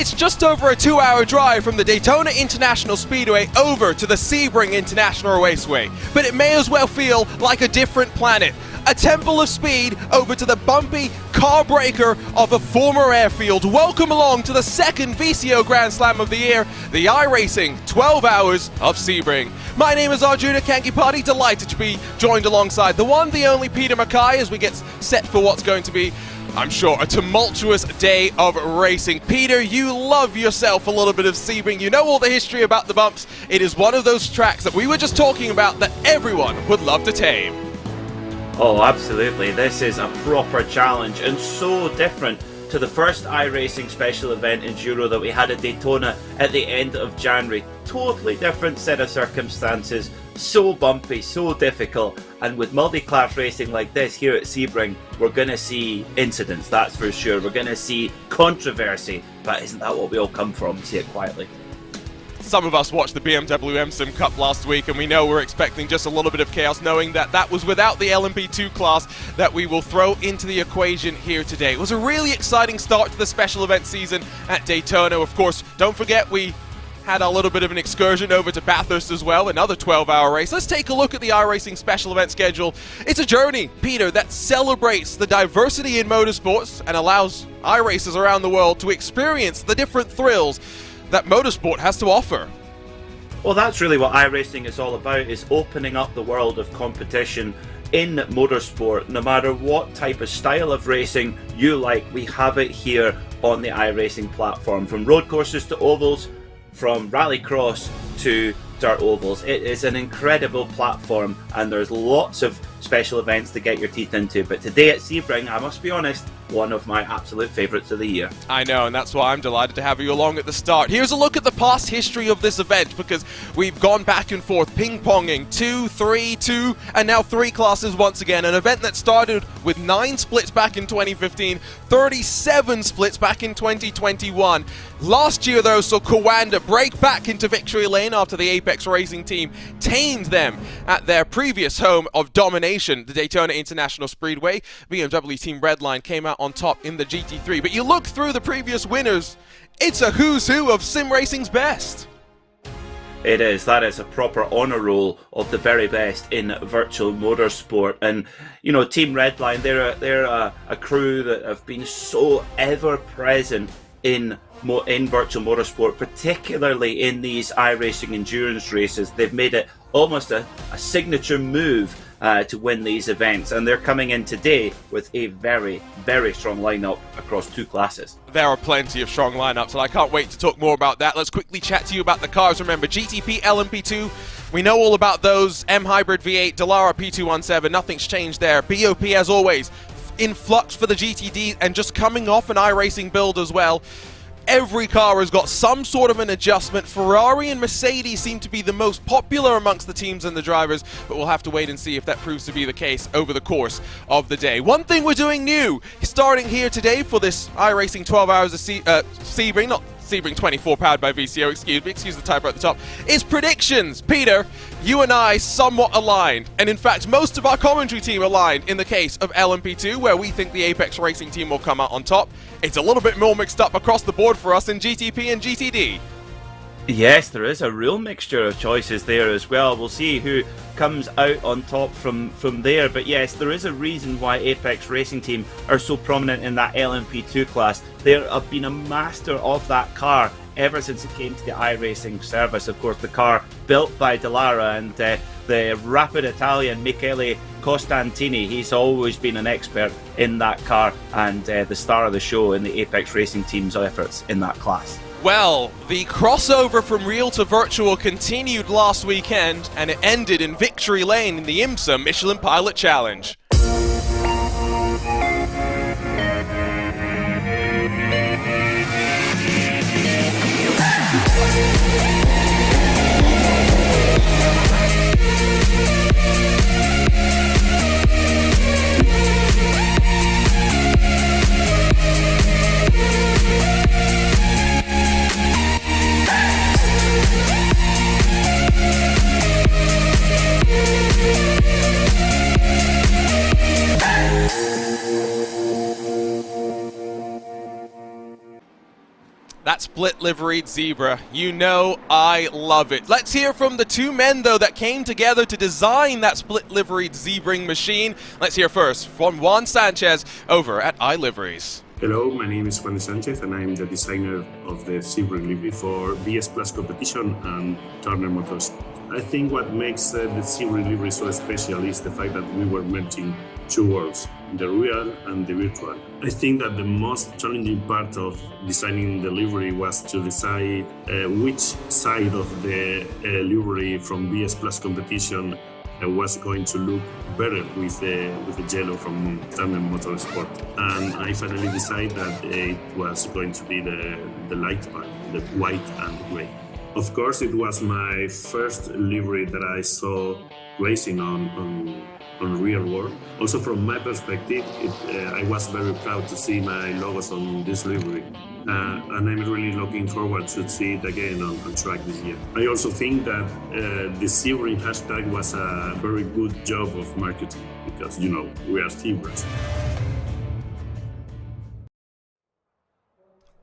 It's just over a 2-hour drive from the Daytona International Speedway over to the Sebring International Raceway, but it may as well feel like a different planet. A temple of speed over to the bumpy car breaker of a former airfield. Welcome along to the second VCO Grand Slam of the year, the iRacing 12 Hours of Sebring. My name is Arjuna Kankipati, delighted to be joined alongside the one, the only Peter Mackay as we get set for what's going to be, I'm sure, a tumultuous day of racing. Peter, you love yourself a little bit of Sebring. You know all the history about the bumps. It is one of those tracks that we were just talking about that everyone would love to tame. Oh, absolutely. This is a proper challenge and so different to the first iRacing special event enduro that we had at Daytona at the end of January. Totally different set of circumstances, so bumpy, so difficult, and with multi-class racing like this here at Sebring, we're going to see incidents, that's for sure. We're going to see controversy, but isn't that what we all come from, to say it quietly? Some of us watched the BMW M-Sim Cup last week, and we know we're expecting just a little bit of chaos, knowing that that was without the LMP2 class that we will throw into the equation here today. It was a really exciting start to the special event season at Daytona. Of course, don't forget we had a little bit of an excursion over to Bathurst as well, another 12-hour race. Let's take a look at the iRacing special event schedule. It's a journey, Peter, that celebrates the diversity in motorsports and allows iRacers around the world to experience the different thrills that motorsport has to offer. Well, that's really what iRacing is all about, is opening up the world of competition in motorsport. No matter what type of style of racing you like, we have it here on the iRacing platform. From road courses to ovals, from rallycross to dirt ovals. It is an incredible platform and there's lots of special events to get your teeth into. But today at Sebring, I must be honest, one of my absolute favourites of the year. I know, and that's why I'm delighted to have you along at the start. Here's a look at the past history of this event, because we've gone back and forth, ping-ponging, 2, 3, 2, and now 3 classes once again. An event that started with 9 splits back in 2015, 37 splits back in 2021. Last year, though, saw Kawanda break back into victory lane after the Apex Racing team tamed them at their previous home of domination, the Daytona International Speedway. BMW Team Redline came out on top in the GT3. But you look through the previous winners, it's a who's who of sim racing's best. It is. That is a proper honour roll of the very best in virtual motorsport. And, you know, Team Redline, they're a crew that have been so ever present in virtual motorsport, particularly in these iRacing endurance races. They've made it almost a signature move to win these events, and they're coming in today with a very, very strong lineup across 2 classes. There are plenty of strong lineups, and I can't wait to talk more about that. Let's quickly chat to you about the cars. Remember, GTP, LMP2, we know all about those. M Hybrid V8, Dallara P217, nothing's changed there. BOP, as always, in flux for the GTD, and just coming off an iRacing build as well. Every car has got some sort of an adjustment. Ferrari and Mercedes seem to be the most popular amongst the teams and the drivers, but we'll have to wait and see if that proves to be the case over the course of the day. One thing we're doing new, starting here today for this iRacing 12 Hours of Sebring, not Sebring 24 powered by VCO, excuse the typo at the top, is predictions. Peter, you and I somewhat aligned, and in fact most of our commentary team aligned in the case of LMP2, where we think the Apex Racing team will come out on top. It's a little bit more mixed up across the board for us in GTP and GTD. Yes, there is a real mixture of choices there as well. We'll see who comes out on top from there. But yes, there is a reason why Apex Racing Team are so prominent in that LMP2 class. They have been a master of that car ever since it came to the iRacing service. Of course, the car built by Dallara and the rapid Italian Michele Costantini. He's always been an expert in that car and the star of the show in the Apex Racing Team's efforts in that class. Well, the crossover from real to virtual continued last weekend, and it ended in victory lane in the IMSA Michelin Pilot Challenge. That split liveried zebra, you know I love it. Let's hear from the two men, though, that came together to design that split liveried Sebring machine. Let's hear first from Juan Sanchez over at iLiveries. Hello, my name is Juan Sanchez and I'm the designer of the Sebring livery for BS Plus competition and Turner Motors. I think what makes the Sebring livery so special is the fact that we were merging two worlds, the real and the virtual. I think that the most challenging part of designing the livery was to decide which side of the livery from BS Plus competition was going to look better with the yellow from Turner Motorsport. And I finally decided that it was going to be the light part, the white and gray. Of course, it was my first livery that I saw racing on real world. Also, from my perspective, I was very proud to see my logos on this livery. And I'm really looking forward to see it again on track this year. I also think that the Sebring hashtag was a very good job of marketing because, you know, we are Sebrings.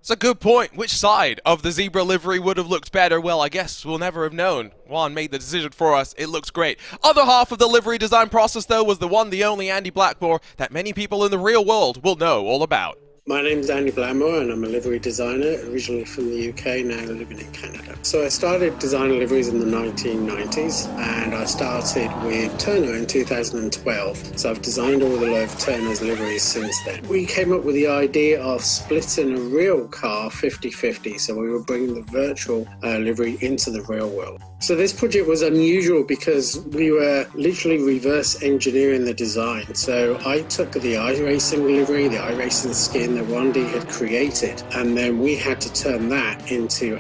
It's a good point. Which side of the zebra livery would have looked better? Well, I guess we'll never have known. Juan made the decision for us. It looks great. Other half of the livery design process, though, was the one, the only Andy Blackmore that many people in the real world will know all about. My name's Andy Blackmore and I'm a livery designer, originally from the UK, now living in Canada. So I started designing liveries in the 1990s and I started with Turner in 2012. So I've designed all of Turner's liveries since then. We came up with the idea of splitting a real car 50-50, so we were bringing the virtual livery into the real world. So this project was unusual because we were literally reverse engineering the design. So I took the iRacing livery, the iRacing skin that Randy had created, and then we had to turn that into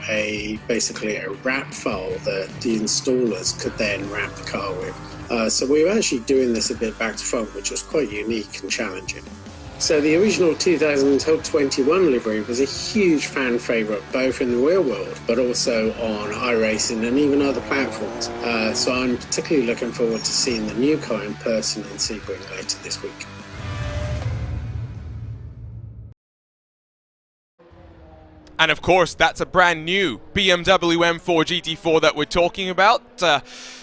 basically a wrap file that the installers could then wrap the car with. So we were actually doing this a bit back to front, which was quite unique and challenging. So the original 2021 livery was a huge fan favourite, both in the real world, but also on iRacing and even other platforms. So I'm particularly looking forward to seeing the new car in person in Sebring later this week. And of course, that's a brand new BMW M4 GT4 that we're talking about.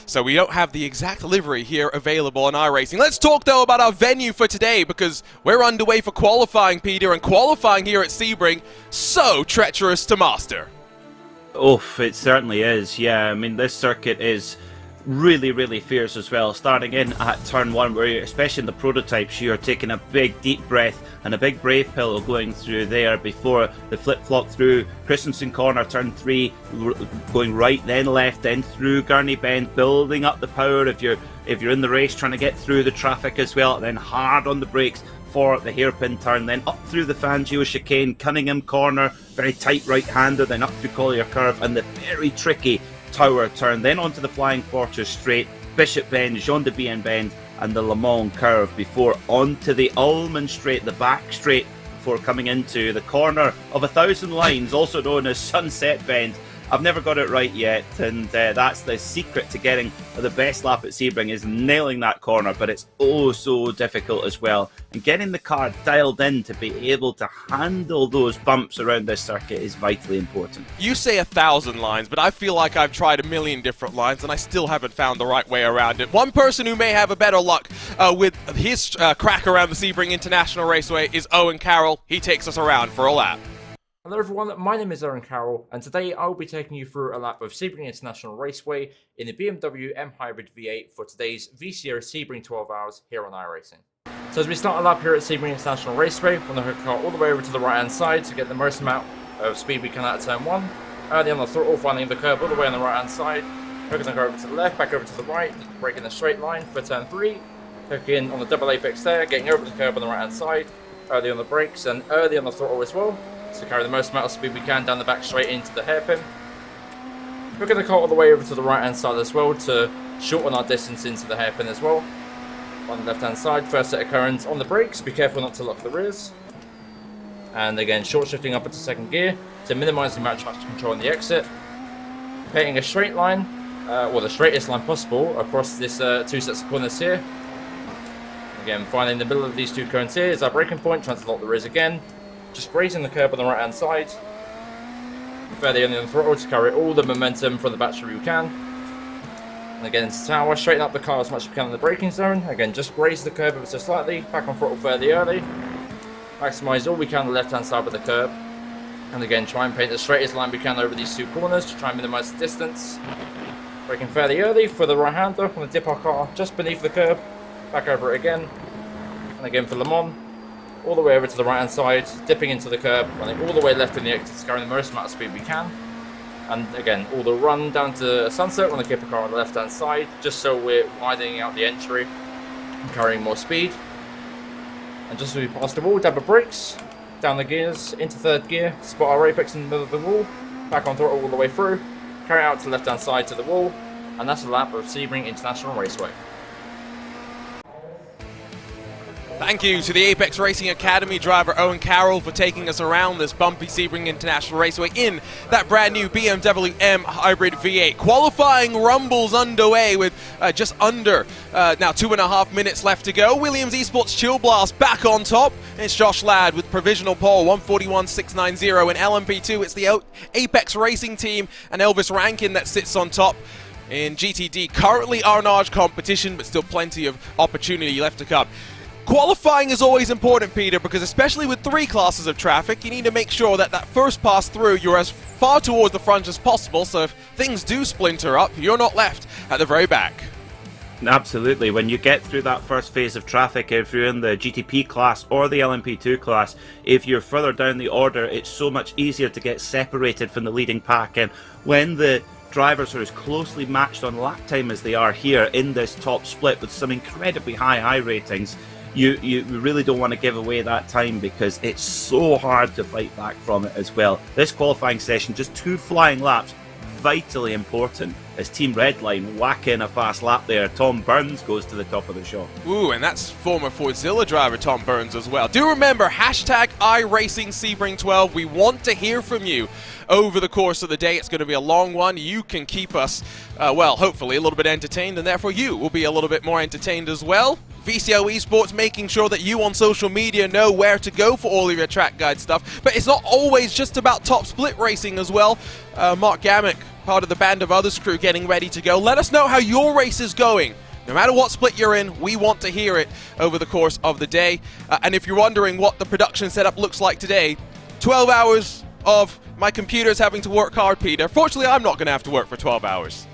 So we don't have the exact livery here available on iRacing. Let's talk, though, about our venue for today, because we're underway for qualifying, Peter, and qualifying here at Sebring, so treacherous to master. Oh, it certainly is, yeah. I mean, this circuit is really, really fierce as well. Starting in at turn one, where especially in the prototypes, you're taking a big deep breath and a big brave pill going through there before the flip-flop through Christensen Corner, turn 3, going right, then left, then through Gurney Bend, building up the power if you're in the race, trying to get through the traffic as well, then hard on the brakes for the hairpin turn, then up through the Fangio chicane, Cunningham Corner, very tight right-hander, then up through Collier Curve, and the very tricky Tower turn, then onto the Flying Fortress straight, Bishop Bend, Jean de Bien Bend, and the Le Mans curve, before onto the Ullman straight, the back straight, before coming into the corner of 1,000 lines, also known as Sunset Bend. I've never got it right yet, and that's the secret to getting the best lap at Sebring, is nailing that corner, but it's oh so difficult as well. And getting the car dialed in to be able to handle those bumps around this circuit is vitally important. You say 1,000 lines, but I feel like I've tried a million different lines and I still haven't found the right way around it. One person who may have a better luck with his crack around the Sebring International Raceway is Owen Carroll. He takes us around for a lap. Hello everyone, my name is Owen Carroll, and today I'll be taking you through a lap of Sebring International Raceway in the BMW M Hybrid V8 for today's VCO Sebring 12 Hours here on iRacing. So as we start a lap here at Sebring International Raceway, we're going to hook the car all the way over to the right hand side to get the most amount of speed we can out of turn 1. Early on the throttle, finding the curb all the way on the right hand side, hooking the car over to the left, back over to the right, braking a straight line for turn 3, hooking on the double apex there, getting over the curb on the right hand side, early on the brakes and early on the throttle as well, to carry the most amount of speed we can down the back straight into the hairpin. Hooking the car all the way over to the right hand side as well to shorten our distance into the hairpin as well. On the left hand side, first set of currents on the brakes, be careful not to lock the rears. And again, short shifting up into second gear to minimise the amount of traction control on the exit. Painting a straight line, or the straightest line possible across this two sets of corners here. Again, finding the middle of these two cones here is our braking point, trying to lock the rears again. Just grazing the curb on the right hand side. fairly early on the throttle to carry all the momentum from the battery we can. And again into tower, straighten up the car as much as we can in the braking zone. Again, just graze the curb ever so slightly, back on throttle fairly early. Maximise all we can on the left hand side of the curb. And again, try and paint the straightest line we can over these 2 corners to try and minimise the distance. Braking fairly early for the right hander, I'm going to dip our car just beneath the curb, back over it again. And again for Le Mans, all the way over to the right hand side, dipping into the curb, running all the way left in the exit, carrying the most amount of speed we can. And again, all the run down to Sunset, want to keep the car on the left hand side, just so we're widening out the entry and carrying more speed. And just as we pass the wall, dab of brakes, down the gears, into 3rd gear, spot our apex in the middle of the wall, back on throttle all the way through, carry out to the left hand side to the wall, and that's a lap of Sebring International Raceway. Thank you to the Apex Racing Academy driver Owen Carroll for taking us around this bumpy Sebring International Raceway in that brand new BMW M Hybrid V8. Qualifying rumbles underway with just under now 2.5 minutes left to go. Williams Esports Chill Blast back on top. It's Josh Ladd with provisional pole 141.690. In LMP2 it's the Apex Racing team and Elvis Rankin that sits on top. In GTD, currently Arnage competition, but still plenty of opportunity left to come. Qualifying is always important, Peter, because especially with 3 classes of traffic, you need to make sure that first pass through, you're as far towards the front as possible, so if things do splinter up, you're not left at the very back. Absolutely. When you get through that first phase of traffic, if you're in the GTP class or the LMP2 class, if you're further down the order, it's so much easier to get separated from the leading pack. And when the drivers are as closely matched on lap time as they are here in this top split with some incredibly high ratings, you really don't want to give away that time, because it's so hard to fight back from it as well. This qualifying session, just 2 flying laps, vitally important as Team Redline whack in a fast lap there. Tom Burns goes to the top of the show. Ooh, and that's former Fordzilla driver Tom Burns as well. Do remember, hashtag iRacing Sebring 12. We want to hear from you over the course of the day. It's going to be a long one. You can keep us, well, hopefully a little bit entertained, and therefore you will be a little bit more entertained as well. VCO Esports making sure that you on social media know where to go for all of your track guide stuff. But it's not always just about top split racing as well. Mark Gamick, part of the Band of Others crew, getting ready to go. Let us know how your race is going. No matter what split you're in, we want to hear it over the course of the day. And if you're wondering what the production setup looks like today, 12 hours of my computer's having to work hard, Peter. Fortunately, I'm not going to have to work for 12 hours.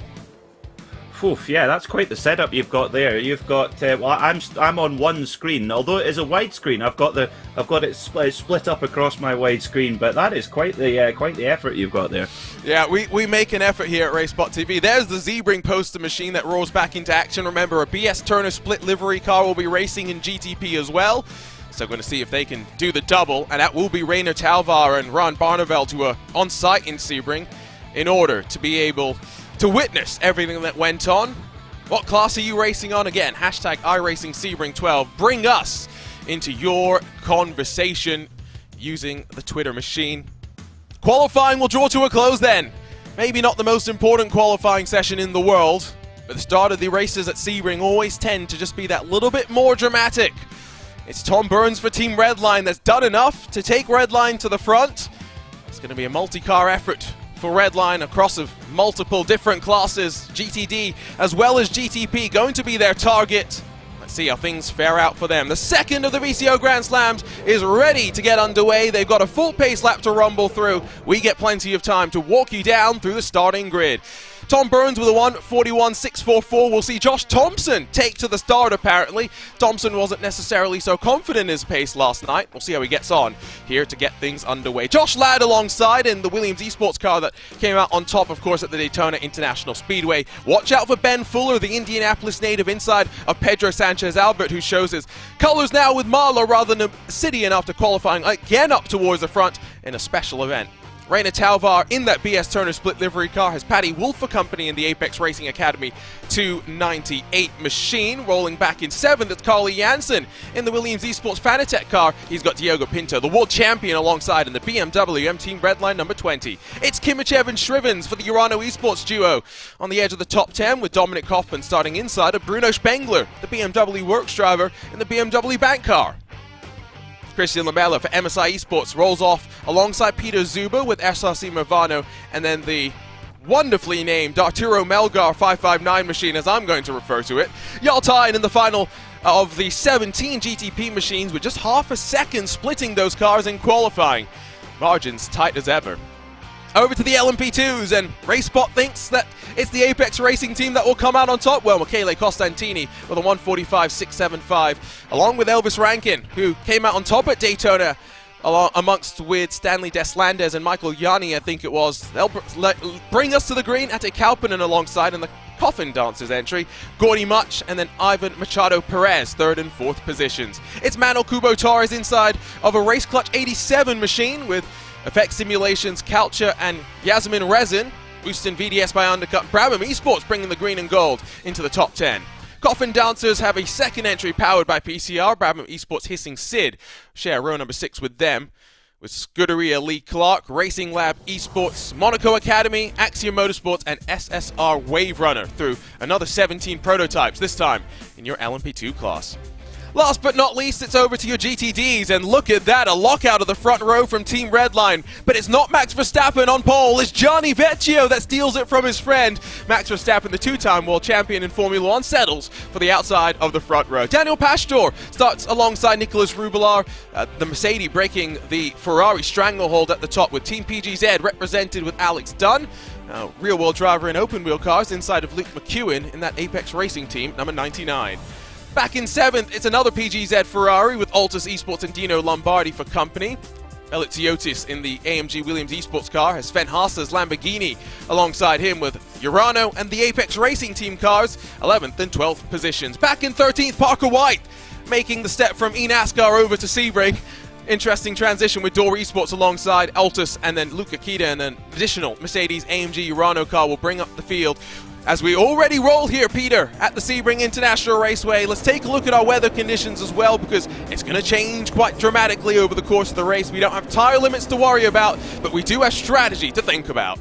Oof, yeah, that's quite the setup you've got there. You've got well, I'm on one screen, although it is a wide screen. I've got it split up across my wide screen, but that is quite the effort you've got there. Yeah, we make an effort here at RaceBot TV. There's the Sebring poster machine that roars back into action. Remember, a BS Turner split livery car will be racing in GTP as well. So going to see if they can do the double, and that will be Rainer Talvar and Ron Barneveld who are on site in Sebring in order to be able to witness everything that went on. What class are you racing on? Again, hashtag iRacing Sebring 12. Bring us into your conversation using the Twitter machine. Qualifying will draw to a close then. Maybe not the most important qualifying session in the world, but the start of the races at Sebring always tend to just be that little bit more dramatic. It's Tom Burns for Team Redline that's done enough to take Redline to the front. It's going to be a multi-car effort for Redline across of multiple different classes, GTD as well as GTP going to be their target. Let's see how things fare out for them. The second of the VCO Grand Slams is ready to get underway. They've got a full pace lap to rumble through. We get plenty of time to walk you down through the starting grid. Tom Burns with a 141.644. We'll see Josh Thompson take to the start, apparently. Thompson wasn't necessarily so confident in his pace last night. We'll see how he gets on here to get things underway. Josh Ladd alongside in the Williams Esports car that came out on top, of course, at the Daytona International Speedway. Watch out for Ben Fuller, the Indianapolis native inside of Pedro Sanchez Albert, who shows his colors now with Marlow rather than Obsidian after qualifying again up towards the front in a special event. Rainer Talvar in that BS Turner split livery car has Paddy Wolf for company in the Apex Racing Academy 298 machine. Rolling back in 7th, it's Carly Jansen in the Williams Esports Fanatec car. He's got Diogo Pinto, the world champion, alongside in the BMW M Team Redline number 20. It's Kimichev and Shrivens for the Urano Esports duo on the edge of the top 10 with Dominic Hoffman starting inside of Bruno Spengler, the BMW Works driver in the BMW Bank car. Christian Lamella for MSI Esports rolls off alongside Peter Zuber with SRC Movano, and then the wonderfully named Arturo Melgar 559 machine, as I'm going to refer to it. Yaltine in the final of the 17 GTP machines with just half a second splitting those cars in qualifying. Margins tight as ever. Over to the LMP2s, and RaceBot thinks that it's the Apex Racing team that will come out on top. Well, Michele Costantini with a 145.675, along with Elvis Rankin, who came out on top at Daytona, amongst with Stanley Deslandes and Michael Yanni, I think it was. They'll bring us to the green. Ate Kalpinen alongside in the Coffin Dancers entry, Gordy Much, and then Ivan Machado Perez, 3rd and 4th positions. It's Manuel Kubo Torres inside of a Race Clutch 87 machine with Effect Simulations, Culture, and Yasmin Rezin. Houston VDS by undercut. Brabham Esports bringing the green and gold into the top 10. Coffin Dancers have a second entry powered by PCR. Brabham Esports Hissing Sid share row number 6 with them. With Scuderia Lee Clark, Racing Lab Esports, Monaco Academy, Axiom Motorsports, and SSR Wave Runner through another 17 prototypes, this time in your LMP2 class. Last but not least, it's over to your GTDs, and look at that, a lockout of the front row from Team Redline. But it's not Max Verstappen on pole, it's Gianni Vecchio that steals it from his friend. Max Verstappen, the two-time world champion in Formula 1, settles for the outside of the front row. Daniel Pastor starts alongside Nicolas Rubelar, the Mercedes breaking the Ferrari stranglehold at the top with Team PGZ represented with Alex Dunn. Real-world driver in open-wheel cars inside of Luke McEwen in that Apex Racing team, number 99. Back in 7th, it's another PGZ Ferrari with Altus Esports and Dino Lombardi for company. Eliziotis in the AMG Williams Esports car has Sven Haas's Lamborghini alongside him with Urano and the Apex Racing team cars, 11th and 12th positions. Back in 13th, Parker White making the step from eNASCAR over to Sebring. Interesting transition with Door Esports alongside Altus, and then Luca Kita, and an additional Mercedes AMG Urano car will bring up the field. As we already roll here, Peter, at the Sebring International Raceway, let's take a look at our weather conditions as well, because it's going to change quite dramatically over the course of the race. We don't have tire limits to worry about, but we do have strategy to think about.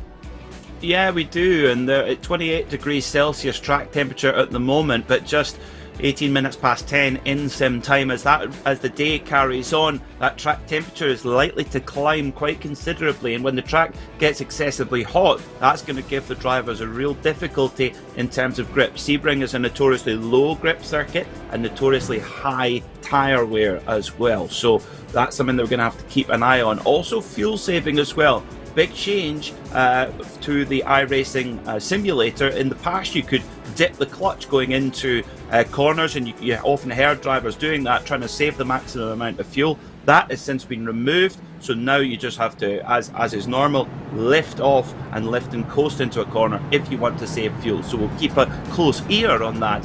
Yeah, we do, and they're at 28 degrees Celsius track temperature at the moment, but just 18 minutes past 10 in sim time. As the day carries on, that track temperature is likely to climb quite considerably, and when the track gets excessively hot, that's going to give the drivers a real difficulty in terms of grip. Sebring is a notoriously low grip circuit and notoriously high tyre wear as well, so that's something that we're going to have to keep an eye on. Also fuel saving as well. Big change to the iRacing simulator. In the past, you could dip the clutch going into corners, and you often heard drivers doing that, trying to save the maximum amount of fuel. That has since been removed, so now you just have to, as is normal, lift off and lift and coast into a corner if you want to save fuel. So we'll keep a close ear on that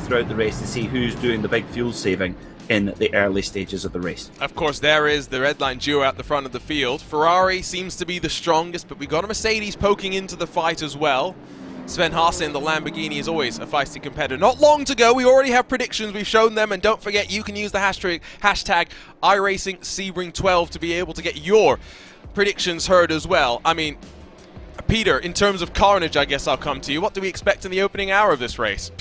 throughout the race to see who's doing the big fuel saving in the early stages of the race. Of course, there is the Redline duo at the front of the field. Ferrari seems to be the strongest, but we got a Mercedes poking into the fight as well. Sven Haas in the Lamborghini is always a feisty competitor. Not long to go, we already have predictions, we've shown them, and don't forget you can use the hashtag iRacing Sebring 12 to be able to get your predictions heard as well. I mean, Peter, in terms of carnage, I guess I'll come to you. What do we expect in the opening hour of this race?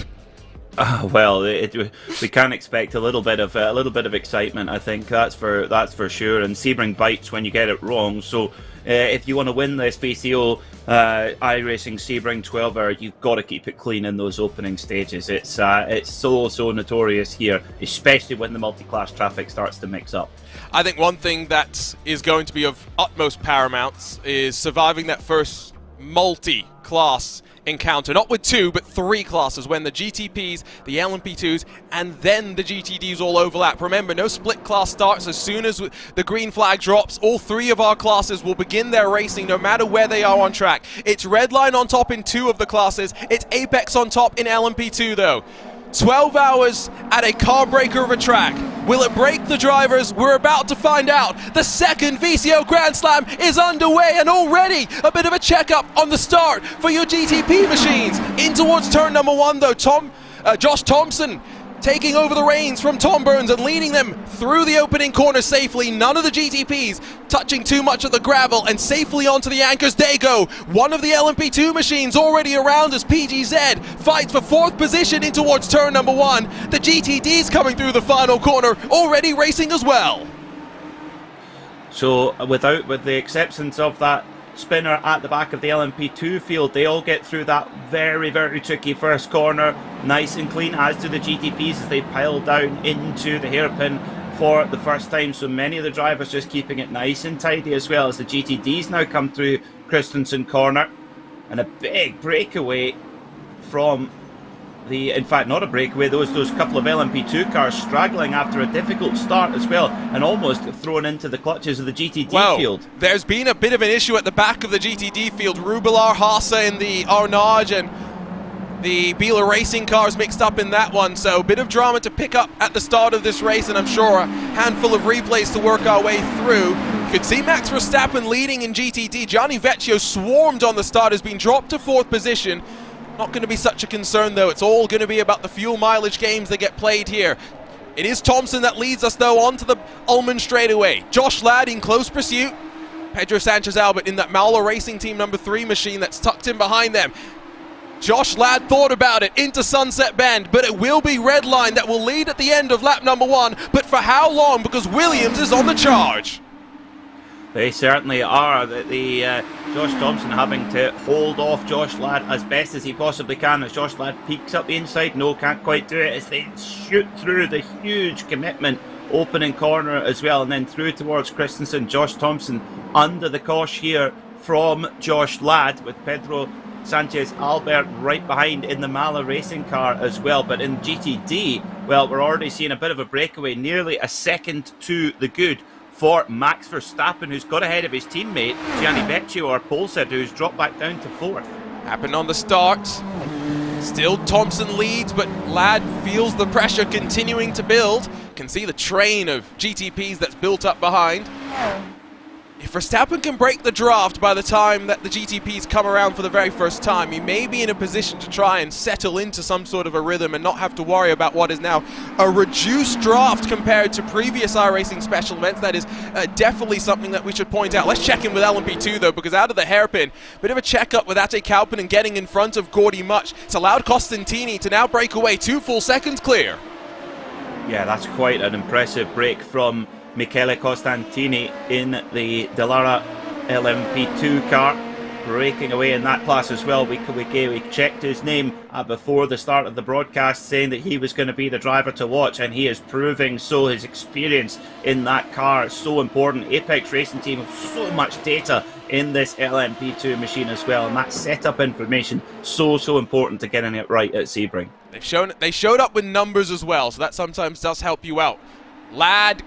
Well, we can expect a little bit of excitement. I think that's for sure. And Sebring bites when you get it wrong. So if you want to win this VCO iRacing Sebring 12-hour, you've got to keep it clean in those opening stages. It's so notorious here, especially when the multi-class traffic starts to mix up. I think one thing that is going to be of utmost paramount is surviving that first multi-class encounter, not with 2 but 3 classes, when the GTPs, the LMP2s, and then the GTDs all overlap. Remember, no split class starts. As soon as the green flag drops, all 3 of our classes will begin their racing no matter where they are on track. It's Redline on top in 2 of the classes, it's Apex on top in LMP2 though. 12 hours at a car breaker of a track. Will it break the drivers? We're about to find out. The second VCO Grand Slam is underway, and already a bit of a checkup on the start for your GTP machines. In towards turn number 1 though, Josh Thompson taking over the reins from Tom Burns and leading them through the opening corner safely. None of the GTPs touching too much of the gravel, and safely onto the anchors they go. One of the LMP2 machines already around as PGZ fights for 4th position in towards turn number 1. The GTDs coming through the final corner, already racing as well. So with the exceptions of that spinner at the back of the LMP2 field, they all get through that very, very tricky first corner nice and clean, as do the GTPs as they pile down into the hairpin for the first time. So many of the drivers just keeping it nice and tidy, as well as the GTDs now come through Christensen corner. And a big breakaway from in fact, not a breakaway, those couple of LMP2 cars straggling after a difficult start as well, and almost thrown into the clutches of the GTD field. There's been a bit of an issue at the back of the GTD field. Rubelar, Haase in the Arnage, and the Biela Racing cars mixed up in that one, so a bit of drama to pick up at the start of this race, and I'm sure a handful of replays to work our way through. You could see Max Verstappen leading in GTD. Gianni Vecchio swarmed on the start, has been dropped to 4th position. Not going to be such a concern though. It's all going to be about the fuel mileage games that get played here. It is Thompson that leads us though onto the Ullman straightaway. Josh Ladd in close pursuit. Pedro Sanchez Albert in that Mauler Racing Team number 3 machine that's tucked in behind them. Josh Ladd thought about it into Sunset Bend, but it will be Redline that will lead at the end of lap number 1. But for how long? Because Williams is on the charge. They certainly are. Josh Thompson having to hold off Josh Ladd as best as he possibly can, as Josh Ladd peeks up the inside. No, can't quite do it, as they shoot through the huge commitment opening corner as well, and then through towards Christensen. Josh Thompson under the cosh here from Josh Ladd, with Pedro Sanchez Albert right behind in the Mala Racing car as well. But in GTD, well, we're already seeing a bit of a breakaway, nearly a second to the good for Max Verstappen, who's got ahead of his teammate Gianni Vecchio, our pole setter, who's dropped back down to 4th. Happened on the start. Still Thompson leads, but Ladd feels the pressure continuing to build. Can see the train of GTPs that's built up behind. If Verstappen can break the draft by the time that the GTPs come around for the very first time, he may be in a position to try and settle into some sort of a rhythm and not have to worry about what is now a reduced draft compared to previous iRacing special events. That is definitely something that we should point out. Let's check in with LMP2 though, because out of the hairpin, bit of a checkup with Ate Kauppinen getting in front of Gordy Much. It's allowed Costantini to now break away 2 full seconds clear. Yeah, that's quite an impressive break from Michele Costantini in the Dallara LMP2 car, breaking away in that class as well. We checked his name before the start of the broadcast, saying that he was going to be the driver to watch, and he is proving so. His experience in that car is so important. Apex Racing Team have so much data in this LMP2 machine as well, and that setup information so important to getting it right at Sebring. They showed up with numbers as well, so that sometimes does help you out. Ladd,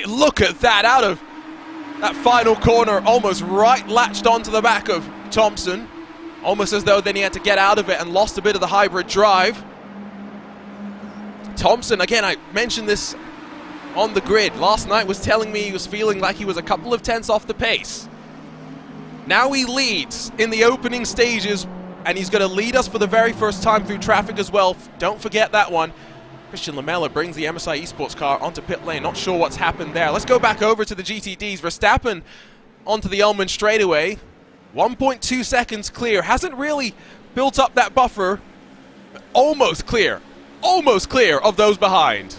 look at that, out of that final corner, almost right latched onto the back of Thompson. Almost as though then he had to get out of it and lost a bit of the hybrid drive. Thompson, again, I mentioned this on the grid. Last night was telling me he was feeling like he was a couple of tenths off the pace. Now he leads in the opening stages, and he's going to lead us for the very first time through traffic as well. Don't forget that one. Christian Lamella brings the MSI Esports car onto pit lane. Not sure what's happened there. Let's go back over to the GTDs. Verstappen onto the Ullman straightaway. 1.2 seconds clear. Hasn't really built up that buffer. Almost clear. Almost clear of those behind.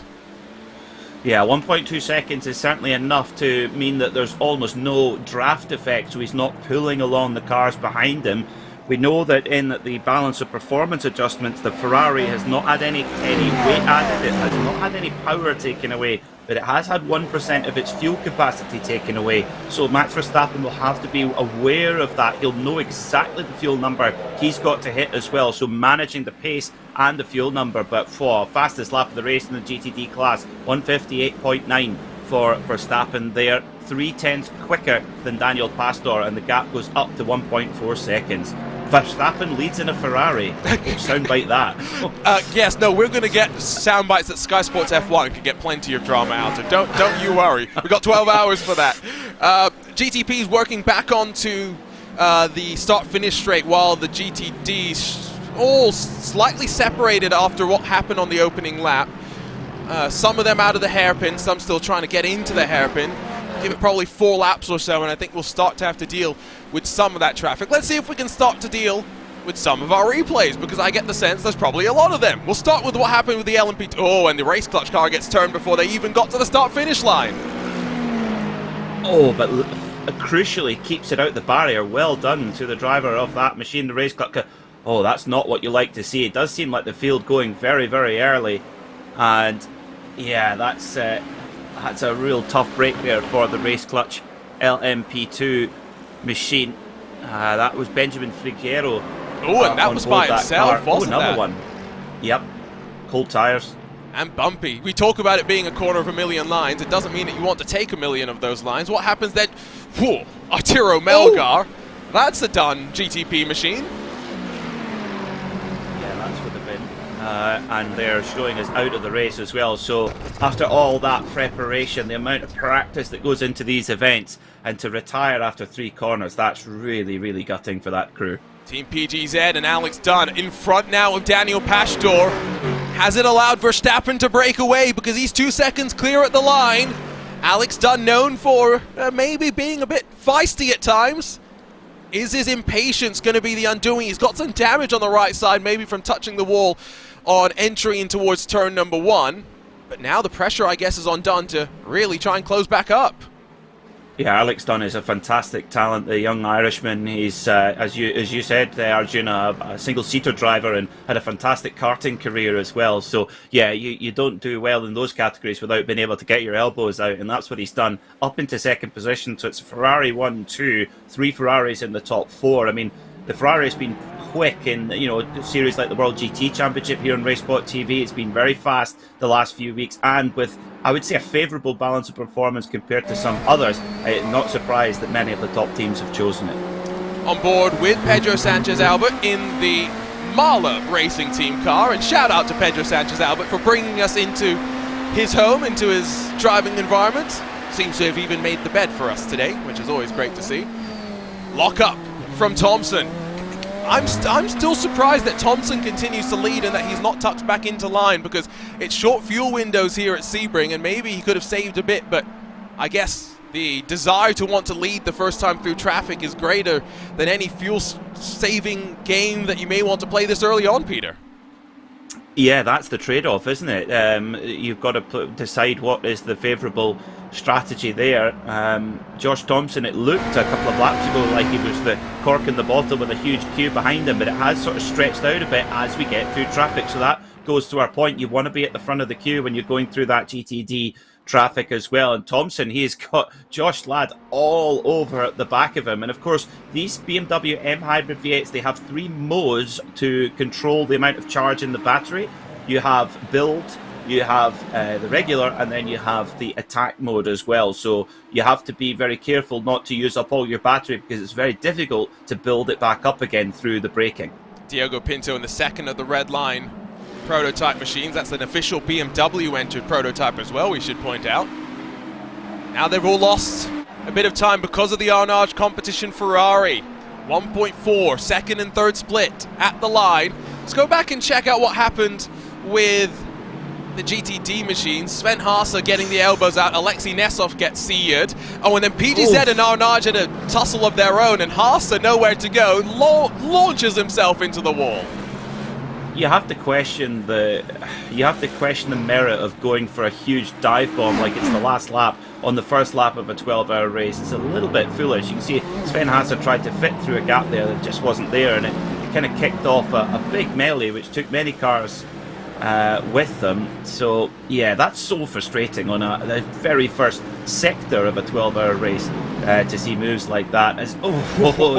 Yeah, 1.2 seconds is certainly enough to mean that there's almost no draft effect, so he's not pulling along the cars behind him. We know that in the balance of performance adjustments, the Ferrari has not had any weight added, it has not had any power taken away, but it has had 1% of its fuel capacity taken away. So Max Verstappen will have to be aware of that. He'll know exactly the fuel number he's got to hit as well, so managing the pace and the fuel number. But for fastest lap of the race in the GTD class, 158.9 for Verstappen there, 0.3 quicker than Daniel Pastor, and the gap goes up to 1.4 seconds. Verstappen leads in a Ferrari. Soundbite that. Yes, no, we're going to get sound bites that Sky Sports F1 can get plenty of drama out of. Don't you worry. We've got 12 hours for that. GTP's working back onto the start-finish straight, while the GTDs all slightly separated after what happened on the opening lap. Some of them out of the hairpin, some still trying to get into the hairpin. Give it probably 4 laps or so, and I think we'll start to have to deal with some of that traffic. Let's see if we can start to deal with some of our replays, because I get the sense there's probably a lot of them. We'll start with what happened with the LMP2. Oh, and the race clutch car gets turned before they even got to the start-finish line. Oh, but crucially keeps it out the barrier. Well done to the driver of that machine, the race clock. Oh, that's not what you like to see. It does seem like the field going very, very early. And yeah, that's a real tough break there for the race clutch LMP2 machine. That was Benjamin Figueroa. Oh, and that was by himself, wasn't another that? one. Yep. Cold tyres. And bumpy. We talk about it being a corner of a million lines. It doesn't mean that you want to take a million of those lines. What happens then? Whoa, Arturo Melgar. That's a done GTP machine. Yeah, that's for the bin. And they're showing us out of the race as well. So after all that preparation, the amount of practice that goes into these events, and to retire after 3 corners, that's really, really gutting for that crew. Team PGZ and Alex Dunn in front now of Daniel Pastor. Has it allowed Verstappen to break away because he's 2 seconds clear at the line? Alex Dunn, known for maybe being a bit feisty at times. Is his impatience going to be the undoing? He's got some damage on the right side, maybe from touching the wall on entry in towards turn number 1. But now the pressure, I guess, is on Dunn to really try and close back up. Yeah, Alex Dunn is a fantastic talent, the young Irishman. He's, as you said, Arjun, a single-seater driver and had a fantastic karting career as well. So, yeah, you don't do well in those categories without being able to get your elbows out, and that's what he's done, up into second position. So it's Ferrari 1, 2, 3 Ferraris in the top 4. I mean, the Ferrari's been quick in, series like the World GT Championship here on RaceBot TV. It's been very fast the last few weeks, and with, I would say, a favourable balance of performance compared to some others. I'm not surprised that many of the top teams have chosen it. On board with Pedro Sanchez Albert in the Marla Racing Team car, and shout out to Pedro Sanchez Albert for bringing us into his home, into his driving environment. Seems to have even made the bed for us today, which is always great to see. Lock up from Thompson. I'm still surprised that Thompson continues to lead and that he's not tucked back into line, because it's short fuel windows here at Sebring and maybe he could have saved a bit, but I guess the desire to want to lead the first time through traffic is greater than any fuel-saving game that you may want to play this early on, Peter. Yeah, that's the trade-off, isn't it? You've got to decide what is the favourable strategy there. Josh Thompson, it looked a couple of laps ago like he was the cork in the bottle with a huge queue behind him, but it has sort of stretched out a bit as we get through traffic. So that goes to our point. You want to be at the front of the queue when you're going through that GTD traffic as well. And Thompson, he's got Josh Ladd all over at the back of him. And of course, these BMW M Hybrid V8s, they have 3 modes to control the amount of charge in the battery. You have build, you have the regular, and then you have the attack mode as well. So you have to be very careful not to use up all your battery, because it's very difficult to build it back up again through the braking. Diogo Pinto in the second of the red line prototype machines. That's an official BMW entered prototype as well, we should point out. Now they've all lost a bit of time because of the Arnage competition. Ferrari 1.4 second and third split at the line. Let's go back and check out what happened with the GTD machines. Sven Haase getting the elbows out. Alexei Nesov gets seared. Oh, and then PGZ and Arnage had a tussle of their own, and Haase, nowhere to go, launches himself into the wall. You have to question the merit of going for a huge dive bomb like it's the last lap on the first lap of a 12-hour race. It's a little bit foolish. You can see Sven Haase tried to fit through a gap there that just wasn't there, and it kind of kicked off a big melee which took many cars with them. So yeah, that's so frustrating on the very first sector of a 12-hour race to see moves like that. As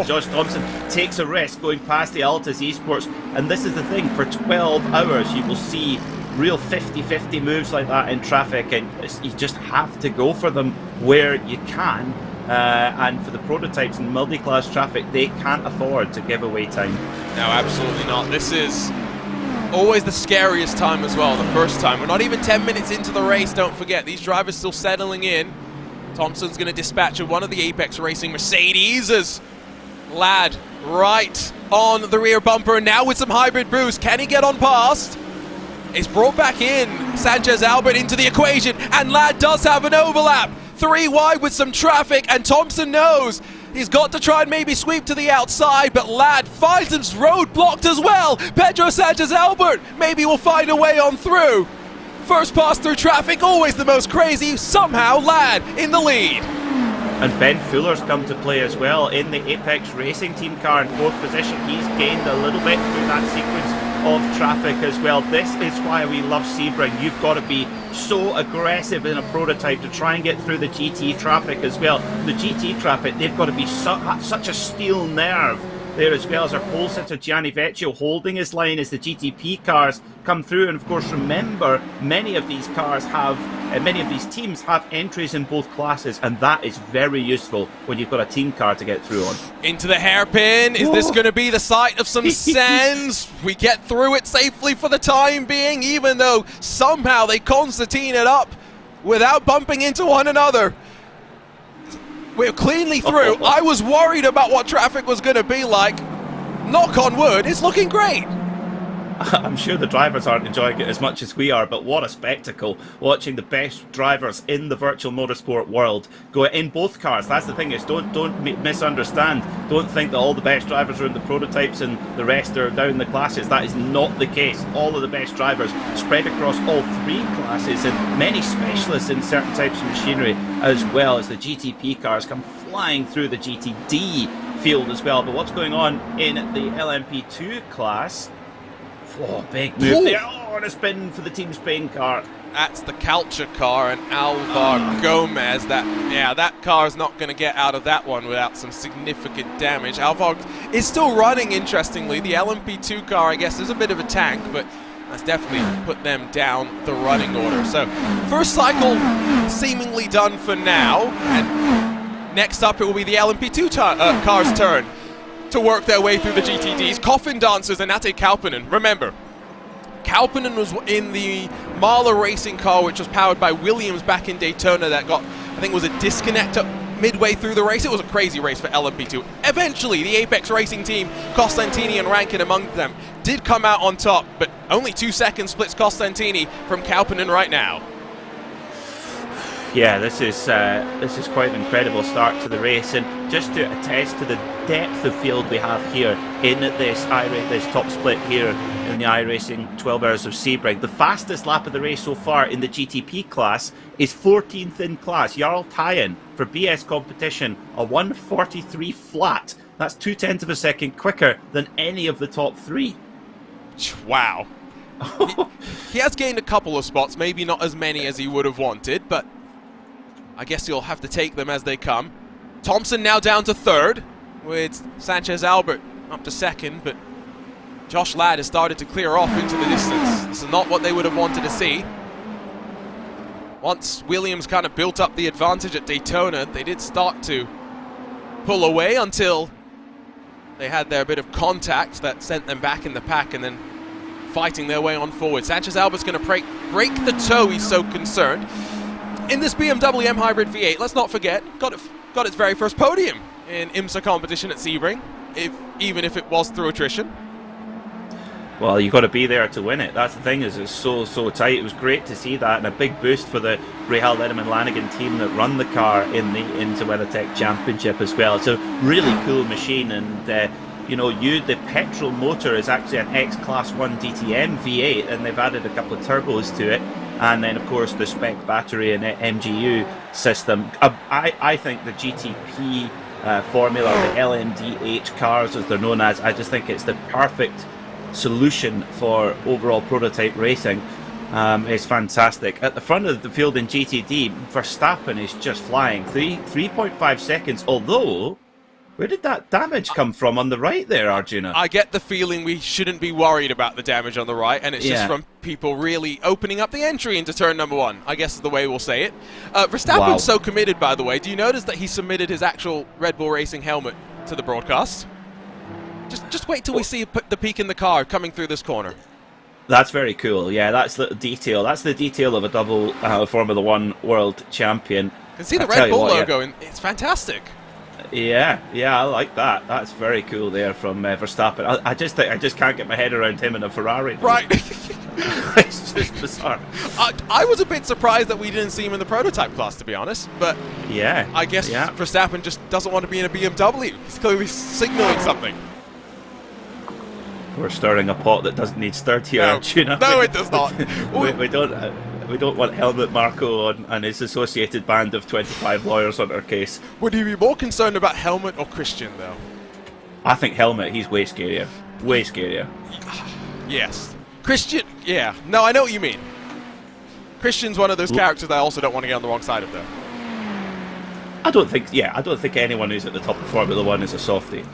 Josh Thompson takes a risk going past the Altus Esports, and this is the thing, for 12 hours you will see real 50-50 moves like that in traffic, and you just have to go for them where you can. And for the prototypes in multi-class traffic, they can't afford to give away time. No, absolutely not. This is always the scariest time as well, the first time. We're not even 10 minutes into the race, don't forget. These drivers still settling in. Thompson's going to dispatch one of the Apex Racing Mercedes as Ladd right on the rear bumper, and now with some hybrid boost. Can he get on past? It's brought back in. Sanchez Albert into the equation, and Ladd does have an overlap. 3 wide with some traffic, and Thompson knows he's got to try and maybe sweep to the outside, but Ladd finds his road blocked as well. Pedro Sanchez Albert maybe will find a way on through. First pass through traffic, always the most crazy. Somehow Ladd in the lead. And Ben Fuller's come to play as well in the Apex Racing Team car in 4th position. He's gained a little bit through that sequence of traffic as well. This is why we love Sebring. You've got to be so aggressive in a prototype to try and get through the GT traffic as well. The GT traffic, they've got to be such a steel nerve there as well, as our pole sitter Gianni Vecchio holding his line as the GTP cars come through. And of course, remember, many of these cars have, many of these teams have entries in both classes, and that is very useful when you've got a team car to get through on. Into the hairpin. Is this going to be the site of some sands? We get through it safely for the time being, even though somehow they concertine it up without bumping into one another. We're cleanly through. I was worried about what traffic was going to be like. Knock on wood, it's looking great. I'm sure the drivers aren't enjoying it as much as we are, but what a spectacle watching the best drivers in the virtual motorsport world go in both cars. That's the thing, is don't misunderstand. Don't think that all the best drivers are in the prototypes and the rest are down the classes. That is not the case. All of the best drivers spread across all 3 classes, and many specialists in certain types of machinery, as well as the GTP cars come flying through the GTD field as well. But what's going on in the LMP2 class? Oh, big move there. Oh, and a spin for the Team Spain car. That's the Culture car, and Alvar Gomez. That car is not going to get out of that one without some significant damage. Alvar is still running, interestingly. The LMP2 car, I guess, is a bit of a tank, but that's definitely put them down the running order. So, first cycle seemingly done for now. And next up, it will be the LMP2 car's turn to work their way through the GTDs. Coffin Dancers and Ate Kalpinen. Remember, Kalpinen was in the Marla racing car, which was powered by Williams back in Daytona. That got, I think, was a disconnect midway through the race. It was a crazy race for LMP2. Eventually, the Apex Racing team, Costantini and Rankin among them, did come out on top, but only 2 seconds splits Costantini from Kalpinen right now. Yeah, this is quite an incredible start to the race, and just to attest to the depth of field we have here in this top split here in the iRacing 12 Hours of Sebring. The fastest lap of the race so far in the GTP class is 14th in class. Jarl Tyen for BS competition, a 1:43 flat. That's 0.2 of a second quicker than any of the top 3. Wow. he has gained a couple of spots, maybe not as many as he would have wanted, but I guess you'll have to take them as they come. Thompson now down to 3rd, with Sanchez Albert up to 2nd, but Josh Ladd has started to clear off into the distance. This is not what they would have wanted to see. Once Williams kind of built up the advantage at Daytona, they did start to pull away until they had their bit of contact that sent them back in the pack, and then fighting their way on forward. Sanchez Albert's going to break the toe, he's so concerned. In this BMW M Hybrid V8, let's not forget, got its very first podium in IMSA competition at Sebring, even if it was through attrition. Well, you've got to be there to win it. That's the thing, is it's so tight. It was great to see that, and a big boost for the Rahal Letterman Lanigan team that run the car in the IMSA WeatherTech Championship as well. It's a really cool machine, and the petrol motor is actually an X-Class 1 DTM V8, and they've added a couple of turbos to it. And then, of course, the spec battery and MGU system. I think the GTP formula, the LMDH cars, as they're known as, I just think it's the perfect solution for overall prototype racing. It's fantastic. At the front of the field in GTD, Verstappen is just flying. 3.5 seconds, although... Where did that damage come from on the right there, Arjuna? I get the feeling we shouldn't be worried about the damage on the right, and it's just from people really opening up the entry into turn number 1, I guess is the way we'll say it. Verstappen's so committed, by the way. Do you notice that he submitted his actual Red Bull Racing helmet to the broadcast? Just wait till we see the peak in the car coming through this corner. That's very cool. Yeah, that's the detail. That's the detail of a double Formula 1 world champion. You can see the Red Bull logo, and it's fantastic. Yeah, I like that. That's very cool there from Verstappen. I just can't get my head around him in a Ferrari. Right. It's just bizarre. I was a bit surprised that we didn't see him in the prototype class, to be honest. But yeah, I guess Verstappen just doesn't want to be in a BMW. He's clearly signaling something. We're stirring a pot that doesn't need stirred here. No, it does not. we don't. We don't want Helmut Marko and his associated band of 25 lawyers on our case. Would you be more concerned about Helmut or Christian, though? I think Helmut, he's way scarier. Way scarier. Yes. Christian, yeah. No, I know what you mean. Christian's one of those characters I also don't want to get on the wrong side of, though. I don't think anyone who's at the top of Formula 1 is a softie.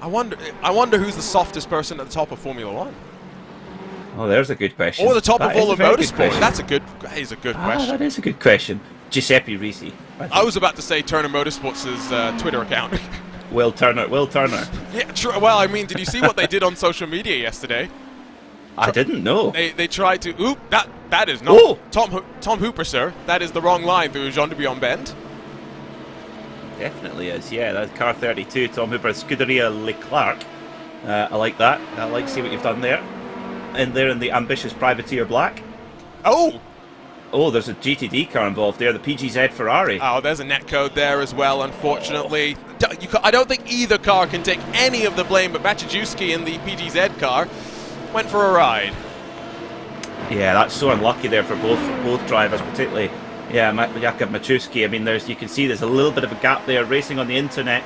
I wonder who's the softest person at the top of Formula 1. Oh, there's a good question. Or the top That of is all a of very good motorsport. question. That is a good question. That is a good question. Giuseppe Risi. I was about to say Turner Motorsports' Twitter account. Will Turner. Yeah, true. Well, I mean, did you see what they did on social media yesterday? I didn't know. They tried to. Oop, that is not. Oh! Tom Hooper, sir. That is the wrong line through Jean de Bion Bend. Definitely is, yeah. That's car 32, Tom Hooper, Scuderia Leclerc. I like that. I like to see what you've done there. And there in the ambitious privateer black. Oh! Oh, there's a GTD car involved there, the PGZ Ferrari. Oh, there's a netcode there as well, unfortunately. I don't think either car can take any of the blame, but Maciejewski in the PGZ car went for a ride. Yeah, that's so unlucky there for both drivers, particularly Jakub Maciejewski. I mean, you can see there's a little bit of a gap there, racing on the internet.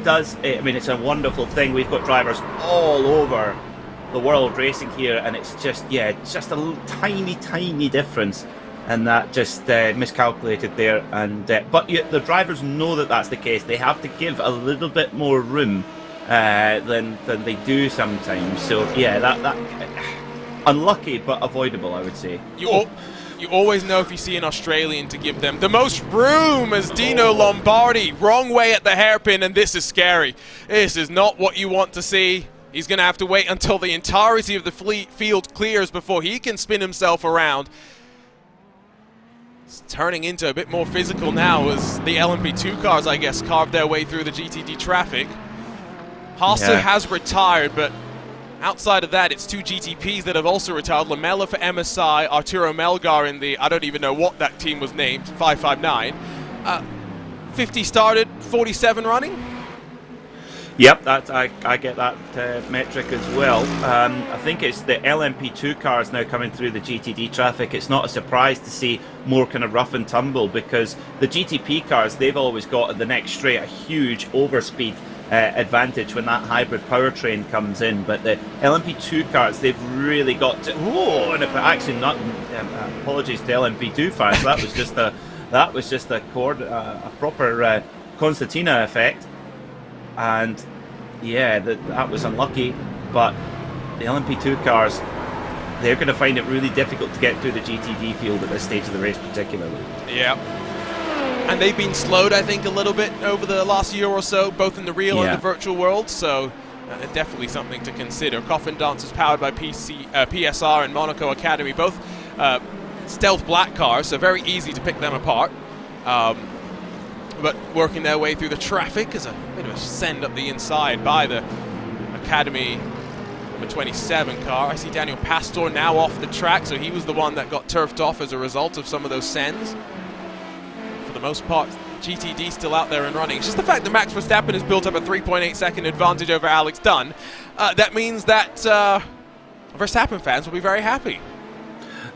I mean, it's a wonderful thing. We've got drivers all over the world racing here, and it's just a tiny difference. And that just miscalculated there, but yet the drivers know that that's the case. They have to give a little bit more room than they do sometimes. So yeah, that unlucky but avoidable, I would say. You always know if you see an Australian to give them the most room as Dino Lombardi. Wrong way at the hairpin, and this is scary. This is not what you want to see. He's going to have to wait until the entirety of the field clears before he can spin himself around. It's turning into a bit more physical now as the LMP2 cars, I guess, carve their way through the GTD traffic. Haase has retired, but outside of that, it's two GTPs that have also retired. Lamella for MSI, Arturo Melgar in the, I don't even know what that team was named, 559. 50 started, 47 running. Yep, I get that metric as well. I think it's the LMP2 cars now coming through the GTD traffic. It's not a surprise to see more kind of rough and tumble, because the GTP cars, they've always got at the next straight a huge overspeed advantage when that hybrid powertrain comes in. But the LMP2 cars, they've really got to. Oh, and actually, not apologies to LMP2 fans. That was just a proper concertina effect. And yeah, that was unlucky, but the LMP2 cars, they're going to find it really difficult to get through the GTD field at this stage of the race particularly. Yeah. And they've been slowed, I think, a little bit over the last year or so, both in the real and the virtual world, so definitely something to consider. Coffin Dancers powered by PSR and Monaco Academy, both stealth black cars, so very easy to pick them apart. But working their way through the traffic as a bit of a send up the inside by the Academy number 27 car. I see Daniel Pastor now off the track, so he was the one that got turfed off as a result of some of those sends. For the most part, GTD still out there and running. It's just the fact that Max Verstappen has built up a 3.8 second advantage over Alex Dunn. That means that Verstappen fans will be very happy.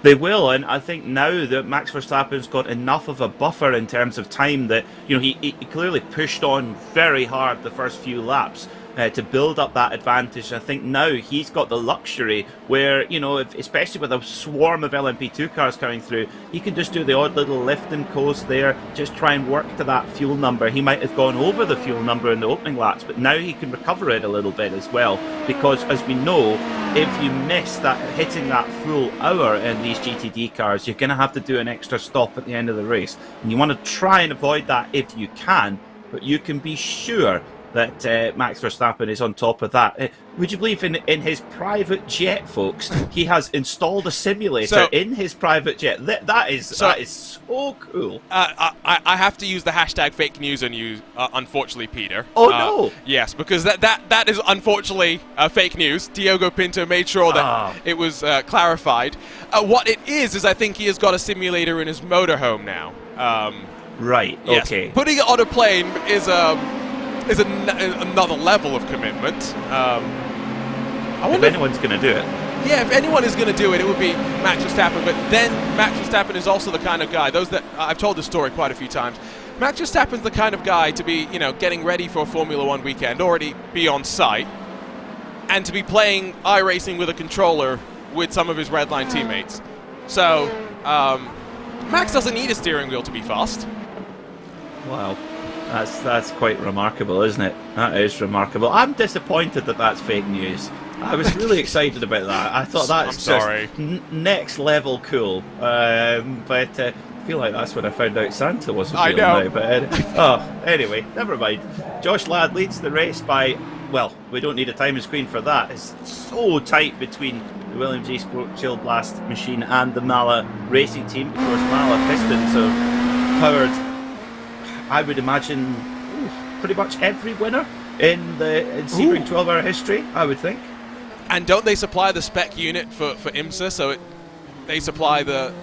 They will, and I think now that Max Verstappen's got enough of a buffer in terms of time that, you know, he clearly pushed on very hard the first few laps to build up that advantage. I think now he's got the luxury where, you know, especially with a swarm of LMP2 cars coming through, he can just do the odd little lift and coast there, just try and work to that fuel number. He might have gone over the fuel number in the opening laps, but now he can recover it a little bit as well, because as we know, if you miss that hitting that full hour in these GTD cars, you're going to have to do an extra stop at the end of the race, and you want to try and avoid that if you can, but you can be sure that Max Verstappen is on top of that. Would you believe in his private jet, folks, he has installed a simulator in his private jet? That is so cool. I have to use the hashtag fake news on you, unfortunately, Peter. Oh, no. Yes, because that is unfortunately fake news. Diogo Pinto made sure that it was clarified. What it is I think he has got a simulator in his motorhome now. Right, yes. Okay. Putting it on a plane is another level of commitment. I wonder if anyone's going to do it. yeah, if anyone is going to do it, it would be Max Verstappen. But then Max Verstappen is also the kind of guy, I've told this story quite a few times. Max Verstappen's the kind of guy to be, getting ready for a Formula One weekend, already be on site, and to be playing iRacing with a controller with some of his Redline teammates. So, Max doesn't need a steering wheel to be fast. Wow. That's quite remarkable, isn't it? That is remarkable. I'm disappointed that that's fake news. I was really excited about that. I thought that's just next level cool. But I feel like that's when I found out Santa wasn't real now. But anyway, never mind. Josh Ladd leads the race by, well, we don't need a timing screen for that. It's so tight between the Williams Esports Chill Blast machine and the Mala racing team. Of course, Mala Pistons are powered, I would imagine, pretty much every winner in Sebring 12-hour history, I would think. And don't they supply the spec unit for IMSA, so they supply the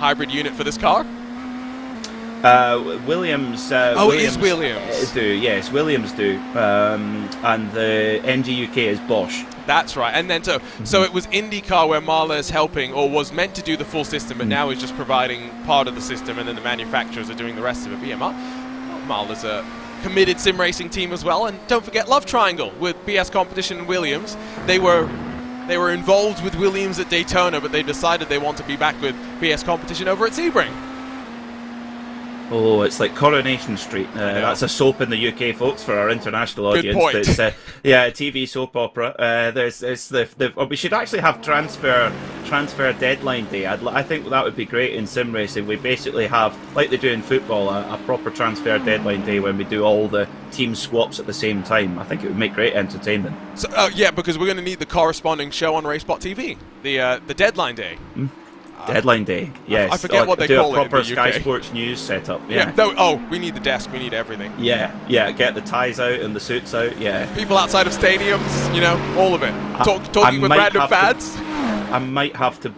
hybrid unit for this car? Williams. It is Williams. Yes, Williams do. And the MG UK is Bosch. That's right. And then so it was IndyCar where Marla is helping, or was meant to do the full system, but now is just providing part of the system, and then the manufacturers are doing the rest of it. But yeah, Marla's a committed sim racing team as well. And don't forget Love Triangle with BS Competition and Williams. They were involved with Williams at Daytona, but they decided they want to be back with BS Competition over at Sebring. Oh, it's like Coronation Street. That's a soap in the UK, folks, for our international audience. Good point. It's a TV soap opera. We should actually have transfer deadline day. I think that would be great in sim racing. We basically have, like they do in football, a proper transfer deadline day when we do all the team swaps at the same time. I think it would make great entertainment. So, yeah, because we're going to need the corresponding show on RaceBot TV, the deadline day. Deadline day, yes. I forget what they call it in the UK. Do a proper Sky Sports News setup, we need the desk, we need everything. Yeah, get the ties out and the suits out, yeah. People outside of stadiums, all of it. Talking with random fans. I might have to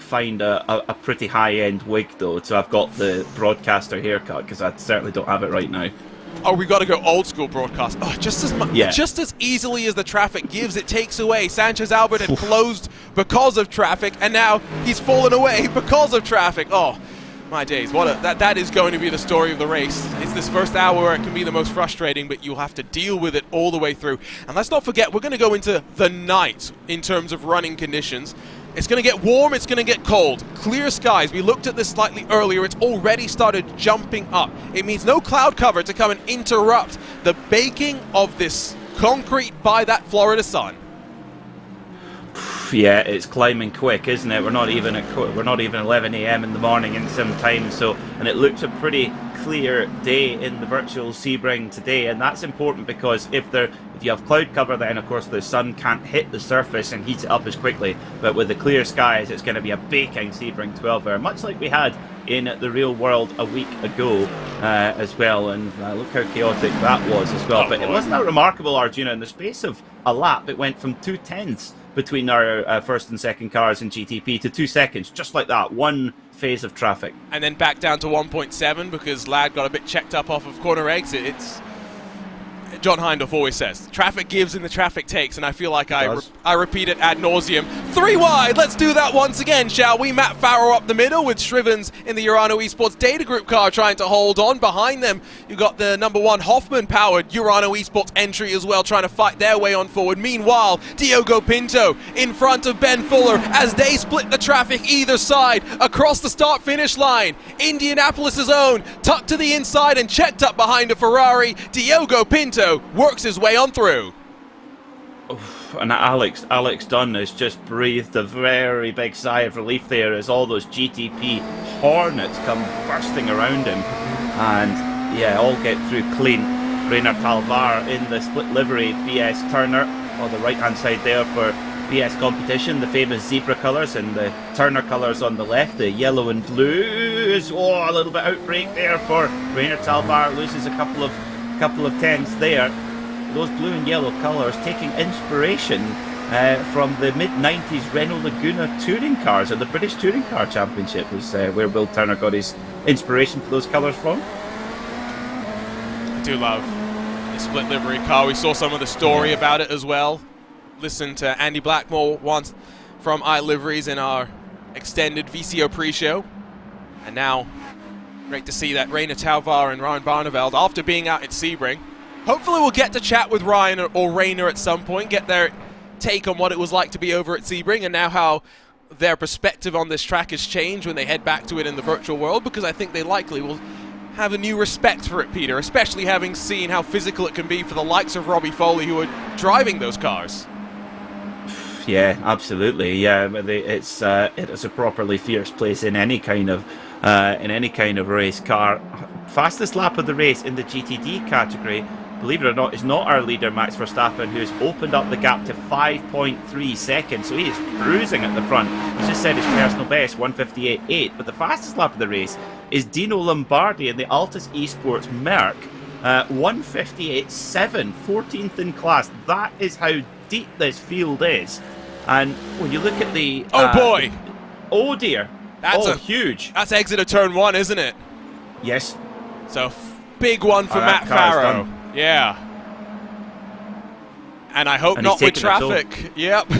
find a pretty high-end wig, though, so I've got the broadcaster haircut, because I certainly don't have it right now. Oh, we got to go old school broadcast. Oh, just as easily as the traffic gives, it takes away. Sanchez Albert had closed because of traffic, and now he's fallen away because of traffic. Oh, my days! That is going to be the story of the race. It's this first hour where it can be the most frustrating, but you'll have to deal with it all the way through. And let's not forget, we're going to go into the night in terms of running conditions. It's going to get warm, it's going to get cold. Clear skies. We looked at this slightly earlier. It's already started jumping up. It means no cloud cover to come and interrupt the baking of this concrete by that Florida sun. Yeah, it's climbing quick, isn't it? We're not even 11 a.m. in the morning in some time, and it looks a pretty clear day in the virtual Sebring today, and that's important because if you have cloud cover, then of course the sun can't hit the surface and heat it up as quickly. But with the clear skies, it's going to be a baking Sebring 12-hour, much like we had in the real world a week ago as well. And look how chaotic that was as well. But it wasn't that remarkable, Arjuna. In the space of a lap, it went from 2/10 between our first and second cars in GTP to 2 seconds, just like that. One phase of traffic. And then back down to 1.7 because Ladd got a bit checked up off of corner exit. It's John Hindhaugh always says, traffic gives and the traffic takes, and I feel like I repeat it ad nauseum. 3 wide, let's do that once again, shall we? Matt Farrow up the middle with Shrivens in the Urano Esports Data Group car trying to hold on. Behind them, you got the number 1 Hoffman-powered Urano Esports entry as well, trying to fight their way on forward. Meanwhile, Diogo Pinto in front of Ben Fuller as they split the traffic either side across the start-finish line. Indianapolis's own, tucked to the inside and checked up behind a Ferrari. Diogo Pinto works his way on through. And Alex Dunn has just breathed a very big sigh of relief there as all those GTP hornets come bursting around him. And yeah, all get through clean. Rainer Talvar in the split livery, BS Turner on the right hand side there for BS Competition, the famous zebra colours, and the Turner colours on the left, the yellow and blues. Oh, a little bit outbreak there for Rainer Talvar, loses a couple of tenths there. Those blue and yellow colours taking inspiration from the mid-90s Renault Laguna touring cars, and the British Touring Car Championship was where Will Turner got his inspiration for those colours from. I do love the split livery car. We saw some of the story about it as well. listened to Andy Blackmore once from iLiveries in our extended VCO pre-show. And now, great to see that Rainer Talvar and Ryan Barneveld, after being out at Sebring, hopefully we'll get to chat with Ryan or Rainer at some point, get their take on what it was like to be over at Sebring, and now how their perspective on this track has changed when they head back to it in the virtual world, because I think they likely will have a new respect for it, Peter, especially having seen how physical it can be for the likes of Robbie Foley, who are driving those cars. Yeah, absolutely. Yeah, it is a properly fierce place in any kind of race car. Fastest lap of the race in the GTD category, believe it or not, is not our leader Max Verstappen, who has opened up the gap to 5.3 seconds. So he is cruising at the front. He's just set his personal best, 158.8. But the fastest lap of the race is Dino Lombardi in the Altus Esports Merc, 158.7, 14th in class. That is how deep this field is. And when you look at the... Oh boy! Oh dear. That's huge. That's exit of turn 1, isn't it? Yes. So, big one for Matt Farrow. Yeah. And I hope not with traffic. Yep.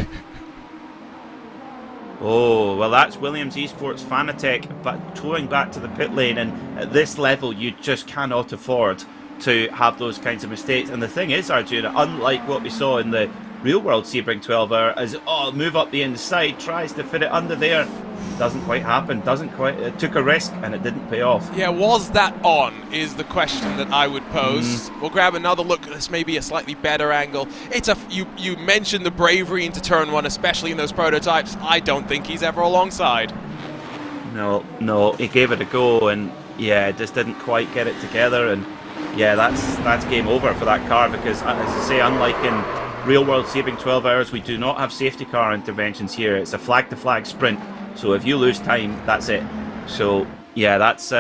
Oh, well, that's Williams Esports Fanatec, but towing back to the pit lane, and at this level, you just cannot afford to have those kinds of mistakes. And the thing is, Arjuna, unlike what we saw in the real-world Sebring 12-hour, as move up the inside, tries to fit it under there, doesn't quite happen, it took a risk, and it didn't pay off. Yeah, was that on, is the question that I would pose. We'll grab another look at this, maybe a slightly better angle. It's you mentioned the bravery into turn 1, especially in those prototypes. I don't think he's ever alongside. No, he gave it a go, and yeah, just didn't quite get it together, and yeah, that's game over for that car, because, as I say, unlike in real-world Sebring 12 hours, we do not have safety car interventions here. It's a flag-to-flag sprint, so if you lose time, that's it. So yeah, that's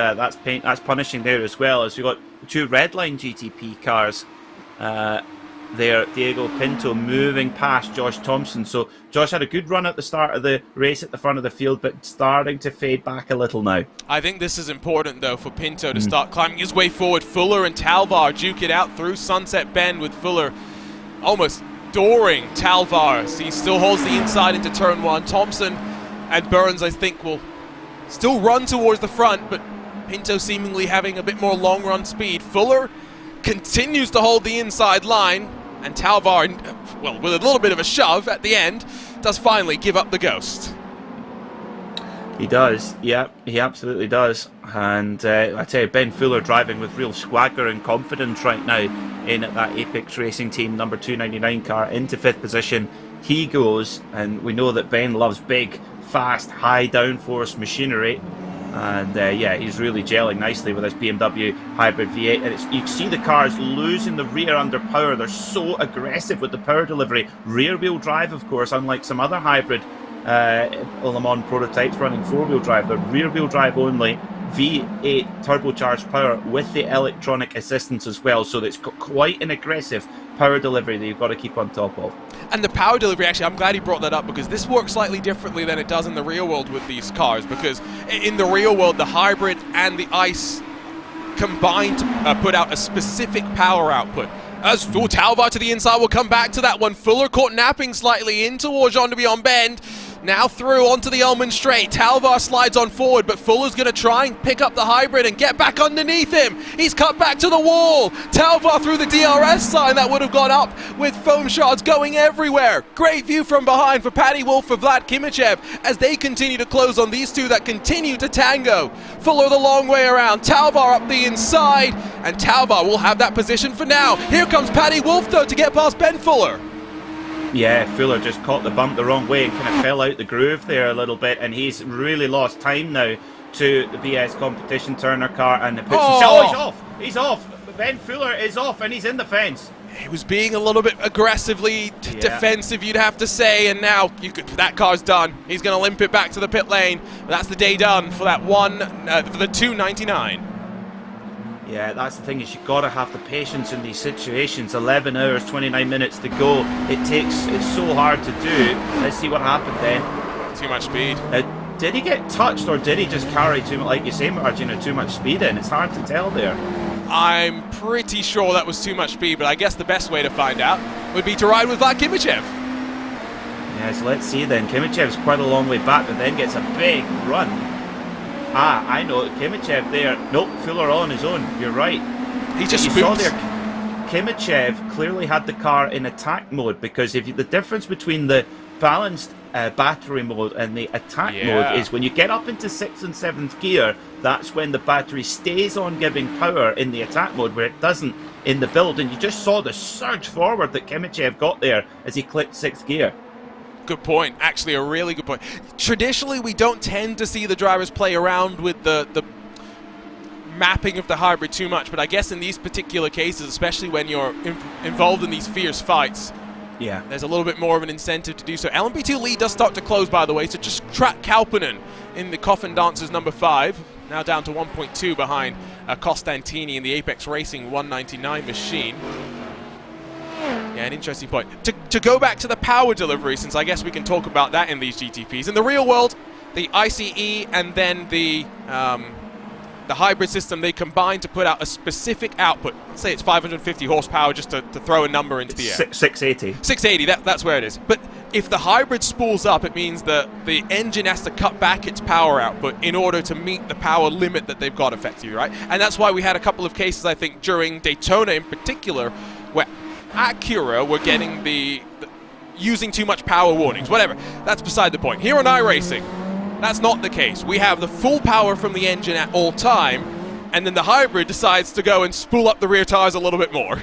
punishing there as well, as we got 2 Redline GTP cars there. Diego Pinto moving past Josh Thompson. So Josh had a good run at the start of the race at the front of the field, but starting to fade back a little now. I think this is important, though, for Pinto to start climbing his way forward. Fuller and Talvar duke it out through Sunset Bend, with Fuller almost dooring Talvar. So he still holds the inside into turn 1. Thompson and Burns, I think, will still run towards the front, but Pinto seemingly having a bit more long run speed. Fuller continues to hold the inside line, and Talvar, well, with a little bit of a shove at the end, does finally give up the ghost. He does, yeah, he absolutely does. And I tell you, Ben Fuller driving with real swagger and confidence right now in at that Apex Racing Team number 299 car into 5th position. He goes, and we know that Ben loves big, fast, high downforce machinery. And yeah, he's really gelling nicely with his BMW Hybrid V8. And you can see the cars losing the rear under power. They're so aggressive with the power delivery. Rear-wheel drive, of course, unlike some other hybrid Le Mans prototypes running 4-wheel drive. They're rear-wheel drive only, V8 turbocharged power with the electronic assistance as well. So it's got quite an aggressive power delivery that you've got to keep on top of. And the power delivery, actually, I'm glad he brought that up, because this works slightly differently than it does in the real world with these cars, because in the real world, the hybrid and the ICE combined to put out a specific power output. As Talvar to the inside, we'll come back to that one. Fuller caught napping slightly in towards Jean de Beyond Bend. Now through onto the Elman Straight. Talvar slides on forward, but Fuller's going to try and pick up the hybrid and get back underneath him. He's cut back to the wall. Talvar through the DRS sign that would have got up with foam shards going everywhere. Great view from behind for Paddy Wolf, for Vlad Kimichev, as they continue to close on these two that continue to tango. Fuller the long way around. Talvar up the inside, and Talvar will have that position for now. Here comes Paddy Wolf, though, to get past Ben Fuller. Yeah, Fuller just caught the bump the wrong way and kind of fell out the groove there a little bit, and he's really lost time now to the BS Competition Turner car, and puts himself. He's off. Ben Fuller is off, and he's in the fence. He was being a little bit aggressively defensive, you'd have to say, and now that car's done. He's going to limp it back to the pit lane. That's the day done for that for the 299. Yeah, that's the thing, is you've got to have the patience in these situations. 11 hours, 29 minutes to go. It's so hard to do. Let's see what happened then. Too much speed. Did he get touched, or did he just carry too much, like you say, Margina, too much speed in? It's hard to tell there. I'm pretty sure that was too much speed, but I guess the best way to find out would be to ride with Vlad Kimichev. Yeah, so let's see then. Kimichev's quite a long way back, but then gets a big run. Ah, I know. Kimichev there. Nope, Fuller on his own. You're right. He just you spooked. saw there. Kimichev clearly had the car in attack mode, because if you, the difference between the balanced battery mode and the attack mode is when you get up into 6th and 7th gear, that's when the battery stays on giving power in the attack mode, where it doesn't in the build. And you just saw the surge forward that Kimichev got there as he clicked 6th gear. Good point. Actually, a really good point. Traditionally, we don't tend to see the drivers play around with the mapping of the hybrid too much, but I guess in these particular cases, especially when you're involved in these fierce fights, there's a little bit more of an incentive to do so. LMP2 lead does start to close, by the way, so just track Kalpinen in the Coffin Dancers number 5, now down to 1.2 behind Costantini in the Apex Racing 199 machine. Yeah, an interesting point. To go back to the power delivery, since I guess we can talk about that in these GTPs. In the real world, the ICE and then the hybrid system, they combine to put out a specific output. Let's say it's 550 horsepower, just to throw a number into the air. 680. 680, that's where it is. But if the hybrid spools up, it means that the engine has to cut back its power output in order to meet the power limit that they've got effectively, right? And that's why we had a couple of cases, I think, during Daytona in particular, where Acura were getting the using too much power warnings. Whatever, that's beside the point. Here on iRacing, that's not the case. We have the full power from the engine at all time, and then the hybrid decides to go and spool up the rear tires a little bit more.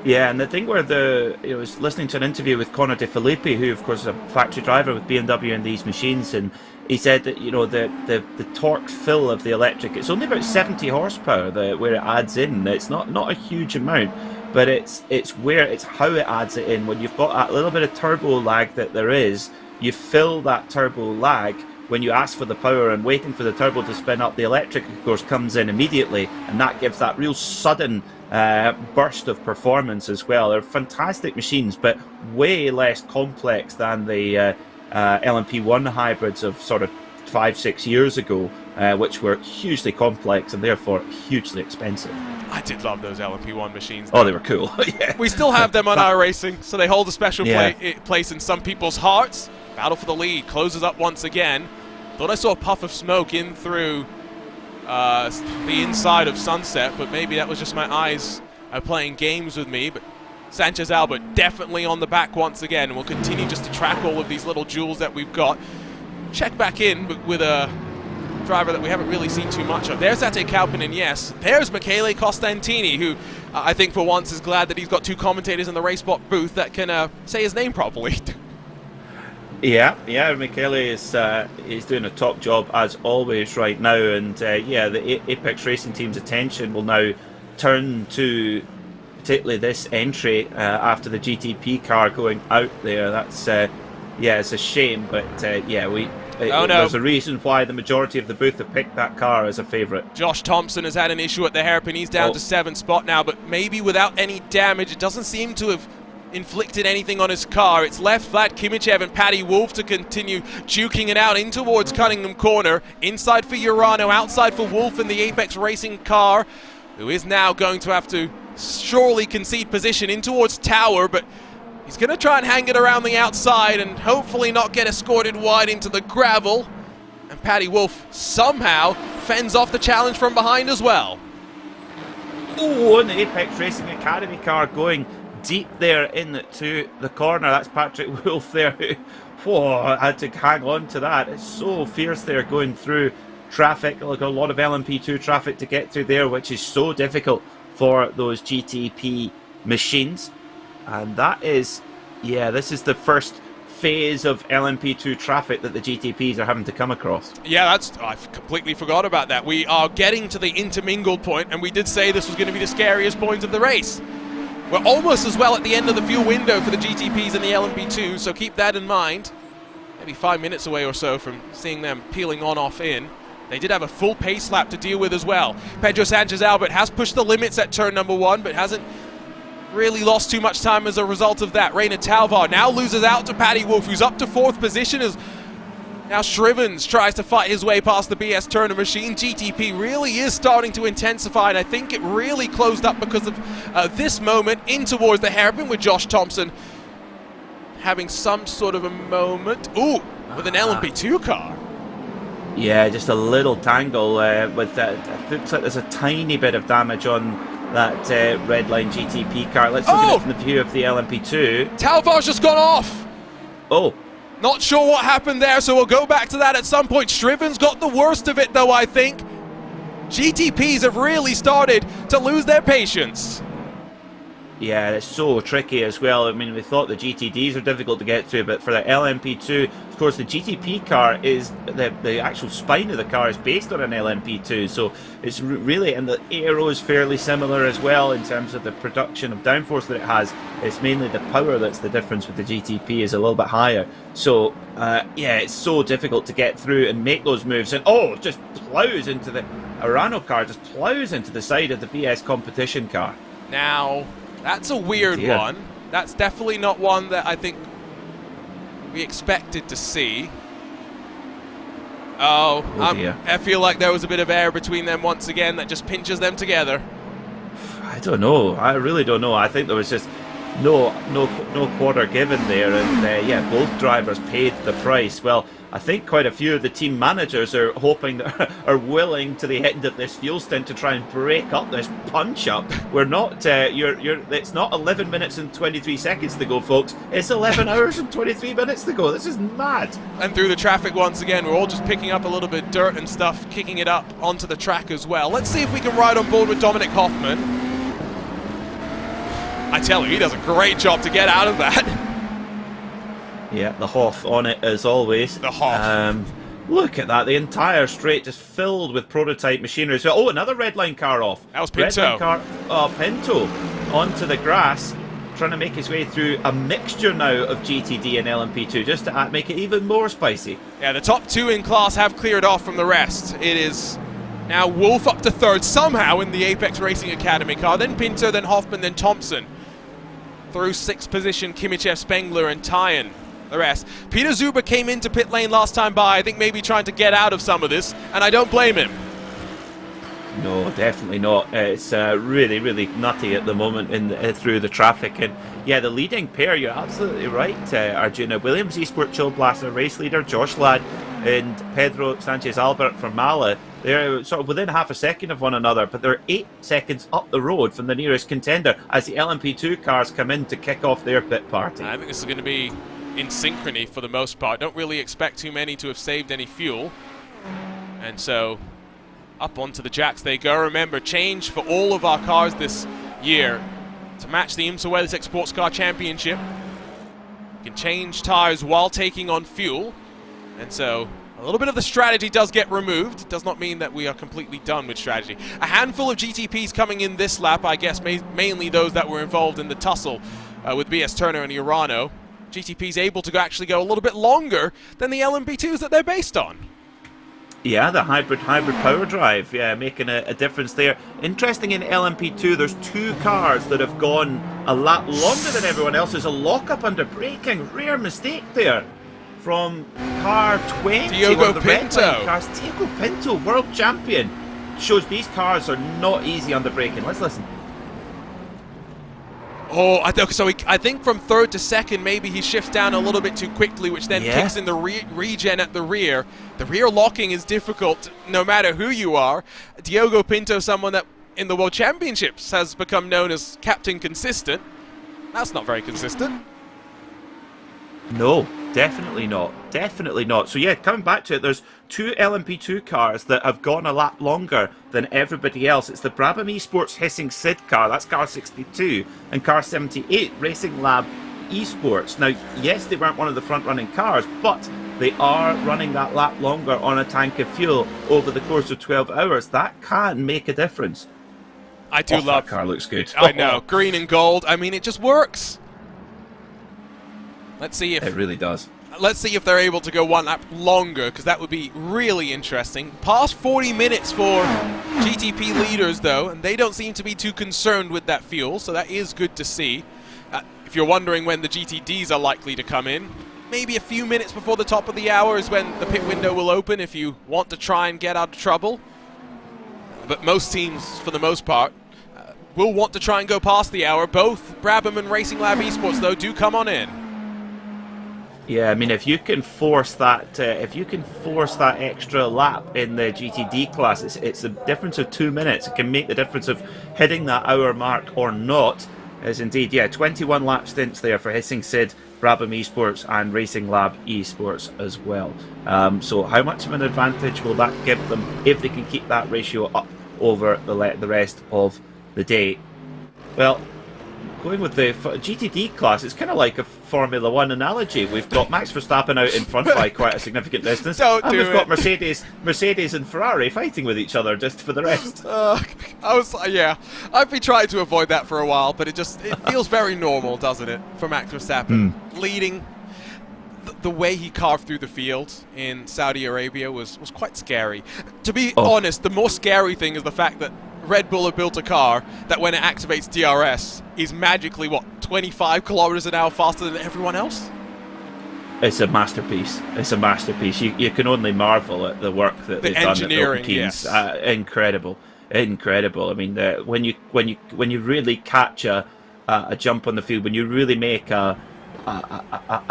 Yeah, and the thing where I was listening to an interview with Conor De Filippi, who of course is a factory driver with BMW in these machines, and he said that the torque fill of the electric, it's only about 70 horsepower where it adds in. It's not a huge amount, but it's how it adds it in. When you've got that little bit of turbo lag that there is, you fill that turbo lag when you ask for the power, and waiting for the turbo to spin up, the electric of course comes in immediately, and that gives that real sudden burst of performance as well. They're fantastic machines, but way less complex than the LMP1 hybrids of sort of 5-6 years ago, which were hugely complex and therefore hugely expensive. I did love those LMP1 machines. Oh, they were cool. Yeah. We still have them on iRacing, so they hold a special place in some people's hearts. Battle for the lead closes up once again. Thought I saw a puff of smoke in through the inside of Sunset, but maybe that was just my eyes playing games with me. But Sanchez Albert definitely on the back once again, and we'll continue just to track all of these little jewels that we've got. Check back in with a driver that we haven't really seen too much of. There's Ate Kalpinen, yes. There's Michele Costantini, who I think for once is glad that he's got two commentators in the Racebot booth that can say his name properly. Yeah, Michele is doing a top job as always right now, and the Apex Racing team's attention will now turn to particularly this entry after the GTP car going out there. That's it's a shame, but there's a reason why the majority of the booth have picked that car as a favourite. Josh Thompson has had an issue at the hairpin. He's down to 7th spot now, but maybe without any damage. It doesn't seem to have inflicted anything on his car. It's left flat Kimichev and Patty Wolf to continue duking it out in towards Cunningham Corner. Inside for Urano, outside for Wolf in the Apex Racing car, who is now going to have to surely concede position in towards Tower, but he's going to try and hang it around the outside and hopefully not get escorted wide into the gravel. And Patty Wolf somehow fends off the challenge from behind as well. Oh, and the Apex Racing Academy car going deep there into the corner. That's Patrick Wolf there, who had to hang on to that. It's so fierce there going through traffic, like a lot of LMP2 traffic to get through there, which is so difficult for those GTP machines. And that is, this is the first phase of LMP2 traffic that the GTPs are having to come across. Yeah, I completely forgot about that. We are getting to the intermingled point, and we did say this was going to be the scariest point of the race. We're almost as well at the end of the fuel window for the GTPs and the LMP2, so keep that in mind. Maybe 5 minutes away or so from seeing them peeling on off in. They did have a full pace lap to deal with as well. Pedro Sanchez Albert has pushed the limits at turn number 1, but hasn't really lost too much time as a result of that. Reina Talvar now loses out to Patty Wolf, who's up to 4th position as now Shrivens tries to fight his way past the BS Turner machine. GTP really is starting to intensify, and I think it really closed up because of this moment in towards the hairpin with Josh Thompson having some sort of a moment. Ooh, with an LMP2 car. Yeah, just a little tangle with that. It looks like there's a tiny bit of damage on that Redline GTP car. Let's look at it from the view of the LMP2. Talvar's just gone off. Oh. Not sure what happened there, so we'll go back to that at some point. Striven's got the worst of it, though, I think. GTPs have really started to lose their patience. Yeah, it's so tricky as well. I mean, we thought the GTDs are difficult to get through, but for the LMP2, of course, the GTP car is, the actual spine of the car is based on an LMP2, so it's really, and the aero is fairly similar as well in terms of the production of downforce that it has. It's mainly the power that's the difference with the GTP is a little bit higher. So, yeah, it's so difficult to get through and make those moves, and just plows into the Arano car, just plows into the side of the BS competition car. Now, that's a weird one. That's definitely not one that I think we expected to see. I feel like there was a bit of air between them once again that just pinches them together. I don't know. I really don't know. I think there was just no quarter given there, and yeah, both drivers paid the price. Well, I think quite a few of the team managers are hoping that are willing to the end of this fuel stint to try and break up this punch up. We're not it's not 11 minutes and 23 seconds to go, folks. It's 11 hours and 23 minutes to go. This is mad. And through the traffic once again, we're all just picking up a little bit of dirt and stuff, kicking it up onto the track as well. Let's see if we can ride on board with Dominic Hoffman. I tell you, he does a great job to get out of that. Yeah, the Hoff on it as always. The Hoff. Look at that, the entire straight just filled with prototype machinery. So, oh, another Redline car off. That was Pinto. Redline car, Pinto onto the grass, trying to make his way through a mixture now of GTD and LMP2, just to make it even more spicy. Yeah, the top two in class have cleared off from the rest. It is now Wolf up to third somehow in the Apex Racing Academy car, then Pinto, then Hoffman, then Thompson. Through sixth position, Kimichev, Spengler, and Tyan. The rest. Peter Zuber came into pit lane last time by, I think maybe trying to get out of some of this, and I don't blame him. No, definitely not. It's really, really nutty at the moment through the traffic. And yeah, the leading pair, you're absolutely right, Arjuna. Williams Esports Chill Blaster race leader, Josh Ladd, and Pedro Sanchez Albert from Mala. They're sort of within half a second of one another, but they're 8 seconds up the road from the nearest contender as the LMP2 cars come in to kick off their pit party. I think this is going to be in synchrony for the most part. Don't really expect too many to have saved any fuel. And so up onto the jacks they go. Remember, change for all of our cars this year to match the IMSA WeatherTech Sports Car Championship. You can change tires while taking on fuel. And so a little bit of the strategy does get removed. It does not mean that we are completely done with strategy. A handful of GTPs coming in this lap, I guess mainly those that were involved in the tussle with BS Turner and Urano. GTP's able to actually go a little bit longer than the LMP2s that they're based on. Yeah, the hybrid power drive, yeah, making a difference there. Interesting in LMP2, there's 2 cars that have gone a lot longer than everyone else. There's a lockup under braking. Rare mistake there from car 20. Diogo Pinto. Cars. Diogo Pinto, world champion. Shows these cars are not easy under braking. Let's listen. Oh, I think from third to second, maybe he shifts down a little bit too quickly, which then kicks in the regen at the rear. The rear locking is difficult no matter who you are. Diogo Pinto, someone that in the World Championships has become known as Captain Consistent. That's not very consistent. No, definitely not. Definitely not. So yeah, coming back to it, there's 2 LMP2 cars that have gone a lot longer than everybody else. It's the Brabham Esports Hissing Sid car, that's car 62, and car 78, Racing Lab Esports. Now, yes, they weren't one of the front-running cars, but they are running that lap longer on a tank of fuel over the course of 12 hours. That can make a difference. I do love that car. Looks good. I know, green and gold. I mean, it just works. Let's see if it really does. Let's see if they're able to go one lap longer, because that would be really interesting. Past 40 minutes for GTP leaders, though, and they don't seem to be too concerned with that fuel, so that is good to see. If you're wondering when the GTDs are likely to come in, maybe a few minutes before the top of the hour is when the pit window will open if you want to try and get out of trouble. But most teams, for the most part, will want to try and go past the hour. Both Brabham and Racing Lab Esports, though, do come on in. Yeah, I mean, if you can force that, extra lap in the GTD class, it's a difference of 2 minutes. It can make the difference of hitting that hour mark or not. As indeed, yeah, 21 lap stints there for Hissing Sid, Brabham Esports, and Racing Lab Esports as well. So, how much of an advantage will that give them if they can keep that ratio up over the rest of the day? Well, going with the GTD class, it's kind of like a Formula 1 analogy. We've got Max Verstappen out in front by quite a significant distance, and we've got Mercedes and Ferrari fighting with each other just for the rest. I've been trying to avoid that for a while, but it feels very normal, doesn't it, for Max Verstappen leading. The way he carved through the field in Saudi Arabia was quite scary. To be honest, the more scary thing is the fact that Red Bull have built a car that when it activates DRS is magically, 25 kilometers an hour faster than everyone else? It's a masterpiece. It's a masterpiece. You can only marvel at the work that they've done at Milton Keynes. Yes. Incredible. I mean, when you really catch a jump on the field, when you really make a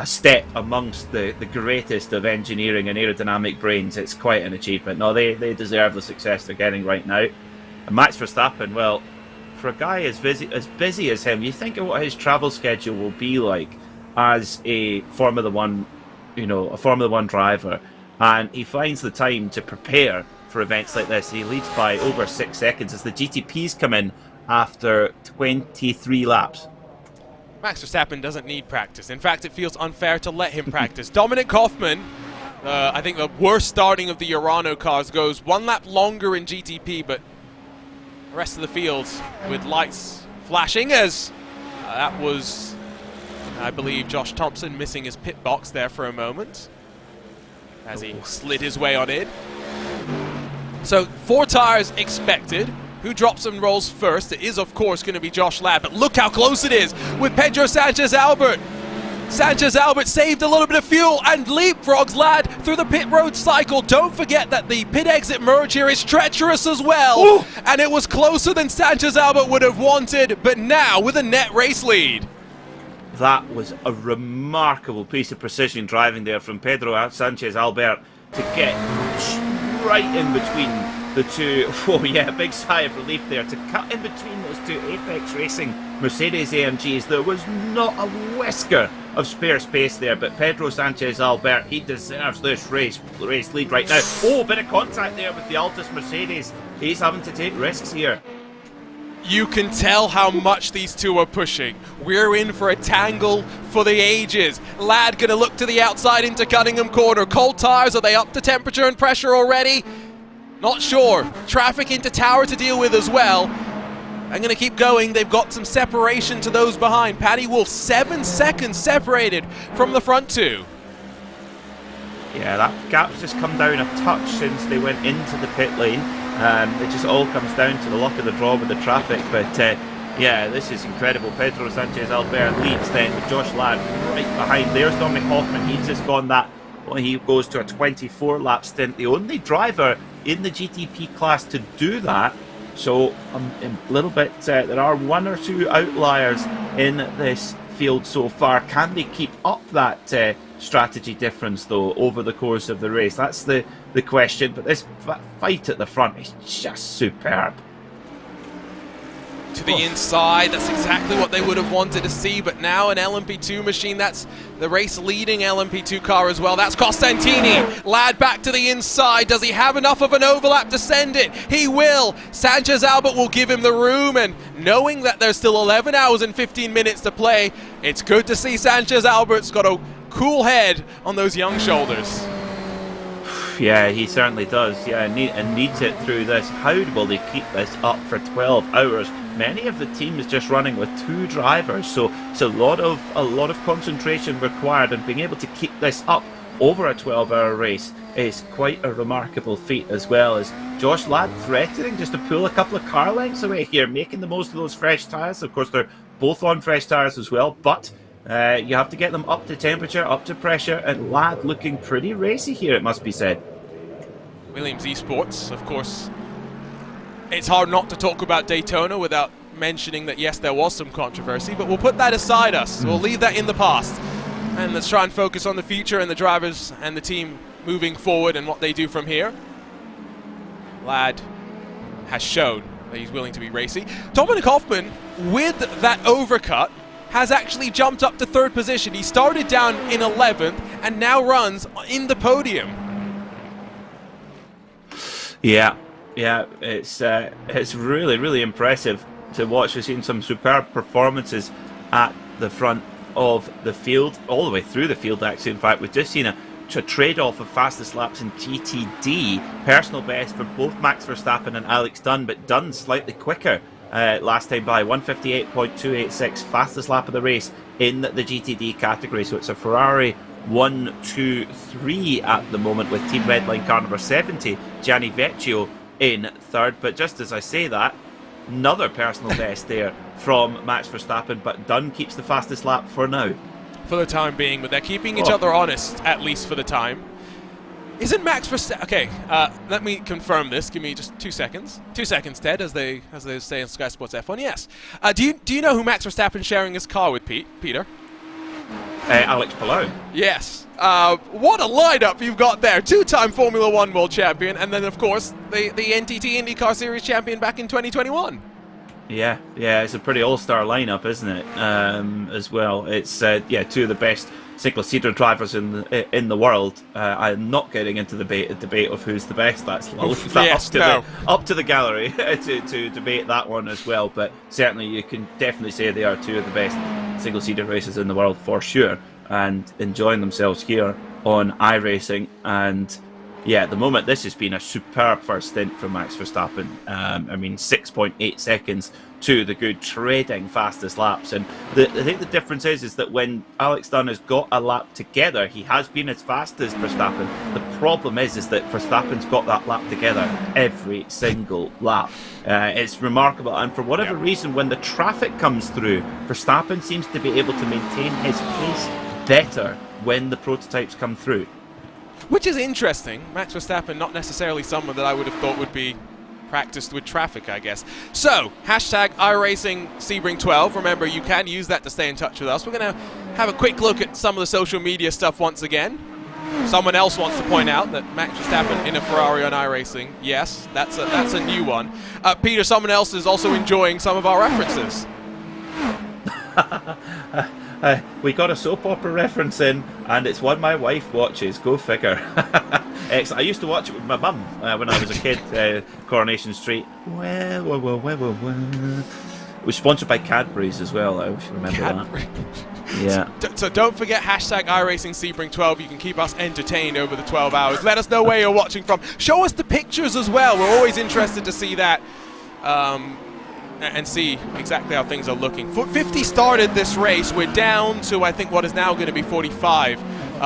step amongst the greatest of engineering and aerodynamic brains, it's quite an achievement. No, they deserve the success they're getting right now. And Max Verstappen, well, for a guy as busy as him, you think of what his travel schedule will be like as a Formula One driver, and he finds the time to prepare for events like this. He leads by over 6 seconds as the GTPs come in after 23 laps. Max Verstappen doesn't need practice. In fact, it feels unfair to let him practice. Dominic Hoffman, I think the worst starting of the Urano cars, goes 1 lap longer in GTP, but the rest of the field with lights flashing as that was, I believe, Josh Thompson missing his pit box there for a moment as he slid his way on in. So 4 tires expected. Who drops and rolls first? It is, of course, going to be Josh Ladd, but look how close it is with Pedro Sanchez-Albert. Sanchez-Albert saved a little bit of fuel and leapfrogs Ladd through the pit road cycle. Don't forget that the pit exit merge here is treacherous as well. Ooh. And it was closer than Sanchez-Albert would have wanted, but now with a net race lead. That was a remarkable piece of precision driving there from Pedro Sanchez-Albert to get right in between the two. Oh yeah, big sigh of relief there to cut in between those two Apex Racing Mercedes AMGs. There was not a whisker of spare space there, but Pedro Sanchez-Albert, he deserves this race lead right now. Oh, bit of contact there with the Altus Mercedes. He's having to take risks here. You can tell how much these two are pushing. We're in for a tangle for the ages. Ladd gonna look to the outside into Cunningham Corner. Cold tires, are they up to temperature and pressure already? Not sure. Traffic into Tower to deal with as well. I'm going to keep going. They've got some separation to those behind. Paddy Wolf 7 seconds separated from the front two. Yeah, that gap's just come down a touch since they went into the pit lane. It just all comes down to the luck of the draw with the traffic. But yeah, this is incredible. Pedro Sanchez-Albert leads then with Josh Ladd right behind. There's Dominic Hoffman. He's just gone that. Well, he goes to a 24-lap stint. The only driver in the GTP class to do that. So a little bit, there are 1 or 2 outliers in this field so far. Can they keep up that strategy difference though over the course of the race? That's the question. But this fight at the front is just superb. To the inside, that's exactly what they would have wanted to see, but now an LMP2 machine, that's the race-leading LMP2 car as well. That's Costantini. Ladd back to the inside. Does he have enough of an overlap to send it? He will. Sanchez-Albert will give him the room, and knowing that there's still 11 hours and 15 minutes to play, it's good to see Sanchez-Albert's got a cool head on those young shoulders. Yeah, he certainly does. Yeah, and needs it through this. How will they keep this up for 12 hours? Many of the teams just running with 2 drivers, so it's a lot of concentration required, and being able to keep this up over a 12-hour race is quite a remarkable feat, as well as Josh Ladd threatening just to pull a couple of car lengths away here, making the most of those fresh tyres. Of course, they're both on fresh tyres as well, but you have to get them up to temperature, up to pressure, and Ladd looking pretty racy here, it must be said. Williams Esports, of course. It's hard not to talk about Daytona without mentioning that, yes, there was some controversy, but we'll put that aside us. We'll leave that in the past. And let's try and focus on the future and the drivers and the team moving forward and what they do from here. Lad has shown that he's willing to be racy. Dominic Hoffman, with that overcut, has actually jumped up to 3rd position. He started down in 11th and now runs in the podium. Yeah, it's really, really impressive to watch. We've seen some superb performances at the front of the field, all the way through the field actually. In fact, we've just seen a trade-off of fastest laps in GTD. Personal best for both Max Verstappen and Alex Dunn, but Dunn slightly quicker last time by 158.286, fastest lap of the race in the GTD category. So it's a Ferrari 1, 2, 3 at the moment, with Team Redline car number 70, Gianni Vecchio, in 3rd. But just as I say that, another personal best there from Max Verstappen, but Dunn keeps the fastest lap for now. For the time being, but they're keeping each other honest, at least for the time. Isn't Max Verstappen... Okay, let me confirm this. Give me just 2 seconds. 2 seconds, Ted, as they say on Sky Sports F1. Yes. Do you know who Max Verstappen's sharing his car with, Peter? Alex Palou. Yes. What a lineup you've got there. 2-time Formula 1 world champion, and then, of course, the NTT IndyCar Series champion back in 2021. Yeah, it's a pretty all-star lineup, isn't it? As well, it's two of the best single-seater drivers in the world. I'm not getting into the debate of who's the best. That's up to the gallery to debate that one as well. But certainly, you can definitely say they are two of the best single-seater races in the world for sure, and enjoying themselves here on iRacing. And yeah, at the moment, this has been a superb first stint for Max Verstappen. 6.8 seconds to the good, trading fastest laps. And I think the difference is that when Alex Dunn has got a lap together, he has been as fast as Verstappen. The problem is that Verstappen's got that lap together every single lap. It's remarkable. And for whatever reason, when the traffic comes through, Verstappen seems to be able to maintain his pace better when the prototypes come through. Which is interesting. Max Verstappen, not necessarily someone that I would have thought would be practiced with traffic, I guess. So, hashtag iRacing Sebring 12. Remember, you can use that to stay in touch with us. We're going to have a quick look at some of the social media stuff once again. Someone else wants to point out that Max Verstappen in a Ferrari on iRacing. Yes, that's a new one. Peter, someone else is also enjoying some of our references. We got a soap opera reference in, and it's one my wife watches. Go figure. I used to watch it with my mum when I was a kid. Coronation Street. Well. It was sponsored by Cadbury's as well. I remember that. Yeah. So don't forget hashtag iRacing Sebring 12. You can keep us entertained over the 12 hours. Let us know where you're watching from. Show us the pictures as well. We're always interested to see that. And see exactly how things are looking. 50 started this race. We're down to, I think, what is now going to be 45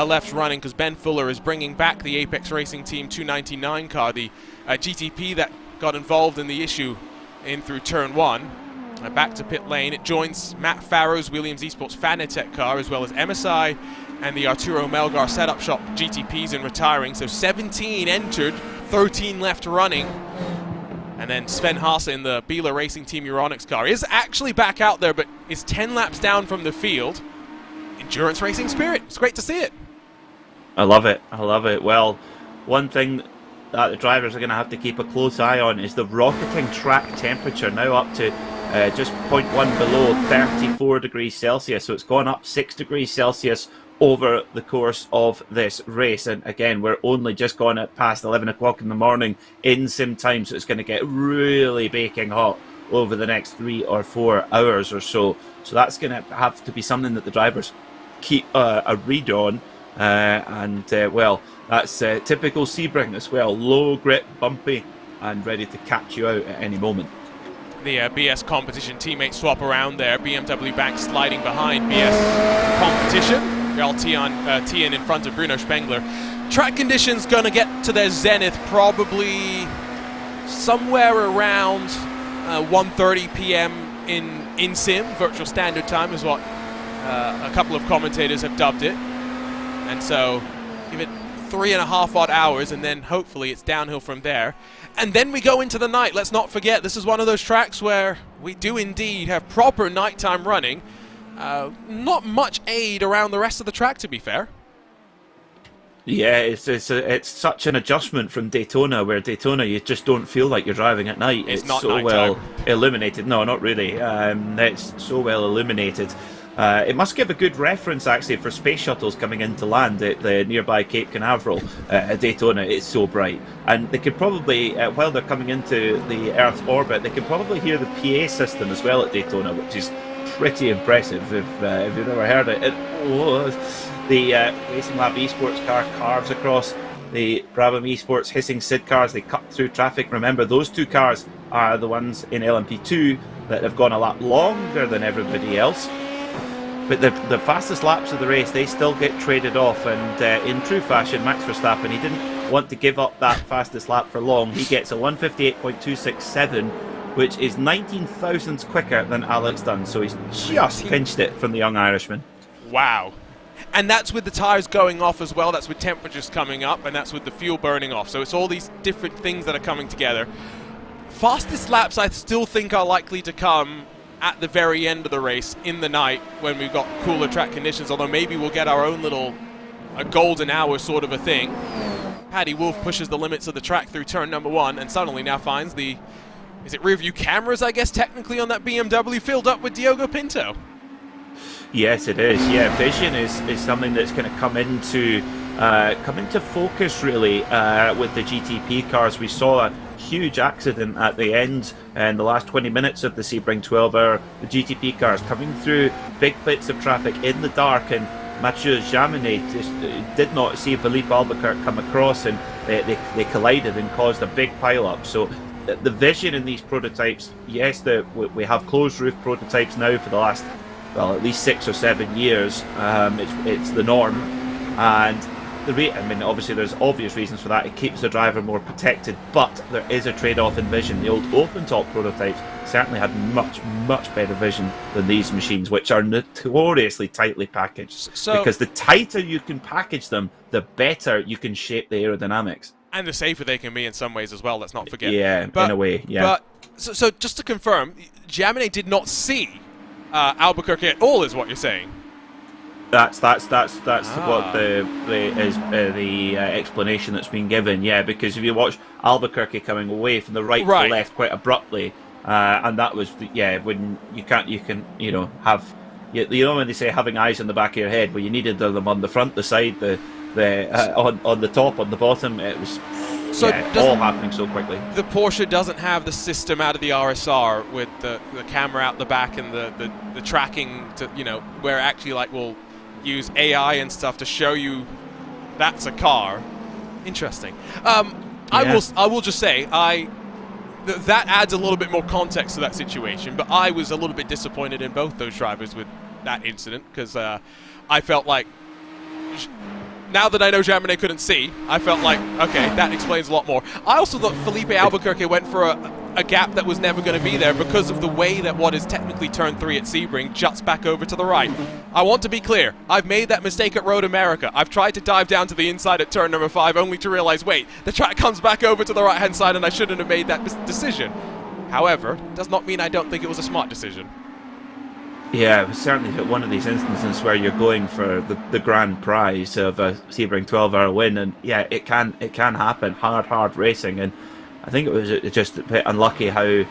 left running, because Ben Fuller is bringing back the Apex Racing Team 299 car, the GTP that got involved in the issue in through turn 1. Back to pit lane. It joins Matt Farrow's Williams Esports Fanatec car, as well as MSI and the Arturo Melgar setup shop GTPs in retiring. So 17 entered, 13 left running. And then Sven Haase in the Biela Racing Team Euronics car is actually back out there, but is 10 laps down from the field. Endurance racing spirit. It's great to see it. I love it. Well, one thing that the drivers are going to have to keep a close eye on is the rocketing track temperature, now up to just 0.1 below 34 degrees Celsius. So it's gone up 6 degrees Celsius over the course of this race. And again, we're only just gone at past 11 o'clock in the morning in sim time, so it's going to get really baking hot over the next 3 or 4 hours or so. So that's going to have to be something that the drivers keep a read on. Well, that's typical Sebring as well. Low grip, bumpy, and ready to catch you out at any moment. The BS competition teammates swap around there. BMW Bank sliding behind BS competition. Tian in front of Bruno Spengler. Track conditions going to get to their zenith probably somewhere around 1:30 p.m. in sim. Virtual standard time is what a couple of commentators have dubbed it. And so give it 3.5 odd hours, and then hopefully it's downhill from there. And then we go into the night. Let's not forget, this is one of those tracks where we do indeed have proper nighttime running. not much aid around the rest of the track, to be fair. Yeah, it's such an adjustment from Daytona, where Daytona you just don't feel like you're driving at night. It's not so nighttime. well illuminated. No, not really. It's so well illuminated. It must give a good reference, actually, for space shuttles coming into land at the nearby Cape Canaveral at Daytona. It's so bright. And they could probably, while they're coming into the Earth's orbit, they can probably hear the PA system as well at Daytona, which is pretty impressive if you've never heard it. The Racing Lab Esports car carves across the Brabham Esports Hissing Sid cars. They cut through traffic. Remember, those two cars are the ones in LMP2 that have gone a lot longer than everybody else. But the fastest laps of the race, they still get traded off. And in true fashion, Max Verstappen, he didn't want to give up that fastest lap for long. He gets a 158.267, which is 19 thousandths quicker than Alex done. So he's just pinched it from the young Irishman. Wow. And that's with the tyres going off as well, that's with temperatures coming up, and that's with the fuel burning off. So it's all these different things that are coming together. Fastest laps I still think are likely to come at the very end of the race, in the night, when we've got cooler track conditions, although maybe we'll get our own little golden hour sort of a thing. Paddy Wolf pushes the limits of the track through turn number 1, and suddenly now finds the, is it rear view cameras, I guess, technically, on that BMW, filled up with Diogo Pinto. Yes, it is. Yeah, vision is something that's going to come into focus really with the GTP cars. We saw a huge accident at the end in the last 20 minutes of the Sebring 12-hour. The GTP cars coming through big bits of traffic in the dark, and Mathieu Jaminet just did not see Philippe Albuquerque come across, and they collided and caused a big pile-up. So the vision in these prototypes, yes, we have closed roof prototypes now for the last, well, at least 6 or 7 years. It's the norm, and I mean, obviously there's obvious reasons for that. It keeps the driver more protected, but there is a trade-off in vision. The old open-top prototypes certainly had much better vision than these machines, which are notoriously tightly packaged. Because the tighter you can package them, the better you can shape the aerodynamics. And the safer they can be in some ways as well, let's not forget. Yeah, in a way, yeah. But, so just to confirm, Jaminet did not see Albuquerque at all, is what you're saying? That's what the explanation that's been given. Yeah, because if you watch Albuquerque coming away from the right to the left quite abruptly, and that was when you can have when they say having eyes on the back of your head, well, you needed them on the front, the side, on the top, on the bottom. It was all happening so quickly. The Porsche doesn't have the system out of the RSR with the camera out the back and the tracking to where actually will use AI and stuff to show you that's a car. Interesting. I will just say that adds a little bit more context to that situation, but I was a little bit disappointed in both those drivers with that incident, because I felt like, now that I know Jaminet couldn't see, I felt like, okay, that explains a lot more. I also thought Felipe Albuquerque went for a gap that was never going to be there because of the way that what is technically turn 3 at Sebring juts back over to the right. I want to be clear, I've made that mistake at Road America. I've tried to dive down to the inside at turn number 5 only to realize, wait, the track comes back over to the right-hand side and I shouldn't have made that decision. However, does not mean I don't think it was a smart decision. Yeah, it was certainly one of these instances where you're going for the grand prize of a Sebring 12-hour win, and yeah, it can happen. Hard racing, and I think it was just a bit unlucky how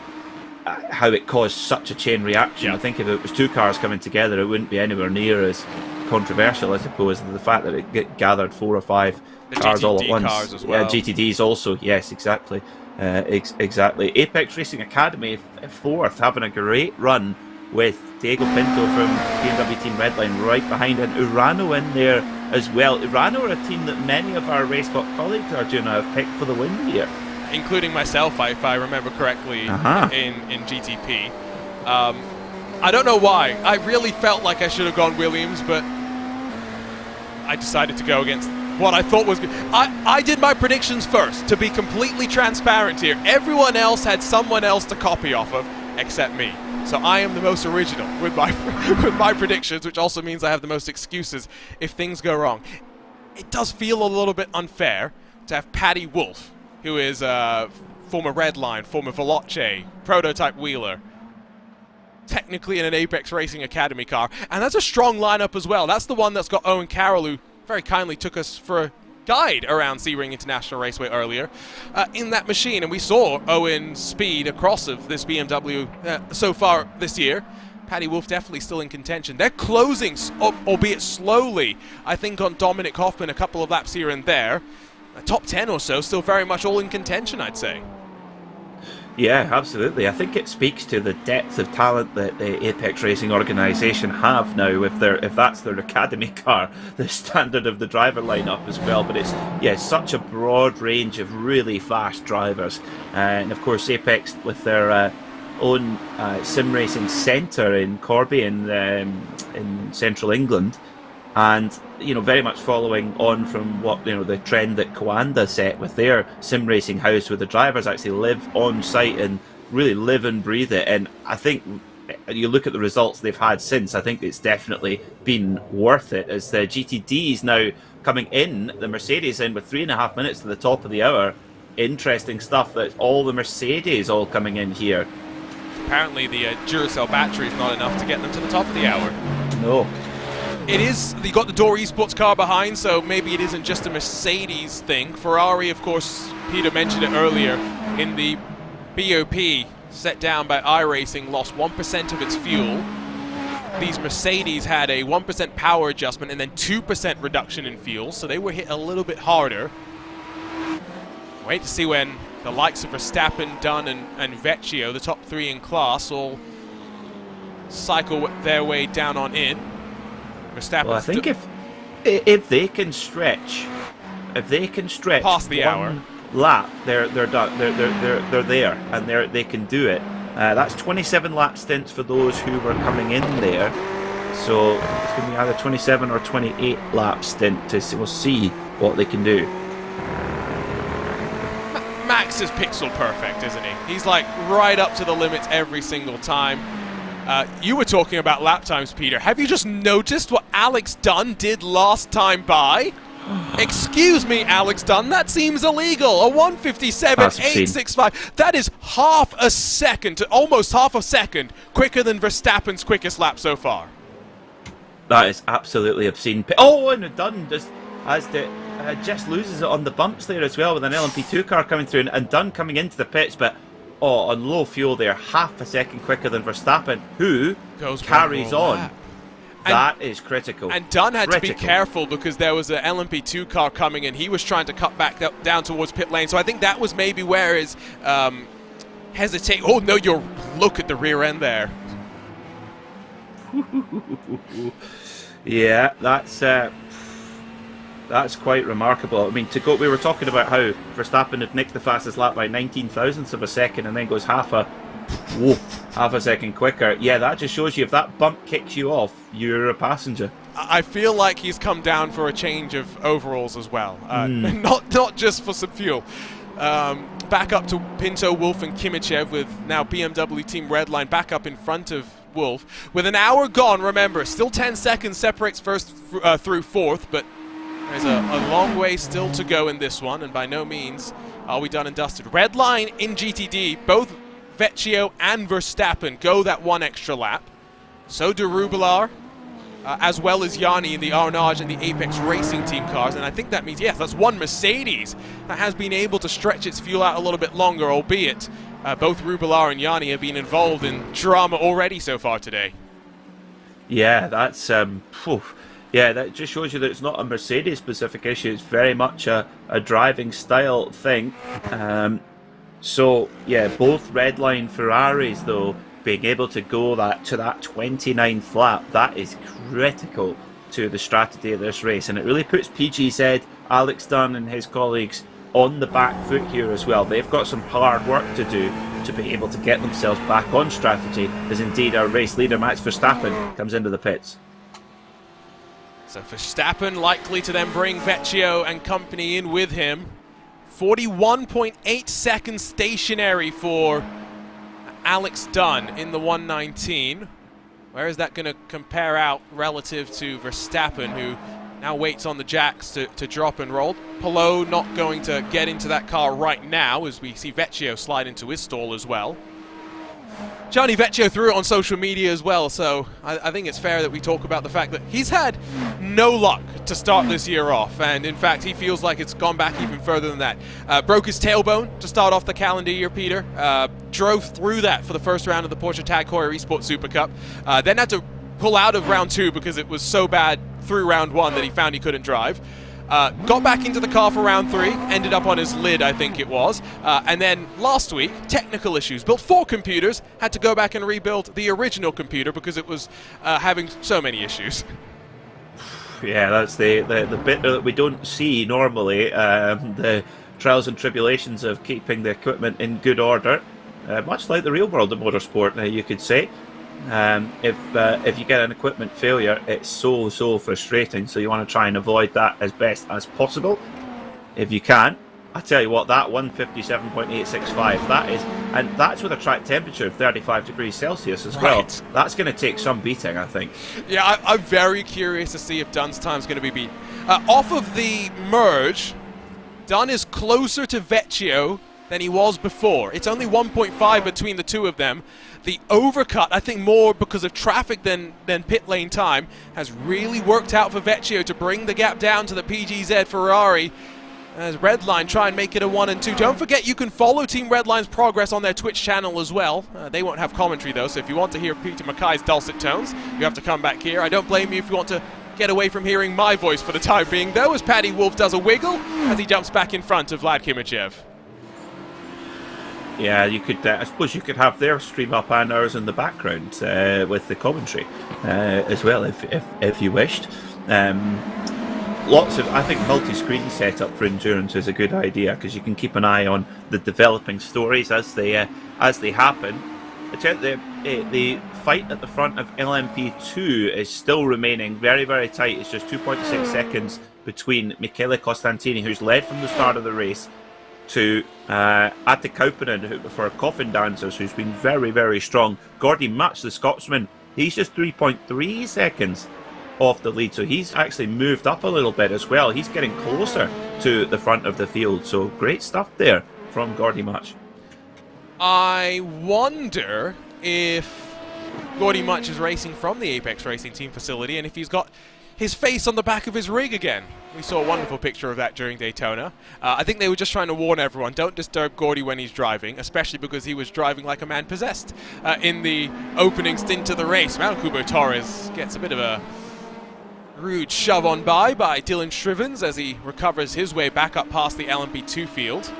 it caused such a chain reaction. I think if it was two cars coming together, it wouldn't be anywhere near as controversial, I suppose, than the fact that it gathered 4 or 5 cars all at once. Cars as well. Yeah, GTDs also. Yes, exactly. Exactly. Apex Racing Academy 4th, having a great run with Diego Pinto from BMW Team Redline right behind, and Urano in there as well. Urano are a team that many of our Racebot colleagues are doing have picked for the win here, including myself, if I remember correctly, in GTP. I don't know why. I really felt like I should have gone Williams, but I decided to go against what I thought was good. I did my predictions first, to be completely transparent here. Everyone else had someone else to copy off of, except me. So I am the most original with my predictions, which also means I have the most excuses if things go wrong. It does feel a little bit unfair to have Paddy Wolf, who is former Redline, former Veloce, prototype wheeler, technically in an Apex Racing Academy car. And that's a strong lineup as well. That's the one that's got Owen Carroll, who very kindly took us for a guide around Sebring International Raceway earlier in that machine. And we saw Owen's speed across of this BMW so far this year. Paddy Wolf definitely still in contention. They're closing, albeit slowly, I think, on Dominic Hoffman, a couple of laps here and there. A top 10 or so, still very much all in contention, I'd say. Yeah, absolutely. I think it speaks to the depth of talent that the Apex Racing organisation have now. If that's their academy car, the standard of the driver lineup as well. But it's such a broad range of really fast drivers, and of course Apex with their own sim racing centre in Corby in central England, and very much following on from what the trend that Coanda set with their sim racing house, where the drivers actually live on site and really live and breathe it. And I think you look at the results they've had since, I think it's definitely been worth it, as the GTD is now coming in, the Mercedes in with 3.5 minutes to the top of the hour. Interesting stuff, that all the Mercedes all coming in here. Apparently the Duracell battery is not enough to get them to the top of the hour. No. It is, you got the Door Esports car behind, so maybe it isn't just a Mercedes thing. Ferrari, of course, Peter mentioned it earlier, in the BOP set down by iRacing, lost 1% of its fuel. These Mercedes had a 1% power adjustment and then 2% reduction in fuel, so they were hit a little bit harder. Wait to see when the likes of Verstappen, Dunn, and Vecchio, the top three in class, all cycle their way down on in. Verstappen. Well, I think if they can stretch, past the hour lap, they're done. They're there, and they can do it. That's 27 lap stints for those who were coming in there. So it's going to be either 27 or 28 lap stint. We'll see what they can do. Max is pixel perfect, isn't he? He's like right up to the limits every single time. You were talking about lap times, Peter. Have you just noticed what Alex Dunn did last time by? Excuse me, Alex Dunn, that seems illegal. A 1:57.865. That is half a second, almost half a second, quicker than Verstappen's quickest lap so far. That is absolutely obscene. Oh, and Dunn just loses it on the bumps there as well, with an LMP2 car coming through, and Dunn coming into the pits, but on low fuel there, half a second quicker than Verstappen, who carries on. That is critical. And Dunn had to be careful because there was an LMP2 car coming and he was trying to cut back down towards pit lane. So I think that was maybe where his hesitate. Oh no, look at the rear end there. Yeah, that's quite remarkable. I mean, we were talking about how Verstappen had nicked the fastest lap by 19 thousandths of a second and then goes half a second quicker. Yeah, that just shows you if that bump kicks you off, you're a passenger. I feel like he's come down for a change of overalls as well. Not just for some fuel. Back up to Pinto, Wolf and Kimichev, with now BMW Team Redline back up in front of Wolf. With an hour gone, remember, still 10 seconds separates first through fourth, but there's a long way still to go in this one, and by no means are we done and dusted. Red line in GTD, both Vecchio and Verstappen go that one extra lap. So do Rubilar, as well as Yanni in the Arnage and the Apex Racing Team cars, and I think that means, yes, that's one Mercedes that has been able to stretch its fuel out a little bit longer, albeit both Rubilar and Yanni have been involved in drama already so far today. Yeah, that's yeah, that just shows you that it's not a Mercedes-specific issue. It's very much a driving style thing. So, yeah, both redline Ferraris, though, being able to go to that 29th lap, that is critical to the strategy of this race. And it really puts PGZ, Alex Dunn and his colleagues on the back foot here as well. They've got some hard work to do to be able to get themselves back on strategy, as indeed our race leader, Max Verstappen, comes into the pits. So Verstappen likely to then bring Vecchio and company in with him. 41.8 seconds stationary for Alex Dunn in the 119. Where is that going to compare out relative to Verstappen, who now waits on the jacks to drop and roll? Palou not going to get into that car right now, as we see Vecchio slide into his stall as well. Gianni Vecchio threw it on social media as well, so I think it's fair that we talk about the fact that he's had no luck to start this year off, and in fact he feels like it's gone back even further than that. Broke his tailbone to start off the calendar year, Peter. Drove through that for the first round of the Porsche Tag Heuer Esports Super Cup, then had to pull out of round 2 because it was so bad through round 1 that he found he couldn't drive. Got back into the car for round 3, ended up on his lid, I think it was, and then last week, technical issues. Built 4 computers, had to go back and rebuild the original computer because it was having so many issues. Yeah, that's the bit that we don't see normally, the trials and tribulations of keeping the equipment in good order, much like the real world of motorsport, you could say. If you get an equipment failure, it's so frustrating, so you want to try and avoid that as best as possible if you can. I tell you what, that 157.865, that is, and that's with a track temperature of 35 degrees Celsius as well. That's going to take some beating, I think. Yeah, I'm very curious to see if Dunn's time is going to be beat. Off of the merge, Dunn is closer to Vecchio than he was before. It's only 1.5 between the two of them. The overcut, I think more because of traffic than pit lane time, has really worked out for Vecchio to bring the gap down to the PGZ Ferrari. As Redline try and make it a 1 and 2. Don't forget you can follow Team Redline's progress on their Twitch channel as well. They won't have commentary though, so if you want to hear Peter Mackay's dulcet tones, you have to come back here. I don't blame you if you want to get away from hearing my voice for the time being though, as Paddy Wolf does a wiggle as he jumps back in front of Vlad Kimachev. Yeah, you could. I suppose you could have their stream up and ours in the background with the commentary as well, if you wished. Lots of, I think, multi-screen setup for endurance is a good idea because you can keep an eye on the developing stories as they happen. The fight at the front of LMP2 is still remaining very tight. It's just 2.6 seconds between Michele Costantini, who's led from the start of the race, to Atte Kauppinen for Coffin Dancers, who's been very strong. Gordy Match, the Scotsman, he's just 3.3 seconds off the lead, so he's actually moved up a little bit as well. He's getting closer to the front of the field, so great stuff there from Gordy Match. I wonder if Gordy Match is racing from the Apex Racing Team facility and if he's got his face on the back of his rig again. We saw a wonderful picture of that during Daytona. I think they were just trying to warn everyone, don't disturb Gordy when he's driving, especially because he was driving like a man possessed in the opening stint of the race. Malcubo Torres gets a bit of a rude shove on by Dylan Shrivens as he recovers his way back up past the LMP2 field.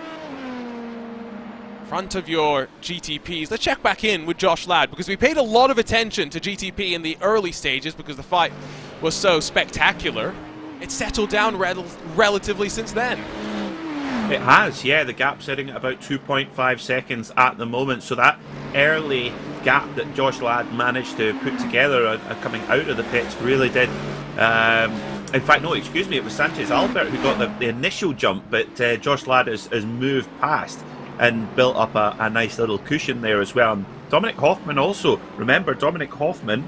Front of your GTPs. Let's check back in with Josh Ladd because we paid a lot of attention to GTP in the early stages because the fight was so spectacular. It's settled down relatively since then. It has, yeah. The gap sitting at about 2.5 seconds at the moment. So that early gap that Josh Ladd managed to put together coming out of the pits really did. In fact, no, excuse me, it was Sanchez Albert who got the initial jump, but Josh Ladd has moved past and built up a nice little cushion there as well. And Dominic Hoffman also, remember Dominic Hoffman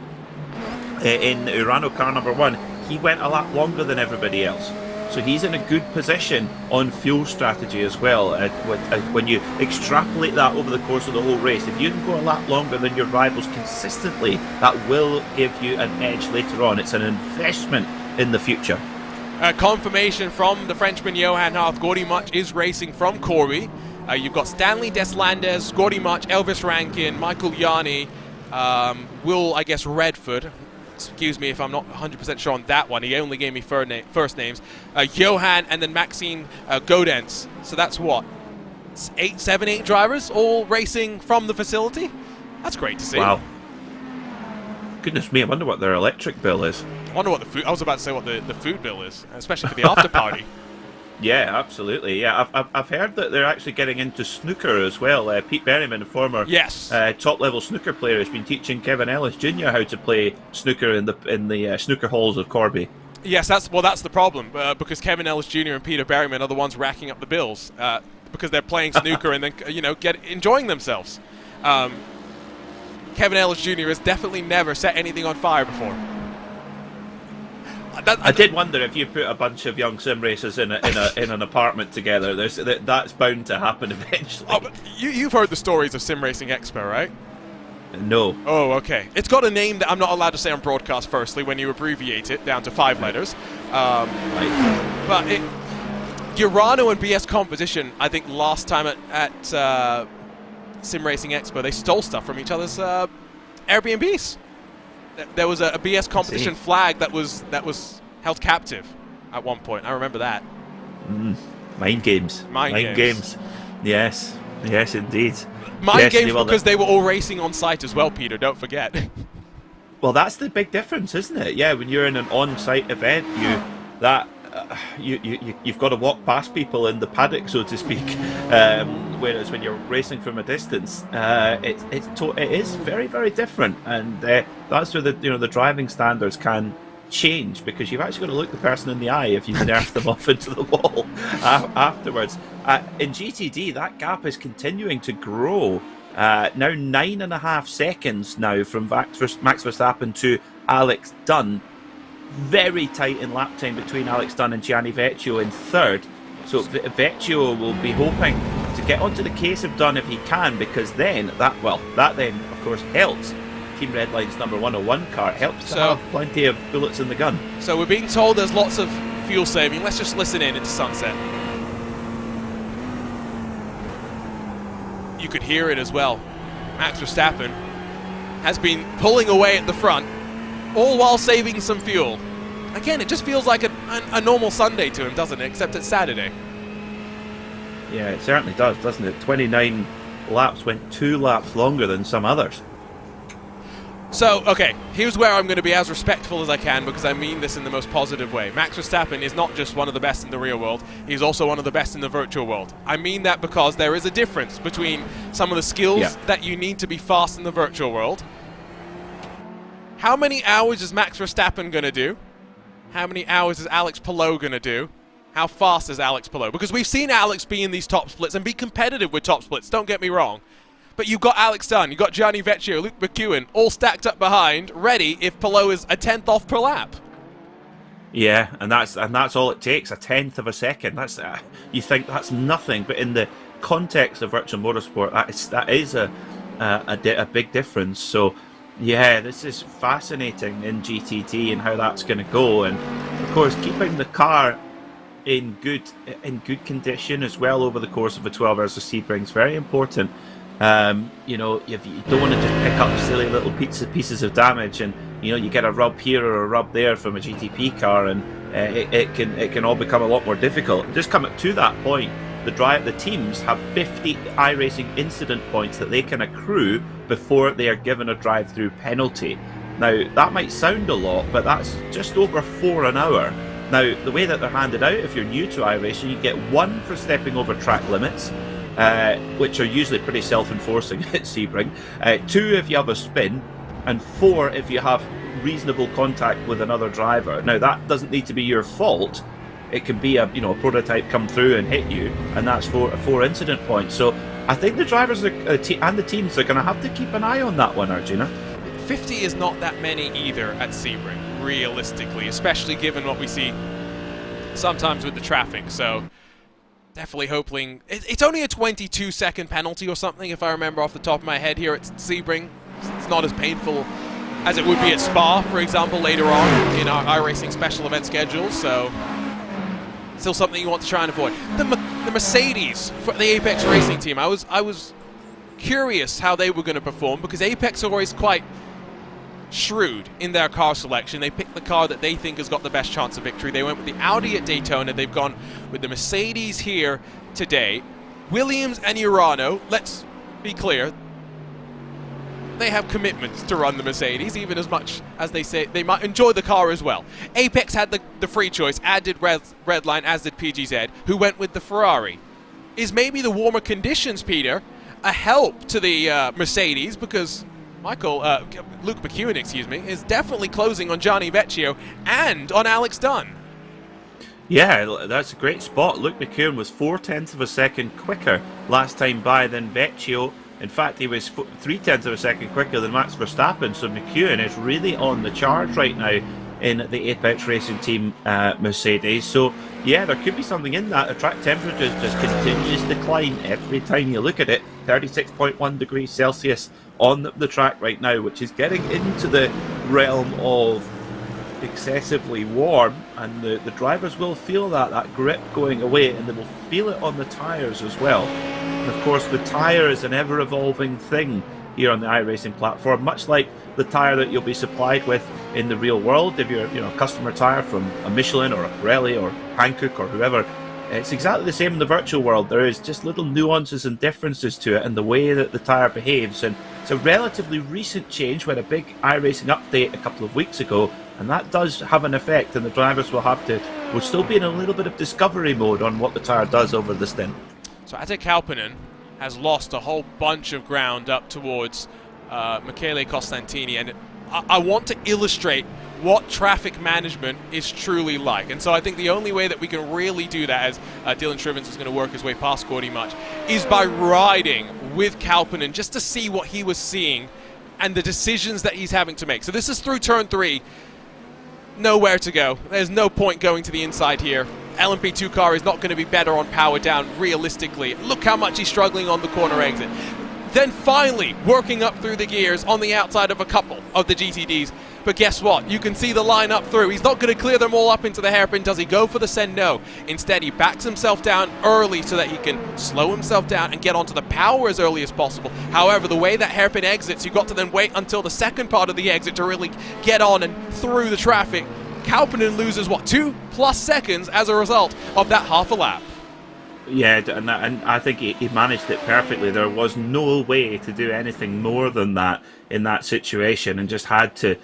in Urano car number 1, he went a lot longer than everybody else. So he's in a good position on fuel strategy as well. When you extrapolate that over the course of the whole race, if you can go a lot longer than your rivals consistently, that will give you an edge later on. It's an investment in the future. Confirmation from the Frenchman Johan Harth. Gordy Match is racing from Corby. You've got Stanley Deslandes, Gordy Match, Elvis Rankin, Michael Yanni, Will, I guess, Redford. Excuse me if I'm not 100% sure on that one. He only gave me first names. Johan and then Maxine Godens. So that's what? 8 drivers all racing from the facility? That's great to see. Wow. Goodness me, I wonder what their electric bill is. I wonder what the food... I was about to say what the food bill is, especially for the after party. Yeah, absolutely. Yeah, I've heard that they're actually getting into snooker as well. Pete Berryman, a former top-level snooker player, has been teaching Kevin Ellis Jr. how to play snooker in the snooker halls of Corby. Yes, that's the problem because Kevin Ellis Jr. and Peter Berryman are the ones racking up the bills because they're playing snooker and then enjoying themselves. Kevin Ellis Jr. has definitely never set anything on fire before. I did wonder if you put a bunch of young sim racers in an apartment together, that's bound to happen eventually. Oh, but you've heard the stories of Sim Racing Expo, right? No. Oh, okay. It's got a name that I'm not allowed to say on broadcast, firstly, when you abbreviate it down to 5 letters. Right. But Urano and BS Competition, I think last time at Sim Racing Expo, they stole stuff from each other's Airbnbs. There was a BS Competition flag that was held captive at one point. I remember that. Mind games. Mind games. Yes. Yes, indeed. Mind games because they were all racing on site as well, Peter, don't forget. Well, that's the big difference, isn't it? Yeah, when you're in an on-site event, you've got to walk past people in the paddock, so to speak. Whereas when you're racing from a distance, it is very, very different, and that's where the driving standards can change, because you've actually got to look the person in the eye if you nerf them off into the wall afterwards. In GTD, that gap is continuing to grow. Now 9.5 seconds now from Max Verstappen to Alex Dunn. Very tight in lap time between Alex Dunn and Gianni Vecchio in third. So Vecchio will be hoping to get onto the case of Dunn if he can, because then that then of course helps Team Redline's number 101 car. It helps to have plenty of bullets in the gun. So we're being told there's lots of fuel saving. Let's just listen in into Sunset. You could hear it as well. Max Verstappen has been pulling away at the front, all while saving some fuel. Again, it just feels like a normal Sunday to him, doesn't it? Except it's Saturday. Yeah, it certainly does, doesn't it? 29 laps went 2 laps longer than some others. So, okay, here's where I'm going to be as respectful as I can, because I mean this in the most positive way. Max Verstappen is not just one of the best in the real world, he's also one of the best in the virtual world. I mean that because there is a difference between some of the skills that you need to be fast in the virtual world. How many hours is Max Verstappen going to do? How many hours is Alex Palou going to do? How fast is Alex Palou? Because we've seen Alex be in these top splits and be competitive with top splits, don't get me wrong. But you've got Alex Dunn, you've got Gianni Vecchio, Luke McEwen, all stacked up behind, ready if Palou is a 10th off per lap. Yeah, and that's all it takes, 1/10 of a second. That's you think that's nothing, but in the context of virtual motorsport, that is a big difference. So, yeah, this is fascinating in GTT and how that's going to go, and of course keeping the car in good condition as well over the course of the 12 hours of Sebring is very important. You don't want to just pick up silly little pieces of damage, and you get a rub here or a rub there from a GTP car, and it can all become a lot more difficult. Just coming to that point, the teams have 50 iRacing incident points that they can accrue before they are given a drive-through penalty. Now that might sound a lot, but that's just over 4 an hour. Now the way that they're handed out, if you're new to iRacing, you get 1 for stepping over track limits, which are usually pretty self-enforcing at Sebring, 2 if you have a spin, and 4 if you have reasonable contact with another driver. Now that doesn't need to be your fault. It can be a prototype come through and hit you, and that's 4 incident points. So I think the drivers and the teams are going to have to keep an eye on that one, Arjuna. 50 is not that many either at Sebring, realistically, especially given what we see sometimes with the traffic. So definitely hoping it's only a 22-second penalty or something, if I remember off the top of my head here at Sebring. It's not as painful as it would be at Spa, for example, later on in our iRacing special event schedule. So still something you want to try and avoid. The Mercedes for the Apex Racing team, I was curious how they were going to perform, because Apex are always quite shrewd in their car selection. They picked the car that they think has got the best chance of victory. They went with the Audi at Daytona. They've gone with the Mercedes here today. Williams and Urano, let's be clear, they have commitments to run the Mercedes, even as much as they say they might enjoy the car as well. Apex had the free choice, as did Redline, as did PGZ, who went with the Ferrari. Is maybe the warmer conditions, Peter, a help to the Mercedes? Because Luke McEwen, is definitely closing on Gianni Vecchio and on Alex Dunn. Yeah, that's a great spot. Luke McEwen was 0.4 of a second quicker last time by than Vecchio. In fact, he was 0.3 of a second quicker than Max Verstappen, so McEwen is really on the charge right now. in the Apex Racing Team Mercedes. So yeah, there could be something in that. The track temperature just continues to climb every time you look at it. 36.1 degrees Celsius on the track right now, which is getting into the realm of excessively warm, and the drivers will feel that grip going away, and they will feel it on the tyres as well. And of course, the tyre is an ever-evolving thing here on the iRacing platform, much like the tyre that you'll be supplied with in the real world. If you're a customer tyre from a Michelin or a Pirelli or Hankook or whoever, it's exactly the same in the virtual world. There is just little nuances and differences to it and the way that the tyre behaves, and it's a relatively recent change. We had a big iRacing update a couple of weeks ago, and that does have an effect, and the drivers will still be in a little bit of discovery mode on what the tyre does over the stint. So Ate Kauppinen has lost a whole bunch of ground up towards Michele Costantini, and I want to illustrate what traffic management is truly like. And so I think the only way that we can really do that, as Dylan Shrivens is going to work his way past Gordy Much, is by riding with Kauppinen just to see what he was seeing and the decisions that he's having to make. So this is through turn 3. Nowhere to go. There's no point going to the inside here. LMP2 car is not going to be better on power down, realistically. Look how much he's struggling on the corner exit. Then finally working up through the gears on the outside of a couple of the GTDs. But guess what? You can see the line up through. He's not going to clear them all up into the hairpin. Does he go for the send? No. Instead, he backs himself down early so that he can slow himself down and get onto the power as early as possible. However, the way that hairpin exits, you've got to then wait until the second part of the exit to really get on and through the traffic. Kauppinen loses, what, 2+ seconds as a result of that half a lap. Yeah, and I think he managed it perfectly. There was no way to do anything more than that in that situation, and just had to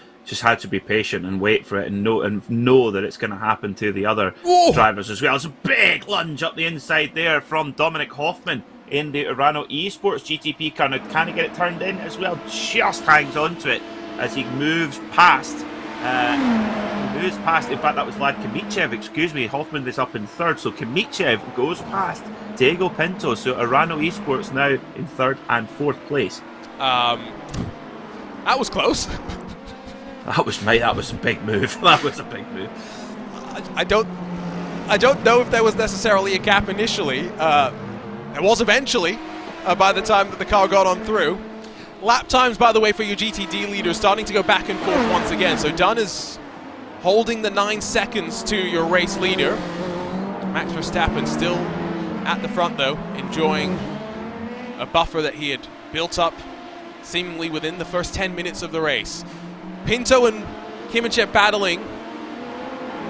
be patient and wait for it, and know that it's going to happen to the other drivers as well. It's a big lunge up the inside there from Dominic Hoffman in the Urano Esports GTP car. Now, can he get it turned in as well? Just hangs on to it as he moves past. In fact, that was Vlad Kimichev, excuse me. Hoffman is up in third, so Kimichev goes past Diego Pinto. So Urano Esports now in third and fourth place. That was close. That was a big move. That was a big move. I don't know if there was necessarily a gap initially. There was eventually, by the time that the car got on through. Lap times, by the way, for your GTD leaders starting to go back and forth once again. So Dunn is holding the 9 seconds to your race leader. Max Verstappen still at the front, though, enjoying a buffer that he had built up seemingly within the first 10 minutes of the race. Pinto and Kimichev battling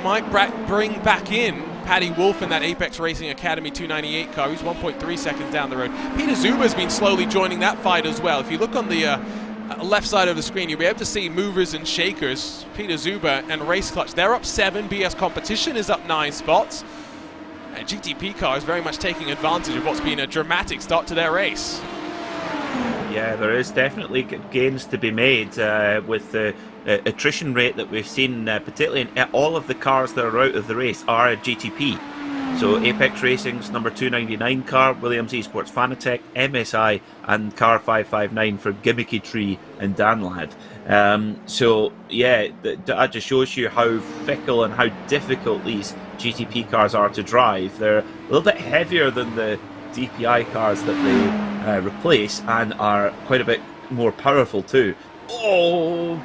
might bring back in Paddy Wolf in that Apex Racing Academy 298 car, who's 1.3 seconds down the road. Peter Zuba's been slowly joining that fight as well. If you look on the left side of the screen, you'll be able to see movers and shakers. Peter Zuba and Race Clutch, they're up 7. BS Competition is up 9 spots. And GTP car is very much taking advantage of what's been a dramatic start to their race. Yeah, there is definitely gains to be made with the attrition rate that we've seen, particularly in all of the cars that are out of the race are a GTP. So Apex Racing's number 299 car, Williams Esports Fanatec, MSI, and car 559 for Gimmicky Tree and Danlad. So yeah, that just shows you how fickle and how difficult these GTP cars are to drive. They're a little bit heavier than the DPI cars that they replace, and are quite a bit more powerful too. Oh!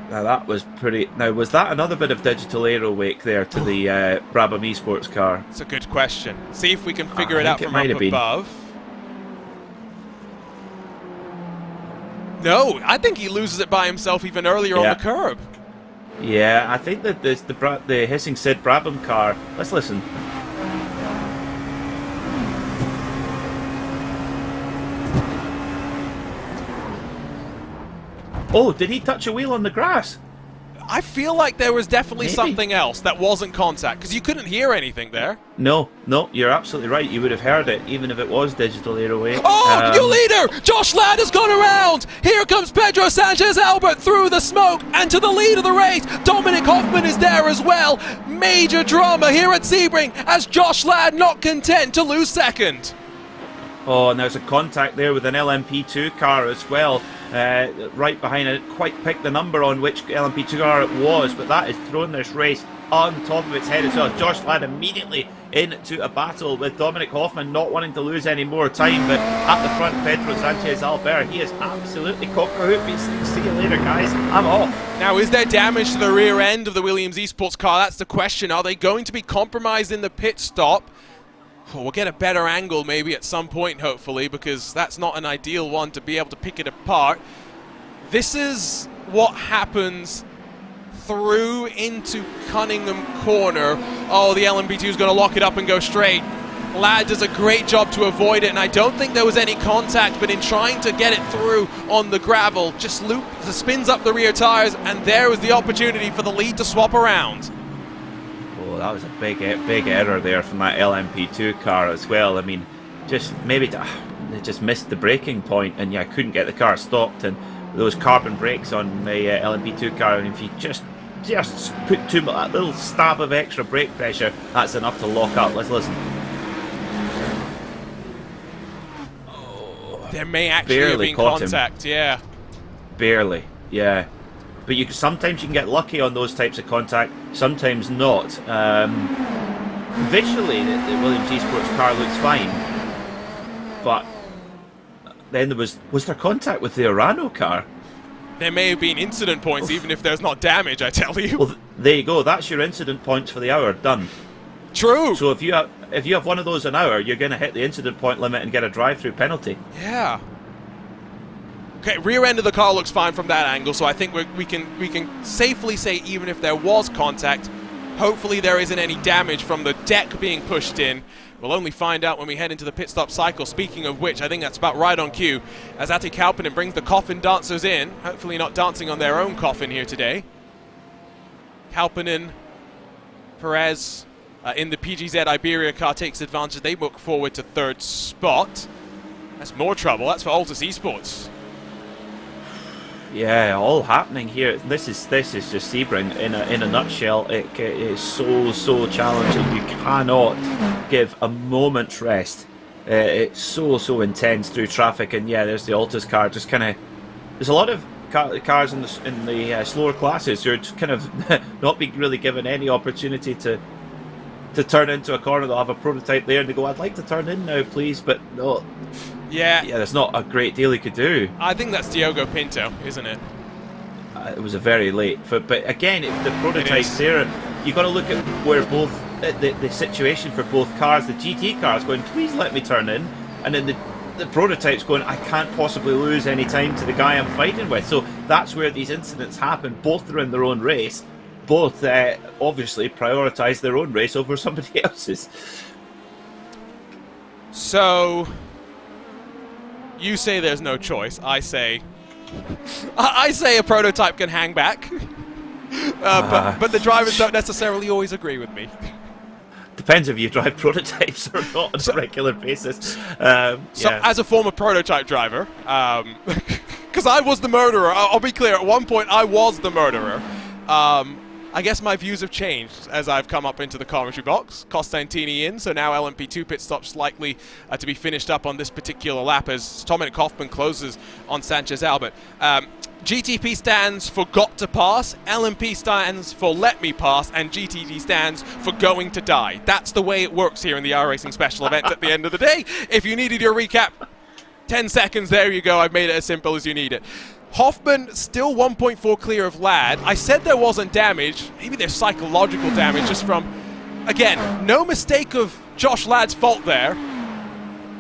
Now that was pretty... Now, was that another bit of digital aero wake there to the Brabham Esports car? It's a good question. See if we can figure it out from up above. No, I think he loses it by himself even earlier on the curb. Yeah, I think that the Hissing Sid Brabham car... Let's listen. Oh, did he touch a wheel on the grass? I feel like there was definitely something else that wasn't contact, because you couldn't hear anything there. No, you're absolutely right. You would have heard it, even if it was digital airway. Oh, new leader! Josh Ladd has gone around! Here comes Pedro Sanchez Albert through the smoke and to the lead of the race. Dominic Hoffman is there as well. Major drama here at Sebring as Josh Ladd not content to lose second. Oh, and there's a contact there with an LMP2 car as well. right behind. I didn't quite pick the number on which LMP2 car it was, but that has thrown this race on top of its head as well. Josh Ladd immediately into a battle with Dominic Hoffman, not wanting to lose any more time, but at the front, Pedro Sanchez Albert, he is absolutely cock-a-hoop. He's saying, see you later, guys, I'm off. Now, is there damage to the rear end of the Williams Esports car? That's the question. Are they going to be compromised in the pit stop? Oh, we'll get a better angle maybe at some point, hopefully, because that's not an ideal one to be able to pick it apart. This is what happens through into Cunningham corner. Oh, the LMP2 is going to lock it up and go straight. Ladd does a great job to avoid it, and I don't think there was any contact, but in trying to get it through on the gravel, just spins up the rear tires, and there was the opportunity for the lead to swap around. Oh, that was a big error there from that LMP2 car as well. I mean, just maybe they just missed the braking point, and yeah, couldn't get the car stopped, and those carbon brakes on the LMP2 car, and if you just put that little stab of extra brake pressure, that's enough to lock up. Let's listen. There may actually have been contact, yeah. Barely, yeah. But sometimes you can get lucky on those types of contact, sometimes not. Visually, the Williams Esports car looks fine, but then was there contact with the Urano car? There may have been incident points, even if there's not damage, I tell you. Well, there you go. That's your incident points for the hour. Done. True. So if you have one of those an hour, you're going to hit the incident point limit and get a drive-through penalty. Yeah. Okay, rear end of the car looks fine from that angle, so I think we can safely say even if there was contact, hopefully there isn't any damage from the deck being pushed in. We'll only find out when we head into the pit stop cycle. Speaking of which, I think that's about right on cue, as Ati Kauppinen brings the coffin dancers in, hopefully not dancing on their own coffin here today. Kauppinen, Perez, in the PGZ Iberia car takes advantage. They look forward to third spot. That's more trouble. That's for Altus Esports. Yeah, all happening here. This is just Sebring in a nutshell. It is so challenging. You cannot give a moment's rest. It's so intense through traffic, and yeah, there's the Altus car. Just kind of, there's a lot of cars in the slower classes who are just kind of not being really given any opportunity to turn into a corner. They'll have a prototype there and they go, I'd like to turn in now, please, but no. Yeah, there's not a great deal he could do. I think that's Diogo Pinto, isn't it? It was a very late. But again, if the prototype's there, you've got to look at where both the situation for both cars. The GT car's going, please let me turn in, and then the prototype's going, I can't possibly lose any time to the guy I'm fighting with. So that's where these incidents happen. Both are in their own race. Both obviously prioritise their own race over somebody else's. So you say there's no choice. I say a prototype can hang back, but the drivers don't necessarily always agree with me. Depends if you drive prototypes or not on a regular basis. So as a former prototype driver, because I was the murderer, I'll be clear, at one point I was the murderer. I guess my views have changed as I've come up into the commentary box. Costantini in, so now LMP2 pit stops likely to be finished up on this particular lap as Dominic Hoffman closes on Sanchez Albert. GTP stands for got to pass, LMP stands for let me pass, and GTD stands for going to die. That's the way it works here in the iRacing special event at the end of the day. If you needed your recap, 10 seconds, there you go. I've made it as simple as you need it. Hoffman still 1.4 clear of Ladd. I said there wasn't damage. Maybe there's psychological damage just from, again, no mistake of Josh Ladd's fault there.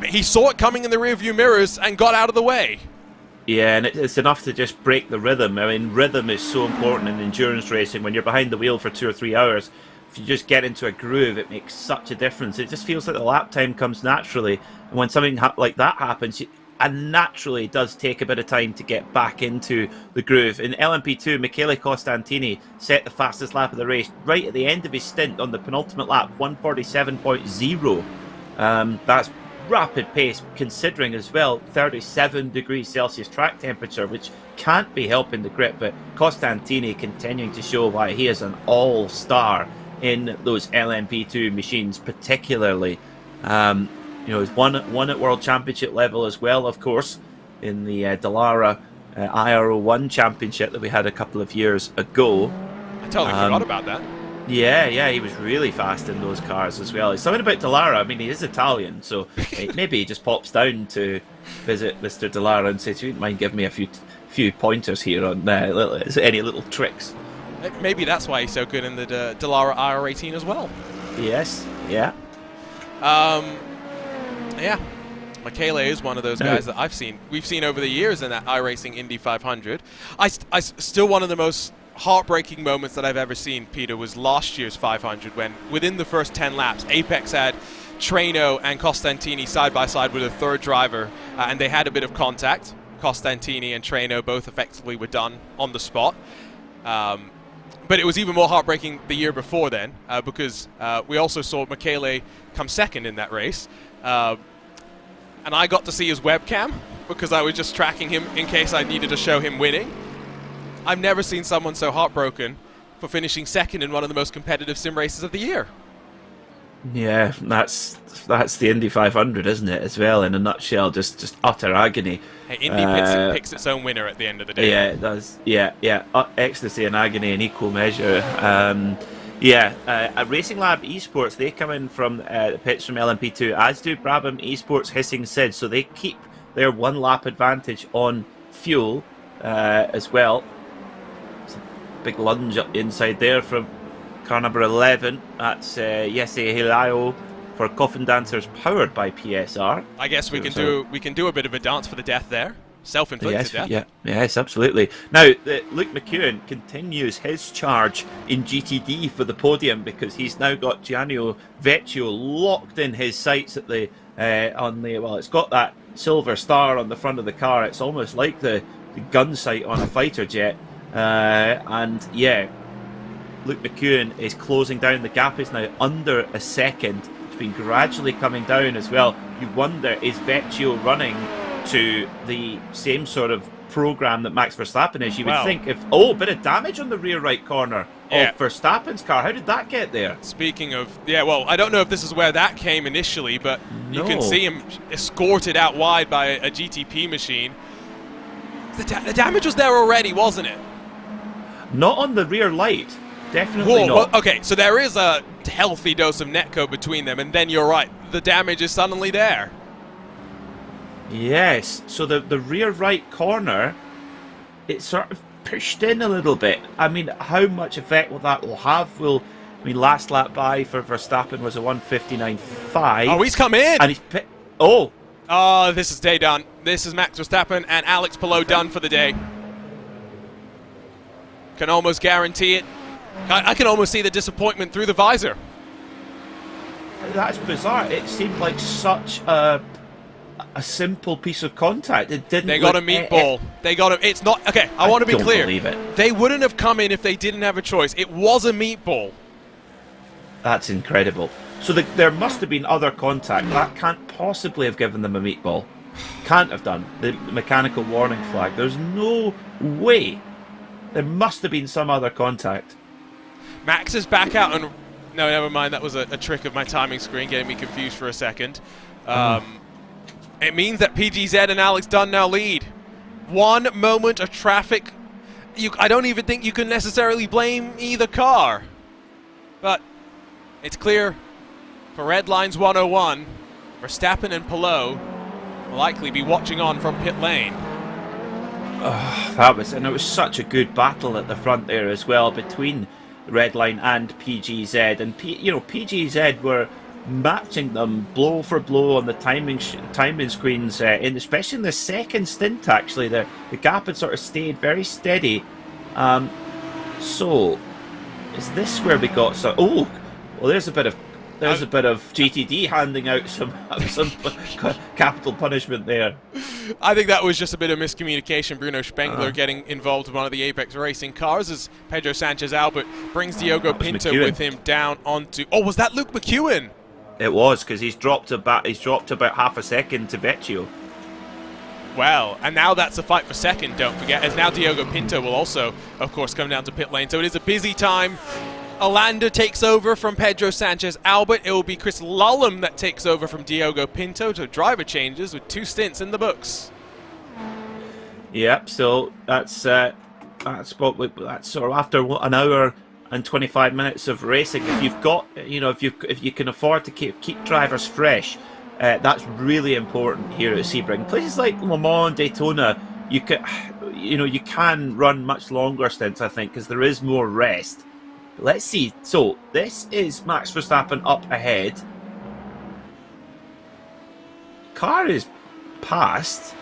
He saw it coming in the rearview mirrors and got out of the way. Yeah, and it's enough to just break the rhythm. I mean, rhythm is so important in endurance racing. When you're behind the wheel for 2 or 3 hours, if you just get into a groove, it makes such a difference. It just feels like the lap time comes naturally. And when something like that happens, and naturally it does take a bit of time to get back into the groove. In LMP2, Michele Costantini set the fastest lap of the race right at the end of his stint on the penultimate lap, 147.0. That's rapid pace, considering as well 37 degrees Celsius track temperature, which can't be helping the grip, but Costantini continuing to show why he is an all-star in those LMP2 machines, particularly. You know, he's won at World Championship level as well, of course, in the Dallara IRO1 championship that we had a couple of years ago. I totally forgot about that. Yeah, he was really fast in those cars as well. It's something about Dallara. I mean, he is Italian, so maybe he just pops down to visit Mr. Dallara and says, "You wouldn't mind giving me a few pointers here on any little tricks?" Maybe that's why he's so good in the Dallara iRating as well. Yes, yeah. Yeah. Michele is one of those guys that we've seen over the years in that iRacing Indy 500. Still one of the most heartbreaking moments that I've ever seen, Peter, was last year's 500 when within the first 10 laps, Apex had Traino and Costantini side by side with a third driver, and they had a bit of contact. Costantini and Traino both effectively were done on the spot. But it was even more heartbreaking the year before then, because we also saw Michele come second in that race. And I got to see his webcam because I was just tracking him in case I needed to show him winning. I've never seen someone so heartbroken for finishing second in one of the most competitive sim races of the year. Yeah, that's the Indy 500, isn't it, as well, in a nutshell, just utter agony. Hey, Indy picks its own winner at the end of the day. Yeah, it does. Yeah. Ecstasy and agony in equal measure. At Racing Lab Esports, they come in from the pits from LMP2, as do Brabham Esports, Hissing Sid, so they keep their one lap advantage on fuel as well. It's a big lunge up inside there from car number 11. That's Jesse Hilaio for Coffin Dancers, powered by PSR. I guess we can do a bit of a dance for the death there. Self-inflicted death. Yes, absolutely. Now, Luke McEwen continues his charge in GTD for the podium because he's now got Gianni Vecchio locked in his sights at it's got that silver star on the front of the car. It's almost like the gun sight on a fighter jet. Luke McEwen is closing down. The gap is now under a second. It's been gradually coming down as well. You wonder, is Vecchio running to the same sort of program that Max Verstappen is? You would think if... Oh, bit of damage on the rear right corner of Verstappen's car. How did that get there? Speaking of... Yeah, well, I don't know if this is where that came initially, but you can see him escorted out wide by a GTP machine. The damage was there already, wasn't it? Not on the rear light. Definitely not. Well, okay, so there is a healthy dose of netcode between them, and then you're right, the damage is suddenly there. Yes, so the rear right corner, it's sort of pushed in a little bit. I mean, how much effect will that have? Last lap by for Verstappen was a 1:59.5. Oh, he's come in! And he's this is day done. This is Max Verstappen and Alex Palou done for the day. Can almost guarantee it. I can almost see the disappointment through the visor. That's bizarre. It seemed like such a simple piece of contact. It didn't. They got a meatball. They got a. It's not okay. I want to be clear. Believe it. They wouldn't have come in if they didn't have a choice. It was a meatball. That's incredible. So there must have been other contact. That can't possibly have given them a meatball. Can't have done. The mechanical warning flag. There's no way. There must have been some other contact. Max is back out and... No, never mind. That was a trick of my timing screen, getting me confused for a second. It means that PGZ and Alex Dunn now lead. 1 moment of traffic. I don't even think you can necessarily blame either car. But it's clear for Red Lines 101, Verstappen and Palou will likely be watching on from pit lane. It was such a good battle at the front there as well between Redline and PGZ, and PGZ were matching them blow for blow on the timing screens, especially in the second stint. Actually, the gap had sort of stayed very steady. So, is this where we got some? Oh, well, there's a bit of GTD handing out some capital punishment there. I think that was just a bit of miscommunication. Bruno Spengler getting involved with one of the Apex Racing cars as Pedro Sanchez Albert brings Diogo Pinto McEwen with him down onto... Oh, was that Luke McEwen? It was, because he's dropped about half a second to Vecchio. Well, and now that's a fight for second, don't forget, as now Diogo Pinto will also, of course, come down to pit lane. So it is a busy time. Alander takes over from Pedro Sanchez Albert. It will be Chris Lullum that takes over from Diogo Pinto to driver changes with 2 stints in the books. Yep. So that's sort of after an hour and 25 minutes of racing. If you've got, if you can afford to keep drivers fresh, that's really important here at Sebring. Places like Le Mans, Daytona, you can run much longer stints, I think, because there is more rest. But let's see. So this is Max Verstappen up ahead. Car is past.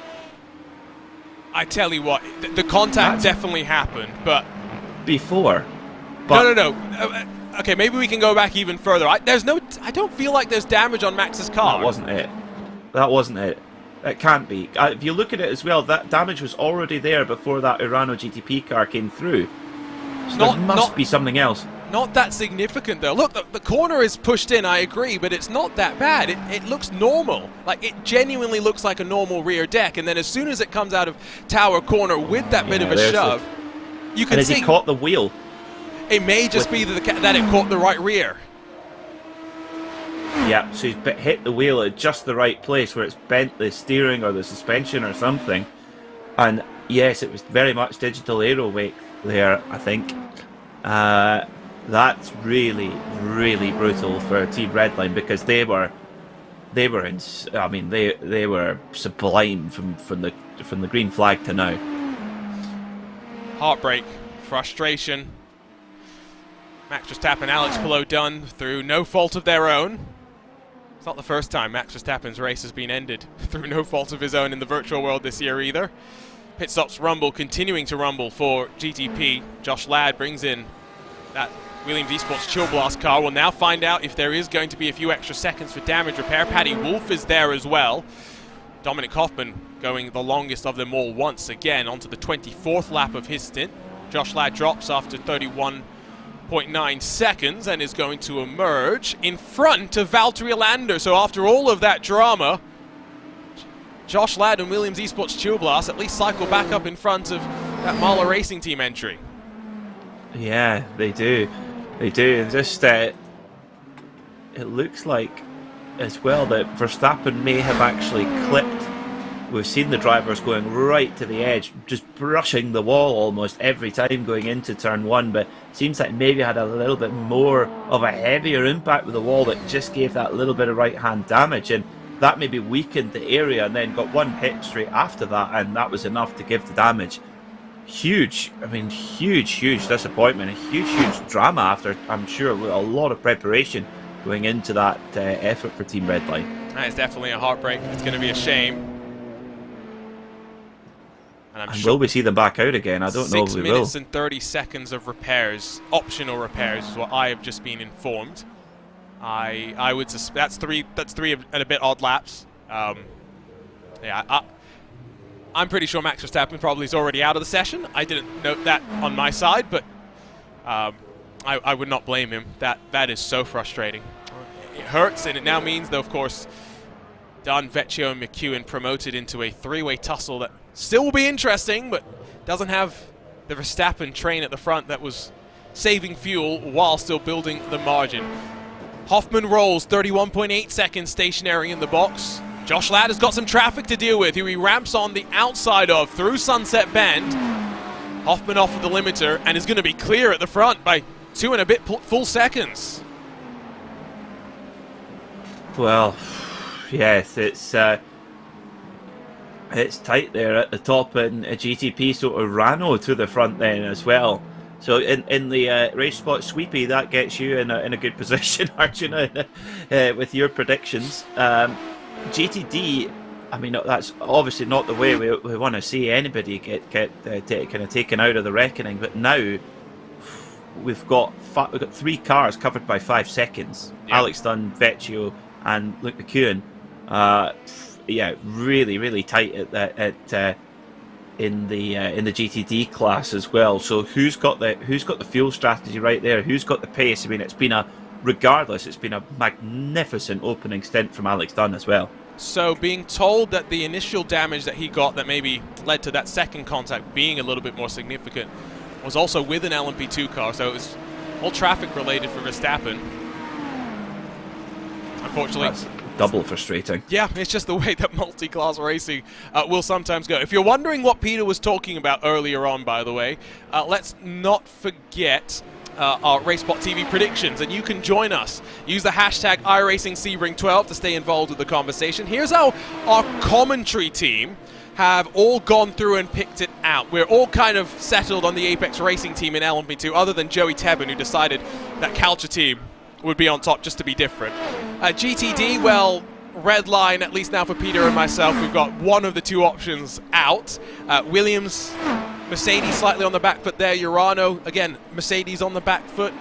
I tell you what, the contact definitely happened, but before. But no. Okay, maybe we can go back even further. I don't feel like there's damage on Max's car. That wasn't it. It can't be. If you look at it as well, that damage was already there before that Urano GTP car came through. So there must be something else. Not that significant, though. Look, the corner is pushed in, I agree, but it's not that bad. It looks normal. Like, it genuinely looks like a normal rear deck, and then as soon as it comes out of tower corner with that bit of a shove, you can see... he caught the wheel. It may just be that it caught the right rear. Yeah, so he's hit the wheel at just the right place where it's bent the steering or the suspension or something. And yes, it was very much digital aero wake there, I think. That's really, really brutal for Team Redline, because they were sublime from the green flag to now. Heartbreak, frustration. Max Verstappen, Alex Palou done through no fault of their own. It's not the first time Max Verstappen's race has been ended through no fault of his own in the virtual world this year either. Pit stops rumble, continuing to rumble for GTP. Josh Ladd brings in that Williams Esports Chill Blast car. We'll now find out if there is going to be a few extra seconds for damage repair. Paddy Wolf is there as well. Dominic Hoffman going the longest of them all once again onto the 24th lap of his stint. Josh Ladd drops after 31.9 seconds and is going to emerge in front of Valtteri Lander. So after all of that drama, Josh Ladd and Williams Esports Chill Blast at least cycle back up in front of that Mahler Racing Team entry. Yeah, they do. They do. And just it looks like as well that Verstappen may have actually clipped. We've seen the drivers going right to the edge, just brushing the wall almost every time going into turn one, but it seems like maybe had a little bit more of a heavier impact with the wall that just gave that little bit of right hand damage, and that maybe weakened the area, and then got one hit straight after that, and that was enough to give the damage. Huge, I mean, huge disappointment, a huge drama after, I'm sure, with a lot of preparation going into that effort for Team Redline. That is definitely a heartbreak. It's going to be a shame. And will we see them back out again? I don't know if we will. 6 minutes and 30 seconds of repairs, optional repairs, is what I have just been informed. I would suspect that's three at a bit odd laps. Yeah, I'm pretty sure Max Verstappen probably is already out of the session. I didn't note that on my side, but I would not blame him. That is so frustrating. It hurts, and it now means, though, of course, Dunn, Vecchio, and McEwen promoted into a three-way tussle that still will be interesting, but doesn't have the Verstappen train at the front that was saving fuel while still building the margin. Hoffman rolls 31.8 seconds stationary in the box. Josh Ladd has got some traffic to deal with, who he ramps on the outside of through Sunset Bend. Hoffman off of the limiter and is going to be clear at the front by 2 and a bit full seconds. Well, yes, it's tight there at the top, and a GTP sort of ran to the front then as well. So in the race spot sweepy, that gets you in a good position, Arjuna, with your predictions. GTD, I mean, that's obviously not the way we want to see anybody get kind of taken out of the reckoning. But now we've got 3 cars covered by 5 seconds. Yeah. Alex Dunn, Vecchio, and Luke McEwen. Yeah, really tight in the GTD class as well. So who's got the fuel strategy right there? Who's got the pace? I mean, it's been a magnificent opening stint from Alex Dunn as well. So being told that the initial damage that he got that maybe led to that second contact being a little bit more significant was also with an LMP2 car, so it was all traffic related for Verstappen. Unfortunately, double frustrating. Yeah, it's just the way that multi-class racing will sometimes go. If you're wondering what Peter was talking about earlier on, by the way, let's not forget our RaceBot TV predictions, and you can join us. Use the hashtag iRacing Sebring12 to stay involved with the conversation. Here's how our commentary team have all gone through and picked it out. We're all kind of settled on the Apex Racing team in LMP2, other than Joey Tebben, who decided that Culture team would be on top just to be different. GTD, well, red line, at least now for Peter and myself. We've got one of the two options out. Williams, Mercedes slightly on the back foot there. Urano, again, Mercedes on the back foot.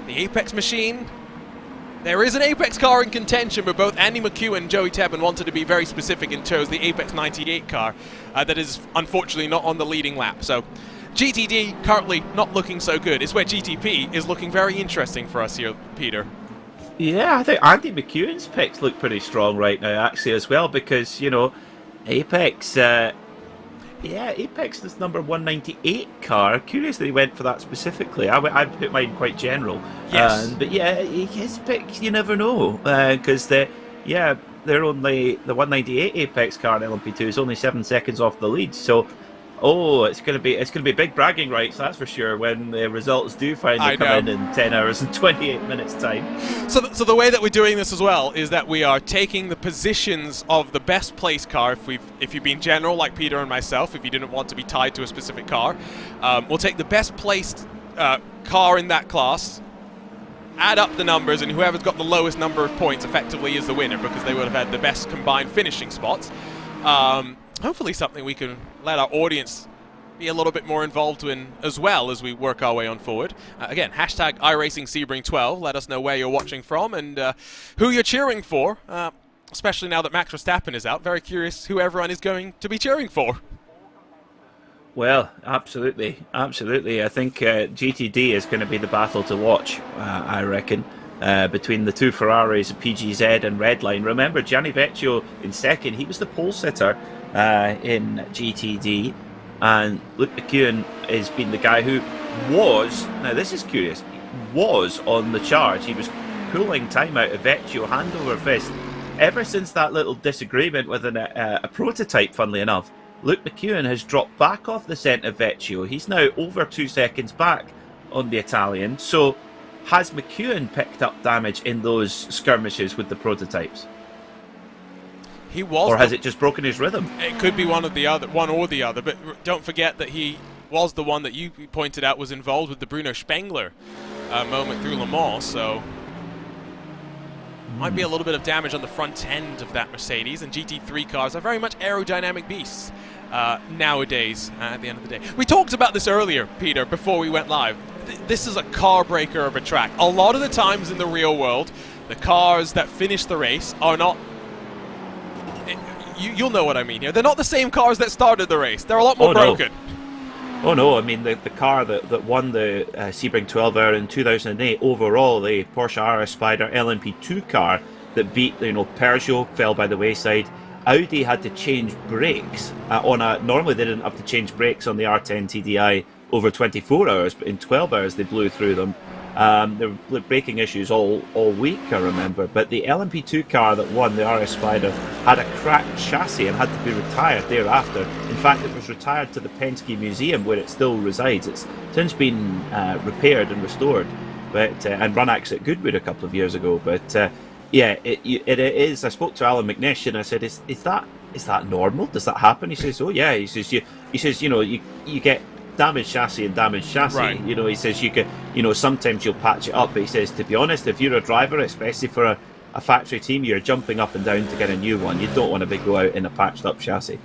The Apex machine. There is an Apex car in contention, but both Andy McHugh and Joey Tebben wanted to be very specific and chose the Apex 98 car that is unfortunately not on the leading lap. So GTD currently not looking so good. It's where GTP is looking very interesting for us here, Peter. Yeah, I think Andy McEwen's picks look pretty strong right now, actually, as well, because, you know, Apex, Apex is number 198 car. Curious that he went for that specifically. I put mine quite general. Yes. But yeah, his picks, you never know, because they're only the 198 Apex car in LMP2 is only 7 seconds off the lead. So, it's gonna be big bragging rights, that's for sure, when the results do finally come in 10 hours and 28 minutes time. So the way that we're doing this as well is that we are taking the positions of the best placed car. If you've been general like Peter and myself, if you didn't want to be tied to a specific car, we'll take the best placed car in that class, add up the numbers, and whoever's got the lowest number of points effectively is the winner, because they would have had the best combined finishing spots. Hopefully something we can let our audience be a little bit more involved in as well as we work our way on forward. Again, hashtag iRacing Sebring12. Let us know where you're watching from and who you're cheering for, especially now that Max Verstappen is out. Very curious who everyone is going to be cheering for. Well, absolutely. I think GTD is going to be the battle to watch, I reckon. Between the two Ferraris, PGZ and Redline. Remember, Gianni Vecchio in second, he was the pole sitter in GTD, and Luke McEwen has been the guy who was, now this is curious, was on the charge. He was pulling time out of Vecchio hand over fist ever since that little disagreement with a prototype, funnily enough. Luke McEwen has dropped back off the scent of Vecchio. He's now over 2 seconds back on the Italian. So has McEwen picked up damage in those skirmishes with the prototypes? He was, or has it just broken his rhythm? It could be one or the other. But don't forget that he was the one that you pointed out was involved with the Bruno Spengler moment through Le Mans. So might be a little bit of damage on the front end of that Mercedes. And GT3 cars are very much aerodynamic beasts nowadays. At the end of the day, we talked about this earlier, Peter, before we went live. This is a car breaker of a track. A lot of the times in the real world, the cars that finish the race are not. You'll know what I mean here. They're not the same cars that started the race. They're a lot more broken. Oh no, I mean the car that won the Sebring 12 hour in 2008 overall, the Porsche RS Spider LMP2 car that beat, Peugeot, fell by the wayside. Audi had to change brakes normally they didn't have to change brakes on the R10 TDI over 24 hours, but in 12 hours they blew through them. There were braking issues all week, I remember, but the LMP2 car that won, the RS Spider, had a cracked chassis and had to be retired thereafter. In fact, it was retired to the Penske Museum, where it still resides. It's since been repaired and restored, but and run at Goodwood a couple of years ago. But it is. I spoke to Alan McNish and I said, is that normal? Does that happen? He says, oh yeah. He says you get damaged chassis and damaged chassis. Right. He says you can, sometimes you'll patch it up, but he says, to be honest, if you're a driver, especially for a factory team, you're jumping up and down to get a new one. You don't want to go out in a patched up chassis.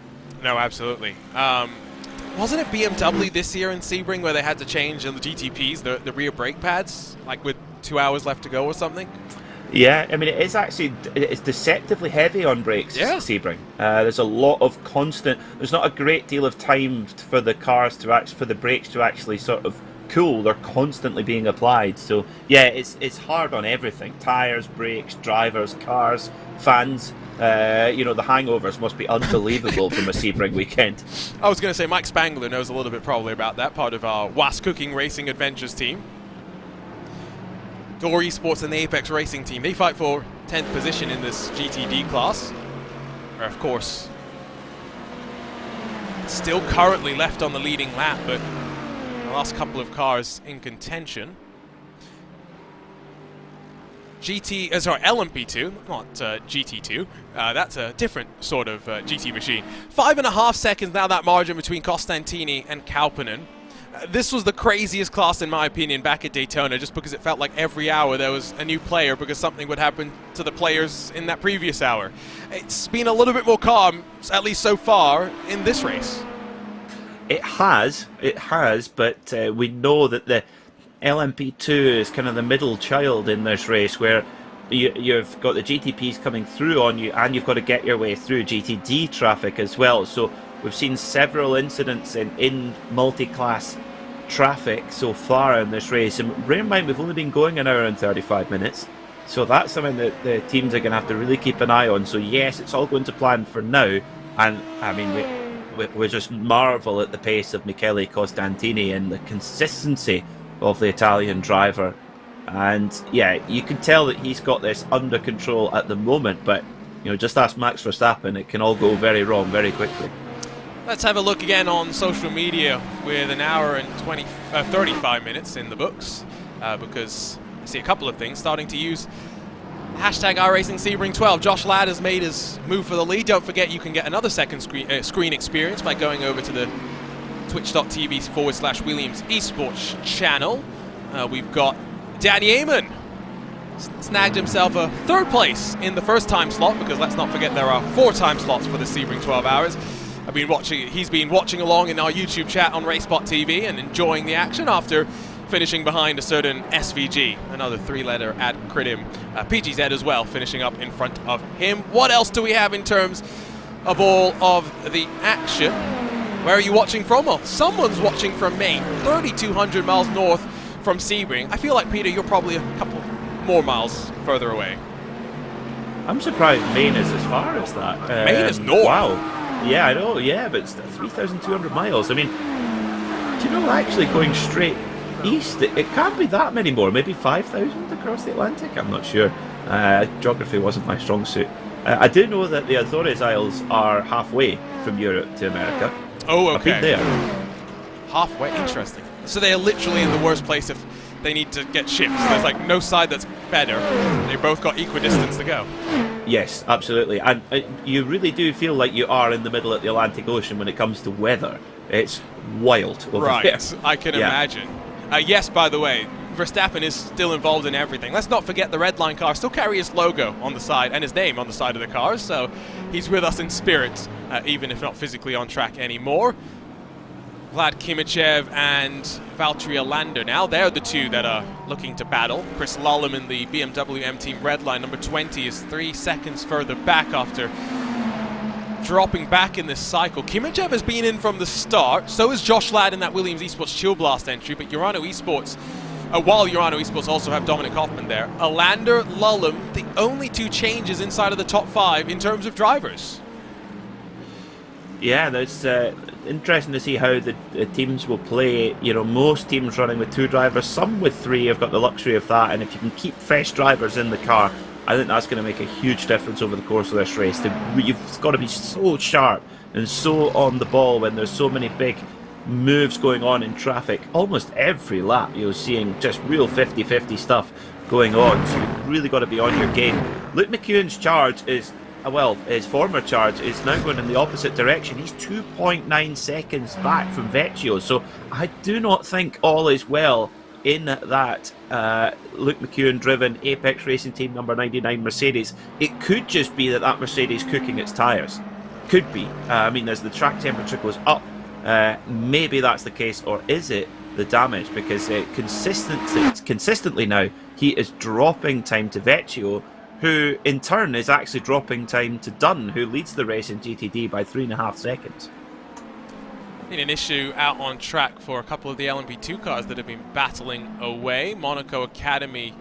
No, absolutely. Wasn't it BMW this year in Sebring where they had to change in the GTPs the rear brake pads, like with 2 hours left to go or something? Yeah, I mean, it's deceptively heavy on brakes, Sebring. There's a lot of there's not a great deal of time for the brakes to actually sort of cool. They're constantly being applied. So yeah, it's hard on everything. Tires, brakes, drivers, cars, fans. The hangovers must be unbelievable from a Sebring weekend. I was going to say Mike Spangler knows a little bit probably about that, part of our Was Cooking Racing Adventures team. Door Esports and the Apex Racing team. They fight for 10th position in this GTD class, where of course still currently left on the leading lap, but the last couple of cars in contention. LMP2, not GT2. That's a different sort of GT machine. 5.5 seconds now, that margin between Costantini and Kauppinen. This was the craziest class, in my opinion, back at Daytona, just because it felt like every hour there was a new player because something would happen to the players in that previous hour. It's been a little bit more calm, at least so far, in this race. It has, but we know that the LMP2 is kind of the middle child in this race, where you've got the GTPs coming through on you, and you've got to get your way through GTD traffic as well. So we've seen several incidents in multi-class traffic so far in this race, and bear in mind we've only been going an hour and 35 minutes, so that's something that the teams are going to have to really keep an eye on. So yes, it's all going to plan for now, and I mean we just marvel at the pace of Michele Costantini and the consistency of the Italian driver. And yeah, you can tell that he's got this under control at the moment, but you know, just ask Max Verstappen, it can all go very wrong very quickly. Let's have a look again on social media with an hour and 35 minutes in the books, because I see a couple of things starting to use hashtag iRacing Sebring 12. Josh Ladd has made his move for the lead. Don't forget you can get another second screen experience by going over to the twitch.tv/Williams Esports channel. We've got Danny Amon snagged himself a 3rd place in the first time slot, because let's not forget there are 4 time slots for the Sebring 12 hours. He's been watching along in our YouTube chat on RaceBot TV and enjoying the action after finishing behind a certain SVG, another 3-letter acronym. PGZ as well, finishing up in front of him. What else do we have in terms of all of the action? Where are you watching from? Well, someone's watching from Maine, 3,200 miles north from Sebring. I feel like, Peter, you're probably a couple more miles further away. I'm surprised Maine is as far as that. Maine is north. Wow. Yeah, I know, yeah, but it's 3,200 miles. I mean, do you know, actually going straight east, it can't be that many more, maybe 5,000 across the Atlantic, I'm not sure. Geography wasn't my strong suit. I do know that the Azores Isles are halfway from Europe to America. Oh, okay. I've been there. Halfway, interesting. So they are literally in the worst place if they need to get ships. There's like no side that's better. They both got equidistance to go. Yes, absolutely. And you really do feel like you are in the middle of the Atlantic Ocean when it comes to weather. It's wild over right, there. I can imagine. Yes, by the way, Verstappen is still involved in everything. Let's not forget the red line car still carry his logo on the side and his name on the side of the cars, so he's with us in spirit, even if not physically on track anymore. Vlad Kimichev and Valtteri Alander now, they're the two that are looking to battle. Chris Lullum in the BMW M Team red line, number 20, is 3 seconds further back after dropping back in this cycle. Kimichev has been in from the start, so is Josh Ladd in that Williams Esports Chill Blast entry, but Urano Esports, while Urano Esports also have Dominic Hoffman there. Alander, Lullum, the only 2 changes inside of the top 5 in terms of drivers. Yeah, that's interesting to see how the teams will play. You know, most teams running with 2 drivers, some with 3 have got the luxury of that, and if you can keep fresh drivers in the car, I think that's going to make a huge difference over the course of this race. You've got to be so sharp and so on the ball when there's so many big moves going on in traffic. Almost every lap you're seeing just real 50-50 stuff going on, so you've really got to be on your game. Luke McEwen's charge is, well, his former charge is now going in the opposite direction. He's 2.9 seconds back from Vecchio, so I do not think all is well in that Luke McEwen driven Apex Racing Team number 99 Mercedes. It could just be that Mercedes cooking its tyres. Could be. I mean, as the track temperature goes up, maybe that's the case, or is it the damage? Because consistently now, he is dropping time to Vecchio, who in turn is actually dropping time to Dunn, who leads the race in GTD by 3.5 seconds. Been an issue out on track for a couple of the LMP2 cars that have been battling away. Monaco Academy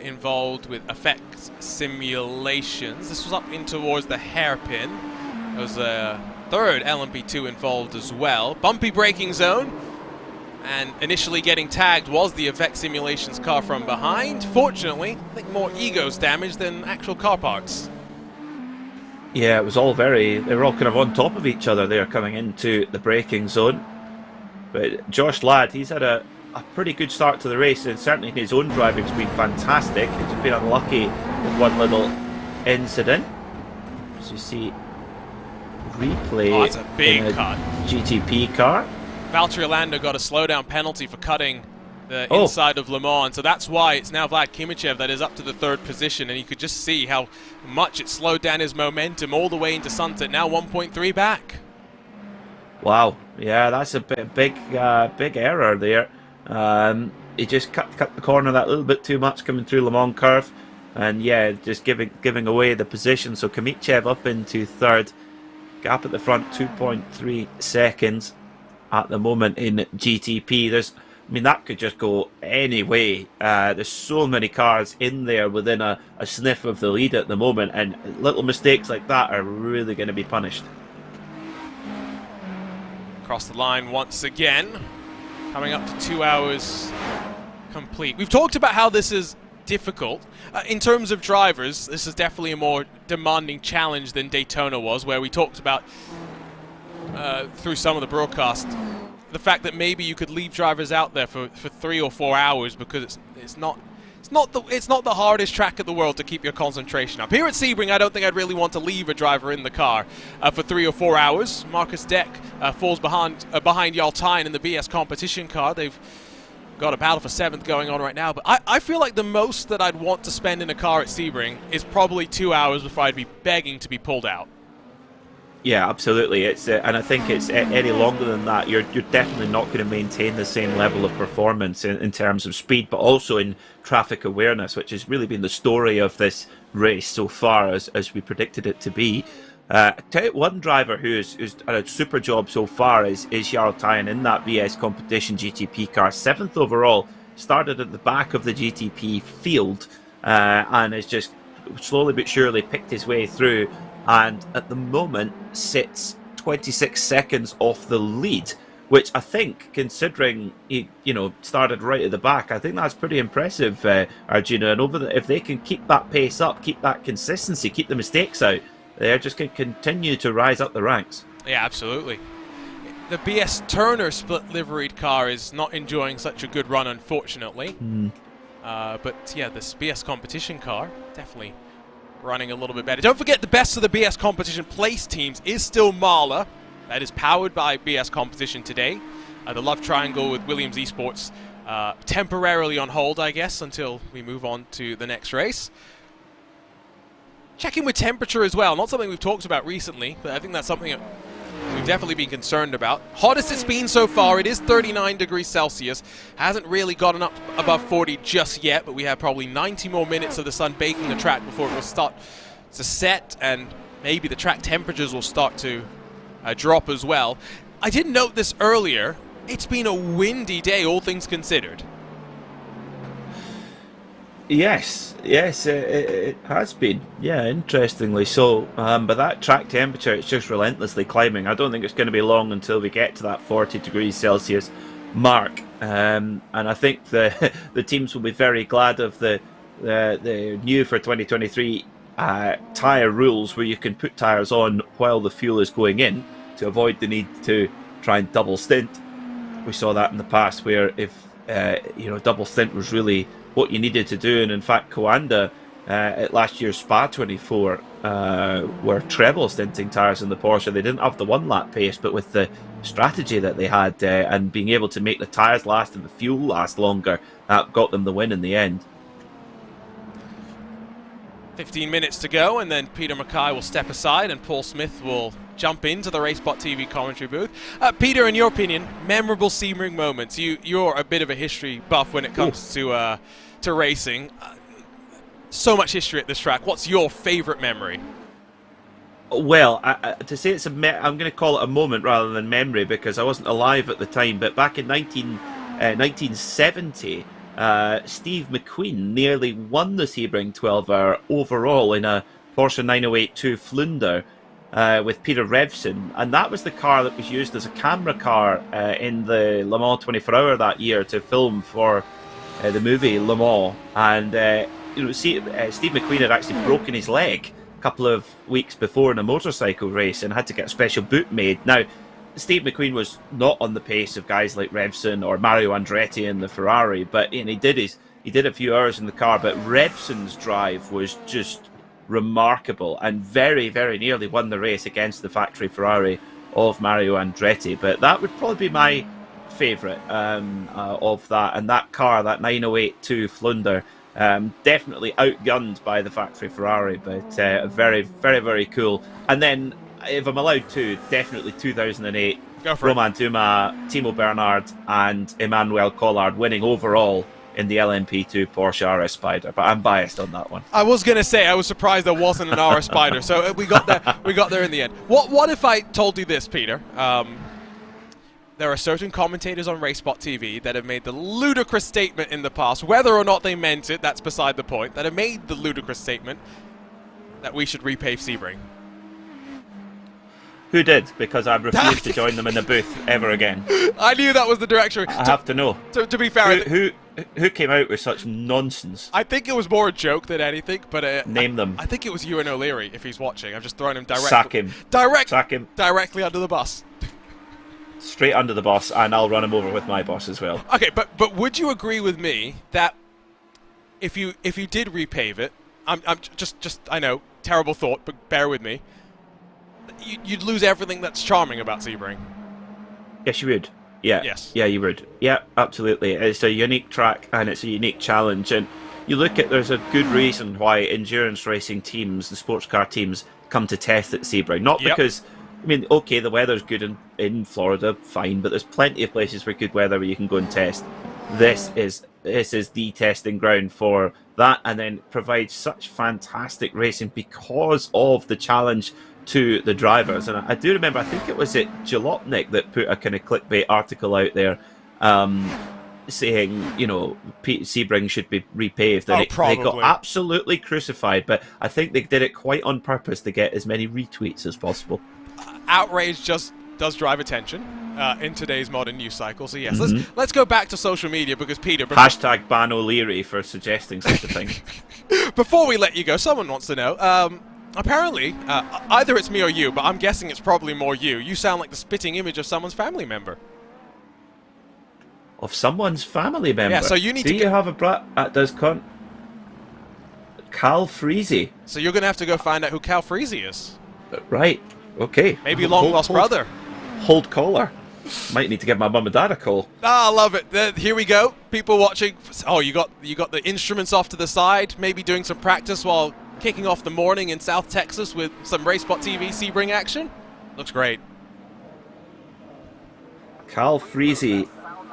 involved with effects simulations. This was up in towards the hairpin. There was a third LMP2 involved as well. Bumpy braking zone. And initially getting tagged was the Effect Simulations car from behind. Fortunately, I think more egos damaged than actual car parts. Yeah, it was all they were all kind of on top of each other there coming into the braking zone. But Josh Ladd, he's had a pretty good start to the race, and certainly his own driving's been fantastic. He's been unlucky with one little incident. As you see, replay. Oh, that's a big in a cut. GTP car. Valtteri Lando got a slowdown penalty for cutting the inside of Le Mans, so that's why it's now Vlad Kimichev that is up to the 3rd position, and you could just see how much it slowed down his momentum all the way into sunset. Now 1.3 back. Wow, yeah, that's a big error there. He just cut the corner that little bit too much coming through Le Mans curve, and yeah, just giving away the position. So Kimichev up into 3rd, gap at the front 2.3 seconds at the moment in GTP. That could just go any way. There's so many cars in there within a sniff of the lead at the moment, and little mistakes like that are really going to be punished. Across the line once again, coming up to 2 hours complete. We've talked about how this is difficult. In terms of drivers, this is definitely a more demanding challenge than Daytona was, where we talked about through some of the broadcast the fact that maybe you could leave drivers out there for 3 or 4 hours because it's not the hardest track in the world to keep your concentration up. Here at Sebring, I don't think I'd really want to leave a driver in the car for 3 or 4 hours. Marcus Deck falls behind Jarl Tyne in the BS competition car. They've got a battle for 7th going on right now, but I feel like the most that I'd want to spend in a car at Sebring is probably 2 hours before I'd be begging to be pulled out. Yeah, absolutely. It's and I think it's any longer than that, you're definitely not going to maintain the same level of performance in terms of speed, but also in traffic awareness, which has really been the story of this race so far, as we predicted it to be. Tell you one driver who's done a super job so far is Jarl Tyne in that BS competition GTP car, 7th overall. Started at the back of the GTP field and has just slowly but surely picked his way through, and at the moment sits 26 seconds off the lead, which I think, considering he started right at the back, I think that's pretty impressive, Arjuna. And if they can keep that pace up, keep that consistency, keep the mistakes out, they're just going to continue to rise up the ranks. Yeah, absolutely. The BS Turner split liveried car is not enjoying such a good run, unfortunately. But yeah, this BS competition car definitely running a little bit better. Don't forget, the best of the BS competition place teams is still Marla. That is powered by BS competition today. The love triangle with Williams Esports temporarily on hold, I guess, until we move on to the next race. Checking with temperature as well. Not something we've talked about recently, but I think that's something that we've definitely been concerned about. Hottest it's been so far, it is 39 degrees Celsius. Hasn't really gotten up above 40 just yet, but we have probably 90 more minutes of the sun baking the track before it will start to set, and maybe the track temperatures will start to drop as well. I did note this earlier. It's been a windy day, all things considered. Yes, it has been. Yeah, interestingly so. But that track temperature, it's just relentlessly climbing. I don't think it's going to be long until we get to that 40 degrees Celsius mark. And I think the teams will be very glad of the new for 2023 tyre rules, where you can put tyres on while the fuel is going in to avoid the need to try and double stint. We saw that in the past, where if double stint was really what you needed to do, and in fact Coanda at last year's Spa 24 were treble stinting tyres in the Porsche. They didn't have the 1 lap pace, but with the strategy that they had and being able to make the tyres last and the fuel last longer, that got them the win in the end. 15 minutes to go, and then Peter Mackay will step aside and Paul Smith will jump into the RaceBot TV commentary booth. Peter, in your opinion, memorable Sebring moments. You're a bit of a history buff when it comes to racing. So much history at this track. What's your favourite memory? Well, to say it's I'm going to call it a moment rather than memory, because I wasn't alive at the time, but back in 1970, Steve McQueen nearly won the Sebring 12-hour overall in a Porsche 908-2 Flunder. with Peter Revson, and that was the car that was used as a camera car in the Le Mans 24 Hour that year to film for the movie Le Mans. And Steve McQueen had actually broken his leg a couple of weeks before in a motorcycle race and had to get a special boot made. Now, Steve McQueen was not on the pace of guys like Revson or Mario Andretti in the Ferrari, but he did a few hours in the car. But Revson's drive was just remarkable and very, very nearly won the race against the factory Ferrari of Mario Andretti. But that would probably be my favourite of that. And that car, that 908-2 Flunder, definitely outgunned by the factory Ferrari, but very, very, very cool. And then, if I'm allowed to, definitely 2008, Romain Dumas, Timo Bernard and Emmanuel Collard winning overall in the LMP2 Porsche RS Spider, but I'm biased on that one. I was going to say, I was surprised there wasn't an RS Spider, so we got there in the end. What if I told you this, Peter? There are certain commentators on RaceSpot TV that have made the ludicrous statement in the past, whether or not they meant it, that's beside the point, that have made the ludicrous statement that we should repave Sebring. Who did? Because I refused to join them in the booth ever again. I knew that was the direction. I have to know. To be fair, who came out with such nonsense? I think it was more a joke than anything, but name them. I think it was Ewan O'Leary. If he's watching, I've just thrown him directly. Sack him. Sack him. Directly under the bus. Straight under the bus, and I'll run him over with my boss as well. Okay, but would you agree with me that if you did repave it, I'm just I know, terrible thought, but bear with me. You'd lose everything that's charming about Sebring. Yes, you would. Yeah. Yes. Yeah, you would. Yeah, absolutely. It's a unique track and it's a unique challenge. And you look at, there's a good reason why endurance racing teams, the sports car teams, come to test at Sebring. Not because, I mean, okay, the weather's good in Florida, fine, but there's plenty of places for good weather where you can go and test. This is the testing ground for that, and then provides such fantastic racing because of the challenge to the drivers. And I do remember, I think it was Jalopnik that put a kind of clickbait article out there saying, Sebring should be repaved. And they got absolutely crucified, but I think they did it quite on purpose to get as many retweets as possible. Outrage just does drive attention in today's modern news cycle. So yes, let's go back to social media, because Peter... Hashtag ban O'Leary for suggesting such a thing. Before we let you go, someone wants to know... apparently, either it's me or you, but I'm guessing it's probably more you. You sound like the spitting image of someone's family member. Of someone's family member? Yeah, so you need Do you have a brat that does Cal Freezy? So you're going to have to go find out who Cal Freezy is. Right, okay. Maybe long-lost brother. Hold caller. Might need to give my mum and dad a call. Ah, I love it. Here we go. People watching. Oh, you got the instruments off to the side, maybe doing some practice while... kicking off the morning in South Texas with some RaceSpot TV Sebring action. Looks great. Cal Freezy.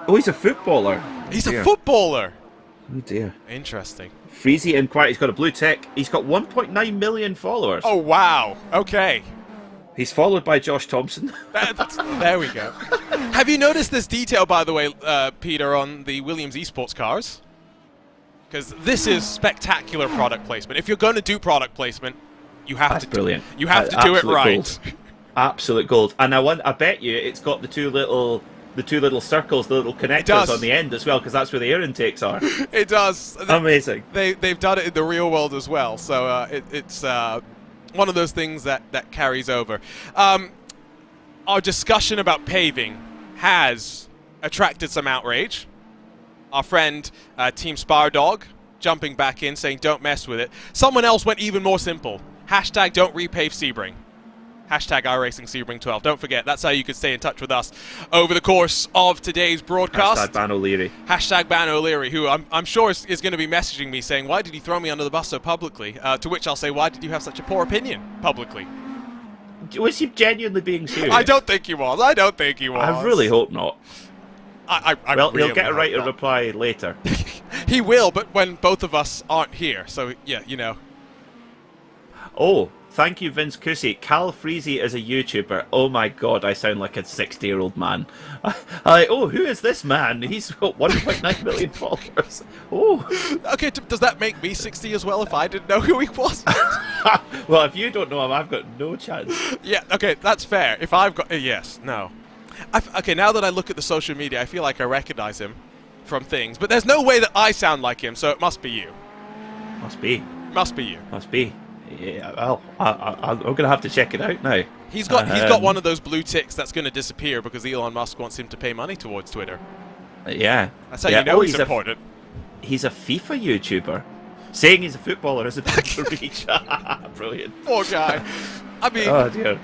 Oh, he's a footballer. He's a footballer. Oh dear. Interesting. Freezy Inquiry. He's got a blue tick. He's got 1.9 million followers. Oh wow. Okay. He's followed by Josh Thompson. There we go. Have you noticed this detail, by the way, Peter, on the Williams Esports cars? Because this is spectacular product placement. If you're going to do product placement, you have to brilliant. You have to do it right. Gold. Absolute gold. And I bet you it's got the two little circles, the little connectors on the end as well, because that's where the air intakes are. It does. Amazing. They've done it in the real world as well. So it's one of those things that carries over. Our discussion about paving has attracted some outrage. Our friend Team Spardog jumping back in saying don't mess with it. Someone else went even more simple. Hashtag don't repave Sebring. Hashtag iRacing Sebring 12. Don't forget, that's how you could stay in touch with us over the course of today's broadcast. Hashtag ban O'Leary. Hashtag ban O'Leary, who I'm sure is going to be messaging me saying, why did he throw me under the bus so publicly? To which I'll say, why did you have such a poor opinion publicly? Was he genuinely being serious? I don't think he was. I really hope not. Well, he'll get a right to reply later. He will, but when both of us aren't here. So, yeah, you know. Oh, thank you, Vince Cusi. Cal Freezy is a YouTuber. Oh my god, I sound like a 60-year-old man. Who is this man? He's got 1.9 million followers. Oh. Okay, does that make me 60 as well if I didn't know who he was? Well, if you don't know him, I've got no chance. Yeah, okay, that's fair. If I've got... yes, no. Okay, now that I look at the social media, I feel like I recognize him from things. But there's no way that I sound like him, so it must be you. Must be. Must be you. Must be. Yeah, well, I'm going to have to check it out now. He's got one of those blue ticks that's going to disappear because Elon Musk wants him to pay money towards Twitter. Yeah. That's how you know he's important. He's a FIFA YouTuber. Saying he's a footballer is a bit of a reach. Brilliant. Poor guy. I mean... Oh, dear.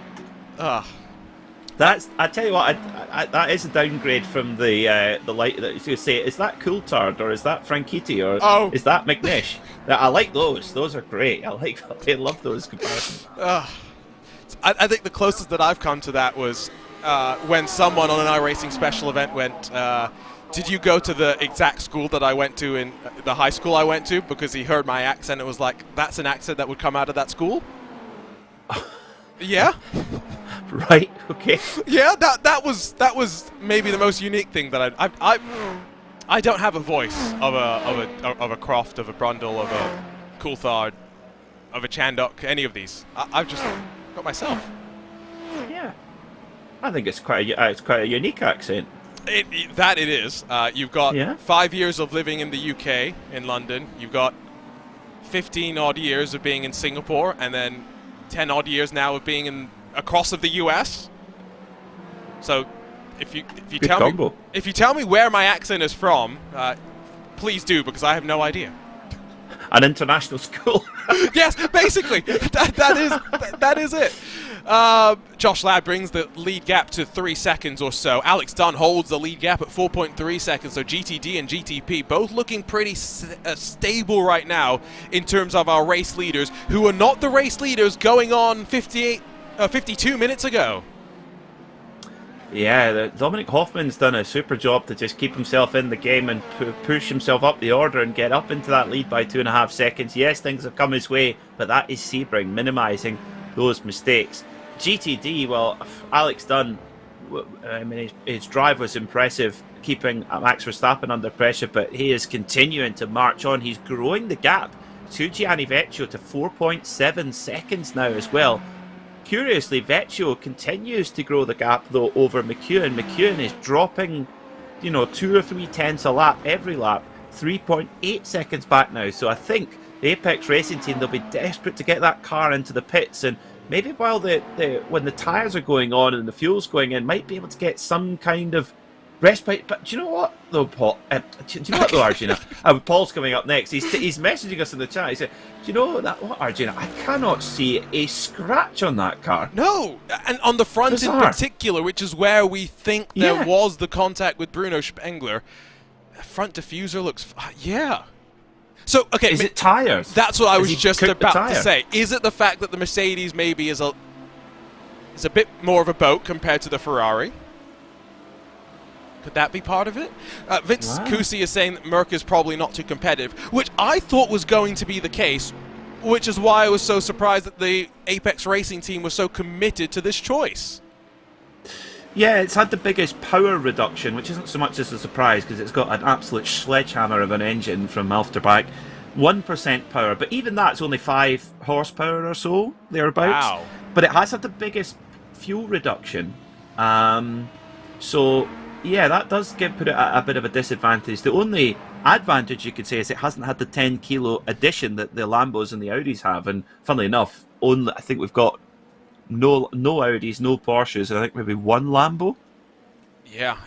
Ah. I tell you what, that is a downgrade from the light that you say. Is that Coulthard or is that Franchitti or is that McNish? I like those. Those are great. I love those comparisons. I think the closest that I've come to that was when someone on an iRacing special event went, did you go to the exact school that I went to in the high school I went to? Because he heard my accent. It was like, that's an accent that would come out of that school? Yeah. Right. Okay. Yeah. That was maybe the most unique thing that I don't have a voice of a Croft, of a Brundle, of a Coulthard, of a Chandok, any of these. I've just got myself. Yeah. I think it's quite a unique accent. It is. You've got 5 years of living in the UK, in London. You've got 15 odd years of being in Singapore, and then 10 odd years now of being across of the US. So, if you tell me where my accent is from, please do, because I have no idea. An international school. Yes, basically. that is it. Josh Ladd brings the lead gap to 3 seconds or so. Alex Dunn holds the lead gap at 4.3 seconds. So GTD and GTP both looking pretty stable right now in terms of our race leaders, who are not the race leaders going on 52 minutes ago. Yeah, Dominic Hoffman's done a super job to just keep himself in the game and push himself up the order and get up into that lead by 2.5 seconds. Yes, things have come his way, but that is Sebring minimising those mistakes. GTD, well, Alex Dunn, I mean, his drive was impressive, keeping Max Verstappen under pressure, but he is continuing to march on. He's growing the gap to Gianni Vecchio to 4.7 seconds now as well. Curiously, Vecchio continues to grow the gap, though, over McEwen. McEwen is dropping, 2 or 3 tenths a lap every lap, 3.8 seconds back now. So I think the Apex Racing team, they'll be desperate to get that car into the pits, and maybe while when the tyres are going on and the fuel's going in, might be able to get some kind of respite. But do you know what, though, Paul? Do you know what, though, Arjuna? Paul's coming up next. He's messaging us in the chat. He said, do you know what, Arjuna? I cannot see a scratch on that car. No, and on the front in particular, which is where we think there was the contact with Bruno Spengler. The front diffuser looks... yeah. So, okay. Is it tyres? That's what I was just about to say. Is it the fact that the Mercedes maybe is a bit more of a boat compared to the Ferrari? Could that be part of it? Vince Cusi is saying that Merc is probably not too competitive, which I thought was going to be the case, which is why I was so surprised that the Apex Racing team was so committed to this choice. Yeah, it's had the biggest power reduction, which isn't so much as a surprise because it's got an absolute sledgehammer of an engine from Alfterback. 1% power, but even that's only 5 horsepower or so, thereabouts. Wow. But it has had the biggest fuel reduction. So, yeah, that does put it at a bit of a disadvantage. The only advantage you could say is it hasn't had the 10 kilo addition that the Lambos and the Audis have. And funnily enough, I think we've got no Audis, no Porsches, and I think maybe 1 Lambo. Yeah,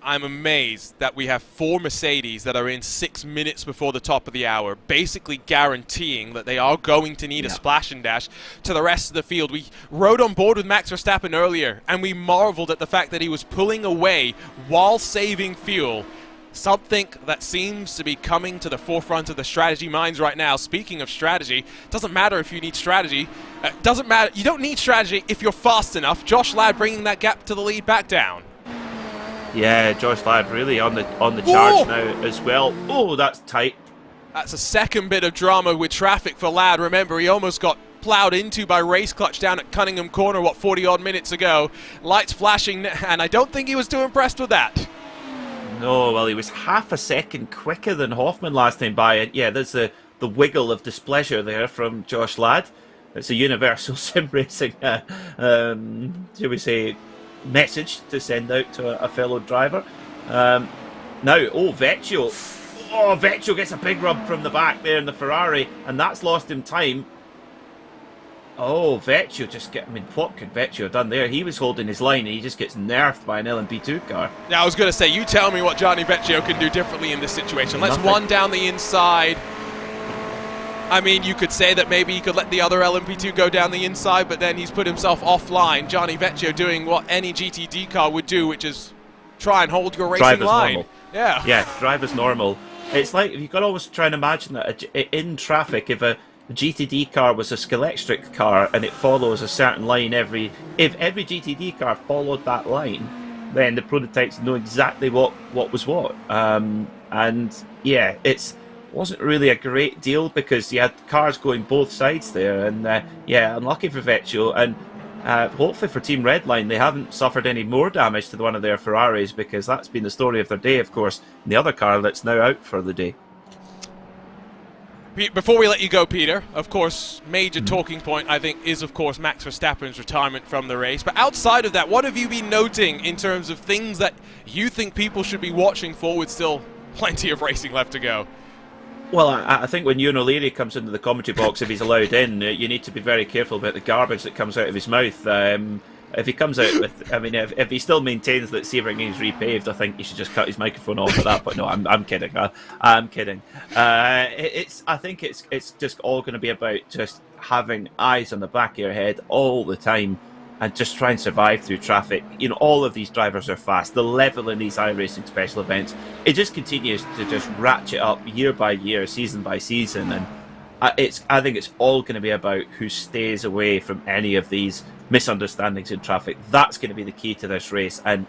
I'm amazed that we have 4 Mercedes that are in 6 minutes before the top of the hour, basically guaranteeing that they are going to need a splash and dash to the rest of the field. We rode on board with Max Verstappen earlier, and we marveled at the fact that he was pulling away while saving fuel. Something that seems to be coming to the forefront of the strategy minds right now. Speaking of strategy, doesn't matter if you need strategy. Doesn't matter. You don't need strategy if you're fast enough. Josh Ladd bringing that gap to the lead back down. Yeah, Josh Ladd really on the charge now as well. Oh, that's tight. That's a second bit of drama with traffic for Ladd. Remember, he almost got plowed into by Race Clutch down at Cunningham Corner, 40-odd minutes ago. Lights flashing, and I don't think he was too impressed with that. No, well, he was half a second quicker than Hoffman last time by. Yeah, there's the the wiggle of displeasure there from Josh Ladd. It's a universal sim racing, shall we say, message to send out to a fellow driver. Now, Vecchio. Oh, Vecchio gets a big rub from the back there in the Ferrari, and that's lost him time. Oh, Vecchio what could Vecchio have done there? He was holding his line, and he just gets nerfed by an LMP2 car. Now, I was going to say, you tell me what Johnny Vecchio can do differently in this situation. Let's one down the inside. I mean, you could say that maybe he could let the other LMP2 go down the inside, but then he's put himself offline. Johnny Vecchio doing what any GTD car would do, which is try and hold your racing line. Normal. Yeah, drive as normal. It's like, you've got to always try and imagine that in traffic, if a GTD car was a Skeletric car and it follows a certain line if every GTD car followed that line, then the prototypes know exactly what was what. And yeah, it wasn't really a great deal because you had cars going both sides there, and unlucky for Vecchio, and hopefully for Team Redline they haven't suffered any more damage to one of their Ferraris, because that's been the story of their day, of course, and the other car that's now out for the day. Before we let you go, Peter, of course, major talking point, I think, is, of course, Max Verstappen's retirement from the race. But outside of that, what have you been noting in terms of things that you think people should be watching for with still plenty of racing left to go? Well, I think when Ewan O'Leary comes into the commentary box, if he's allowed in, you need to be very careful about the garbage that comes out of his mouth. If he comes out with, if he still maintains that Sebring is repaved, I think he should just cut his microphone off at that point. No, I'm kidding. I'm kidding. I think it's just all going to be about just having eyes on the back of your head all the time, and just try and survive through traffic. You know, all of these drivers are fast. The level in these iRacing special events, it just continues to just ratchet up year by year, season by season, and I think it's all going to be about who stays away from any of these misunderstandings in traffic. That's going to be the key to this race, and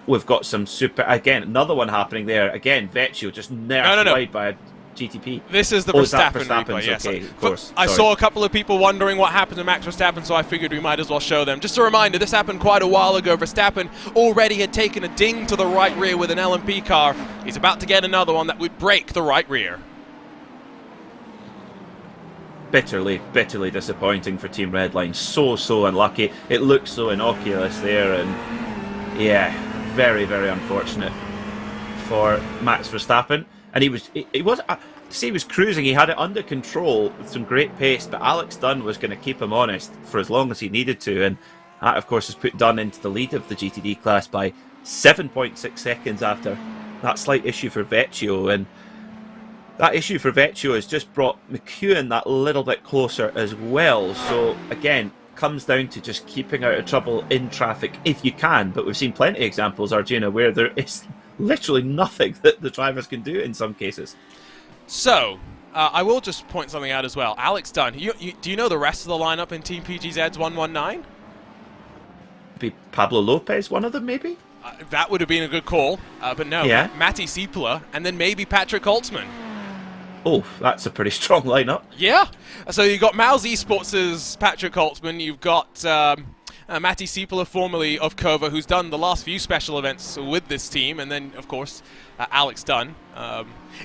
we've got some another one happening there. Again, Vecchio just nerfed wide by a GTP. This is the Verstappen replay, yes. Okay, of course. I saw a couple of people wondering what happened to Max Verstappen, so I figured we might as well show them. Just a reminder, this happened quite a while ago. Verstappen already had taken a ding to the right rear with an LMP car. He's about to get another one that would break the right rear. Bitterly disappointing for Team Redline. So unlucky. It looked so innocuous there, and yeah, very unfortunate for Max Verstappen. And he was cruising. He had it under control with some great pace, but Alex Dunn was going to keep him honest for as long as he needed to, and that, of course, has put Dunn into the lead of the GTD class by 7.6 seconds after that slight issue for Vecchio. And that issue for Vecchio has just brought McEwen that little bit closer as well. So again, comes down to just keeping out of trouble in traffic if you can. But we've seen plenty of examples, Arjuna, where there is literally nothing that the drivers can do in some cases. So, I will just point something out as well. Alex Dunn, do you know the rest of the lineup in Team PGZ's 119? Be Pablo Lopez one of them, maybe? That would have been a good call, but no. Yeah. Matti Sieppula, and then maybe Patrick Holtzman. Oh, that's a pretty strong lineup. Yeah. So you've got Mouse Esports' Patrick Holtzman, you've got Matti Sieppula, formerly of Kova, who's done the last few special events with this team, and then, of course, Alex Dunn.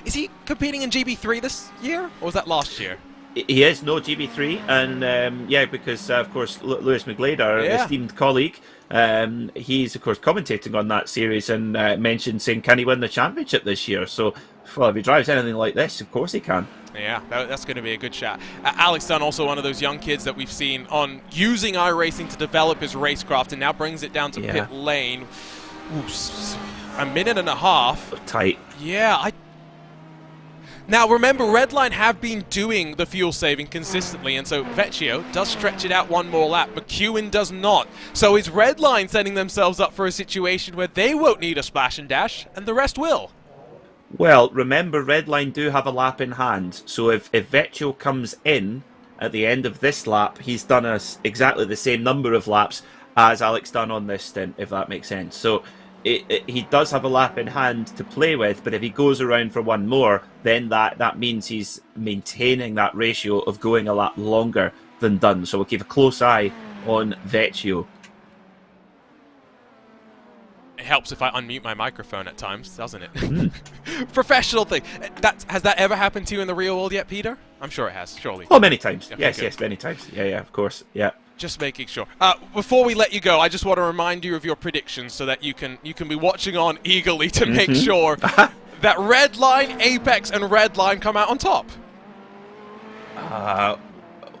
Is he competing in GB3 this year, or was that last year? He is, no, GB3, and because, of course, Lewis McGlade, our esteemed colleague, he's, of course, commentating on that series and mentioned saying, can he win the championship this year? So, well, if he drives anything like this, of course he can. Yeah, that's going to be a good shot. Alex Dunn, also one of those young kids that we've seen on using iRacing to develop his racecraft, and now brings it down to pit lane. Oops, a minute and a half. Tight. Yeah, Now, remember, Redline have been doing the fuel saving consistently, and so Vecchio does stretch it out one more lap. McEwen does not. So is Redline setting themselves up for a situation where they won't need a splash and dash, and the rest will? Well, remember, Redline do have a lap in hand, so if Vecchio comes in at the end of this lap, he's done exactly the same number of laps as Alex Dunn on this stint, if that makes sense. So he does have a lap in hand to play with, but if he goes around for one more, then that means he's maintaining that ratio of going a lap longer than Dunn. So we'll keep a close eye on Vecchio. It helps if I unmute my microphone at times, doesn't it? Professional thing. Has that ever happened to you in the real world yet, Peter? I'm sure it has, surely. Oh, many times. Okay, Yes, good. yes, many times. Yeah, of course. Yeah. Just making sure. Before we let you go, I just want to remind you of your predictions so that you can be watching on eagerly to make sure that Red Line, Apex, and Red Line come out on top.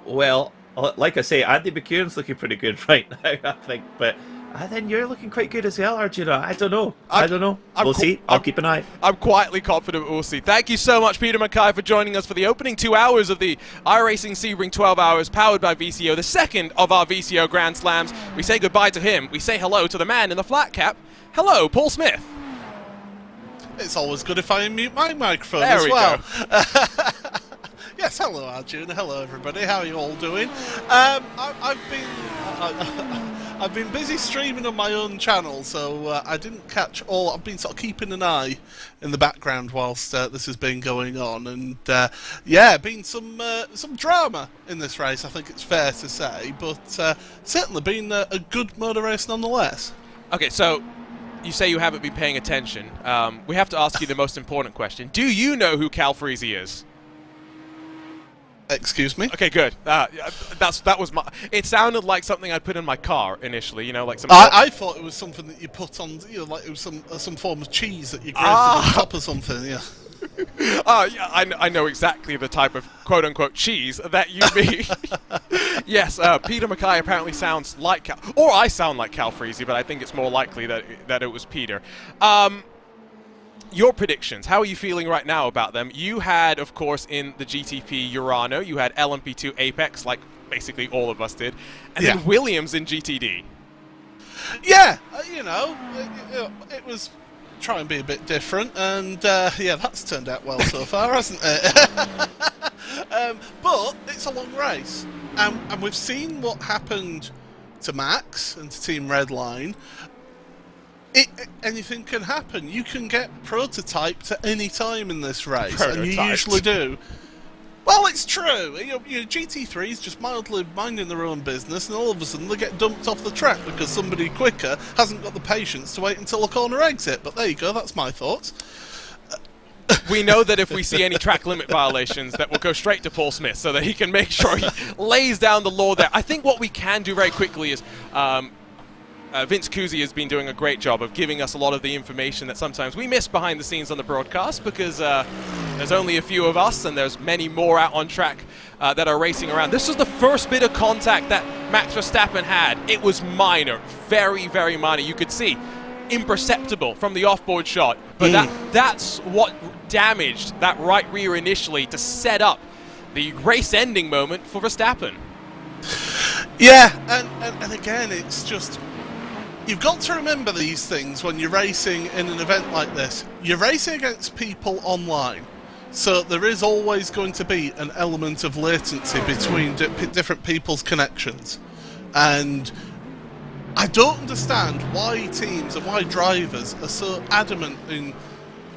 Well, like I say, Andy McEwen's looking pretty good right now, I think. But then you're looking quite good as well, Arjuna. I don't know. We'll see. I'll keep an eye. I'm quietly confident we'll see. Thank you so much, Peter Mackay, for joining us for the opening 2 hours of the iRacing Sebring 12 Hours, powered by VCO, the second of our VCO Grand Slams. We say goodbye to him. We say hello to the man in the flat cap. Hello, Paul Smith. It's always good if I unmute my microphone There as we well. go. Yes, hello Arjuna, hello everybody, how are you all doing? I've been busy streaming on my own channel, so I didn't catch all. I've been sort of keeping an eye in the background whilst this has been going on, and yeah, been some drama in this race, I think it's fair to say, but certainly been a good motor race nonetheless. Okay, so you say you haven't been paying attention. We have to ask you the most important question. Do you know who Cal Freese is? Excuse me? Okay, good. That was my. It sounded like something I'd put in my car initially. You know, like some. I thought it was something that you put on, you know, like it was some form of cheese that you grated on top or something. Yeah. Yeah, I know exactly the type of quote-unquote cheese that you mean. Yes, Peter Mackay apparently sounds like Cal, or I sound like Cal Freese, but I think it's more likely that it was Peter. Your predictions, how are you feeling right now about them? You had, of course, in the GTP Urano, you had LMP2 Apex, like basically all of us did, and then Williams in GTD. Yeah, you know, it was try and be a bit different, and yeah, that's turned out well so far, hasn't it? But it's a long race, and we've seen what happened to Max and to Team Redline. Anything can happen. You can get prototyped at any time in this race, and you usually do. Well, it's true. You know, GT3's just mildly minding their own business, and all of a sudden they get dumped off the track because somebody quicker hasn't got the patience to wait until a corner exit. But there you go, that's my thoughts. We know that if we see any track limit violations, that we'll go straight to Paul Smith so that he can make sure he lays down the law there. I think what we can do very quickly is... Vince Cusi has been doing a great job of giving us a lot of the information that sometimes we miss behind the scenes on the broadcast because there's only a few of us and there's many more out on track that are racing around. This was the first bit of contact that Max Verstappen had. It was minor, very, very minor. You could see imperceptible from the off-board shot, but that's what damaged that right rear initially to set up the race-ending moment for Verstappen. Yeah, and again, it's just... You've got to remember these things when you're racing in an event like this. You're racing against people online, so there is always going to be an element of latency between different people's connections. And I don't understand why teams and why drivers are so adamant in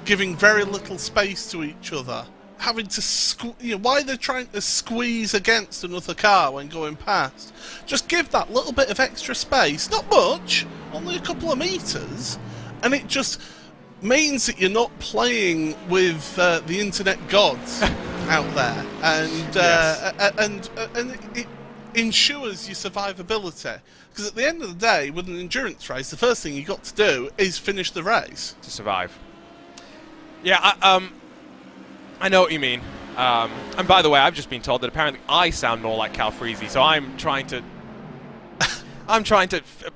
giving very little space to each other. Having to, why they're trying to squeeze against another car when going past. Just give that little bit of extra space, not much, only a couple of meters, and it just means that you're not playing with the internet gods out there, and it ensures your survivability. Because at the end of the day, with an endurance race, the first thing you got to do is finish the race to survive. Yeah, I know what you mean. And by the way, I've just been told that apparently I sound more like Cal Freese, so I'm trying to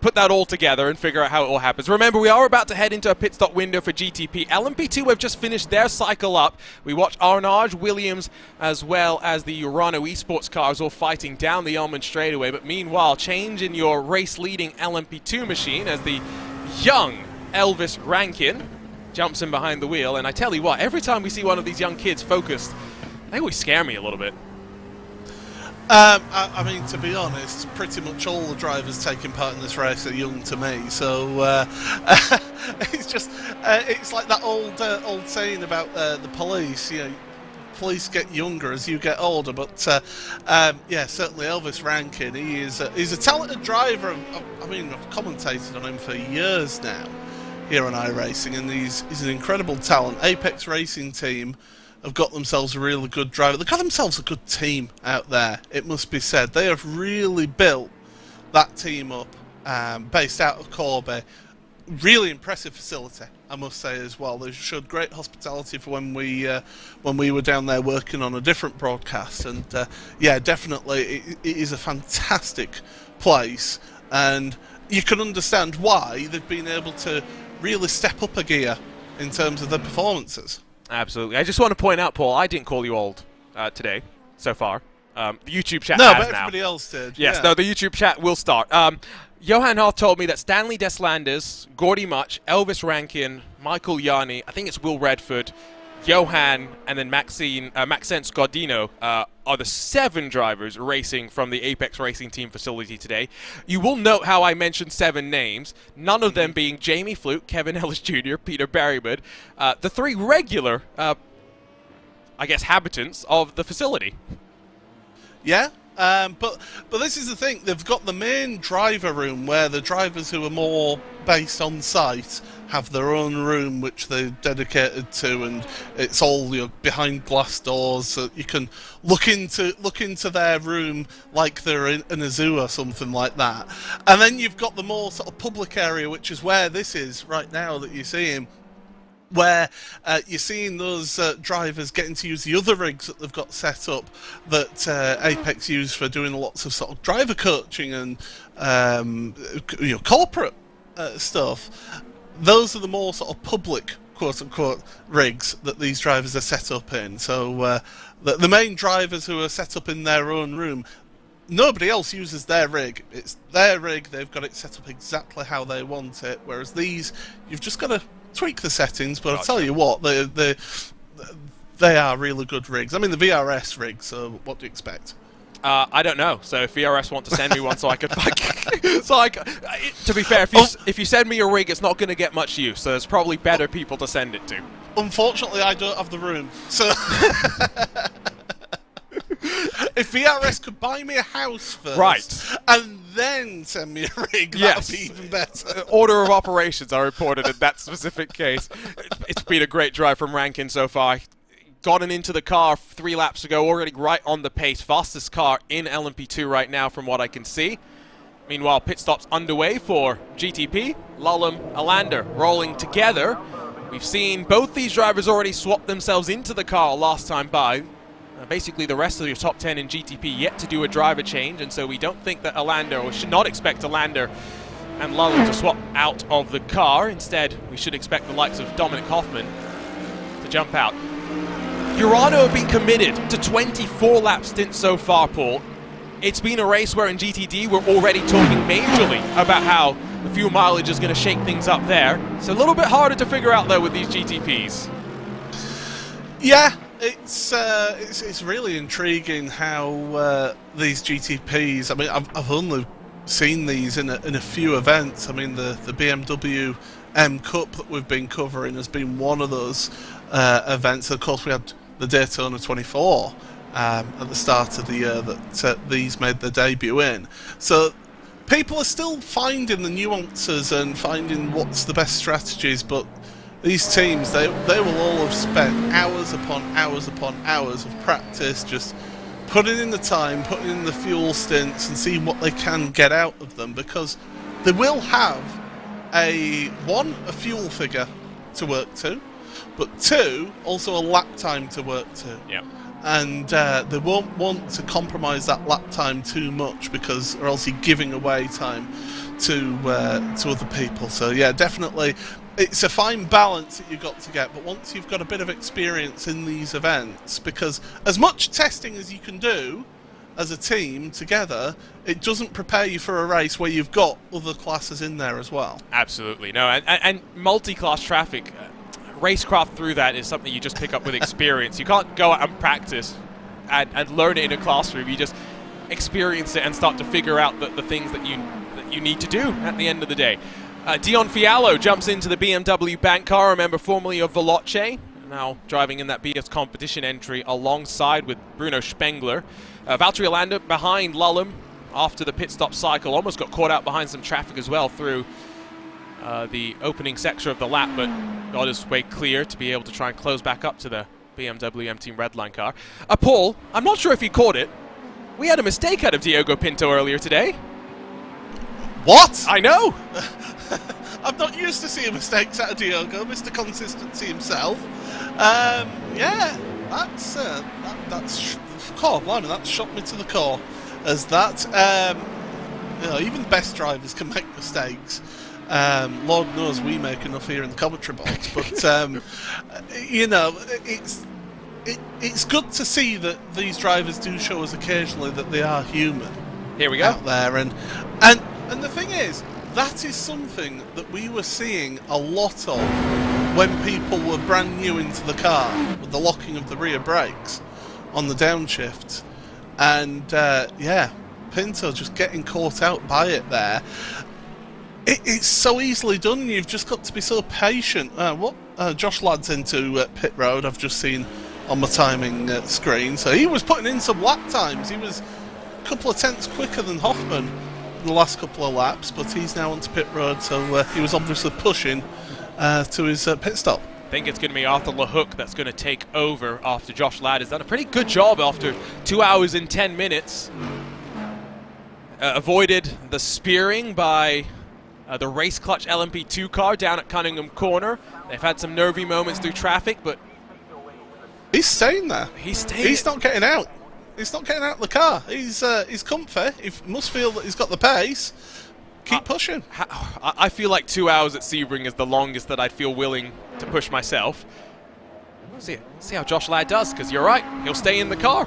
put that all together and figure out how it all happens. Remember, we are about to head into a pit stop window for GTP. LMP2 have just finished their cycle up. We watch Arnage, Williams, as well as the Urano Esports cars all fighting down the Almond straightaway. But meanwhile, change in your race-leading LMP2 machine as the young Elvis Rankin jumps in behind the wheel, and I tell you what, every time we see one of these young kids focused, they always scare me a little bit. I mean, to be honest, pretty much all the drivers taking part in this race are young to me, so it's just, it's like that old saying about the police, you know, police get younger as you get older, but yeah, certainly Elvis Rankin, he's a talented driver. I mean, I've commentated on him for years now. here on iRacing, and he's an incredible talent. Apex Racing Team have got themselves a really good driver. They've got themselves a good team out there, it must be said. They have really built that team up, based out of Corby. Really impressive facility, I must say, as well. They showed great hospitality for when we were down there working on a different broadcast, and yeah, definitely it is a fantastic place, and you can understand why they've been able to really step up a gear in terms of their performances. Absolutely. I just want to point out, Paul, I didn't call you old today, so far. The YouTube chat No, has but now. everybody else did. Yes, yeah. no, the YouTube chat will start. Johan Hoth told me that Stanley Deslanders, Gordy Much, Elvis Rankin, Michael Yanni, I think it's Will Redford, Johan, and then Maxence Godino are the 7 drivers racing from the Apex Racing Team facility today. You will note how I mentioned 7 names, none of them being Jamie Fluke, Kevin Ellis Jr., Peter Berrywood, the 3 regular, I guess, habitants of the facility. Yeah, but this is the thing. They've got the main driver room where the drivers who are more based on site have their own room which they're dedicated to, and it's all behind glass doors, so you can look into their room like they're in a zoo or something like that. And then you've got the more sort of public area, which is where this is right now that you're seeing, where you're seeing those drivers getting to use the other rigs that they've got set up that Apex use for doing lots of sort of driver coaching and corporate stuff. Those are the more sort of public, quote-unquote, rigs that these drivers are set up in. So the main drivers who are set up in their own room, nobody else uses their rig. It's their rig, they've got it set up exactly how they want it, whereas these, you've just got to tweak the settings, but I'll tell you what, they are really good rigs. I mean, the VRS rig, so what do you expect? I don't know. So if VRS want to send me one, so I could, to be fair, if you send me a rig, it's not going to get much use. So there's probably better people to send it to. Unfortunately, I don't have the room. So if VRS could buy me a house first, right, and then send me a rig, yes, that would be even better. Order of operations are reported in that specific case. It's been a great drive from Rankin so far. Gotten into the car 3 laps ago, already right on the pace. Fastest car in LMP2 right now from what I can see. Meanwhile, pit stops underway for GTP. Lullum, Alander rolling together. We've seen both these drivers already swap themselves into the car last time by. Basically, the rest of your top 10 in GTP yet to do a driver change, and so we don't think that Alander, or should not expect Alander and Lullum to swap out of the car. Instead, we should expect the likes of Dominic Hoffman to jump out. Urano have been committed to 24-lap stints so far, Paul. It's been a race where in GTD we're already talking majorly about how the fuel mileage is going to shake things up there. It's a little bit harder to figure out, though, with these GTPs. Yeah, it's really intriguing how these GTPs. I mean, I've only seen these in a few events. I mean, the BMW M Cup that we've been covering has been one of those events. Of course, we had the Daytona 24 at the start of the year that these made their debut in. So people are still finding the nuances and finding what's the best strategies, but these teams, they will all have spent hours upon hours upon hours of practice just putting in the time, putting in the fuel stints and seeing what they can get out of them, because they will have a fuel figure to work to, but 2, also a lap time to work to. Yeah. And they won't want to compromise that lap time too much, because or else you're giving away time to other people. So yeah, definitely it's a fine balance that you've got to get, but once you've got a bit of experience in these events, because as much testing as you can do as a team together, it doesn't prepare you for a race where you've got other classes in there as well. Absolutely. No, and multi-class traffic, racecraft through that is something you just pick up with experience. You can't go out and practice and learn it in a classroom. You just experience it and start to figure out the things that you need to do at the end of the day. Dion Fiallo jumps into the BMW bank car, remember formerly of Veloce, now driving in that BS competition entry alongside with Bruno Spengler. Valtteri Alander behind Lullum after the pit stop cycle, almost got caught out behind some traffic as well through the opening sector of the lap, but got his way clear to be able to try and close back up to the BMW M Team Redline car. Paul, I'm not sure if you caught it. We had a mistake out of Diogo Pinto earlier today. What? I know! I'm not used to seeing mistakes out of Diogo, Mr. Consistency himself. Yeah, that's core blimey, that shot me to the core. As that, even the best drivers can make mistakes. Lord knows we make enough here in the commentary box, but it's good to see that these drivers do show us occasionally that they are human. Here we go. Out there, and the thing is, that is something that we were seeing a lot of when people were brand new into the car with the locking of the rear brakes on the downshift, and Pinto just getting caught out by it there. It's so easily done. You've just got to be so patient. Josh Ladd's into pit road, I've just seen on my timing screen. So he was putting in some lap times. He was a couple of tenths quicker than Hoffman in the last couple of laps, but he's now onto pit road, so he was obviously pushing to his pit stop. I think it's going to be Arthur LeHook that's going to take over after Josh Ladd has done a pretty good job after 2 hours and 10 minutes. Avoided the spearing by the race clutch LMP2 car down at Cunningham Corner. They've had some nervy moments through traffic, but he's staying there. He's not getting out. He's not getting out of the car. He's comfy. He must feel that he's got the pace. Keep pushing. I feel like 2 hours at Sebring is the longest that I'd feel willing to push myself. See how Josh Ladd does, because you're right, he'll stay in the car.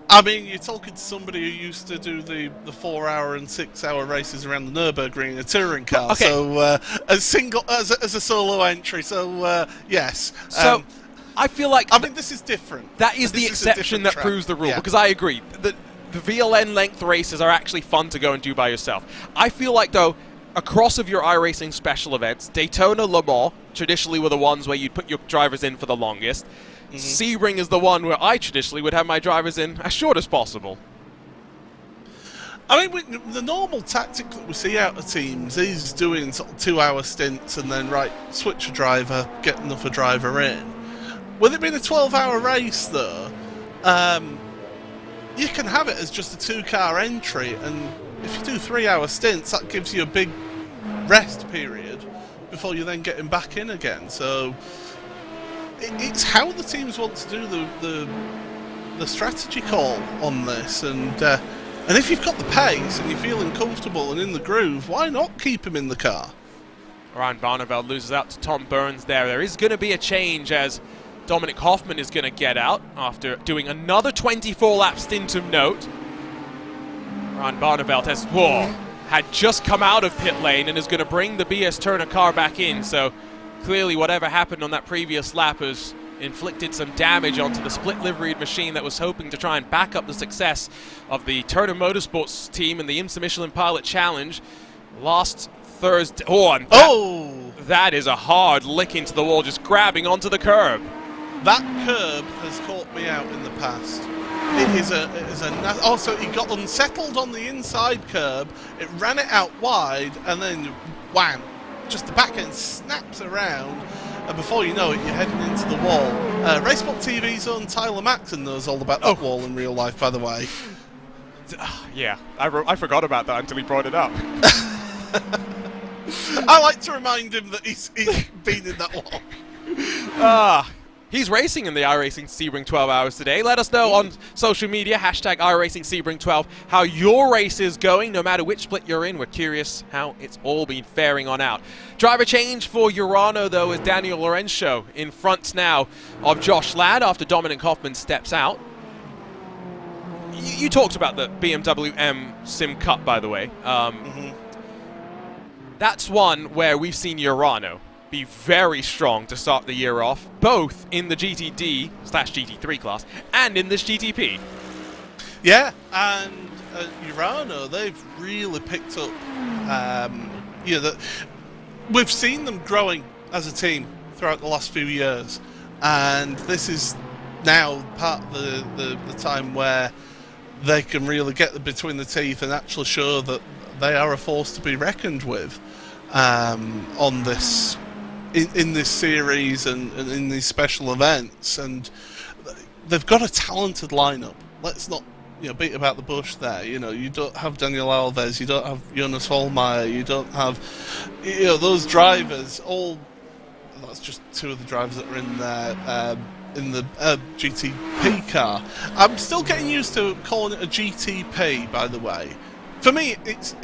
I mean, you're talking to somebody who used to do the 4 hour and 6 hour races around the Nürburgring in a touring car. Okay. So as a solo entry. So yes. So I feel like this is different. That is the exception that proves the rule, because I agree. The VLN length races are actually fun to go and do by yourself. I feel like, though, across of your iRacing special events, Daytona, Le Mans traditionally were the ones where you'd put your drivers in for the longest. Sebring is the one where I traditionally would have my drivers in as short as possible. I mean, the normal tactic that we see out of teams is doing sort of 2 hour stints and then, switch a driver, get another driver in. With it being a 12-hour race, though, you can have it as just a 2-car entry, and if you do 3 hour stints, that gives you a big rest period before you're then getting back in again. So it's how the teams want to do the strategy call on this, and if you've got the pace and you're feeling comfortable and in the groove, why not keep him in the car? Ryan Barneveld loses out to Tom Burns there. There is going to be a change as Dominic Hoffman is going to get out after doing another 24-lap stint of note. Ryan Barneveld had just come out of pit lane and is going to bring the BS Turner car back in. So clearly whatever happened on that previous lap has inflicted some damage onto the split liveried machine that was hoping to try and back up the success of the Turner Motorsports team in the IMSA Michelin Pilot Challenge last Thursday. That is a hard lick into the wall, just grabbing onto the curb. That curb has caught me out in the past. It is a also, he got unsettled on the inside curb, it ran it out wide, and then wham, just the back end snaps around, and before you know it, you're heading into the wall. Racebot TV's own Tyler Maxon knows all about that wall in real life, by the way. Yeah, I forgot about that until he brought it up. I like to remind him that he's been in that wall. He's racing in the iRacing Sebring 12 hours today. Let us know on social media, # iRacing Sebring 12, how your race is going, no matter which split you're in. We're curious how it's all been faring on out. Driver change for Urano, though, is Daniel Lorenzo in front now of Josh Ladd after Dominic Hoffman steps out. You talked about the BMW M Sim Cup, by the way. That's one where we've seen Urano be very strong to start the year off, both in the GTD/GT3 class and in this GTP. Yeah, and Urano, they've really picked up. We've seen them growing as a team throughout the last few years, and this is now part of the time where they can really get between the teeth and actually show that they are a force to be reckoned with. on this in this series and in these special events, and they've got a talented lineup. Let's not beat about the bush there. You don't have Daniel Alves, you don't have Jonas Vollmeyer, you don't have those drivers. That's just two of the drivers that are in there in the GTP car. I'm still getting used to calling it a GTP, by the way. For me, it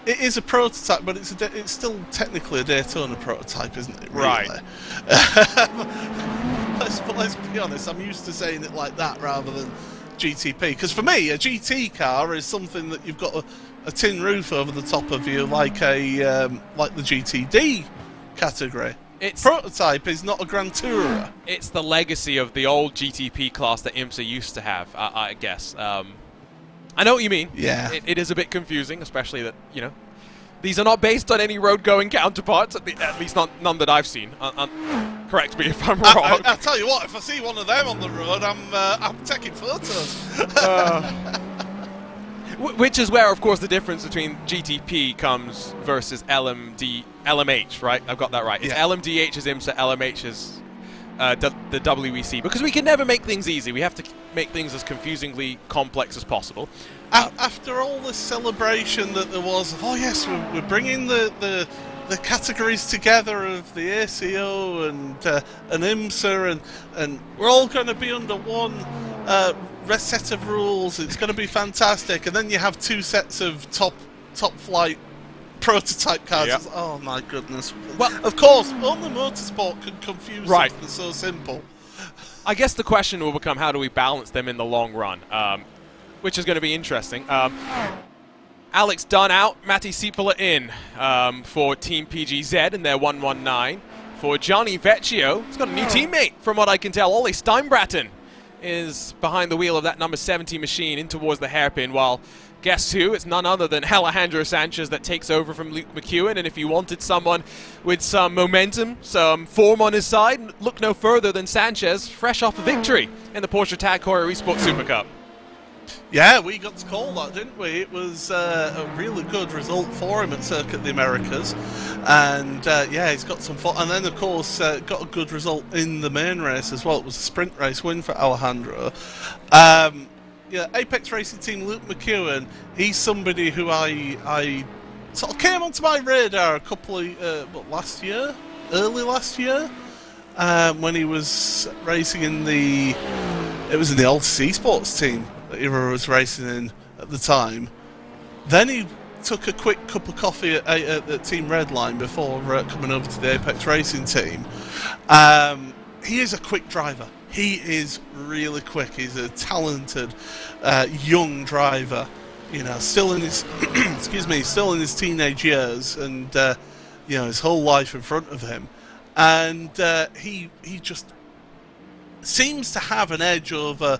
is a prototype, but it's still technically a Daytona prototype, isn't it? Really? Right. Let's be honest. I'm used to saying it like that rather than GTP, because for me, a GT car is something that you've got a tin roof over the top of you, like the GTD category. Prototype is not a Grand Tourer. It's the legacy of the old GTP class that IMSA used to have, I guess. I know what you mean. Yeah. It is a bit confusing, especially that, these are not based on any road-going counterparts, at least none that I've seen. Correct me if I'm wrong. I'll tell you what, if I see one of them on the road, I'm taking photos. Which is where, of course, the difference between GTP comes versus LMH, right? I've got that right. It's LMDH is IMSA, LMH is the WEC, because we can never make things easy. We have to make things as confusingly complex as possible. After all this celebration that there was of, oh yes, we're bringing the categories together of the ACO and IMSA, and we're all going to be under one set of rules. It's going to be fantastic. And then you have two sets of top flight prototype cars. Yep. Oh my goodness. Well, of course, only motorsport can confuse right. something so simple. I guess the question will become, how do we balance them in the long run? Which is going to be interesting. Alex Dunn out, Matti Sieppula in for Team PGZ in their 119. For Johnny Vecchio, he's got a new teammate, from what I can tell. Ollie Steinbraten is behind the wheel of that number 70 machine in towards the hairpin, while guess who? It's none other than Alejandro Sanchez that takes over from Luke McEwen. And if you wanted someone with some momentum, some form on his side, look no further than Sanchez, fresh off a victory in the Porsche Tag Heuer Esports Super Cup. Yeah, we got to call that, didn't we? It was a really good result for him at Circuit of the Americas. And yeah, he's got some fun. And then, of course, got a good result in the main race as well. It was a sprint race win for Alejandro. Yeah, Apex Racing Team Luke McEwen, he's somebody who I sort of came onto my radar a couple of, early last year, when he was racing in the Altus Esports team that he was racing in at the time. Then he took a quick cup of coffee at Team Redline before coming over to the Apex Racing team. He is a quick driver. He is really quick. He's a talented young driver, still in his still in his teenage years, and his whole life in front of him. And he just seems to have an edge over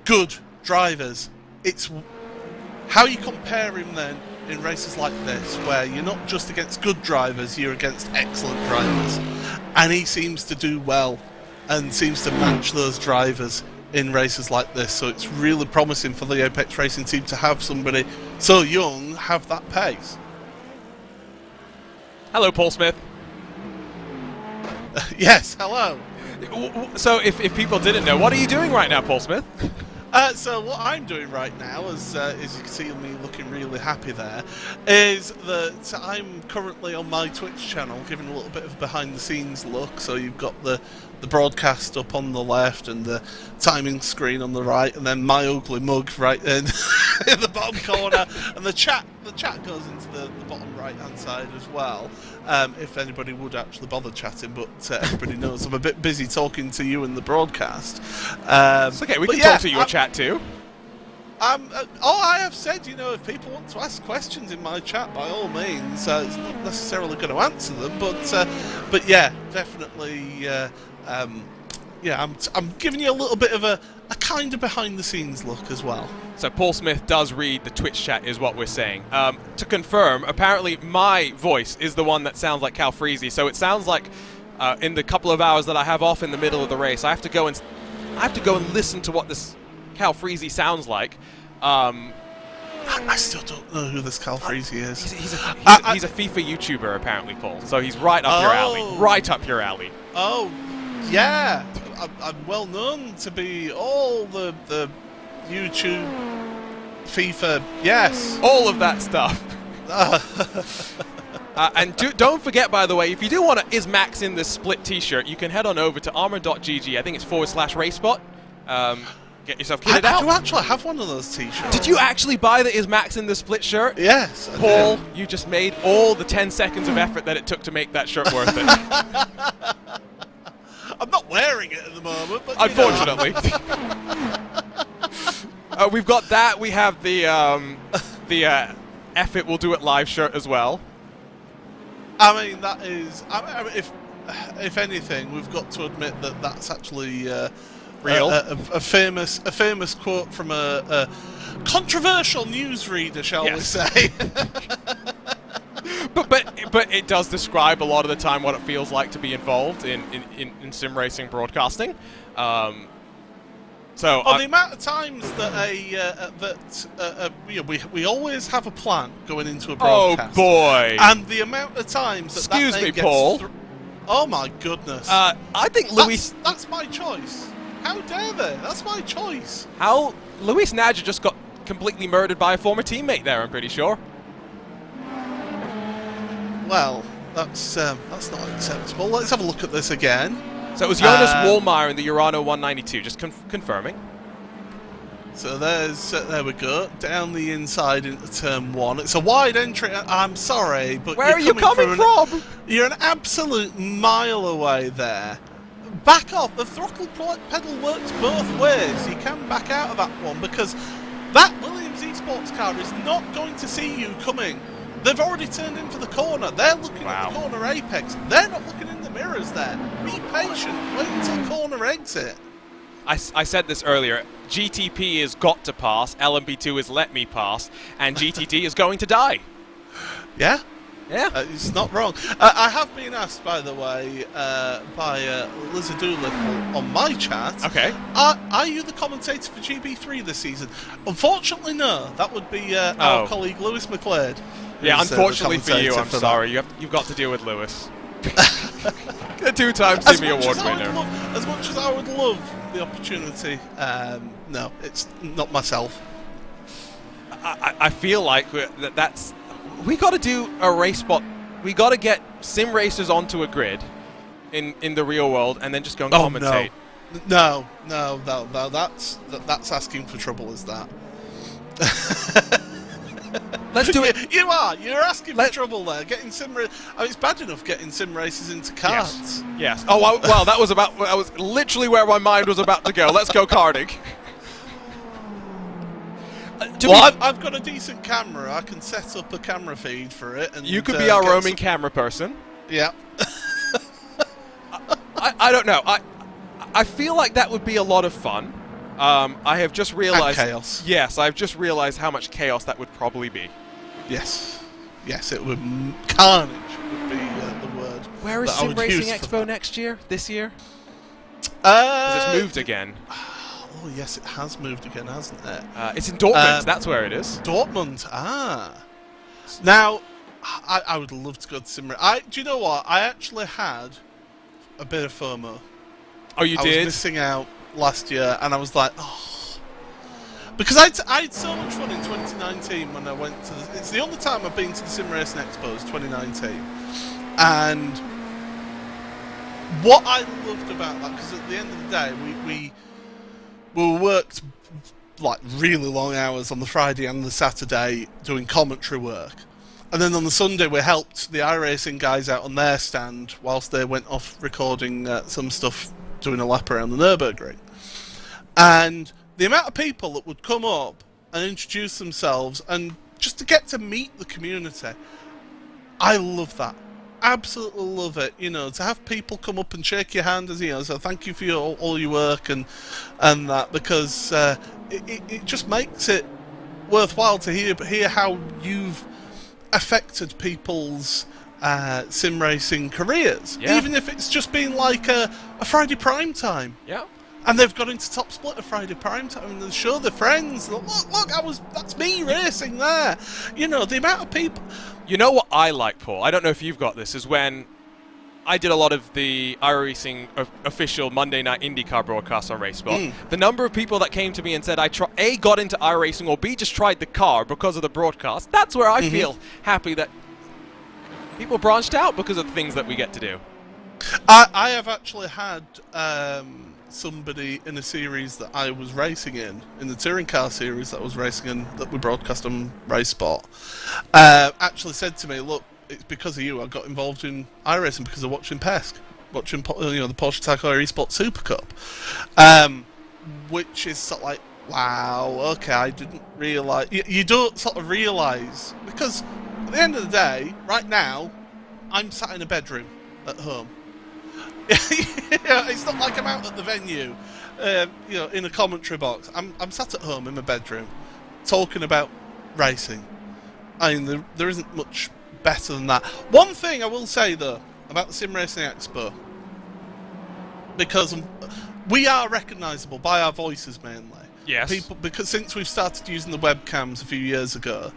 good drivers. It's how you compare him then in races like this, where you're not just against good drivers, you're against excellent drivers, and he seems to do well and seems to match those drivers in races like this. So it's really promising for the Apex Racing team to have somebody so young have that pace. Hello, Paul Smith. Yes, hello. So if people didn't know, what are you doing right now, Paul Smith? So what I'm doing right now, as you can see me looking really happy there, is that I'm currently on my Twitch channel giving a little bit of a behind the scenes look. So you've got the broadcast up on the left and the timing screen on the right, and then my ugly mug right in the bottom corner, and the chat goes into the bottom right hand side as well, if anybody would actually bother chatting, but everybody knows I'm a bit busy talking to you in the broadcast. It's okay, we can talk to your chat too. All I have said, if people want to ask questions in my chat, by all means, it's not necessarily going to answer them, but yeah, definitely. I'm giving you a little bit of a kind of behind the scenes look as well. So Paul Smith does read the Twitch chat, is what we're saying. To confirm, apparently my voice is the one that sounds like Cal Freezy. So it sounds like in the couple of hours that I have off in the middle of the race, I have to go and listen to what this Cal Freezy sounds like. I still don't know who this Calfreezy is. He's a FIFA YouTuber, apparently, Paul. So he's right up your alley. Right up your alley. Oh, yeah. I'm well known to be all the YouTube, FIFA, yes. All of that stuff. And don't forget, by the way, if you do want to Is Max in this split t-shirt, you can head on over to armor.gg. I think it's /RaceBot. Get yourself kitted out. I do actually have one of those t-shirts. Did you actually buy the Is Max in the split shirt? Yes. Paul, you just made all the 10 seconds of effort that it took to make that shirt worth it. I'm not wearing it at the moment, but unfortunately. We've got that. We have the F It Will Do It live shirt as well. I mean, that is. I mean, if anything, we've got to admit that that's actually real. A famous quote from a controversial newsreader, shall we say? But it does describe a lot of the time what it feels like to be involved in sim racing broadcasting. So the amount of times that we always have a plan going into a broadcast. Oh boy! And the amount of times that excuse that me, gets Paul. Oh my goodness! I think Luis. That's my choice. How dare they? That's my choice. How Luis Nadja just got completely murdered by a former teammate there. I'm pretty sure. Well, that's not acceptable. Let's have a look at this again. So it was Jonas Wallmeyer in the Urano 192, just confirming. So there we go, down the inside into turn 1. It's a wide entry. I'm sorry, but where are you coming from? You're an absolute mile away there. Back off. The throttle pedal works both ways. You can back out of that one because that Williams Esports car is not going to see you coming. They've already turned into the corner. They're looking at the corner apex. They're not looking in the mirrors there. Be patient. Wait until corner exit. I said this earlier. GTP has got to pass. LMP2 is let me pass. And GTT is going to die. Yeah. Yeah. It's not wrong. I have been asked, by the way, by Lizard Doolittle on my chat. Okay. Are you the commentator for GB3 this season? Unfortunately, no. That would be our colleague Lewis McLeod. Yeah, unfortunately for you, I'm sorry. You've got to deal with Lewis. A two-time Simi Award winner. As much as I would love the opportunity, no, it's not myself. I feel like that's... We got to do a race spot. We got to get sim racers onto a grid in the real world and then just go and commentate. No, that's asking for trouble, is that? Let's do it. You're asking for trouble there. Getting sim it's bad enough getting sim races into karts. Yes. Oh well, that was literally where my mind was about to go. Let's go karting. I've got a decent camera. I can set up a camera feed for it. And you could be our roaming camera person. Yeah. I don't know. I feel like that would be a lot of fun. I have just realized... And chaos. Yes, I've just realized how much chaos that would probably be. Yes. Yes, it would... Carnage would be the word. Where is Sim Racing Expo next year? This year? It's moved again. Oh, yes, it has moved again, hasn't it? It's in Dortmund. That's where it is. Dortmund. Now, I would love to go to Sim Racing. Do you know what? I actually had a bit of FOMO. Oh, you did? I was missing out last year, and I was like, oh, because I had so much fun in 2019 when I went to it's the only time I've been to the Sim Racing Expos, 2019, and what I loved about that, because at the end of the day we worked like really long hours on the Friday and the Saturday doing commentary work, and then on the Sunday we helped the iRacing guys out on their stand whilst they went off recording some stuff, doing a lap around the Nürburgring. And the amount of people that would come up and introduce themselves and just to get to meet the community, I love that. Absolutely love it. You know, to have people come up and shake your hand, as you know, so thank you for all your work and that, because it just makes it worthwhile to hear how you've affected people's sim racing careers, even if it's just been like a Friday prime time. Yeah. And they've got into Top Split of Friday Prime Time and they show their friends. Look, that's me racing there. You know, the amount of people. You know what I like, Paul? I don't know if you've got this, is when I did a lot of the iRacing official Monday night IndyCar broadcast on RaceSpot. The number of people that came to me and said I got into iRacing, or B, just tried the car because of the broadcast. That's where I feel happy that people branched out because of the things that we get to do. I have actually had somebody in a series that I was racing in the touring car series that I was racing in, that we broadcast on RaceSpot, actually said to me, look, it's because of you I got involved in iRacing, because of watching PESC, watching the Porsche Taycan Esports Super Cup, which is sort of like, wow, okay, I didn't realise. You don't sort of realise, because at the end of the day, right now, I'm sat in a bedroom at home. It's not like I'm out at the venue, in a commentary box. I'm sat at home in my bedroom, talking about racing. I mean, there isn't much better than that. One thing I will say though about the Sim Racing Expo, because we are recognisable by our voices mainly. Yes. Because since we've started using the webcams a few years ago,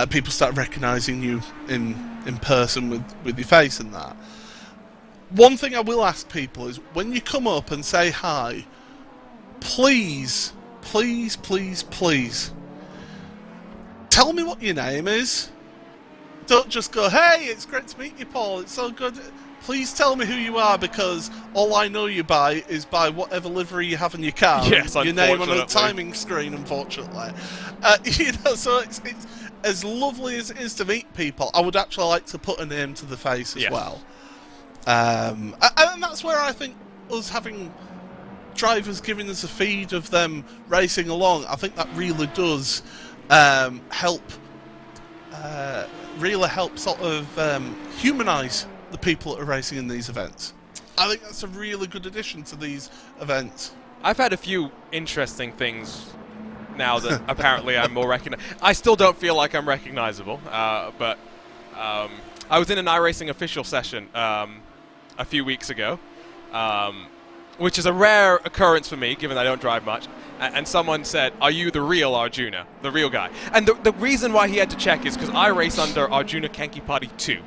people start recognising you in person with your face and that. One thing I will ask people is, when you come up and say hi, please, please, please, please, tell me what your name is. Don't just go, hey, it's great to meet you, Paul, it's so good. Please tell me who you are, because all I know you by is by whatever livery you have in your car. Yes, your name on a timing screen, unfortunately. So it's as lovely as it is to meet people, I would actually like to put a name to the face as well. And that's where I think us having drivers giving us a feed of them racing along, I think that really does help sort of humanise the people that are racing in these events. I think that's a really good addition to these events. I've had a few interesting things now that apparently I'm more recognized. I still don't feel like I'm recognizable, but I was in an iRacing official session a few weeks ago, which is a rare occurrence for me, given I don't drive much. And someone said, "Are you the real Arjuna, the real guy?" And the reason why he had to check is because I race under Arjuna Kenki Party 2.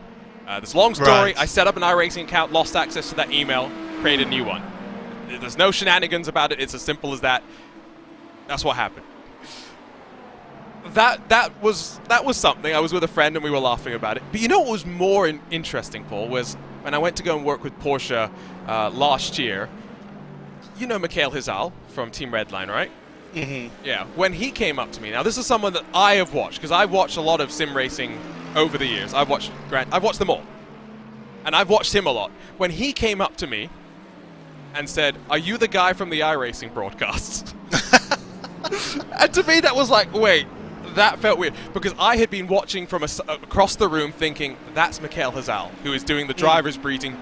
This long story. Right. I set up an iRacing account, lost access to that email, created a new one. There's no shenanigans about it. It's as simple as that. That's what happened. That was something. I was with a friend and we were laughing about it. But you know what was more interesting, Paul, was when I went to go and work with Porsche last year. You know Mikhail Hizal from Team Redline, right? Mm-hmm. Yeah. When he came up to me, now this is someone that I have watched, because I've watched a lot of sim racing over the years. I've watched them all, and I've watched him a lot. When he came up to me and said, "Are you the guy from the iRacing broadcasts?" And to me, that was like, wait. That felt weird, because I had been watching from across the room thinking, that's Mikhail Hizal, who is doing the driver's briefing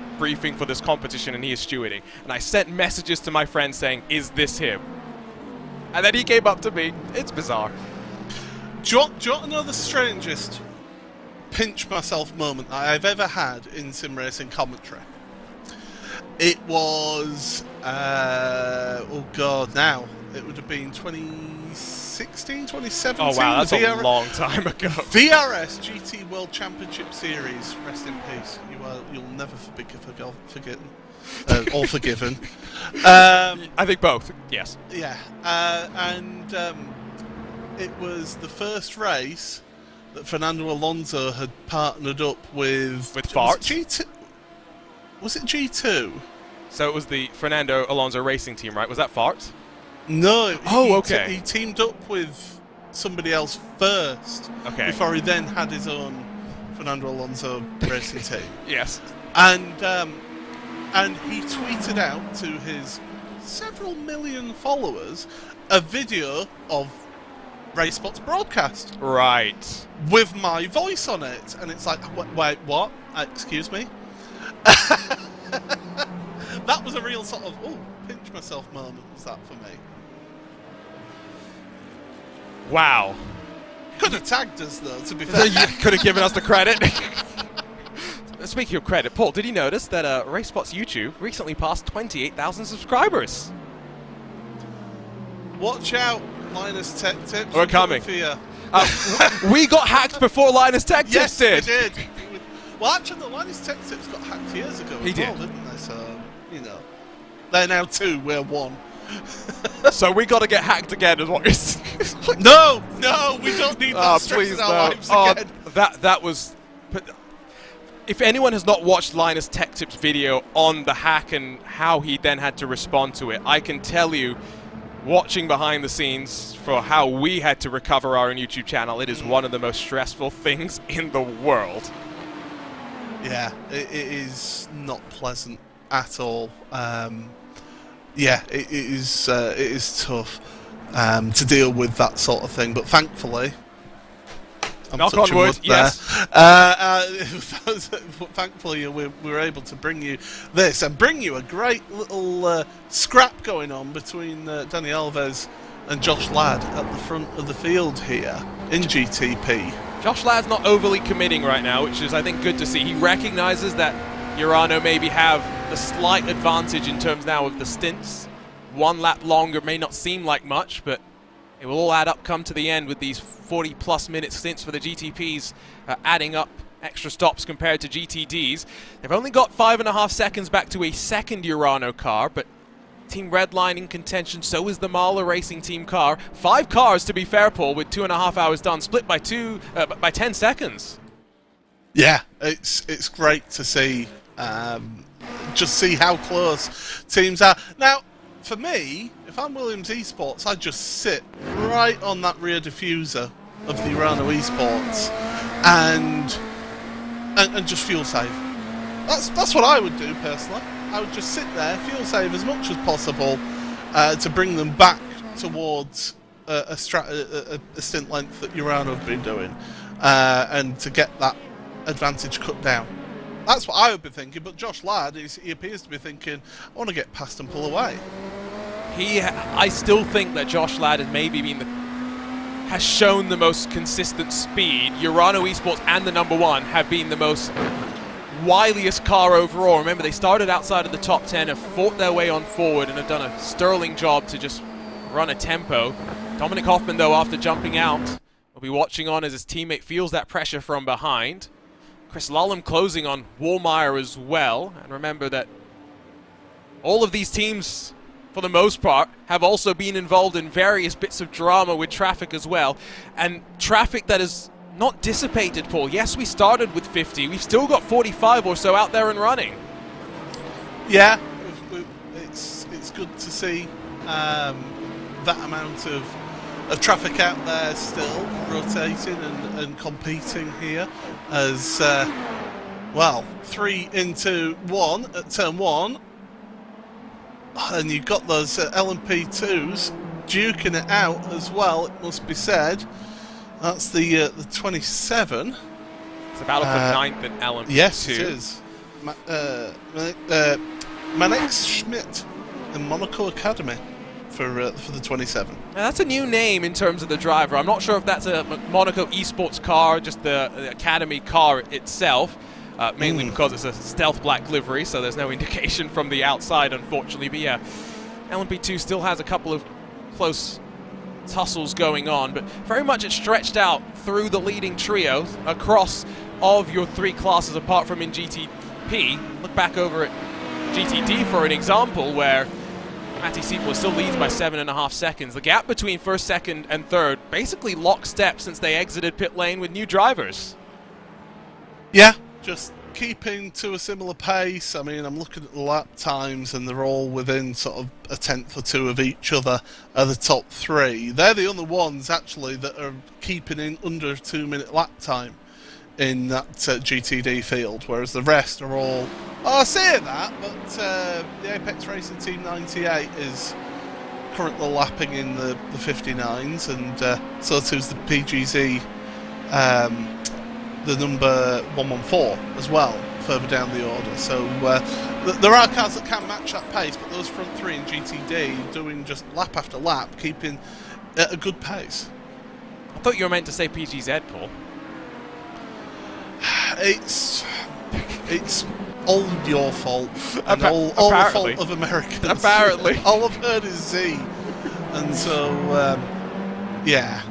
for this competition, and he is stewarding. And I sent messages to my friend saying, is this him? And then he came up to me. It's bizarre. Do you want to know the strangest pinch myself moment that I've ever had in sim racing commentary? It was, oh god, now, it would have been 2016, 2017. Oh wow, that's a long time ago. VRS GT World Championship Series, rest in peace. You'll never be forgotten or forgiven. I think both. Yes. Yeah, and it was the first race that Fernando Alonso had partnered up with Fart. G2. Was it G2? So it was the Fernando Alonso racing team, right? Was that Fart? No. Okay. He teamed up with somebody else first. Okay. Before he then had his own Fernando Alonso racing team. Yes. And he tweeted out to his several million followers a video of RaceSpot's broadcast. Right. With my voice on it. And it's like, wait, what? Excuse me? That was a real sort of, pinch myself moment, was that for me. Wow. Could have tagged us, though, to be fair. You could have given us the credit. Speaking of credit, Paul, did you notice that RaceSpot's YouTube recently passed 28,000 subscribers? Watch out, Linus Tech Tips. We're coming. Fear. We got hacked before Linus Tech Tips did. Yes, we did. Well, actually, the Linus Tech Tips got hacked years ago He as well, did. didn't they? So, you know, they're now 2, we're 1. So we got to get hacked again, is what you're saying. No, we don't need that stress please in our no. lives again. That was. If anyone has not watched Linus Tech Tips' video on the hack and how he then had to respond to it, I can tell you, watching behind the scenes for how we had to recover our own YouTube channel, it is one of the most stressful things in the world. Yeah, it is not pleasant at all. Yeah, it is tough to deal with that sort of thing, but thankfully, I'm knock on wood, yes. Thankfully, we were able to bring you this and bring you a great little scrap going on between Danny Alves and Josh Ladd at the front of the field here in GTP. Josh Ladd's not overly committing right now, which is, I think, good to see. He recognizes that Urano maybe have the slight advantage in terms now of the stints. 1 lap longer may not seem like much, but it will all add up come to the end with these 40-plus minute stints for the GTPs, adding up extra stops compared to GTDs. They've only got 5.5 seconds back to a second Urano car, but Team Redline in contention, so is the Mahler Racing Team car. 5 cars, to be fair, Paul, with 2.5 hours done, split by 10 seconds. Yeah, it's great to see, just see how close teams are. Now, for me, if I'm Williams Esports, I just sit right on that rear diffuser of the Urano Esports and just fuel save. That's what I would do personally. I would just sit there, fuel save as much as possible to bring them back towards a stint length that Urano have been doing, and to get that advantage cut down. That's what I would be thinking, but Josh Ladd, he appears to be thinking, I want to get past and pull away. I still think that Josh Ladd has maybe been has shown the most consistent speed. Urano Esports and the #1 have been the most wiliest car overall. Remember, they started outside of the top 10, have fought their way on forward, and have done a sterling job to just run a tempo. Dominic Hoffman, though, after jumping out, will be watching on as his teammate feels that pressure from behind. Chris Lullum closing on Wallmeyer as well. And remember that all of these teams, for the most part, have also been involved in various bits of drama with traffic as well. And traffic that is not dissipated, Paul. Yes, we started with 50. We've still got 45 or so out there and running. Yeah, it's good to see that amount of traffic out there still rotating and competing here as, well, 3 into 1 at turn 1. And you've got those LMP2s duking it out as well, it must be said. That's the 27. It's a battle for 9th and LMP2. Yes, it is. Manex Schmidt and Monaco Academy for the 27. Now, that's a new name in terms of the driver. I'm not sure if that's a Monaco Esports car, just the Academy car itself. Mainly because it's a stealth black livery, so there's no indication from the outside, unfortunately. But yeah, LMP2 still has a couple of close tussles going on, but very much it's stretched out through the leading trio across of your 3 classes apart from in GTP. Look back over at GTD for an example where Matti Seipel still leads by 7.5 seconds. The gap between first, second, and third basically lockstep since they exited pit lane with new drivers. Yeah, just keeping to a similar pace. I mean, I'm looking at the lap times and they're all within sort of a 10th or 2 of each other are the top 3. They're the only ones actually that are keeping in under a 2-minute lap time in that GTD field, whereas the rest are all... Oh, I say that, but the Apex Racing Team 98 is currently lapping in the 59s, and so too's the PGZ, the number 114 as well, further down the order. So there are cars that can match that pace, but those front 3 in GTD doing just lap after lap, keeping at a good pace. I thought you were meant to say PGZ, Paul. It's all your fault, and all the fault of Americans. Apparently. All I've heard is Z. And so, yeah,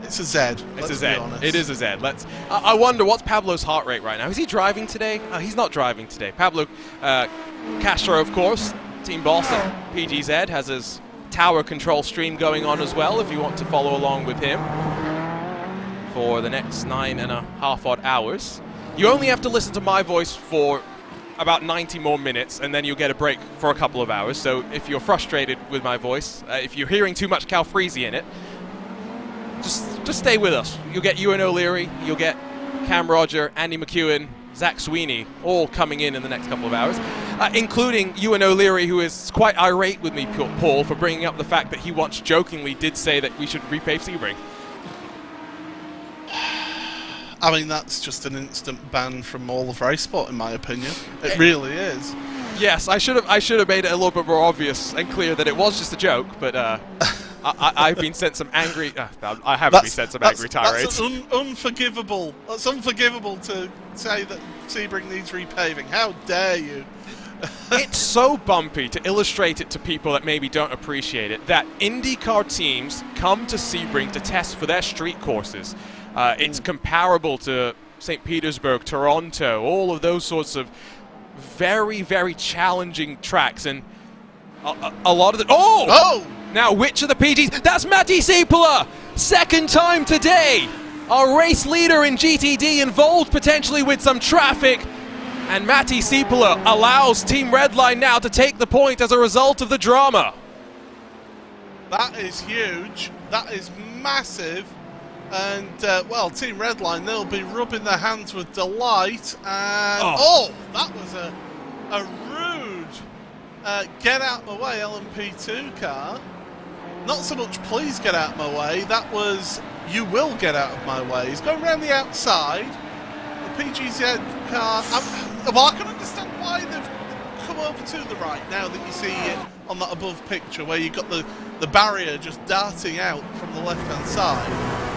it's a Z. It's a Z. It is a Z. I wonder, what's Pablo's heart rate right now? Is he driving today? He's not driving today. Pablo Castro, of course, team boss at PGZ, has his tower control stream going on as well, if you want to follow along with him for the next 9.5 odd hours. You only have to listen to my voice for about 90 more minutes, and then you'll get a break for a couple of hours. So if you're frustrated with my voice, if you're hearing too much Cal Freezy in it, just stay with us. You'll get Ewan O'Leary, you'll get Cam Roger, Andy McEwen, Zach Sweeney, all coming in the next couple of hours, including Ewan O'Leary, who is quite irate with me, Paul, for bringing up the fact that he once jokingly did say that we should repave Sebring. I mean, that's just an instant ban from all of race sport, in my opinion. It really is. Yes, I should have made it a little bit more obvious and clear that it was just a joke, but I've been sent some angry. I haven't been sent some angry tirades. That's unforgivable. That's unforgivable to say that Sebring needs repaving. How dare you? It's so bumpy, to illustrate it to people that maybe don't appreciate it, that IndyCar teams come to Sebring to test for their street courses. It's comparable to St. Petersburg, Toronto, all of those sorts of very, very challenging tracks, and a lot of the... Oh! Now, which of the PGs? That's Matti Seippula! Second time today! Our race leader in GTD involved potentially with some traffic, and Matti Seippula allows Team Redline now to take the point as a result of the drama. That is huge. That is massive. And, well, Team Redline, they'll be rubbing their hands with delight. And, that was a rude get out my way LMP2 car. Not so much please get out my way, that was you will get out of my way. He's going around the outside. The PGZ car, well, I can understand why they've come over to the right now that you see it on that above picture where you've got the barrier just darting out from the left-hand side.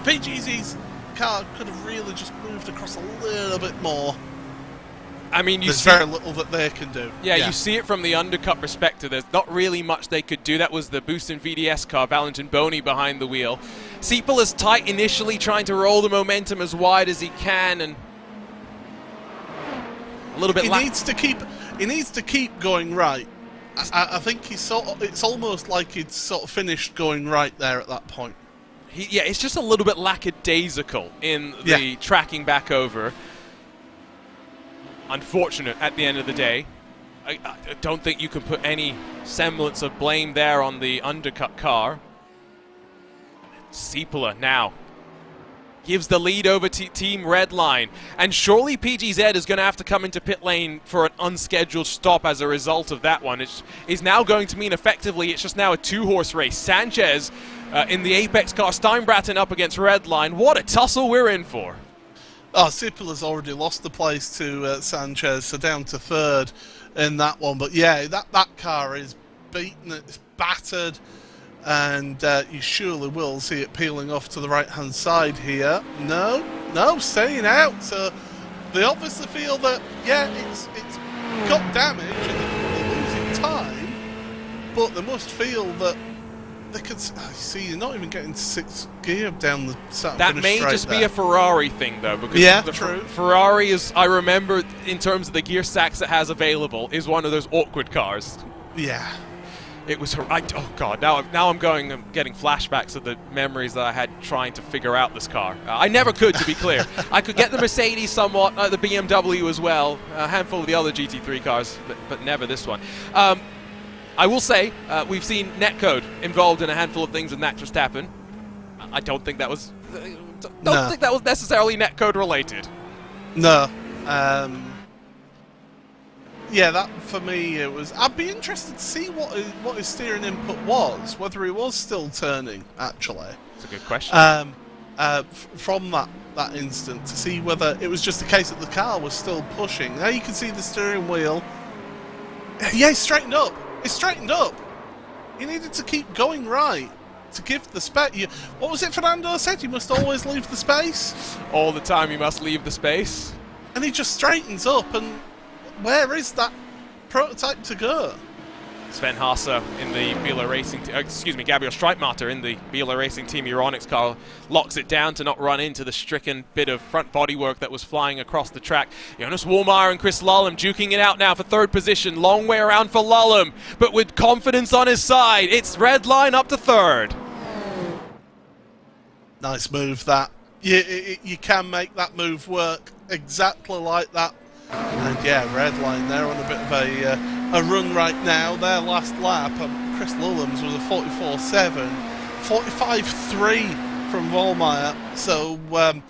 PGZ's car could have really just moved across a little bit more. I mean, there's very little that they can do. Yeah, you see it from the undercut perspective. There's not really much they could do. That was the Boostin VDS car, Valentin Boney behind the wheel. Seippula's tight initially, trying to roll the momentum as wide as he can, and a little bit. He needs to keep going right. I think he's it's almost like he'd sort of finished going right there at that point. It's just a little bit lackadaisical in the tracking back over. Unfortunate at the end of the day. I don't think you can put any semblance of blame there on the undercut car. Seippula now gives the lead over to Team Redline, and surely PGZ is going to have to come into pit lane for an unscheduled stop as a result of that one. It is now going to mean effectively it's just now a two-horse race. Sanchez in the Apex car, Steinbraten up against Redline. What a tussle we're in for. Oh, Seippula's already lost the place to Sanchez, so down to third in that one. But yeah, that car is beaten, it's battered, and you surely will see it peeling off to the right-hand side here. No, staying out. So they obviously feel that, yeah, it's got damage and they're losing time, but they must feel that they could see you're not even getting to sixth gear down the start. That may just be a Ferrari thing, though, because true. Ferrari is, I remember, in terms of the gear stacks it has available, is one of those awkward cars. Yeah. It was. Oh god! Now I'm getting flashbacks of the memories that I had trying to figure out this car. I never could, to be clear. I could get the Mercedes somewhat, the BMW as well, a handful of the other GT3 cars, but never this one. I will say, we've seen Netcode involved in a handful of things with Max Verstappen. I don't think that was necessarily Netcode related. No. Yeah, that for me it was. I'd be interested to see what his steering input was, whether he was still turning. Actually, that's a good question. From that instant, to see whether it was just a case that the car was still pushing. Now you can see the steering wheel. Yeah, it's straightened up. It's straightened up. He needed to keep going right to give the space. What was it Fernando said? You must always leave the space. All the time you must leave the space. And he just straightens up, and where is that prototype to go? Sven Haase in the Biela Racing, Gabriel Streitmatter in the Biela Racing Team Euronics car locks it down to not run into the stricken bit of front bodywork that was flying across the track. Jonas Wallmeyer and Chris Lullum duking it out now for third position. Long way around for Lullum, but with confidence on his side. It's red line up to third. Nice move that. You can make that move work exactly like that. And yeah, red line there on a bit of a run right now. Their last lap, Chris Lullum's was a 44.7, 45.3 from Wallmeyer. So a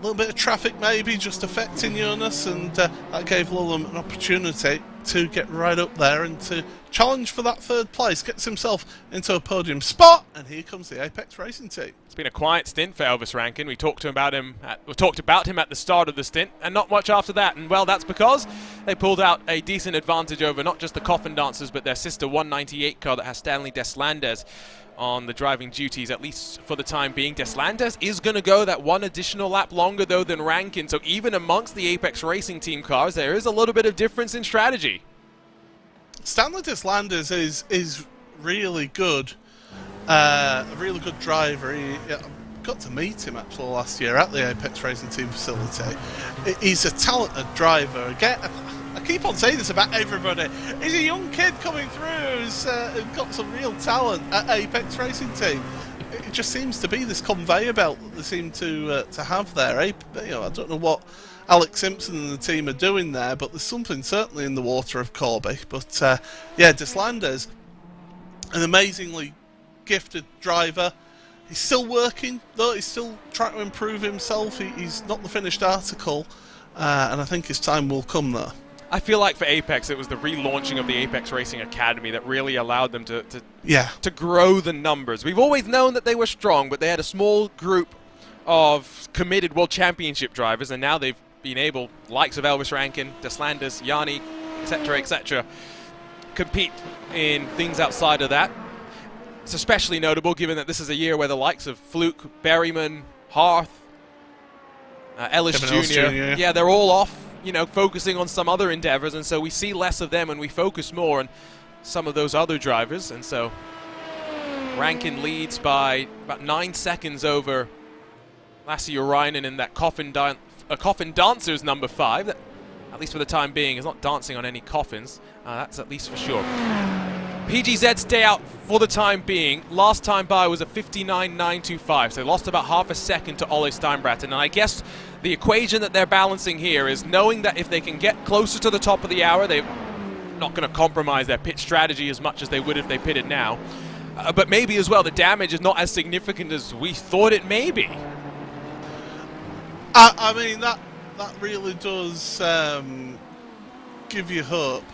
little bit of traffic maybe just affecting Jonas, and that gave Lullum an opportunity to get right up there and to challenge for that third place. Gets himself into a podium spot, and here comes the Apex Racing Team. It's been a quiet stint for Elvis Rankin. We talked about him at the start of the stint, and not much after that. And well, that's because they pulled out a decent advantage over not just the Coffin Dancers, but their sister 198 car that has Stanley Deslandes on the driving duties, at least for the time being. Deslandes is going to go that one additional lap longer, though, than Rankin. So even amongst the Apex Racing Team cars, there is a little bit of difference in strategy. Stanley Deslandes is really good. A really good driver. I got to meet him actually last year at the Apex Racing Team facility. He's a talented driver. Again, I keep on saying this about everybody. He's a young kid coming through who's got some real talent at Apex Racing Team. It just seems to be this conveyor belt that they seem to have there. I don't know what Alex Simpson and the team are doing there, but there's something certainly in the water of Corby. But yeah, Deslandes, an amazingly gifted driver. He's still working, though. He's still trying to improve himself. He's not the finished article, and I think his time will come there. I feel like for Apex, it was the relaunching of the Apex Racing Academy that really allowed them to grow the numbers. We've always known that they were strong, but they had a small group of committed World Championship drivers, and now they've been able, likes of Elvis Rankin, Deslandes, Yanni, etc., compete in things outside of that. It's especially notable given that this is a year where the likes of Fluke, Berryman, Harth, Ellis Jr., yeah, they're all off, focusing on some other endeavors, and so we see less of them and we focus more on some of those other drivers. And so Rankin leads by about 9 seconds over Lasse Urainen in that Coffin Dancers number 5, that, at least for the time being, is not dancing on any coffins. That's at least for sure. PGZ stay out for the time being. Last time by was a 59.925, so they lost about half a second to Ole Steinbraten. And I guess the equation that they're balancing here is knowing that if they can get closer to the top of the hour, they're not going to compromise their pit strategy as much as they would if they pitted now. But maybe as well, the damage is not as significant as we thought it may be. I mean, that really does give you hope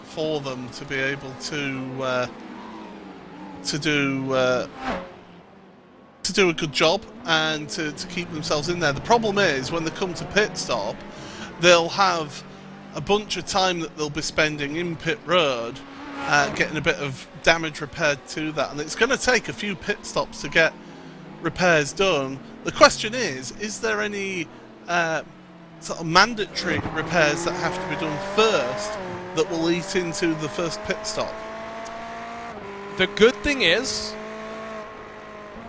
for them to be able to do a good job and to keep themselves in there. The problem is when they come to pit stop, they'll have a bunch of time that they'll be spending in pit road getting a bit of damage repaired to that, and it's going to take a few pit stops to get repairs done. The question is there any sort of mandatory repairs that have to be done first that will eat into the first pit stop? The good thing is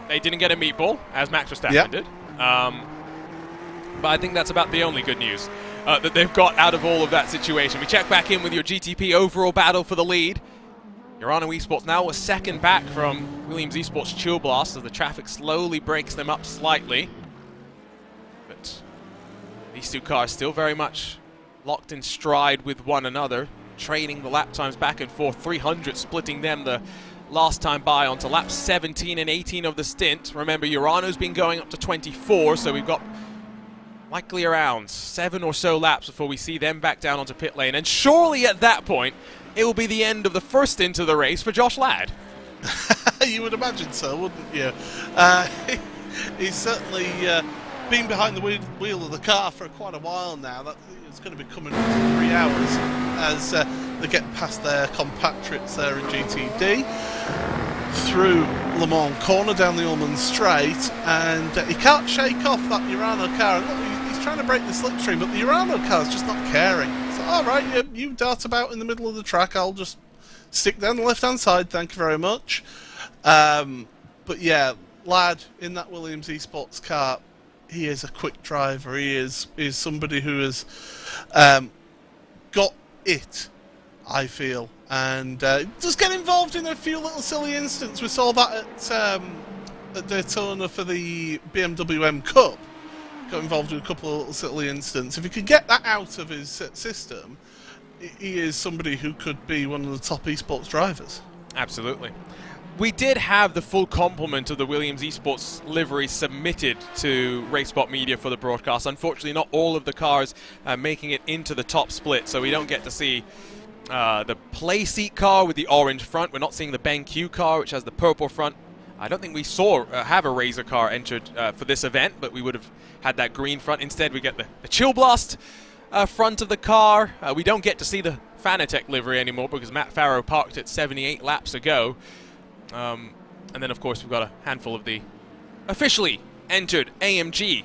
they didn't get a meatball, as Max Verstappen did. But I think that's about the only good news that they've got out of all of that situation. We check back in with your GTP overall battle for the lead. Urano Esports now a second back from Williams Esports Chill Blast as the traffic slowly breaks them up slightly. But these two cars still very much locked in stride with one another, trading the lap times back and forth, 300 splitting them the last time by onto laps 17 and 18 of the stint. Remember, Urano's been going up to 24, so we've got likely around 7 or so laps before we see them back down onto pit lane. And surely at that point, it will be the end of the first stint of the race for Josh Ladd. You would imagine so, wouldn't you? He's certainly been behind the wheel of the car for quite a while now. It's going to be coming up to 3 hours as they get past their compatriots there in GTD through Le Mans corner down the Ullman Straight, and he can't shake off that Urano car. And look, he's trying to break the slipstream, but the Urano car is just not caring. It's All right, you dart about in the middle of the track. I'll just stick down the left-hand side. Thank you very much. But yeah, lad in that Williams Esports car, he is a quick driver. He is somebody who has got it, I feel, and just get involved in a few little silly incidents. We saw that at Daytona for the BMW M Cup. Got involved in a couple of little silly incidents. If he could get that out of his system, he is somebody who could be one of the top esports drivers. Absolutely. We did have the full complement of the Williams Esports livery submitted to RaceSpot Media for the broadcast. Unfortunately, not all of the cars making it into the top split, so we don't get to see the play seat car with the orange front. We're not seeing the BenQ car, which has the purple front. I don't think we saw have a Razor car entered for this event, but we would have had that green front. Instead, we get the Chill Blast front of the car. We don't get to see the Fanatec livery anymore because Matt Farrow parked it 78 laps ago. And then, of course, we've got a handful of the officially entered AMG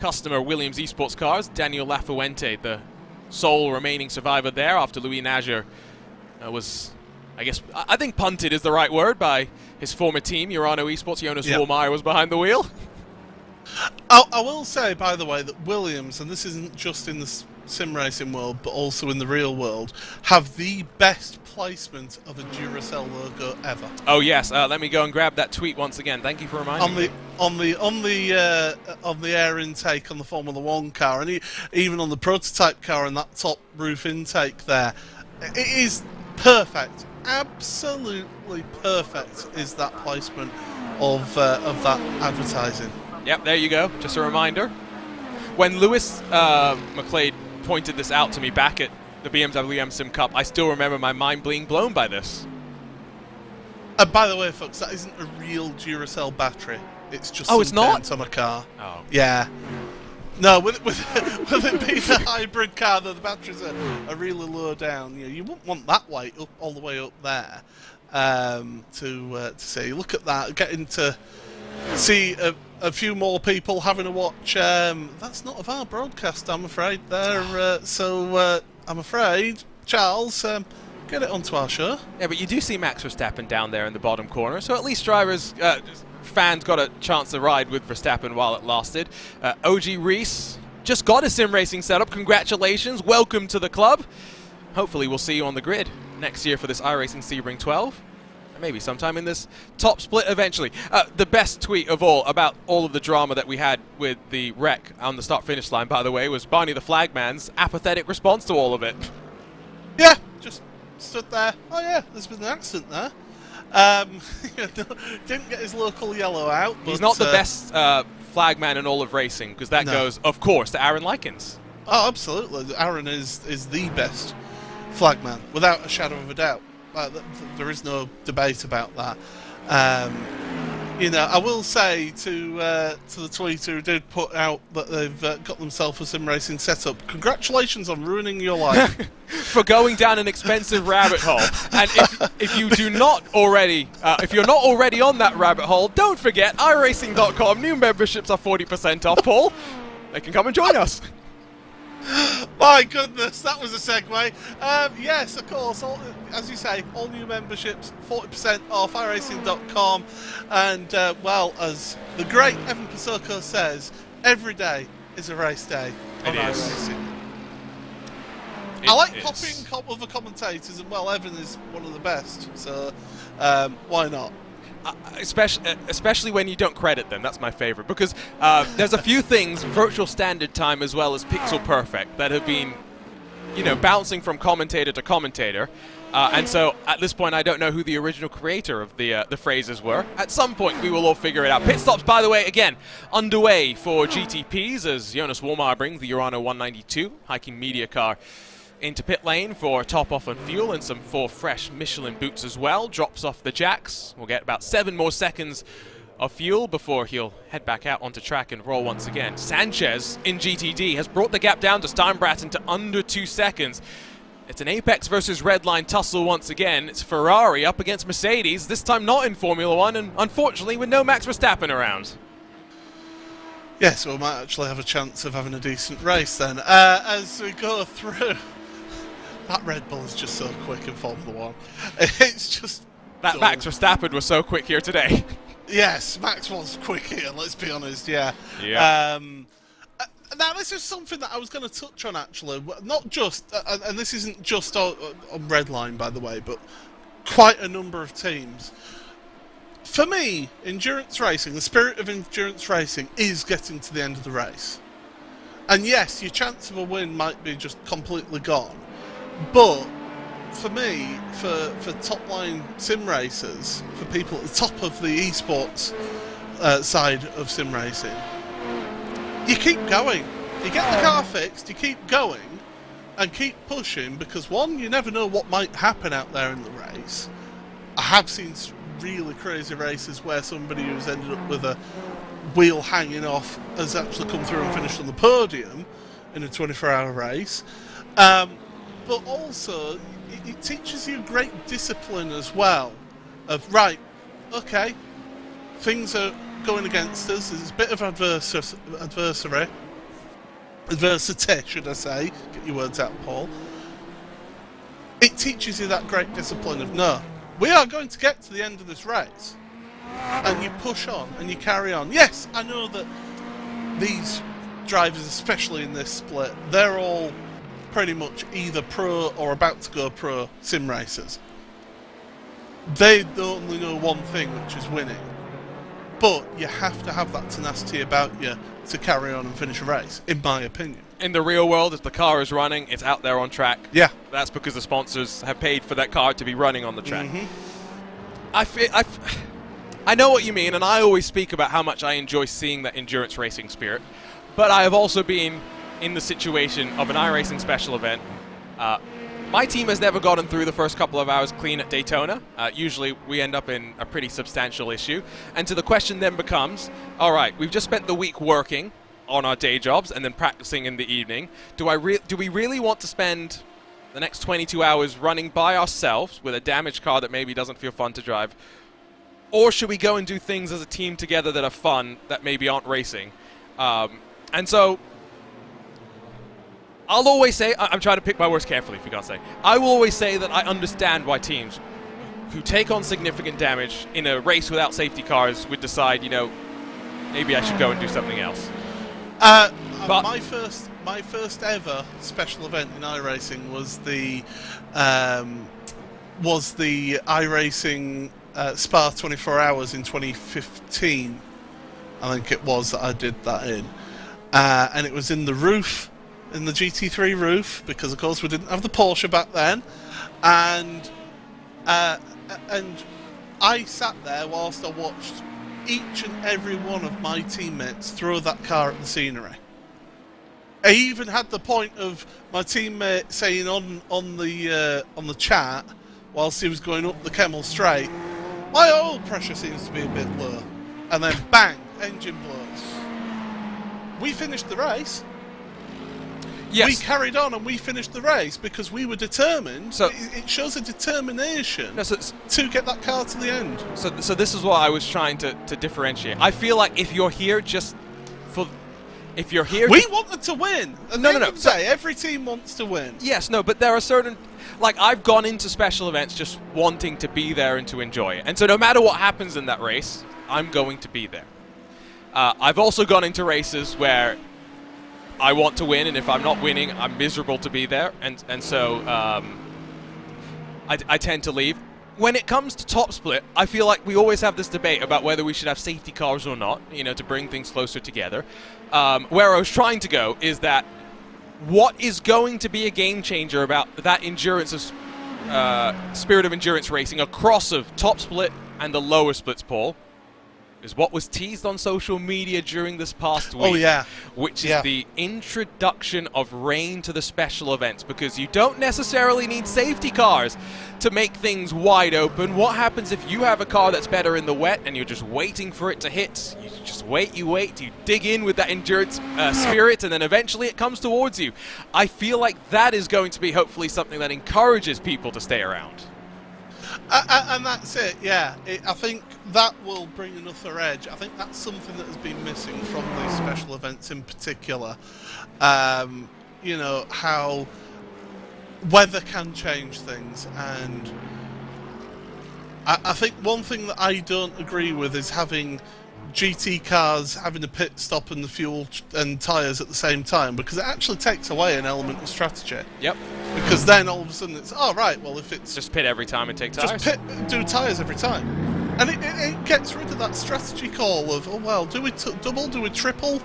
customer Williams Esports cars. Daniel Lafuente, the sole remaining survivor there after Louis Nager was, I think punted is the right word, by his former team, Urano Esports. Jonas Wallmeyer was behind the wheel. I will say, by the way, that Williams, and this isn't just in the sim racing world, but also in the real world, have the best placement of a Duracell logo ever. Oh yes, let me go and grab that tweet once again. Thank you for reminding me. On the air intake on the Formula One car, and even on the prototype car and that top roof intake there, it is perfect. Absolutely perfect is that placement of that advertising. Yep, there you go. Just a reminder. When Lewis McLeod pointed this out to me back at the BMW M Sim Cup, I still remember my mind being blown by this. By the way, folks, that isn't a real Duracell battery. It's just it's not on a car. Oh. Yeah. No, with it being a hybrid car, though, the batteries are really low down. You wouldn't want that weight up all the way up there to see. Look at that, getting to see a few more people having a watch. That's not of our broadcast, I'm afraid. There, so I'm afraid, Charles, get it onto our show. Yeah, but you do see Max Verstappen down there in the bottom corner, so at least drivers. Fans got a chance to ride with Verstappen while it lasted. OG Reese just got a sim racing setup. Congratulations. Welcome to the club. Hopefully we'll see you on the grid next year for this iRacing Sebring 12. And maybe sometime in this top split eventually. The best tweet of all about all of the drama that we had with the wreck on the start-finish line, by the way, was Barney the Flagman's apathetic response to all of it. Yeah, just stood there. Oh yeah, there's been an accident there. Didn't get his local yellow out. But, he's not the best flagman in all of racing, because that goes, of course, to Aaron Likens. Oh, absolutely. Aaron is the best flagman, without a shadow of a doubt. There is no debate about that. I will say to the tweeter who did put out that they've got themselves a sim racing setup, congratulations on ruining your life. For going down an expensive rabbit hole. And if you do not already, if you're not already on that rabbit hole, don't forget iRacing.com. New memberships are 40% off, Paul. They can come and join us. My goodness, that was a segue. Yes, of course, as you say, all new memberships, 40% off iRacing.com. And, well, as the great Evan Pasoko says, every day is a race day on iRacing. I like copying other commentators, and, well, Evan is one of the best, so why not? Especially when you don't credit them. That's my favorite, because there's a few things, virtual standard time as well as pixel perfect, that have been, bouncing from commentator to commentator. And so at this point, I don't know who the original creator of the phrases were. At some point, we will all figure it out. Pit stops, by the way, again, underway for GTPs as Jonas Wallmeyer brings the Urano 192 hiking media car into pit lane for top off on fuel and some 4 fresh Michelin boots as well. Drops off the jacks. We'll get about 7 more seconds of fuel before he'll head back out onto track and roll once again. Sanchez in GTD has brought the gap down to Steinbraten to under 2 seconds. It's an Apex versus Redline tussle once again. It's Ferrari up against Mercedes, this time not in Formula 1, and unfortunately with no Max Verstappen around. Yes, we might actually have a chance of having a decent race then. As we go through That Red Bull is just so quick in Formula 1. It's just... That dull. Max Verstappen was so quick here today. Yes, Max was quick here, let's be honest, yeah. Yeah. Now, this is something that I was going to touch on, actually. Not just, and this isn't just on Redline, by the way, but quite a number of teams. For me, endurance racing, the spirit of endurance racing is getting to the end of the race. And yes, your chance of a win might be just completely gone. But for me, for top-line sim racers, for people at the top of the esports side of sim racing, you keep going. You get the car fixed, you keep going, and keep pushing, because one, you never know what might happen out there in the race. I have seen really crazy races where somebody who's ended up with a wheel hanging off has actually come through and finished on the podium in a 24-hour race. But also, it teaches you great discipline as well. Of, right, okay, things are going against us, there's a bit of adversity, should I say. Get your words out, Paul. It teaches you that great discipline of, no, we are going to get to the end of this race. And you push on, and you carry on. Yes, I know that these drivers, especially in this split, they're all pretty much either pro or about to go pro sim racers. They only know one thing, which is winning. But you have to have that tenacity about you to carry on and finish a race, in my opinion. In the real world, if the car is running, it's out there on track. Yeah. That's because the sponsors have paid for that car to be running on the track. I know what you mean, and I always speak about how much I enjoy seeing that endurance racing spirit. But I have also been in the situation of an iRacing special event. My team has never gotten through the first couple of hours clean at Daytona. Usually we end up in a pretty substantial issue. And so the question then becomes, all right, we've just spent the week working on our day jobs and then practicing in the evening. Do we really want to spend the next 22 hours running by ourselves with a damaged car that maybe doesn't feel fun to drive? Or should we go and do things as a team together that are fun, that maybe aren't racing? And so I'll always say, I'm trying to pick my words carefully if you can't say, I will always say that I understand why teams who take on significant damage in a race without safety cars would decide, you know, maybe I should go and do something else. But my first ever special event in iRacing was the iRacing Spa 24 Hours in 2015. I think it was that I did that in, and it was in the roof, in the GT3 roof, because of course we didn't have the Porsche back then, and I sat there whilst I watched each and every one of my teammates throw that car at the scenery. I even had the point of my teammate saying on the chat whilst he was going up the Kemmel Straight, my oil pressure seems to be a bit low, and then bang, engine blows. We finished the race. Yes. We carried on and we finished the race because we were determined. So it shows a determination to get that car to the end. So this is what I was trying to differentiate. I feel like if you're here just for... If you're here... We wanted to win. No. Say, every team wants to win. Yes, no, but there are certain... Like, I've gone into special events just wanting to be there and to enjoy it. And so no matter what happens in that race, I'm going to be there. I've also gone into races where I want to win, and if I'm not winning, I'm miserable to be there. And so I tend to leave. When it comes to top split, I feel like we always have this debate about whether we should have safety cars or not, you know, to bring things closer together. Where I was trying to go is that what is going to be a game changer about that endurance of spirit of endurance racing across of top split and the lower splits, Paul, is what was teased on social media during this past week. Oh, yeah. Which is the introduction of rain to the special events, because you don't necessarily need safety cars to make things wide open. What happens if you have a car that's better in the wet and you're just waiting for it to hit? You just wait, you dig in with that endurance spirit, and then eventually it comes towards you. I feel like that is going to be hopefully something that encourages people to stay around. And that's it, yeah. I think that will bring another edge. I think that's something that has been missing from these special events in particular. You know, how weather can change things, and I think one thing that I don't agree with is having GT cars having a pit stop and the fuel and tyres at the same time, because it actually takes away an element of strategy. Yep. Because then all of a sudden it's, oh right, well if it's... Just pit every time and take tyres. Just do tyres every time. And it gets rid of that strategy call of, oh well, do we double, do we triple?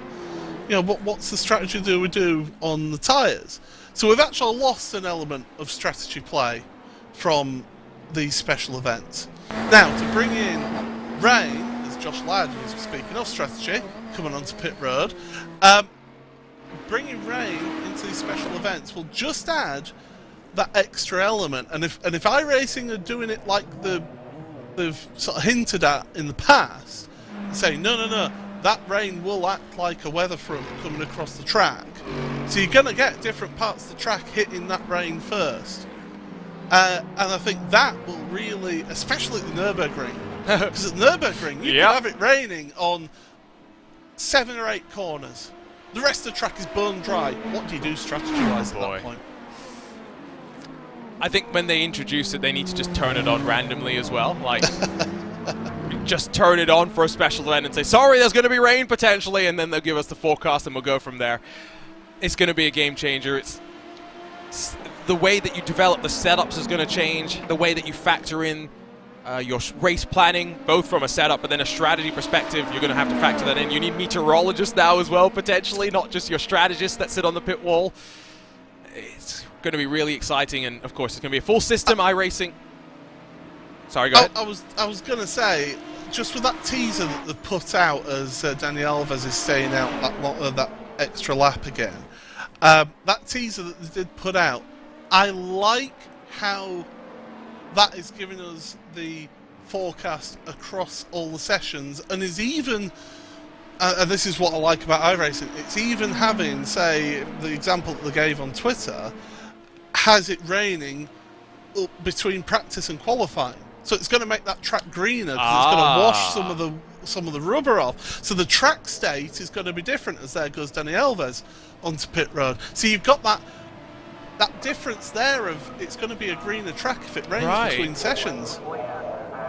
You know, what's the strategy do we do on the tyres? So we've actually lost an element of strategy play from these special events. Now, to bring in rain, Josh Ladd, who's speaking of strategy, coming onto pit road, bringing rain into these special events will just add that extra element. And if iRacing are doing it like they've sort of hinted at in the past, saying no, that rain will act like a weather front coming across the track, so you're going to get different parts of the track hitting that rain first. And I think that will really, especially at the Nürburgring, because at Nürburgring, you can have it raining on 7 or 8 corners. The rest of the track is bone dry. What do you do strategy-wise at that point? I think when they introduce it, they need to just turn it on randomly as well. Like, just turn it on for a special event and say, sorry, there's going to be rain potentially, and then they'll give us the forecast and we'll go from there. It's going to be a game changer. It's the way that you develop the setups is going to change. The way that you factor in your race planning, both from a setup but then a strategy perspective, you're going to have to factor that in. You need meteorologists now as well, potentially, not just your strategists that sit on the pit wall. It's going to be really exciting, and of course it's going to be a full system iRacing. Sorry, go ahead. I was going to say, just with that teaser that they put out as Dani Alves is staying out that extra lap again, that teaser that they did put out, I like how that is giving us the forecast across all the sessions, and is even, and this is what I like about iRacing, it's even having, say, the example that they gave on Twitter, has it raining up between practice and qualifying. So it's going to make that track greener, because it's going to wash some of the rubber off. So the track state is going to be different as there goes Dani Alves onto pit road. So you've got that difference there of it's going to be a greener track if it rains between sessions.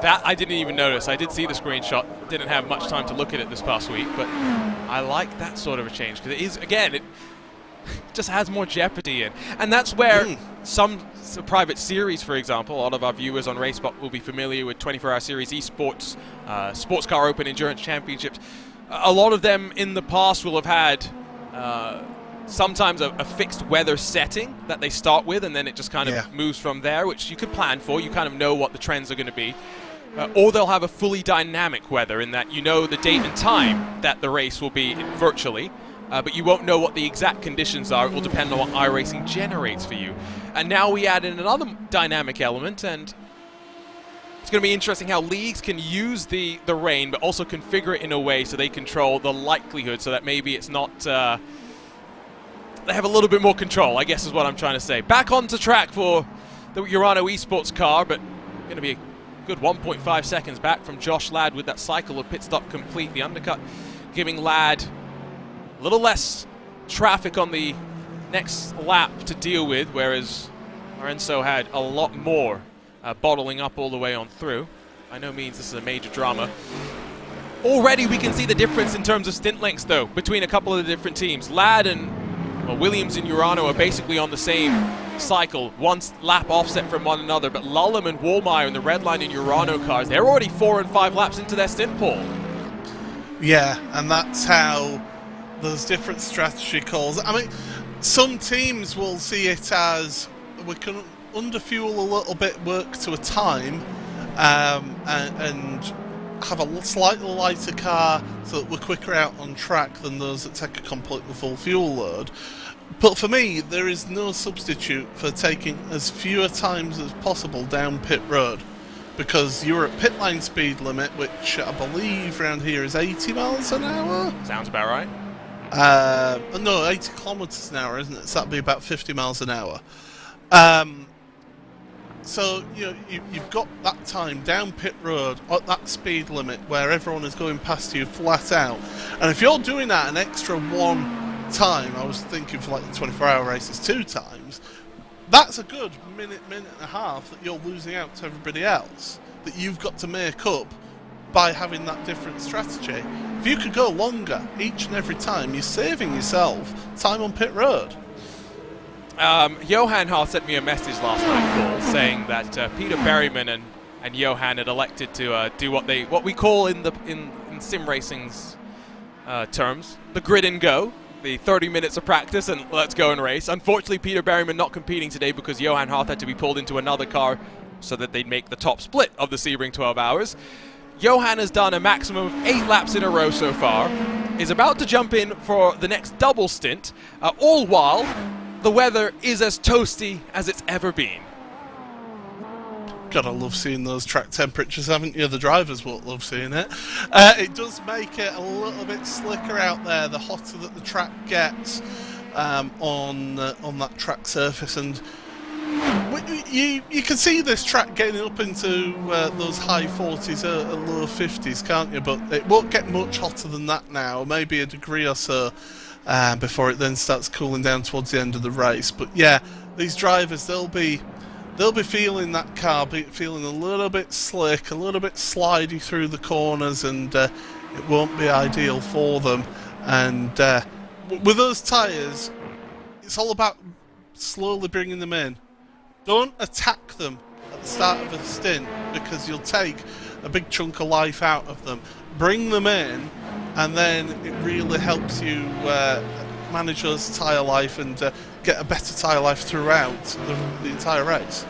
That I didn't even notice. I did see the screenshot. Didn't have much time to look at it this past week, but I like that sort of a change, because it is, again, it just has more jeopardy in. And that's where some private series, for example, a lot of our viewers on Racebot will be familiar with 24-hour series esports, sports car open endurance championships. A lot of them in the past will have had sometimes a fixed weather setting that they start with, and then it just kind of moves from there, which you could plan for. You kind of know what the trends are going to be. Or they'll have a fully dynamic weather, in that you know the date and time that the race will be virtually, but you won't know what the exact conditions are. It will depend on what iRacing generates for you. And now we add in another dynamic element, and it's going to be interesting how leagues can use the rain, but also configure it in a way so they control the likelihood, so that maybe it's not... they have a little bit more control, I guess is what I'm trying to say. Back onto track for the Urano Esports car, but going to be a good 1.5 seconds back from Josh Ladd with that cycle of pit stop complete. The undercut giving Ladd a little less traffic on the next lap to deal with, whereas Lorenzo had a lot more bottling up all the way on through. By no means this is a major drama. Already we can see the difference in terms of stint lengths, though, between a couple of the different teams. Ladd and Williams and Urano are basically on the same cycle, one lap offset from one another, but Lullum and Wallmeyer in the Redline and Urano cars, they're already 4 and 5 laps into their stint pool. Yeah, and that's how those different strategy calls. I mean, some teams will see it as we can underfuel a little bit, work to a time, and have a slightly lighter car so that we're quicker out on track than those that take a completely full fuel load. But for me, there is no substitute for taking as fewer times as possible down pit road, because you're at pit line speed limit, which I believe around here is 80 miles an hour? Sounds about right. No, 80 kilometers an hour, isn't it? So that'd be about 50 miles an hour. So you've got that time down pit road at that speed limit where everyone is going past you flat out. And if you're doing that an extra one time, I was thinking for like the 24-hour races 2 times, that's a good minute and a half that you're losing out to everybody else, that you've got to make up by having that different strategy. If you could go longer each and every time, you're saving yourself time on pit road. Johan Hart sent me a message last night, Paul, saying that Peter Berryman and Johan had elected to do what we call in sim racing's terms, the grid and go, the 30 minutes of practice and let's go and race. Unfortunately, Peter Berryman not competing today because Johan Hart had to be pulled into another car so that they'd make the top split of the Sebring 12 hours. Johan has done a maximum of 8 laps in a row so far, is about to jump in for the next double stint, all while the weather is as toasty as it's ever been. Gotta love seeing those track temperatures, haven't you? The drivers won't love seeing it. It does make it a little bit slicker out there, the hotter that the track gets on that track surface, and you can see this track getting up into those high 40s and low 50s, can't you? But it won't get much hotter than that now, maybe a degree or so before it then starts cooling down towards the end of the race. But yeah, these drivers, they'll be feeling that car, feeling a little bit slick, a little bit slidey through the corners, and it won't be ideal for them. And with those tyres, it's all about slowly bringing them in. Don't attack them at the start of a stint, because you'll take a big chunk of life out of them. Bring them in, and then it really helps you manage those tyre life and get a better tyre life throughout the entire race.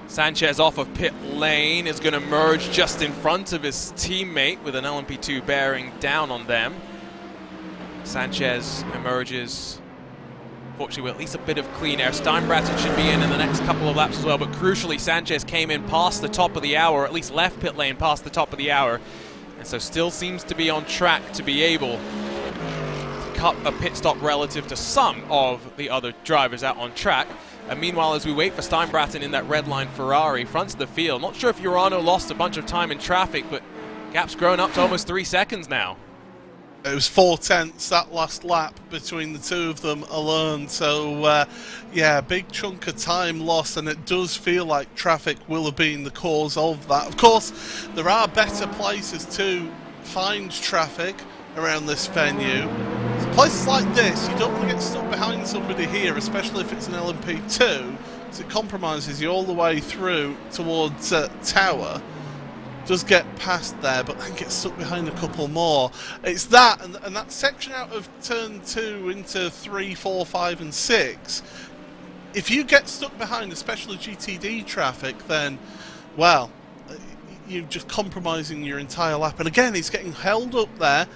Sanchez off of pit lane is going to merge just in front of his teammate with an LMP2 bearing down on them. Sanchez emerges, fortunately, with at least a bit of clean air. Steinbratten should be in the next couple of laps as well, but crucially, Sanchez came in past the top of the hour, or at least left pit lane past the top of the hour, and so still seems to be on track to be able to cut a pit stop relative to some of the other drivers out on track. And meanwhile, as we wait for Steinbratten in that red line Ferrari, fronts of the field, not sure if Urano lost a bunch of time in traffic, but gap's grown up to almost 3 seconds now. It was 4/10 that last lap between the two of them alone, so yeah, big chunk of time lost, and it does feel like traffic will have been the cause of that. Of course, there are better places to find traffic around this venue. So places like this, you don't want to get stuck behind somebody here, especially if it's an LMP2, because it compromises you all the way through towards Tower. Does get past there, but then gets stuck behind a couple more. It's that, and that section out of turn 2 into 3, 4, 5 and 6, if you get stuck behind, especially GTD traffic, then, well, you're just compromising your entire lap. And again, he's getting held up there.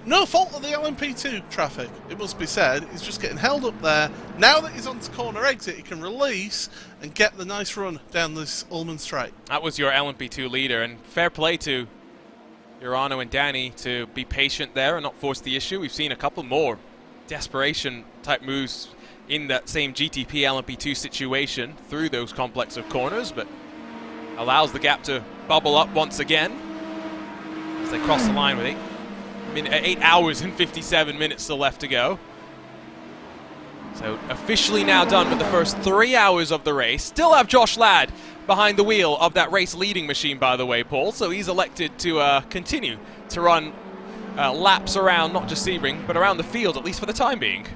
No fault of the LMP2 traffic, it must be said. He's just getting held up there. Now that he's onto corner exit, he can release and get the nice run down this Ullman straight. That was your LMP2 leader, and fair play to Urano and Danny to be patient there and not force the issue. We've seen a couple more desperation type moves in that same GTP LMP2 situation through those complex of corners, but allows the gap to bubble up once again as they cross the line with 8 hours and 57 minutes still left to go. So officially now done with the first 3 hours of the race. Still have Josh Ladd behind the wheel of that race leading machine, by the way, Paul. So he's elected to continue to run laps around not just Sebring, but around the field, at least for the time being.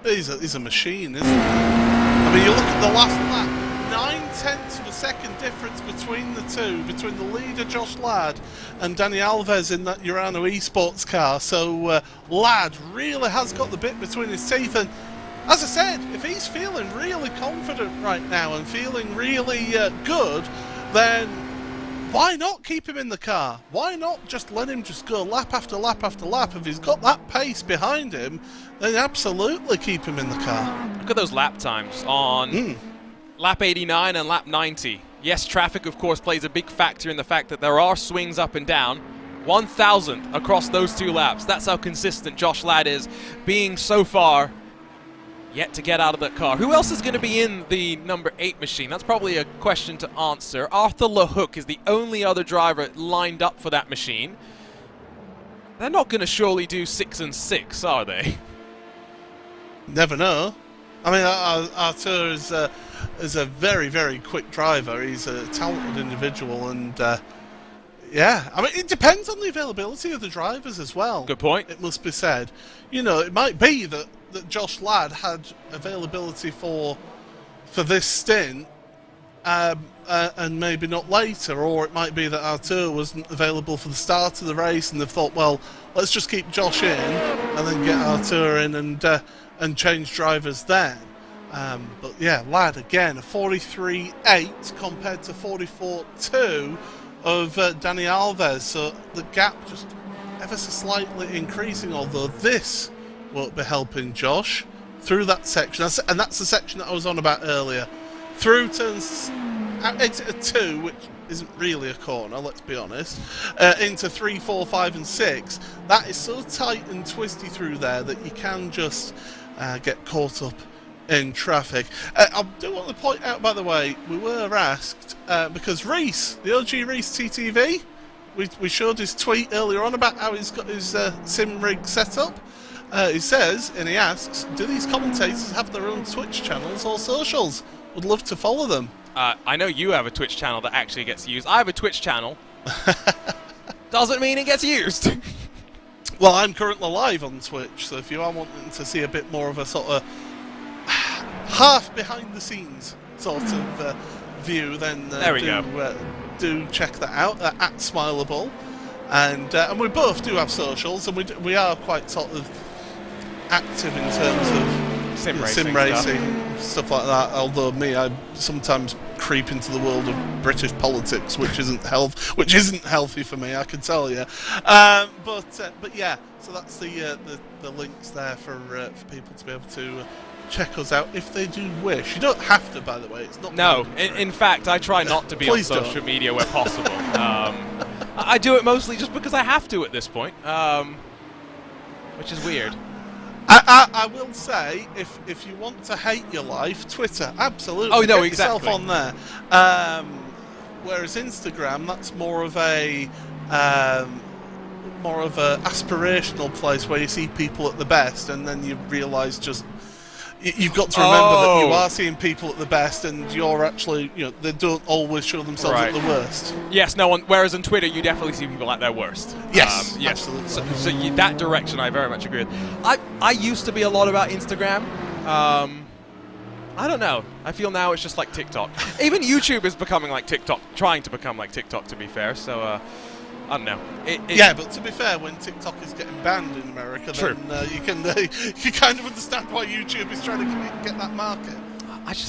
He's a machine, isn't he? I mean, you look at the last lap, 9/10 of a second difference between the two, between the leader Josh Ladd and Danny Alves in that Urano Esports car. So Ladd really has got the bit between his teeth, and as I said, if he's feeling really confident right now and feeling really good, then why not keep him in the car? Why not just let him just go lap after lap after lap? If he's got that pace behind him, then absolutely keep him in the car. Look at those lap times on lap 89 and lap 90. Yes, traffic, of course, plays a big factor in the fact that there are swings up and down. 1,000 across those 2 laps. That's how consistent Josh Ladd is being so far. Yet to get out of that car. Who else is going to be in the number 8 machine? That's probably a question to answer. Arthur LeHook is the only other driver lined up for that machine. They're not going to surely do 6 and 6, are they? Never know. I mean, Artur is a very, very quick driver. He's a talented individual, and yeah, I mean, it depends on the availability of the drivers as well. Good point. It must be said. You know, it might be that Josh Ladd had availability for this stint, and maybe not later, or it might be that Artur wasn't available for the start of the race, and they've thought, well, let's just keep Josh in and then get Artur in and change drivers then. But yeah, Ladd again, a 43.8 compared to 44.2 of Dani Alves, so the gap just ever so slightly increasing, although this won't be helping Josh through that section, and that's the section that I was on about earlier, through turns exit 2, which isn't really a corner, let's be honest, into 3, 4, 5 and 6. That is so tight and twisty through there that you can just get caught up in traffic. I do want to point out, by the way, we were asked, because Reese, the OG Reese TTV, we showed his tweet earlier on about how he's got his sim rig set up. He says, and he asks, do these commentators have their own Twitch channels or socials? Would love to follow them. I know you have a Twitch channel that actually gets used. I have a Twitch channel. Doesn't mean it gets used. Well, I'm currently live on Twitch, so if you are wanting to see a bit more of a sort of half behind the scenes sort of view, then there we go. Do check that out at Smileable, and we both do have socials, and we are quite sort of active in terms of sim racing stuff like that. Although I sometimes creep into the world of British politics, which isn't healthy for me, I can tell you. But yeah, so that's the links there for people to be able to check us out if they do wish. You don't have to, by the way. It's not. No, in fact, I try not to be on social media where possible. I do it mostly just because I have to at this point, which is weird. I will say, if you want to hate your life, Twitter, absolutely. Oh no, get exactly. yourself on there. Whereas Instagram, that's more of a aspirational place where you see people at the best, and then you realise just you've got to remember that you are seeing people at the best, and you're actually, they don't always show themselves at the worst. Yes, whereas on Twitter you definitely see people at their worst. Yes, yes. absolutely. So that direction I very much agree with. I used to be a lot about Instagram. I don't know. I feel now it's just like TikTok. Even YouTube is becoming like TikTok, trying to become like TikTok, to be fair. So, I don't know. Yeah, but to be fair, when TikTok is getting banned in America, then you can kind of understand why YouTube is trying to get that market.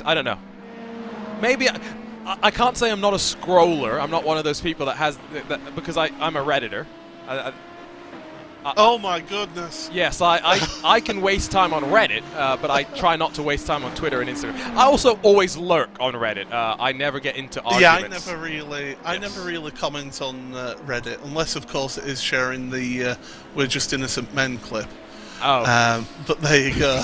I don't know. Maybe I can't say I'm not a scroller. I'm not one of those people that has that because I'm a Redditor. Oh my goodness. Yes, I can waste time on Reddit, but I try not to waste time on Twitter and Instagram. I also always lurk on Reddit. I never get into arguments. Yeah, I never really comment on Reddit, unless of course it is sharing the "We're Just Innocent Men" clip. Oh. But there you go.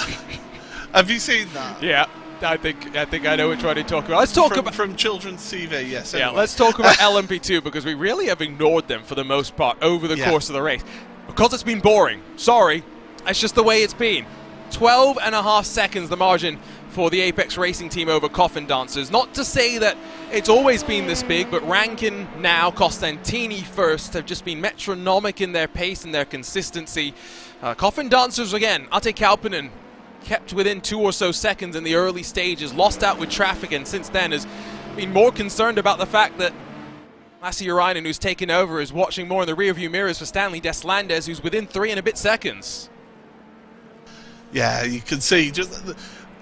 Have you seen that? Yeah. I think I know which one you're talking about. Let's talk about from Children's TV. Yes. Anyway. Yeah. Let's talk about LMP2 because we really have ignored them for the most part over the course of the race. Because it's been boring. Sorry. It's just the way it's been. 12.5 seconds the margin for the Apex Racing team over Coffin Dancers. Not to say that it's always been this big, but Rankin now, Costantini first, have just been metronomic in their pace and their consistency. Coffin Dancers again, Ate Kalpinen kept within 2 or so seconds in the early stages, lost out with traffic, and since then has been more concerned about the fact that Lassie Urainen, who's taken over, is watching more in the rearview mirrors for Stanley Deslandes, who's within 3 and a bit seconds. Yeah, you can see just the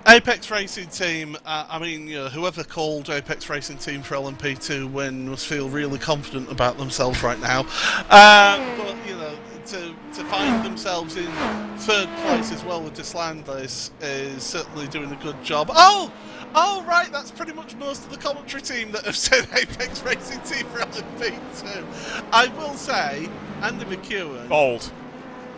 Apex Racing team. I mean, whoever called Apex Racing team for LMP2 win must feel really confident about themselves right now. But to find themselves in 3rd place as well with Deslandes is certainly doing a good job. Oh, right, that's pretty much most of the commentary team that have said Apex Racing team for LMP2. I will say, Andy McEwen. Bold.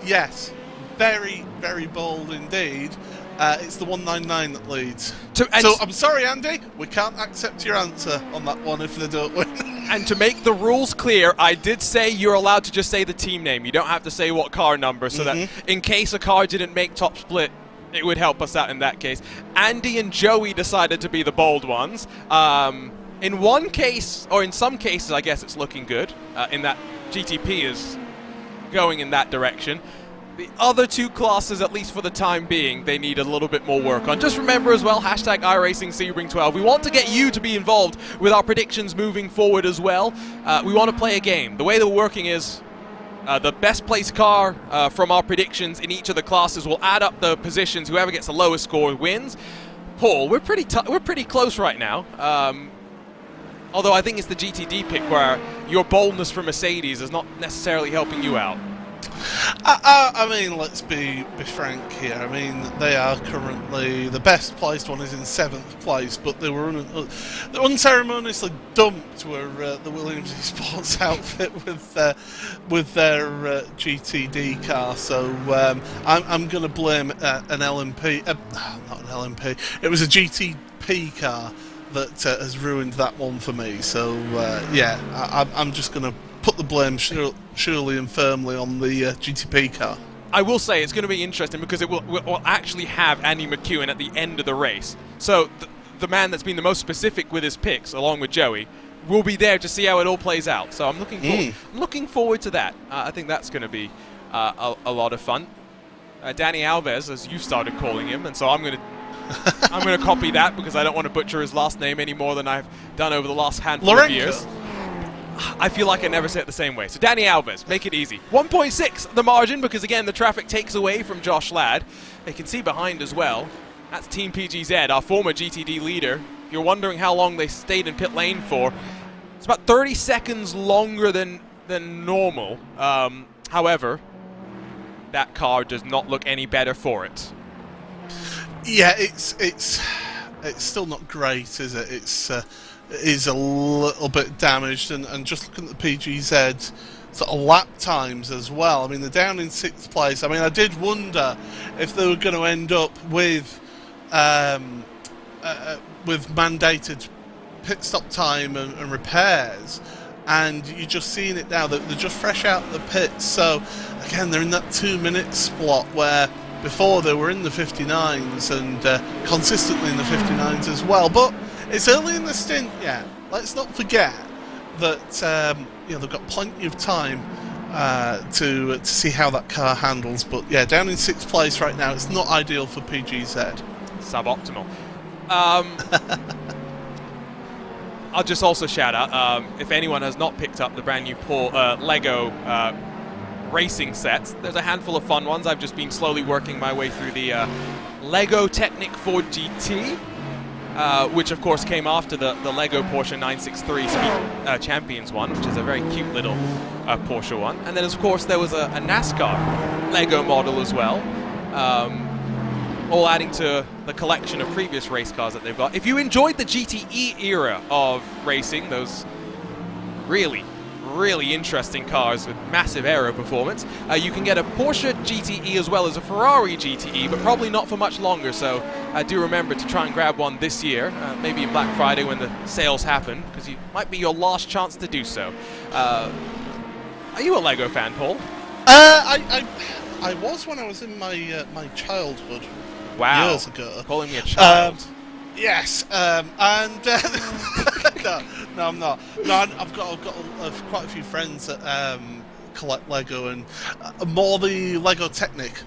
Yes, very, very bold indeed. It's the 199 that leads. So I'm sorry, Andy, we can't accept your answer on that one if they don't win. And to make the rules clear, I did say you're allowed to just say the team name. You don't have to say what car number, so that in case a car didn't make top split, It would help us out in that case. Andy and Joey decided to be the bold ones. In one case, or in some cases, I guess it's looking good, in that GTP is going in that direction. The other two classes, at least for the time being, they need a little bit more work on. Just remember as well, hashtag iRacing Sebring 12. We want to get you to be involved with our predictions moving forward as well. We want to play a game. The way that we're working is the best placed car from our predictions in each of the classes will add up the positions. Whoever gets the lowest score wins. Paul, we're pretty close right now. Although I think it's the GTD pick where your boldness for Mercedes is not necessarily helping you out. I mean, let's be frank here. I mean, they are currently the best placed one is in 7th place, but they were unceremoniously dumped were the Williams Esports outfit with their GTD car. So I'm going to blame an LMP, not an LMP. It was a GTP car that has ruined that one for me. So yeah, I'm just going to put the blame surely and firmly on the GTP car. I will say it's going to be interesting because it will actually have Andy McEwen at the end of the race. So the man that's been the most specific with his picks, along with Joey, will be there to see how it all plays out. So I'm looking forward to that. I think that's going to be a lot of fun. Danny Alves, as you started calling him, and so I'm going to copy that because I don't want to butcher his last name any more than I've done over the last handful of years. I feel like I never say it the same way. So Danny Alves, make it easy. 1.6 the margin because, again, the traffic takes away from Josh Ladd. They can see behind as well. That's Team PGZ, our former GTD leader. If you're wondering how long they stayed in pit lane for, it's about 30 seconds longer than normal. However, that car does not look any better for it. Yeah, it's still not great, is it? It is a little bit damaged, and just looking at the PGZ sort of lap times as well. I mean, they're down in 6th place. I mean, I did wonder if they were going to end up with mandated pit stop time and repairs, and you're just seeing it now that they're just fresh out of the pits. So again, they're in that 2-minute slot where before they were in the 59s and consistently in the 59s as well. But it's early in the stint yet. Let's not forget that they've got plenty of time to see how that car handles. But yeah, down in 6th place right now. It's not ideal for PGZ. Suboptimal. I'll just also shout out, if anyone has not picked up the brand new Lego racing sets, there's a handful of fun ones. I've just been slowly working my way through the Lego Technic 4 GT, which of course came after the Lego Porsche 963 Speed Champions one, which is a very cute little Porsche one. And then of course there was a NASCAR Lego model as well, all adding to the collection of previous race cars that they've got. If you enjoyed the GTE era of racing, those really interesting cars with massive aero performance, you can get a Porsche GTE as well as a Ferrari GTE, but probably not for much longer. So do remember to try and grab one this year, maybe in Black Friday when the sales happen, because it might be your last chance to do so. Are you a Lego fan, Paul? I was when I was in my childhood. Wow. Years ago. Calling me a child. Yes, and no, I'm not. No, I've got quite a few friends that collect Lego and more the Lego Technic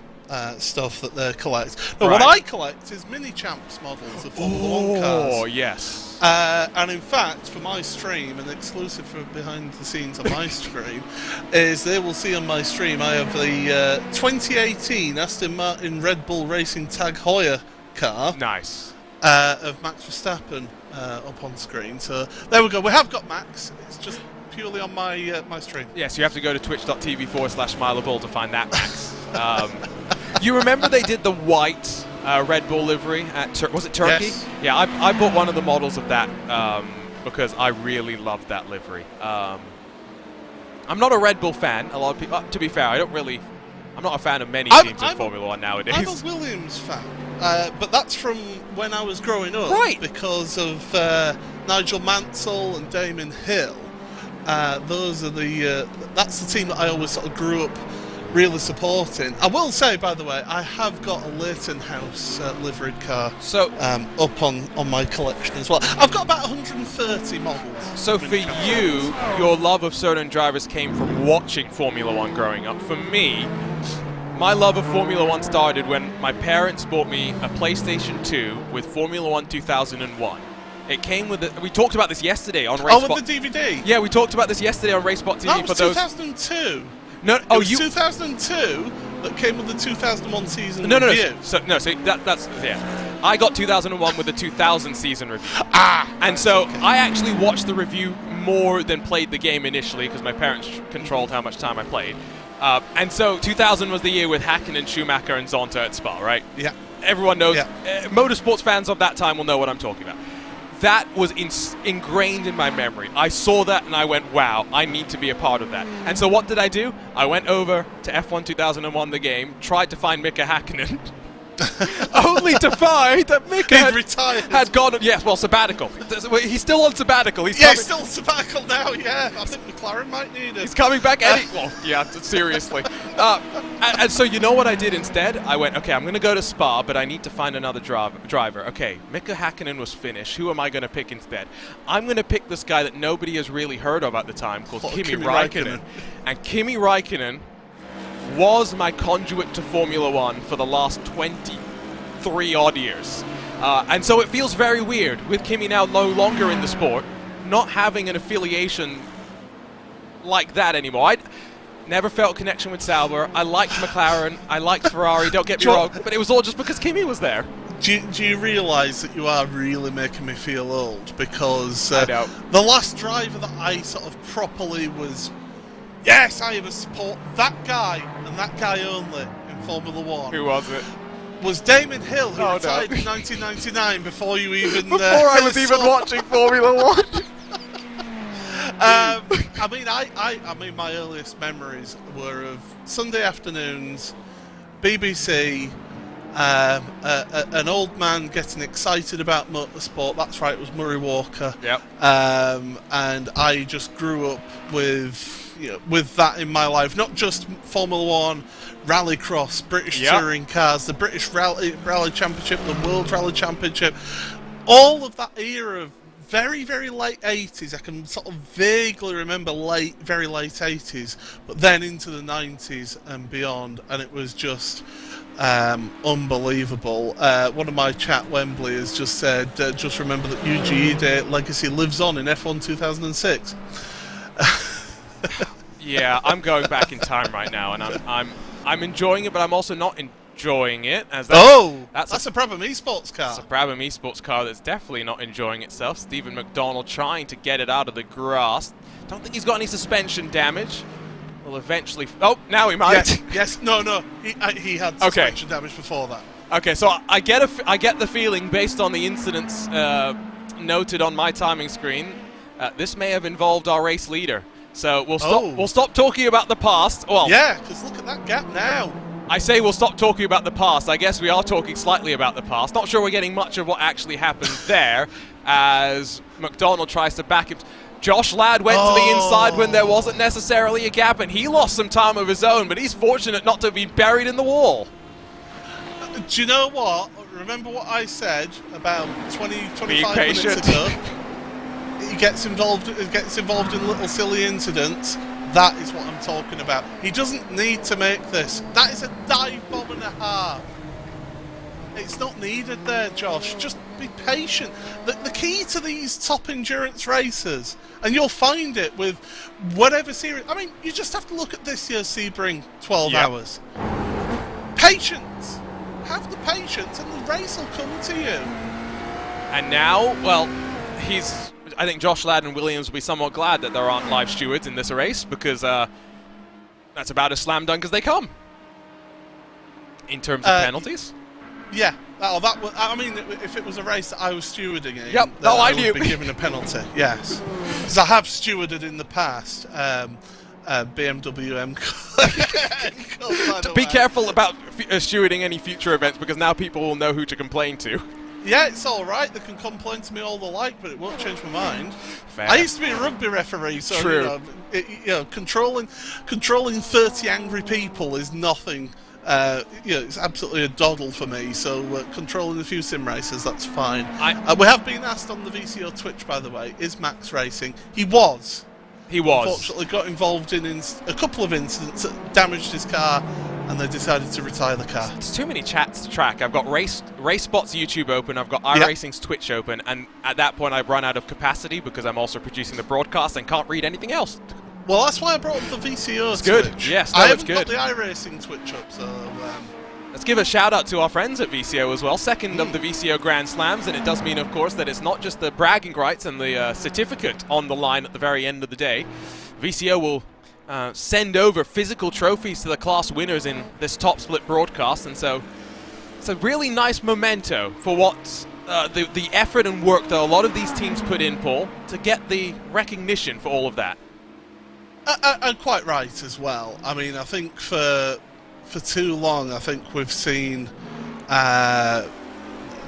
stuff that they collect. No, right. What I collect is mini champs models of Formula 1 cars. Oh yes. And in fact, for my stream, and exclusive for behind the scenes on my stream, is they will see on my stream I have the 2018 Aston Martin Red Bull Racing Tag Heuer car. Nice. Of Max Verstappen up on screen. So there we go. We have got Max. It's just purely on my my stream. Yes, you have to go to twitch.tv/MileAbull to find that Max. You remember they did the white Red Bull livery at was it Turkey? Yes. Yeah, I bought one of the models of that because I really loved that livery. I'm not a Red Bull fan. A lot of people, to be fair, I'm not a fan of many teams in Formula 1 nowadays. I'm a Williams fan, but that's from when I was growing up. Right. Because of Nigel Mansell and Damon Hill. Those are that's the team that I always sort of grew up really supporting. I will say, by the way, I have got a Leighton House liveried car up on my collection as well. I've got about 130 models. So for you, your love of certain drivers came from watching Formula One growing up. For me, my love of Formula One started when my parents bought me a PlayStation 2 with Formula One 2001. It came with we talked about this yesterday on RaceSpot. Oh, with the DVD? Yeah, we talked about this yesterday on RaceSpot TV. That was for those. 2002. No, it was 2002 that came with the 2001 season review. So that's yeah. I got 2001 with the 2000 season review. And so okay. I actually watched the review more than played the game initially because my parents controlled how much time I played. And so 2000 was the year with Hakkinen, Schumacher, and Zonta at Spa, right? Yeah. Everyone knows. Yeah. Motorsports fans of that time will know what I'm talking about. That was ingrained in my memory. I saw that and I went, wow, I need to be a part of that. And so what did I do? I went over to F1 2001, the game, tried to find Mika Hakkinen, only to find that Mika had gone, yes, well, sabbatical. He's still on sabbatical. He's still on sabbatical now, yeah. I think McLaren might need him. He's coming back well, yeah, seriously. And so you know what I did instead? I went, okay, I'm going to go to Spa, but I need to find another driver. Okay, Mika Hakkinen was finished. Who am I going to pick instead? I'm going to pick this guy that nobody has really heard of at the time called Kimi Räikkönen. And Kimi Räikkönen was my conduit to Formula One for the last 23 odd years. And so it feels very weird with Kimi now no longer in the sport, not having an affiliation like that anymore. I never felt a connection with Sauber. I liked McLaren, I liked Ferrari, don't get me wrong, but it was all just because Kimi was there. Do you realise that you are really making me feel old? Because the last driver that I sort of properly was, yes, I am a support that guy and that guy only in Formula One. Who was it? Was Damon Hill, who retired in 1999 before you even... before I was even watching Formula One. I mean, my earliest memories were of Sunday afternoons, BBC, an old man getting excited about motorsport. That's right, it was Murray Walker. Yep. And I just grew up with that in my life. Not just Formula One, Rallycross, British touring cars, the British Rally Championship, the World Rally Championship, all of that era of very, very late 80s. I can sort of vaguely remember very late 80s, but then into the 90s and beyond, and it was just unbelievable. One of my chat Wembley has just said, just remember that UGE Day legacy lives on in F1 2006. Yeah, I'm going back in time right now, and I'm enjoying it, but I'm also not enjoying it. As that's a Brabham Esports car. It's a Brabham Esports car that's definitely not enjoying itself. Stephen McDonald trying to get it out of the grass. Don't think he's got any suspension damage. Will eventually. Oh, now he might. Yes. No. He had suspension damage before that. Okay, so I get the feeling based on the incidents noted on my timing screen, this may have involved our race leader. So we'll stop talking about the past. Well, yeah, because look at that gap now. I say we'll stop talking about the past. I guess we are talking slightly about the past. Not sure we're getting much of what actually happened there, as McDonald tries to back him. Josh Ladd went to the inside when there wasn't necessarily a gap, and he lost some time of his own, but he's fortunate not to be buried in the wall. Do you know what? Remember what I said about 25 minutes ago? He gets involved in little silly incidents. That is what I'm talking about. He doesn't need to make this. That is a dive bomb and a half. It's not needed there, Josh. Just be patient. The key to these top endurance races, and you'll find it with whatever series. I mean, you just have to look at this year's Sebring 12 hours. Patience. Have the patience, and the race will come to you. And now, well, I think Josh Ladd and Williams will be somewhat glad that there aren't live stewards in this race, because that's about as slam dunk as they come in terms of penalties. Yeah. I mean, if it was a race that I was stewarding in, I would be given a penalty. Yes, because I have stewarded in the past. BMW M. Be careful about stewarding any future events, because now people will know who to complain to. Yeah, it's all right. They can complain to me all they like, but it won't change my mind. Fair. I used to be a rugby referee, so True. controlling 30 angry people is nothing. It's absolutely a doddle for me. So controlling a few sim racers, that's fine. We have been asked on the VCO Twitch, by the way, is Max racing? He was. Unfortunately, got involved in a couple of incidents that damaged his car, and they decided to retire the car. There's too many chats to track. I've got RaceSpot's YouTube open, I've got iRacing's Twitch open, and at that point I've run out of capacity because I'm also producing the broadcast and can't read anything else. Well, that's why I brought up the VCO It's Twitch. good. Yes, I it's haven't good. got the iRacing Twitch up, so... Let's give a shout out to our friends at VCO as well. Second of the VCO Grand Slams, and it does mean, of course, that it's not just the bragging rights and the certificate on the line at the very end of the day. VCO will send over physical trophies to the class winners in this top split broadcast, and so it's a really nice memento for what the effort and work that a lot of these teams put in, Paul, to get the recognition for all of that. And quite right as well. I mean, I think for too long, I think we've seen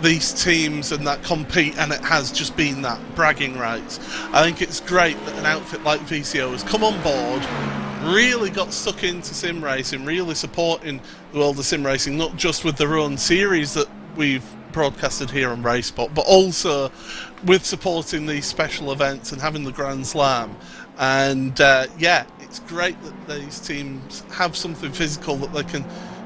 these teams and that compete, and it has just been that bragging rights. I think it's great that an outfit like VCO has come on board, really got stuck into sim racing, really supporting the world of sim racing, not just with their own series that we've broadcasted here on RaceSpot, but also with supporting these special events and having the Grand Slam. And it's great that these teams have something physical that they can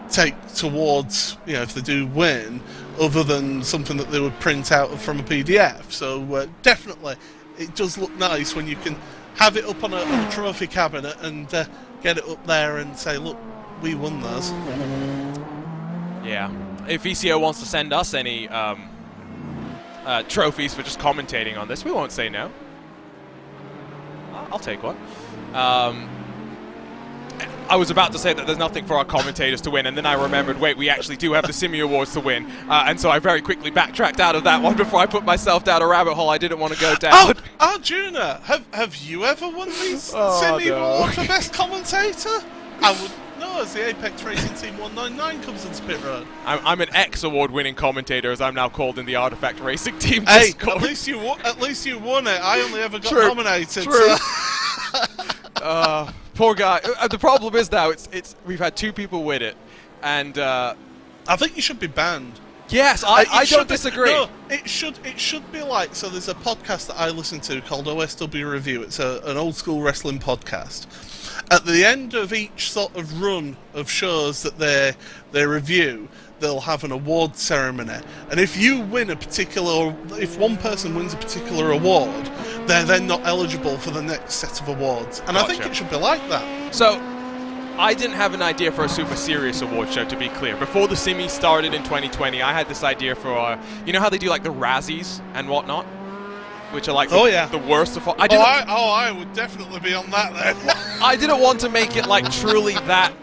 take towards, if they do win, other than something that they would print out from a PDF. So definitely, it does look nice when you can have it up on a trophy cabinet and get it up there and say, look, we won those. Yeah. If VCO wants to send us any trophies for just commentating on this, we won't say no. I'll take one. I was about to say that there's nothing for our commentators to win, and then I remembered, wait, we actually do have the Simi Awards to win, and so I very quickly backtracked out of that one before I put myself down a rabbit hole I didn't want to go down. Oh, Arjuna, have you ever won these Simi Awards for Best Commentator? I would know, as the Apex Racing Team 199 comes into pit road. I'm an X-award-winning commentator, as I'm now called in the Artifact Racing Team. Hey, Discord. at least you won it. I only ever got True. nominated. True. So. Poor guy. The problem is now we've had two people win it, and I think you should be banned. Yes, I don't disagree. No, it should be like, so there's a podcast that I listen to called OSW Review. It's an old school wrestling podcast. At the end of each sort of run of shows that they review, they'll have an award ceremony. And if you win if one person wins a particular award, they're then not eligible for the next set of awards. And Gotcha. I think it should be like that. So, I didn't have an idea for a super serious award show, to be clear. Before the Simi started in 2020, I had this idea for, you know how they do like the Razzies and whatnot? Which are like the worst of all. I would definitely be on that then. I didn't want to make it like truly that,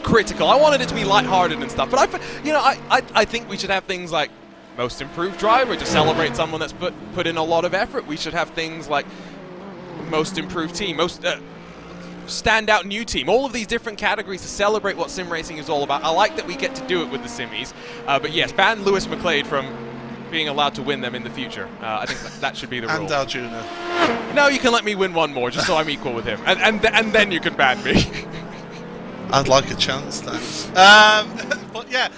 critical. I wanted it to be lighthearted and stuff. But I think we should have things like most improved driver to celebrate someone that's put in a lot of effort. We should have things like most improved team, most standout new team, all of these different categories to celebrate what sim racing is all about. I like that we get to do it with the Simmies. But yes, ban Lewis McLeod from being allowed to win them in the future. I think that should be the rule. And Arjuna. No, you can let me win one more, just so I'm equal with him. And then you can ban me. I'd like a chance, thanks. But yeah,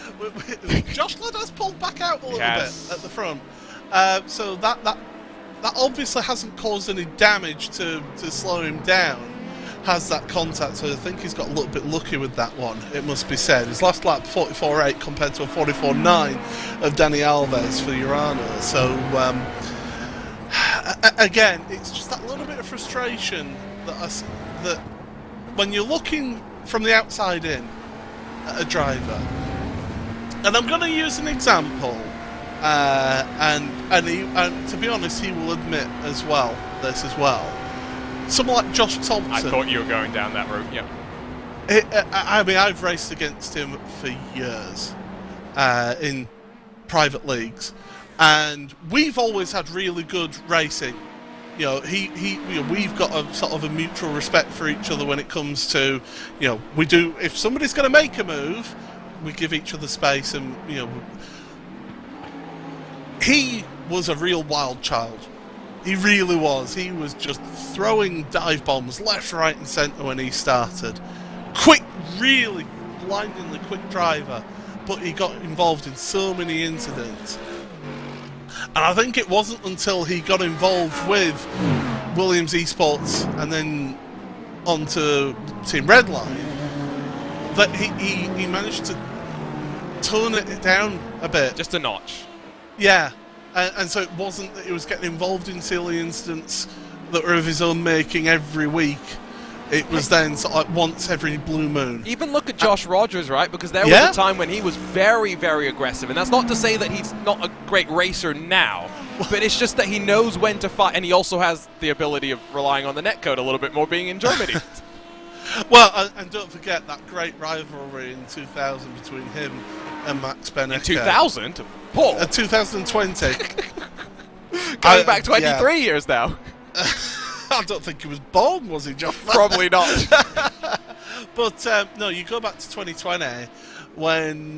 Josh Ladd has pulled back out a little bit at the front. So that obviously hasn't caused any damage to slow him down. Has that contact, so I think he's got a little bit lucky with that one, it must be said. His last lap, 44.8 compared to a 44.9 of Danny Alves for Urano. So, again, it's just that little bit of frustration that when you're looking from the outside in at a driver, and I'm going to use an example, and to be honest, he will admit this as well. Someone like Josh Thompson. I thought you were going down that route, yeah. I mean, I've raced against him for years in private leagues, and we've always had really good racing. We've got a sort of a mutual respect for each other when it comes to, we do. If somebody's going to make a move, we give each other space, and he was a real wild child. He really was. He was just throwing dive bombs left, right and centre when he started. Quick, really blindingly quick driver, but he got involved in so many incidents. And I think it wasn't until he got involved with Williams Esports and then onto Team Redline that he managed to tone it down a bit. Just a notch. Yeah. And so it wasn't that he was getting involved in silly incidents that were of his own making every week. It was then sort of like once every blue moon. Even look at Josh Rogers, right? Because there was a time when he was very, very aggressive. And that's not to say that he's not a great racer now. But it's just that he knows when to fight. And he also has the ability of relying on the netcode a little bit more, being in Germany. Well, and don't forget that great rivalry in 2000 between him and Max Benneker. In 2000? Paul? 2020. Going back 23 years now. I don't think he was born, was he, John? Probably not. But no, you go back to 2020 when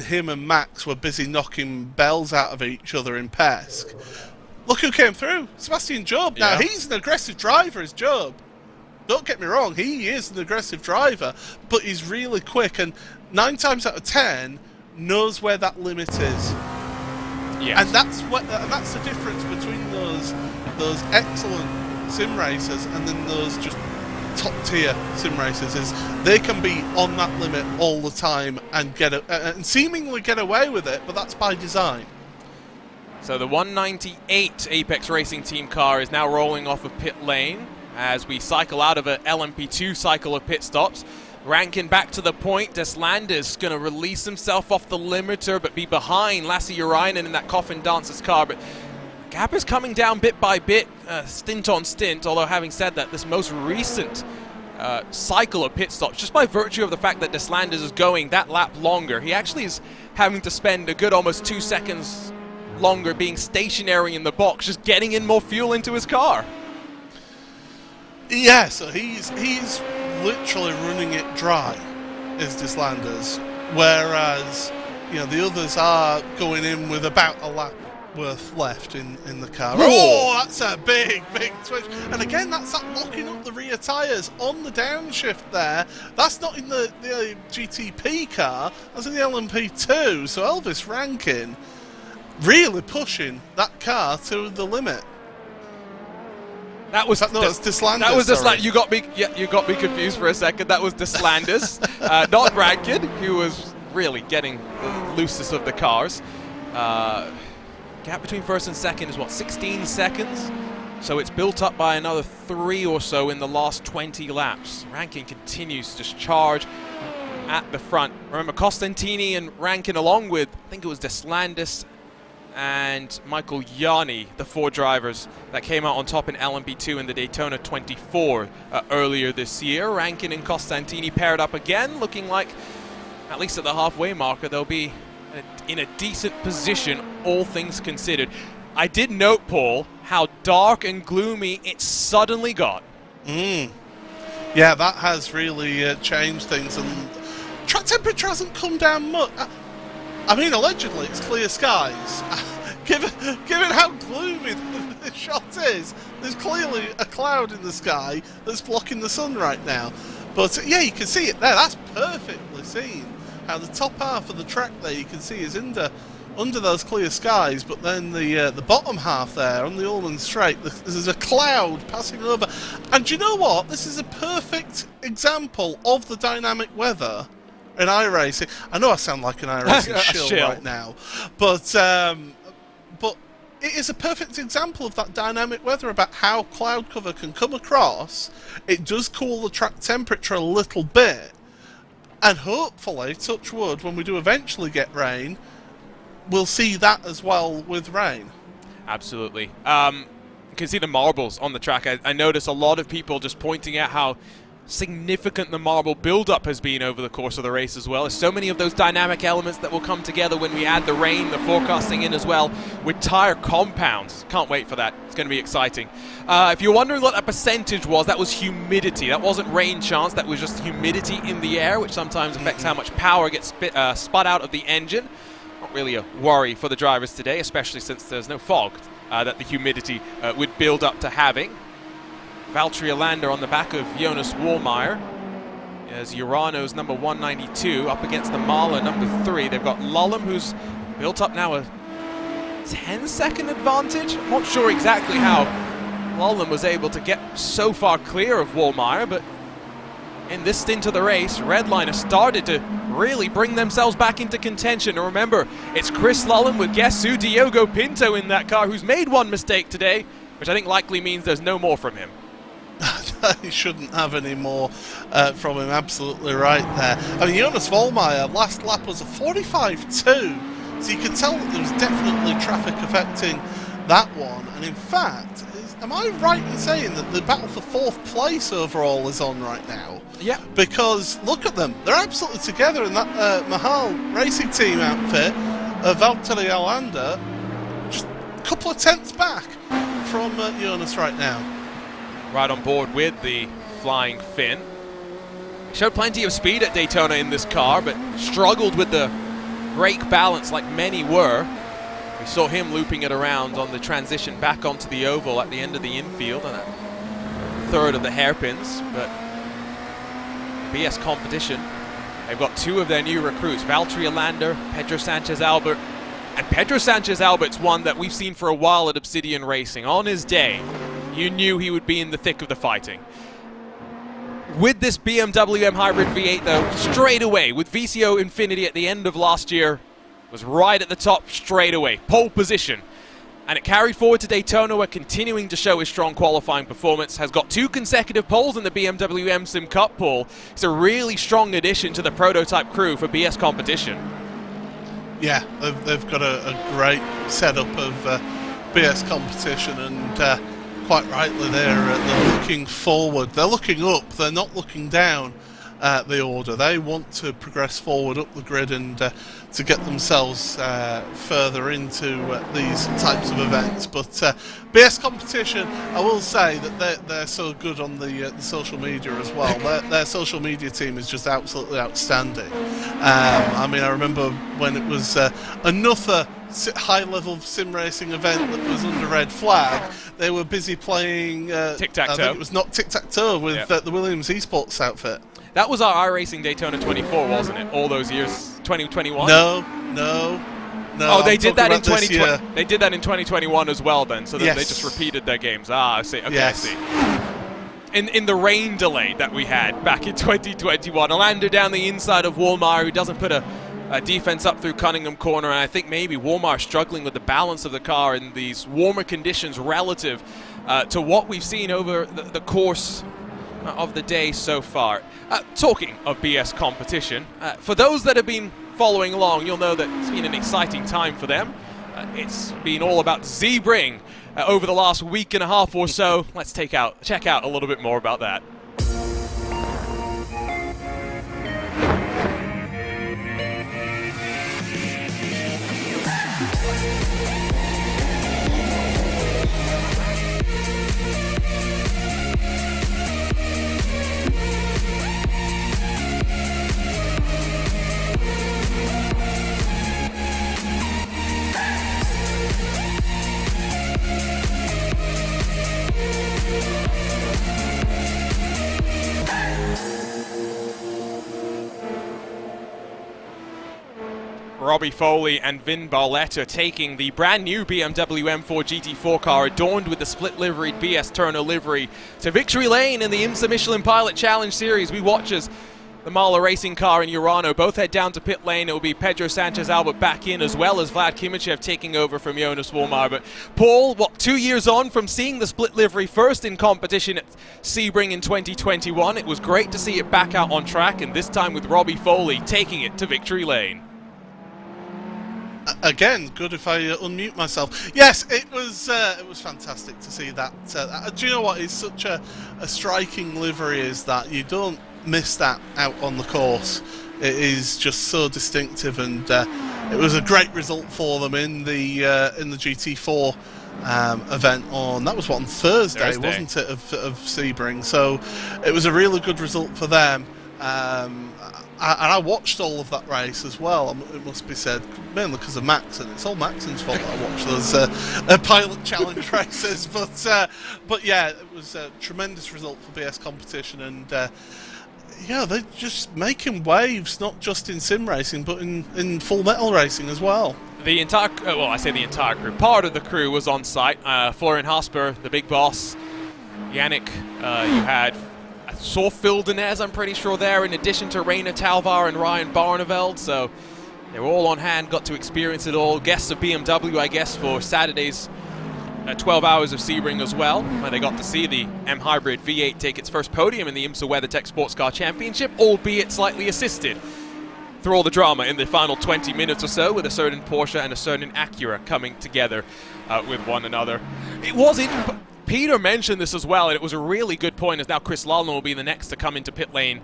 him and Max were busy knocking bells out of each other in Pesk. Look who came through, Sebastian Job. Now, he's an aggressive driver, is Job. Don't get me wrong, he is an aggressive driver, but he's really quick, and 9 times out of 10 knows where that limit is. Yes. And that's the difference between those excellent sim racers and then those just top tier sim racers, is they can be on that limit all the time and and seemingly get away with it, but that's by design. So the 198 Apex Racing Team car is now rolling off of pit lane as we cycle out of an LMP2 cycle of pit stops. Rankin back to the point. Deslander's going to release himself off the limiter, but be behind Lasse Urainen in that Coffin Dancer's car. But gap is coming down bit by bit, stint on stint, although having said that, this most recent cycle of pit stops, just by virtue of the fact that Deslanders is going that lap longer, he actually is having to spend a good almost 2 seconds longer being stationary in the box, just getting in more fuel into his car. Yeah, so he's literally running it dry, is Deslanders, whereas the others are going in with about a lap worth left in the car. Whoa. Oh, that's a big switch. And again, that's that locking up the rear tyres on the downshift there. That's not in the GTP car, that's in the LMP2. So Elvis Rankin really pushing that car to the limit. That was it's Deslanders. That was Deslanders. You got me confused for a second. That was Deslanders, not Rankin, who was really getting the loosest of the cars. Gap between first and second is what, 16 seconds? So it's built up by another 3 or so in the last 20 laps. Rankin continues to just charge at the front. Remember, Costantini and Rankin, along with, I think it was Deslanders and Michael Yanni, the 4 drivers that came out on top in LMP2 in the Daytona 24 earlier this year. Rankin and Costantini paired up again, looking like, at least at the halfway marker, they'll be in a decent position, all things considered. I did note, Paul, how dark and gloomy it suddenly got. Yeah, that has really changed things, and track temperature hasn't come down much. I mean, allegedly, it's clear skies. Given how gloomy the shot is, there's clearly a cloud in the sky that's blocking the sun right now. But yeah, you can see it there. That's perfectly seen. How the top half of the track there, you can see, is under those clear skies. But then the bottom half there on the Ullman Straight, there's a cloud passing over. And do you know what? This is a perfect example of the dynamic weather in iRacing. I know I sound like an iRacing shill right now, but it is a perfect example of that dynamic weather, about how cloud cover can come across. It does cool the track temperature a little bit, and hopefully, touch wood, when we do eventually get rain, we'll see that as well with rain. Absolutely. You can see the marbles on the track. I notice a lot of people just pointing out how significant the marble build-up has been over the course of the race as well. There's so many of those dynamic elements that will come together when we add the rain, the forecasting in as well, with tire compounds. Can't wait for that. It's going to be exciting. If you're wondering what that percentage was, that was humidity. That wasn't rain chance, that was just humidity in the air, which sometimes affects how much power gets sput out of the engine. not really a worry for the drivers today, especially since there's no fog that the humidity would build up to having. Valtteri Alander on the back of Jonas Wallmeyer. As Urano's number 192 up against the Mahler number 3. They've got Lullum, who's built up now a 10-second advantage. I'm not sure exactly how Lullum was able to get so far clear of Wallmeyer, but in this stint of the race, Redline started to really bring themselves back into contention. And remember, it's Chris Lullum with guess who, Diogo Pinto in that car, who's made one mistake today, which I think likely means there's no more from him. He shouldn't have any more from him, absolutely right there. I mean, Jonas Wallmeyer, last lap was a 45.2, so you can tell that there was definitely traffic affecting that one. And in fact, am I right in saying that the battle for 4th place overall is on right now? Yeah. Because look at them, they're absolutely together in that Mahal Racing Team outfit. Valtteri Alander, just a couple of tenths back from Jonas right now. Right on board with the flying Finn. Showed plenty of speed at Daytona in this car, but struggled with the brake balance like many were. We saw him looping it around on the transition back onto the oval at the end of the infield and a third of the hairpins. But BS competition, they've got 2 of their new recruits, Valtteri Alander, Pedro Sanchez-Albert. And Pedro Sanchez-Albert's one that we've seen for a while at Obsidian Racing. On his day, you knew he would be in the thick of the fighting. With this BMW M Hybrid V8 though, straight away, with VCO Infinity at the end of last year, was right at the top straight away, pole position. And it carried forward to Daytona, where continuing to show his strong qualifying performance, has got 2 consecutive poles in the BMW M Sim Cup pool. It's a really strong addition to the prototype crew for BS competition. Yeah, they've got a great setup of BS competition, and quite rightly they're looking forward. They're looking up, they're not looking down the order. They want to progress forward up the grid and to get themselves further into these types of events. But BS competition, I will say that they're so good on the social media as well. Their social media team is just absolutely outstanding. I mean, I remember when it was another high-level sim racing event that was under red flag, they were busy playing tic-tac-toe. I think it was not tic-tac-toe with the Williams Esports outfit. That was our iRacing Daytona 24, wasn't it? All those years, 2021. No. Oh, they did that in 2020. They did that in 2021 as well. Then, so yes. They just repeated their games. Ah, I see. Okay, yes. I see. In the rain delay that we had back in 2021, Alander down the inside of Wallmeyer, who doesn't put a defense up through Cunningham Corner, and I think maybe Wallmeyer struggling with the balance of the car in these warmer conditions relative to what we've seen over the course of the day so far. Talking of BS competition, for those that have been following along, you'll know that it's been an exciting time for them. It's been all about Sebring over the last week and a half or so. Let's check out a little bit more about that. Robbie Foley and Vin Barletta taking the brand new BMW M4 GT4 car adorned with the split liveried BS Turner livery to victory lane in the IMSA Michelin Pilot Challenge Series. We watch as the Mahler racing car and Urano both head down to pit lane. It will be Pedro Sanchez-Albert back in, as well as Vlad Kimichev taking over from Jonas Wallmeyer. But Paul, 2 years on from seeing the split livery first in competition at Sebring in 2021, it was great to see it back out on track, and this time with Robbie Foley taking it to victory lane. Again, good if I unmute myself. Yes, it was fantastic to see that. Do you know what? It's such a striking livery, is that you don't miss that out on the course. It is just so distinctive, and it was a great result for them in the GT4 event on, that was what, on Thursday, wasn't it, of Sebring? So it was a really good result for them. And I watched all of that race as well, it must be said, mainly because of Maxon. It's all Maxon's fault that I watched those Pilot Challenge races. But yeah, it was a tremendous result for BS competition, and yeah, they're just making waves, not just in sim racing, but in full metal racing as well. The entire, well, I say the entire crew, part of the crew was on site. Florian Hasper, the big boss, Yannick, you had saw Fildenez, I'm pretty sure, there, in addition to Rainer Talvar and Ryan Barneveld, so they were all on hand, got to experience it all. Guests of BMW, I guess, for Saturday's 12 hours of Sebring as well, where they got to see the M Hybrid V8 take its first podium in the IMSA WeatherTech Sports Car Championship, albeit slightly assisted through all the drama in the final 20 minutes or so, with a certain Porsche and a certain Acura coming together with one another. It wasn't... Peter mentioned this as well, and it was a really good point, as now Chris Lalman will be the next to come into pit lane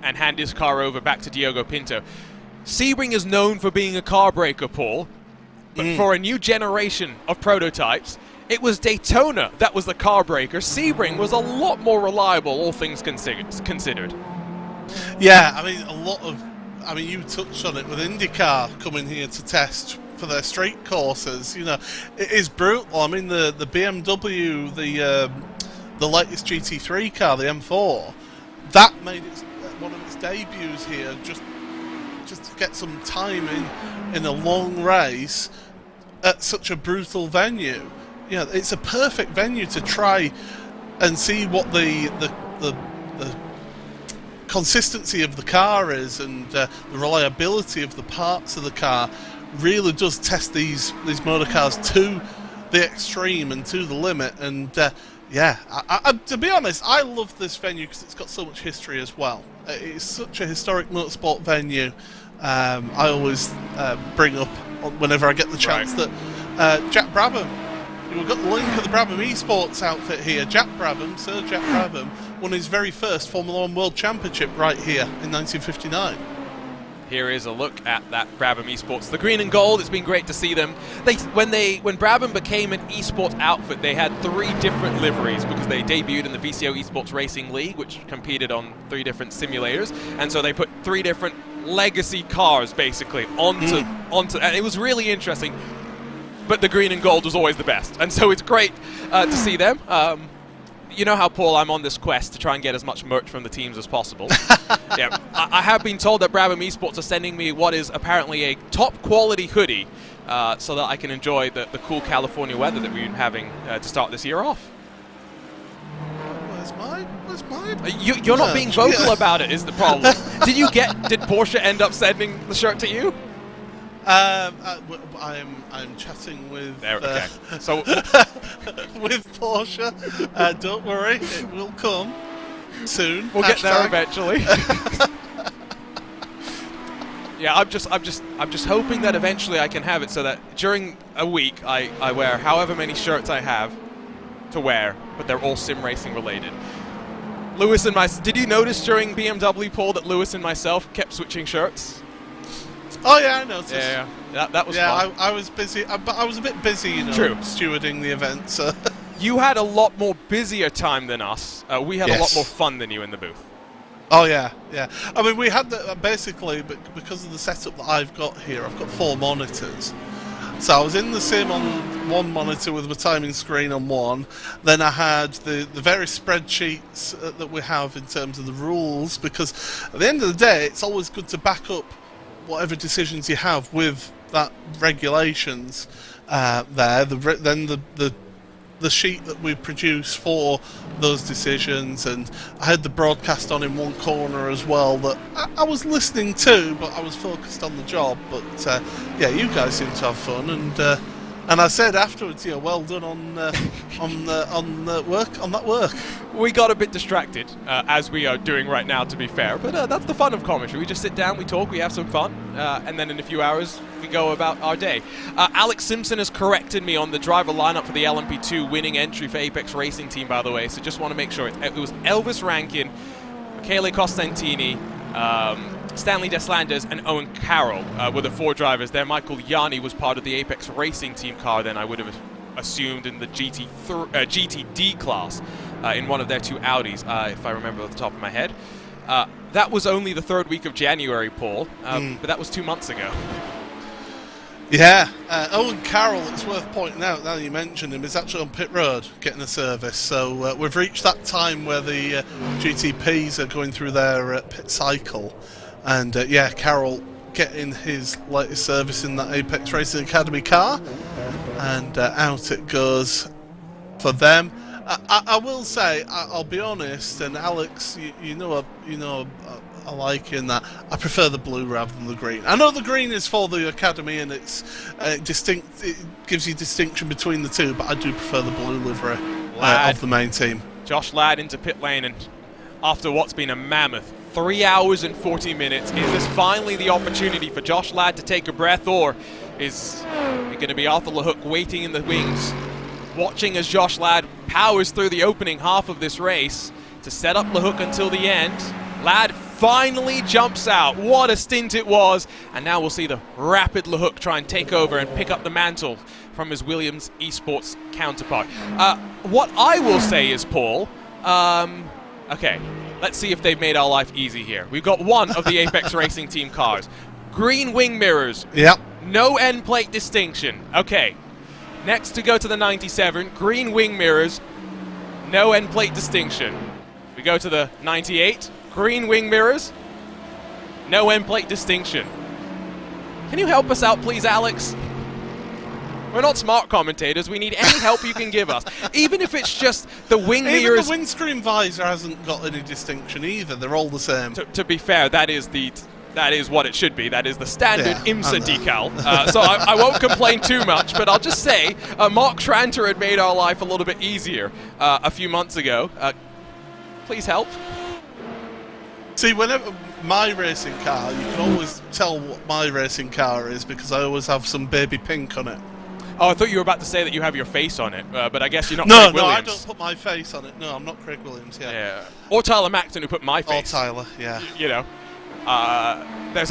and hand his car over back to Diogo Pinto. Sebring is known for being a car breaker, Paul, but for a new generation of prototypes, it was Daytona that was the car breaker. Sebring was a lot more reliable, all things considered. Yeah, I mean, you touched on it with IndyCar coming here to test for their street courses. You know, it is brutal. I mean, the BMW, the latest GT3 car, the M4, that made it one of its debuts here, just to get some time in a long race at such a brutal venue. You know, it's a perfect venue to try and see what the consistency of the car is, and the reliability of the parts of the car. Really does test these motor cars to the extreme and to the limit. And yeah, to be honest, I love this venue because it's got so much history as well. It's such a historic motorsport venue. I always bring up whenever I get the chance that Jack Brabham, we've got the link of the Brabham Esports outfit here. Jack Brabham, Sir Jack Brabham, won his very first Formula 1 World Championship right here in 1959. Here is a look at that Brabham Esports. The green and gold, it's been great to see them. When Brabham became an esports outfit, they had 3 different liveries because they debuted in the VCO Esports Racing League, which competed on 3 different simulators. And so they put 3 different legacy cars, basically, onto, and it was really interesting. But the green and gold was always the best. And so it's great to see them. You know how, Paul, I'm on this quest to try and get as much merch from the teams as possible. Yeah, I have been told that Brabham Esports are sending me what is apparently a top-quality hoodie so that I can enjoy the cool California weather that we've been having to start this year off. Where's mine? You're not being vocal about it, is the problem. Did Porsche end up sending the shirt to you? I'm chatting with So with Porsche. Don't worry, it will come soon. We'll get there eventually. Yeah, I'm just hoping that eventually I can have it so that during a week I wear however many shirts I have to wear, but they're all sim racing related. Lewis and did you notice during BMW, Paul, that Lewis and myself kept switching shirts? Oh yeah, I noticed. Yeah, that was fun. Yeah, I was busy, but I was a bit busy, you know, stewarding the event. So you had a lot more busier time than us. We had a lot more fun than you in the booth. Oh yeah. I mean, we had basically, because of the setup that I've got here, I've got 4 monitors. So I was in the sim on one monitor with the timing screen on one. Then I had the various spreadsheets that we have in terms of the rules, because at the end of the day, it's always good to back up whatever decisions you have with that regulations there. Then the sheet that we produce for those decisions, and I had the broadcast on in one corner as well that I was listening to, but I was focused on the job. But yeah, you guys seem to have fun, and I said afterwards, you know, well done on that work. We got a bit distracted, as we are doing right now, to be fair. But that's the fun of commentary. We just sit down, we talk, we have some fun, and then in a few hours we go about our day. Alex Simpson has corrected me on the driver lineup for the LMP2 winning entry for Apex Racing Team, by the way. So just want to make sure it was Elvis Rankin, Michele Costantini, Stanley Deslanders and Owen Carroll were the 4 drivers there. Michael Yanni was part of the Apex Racing Team car then, I would have assumed, in the GTD class in one of their 2 Audis, if I remember off the top of my head. that was only the 3rd week of January, Paul, but that was 2 months ago. Yeah, Owen Carroll, it's worth pointing out, now you mentioned him, is actually on pit road getting a service. So we've reached that time where the GTPs are going through their pit cycle. And yeah, Carroll getting his latest service in that Apex Racing Academy car. And out it goes for them. I will say, I'll be honest, and Alex, you know I like in that I prefer the blue rather than the green. I know the green is for the academy and it's distinct. It gives you distinction between the two, but I do prefer the blue livery of the main team. Josh Ladd into pit lane, and after what's been a mammoth 3 hours and 40 minutes, is this finally the opportunity for Josh Ladd to take a breath, or is it going to be Arthur LeHook waiting in the wings, watching as Josh Ladd powers through the opening half of this race to set up LeHook until the end? Ladd finally jumps out. What a stint it was. And now we'll see the rapid LeHook try and take over and pick up the mantle from his Williams Esports counterpart. What I will say is, Paul, okay, let's see if they've made our life easy here. We've got one of the Apex Racing Team cars. Green wing mirrors. Yep. No end plate distinction. Okay. Next to go to the 97, green wing mirrors, no end plate distinction. We go to the 98, green wing mirrors, no end plate distinction. Can you help us out, please, Alex? We're not smart commentators. We need any help you can give us. Even if it's just the wing mirrors. Even the windscreen visor hasn't got any distinction either. They're all the same. To be fair, that is what it should be. That is the standard IMSA decal. So I won't complain too much, but I'll just say Mark Tranter had made our life a little bit easier a few months ago. Please help. See, whenever my racing car, you can always tell what my racing car is because I always have some baby pink on it. Oh, I thought you were about to say that you have your face on it, but I guess you're not Craig Williams. No, I don't put my face on it. No, I'm not Craig Williams, yeah. Or Tyler Maxton, who put my face. Or Tyler, yeah. You know. There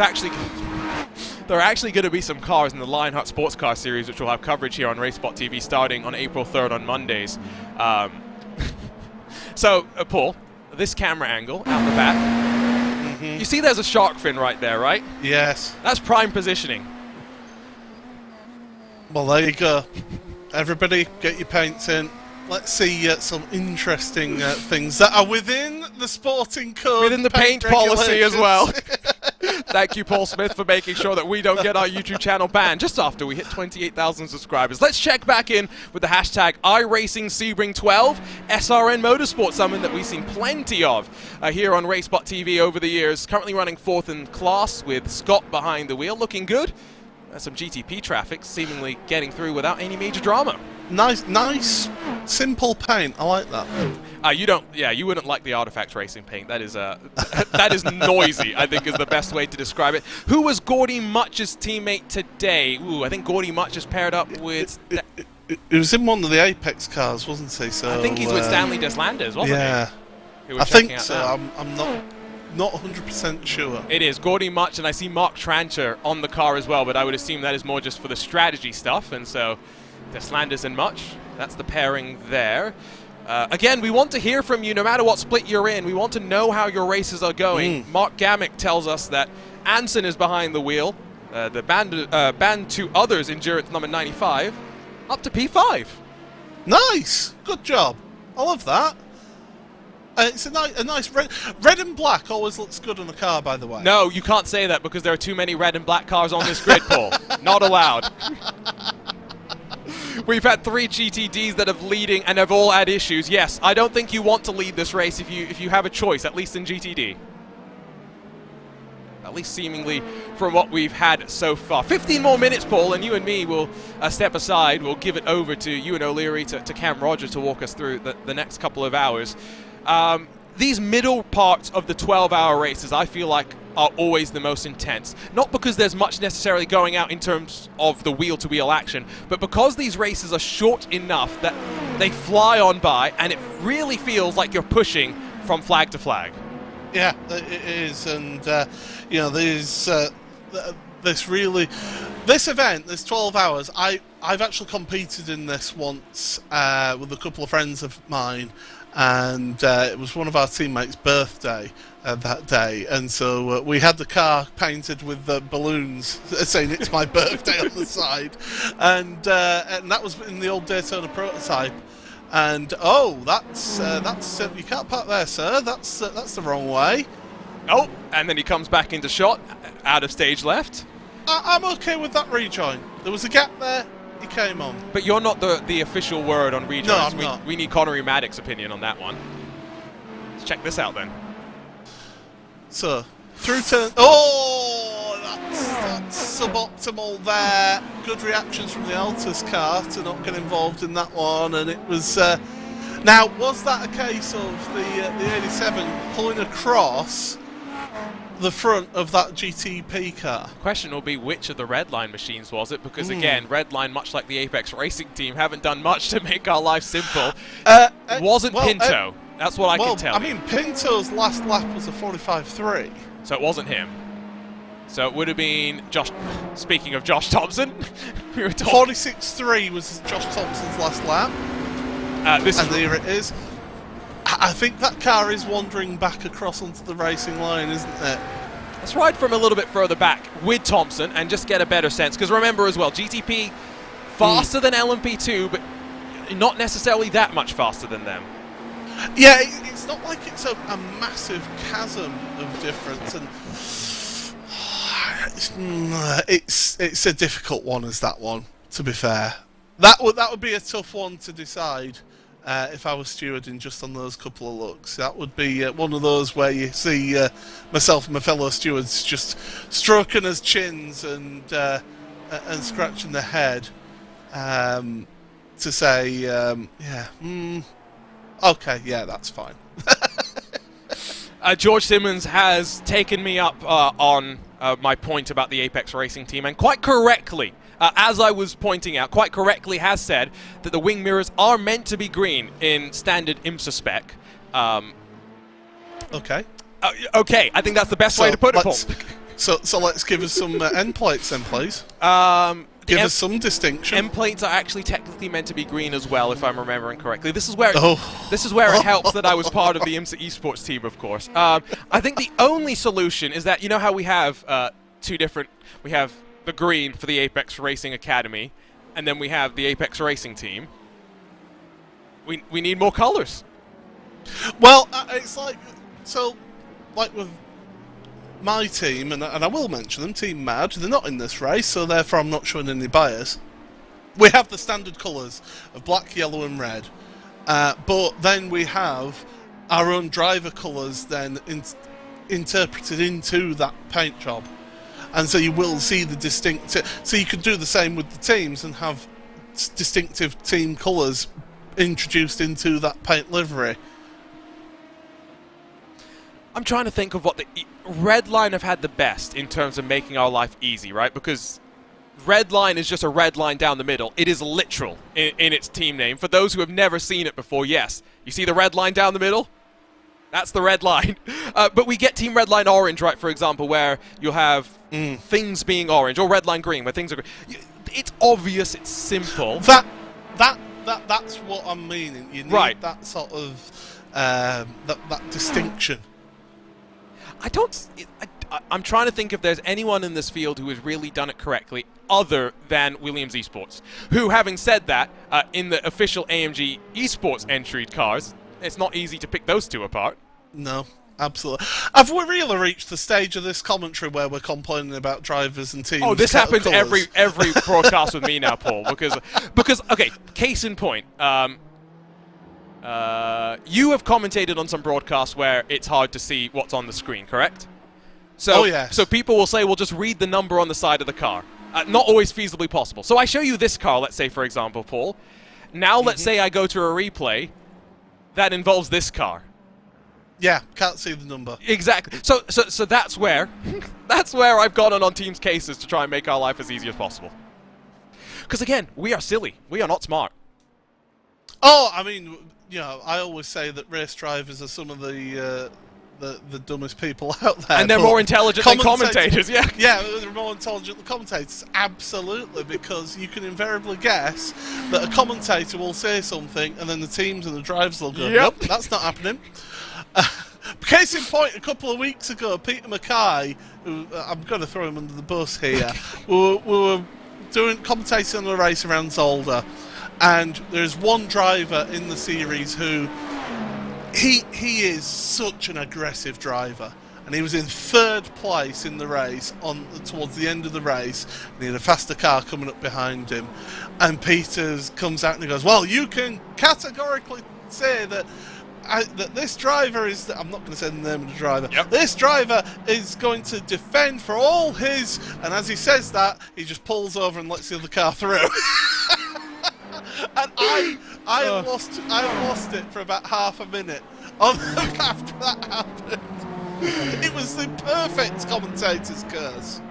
are actually going to be some cars in the Lionheart Sports Car Series, which will have coverage here on RaceSpot TV starting on April 3rd on Mondays. So, Paul, this camera angle out the back, you see there's a shark fin right there, right? Yes. That's prime positioning. Well, there you go. Everybody, get your paints in. Let's see some interesting things that are within the sporting code. Within the paint policy as well. Thank you, Paul Smith, for making sure that we don't get our YouTube channel banned just after we hit 28,000 subscribers. Let's check back in with the hashtag iRacing Sebring 12, SRN Motorsport, something that we've seen plenty of here on RaceSpot TV over the years. Currently running 4th in class with Scott behind the wheel, looking good. Some GTP traffic seemingly getting through without any major drama. Nice, simple paint. I like that. You wouldn't like the Artifact Racing paint. That is that is noisy, I think is the best way to describe it. Who was Gordy Mutch's teammate today? Ooh, I think Gordy Mutch is paired up with... It was in one of the Apex cars, wasn't he? So I think he's with Stanley Deslanders, wasn't he? I think so. I'm not 100% sure. It is Gordy Mutch, and I see Mark Tranter on the car as well, but I would assume that is more just for the strategy stuff, and so Deslanders and Mutch, that's the pairing there. Again, we want to hear from you no matter what split you're in. We want to know how your races are going. Mark Gamick tells us that Anson is behind the wheel, the band 2 others, Endurance number 95, up to P5. Nice! Good job. I love that. It's a nice red and black always looks good on a car, by the way. No, you can't say that because there are too many red and black cars on this grid, Paul. Not allowed. We've had 3 GTDs that have leading and have all had issues. Yes, I don't think you want to lead this race if you have a choice, at least in GTD. At least seemingly from what we've had so far. 15 more minutes, Paul, and you and me will step aside. We'll give it over to you and O'Leary, to Cam Rogers to walk us through the next couple of hours. These middle parts of the 12-hour races, I feel like, are always the most intense. Not because there's much necessarily going out in terms of the wheel-to-wheel action, but because these races are short enough that they fly on by, and it really feels like you're pushing from flag to flag. Yeah, it is, and you know, there's this event, this 12 hours. I've actually competed in this once with a couple of friends of mine. And it was one of our teammates' birthday, that day, and so we had the car painted with balloons saying it's my birthday on the side, and that was in the old Daytona prototype. And that's you can't park there, sir. That's the wrong way. Oh, and then he comes back into shot, out of stage left. I'm okay with that rejoin. There was a gap there. He came on. But you're not the official word on rejoins. No, I'm not. We need Connery Maddox's opinion on that one. Let's check this out then. So, through turn... Oh, that's suboptimal there. Good reactions from the Altus car to not get involved in that one, and it was... Now, was that a case of the 87 pulling across the front of that GTP car? The question will be, which of the Redline machines was it? Because again, Redline, much like the Apex Racing team, haven't done much to make our life simple. Wasn't Pinto. That's what I can tell you. I mean, Pinto's last lap was a 45.3. So it wasn't him. So it would have been Josh. Speaking of Josh Thompson, we were talking. 46.3 was Josh Thompson's last lap. And there it is. I think that car is wandering back across onto the racing line, isn't it? Let's ride from a little bit further back with Thompson and just get a better sense. Because remember as well, GTP faster than LMP2, but not necessarily that much faster than them. Yeah, it's not like it's a massive chasm of difference, and it's a difficult one as that one, to be fair. That would be a tough one to decide if I was stewarding just on those couple of looks. That would be one of those where you see myself and my fellow stewards just stroking his chins and scratching their head to say, okay, yeah, that's fine. George Simmons has taken me up on my point about the Apex Racing team, and quite correctly, as I was pointing out, quite correctly has said that the wing mirrors are meant to be green in standard IMSA spec. Okay. Okay, I think that's the best way to put it, Paul. So let's give us some end plates then, please. Give us some distinction. End plates are actually technically meant to be green as well, if I'm remembering correctly. This is where it helps that I was part of the IMSA Esports team, of course. I think the only solution is that, you know how we have two different... We have the green for the Apex Racing Academy, and then we have the Apex Racing team. We need more colors. Well, it's like... So, like with my team, and I will mention them, Team Mad, they're not in this race, so therefore I'm not showing any bias. We have the standard colours of black, yellow and red, but then we have our own driver colours then interpreted into that paint job. And so you will see the distinct... So you could do the same with the teams and have distinctive team colours introduced into that paint livery. I'm trying to think of what the Redline have had the best in terms of making our life easy, right? Because Redline is just a red line down the middle. It is literal in its team name. For those who have never seen it before, yes. You see the red line down the middle? That's the red line. But we get Team Redline Orange, right, for example, where you'll have things being orange, or Redline Green, where things are green. It's obvious, it's simple. That's what I'm meaning. You need that sort of that distinction. I'm trying to think if there's anyone in this field who has really done it correctly other than Williams Esports, who, having said that, in the official AMG Esports entry cars, it's not easy to pick those two apart. No, absolutely. Have we really reached the stage of this commentary where we're complaining about drivers and teams? Oh, this happens every broadcast with me now, Paul, because okay, case in point, you have commentated on some broadcasts where it's hard to see what's on the screen, correct? So, so people will say, well, just read the number on the side of the car. Not always feasibly possible. So I show you this car, let's say, for example, Paul. Now let's say I go to a replay that involves this car. Yeah, can't see the number. Exactly. So that's where I've gone on teams' cases to try and make our life as easy as possible. Because again, we are silly. We are not smart. Oh, I mean, you know, I always say that race drivers are some of the dumbest people out there. And they're more intelligent than commentators, yeah. Yeah, they're more intelligent than commentators, absolutely, because you can invariably guess that a commentator will say something and then the teams and the drivers will go, nope, that's not happening. Case in point, a couple of weeks ago, Peter Mackay, who I'm going to throw him under the bus here, we were commentating on a race around Zolder, and there's one driver in the series who he is such an aggressive driver, and he was in 3rd place in the race towards the end of the race, and he had a faster car coming up behind him, and Peters comes out and he goes, well, you can categorically say that that this driver is, I'm not going to say the name of the driver, this driver is going to defend for all his, and as he says that, he just pulls over and lets the other car through. And I lost it for about half a minute after that happened. It was the perfect commentator's curse.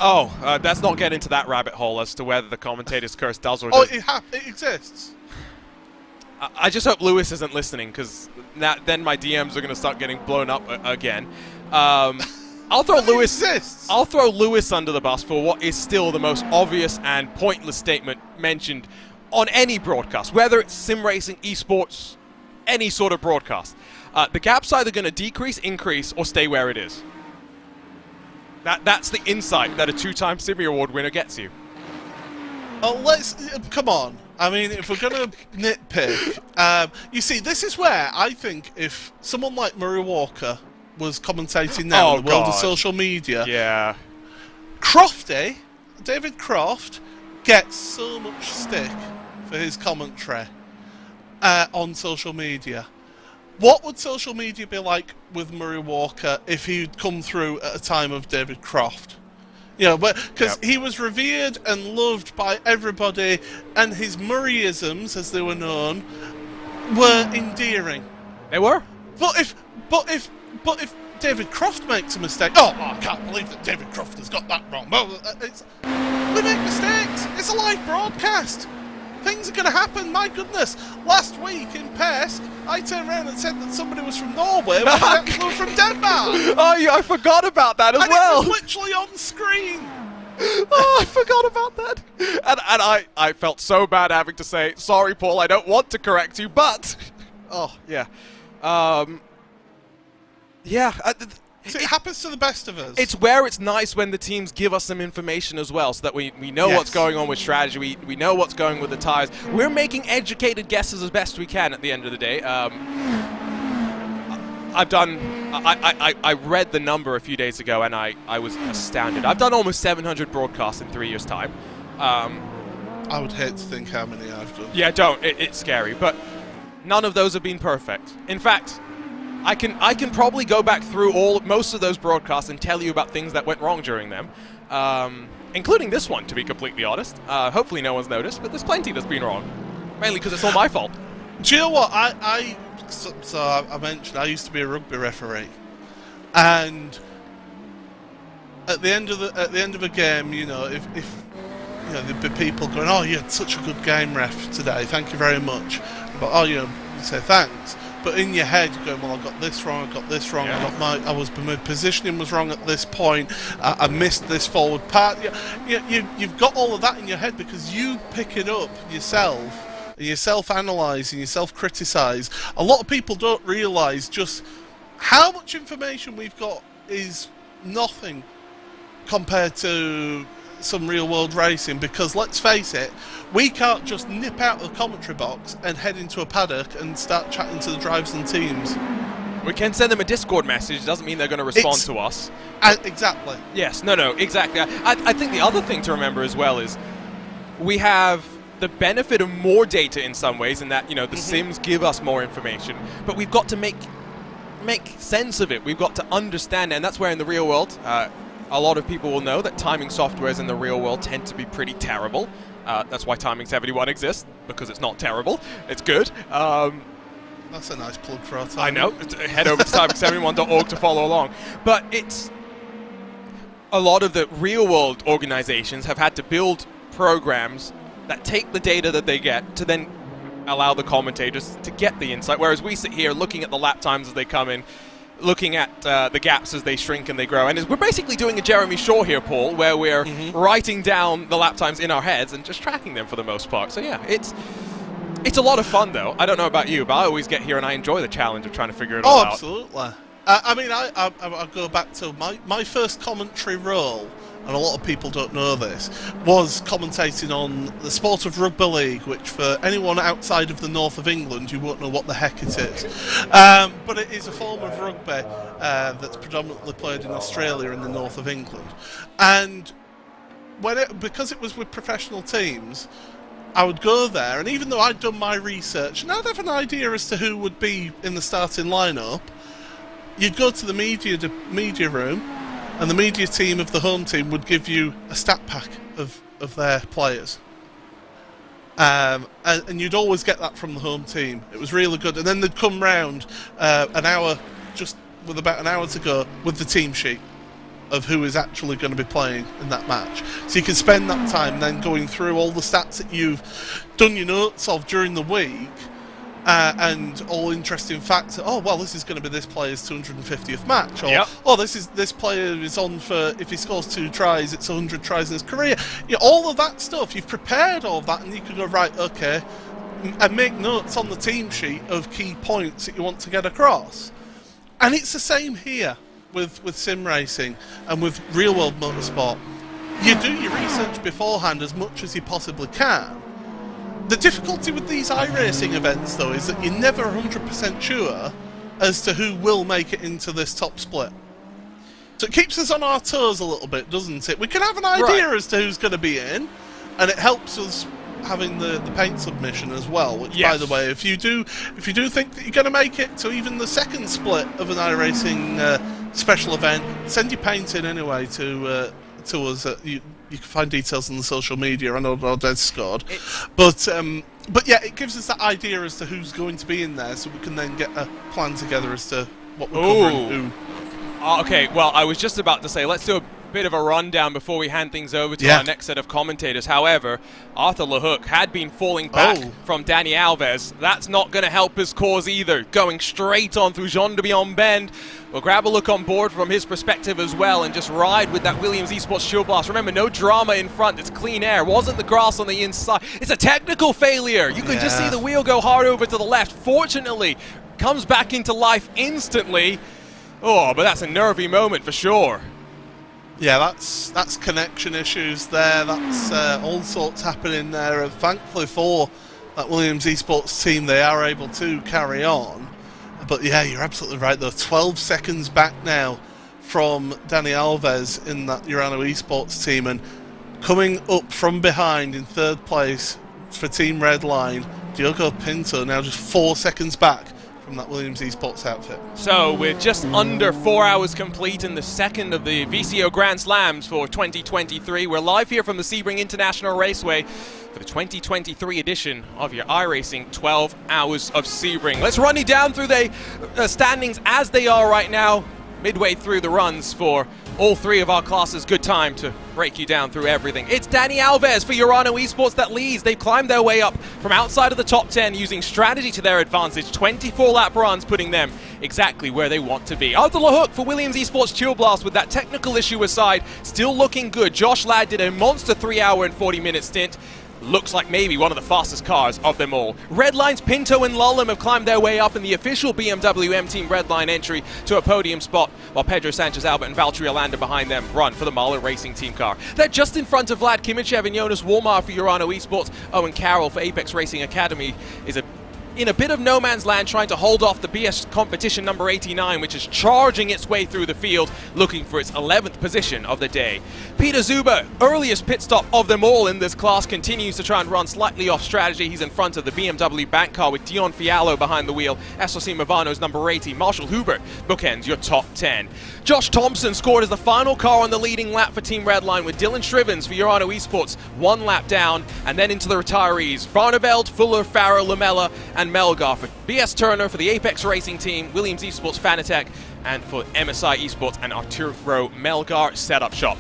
Oh, let's not get into that rabbit hole as to whether the commentator's curse does or doesn't. It exists. I just hope Lewis isn't listening, because then my DMs are going to start getting blown up again. I'll throw Lewis under the bus for what is still the most obvious and pointless statement mentioned on any broadcast, whether it's sim racing, esports, any sort of broadcast. The gap's either going to decrease, increase, or stay where it is. That's the insight that a 2-time Simi Award winner gets you. Oh, come on. I mean, if we're going to nitpick, you see, this is where I think if someone like Murray Walker was commentating now in the world of social media, David Croft gets so much stick for his commentary on social media. What would social media be like with Murray Walker if he'd come through at a time of David Croft? You know, because he was revered and loved by everybody, and his Murrayisms, as they were known, were endearing. They were. But if David Croft makes a mistake, I can't believe that David Croft has got that wrong. Well, we make mistakes. It's a live broadcast. Things are going to happen. My goodness. Last week in Pesk, I turned around and said that somebody was from Norway, but they were from Denmark. Oh, yeah, I forgot about that as well. And it was literally on screen. Oh, I forgot about that. And I felt so bad having to say, sorry, Paul, I don't want to correct you, but... Oh, yeah. So it happens to the best of us. It's where it's nice when the teams give us some information as well, so that we know what's going on with strategy, we know what's going with the tires. We're making educated guesses as best we can at the end of the day. I read the number a few days ago, and I was astounded. I've done almost 700 broadcasts in 3 years' time. I would hate to think how many I've done. Yeah, don't. It's scary, but none of those have been perfect. In fact, I can probably go back through most of those broadcasts and tell you about things that went wrong during them, including this one, to be completely honest. Hopefully no one's noticed, but there's plenty that's been wrong, mainly because it's all my fault. Do you know what? I mentioned I used to be a rugby referee, and at the end of a game, you know, if you know, there'd be people going, "Oh, you had such a good game, ref, today. Thank you very much." But you say thanks. But in your head, you're going, well, I got this wrong, my positioning was wrong at this point, I missed this forward part. You've got all of that in your head because you pick it up yourself, and you self-analyse and you self-criticise. A lot of people don't realise just how much information we've got is nothing compared to some real-world racing, because let's face it, we can't just nip out of the commentary box and head into a paddock and start chatting to the drivers and teams. We can send them a Discord message, doesn't mean they're going to respond to us. Exactly. Yes, no, exactly. I think the other thing to remember as well is we have the benefit of more data in some ways, in that, you know, the sims give us more information, but we've got to make sense of it. We've got to understand it, and that's where in the real world, a lot of people will know that timing softwares in the real world tend to be pretty terrible. That's why Timing 71 exists, because it's not terrible. It's good. That's a nice plug for our time. I know. Head over to timing71.org to follow along. But it's... A lot of the real-world organizations have had to build programs that take the data that they get to then allow the commentators to get the insight, whereas we sit here looking at the lap times as they come in, looking at the gaps as they shrink and they grow. And we're basically doing a Jeremy Shaw here, Paul, where we're writing down the lap times in our heads and just tracking them for the most part. So yeah, it's a lot of fun, though. I don't know about you, but I always get here and I enjoy the challenge of trying to figure it all out. Oh, absolutely. I mean, I go back to my first commentary role, and a lot of people don't know this, was commentating on the sport of rugby league, which for anyone outside of the north of England, you won't know what the heck it is. But it is a form of rugby that's predominantly played in Australia and the north of England. And because it was with professional teams, I would go there, and even though I'd done my research, and I'd have an idea as to who would be in the starting lineup, you'd go to the media room, and the media team of the home team would give you a stat pack of their players. And you'd always get that from the home team. It was really good. And then they'd come round with about an hour to go, with the team sheet of who is actually going to be playing in that match. So you can spend that time then going through all the stats that you've done your notes of during the week, and all interesting facts. Oh, well, this is going to be this player's 250th match. Or, oh, this player is on for, if he scores 2 tries, it's 100 tries in his career. All of that stuff, you've prepared all of that, and you can go, right, okay, and make notes on the team sheet of key points that you want to get across. And it's the same here with sim racing and with real-world motorsport. You do your research beforehand as much as you possibly can. The difficulty with these iRacing events, though, is that you're never 100% sure as to who will make it into this top split. So it keeps us on our toes a little bit, doesn't it? We can have an idea as to who's going to be in, and it helps us having the paint submission as well. Which, by the way, if you do think that you're going to make it to even the second split of an iRacing special event, send your paint in anyway to us. You can find details on the social media and on our Discord. But yeah, it gives us that idea as to who's going to be in there, so we can then get a plan together as to what we're covering. Okay, well, I was just about to say, let's do a bit of a rundown before we hand things over to our next set of commentators. However, Arthur LeHook had been falling back from Danny Alves. That's not going to help his cause either. Going straight on through Jean de Bion Bend. We'll grab a look on board from his perspective as well and just ride with that Williams Esports Shield Blast. Remember, no drama in front. It's clean air. Wasn't the grass on the inside. It's a technical failure. You could just see the wheel go hard over to the left. Fortunately, comes back into life instantly. Oh, but that's a nervy moment for sure. Yeah, that's connection issues there. That's all sorts happening there. And thankfully for that Williams Esports team, they are able to carry on. But yeah, you're absolutely right though. 12 seconds back now from Danny Alves in that Urano Esports team, and coming up from behind in third place for Team Redline, Diogo Pinto now just 4 seconds back from that Williams Esports outfit. So we're just under 4 hours complete in the second of the VCO Grand Slams for 2023. We're live here from the Sebring International Raceway for the 2023 edition of your iRacing 12 Hours of Sebring. Let's run you down through the standings as they are right now, midway through the runs for all 3 of our classes. Good time to break you down through everything. It's Danny Alves for Urano Esports that leads. They've climbed their way up from outside of the top 10 using strategy to their advantage. 24 lap runs putting them exactly where they want to be. Arthur LeHook for Williams Esports Chill Blast, with that technical issue aside, still looking good. Josh Ladd did a monster 3 hour and 40 minute stint. Looks like maybe one of the fastest cars of them all. Redline's Pinto and Lullum have climbed their way up in the official BMW M Team Redline entry to a podium spot, while Pedro Sanchez-Albert and Valtteri Alander behind them run for the Mahler Racing Team car. They're just in front of Vlad Kimichev and Jonas Walmar for Urano Esports. Owen Carroll for Apex Racing Academy is in a bit of no man's land, trying to hold off the BS competition number 89, which is charging its way through the field, looking for its 11th position of the day. Peter Zuber, earliest pit stop of them all in this class, continues to try and run slightly off strategy. He's in front of the BMW bank car with Dion Fiallo behind the wheel. SLC Movano's number 80. Marshall Hubert bookends your top 10. Josh Thompson scored as the final car on the leading lap for Team Redline, with Dylan Shrivens for Urano Esports 1 lap down, and then into the retirees. Barneveld, Fuller, Farrow, Lamella, and Melgar for BS Turner for the Apex Racing Team, Williams Esports Fanatec, and for MSI Esports and Arturo Melgar Setup Shop.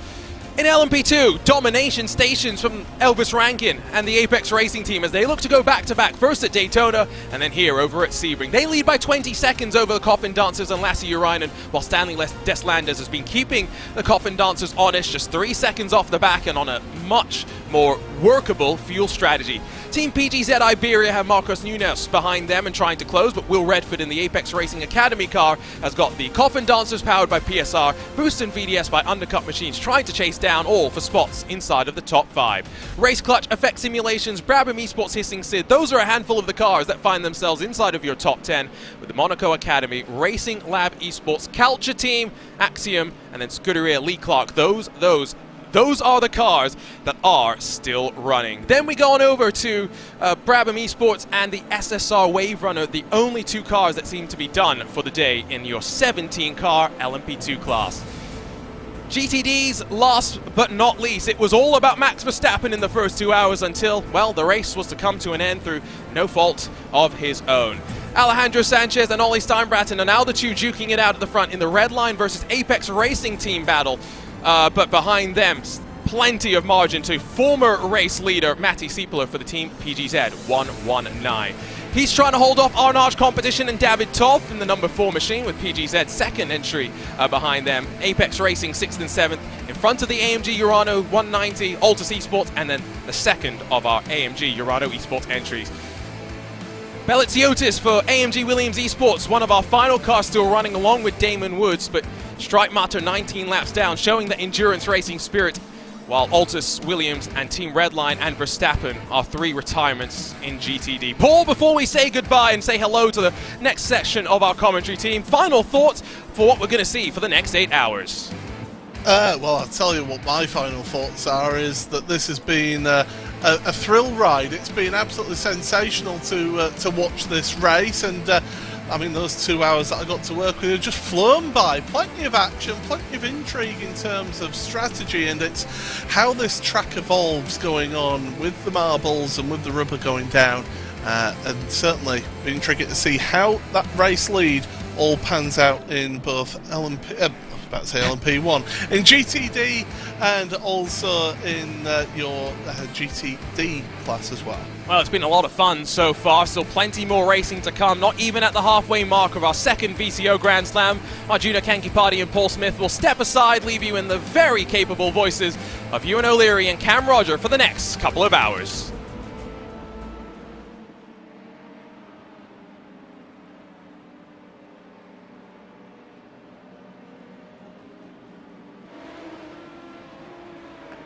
In LMP2, domination stations from Elvis Rankin and the Apex Racing Team as they look to go back-to-back, first at Daytona and then here over at Sebring. They lead by 20 seconds over the Coffin Dancers and Lassie Urainen, while Stanley Deslanders has been keeping the Coffin Dancers honest, just 3 seconds off the back and on a much more workable fuel strategy. Team PGZ Iberia have Marcos Nunes behind them and trying to close, but Will Redford in the Apex Racing Academy car has got the Coffin Dancers powered by PSR, Boost and VDS by Undercut Machines trying to chase down all for spots inside of the top 5. Race Clutch, Effect Simulations, Brabham Esports, Hissing Sid, those are a handful of the cars that find themselves inside of your top 10, with the Monaco Academy, Racing Lab Esports, Culture Team, Axiom, and then Scuderia Lee Clark. Those are the cars that are still running. Then we go on over to Brabham Esports and the SSR Wave Runner, the only 2 cars that seem to be done for the day in your 17-car LMP2 class. GTDs, last but not least, it was all about Max Verstappen in the first 2 hours until, well, the race was to come to an end through no fault of his own. Alejandro Sanchez and Ollie Steinbraten are now the 2 duking it out at the front in the Redline versus Apex Racing team battle. But behind them, plenty of margin to former race leader Matty Siepler for the team PGZ 119. He's trying to hold off Arnage Competition and David Toth in the number 4 machine with PGZ's second entry behind them. Apex Racing 6th and 7th in front of the AMG Urano 190, Altus Esports, and then the second of our AMG Urano Esports entries. Belliziotis for AMG Williams Esports, one of our final cars still running along with Damon Woods, but Strike Matter 19 laps down, showing the endurance racing spirit, while Altus, Williams, and Team Redline and Verstappen are 3 retirements in GTD. Paul, before we say goodbye and say hello to the next section of our commentary team, final thoughts for what we're going to see for the next 8 hours. Well, I'll tell you what my final thoughts are, is that this has been a thrill ride. It's been absolutely sensational to watch this race, and I mean, those 2 hours that I got to work with have just flown by. Plenty of action, plenty of intrigue in terms of strategy, and it's how this track evolves going on with the marbles and with the rubber going down. And certainly been intriguing to see how that race lead all pans out in both LMP1, in GTD, and also in your GTD class as well. Well, it's been a lot of fun so far, still plenty more racing to come, not even at the halfway mark of our second VCO Grand Slam. Arjuna Kankipati and Paul Smith will step aside, leave you in the very capable voices of Ewan O'Leary and Cam Roger for the next couple of hours.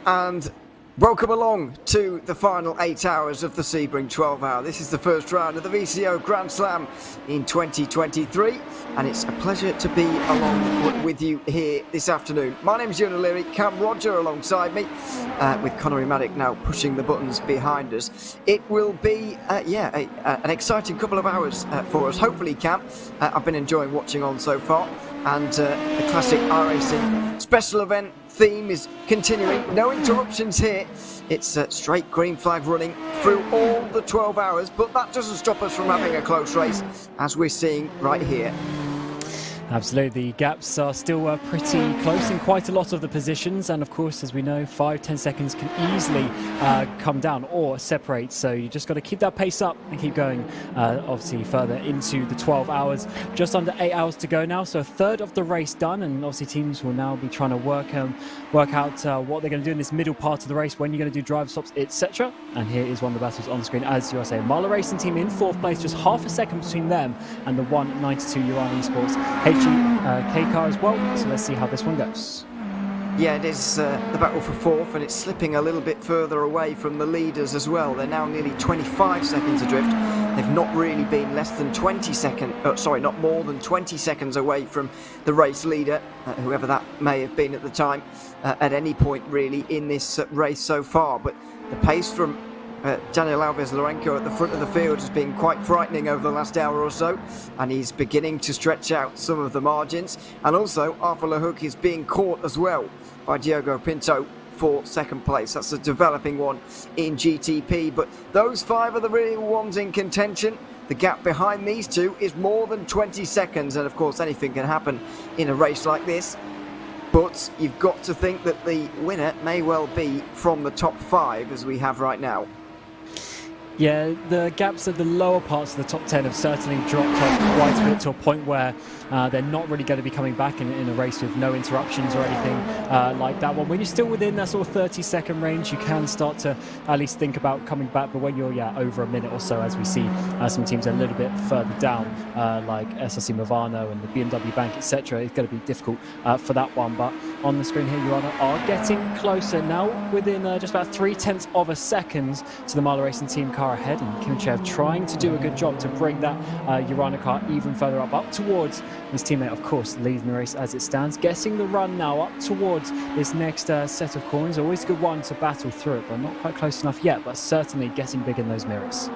And welcome along to the final 8 hours of the Sebring 12 hour. This is the first round of the VCO Grand Slam in 2023, and it's a pleasure to be along with you here this afternoon. My name's Ewan O'Leary, Cam Roger alongside me, with Connery Maddock now pushing the buttons behind us. It will be, an exciting couple of hours for us. Hopefully, Cam, I've been enjoying watching on so far, and the classic iRacing special event theme is continuing. No interruptions here. It's straight green flag running through all the 12 hours, but that doesn't stop us from having a close race, as we're seeing right here. Absolutely, the gaps are still pretty close in quite a lot of the positions, and of course, as we know, 5-10 seconds can easily come down or separate, so you just got to keep that pace up and keep going, obviously further into the 12 hours. Just under 8 hours to go now, so a third of the race done, and obviously teams will now be trying to work out what they're going to do in this middle part of the race, when you're going to do drive stops, etc. And here is one of the battles on the screen, as you are saying. Marla Racing team in 4th place, just half a second between them and the 192 Urano Esports K car as well, so let's see how this one goes. Yeah, it is the battle for 4th, and it's slipping a little bit further away from the leaders as well. They're now nearly 25 seconds adrift. They've not really been less than 20 seconds, not more than 20 seconds away from the race leader, whoever that may have been at the time, at any point really in this race so far. But the pace from Daniel Alves Lorenko at the front of the field has been quite frightening over the last hour or so, and he's beginning to stretch out some of the margins. And also, Arthur Lehouk is being caught as well by Diogo Pinto for 2nd place. That's a developing one in GTP, but those 5 are the real ones in contention. The gap behind these 2 is more than 20 seconds, and of course anything can happen in a race like this. But you've got to think that the winner may well be from the top 5 as we have right now. Yeah, the gaps at the lower parts of the top 10 have certainly dropped off quite a bit, to a point where they're not really going to be coming back in a race with no interruptions or anything like that one. When you're still within that sort of 30-second range, you can start to at least think about coming back. But when you're over a minute or so, as we see some teams a little bit further down, like SRC Movano and the BMW Bank, etc., it's going to be difficult for that one. But on the screen here, Urana are getting closer now, within just about 0.3 of a second to the Marla Racing team car ahead, and Kimchev trying to do a good job to bring that Urana car even further up towards his teammate, of course, leading the race as it stands. Getting the run now up towards this next set of corners. Always a good one to battle through it, but not quite close enough yet, but certainly getting big in those mirrors.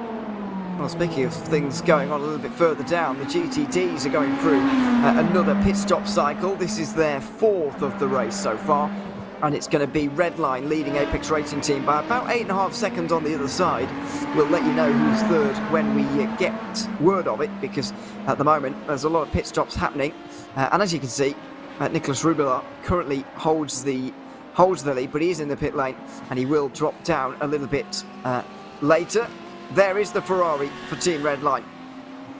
Well, speaking of things going on a little bit further down, the GTDs are going through another pit stop cycle. This is their 4th of the race so far, and it's going to be Redline leading Apex Racing Team by about 8.5 seconds on the other side. We'll let you know who's third when we get word of it, because at the moment there's a lot of pit stops happening, and as you can see, Nicholas Rubilar currently holds the lead, but he is in the pit lane, and he will drop down a little bit later. There is the Ferrari for Team Redline.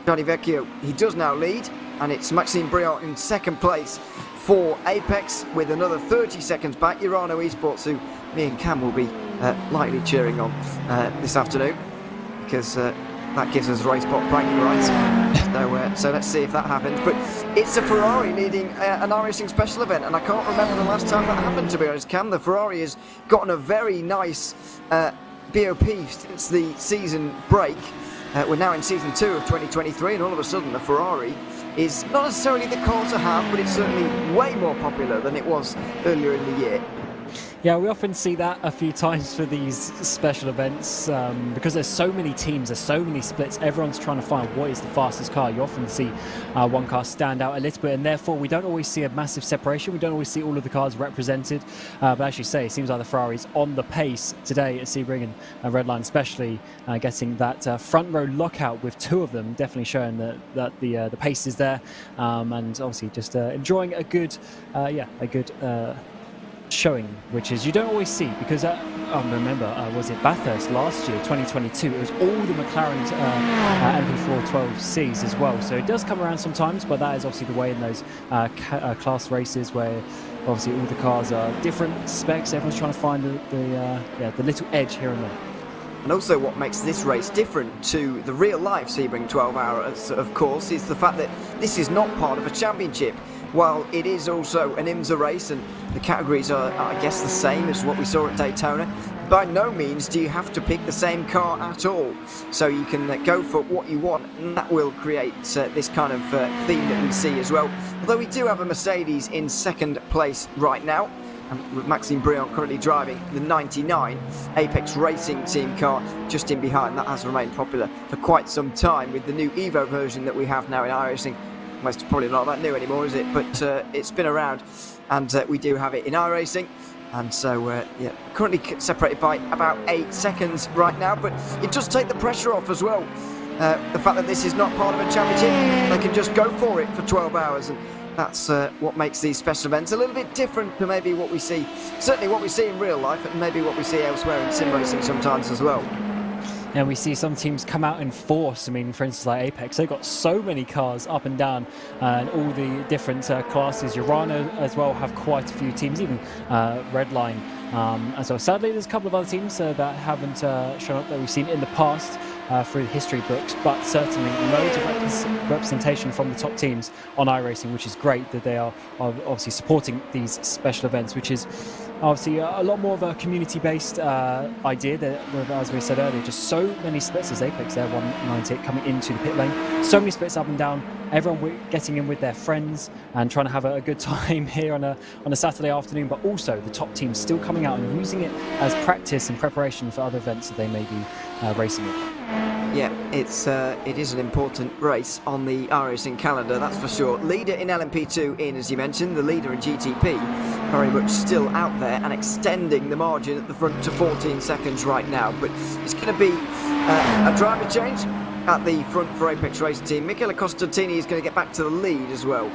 Johnny Vecchio, he does now lead, and it's Maxime Briand in second place for Apex with another 30 seconds back. Urano Esports, who me and Cam will be lightly cheering on this afternoon, because that gives us race spot bragging rights. So let's see if that happens. But it's a Ferrari leading an iRacing special event, and I can't remember the last time that happened, to be honest, Cam. The Ferrari has gotten a very nice BOP since the season break. We're now in season 2 of 2023, and all of a sudden the Ferrari is not necessarily the car to have, but it's certainly way more popular than it was earlier in the year. Yeah, we often see that a few times for these special events, because there's so many teams, there's so many splits, everyone's trying to find what is the fastest car. You often see one car stand out a little bit, and therefore we don't always see a massive separation. We don't always see all of the cars represented. But as you say, it seems like the Ferrari's on the pace today at Sebring and Redline, especially getting that front row lockout with 2 of them, definitely showing that the pace is there, and obviously just enjoying a good showing, which is you don't always see, because I remember was it Bathurst last year, 2022, it was all the McLaren MP412Cs as well, so it does come around sometimes, but that is obviously the way in those class races, where obviously all the cars are different specs, everyone's trying to find the little edge here and there. And also what makes this race different to the real-life Sebring 12-hour, of course, is the fact that this is not part of a championship. While it is also an IMSA race, and the categories are, I guess, the same as what we saw at Daytona, by no means do you have to pick the same car at all. So you can go for what you want, and that will create this kind of theme that we see as well. Although we do have a Mercedes in second place right now, with Maxime Briand currently driving the 99 Apex Racing Team car just in behind. That has remained popular for quite some time with the new Evo version that we have now in iRacing. Well, it's probably not that new anymore, is it? But it's been around, and we do have it in iRacing. And so, currently separated by about 8 seconds right now, but it does take the pressure off as well. The fact that this is not part of a championship, they can just go for it for 12 hours, and that's what makes these special events a little bit different to maybe what we see, certainly what we see in real life, and maybe what we see elsewhere in sim racing sometimes as well. And we see some teams come out in force. I mean, for instance, like Apex, they've got so many cars up and down, and all the different classes. Urano as well have quite a few teams, even Redline as well. Sadly, there's a couple of other teams that haven't shown up that we've seen in the past through the history books, but certainly loads of representation from the top teams on iRacing, which is great that they are obviously supporting these special events, which is obviously a lot more of a community-based idea. That, as we said earlier, just so many splits as Apex there, 198 coming into the pit lane, so many splits up and down, everyone getting in with their friends and trying to have a good time here on a Saturday afternoon, but also the top teams still coming out and using it as practice and preparation for other events that they may be racing in. Yeah, it is an important race on the iRacing calendar, that's for sure. Leader in LMP2 in, as you mentioned, the leader in GTP, very much still out there and extending the margin at the front to 14 seconds right now. But it's going to be a driver change. at the front for Apex Racing Team. Michele Costantini is going to get back to the lead as well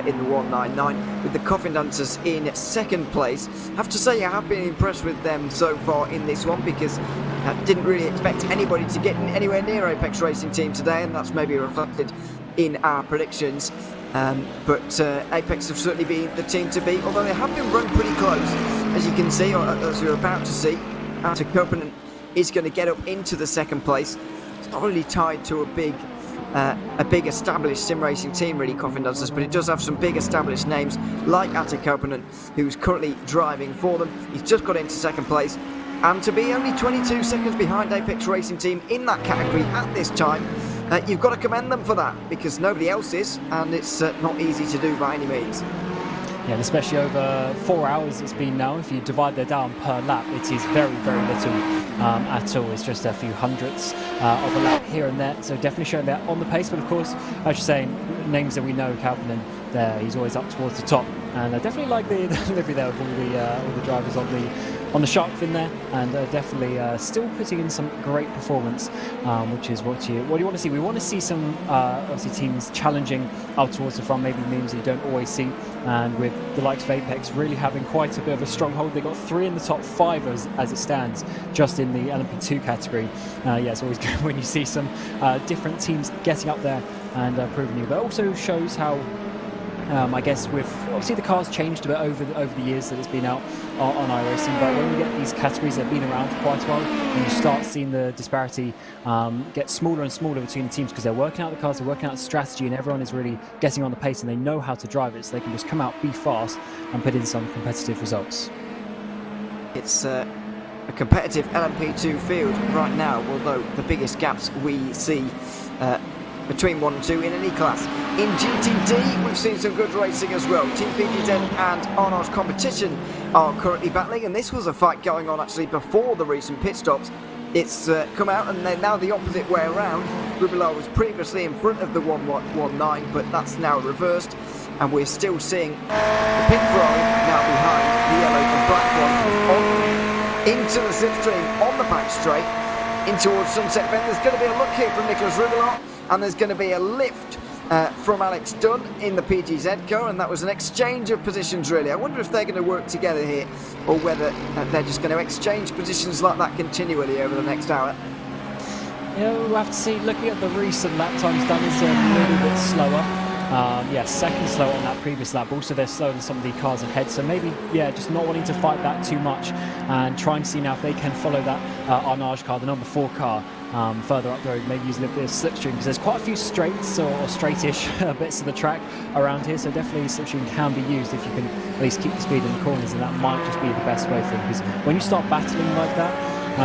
in the 199, with the Coffin Dancers in second place. I have to say I have been impressed with them so far in this one, because I didn't really expect anybody to get anywhere near Apex Racing Team today, and that's maybe reflected in our predictions. But Apex have certainly been the team to beat, although they have been run pretty close, as you can see, or as you're about to see. Arthur Copeland is going to get up into the second place. It's not really tied to a big established sim racing team, really, Coffin Dancers, but it does have some big established names like Arthur Copeland, who's currently driving for them. He's just got into second place, and to be only 22 seconds behind Apex Racing Team in that category at this time, you've got to commend them for that, because nobody else is, and it's not easy to do by any means. Yeah, and especially over 4 hours it's been now. If you divide that down per lap, it is very, very little at all. It's just a few hundredths of a lap here and there. So definitely showing that on the pace. But of course, as you're saying, names that we know, Kauppanen, there, he's always up towards the top. And I definitely like the delivery there of all the drivers on the shark fin there, and definitely still putting in some great performance, which is what you want to see. We want to see some obviously teams challenging up towards the front, maybe names that you don't always see, and with the likes of Apex really having quite a bit of a stronghold. They got 3 in the top 5 as it stands, just in the LMP2 category. Yeah, it's always good when you see some different teams getting up there and proving you, but it also shows how I guess with obviously the car's changed a bit over the years that it's been out on iRacing, but when you get these categories that have been around for quite a while, and you start seeing the disparity get smaller and smaller between the teams, because they're working out the cars, they're working out the strategy, and everyone is really getting on the pace, and they know how to drive it, so they can just come out, be fast, and put in some competitive results. It's a competitive LMP2 field right now, although the biggest gaps we see between 1 and 2 in any class. In GTD, we've seen some good racing as well. Team PGZ and Arnage Competition are currently battling, and this was a fight going on actually before the recent pit stops. It's come out, and they're now the opposite way around. Rubilar was previously in front of the 119, but that's now reversed, and we're still seeing the pit Ferrari now behind the yellow and black one into the slipstream on the back straight in towards Sunset Bend. There's going to be a look here from Nicholas Rubilar, and there's going to be a lift from Alex Dunn in the PGZ car, and that was an exchange of positions really. I wonder if they're going to work together here, or whether they're just going to exchange positions like that continually over the next hour. Yeah, we'll have to see. Looking at the recent lap times, Dunn is a little bit slower. Yeah, second slower on that previous lap. Also, they're slower than some of the cars ahead. So maybe, yeah, just not wanting to fight that too much, and trying to see now if they can follow that Arnage car, the number 4 car, further up the road. Maybe use a little bit of slipstream, because there's quite a few straights or straightish bits of the track around here. So definitely slipstream can be used if you can at least keep the speed in the corners, and that might just be the best way for them. Because when you start battling like that,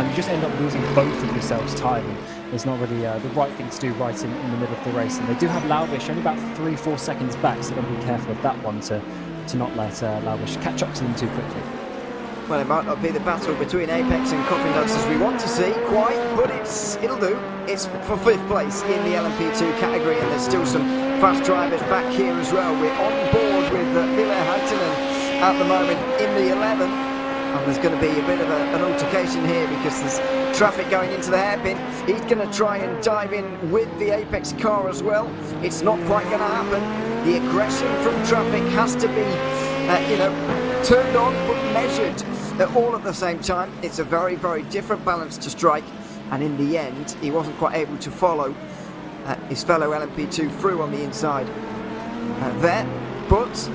you just end up losing both of yourselves time. It's not really the right thing to do right in the middle of the race. And they do have Laubish only about 3-4 seconds back, so they've got to be careful of that one to not let Laubish catch up to them too quickly. Well, it might not be the battle between Apex and Coffin Dancers we want to see quite, but it'll do. It's for 5th place in the LMP2 category, and there's still some fast drivers back here as well. We're on board with Ville Houtanen at the moment in the 11. And there's going to be a bit of an altercation here, because there's traffic going into the hairpin. He's going to try and dive in with the Apex car as well. It's not quite going to happen. The aggression from traffic has to be, turned on but measured all at the same time. It's a very, very different balance to strike. And in the end, he wasn't quite able to follow his fellow LMP2 through on the inside there. But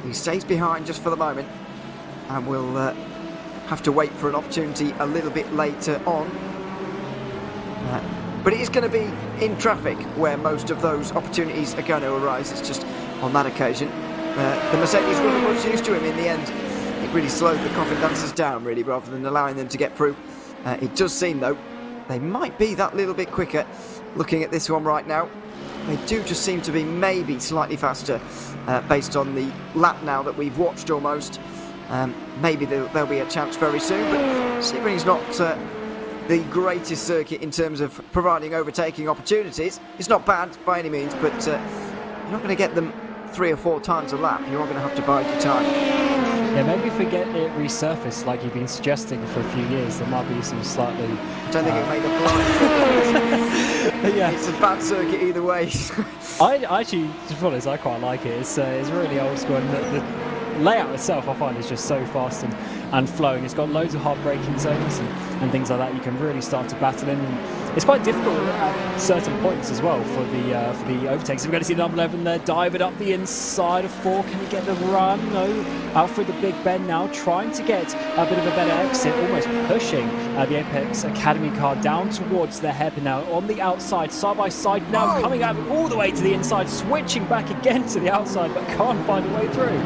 he stays behind just for the moment, and we'll have to wait for an opportunity a little bit later on. But it is going to be in traffic where most of those opportunities are going to arise. It's just on that occasion. The Mercedes wasn't much used to him in the end. It really slowed the Coffin Dancers down, really, rather than allowing them to get through. It does seem, though, they might be that little bit quicker. Looking at this one right now, they do just seem to be maybe slightly faster based on the lap now that we've watched almost. Maybe there'll be a chance very soon, but Sebring's not the greatest circuit in terms of providing overtaking opportunities. It's not bad by any means, but you're not going to get them 3 or 4 times a lap. You're going to have to bide your time. Yeah, maybe if we get it resurfaced like you've been suggesting for a few years, there might be some slightly... I don't think it made a blind. Yeah. It's a bad circuit either way. I actually, to be honest, I quite like it. It's really old school, and the layout itself I find is just so fast and flowing. It's got loads of hard braking zones and things like that. You can really start to battle in, and it's quite difficult at certain points as well for the overtakes. We're going to see number 11 there, diving up the inside of 4. Can he get the run? No. Out through the big bend now, trying to get a bit of a better exit, almost pushing the Apex Academy car down towards the hairpin now on the outside, side by side now, coming out all the way to the inside, switching back again to the outside, but can't find a way through.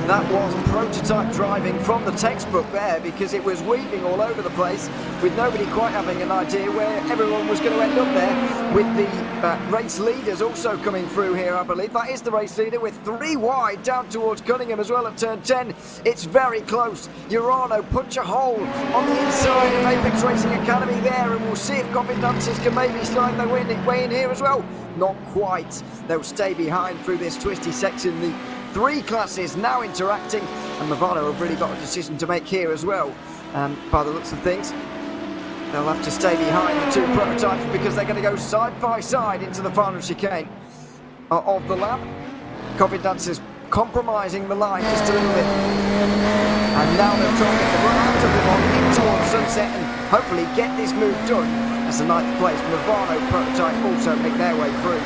That was prototype driving from the textbook there, because it was weaving all over the place with nobody quite having an idea where everyone was going to end up there, with the race leaders also coming through here, I believe. That is the race leader with 3 wide down towards Cunningham as well at turn 10. It's very close. Urano punch a hole on the inside of Apex Racing Academy there, and we'll see if Covendances can maybe slide their way in here as well. Not quite. They'll stay behind through this twisty section. The 3 classes now interacting, and Movano have really got a decision to make here as well. By the looks of things, they'll have to stay behind the 2 prototypes because they're going to go side by side into the final chicane of the lap. Covendances compromising the line just a little bit, and now they'll try and get the run out of them in towards sunset and hopefully get this move done as the 9th place Movano prototype also make their way through.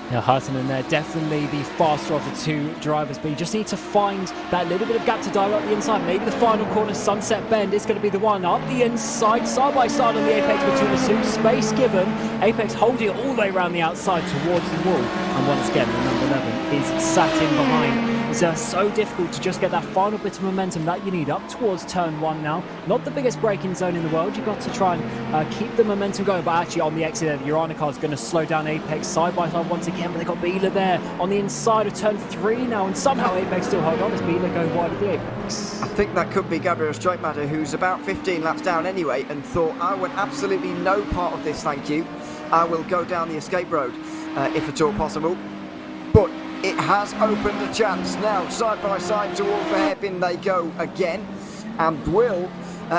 Yeah, Hartonen there, definitely the faster of the 2 drivers, but you just need to find that little bit of gap to dive up the inside. Maybe the final corner, Sunset Bend, is going to be the one up the inside, side by side on the Apex between the 2. Space given, Apex holding it all the way around the outside towards the wall. And once again, the number 11 is sat in behind. It's so difficult to just get that final bit of momentum that you need up towards turn 1 now. Not the biggest braking zone in the world. You've got to try and keep the momentum going. But actually on the exit, Urano car is going to slow down Apex side by side once again. But they've got Beeler there on the inside of turn 3 now. And somehow Apex still hold on as Beeler go wide of the Apex. I think that could be Gabriel Streitmatter, who's about 15 laps down anyway, and thought, I want absolutely no part of this, thank you. I will go down the escape road, if at all possible. But it has opened a chance. Now, side by side towards the hairpin they go again. And will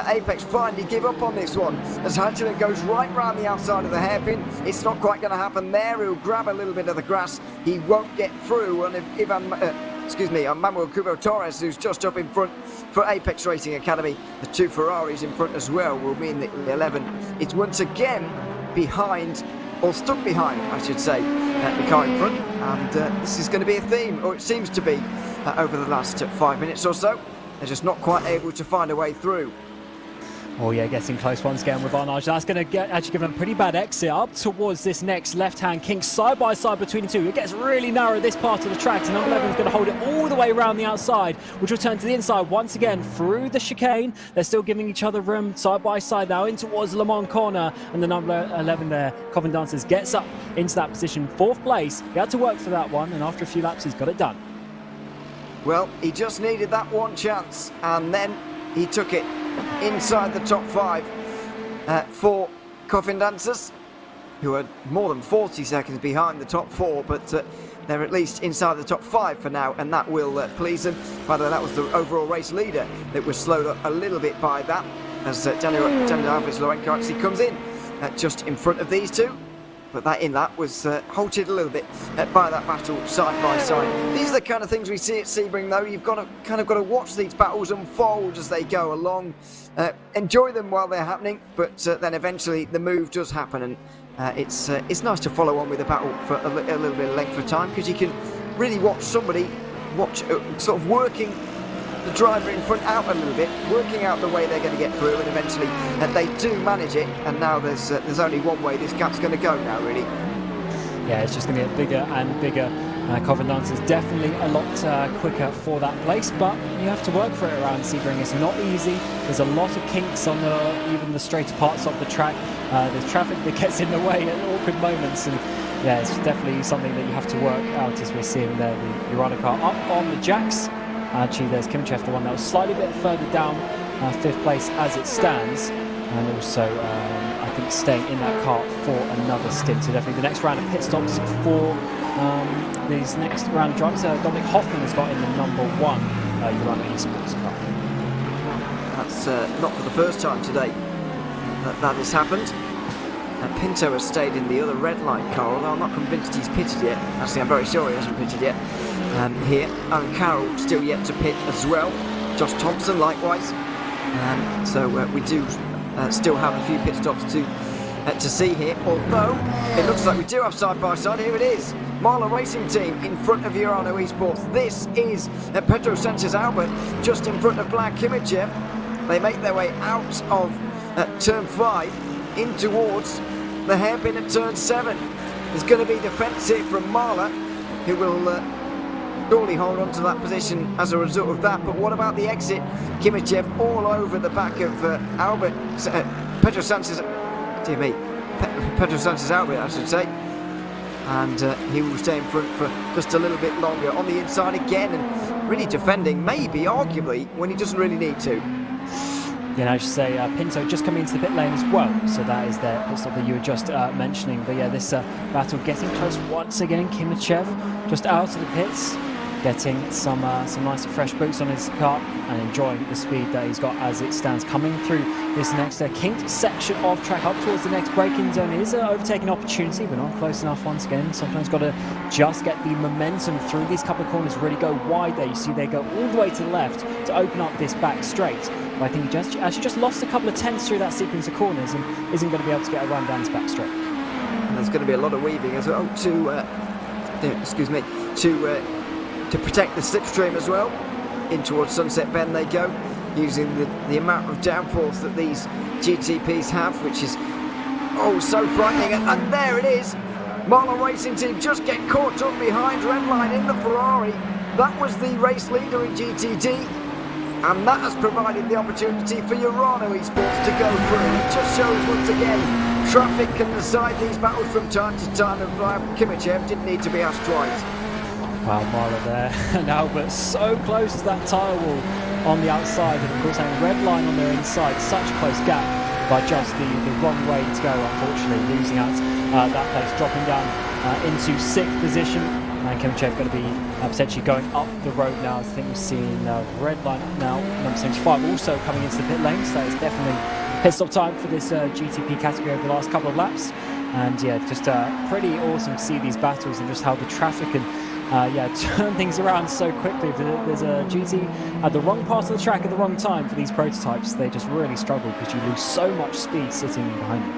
Apex finally give up on this one? As Hutchison goes right round the outside of the hairpin. It's not quite going to happen there. He'll grab a little bit of the grass. He won't get through. And Manuel Cubo Torres, who's just up in front for Apex Racing Academy. The 2 Ferraris in front as well will mean that the 11 is once again behind, or stuck behind, I should say, the car in front. And this is going to be a theme, or it seems to be, over the last 5 minutes or so. They're just not quite able to find a way through. Oh yeah, getting close once again with Arnage. That's going to actually give them a pretty bad exit up towards this next left-hand kink, side by side between the 2. It gets really narrow this part of the track, and number 11 is going to hold it all the way around the outside, which will turn to the inside once again through the chicane. They're still giving each other room side by side now in towards Le Mans corner, and the number 11 there, Covendances, gets up into that position, 4th place. He had to work for that one, and after a few laps he's got it done. Well, he just needed that one chance, and then he took it inside the top 5 for Covendances, who are more than 40 seconds behind the top 4, but they're at least inside the top 5 for now, and that will please them. By the way, that was the overall race leader that was slowed up a little bit by that, as Daniel Alves Lorenco actually comes in just in front of these 2. But that in-lap was halted a little bit by that battle side by side. These are the kind of things we see at Sebring, though. You've got to watch these battles unfold as they go along. Enjoy them while they're happening, but then eventually the move does happen, and it's nice to follow on with a battle for a little bit of length of time, because you can really watch somebody sort of working the driver in front out a little bit, working out the way they're going to get through, and eventually they do manage it. And now there's only one way this gap's going to go now, really. Yeah, it's just going to get bigger and bigger. Covendances definitely a lot quicker for that place, but you have to work for it around Sebring. It's not easy. There's a lot of kinks on even the straighter parts of the track. There's traffic that gets in the way at awkward moments, and yeah, it's definitely something that you have to work out, as we're seeing there. The Urano car up on the jacks. Actually, there's Kimchev, the one that was slightly bit further down, 5th place as it stands, and also I think staying in that car for another stint. So definitely the next round of pit stops for these next round of drivers. Dominic Hoffman has got in the number 1 you run an esports car. That's not for the first time today that has happened. Pinto has stayed in the other red line car, although I'm not convinced he's pitted yet. Actually, I'm very sure he hasn't pitted yet. Here, Aaron Carroll still yet to pit as well. Josh Thompson likewise. So we do still have a few pit stops to see here, although it looks like we do have side by side. Here it is, Marla Racing Team in front of Urano Esports. This is Pedro Sanchez Albert just in front of Vlad Kimichev. They make their way out of turn 5 in towards the hairpin at turn 7. There's going to be defence here from Marla, who will surely hold on to that position as a result of that. But what about the exit? Kimichev all over the back of Albert, Pedro Sanchez, dear me, Pedro Sanchez Albert, I should say. And he will stay in front for just a little bit longer on the inside again, and really defending, maybe, arguably, when he doesn't really need to. Yeah, I should say Pinto just coming into the pit lane as well, so that is their pit stop that you were just mentioning. But yeah, this battle getting close once again. Kimichev just out of the pits, getting some nice fresh boots on his car and enjoying the speed that he's got as it stands. Coming through this next kinked section of track up towards the next braking zone. It is an overtaking opportunity, but not close enough once again. Sometimes got to just get the momentum through these couple of corners, really go wide there. You see they go all the way to the left to open up this back straight. But I think he actually just lost a couple of tenths through that sequence of corners and isn't going to be able to get a run down this back straight. And there's going to be a lot of weaving as well to protect the slipstream as well. In towards Sunset Bend they go, using the amount of downforce that these GTPs have, which is so frightening. And there it is, Marlon Racing Team just get caught up behind Redline in the Ferrari. That was the race leader in GTD, and that has provided the opportunity for Urano Esports to go through. It just shows once again traffic can decide these battles from time to time, and Kimichev didn't need to be asked twice. Wow, Marla there, and Albert so close to that tyre wall on the outside, and of course having red line on their inside, such a close gap, but just the wrong way to go, unfortunately, losing out that place, dropping down into 6th position, and Kimichev going to be potentially going up the road now. I think we've seen red line now, number 75 also coming into the pit lane, so it's definitely pit stop time for this GTP category over the last couple of laps. And yeah, just pretty awesome to see these battles and just how the traffic can turn things around so quickly. If there's a GT at the wrong part of the track at the wrong time for these prototypes, they just really struggle because you lose so much speed sitting behind you.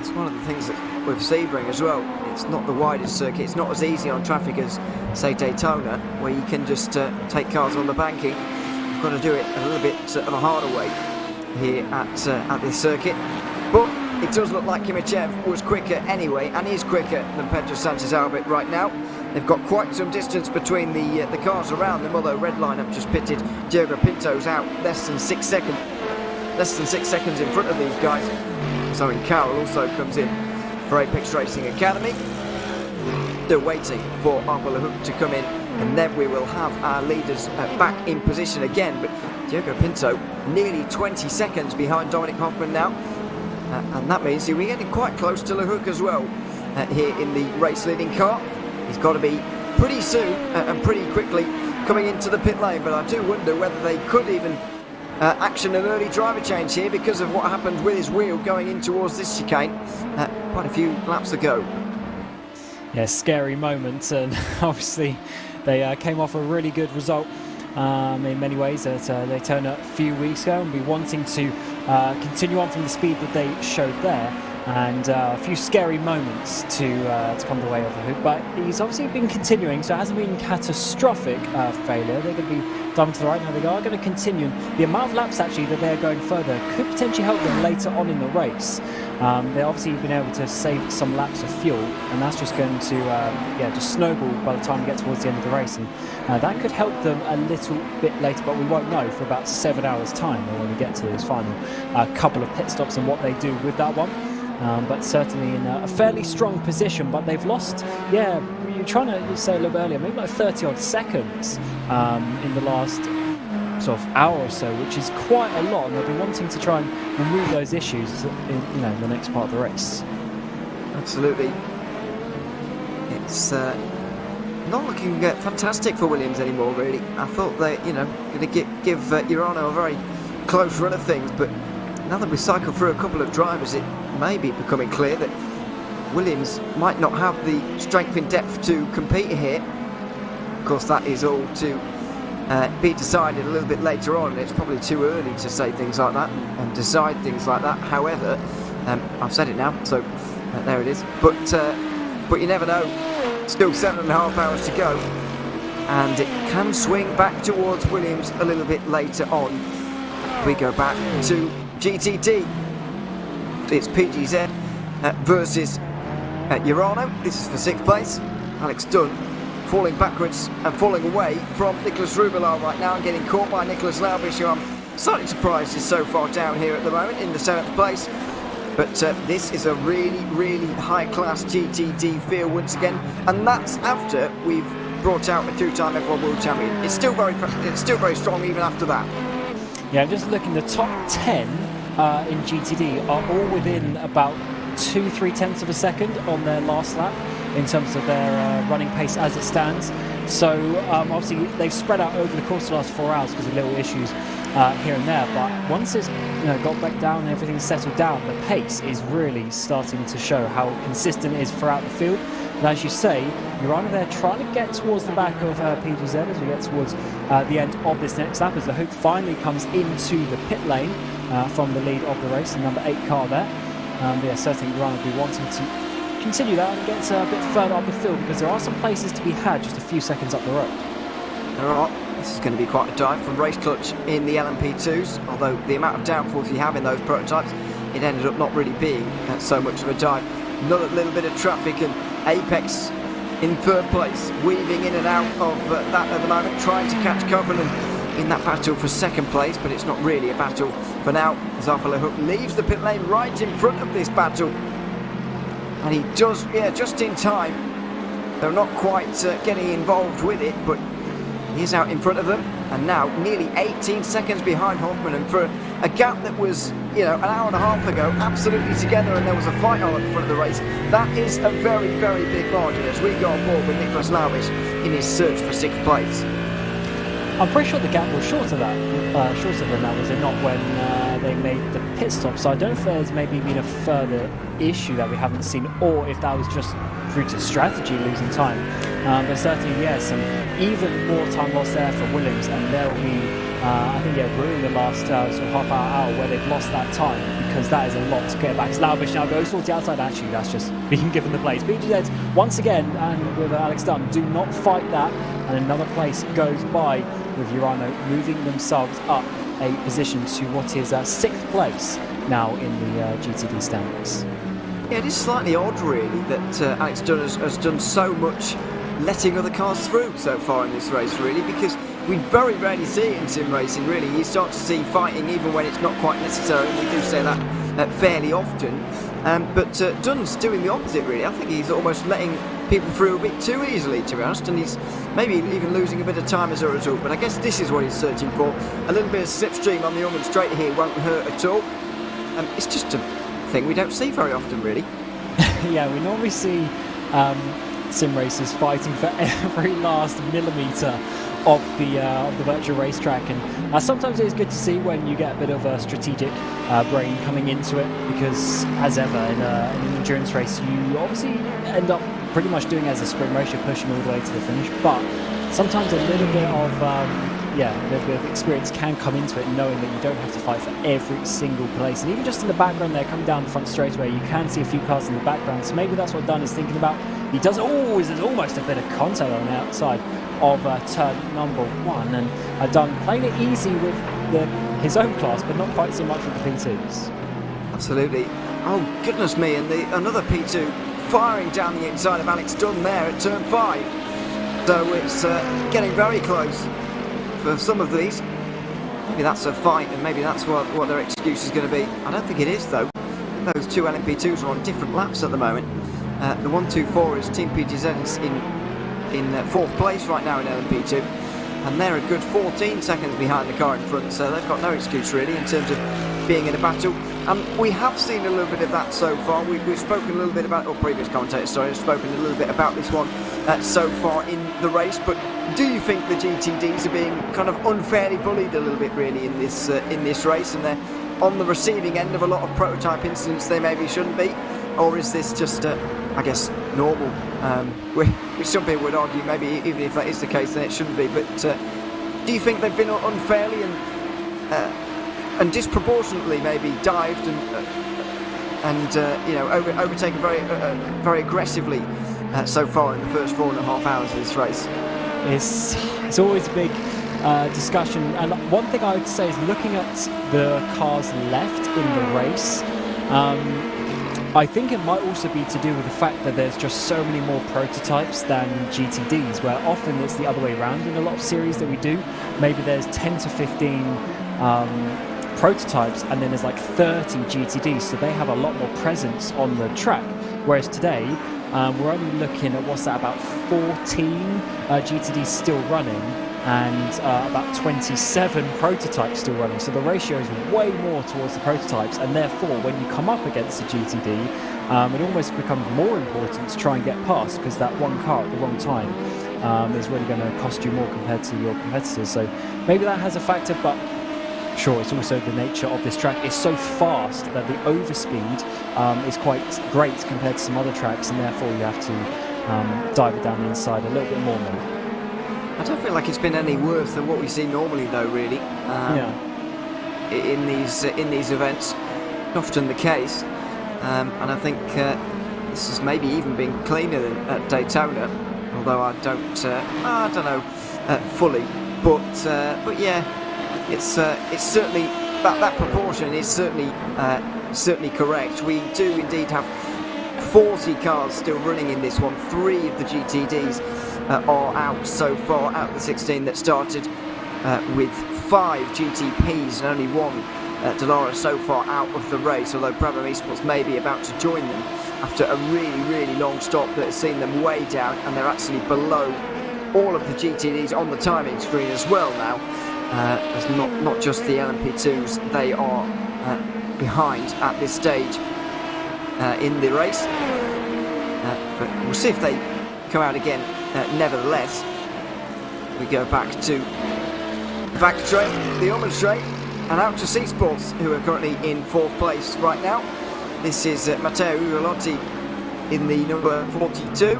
It's one of the things that with Sebring as well, it's not the widest circuit, it's not as easy on traffic as, say, Daytona, where you can just take cars on the banking. You've got to do it a little bit of a harder way here at this circuit. But it does look like Kimichev was quicker anyway, and is quicker than Pedro Sanchez Albert right now. They've got quite some distance between the cars around them, although Redline have just pitted. Diogo Pinto's out less than 6 seconds in front of these guys. So Carroll also comes in for Apex Racing Academy. They're waiting for Arthur LeHook to come in, and then we will have our leaders back in position again. But Diogo Pinto nearly 20 seconds behind Dominic Hoffman now. And that means we're getting quite close to LeHook as well here in the race leading car. He's got to be pretty soon and pretty quickly coming into the pit lane, but I do wonder whether they could even action an early driver change here because of what happened with his wheel going in towards this chicane quite a few laps ago. Yeah, scary moment, and obviously they came off a really good result in many ways at Daytona a few weeks ago, and be wanting to continue on from the speed that they showed there. And a few scary moments to come the way of LeHook, but he's obviously been continuing, so it hasn't been catastrophic failure. They're going to be done to the right now. They are going to continue. The amount of laps actually that they're going further could potentially help them later on in the race. They've obviously been able to save some laps of fuel, and that's just going to just snowball by the time we get towards the end of the race, and that could help them a little bit later, but we won't know for about 7 hours time when we get to this final couple of pit stops and what they do with that one. But certainly in a fairly strong position, but they've lost, you're trying to say a little bit earlier, maybe like 30 odd seconds in the last sort of hour or so, which is quite a lot, and they'll be wanting to try and remove those issues in the next part of the race. Absolutely. It's not looking fantastic for Williams anymore, really. I thought they, going to give Urano a very close run of things, but now that we cycled through a couple of drivers, it may be becoming clear that Williams might not have the strength in depth to compete here. Of course, that is all to be decided a little bit later on. It's probably too early to say things like that and decide things like that. However, I've said it now, so there it is. But you never know. Still 7.5 hours to go, and it can swing back towards Williams a little bit later on. We go back to GTD. It's PGZ versus Urano. This is for 6th place. Alex Dunn falling backwards and falling away from Nicholas Rubilar right now and getting caught by Nicholas Laubish, who I'm slightly surprised is so far down here at the moment in the 7th place. But this is a really, really high-class GTD field once again, and that's after we've brought out a 2-time F1 World Champion. It's still very strong even after that. Yeah, just looking, the top 10 in GTD are all within about 2-3 tenths of a second on their last lap in terms of their running pace as it stands. So obviously they've spread out over the course of the last 4 hours because of little issues here and there, but once it's got back down and everything's settled down, the pace is really starting to show how consistent it is throughout the field. And as you say, Urano there trying to get towards the back of PGZ as we get towards the end of this next lap, as the hook finally comes into the pit lane from the lead of the race, the number 8 car there. Yeah, certainly Urano will be wanting to continue that and get a bit further up the field, because there are some places to be had just a few seconds up the road. There are. This is going to be quite a dive from race clutch in the LMP2s, although the amount of downforce you have in those prototypes, it ended up not really being so much of a dive. Another little bit of traffic, and Apex in 3rd place, weaving in and out of that at the moment, trying to catch Covenant in that battle for 2nd place, but it's not really a battle for now, as Petit Le Mans leaves the pit lane right in front of this battle. And he does, just in time. They're not quite getting involved with it, but he's out in front of them, and now nearly 18 seconds behind Hoffman, and for a gap that was, an hour and a half ago, absolutely together, and there was a fight on at the front of the race. That is a very, very big margin as we go on board with Nicholas Laubish in his search for 6th place. I'm pretty sure the gap was shorter than that, was it not, when they made the pit stop? So I don't know if there's maybe been a further issue that we haven't seen, or if that was just through to strategy losing time. But certainly, yes, and even more time lost there for Williams, and there'll be, ruining the last sort of half hour where they've lost that time, because that is a lot to get back. Laubish now goes towards the outside. Actually, that's just being given the place. BGZ once again, and with Alex Dunn, do not fight that, and another place goes by with Urano moving themselves up a position to what is 6th place now in the GTD standings. Yeah, it is slightly odd, really, that Alex Dunn has done so much letting other cars through so far in this race, really, because we very rarely see it in sim racing, really. You start to see fighting even when it's not quite necessary, and we do say that fairly often. But Dunn's doing the opposite, really. I think he's almost letting people through a bit too easily, to be honest, and he's maybe even losing a bit of time as a result. But I guess this is what he's searching for. A little bit of slipstream on the Ormond Straight here won't hurt at all. It's just a thing we don't see very often, really. Yeah, we normally see sim racers fighting for every last millimetre of the virtual racetrack, and sometimes it is good to see when you get a bit of a strategic brain coming into it, because as ever in an endurance race, you obviously end up pretty much doing as a sprint race, you're pushing all the way to the finish, but sometimes a little bit of experience can come into it, knowing that you don't have to fight for every single place. And even just in the background there, coming down the front straightaway, you can see a few cars in the background, so maybe that's what Dunn is thinking about. He does always, there's almost a bit of contact on the outside of turn number 1, and Dunn playing it easy with his own class, but not quite so much with the P2s. Absolutely. Oh, goodness me, and another P2 firing down the inside of Alex Dunn there at turn 5. So it's getting very close for some of these. Maybe that's a fight, and maybe that's what their excuse is going to be. I don't think it is, though. Those two LMP2s are on different laps at the moment. The 1-2-4 is Team PGZ in 4th place right now in LMP2. and they're a good 14 seconds behind the car in front, so they've got no excuse really in terms of being in a battle. And we have seen a little bit of that so far. We've spoken a little bit about, or previous commentators, sorry, have spoken a little bit about this one so far in the race. But do you think the GTDs are being kind of unfairly bullied a little bit really in this race, and they're on the receiving end of a lot of prototype incidents they maybe shouldn't be? Or is this just, I guess, normal? Which some people would argue maybe even if that is the case, then it shouldn't be. But do you think they've been unfairly and disproportionately maybe dived and overtaken very aggressively so far in the first 4.5 hours of this race? It's always a big discussion, and one thing I would say is looking at the cars left in the race, I think it might also be to do with the fact that there's just so many more prototypes than GTDs, where often it's the other way around in a lot of series that we do. Maybe there's 10 to 15 prototypes, and then there's like 30 GTDs, so they have a lot more presence on the track. Whereas today, we're only looking at, what's that, about 14 GTDs still running, and about 27 prototypes still running. So the ratio is way more towards the prototypes, and therefore when you come up against a GTD, it almost becomes more important to try and get past, because that one car at the wrong time is really going to cost you more compared to your competitors. So maybe that has a factor, but sure, it's also the nature of this track. It's so fast that the overspeed is quite great compared to some other tracks, and therefore you have to dive it down the inside a little bit more now. I don't feel like it's been any worse than what we see normally, though. Really, in these events, often the case, and I think this has maybe even been cleaner than at Daytona, although I don't know fully, but yeah, it's certainly that proportion is certainly correct. We do indeed have 40 cars still running in this one. 3 of the GTDs are out so far, out of the 16 that started, with 5 GTPs and only 1 Dallara so far out of the race, although Brabham Esports may be about to join them after a really long stop that has seen them way down, and they're actually below all of the GTDs on the timing screen as well now. It's not just the LMP2s, they are behind at this stage in the race, but we'll see if they come out again. Nevertheless, we go back to straight, the Ormond straight, and out to Esports, who are currently in 4th place right now. This is Matteo Uvolotti in the number 42.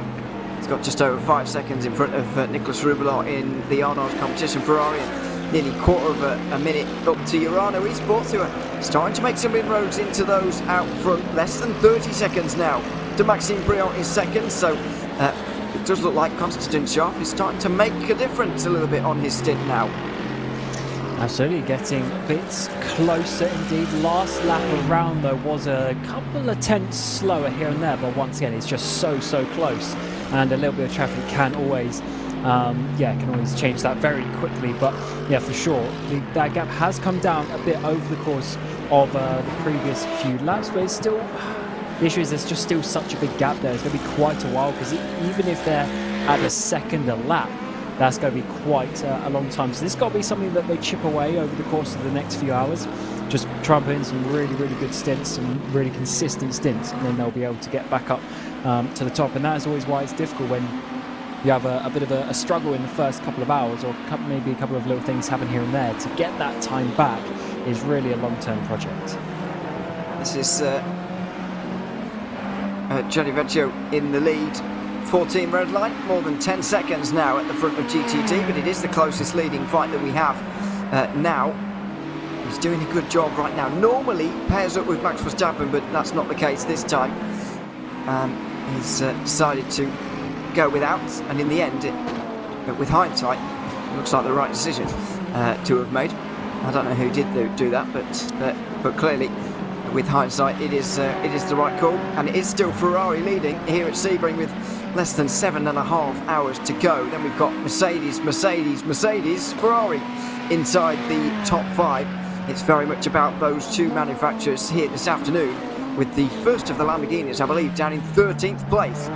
He's got just over 5 seconds in front of Nicholas Rubelat in the Arnold competition Ferrari, and nearly quarter of a minute up to Urano Esports, who are starting to make some inroads into those out front. Less than 30 seconds now to Maxime Briand is second, so it does look like Constantin Schaff is starting to make a difference a little bit on his stint now. Absolutely, getting a bit closer indeed. Last lap around though was a couple of tenths slower here and there, but once again it's just so close, and a little bit of traffic can always change that very quickly. But yeah, for sure, that gap has come down a bit over the course of the previous few laps, but it's still, the issue is there's just still such a big gap there. It's going to be quite a while, because even if they're at a second a lap, that's going to be quite a long time. So this has got to be something that they chip away over the course of the next few hours. Just try and put in some really good stints, some really consistent stints, and then they'll be able to get back up to the top. And that is always why it's difficult when you have a bit of a struggle in the first couple of hours, or maybe a couple of little things happen here and there. To get that time back is really a long-term project. This is Gianni Vecchio in the lead. 14 red light, more than 10 seconds now at the front of GTD, but it is the closest leading fight that we have now. He's doing a good job right now. Normally pairs up with Max Verstappen, but that's not the case this time. He's decided to go without, and in the end, with hindsight, it looks like the right decision to have made. I don't know who did do that, but clearly, with hindsight, it is the right call, and it is still Ferrari leading here at Sebring with less than 7.5 hours to go. Then we've got Mercedes, Ferrari inside the top 5. It's very much about those 2 manufacturers here this afternoon, with the first of the Lamborghinis, I believe, down in 13th place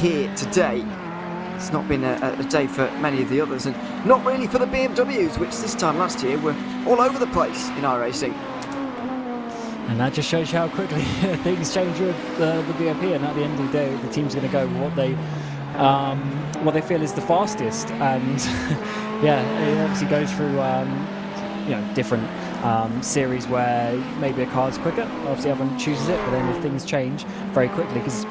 here today. it's not been a day for many of the others, and not really for the BMWs, which this time last year were all over the place in iRacing. And that just shows you how quickly things change with the BOP, and at the end of the day, the team's going to go with what they feel is the fastest. And yeah, it obviously goes through different series where maybe a car's quicker. Obviously, everyone chooses it, but then if things change very quickly, because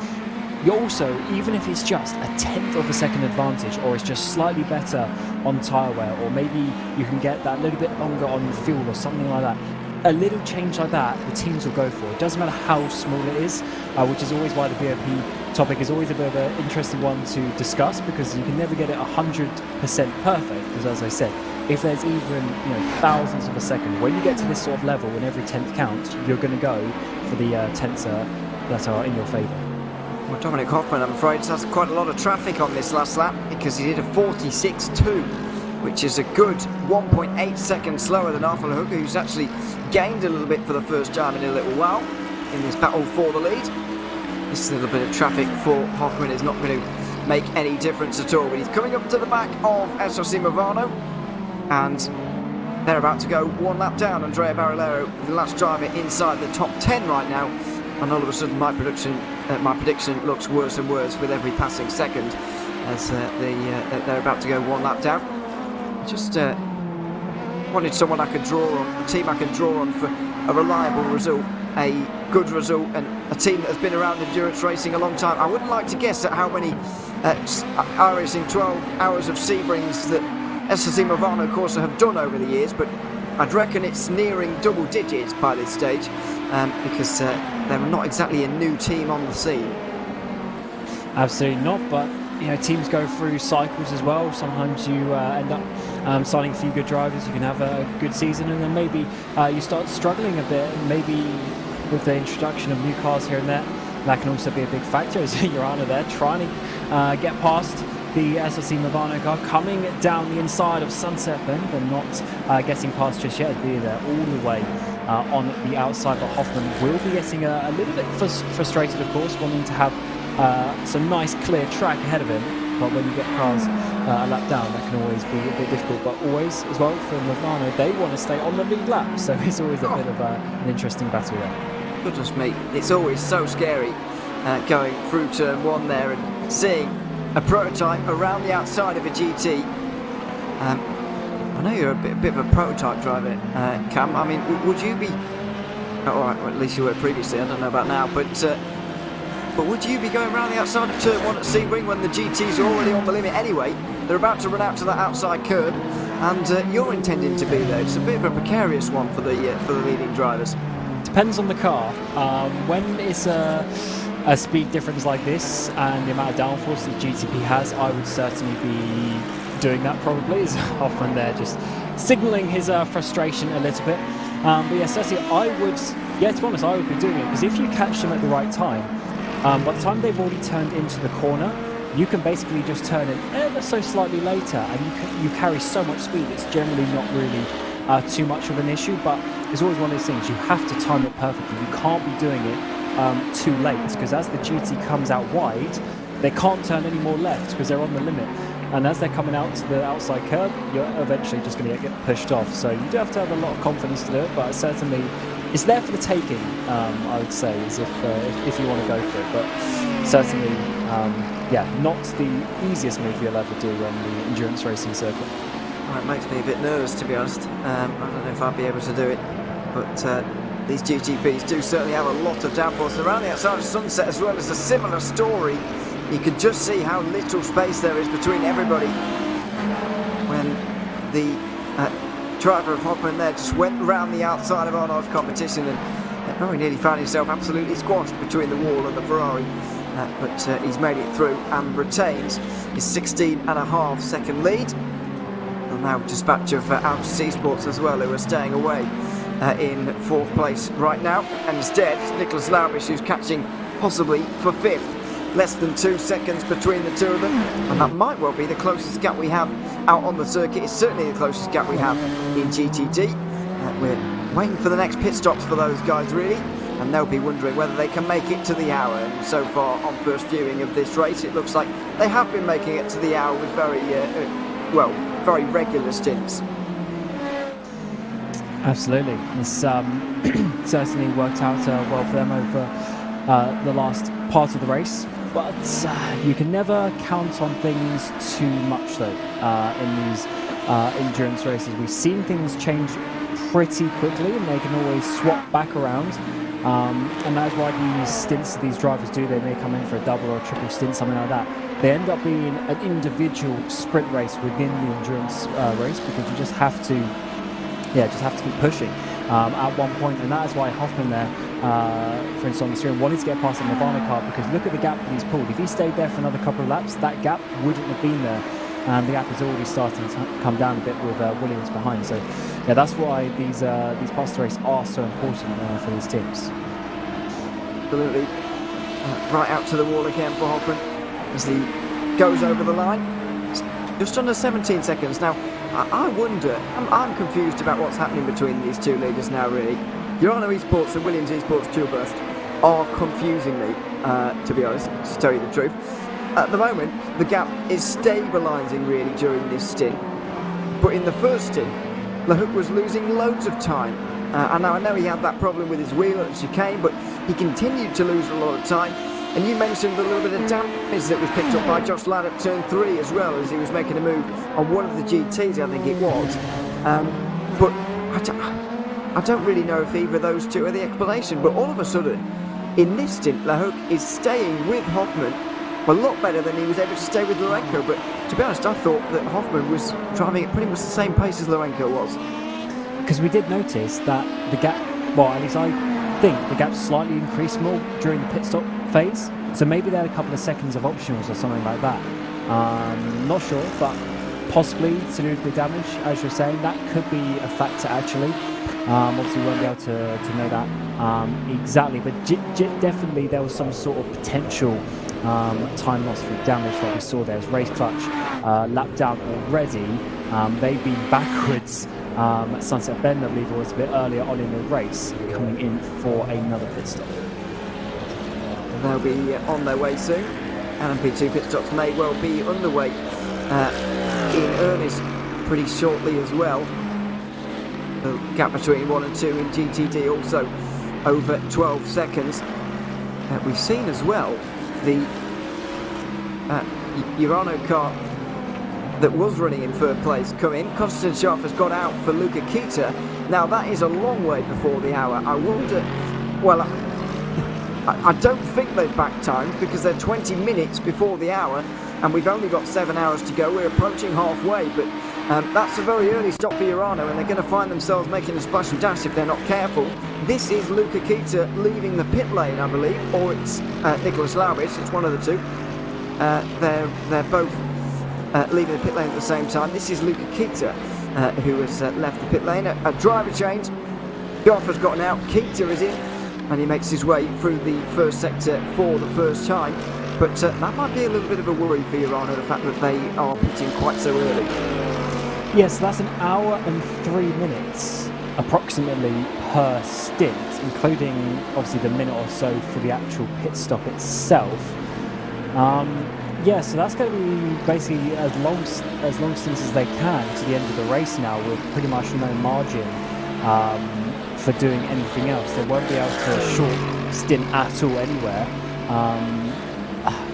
you also, even if it's just a 1/10 of a second advantage, or it's just slightly better on tyre wear, or maybe you can get that little bit longer on fuel or something like that, a little change like that, the teams will go for. It doesn't matter how small it is, which is always why the BOP topic is always a bit of an interesting one to discuss, because you can never get it 100% perfect. Because as I said, if there's even thousands of a second, when you get to this sort of level, when every 10th counts, you're going to go for the tenths that are in your favour. Well, Dominic Hoffman, I'm afraid, has quite a lot of traffic on this last lap, because he did a 46.2, which is a good 1.8 seconds slower than Arthur Hook, who's actually gained a little bit for the first time in a little while in this battle for the lead. This little bit of traffic for Hoffman is not going to make any difference at all, but he's coming up to the back of SRC Movano, and they're about to go one lap down. Andrea Barillero, the last driver inside the top 10 right now, and all of a sudden my prediction looks worse and worse with every passing second as they're about to go one lap down. Just wanted someone I could draw on, a team I can draw on for a reliable result, a good result, and a team that has been around endurance racing a long time. I wouldn't like to guess at how many iRacing 12 hours of Sebrings that SSC Movano, of course, have done over the years, but I'd reckon it's nearing double digits by this stage, because they're not exactly a new team on the scene. Absolutely not, but teams go through cycles as well. Sometimes you end up signing a few good drivers, you can have a good season, and then maybe you start struggling a bit, and maybe with the introduction of new cars here and there, that can also be a big factor, as Joanna there trying to get past the SLC Movano car, coming down the inside of Sunset Bend, but not getting past just yet, being there all the way on the outside. But Hoffman will be getting a little bit frustrated, of course, wanting to have some nice clear track ahead of him, but when you get cars a lap down, that can always be a bit difficult. But always, as well, for Movano, they want to stay on the lead lap, so it's always a bit of an interesting battle there. Goodness me, it's always so scary going through turn one there and seeing a prototype around the outside of a GT. I know you're a bit of a prototype driver, Cam. I mean, would you be... all right, well, at least you were previously, I don't know about now, but would you be going around the outside of turn one at Sebring when the GTs are already on the limit anyway? They're about to run out to that outside curb, and you're intending to be there. It's a bit of a precarious one for the leading drivers. Depends on the car. When it's a speed difference like this and the amount of downforce that GTP has, I would certainly be doing that probably. Is Hoffman there just signalling his frustration a little bit. But yeah, certainly I would, to be honest, I would be doing it, because if you catch them at the right time, by the time they've already turned into the corner, you can basically just turn it ever so slightly later, and you carry so much speed, it's generally not really too much of an issue. But it's always one of those things, you have to time it perfectly. You can't be doing it too late, because as the GT comes out wide, they can't turn any more left because they're on the limit, and as they're coming out to the outside curb, you're eventually just going to get pushed off. So you do have to have a lot of confidence to do it, but certainly it's there for the taking, I would say, is if you want to go for it. But certainly, not the easiest move you'll ever do on the endurance racing circuit. Well, it makes me a bit nervous, to be honest. I don't know if I'd be able to do it, but these GTPs do certainly have a lot of downforce. Around the outside of Sunset as well is a similar story. You can just see how little space there is between everybody when the driver of Hoffman there just went round the outside of Arnold's competition and very nearly found himself absolutely squashed between the wall and the Ferrari. But he's made it through and retains his 16.5 second lead. And now dispatch of Altus Esports as well, who are staying away in fourth place right now. And instead, Nicholas Laubish, who's catching possibly for fifth. Less than 2 seconds between the two of them, and that might well be the closest gap we have out on the circuit. It's certainly the closest gap we have in GTD. We're waiting for the next pit stops for those guys, really. and they'll be wondering whether they can make it to the hour. And so far on first viewing of this race, it looks like they have been making it to the hour with very regular stints. Absolutely. It's certainly worked out well for them over the last part of the race. But you can never count on things too much, though, in these endurance races. We've seen things change pretty quickly, and they can always swap back around. And that's why these stints these drivers do. They may come in for a double or a triple stint, something like that. They end up being an individual sprint race within the endurance race, because you just have to keep pushing at one point. And that is why Hoffman there, for instance, on the steering, wanted to get past the Nirvana car, because look at the gap that he's pulled. If he stayed there for another couple of laps, that gap wouldn't have been there. And the gap is already starting to come down a bit with Williams behind. So, yeah, that's why these parts of the race are so important for these teams. Absolutely. Right out to the wall again for Hoffman as he goes over the line. Just under 17 seconds. Now, I wonder, I'm confused about what's happening between these two leaders now, really. Urano Esports and Williams Esports Dual Burst are confusing me, to be honest, to tell you the truth. At the moment, the gap is stabilising really during this stint. But in the first stint, LeHook was losing loads of time. And now I know he had that problem with his wheel at the chicane, but he continued to lose a lot of time. And you mentioned the little bit of damage that was picked up by Josh Ladd at turn 3 as well, as he was making a move on one of the GTs, I think it was. But I don't really know if either of those two are the explanation. But all of a sudden, in this stint, LeHook is staying with Hoffman a lot better than he was able to stay with Lourenco. But to be honest, I thought that Hoffman was driving at pretty much the same pace as Lourenco was. Because we did notice that the gap, well, at least I think the gap slightly increased more during the pit stop phase. So maybe they had a couple of seconds of optionals or something like that. Not sure, but possibly to do with the damage, as you're saying, that could be a factor actually. Obviously we won't be able to know that exactly, but definitely there was some sort of potential time loss through damage that we saw there. As race clutch lap down already. They've been backwards at Sunset Bend, I believe it was a bit earlier on in the race, coming in for another pit stop. They'll be on their way soon. LMP2 pit stops may well be underway in earnest pretty shortly as well. The gap between 1 and 2 in GTD also over 12 seconds. We've seen as well the Urano car that was running in third place come in. Konstantin Schaff has got out for Luca Kita. Now that is a long way before the hour. I wonder, well, I don't think they've back timed because they're 20 minutes before the hour and we've only got 7 hours to go. We're approaching halfway, but that's a very early stop for Urano and they're going to find themselves making a splash and dash if they're not careful. This is Luca Kita leaving the pit lane, I believe, or it's Nicholas Laubitz. It's one of the two. They're both leaving the pit lane at the same time. This is Luca Kita who has left the pit lane. A driver change. Goff has gotten out. Kita is in, and he makes his way through the first sector for the first time. But that might be a little bit of a worry for Urano, the fact that they are pitting quite so early. Yes, that's 1 hour and 3 minutes approximately per stint, including obviously the minute or so for the actual pit stop itself. Yeah, so that's going to be basically as long stints as they can to the end of the race now, with pretty much no margin for doing anything else. They won't be able to short stint at all anywhere.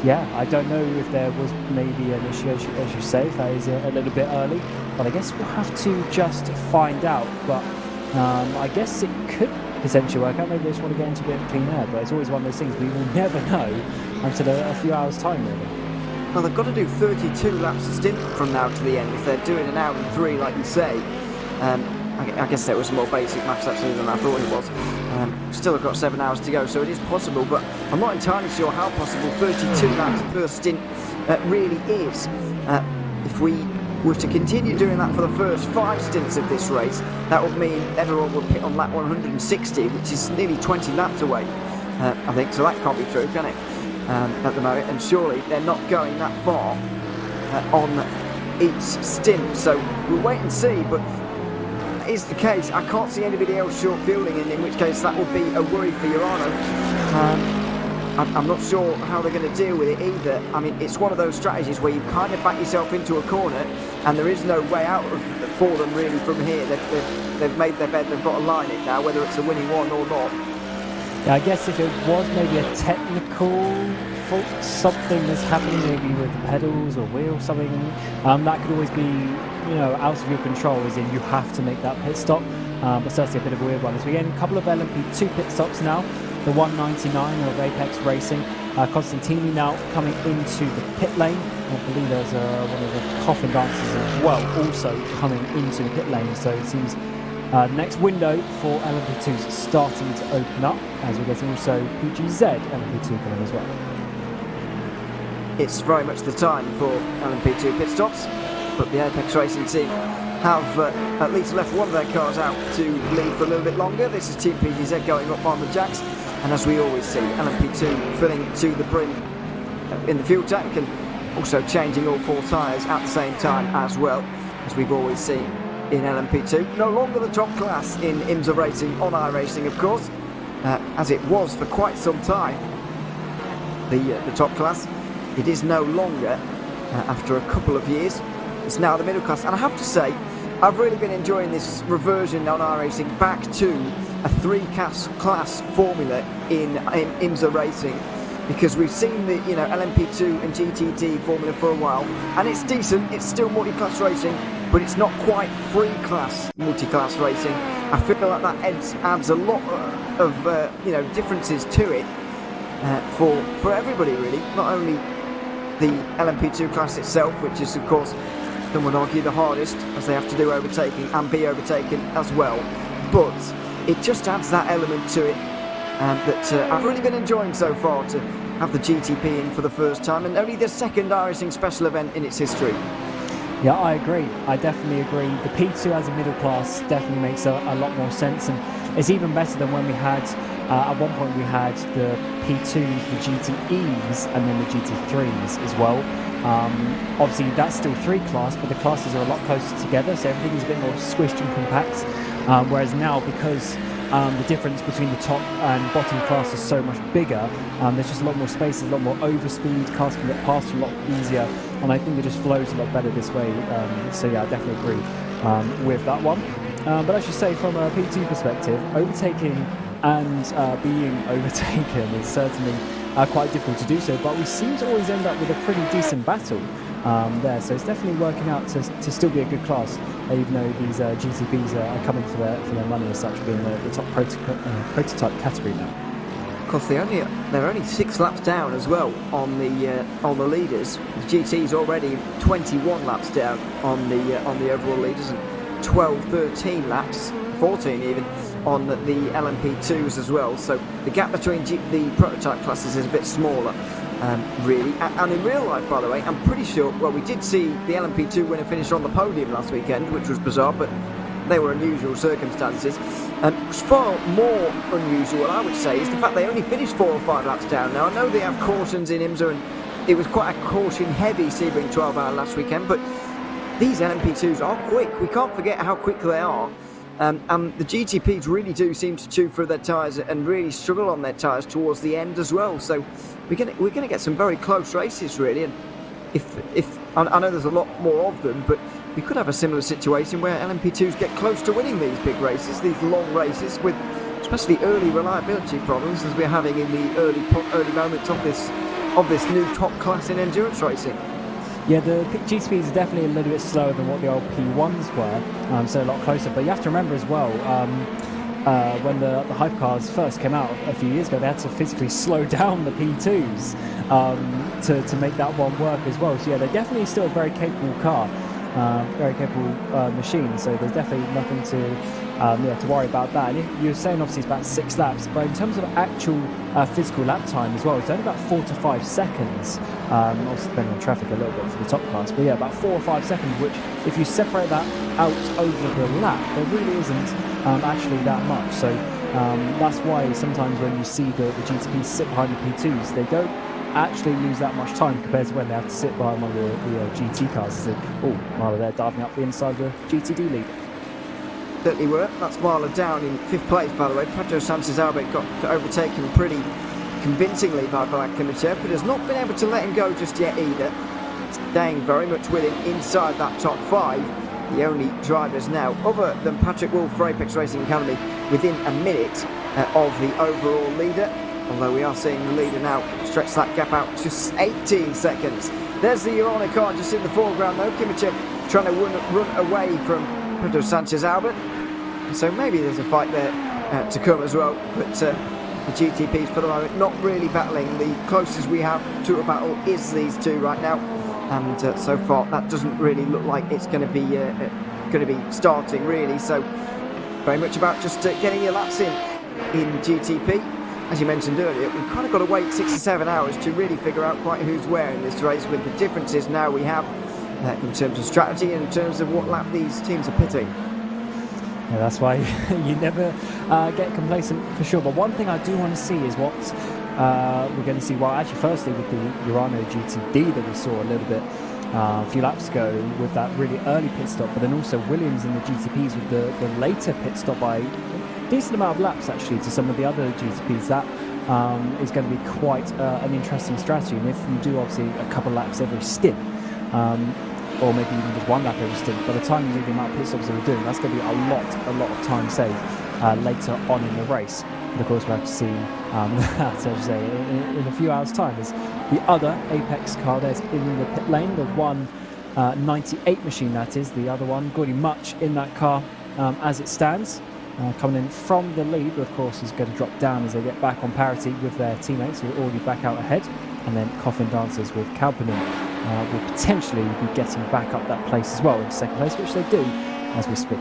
Yeah, I don't know if there was maybe an issue, as you say, if that is a little bit early, but I guess we'll have to just find out. But I guess it could potentially work out. Maybe they just want to get into a bit of clean air, but it's always one of those things we will never know until a few hours' time, really. Well, they've got to do 32 laps a stint from now to the end if they're doing 1 hour and 3, like you say. I guess there was more basic maths actually than I thought it was. Still have got 7 hours to go, so it is possible, but I'm not entirely sure how possible 32 laps per stint really is. If we were to continue doing that for the first 5 stints of this race, that would mean everyone would pit on lap 160, which is nearly 20 laps away, I think, so that can't be true, can it, at the moment, and surely they're not going that far on each stint, so we'll wait and see. But that is the case, I can't see anybody else short fielding, and in which case that would be a worry for Urano. I'm not sure how they're going to deal with it either. I mean, it's one of those strategies where you kind of back yourself into a corner and there is no way out for them really from here. They've made their bed, they've got to line it now, whether it's a winning one or not. Yeah, I guess if it was maybe a technical fault, something that's happening maybe with the pedals or wheel, something, that could always be, you know, out of your control, as in you have to make that pit stop. But certainly a bit of a weird one. As we get a couple of LMP2 pit stops now. The 199 of Apex Racing. Constantini now coming into the pit lane. I believe there's one of the coffin dancers as well, also coming into the pit lane. So it seems next window for LMP2s starting to open up, as we're getting also PGZ LMP2 coming as well. It's very much the time for LMP2 pit stops, but the Apex Racing team have at least left one of their cars out to lead for a little bit longer. This is Team PGZ going up on the jacks, and as we always see, LMP2 filling to the brim in the fuel tank and also changing all 4 tyres at the same time as well, as we've always seen in LMP2. No longer the top class in IMSA racing on iRacing, of course, as it was for quite some time. The top class, it is no longer after a couple of years. It's now the middle class, and I have to say, I've really been enjoying this reversion on iRacing back to a 3-class formula in IMSA racing, because we've seen the LMP2 and GTD formula for a while, and it's decent. It's still multi-class racing, but it's not quite 3-class multi-class racing. I feel like that adds a lot of differences to it for everybody really, not only the LMP2 class itself, which is of course, some would argue, the hardest, as they have to do overtaking and be overtaken as well, but it just adds that element to it that I've really been enjoying so far, to have the GTP in for the first time, and only the second iRacing special event in its history. Yeah, I agree. I definitely agree. The P2 as a middle class definitely makes a lot more sense, and it's even better than when we had, at one point we had the P2s, the GTEs, and then the GT3s as well. Obviously that's still 3-class, but the classes are a lot closer together, so everything's a bit more squished and compact. Whereas now, because the difference between the top and bottom class is so much bigger, there's just a lot more space, a lot more overspeed, cars can get past a lot easier, and I think it just flows a lot better this way. So yeah, I definitely agree with that one. But as you say, from a P2 perspective, overtaking and being overtaken is certainly quite difficult to do so, but we seem to always end up with a pretty decent battle there, so it's definitely working out to still be a good class, even though these GTPs are coming for their money as such, being the top prototype category now. Of course, they're only 6 laps down as well on the leaders. The GT's already 21 laps down on the overall leaders, and 13 laps, 14 even, on the LMP2s as well. So the gap between the prototype classes is a bit smaller, really. And in real life, by the way, I'm pretty sure, well, we did see the LMP2 winner finish on the podium last weekend, which was bizarre, but they were unusual circumstances. What's far more unusual, I would say, is the fact they only finished 4 or 5 laps down. Now, I know they have cautions in IMSA, and it was quite a caution-heavy Sebring 12-hour last weekend, but these LMP2s are quick. We can't forget how quick they are. And the GTPs really do seem to chew through their tyres and really struggle on their tyres towards the end as well. So we're going to get some very close races, really. And if I know there's a lot more of them, but we could have a similar situation where LMP2s get close to winning these big races, these long races, with especially early reliability problems as we're having in the early moments of this new top class in endurance racing. Yeah, the GTPs are definitely a little bit slower than what the old P1s were, so a lot closer. But you have to remember as well, when the hypercars first came out a few years ago, they had to physically slow down the P2s to make that one work as well. So yeah, they're definitely still a very capable car, very capable machine. So there's definitely nothing to worry about that. And you're saying obviously it's about 6 laps, but in terms of actual physical lap time as well, it's only about 4 to 5 seconds. Obviously depending on traffic a little bit for the top class, but yeah, about 4 or 5 seconds, which if you separate that out over the lap, there really isn't actually that much. So that's why sometimes when you see the GTPs sit behind the P2s, they don't actually lose that much time compared to when they have to sit behind one of the GT cars. So, oh, while they're diving up the inside of the GTD lead. certainly were. That's Marla down in 5th place, by the way. Pedro Sanchez Albert got overtaken pretty convincingly by Watkins Glen, but has not been able to let him go just yet either. Staying very much with him inside that top 5. The only drivers now, other than Patrick Wolf for Apex Racing Academy, within a minute of the overall leader. Although we are seeing the leader now stretch that gap out to 18 seconds. There's the Urana car just in the foreground though. Kimmich trying to run away from Pedro Sanchez Albert. So maybe there's a fight there to come as well. But the GTPs for the moment not really battling. The closest we have to a battle is these two right now. And so far that doesn't really look like it's going to be starting really. So very much about just getting your laps in GTP. As you mentioned earlier, we've kind of got to wait 6 or 7 hours to really figure out quite who's where in this race, with the differences now we have in terms of strategy and in terms of what lap these teams are pitting. Yeah, that's why you never get complacent for sure. But one thing I do want to see is what we're going to see. Well, actually, firstly with the Urano GTD that we saw a little bit a few laps ago with that really early pit stop, but then also Williams in the GTPs with the later pit stop by a decent amount of laps actually to some of the other GTPs. That is going to be quite an interesting strategy. And if you do obviously a couple of laps every stint, or maybe even just 1 lap every stint, by the time you do the amount of pit stops that we're doing, that's going to be a lot of time saved later on in the race. But of course we'll have to see that, as I say, in a few hours time. As the other Apex car there's in the pit lane, the 198 machine that is, the other one, Gordy Much in that car as it stands. Coming in from the lead, but of course is going to drop down as they get back on parity with their teammates who are already back out ahead. And then Coffin Dancers with Kalpanen will potentially be getting back up that place as well in 2nd place, which they do as we speak.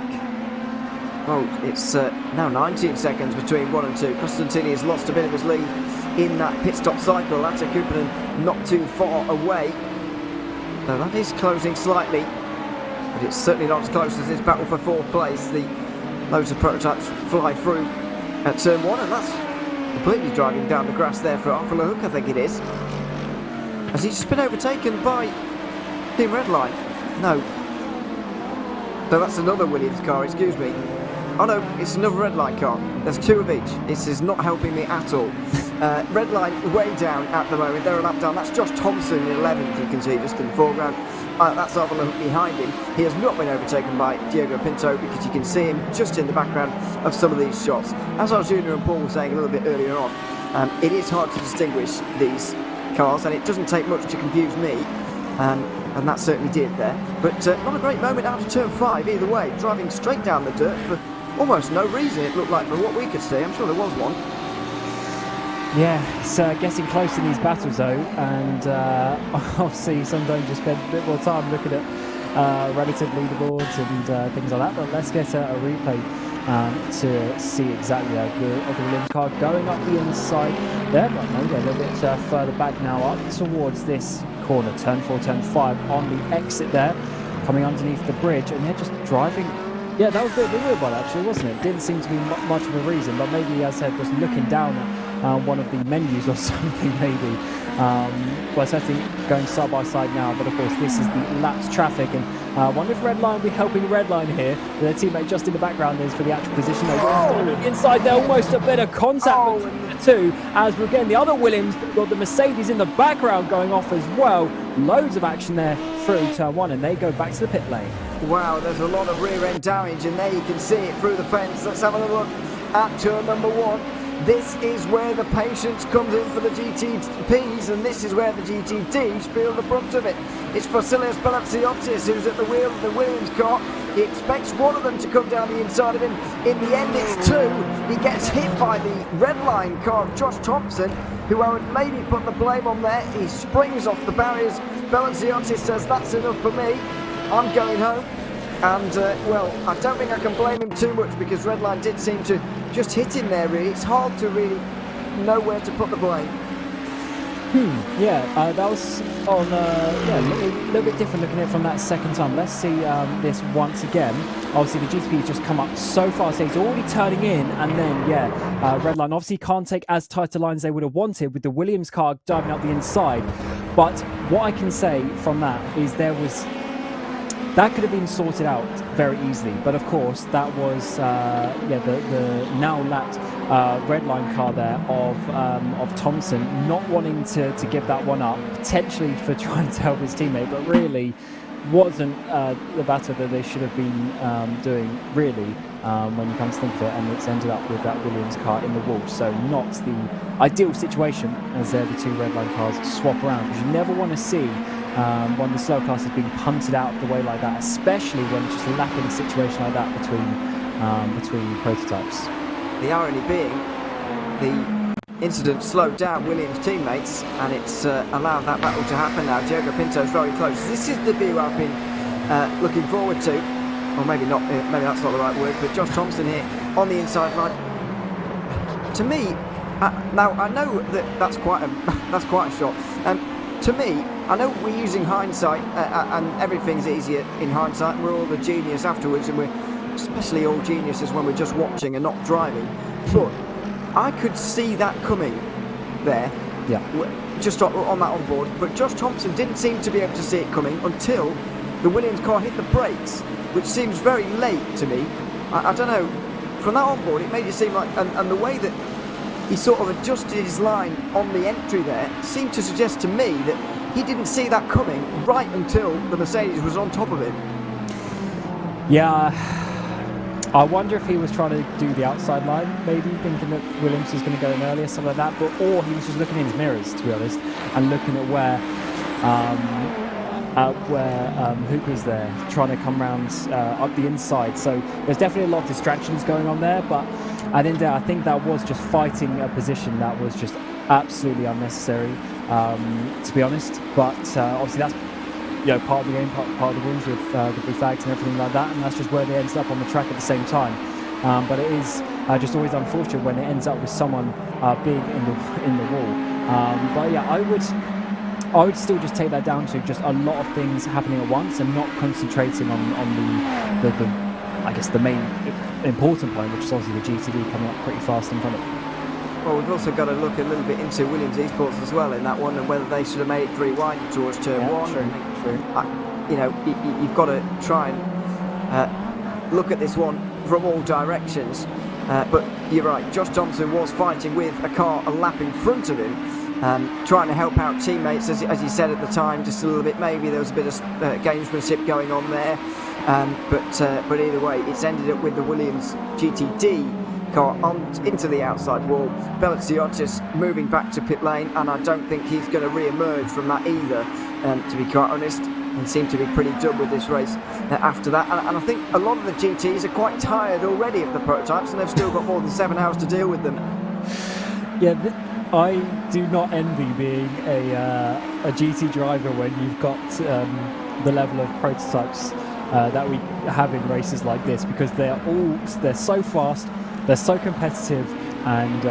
Well, it's now 19 seconds between 1 and 2. Costantini has lost a bit of his lead in that pit stop cycle. Latte Kupanen not too far away. So that is closing slightly, but it's certainly not as close as this battle for 4th place. Loads of prototypes fly through at turn 1, and that's completely driving down the grass there for Arthur LeHook, I think it is. Has he just been overtaken by Team Redline? No. So that's another Williams car, excuse me. Oh no, it's another Redline car. There's 2 of each. This is not helping me at all. Redline way down at the moment. They're a lap down. That's Josh Thompson in 11th, you can see just in the foreground. That's Arthur LeHook behind him. He has not been overtaken by Diego Pinto because you can see him just in the background of some of these shots. As our Junior and Paul were saying a little bit earlier on, it is hard to distinguish these cars, and it doesn't take much to confuse me, and that certainly did there. But not a great moment out of turn 5 either way, driving straight down the dirt for almost no reason, it looked like, from what we could see. I'm sure there was one. Yeah, it's getting close in these battles though, and obviously sometimes you spend a bit more time looking at relative leaderboards and things like that, but let's get a replay to see exactly the Williams car going up the inside there, but maybe a little bit further back now up towards this corner, turn 4, turn 5 on the exit there, coming underneath the bridge, and they're just driving. Yeah, that was a bit of a weird one actually, wasn't it? Didn't seem to be much of a reason, but maybe, as I said, just looking down at one of the menus or something maybe. Well, certainly going side by side now, but of course this is the laps traffic, and I wonder if Redline will be helping Redline here. Their teammate just in the background is for the actual position. Inside there, almost a bit of contact between the two, as again the other Williams got the Mercedes in the background going off as well. Loads of action there through turn 1, and they go back to the pit lane. Wow, there's a lot of rear end damage, and there you can see it through the fence. Let's have a look at turn number 1. This is where the patience comes in for the GTPs, and this is where the GTDs feel the brunt of it. It's Vasilios Balanciotis who's at the wheel of the Williams car. He expects one of them to come down the inside of him. In the end, it's 2. He gets hit by the Redline car of Josh Thompson, who I would maybe put the blame on there. He springs off the barriers. Balanciotis says, that's enough for me. I'm going home. And, well, I don't think I can blame him too much, because Redline did seem to just hit him there, really. It's hard to really know where to put the blame. Yeah, that was on, a little bit different looking at it from that second time. Let's see this once again. Obviously, the GTP has just come up so fast. He's already turning in, and then, Redline obviously can't take as tight a line as they would have wanted with the Williams car diving up the inside. But what I can say from that is there was that could have been sorted out very easily, but of course that was the now lapped red line car there of Thompson not wanting to give that one up, potentially for trying to help his teammate, but really wasn't the battle that they should have been doing, really, when you come to think of it, and it's ended up with that Williams car in the wall. So not the ideal situation as the two red line cars swap around, because you never want to see one of the slow cars is being punted out of the way like that, especially when it's just a lapping situation like that between prototypes. The irony being, the incident slowed down Williams' teammates, and it's allowed that battle to happen now. Diogo Pinto's very close. This is the view I've been looking forward to, or maybe not. Maybe that's not the right word. But Josh Thompson here on the inside line. To me, now I know that that's quite a shot. To me, I know we're using hindsight, and everything's easier in hindsight. We're all the genius afterwards, and we're especially all geniuses when we're just watching and not driving. But I could see that coming there, just on that onboard. But Josh Thompson didn't seem to be able to see it coming until the Williams car hit the brakes, which seems very late to me. I don't know. From that onboard, it made it seem like, and the way that he sort of adjusted his line on the entry there seemed to suggest to me that he didn't see that coming right until the Mercedes was on top of him. Yeah, I wonder if he was trying to do the outside line, maybe thinking that Williams was going to go in earlier, something like that, or he was just looking in his mirrors, to be honest, and looking at where Hooper's there, trying to come round up the inside. So there's definitely a lot of distractions going on there, but at the end of the day, I think that was just fighting a position that was just absolutely unnecessary, to be honest. But obviously that's part of the game, part of the rules with the blue flags and everything like that, and that's just where they ended up on the track at the same time. But it is just always unfortunate when it ends up with someone being in the wall. But yeah, I would still just take that down to just a lot of things happening at once and not concentrating on the I guess the main important point, which is obviously the GTD coming up pretty fast in front of them. Well, we've also got to look a little bit into Williams Esports as well in that one, and whether they should have made it free wide towards turn one. True. You've got to try and look at this one from all directions. But you're right, Josh Thompson was fighting with a car a lap in front of him, trying to help out teammates, as he said at the time, just a little bit. Maybe there was a bit of gamesmanship going on there. But either way, it's ended up with the Williams GTD car into the outside wall. Belleziotis moving back to pit lane, and I don't think he's going to re-emerge from that either, to be quite honest. He seemed to be pretty done with this race after that. And I think a lot of the GTs are quite tired already of the prototypes, and they've still got more than 7 hours to deal with them. Yeah, I do not envy being a GT driver when you've got the level of prototypes that we have in races like this, because they're so fast, they're so competitive, and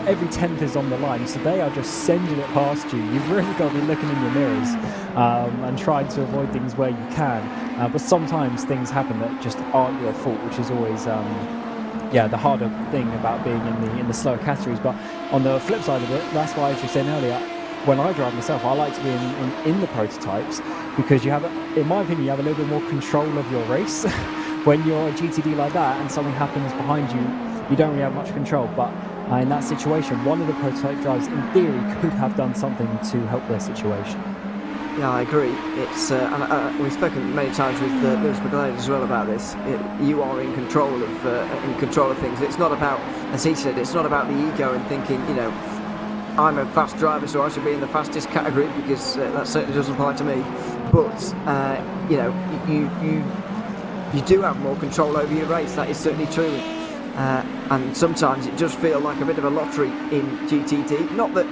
every tenth is on the line, so they are just sending it past you. You've really got to be looking in your mirrors and trying to avoid things where you can, but sometimes things happen that just aren't your fault, which is always the harder thing about being in the slower categories. But on the flip side of it, that's why, as you were saying earlier, when I drive myself, I like to be in the prototypes, because you have, in my opinion, you have a little bit more control of your race. When you're a GTD like that and something happens behind you, you don't really have much control. But in that situation, one of the prototype drivers, in theory, could have done something to help their situation. Yeah, I agree. It's and we've spoken many times with Lewis McGlade as well about this. You are in control of things. It's not about, as he said, it's not about the ego and thinking, I'm a fast driver, so I should be in the fastest category, because that certainly doesn't apply to me. But you do have more control over your race. That is certainly true. And sometimes it does feel like a bit of a lottery in GTD. Not that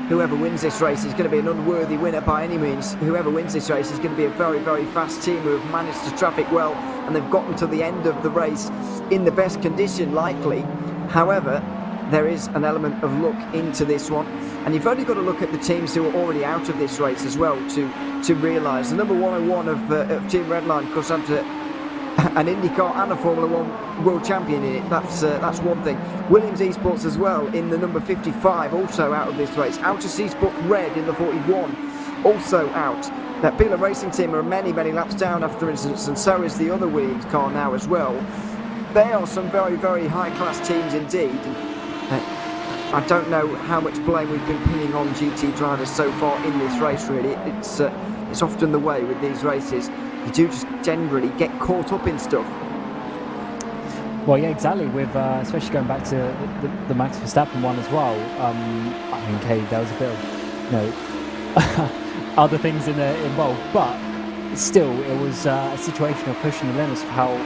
whoever wins this race is going to be an unworthy winner by any means. Whoever wins this race is going to be a very, very fast team who have managed to traffic well, and they've gotten to the end of the race in the best condition, likely. However, there is an element of luck into this one, and you've only got to look at the teams who are already out of this race as well to realise. The number 101 of Team Redline, of course, had an IndyCar and a Formula 1 world champion in it. That's one thing. Williams Esports as well in the number 55, also out of this race. Out of Seasport Red in the 41, also out. that Petit Le Racing team are many laps down after instance, and so is the other Williams car now as well. They are some very high-class teams indeed. I don't know how much blame we've been pinning on GT drivers so far in this race, really. It's often the way with these races. You do just generally get caught up in stuff. Well, yeah, exactly. With especially going back to the Max Verstappen one as well. I mean, okay, there was a bit of, other things involved, but still, it was a situation of pushing the limits of how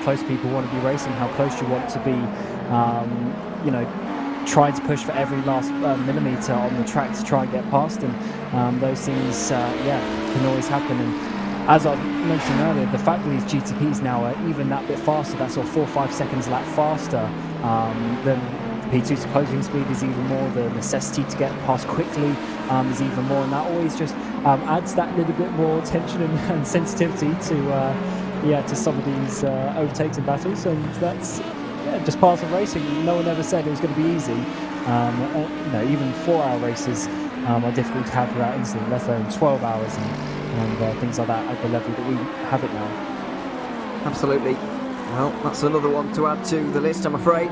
close people want to be racing, how close you want to be, trying to push for every last millimetre on the track to try and get past, and those things, can always happen. And as I mentioned earlier, the fact that these GTPs now are even that bit faster, that's sort of 4 or 5 seconds a lap faster than P2's closing speed is even more. The necessity to get past quickly is even more, and that always just adds that little bit more tension and sensitivity to some of these overtakes and battles, and that's just part of racing. No one ever said it was going to be easy. Even 4-hour races are difficult to have without incident, let alone 12 hours and things like that at the level that we have it now. Absolutely. Well, that's another one to add to the list, I'm afraid.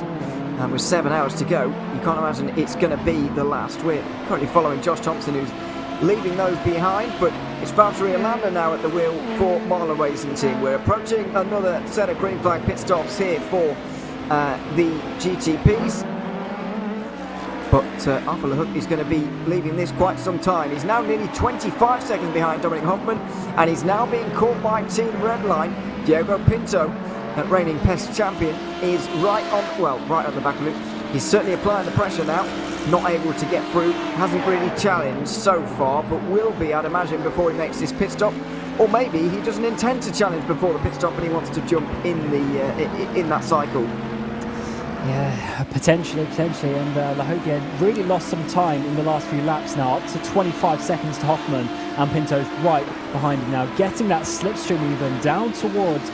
And with 7 hours to go, you can't imagine it's going to be the last. We're currently following Josh Thompson, who's leaving those behind, but it's Valtteri Alander now at the wheel for Marlon Racing Team. We're approaching another set of green flag pit stops here for the GTPs. But Arthur Le Hook is going to be leaving this quite some time. He's now nearly 25 seconds behind Dominic Hoffman, and he's now being caught by Team Redline. Diogo Pinto, reigning PES champion, is right on the back of it. He's certainly applying the pressure now, not able to get through, hasn't really challenged so far, but will be, I'd imagine, before he makes this pit stop. Or maybe he doesn't intend to challenge before the pit stop and he wants to jump in that cycle. Yeah, potentially, and La Hogue really lost some time in the last few laps now, up to 25 seconds to Hoffman, and Pinto's right behind him now, getting that slipstream even down towards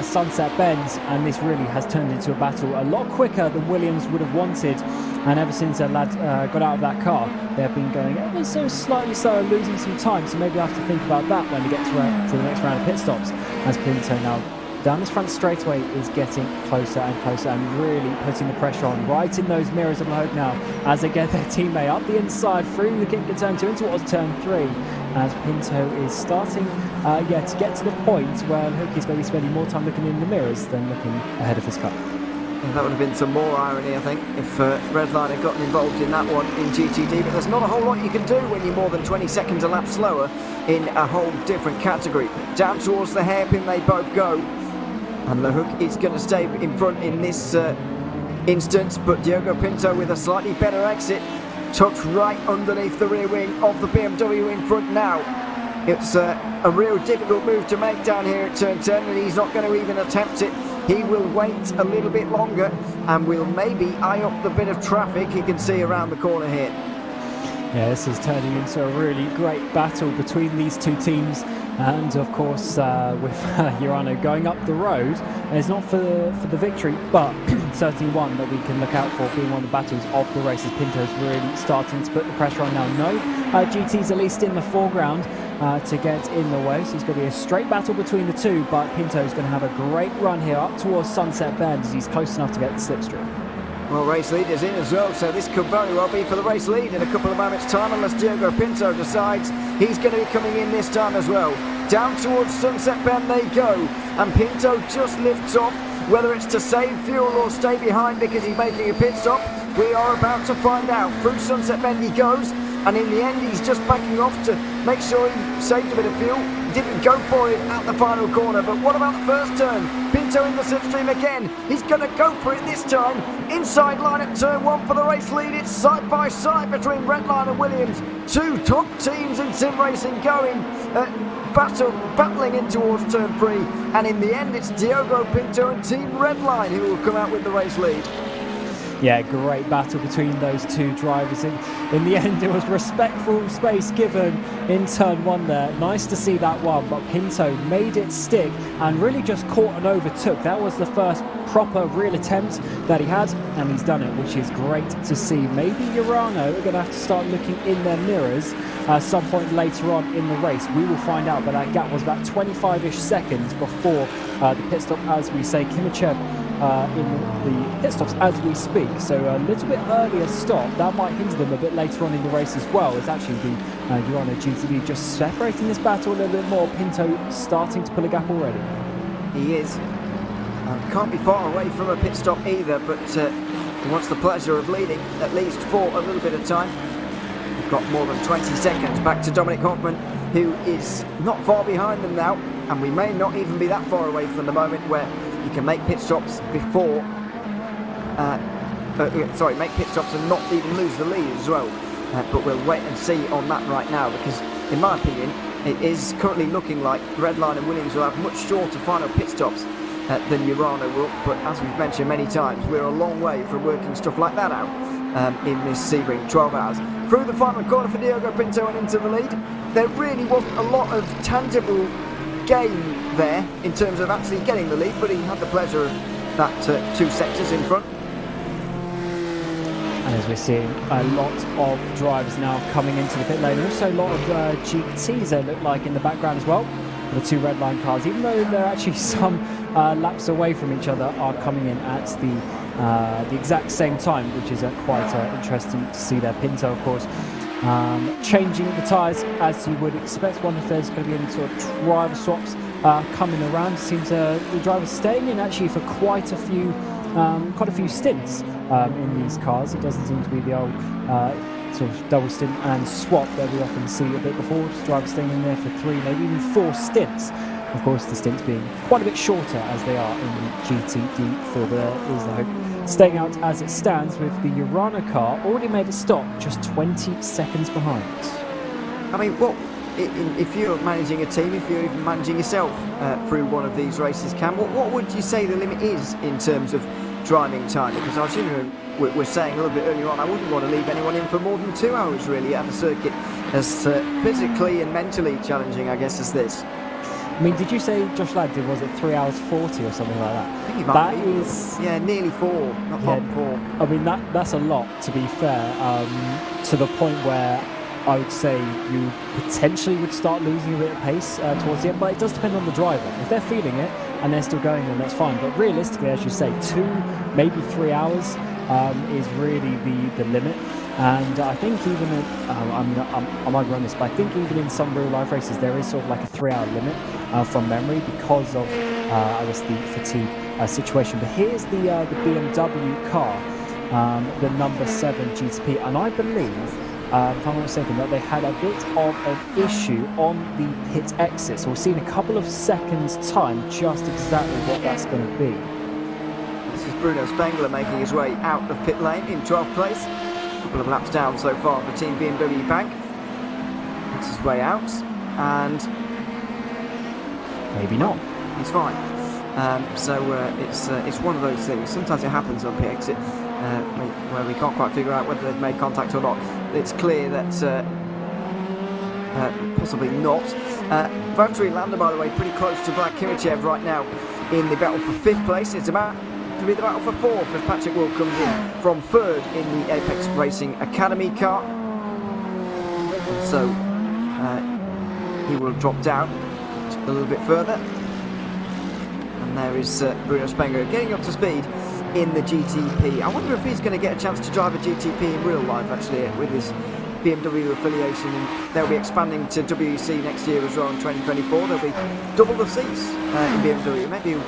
Sunset Bend, and this really has turned into a battle a lot quicker than Williams would have wanted. And ever since a lad got out of that car, they've been going ever so slightly slower, losing some time, so maybe I have to think about that when we get to the next round of pit stops, as Pinto now down this front straightaway is getting closer and closer and really putting the pressure on right in those mirrors of La Hogue now as they get their teammate up the inside through the kick of turn 2 into towards turn 3, as Pinto is starting to get to the point where La Hogue is going to be spending more time looking in the mirrors than looking ahead of his car. That would have been some more irony, I think, if Redline had gotten involved in that one in GTD, but there's not a whole lot you can do when you're more than 20 seconds a lap slower in a whole different category. Down towards the hairpin they both go, and Le Hook is going to stay in front in this instance, but Diogo Pinto with a slightly better exit, tucked right underneath the rear wing of the BMW in front now. It's a real difficult move to make down here at turn 10, and he's not going to even attempt it. He will wait a little bit longer and will maybe eye up the bit of traffic he can see around the corner here. Yeah, this is turning into a really great battle between these two teams, and of course with Urano going up the road, and it's not for the victory, but certainly one that we can look out for being one of the battles of the race, as Pinto's really starting to put the pressure on now. No GT's at least in the foreground to get in the way, so it's going to be a straight battle between the two, but Pinto's going to have a great run here up towards Sunset Bend as he's close enough to get the slipstream. Well, race leader's in as well, so this could very well be for the race lead in a couple of moments' time, unless Diogo Pinto decides he's going to be coming in this time as well. Down towards Sunset Bend they go, and Pinto just lifts off. Whether it's to save fuel or stay behind because he's making a pit stop, we are about to find out. Through Sunset Bend he goes, and in the end he's just backing off to make sure he saved a bit of fuel. Didn't go for it at the final corner, but what about the first turn? Pinto in the slipstream again. He's going to go for it this time. Inside line at turn 1 for the race lead. It's side by side between Redline and Williams. Two top teams in sim racing going battling in towards turn 3. And in the end, it's Diogo Pinto and Team Redline who will come out with the race lead. Yeah, great battle between those two drivers. In the end, it was respectful space given in turn 1 there. Nice to see that one, but Pinto made it stick and really just caught and overtook. That was the first proper real attempt that he had, and he's done it, which is great to see. Maybe Urano are going to have to start looking in their mirrors at some point later on in the race. We will find out, but that gap was about 25-ish seconds before the pit stop, as we say. Kimichev in the pit stops as we speak, so a little bit earlier stop. That might hinder them a bit later on in the race as well. It's actually the Urano GTD just separating this battle a little bit more. Pinto starting to pull a gap already. He is. Can't be far away from a pit stop either, but he wants the pleasure of leading, at least for a little bit of time. We've got more than 20 seconds back to Dominic Hoffman, who is not far behind them now, and we may not even be that far away from the moment where you can make pit stops before make pit stops and not even lose the lead as well. But we'll wait and see on that right now, because in my opinion it is currently looking like Redline and Williams will have much shorter final pit stops than Urano will, but as we've mentioned many times, we're a long way from working stuff like that out in this Sebring 12 hours. Through the final corner for Diogo Pinto and into the lead. There really wasn't a lot of tangible gain there in terms of actually getting the lead, but he had the pleasure of that 2 sectors in front. And as we're seeing a lot of drivers now coming into the pit lane, also a lot of GTs they look like in the background as well. The 2 red line cars, even though they're actually some laps away from each other, are coming in at the exact same time, which is quite interesting to see there. Pinto, of course, changing the tyres as you would expect. Wonder if there's going to be any sort of driver swaps coming around. Seems the driver's staying in actually for quite a few stints in these cars. It doesn't seem to be the old sort of double stint and swap that we often see a bit before. Just drivers staying in there for 3, maybe even 4 stints. Of course, the stints being quite a bit shorter as they are in the GTD for the Hook. Staying out as it stands with the Urano car already made a stop, just 20 seconds behind. I mean, if you're managing a team, if you're even managing yourself through one of these races, Cam, what would you say the limit is in terms of driving time? Because I assume we're saying a little bit earlier on, I wouldn't want to leave anyone in for more than 2 hours really at a circuit as physically and mentally challenging, I guess, as this. I mean, did you say Josh Ladd was it 3 hours 40 or something like that? I think he might be. Is, yeah, nearly 4, not far from 4. I mean, that's a lot, to be fair, to the point where I would say you potentially would start losing a bit of pace towards the end, but it does depend on the driver. If they're feeling it and they're still going, then that's fine. But realistically, as you say, 2, maybe 3 hours is really the limit. And I think even I might run this, but I think even in some real life races there is sort of like a 3-hour limit from memory because of I guess the fatigue situation. But here's the BMW car, the number 7 GTP, and I believe, if I'm not mistaken, that they had a bit of an issue on the pit exit. So we'll see in a couple of seconds' time just exactly what that's going to be. This is Bruno Spengler making his way out of pit lane in 12th place. Couple of laps down so far for Team BMW Bank. It's his way out, and maybe not. He's fine. It's one of those things. Sometimes it happens on pit exit where we can't quite figure out whether they've made contact or not. It's clear that possibly not. Valtteri Landa, by the way, pretty close to Vlad Kimichev right now in the battle for 5th place. It's about to be the battle for 4th as Patrick Wolff comes in from 3rd in the Apex Racing Academy car. And so he will drop down a little bit further. And there is Bruno Spengler getting up to speed in the GTP. I wonder if he's going to get a chance to drive a GTP in real life actually with his BMW affiliation, and they'll be expanding to WEC next year as well in 2024. There'll be double the seats in BMW. Maybe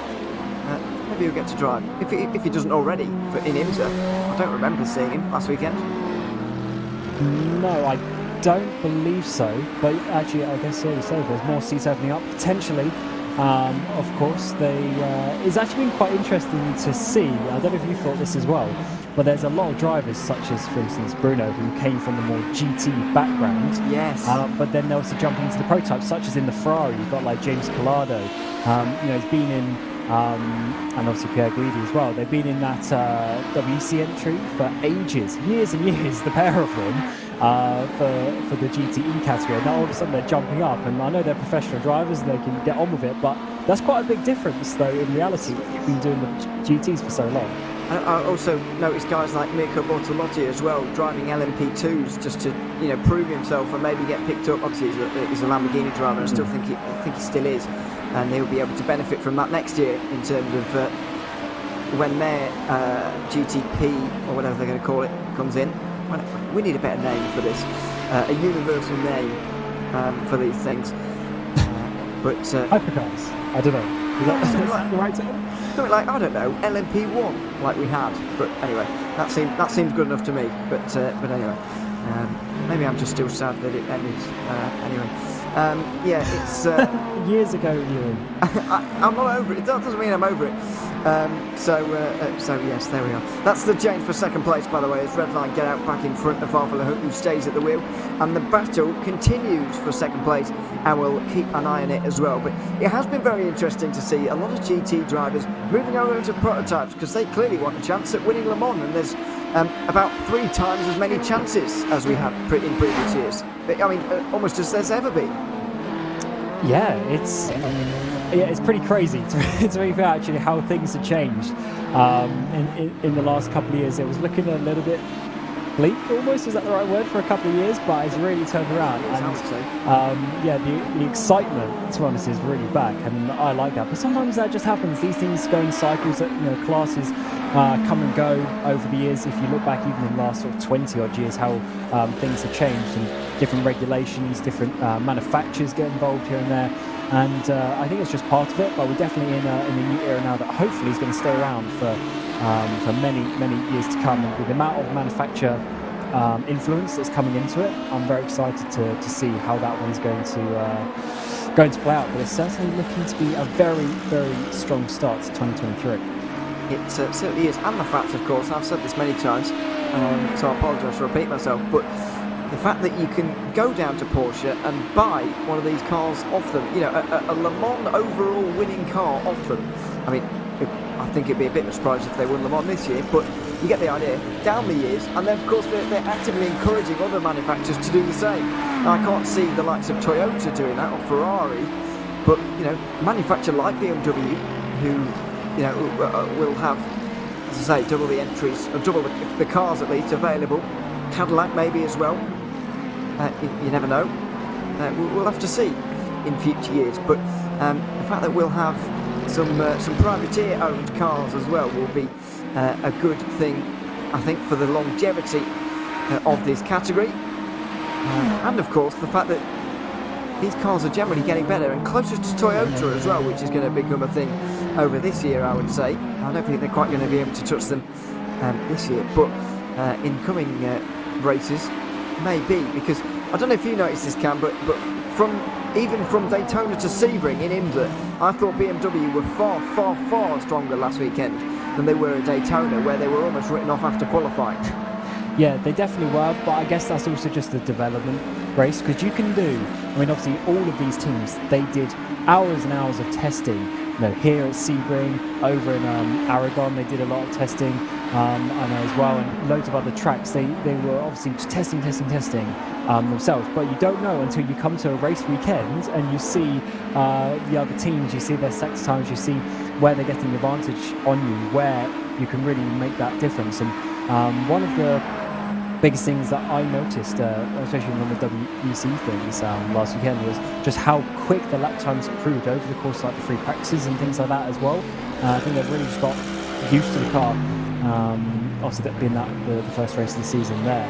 he'll get to drive if he doesn't already in IMSA. I don't remember seeing him last weekend. No, I don't believe so. But actually, I guess you say there's more seats opening up potentially. Of course, it's actually been quite interesting to see. I don't know if you thought this as well, but there's a lot of drivers, such as, for instance, Bruno, who came from the more GT background. Yes. But then they also jump into the prototypes, such as in the Ferrari. You've got like James Collado. He's been in and obviously Pierre Guidi as well. They've been in that WEC entry for ages, years and years, the pair of them, for the GTE category. Now all of a sudden they're jumping up, and I know they're professional drivers and they can get on with it, but that's quite a big difference though in reality. You've been doing the GTs for so long. I also noticed guys like Mirko Bortolotti as well driving LMP2s just to prove himself and maybe get picked up. Obviously he's a Lamborghini driver, and I still think he still is, and he'll be able to benefit from that next year in terms of when their GTP or whatever they're going to call it comes in. We need a better name for this, a universal name for these things. But hypercars, I don't know. Is that the right term? Something like, I don't know, LMP1 like we had. But anyway, that seems good enough to me. But anyway, maybe I'm just still sad that it ended. Anyway, yeah, it's years ago, Ewan. I'm not over it. That doesn't mean I'm over it. So yes, there we are. That's the change for second place, by the way, as Redline get out back in front of Varva Lahut, who stays at the wheel, and the battle continues for second place, and we'll keep an eye on it as well. But it has been very interesting to see a lot of GT drivers moving over to prototypes, because they clearly want a chance at winning Le Mans, and there's about 3 times as many chances as we had in previous years. I mean, almost as there's ever been. Yeah, it's pretty crazy to be fair, actually, how things have changed in the last couple of years. It was looking a little bit bleak, almost, is that the right word, for a couple of years, but it's really turned around. And yeah, the excitement, to be honest, is really back, and I like that. But sometimes that just happens. These things go in cycles. That classes come and go over the years. If you look back even in the last sort of 20 odd years, how things have changed, and different regulations, different manufacturers get involved here and there. And I think it's just part of it, but we're definitely in a new era now that hopefully is going to stay around for many years to come. And with the amount of manufacturer influence that's coming into it, I'm very excited to see how that one's going to play out. But it's certainly looking to be a very strong start to 2023. It certainly is, and the fact, of course, I've said this many times, so I apologise for repeating myself, but the fact that you can go down to Porsche and buy one of these cars off them, a Le Mans overall winning car off them. I mean, I think it'd be a bit of a surprise if they won Le Mans this year, but you get the idea, down the years, and then of course they're actively encouraging other manufacturers to do the same. Now, I can't see the likes of Toyota doing that, or Ferrari, but, a manufacturer like BMW, who, will have, as I say, double the entries, or double the cars at least available. Cadillac maybe as well. You never know. We'll have to see in future years. But the fact that we'll have some privateer-owned cars as well will be a good thing, I think, for the longevity of this category. And of course, the fact that these cars are generally getting better and closer to Toyota as well, which is going to become a thing over this year, I would say. I don't think they're quite going to be able to touch them this year, but in coming races, maybe, because I don't know if you noticed this, Cam, but even from Daytona to Sebring in Imola, I thought BMW were far stronger last weekend than they were at Daytona, where they were almost written off after qualifying. Yeah, they definitely were, but I guess that's also just the development race, because you can do, obviously all of these teams, they did hours and hours of testing. Here at Sebring, over in Aragon, they did a lot of testing, I know as well, and loads of other tracks. They were obviously just testing themselves, but you don't know until you come to a race weekend and you see the other teams, you see their sector times, you see where they're getting the advantage on you, where you can really make that difference. And one of the biggest things that I noticed, especially on the WEC things last weekend, was just how quick the lap times improved over the course of like the free practices and things like that as well. I think they've really just got used to the car. Obviously, that being the first race of the season there,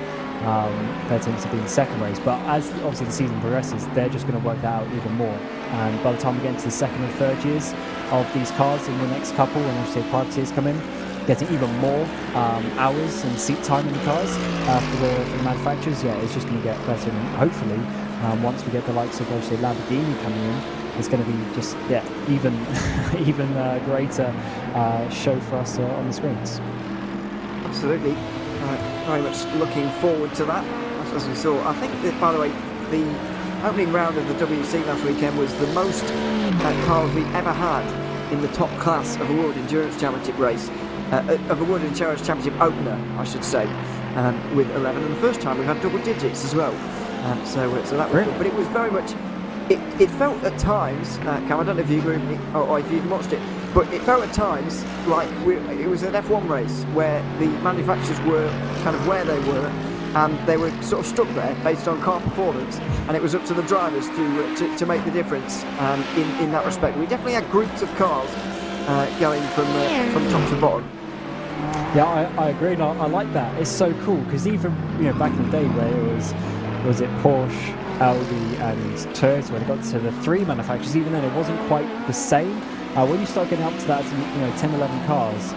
compared to being the second race. But as obviously the season progresses, they're just going to work that out even more. And by the time we get into the second and third years of these cars in the next couple, when obviously privateers come in, getting even more hours and seat time in the cars for the manufacturers, it's just going to get better. And hopefully, once we get the likes of obviously Lamborghini coming in, it's going to be just even greater show for us on the screens. Absolutely, very much looking forward to that. As we saw, I think that, by the way, the opening round of the WEC last weekend was the most cars we've ever had in the top class of a World Endurance Championship race, of a World Endurance Championship opener, I should say, with 11. And the first time we had double digits as well. So that was good. But it was very much, it felt at times, Cam, I don't know if you agree with me or if you've watched it, but it felt at times like it was an F1 race where the manufacturers were kind of where they were, and they were sort of stuck there based on car performance, and it was up to the drivers to make the difference in that respect. We definitely had groups of cars going from top to bottom. Yeah, I agree, and I like that. It's so cool because even back in the day where it was Porsche, Audi and Toyota, when it got to the 3 manufacturers, even then it wasn't quite the same. When you start getting up to that, 10, 11 cars,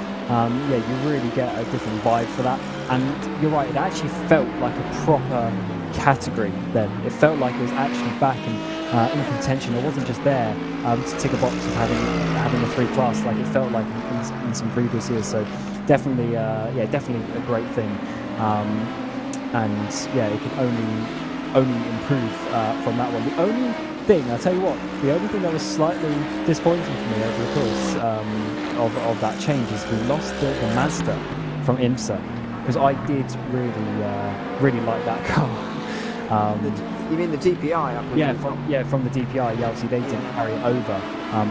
you really get a different vibe for that. And you're right, it actually felt like a proper category then. It felt like it was actually back in contention. It wasn't just there to tick a box of having a 3 class like it felt like in some previous years. So definitely, definitely a great thing. And it can only improve from that one. The only thing, I'll tell you what, the only thing that was slightly disappointing for me over the course of that change is we lost the Mazda from IMSA, because I did really like that car. You mean the DPI? From the DPI. Yeah, obviously they didn't carry it over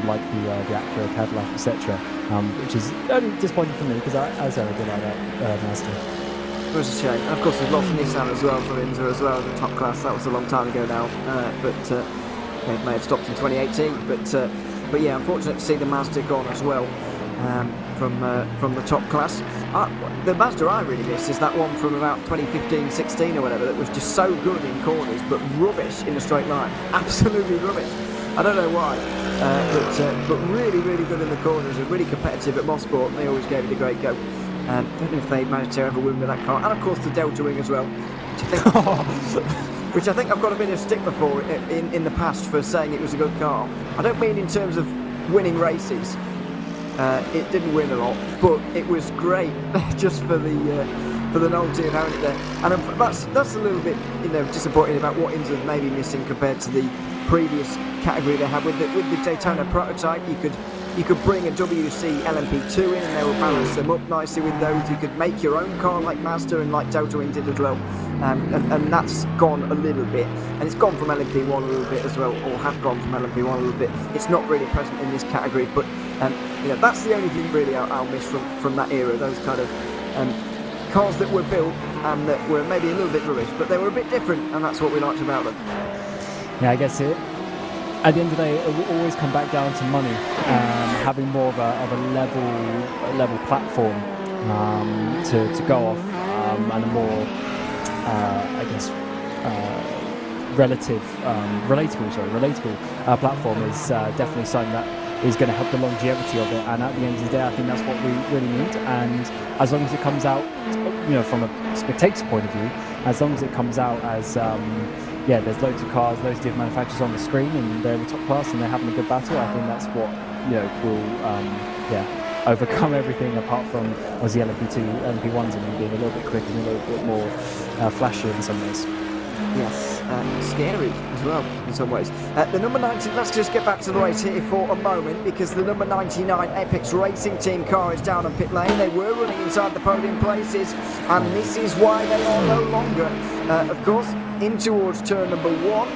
like the Acura, Cadillac, etc. Which is only disappointing for me because I did like that Mazda. It was a shame. And of course we've lost Nissan as well from IMSA as well in the top class. That was a long time ago now, but it may have stopped in 2018. But yeah, unfortunate to see the Mazda gone as well from the top class. The Mazda I really miss is that one from about 2015-16 or whatever that was just so good in corners but rubbish in a straight line. Absolutely rubbish. I don't know why, but really good in the corners and really competitive at Mosport. They always gave it a great go. I don't know if they managed to ever win with that car. And of course the Delta Wing as well, which I think I've got a bit of stickler for in the past for saying it was a good car. I don't mean in terms of winning races. It didn't win a lot, but it was great just for the novelty of having it there. And that's a little bit disappointing about what IMSA may be missing compared to the previous category they had with the Daytona prototype. You could bring a WC LMP2 in and they will balance them up nicely with those. You could make your own car like Mazda and like Delta Wing did as well. And that's gone a little bit. And it's gone from LMP1 a little bit as well, or have gone from LMP1 a little bit. It's not really present in this category, but that's the only thing really I'll miss from that era. Those kind of cars that were built and that were maybe a little bit rubbish, but they were a bit different, and that's what we liked about them. Yeah, I guess at the end of the day, it will always come back down to money, having more of a level platform to go off, and a more, relatable platform is definitely something that is going to help the longevity of it. And at the end of the day, I think that's what we really need. And as long as it comes out, from a spectator's point of view, as long as it comes out as there's loads of cars, loads of different manufacturers on the screen, and they're in the top class and they're having a good battle, I think that's what will overcome everything apart from Aussie LMP2, LMP1s and being a little bit quicker and a little bit more flashy in some ways. Yes, scary as well in some ways. The number 19, let's just get back to the race here for a moment, because the number 99 Apex Racing Team car is down on pit lane. They were running inside the podium places, and this is why they are no longer. Of course, in towards turn number 1.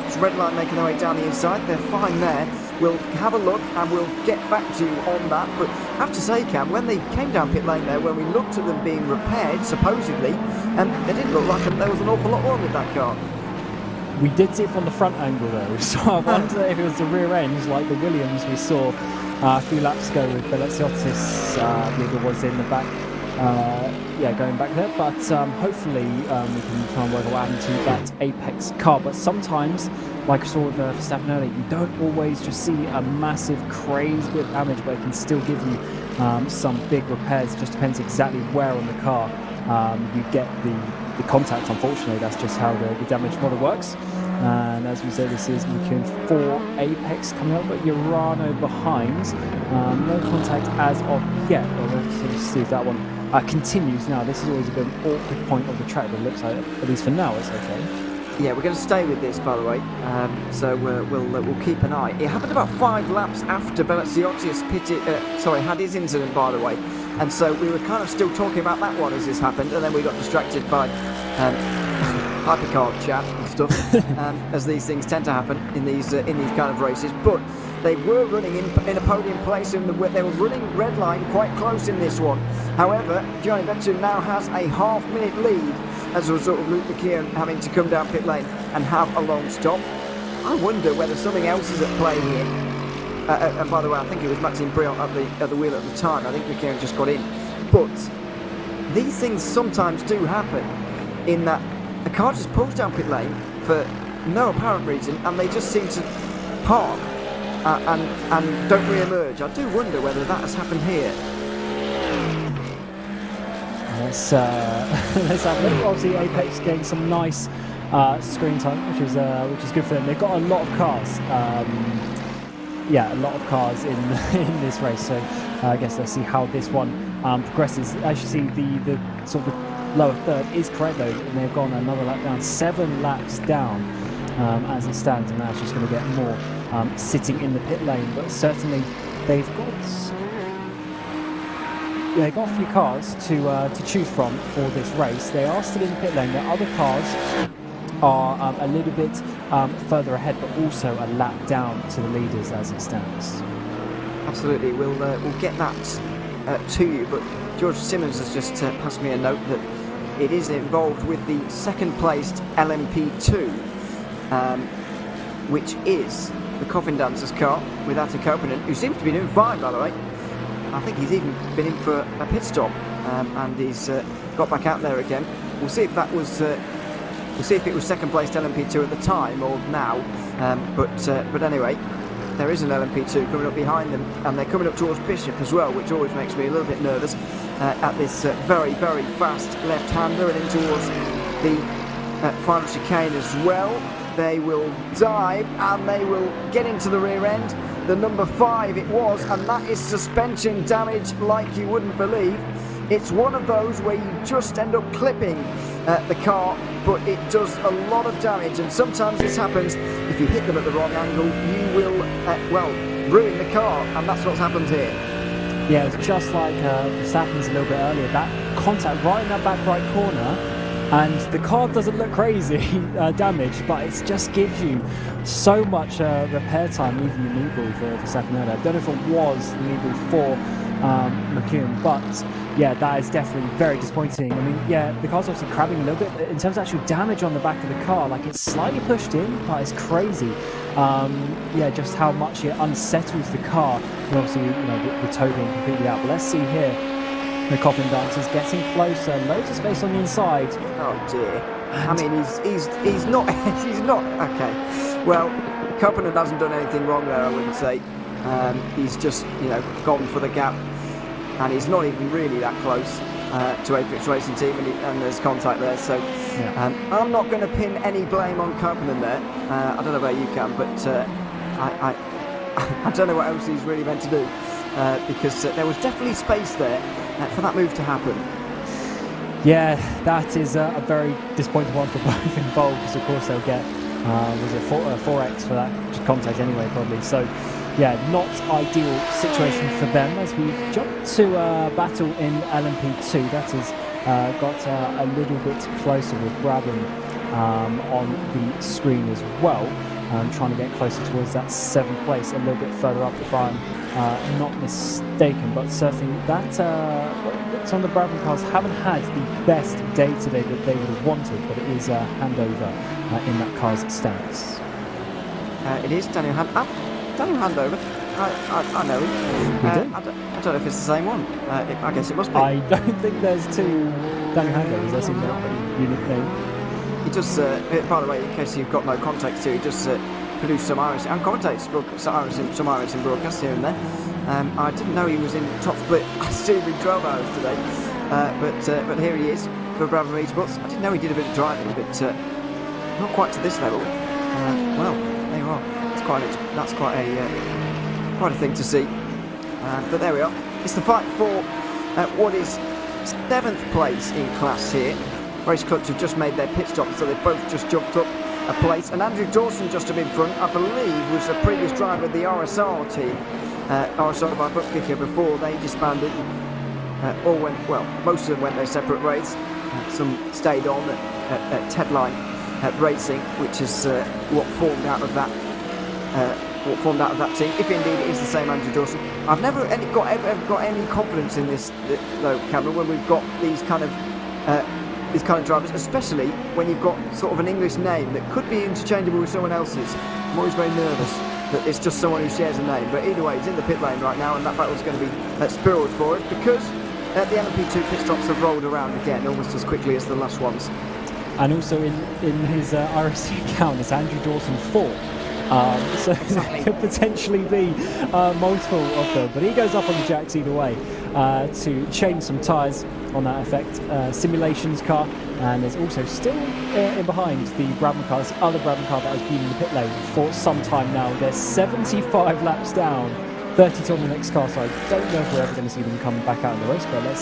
It's red line making their way down the inside. They're fine there. We'll have a look and we'll get back to you on that. But I have to say, Cam, when they came down pit lane there, when we looked at them being repaired, supposedly, they didn't look like there was an awful lot wrong with that car. We did see it from the front angle though, so I wonder if it was the rear ends like the Williams we saw a few laps ago with Belaziotis, I believe it was in the back. Going back there, but hopefully we can try and work out what happened to that Apex car. But sometimes, like I saw with Verstappen earlier, you don't always just see a massive, crazy bit of damage, but it can still give you some big repairs. It just depends exactly where on the car you get the contact. Unfortunately, that's just how the damage model works. And as we said, this is looking for Apex coming up, but Urano behind. No contact as of yet. Let's see if that one continues now. This is always a bit of an awkward point of the track, but it looks like, at least for now, it's okay. Yeah, we're going to stay with this, by the way. So we'll keep an eye. It happened about 5 laps after Belaziotis had his incident, by the way, and so we were kind of still talking about that one as this happened, and then we got distracted by hypercar chat and stuff, as these things tend to happen in these kind of races. But they were running in a podium place, and they were running red line quite close in this one. However, Johnny Benton now has a half-minute lead as a result of Luke McKeon having to come down pit lane and have a long stop. I wonder whether something else is at play here. And by the way, I think it was Maxime Briand at the wheel at the time. I think McKeon just got in. But these things sometimes do happen, in that a car just pulls down pit lane for no apparent reason, and they just seem to park and don't re-emerge. I do wonder whether that has happened here. Let's have a look. Obviously, Apex getting some nice screen time, which is good for them. They've got a lot of cars. A lot of cars in this race. So I guess let's see how this one progresses. As you see, the sort of lower third is correct though, and they've gone another lap down, 7 laps down as it stands, and that's just going to get more sitting in the pit lane. But certainly they've got a few cars to choose from for this race. They are still in the pit lane. The other cars are a little bit further ahead, but also a lap down to the leaders as it stands. Absolutely, we'll get that to you. But George Simmons has just passed me a note that it is involved with the second-placed LMP2, which is the Coffin Dancer's car with Atte Koponen, who seems to be doing fine, by the way. I think he's even been in for a pit stop, and he's got back out there again. We'll see if that was. We'll see if it was second-placed LMP2 at the time or now. But anyway, there is an LMP2 coming up behind them, and they're coming up towards Bishop as well, which always makes me a little bit nervous at this very, very fast left-hander, and in towards the final chicane as well. They will dive, and they will get into the rear end. The number 5 it was, and that is suspension damage like you wouldn't believe. It's one of those where you just end up clipping the car, but it does a lot of damage, and sometimes this happens. If you hit them at the wrong angle, you will, ruin the car, and that's what's happened here. Yeah, it's just like Verstappen's a little bit earlier. That contact right in that back right corner, and the car doesn't look crazy damaged, but it just gives you so much repair time, even the knee ball for Verstappen earlier. I don't know if it was the knee ball for McKeon, but yeah, that is definitely very disappointing. I mean, yeah, the car's obviously crabbing a little bit in terms of actual damage on the back of the car. Like, it's slightly pushed in, but it's crazy. Yeah, just how much it unsettles the car, and obviously, the toe being completely out. But let's see here. The Coffin Dancer's getting closer, loads of space on the inside. Oh dear. I mean, he's not okay. Well, Koponen hasn't done anything wrong there, I wouldn't say. He's just gone for the gap, and he's not even really that close to Apex Racing Team, and there's contact there. So yeah. I'm not going to pin any blame on Koponen there. I don't know about you, Cam, but I don't know what else he's really meant to do, because there was definitely space there for that move to happen. Yeah, that is a very disappointing one for both involved, because of course they'll get 4x for that contact anyway, probably. So yeah, not ideal situation for them. As we jump to battle in LMP2, that has got a little bit closer with Brabham on the screen as well, trying to get closer towards that 7th place, a little bit further up if I'm not mistaken. But certainly that some of the Brabham cars haven't had the best day today that they would have wanted, but it is a handover in that car's stance. It is Daniel Handover. I know him. I don't know if it's the same one. I guess it must be. I don't think there's 2 Daniel Handovers. That seems like a unique name. He just, by the way, in case you've got no context to, he just produced some iRacing and commentates some iRacing broadcasts here and there. I didn't know he was in top split Sebring 12 hours today, but here he is for Brabham Esports. I didn't know he did a bit of driving, but not quite to this level. Well, there you are. That's quite a thing to see. But there we are. It's the fight for what is 7th place in class here. Race Clutch have just made their pit stop, so they've both just jumped up a place. And Andrew Dawson just up in front, I believe, was a previous driver of the RSR team, RSR by Bookkicker, before they disbanded. All went, well, most of them went their separate ways. Some stayed on at Headline Racing, which is what formed out of that. Team, if indeed it is the same Andrew Dawson. I've never ever got any confidence in this, though, Cameron, when we've got these kind of drivers, especially when you've got sort of an English name that could be interchangeable with someone else's. I'm always very nervous that it's just someone who shares a name. But either way, he's in the pit lane right now, and that battle's going to be spiraled for us, because the LMP2 pit stops have rolled around again almost as quickly as the last ones. And also in his iRacing account, it's Andrew Dawson 4. So there could potentially be multiple of them, but he goes up on the jacks either way to change some tyres on that effect. Simulations car, and there's also still in behind the Brabham car, the other Brabham car that has been in the pit lane for some time now. They're 75 laps down, 32 on the next car, so I don't know if we're ever going to see them come back out in the race, but let's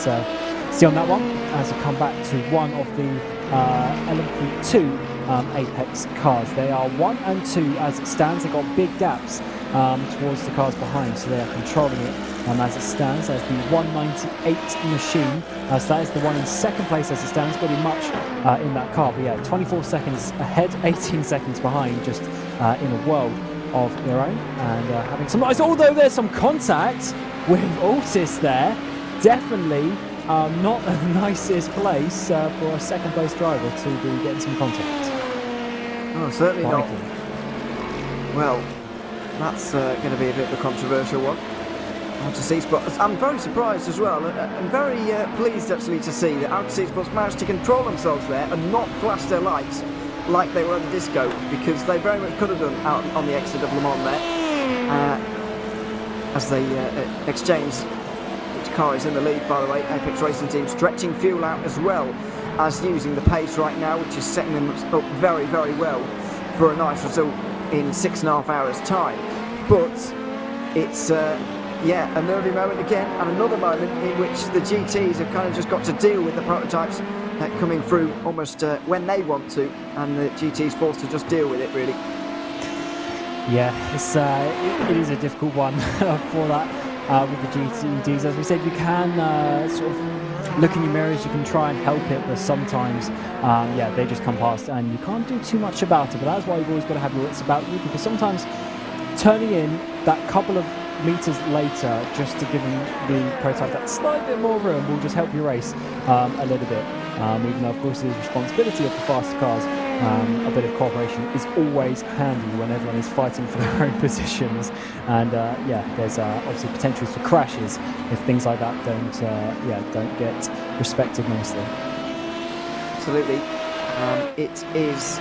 see on that one as we come back to one of the LMP2 Apex cars. They are 1 and 2 as it stands. They've got big gaps towards the cars behind, so they are controlling it as it stands. There's the 198 machine, so that is the one in second place as it stands. Got much in that car, but yeah, 24 seconds ahead, 18 seconds behind, just in a world of their own, and having some nice, although there's some contact with Altis there, definitely not the nicest place for a second place driver to be getting some contact. Oh, certainly not. Well, that's going to be a bit of a controversial one. Autos Esports. I'm very surprised as well, and very pleased actually to see that Autos Esports managed to control themselves there and not flash their lights like they were at the disco, because they very much could have done out on the exit of Le Mans there, as they exchange. Which car is in the lead, by the way? Apex Racing Team stretching fuel out as well as using the pace right now, which is setting them up very, very well for a nice result in 6.5 hours time. But it's a nervy moment again, and another moment in which the GTs have kind of just got to deal with the prototypes coming through almost when they want to, and the GT's forced to just deal with it, really. Yeah, it is a difficult one for that with the GTs. As we said, you can sort of look in your mirrors, you can try and help it, but sometimes they just come past and you can't do too much about it. But that's why you've always got to have your wits about you, because sometimes turning in that couple of meters later just to give them the prototype that slight bit more room will just help you race a little bit, even though of course it is responsibility of the faster cars. A bit of cooperation is always handy when everyone is fighting for their own positions, and there's obviously potentials for crashes if things like that don't get respected nicely. Absolutely. It is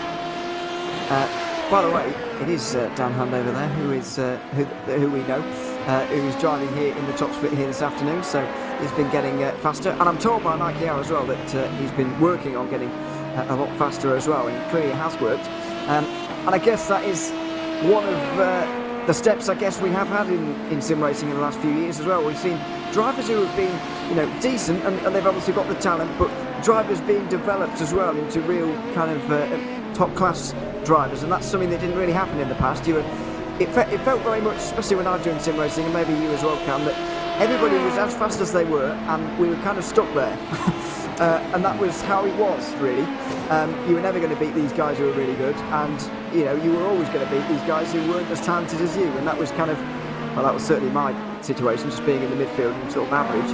by the way, it is Dan Hunt over there who is who we know, who is driving here in the top split here this afternoon, so he's been getting faster, and I'm told by Nike as well that he's been working on getting a lot faster as well, and clearly it has worked. And I guess that is one of the steps I guess we have had in sim racing in the last few years as well. We've seen drivers who have been decent, and they've obviously got the talent, but drivers being developed as well into real kind of top class drivers, and that's something that didn't really happen in the past. It felt very much, especially when I was doing sim racing, and maybe you as well, Cam, that everybody was as fast as they were, and we were kind of stuck there. And that was how it was, really. You were never going to beat these guys who were really good, and you were always going to beat these guys who weren't as talented as you, and that was kind of, well, that was certainly my situation, just being in the midfield and sort of average.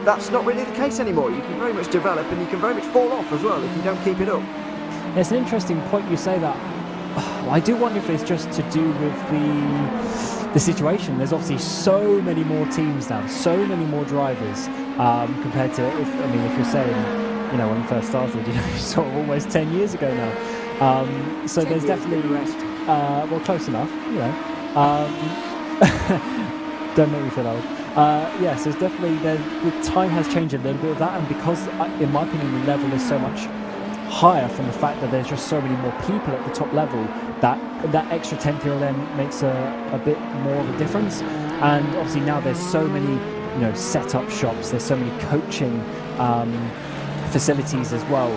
That's not really the case anymore. You can very much develop, and you can very much fall off as well if you don't keep it up. It's an interesting point you say that. I do wonder if it's just to do with the situation. There's obviously so many more teams now, so many more drivers compared to if you're saying, when we first started, sort of almost 10 years ago now. So there's definitely close enough, Don't make me feel old. So it's definitely the time has changed a little bit of that, and because in my opinion the level is so much higher from the fact that there's just so many more people at the top level, that extra 10th year then makes a bit more of a difference. And obviously now there's so many set-up shops, there's so many coaching facilities as well,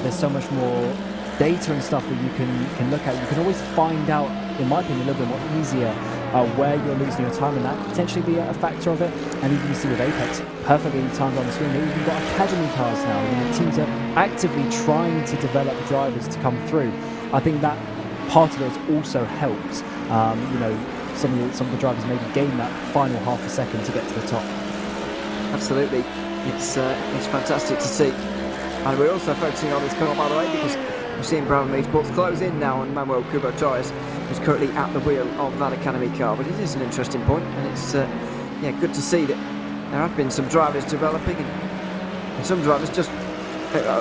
there's so much more data and stuff that you can look at, you can always find out, in my opinion, a little bit more easier where you're losing your time, and that could potentially be a factor of it. And even you see with Apex, perfectly timed on the screen, they've even got academy cars now, and the teams are actively trying to develop drivers to come through. I think that part of it has also helped. Some of the drivers maybe gain that final half a second to get to the top. Absolutely, it's fantastic to see. And we're also focusing on this car, by the way, because we're seeing Brabham Esports close in now on Manuel Kubo Torres, who's currently at the wheel of that academy car. But it is an interesting point, and it's good to see that there have been some drivers developing, and some drivers just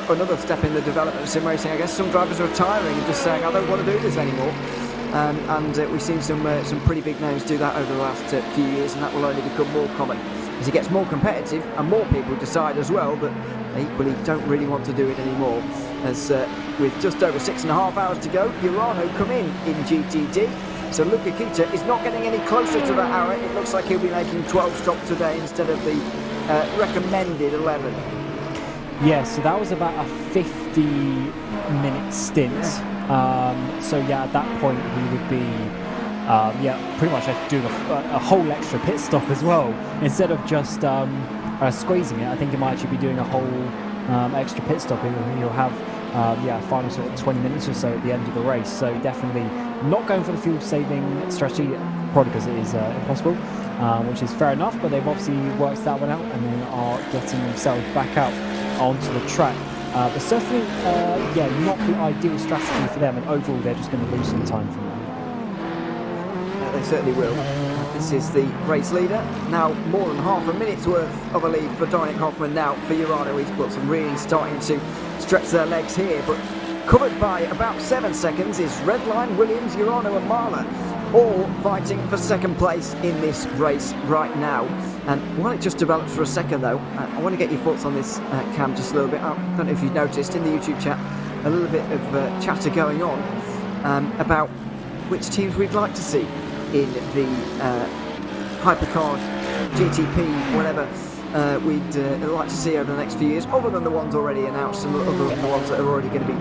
another step in the development of sim racing. I guess some drivers are retiring and just saying, I don't want to do this anymore. And we've seen some pretty big names do that over the last few years, and that will only become more common as it gets more competitive and more people decide as well that they equally don't really want to do it anymore. As with just over 6.5 hours to go, Urano come in GTD, so Luca Kita is not getting any closer to that hour. It looks like he'll be making 12 stops today instead of the recommended 11. Yeah, so that was about a 50-minute stint. At that point he would be pretty much doing a whole extra pit stop as well. Instead of just squeezing it, I think he might actually be doing a whole extra pit stop. He'll have a final sort of 20 minutes or so at the end of the race. So definitely not going for the fuel saving strategy, probably because it is impossible, which is fair enough, but they've obviously worked that one out and then are getting themselves back out onto the track. But certainly, not the ideal strategy for them, and overall they're just going to lose some time from that. They certainly will. This is the race leader. Now more than half a minute's worth of a lead for Dominic Hoffman now for Urano Esports, and really starting to stretch their legs here. But covered by about 7 seconds is Redline, Williams, Urano and Marla, all fighting for second place in this race right now. And while it just develops for a second though, I want to get your thoughts on this, Cam, just a little bit. I don't know if you've noticed in the YouTube chat a little bit of chatter going on about which teams we'd like to see in the Hypercar, GTP, whatever we'd like to see over the next few years, other than the ones already announced and other than the ones that are already going to be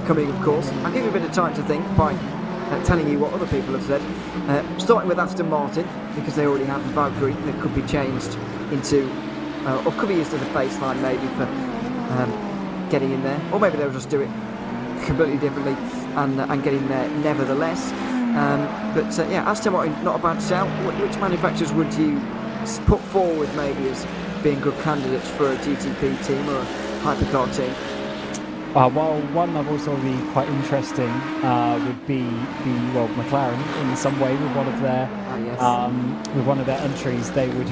coming, of course. I'll give you a bit of time to think by telling you what other people have said, starting with Aston Martin, because they already have the Valkyrie that could be changed into, or could be used as a baseline maybe for getting in there, or maybe they'll just do it completely differently and get in there nevertheless. Aston Martin, not a bad shout. Which manufacturers would you put forward maybe as being good candidates for a GTP team or a hypercar team? One I also be quite interesting would be McLaren in some way with one of their entries. They would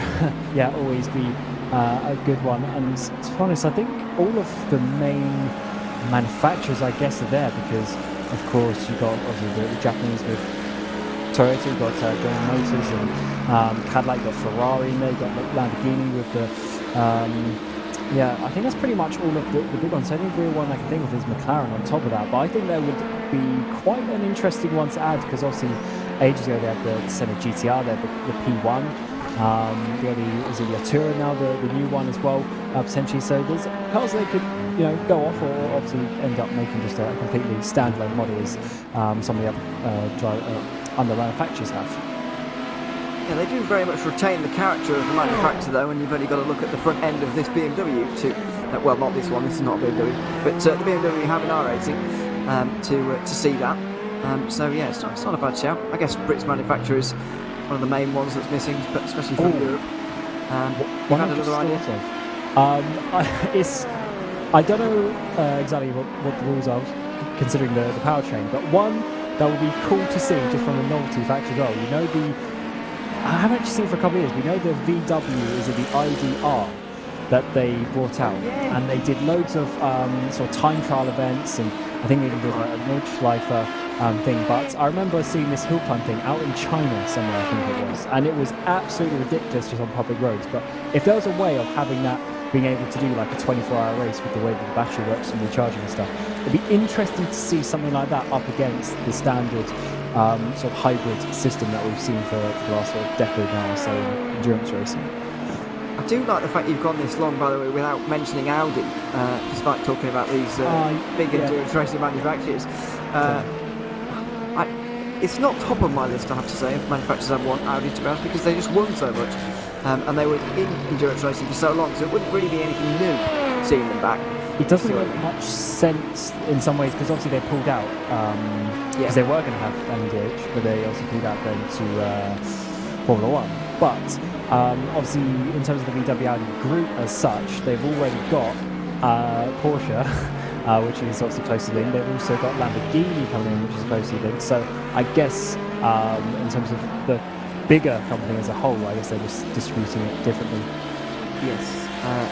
always be a good one. And to be honest, I think all of the main manufacturers, I guess, are there because, of course, you've got obviously the Japanese with Toyota, you've got General Motors, and Cadillac, you've got Ferrari in there, you've got Lamborghini with the. I think that's pretty much all of the big ones. The only real one I can think of is McLaren on top of that. But I think there would be quite an interesting one to add because obviously ages ago they had the Senna GTR, they had the P1. The Yatura now, the new one as well, potentially. So there's cars they could go off or obviously end up making just a completely standalone model as some of the other manufacturers have. Yeah, they do very much retain the character of the manufacturer though, and you've only got to look at the front end of this BMW to, not this one, this is not a BMW, but the BMW you have in iRating to see that. It's not a bad shout. I guess British manufacturer is one of the main ones that's missing, especially from Europe. One another idea? I don't know exactly what the rules are, considering the powertrain, but one that would be cool to see just from a novelty factor as well. I haven't actually seen it for a couple of years. We know the VW is the IDR that they brought out, and they did loads of sort of time trial events, and I think they even did a Nordschleifer thing. But I remember seeing this hill climb thing out in China somewhere, I think it was, and it was absolutely ridiculous just on public roads. But if there was a way of having that, being able to do like a 24-hour race with the way that the battery works and recharging and stuff, it'd be interesting to see something like that up against the standard sort of hybrid system that we've seen for the last sort of decade now or so in endurance racing. I do like the fact you've gone this long, by the way, without mentioning Audi, despite talking about these big endurance racing manufacturers. It's not top of my list, I have to say, of manufacturers I want Audi to be honest, because they just won so much, and they were in endurance racing for so long, so it wouldn't really be anything new seeing them back. It doesn't make much sense in some ways, because obviously they pulled out, because they were going to have MDH, but they also pulled out going to Formula 1. But obviously, in terms of the VW Audi group as such, they've already got Porsche, which is obviously closely linked. They've also got Lamborghini coming in, which is closely linked. So I guess in terms of the bigger company as a whole, I guess they're just distributing it differently. Yes.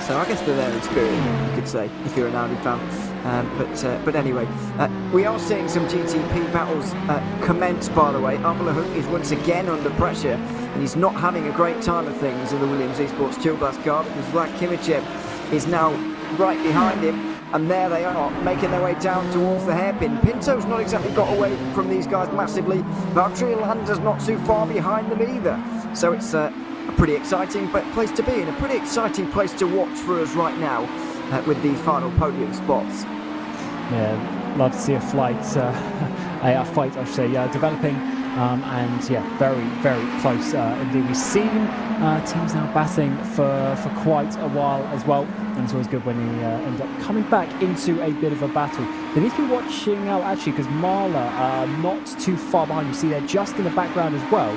So I guess they're there in spirit, you could say, if you're an Audi fan. But anyway, we are seeing some GTP battles commence, by the way. Arthur LeHook is once again under pressure, and he's not having a great time of things in the Williams Esports Chill Glass car, because Vlad Kimichev is now right behind him, and there they are, making their way down towards the hairpin. Pinto's not exactly got away from these guys massively. Valtteri Landa's not too far behind them either. So it's a pretty exciting place to be, and a pretty exciting place to watch for us right now with these final podium spots. Yeah, love to see a fight, I should say, developing, and yeah, very, very close indeed. We've seen teams now battling for quite a while as well, and it's always good when you end up coming back into a bit of a battle. They need to be watching out actually, because Marla not too far behind. You see they're just in the background as well,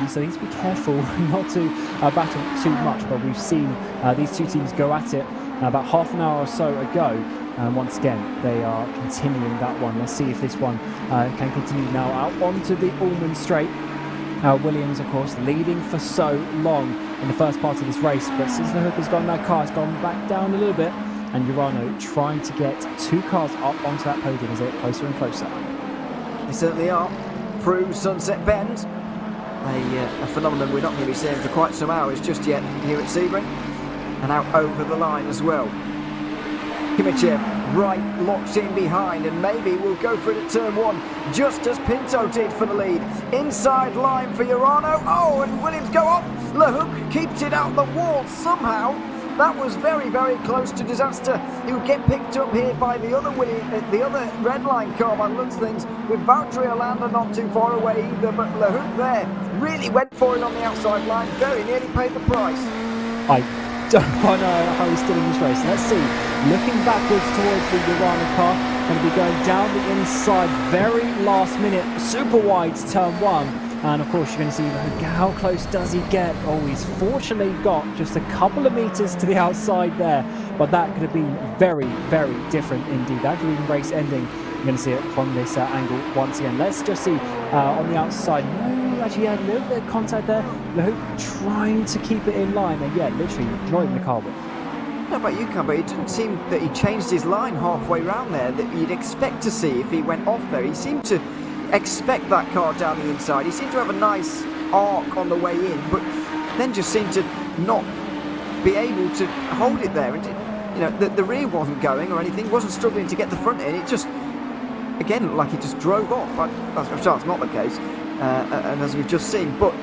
so they need to be careful not to battle too much. But we've seen these two teams go at it about half an hour or so ago. And once again, they are continuing that one. Let's see if this one can continue now out onto the Allman Straight. Williams, of course, leading for so long in the first part of this race, but since LeHook has gone that car, it's gone back down a little bit, and Urano trying to get two cars up onto that podium as they get closer and closer. They certainly are. Through Sunset Bend, a phenomenon we're not going to be seeing for quite some hours just yet here at Sebring, and out over the line as well. Kimichev right locked in behind, and maybe we'll go for it at turn one, just as Pinto did for the lead. Inside line for Urano. Oh, and Williams go off. LeHook keeps it out the wall somehow. That was very, very close to disaster. He'll get picked up here by the other red line car by the looks of things, with Valtteri Landa not too far away either, but LeHook there really went for it on the outside line, very nearly paid the price. I don't know how he's still in this race. Let's see. Looking backwards towards the Urano car, going to be going down the inside, very last minute, super wide to turn one. And of course you're going to see how close does he get. Oh, he's fortunately got just a couple of meters to the outside there, but that could have been very, very different indeed. That could have been race ending. You're going to see it from this angle once again. Let's just see on the outside. No, actually had a little bit of contact there. LeHook trying to keep it in line, and yeah, literally not even the car width. I don't know about you, Cam, but it didn't seem that he changed his line halfway round there that you'd expect to see if he went off there. He seemed to expect that car down the inside. He seemed to have a nice arc on the way in, but then just seemed to not be able to hold it there. And the rear wasn't going or anything, wasn't struggling to get the front in. It just, again, looked like he just drove off. I'm sure it's not the case, and as we've just seen. But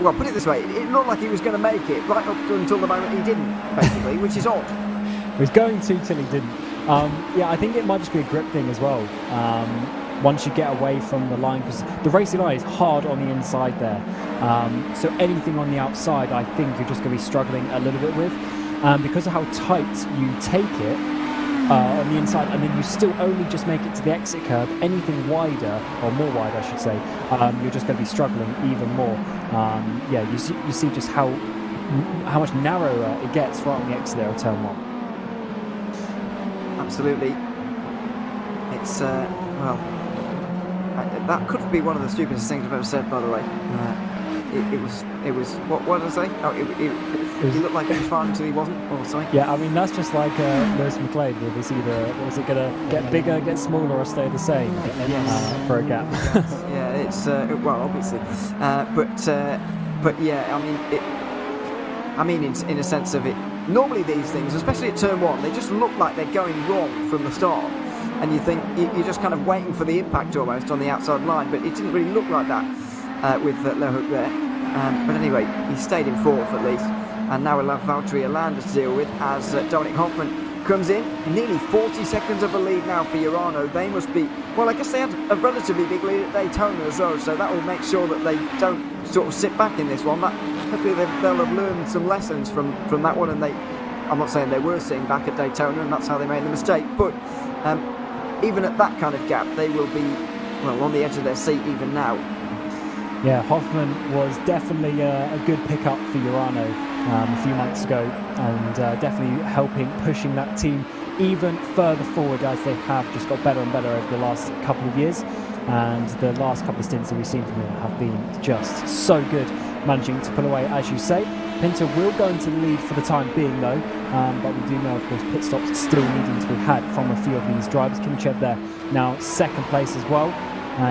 well, put it this way, it looked like he was going to make it right up until the moment he didn't, basically, which is odd. He was going to till he didn't. Yeah, I think it might just be a grip thing as well. Once you get away from the line, because the racing line is hard on the inside there. So anything on the outside, I think you're just going to be struggling a little bit with. Because of how tight you take it on the inside, and then you still only just make it to the exit curve. Anything wider, or more wide I should say, you're just going to be struggling even more. Yeah, you see just how much narrower it gets right on the exit there of turn one. Absolutely. It's well, that could be one of the stupidest things I've ever said, by the way. It was what did I say? Oh, he looked like he was fine until he wasn't, or something. Yeah, I mean that's just like Lewis McLean. It's either was it gonna get bigger, get smaller, or stay the same for a gap. Yeah, it's well, obviously, but yeah, I mean, in a sense of it. Normally these things, especially at turn one, they just look like they're going wrong from the start, and you think you're just kind of waiting for the impact almost on the outside line, but it didn't really look like that with LeHook there. But anyway, he stayed in fourth at least. And now we'll have Valtteri Alander to deal with as Dominic Hoffman comes in. Nearly 40 seconds of a lead now for Urano. They must be, well, I guess they had a relatively big lead at Daytona as well, so that will make sure that they don't sort of sit back in this one. But hopefully they'll have learned some lessons from that one, and I'm not saying they were sitting back at Daytona and that's how they made the mistake, but even at that kind of gap, they will be, well, on the edge of their seat even now. Yeah, Hoffman was definitely a good pickup for Urano a few months ago, and definitely pushing that team even further forward as they have just got better and better over the last couple of years. And the last couple of stints that we've seen from him have been just so good, managing to pull away, as you say. Pinto will go into the lead for the time being though, but we do know, of course, pit stops still needing to be had from a few of these drivers. Kimichev there now second place as well.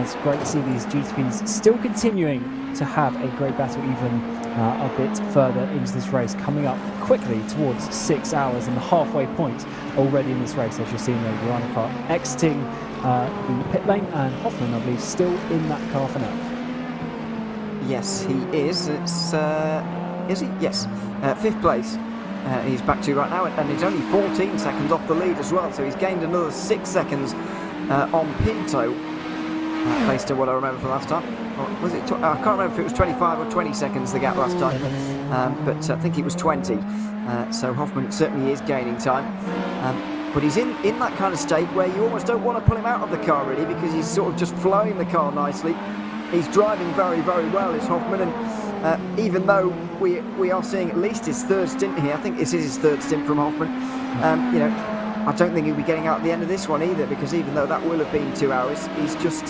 It's great to see these GTPs still continuing to have a great battle even a bit further into this race, coming up quickly towards 6 hours and the halfway point already in this race, as you're seeing the Urano car exiting the pit lane, and Hoffman, I believe, still in that car for now. Yes, he is. Is he? Yes. Fifth place. He's back to right now, and he's only 14 seconds off the lead as well, so he's gained another 6 seconds on Pinto. Based on what I remember from last time. Or was it? I can't remember if it was 25 or 20 seconds the gap last time, but I think it was 20. So Hoffman certainly is gaining time. But he's in that kind of state where you almost don't want to pull him out of the car really, because he's sort of just flowing the car nicely. He's driving very, very well, is Hoffman, and even though we are seeing at least his third stint here, I think this is his third stint from Hoffman, I don't think he'll be getting out at the end of this one either, because even though that will have been 2 hours, he's just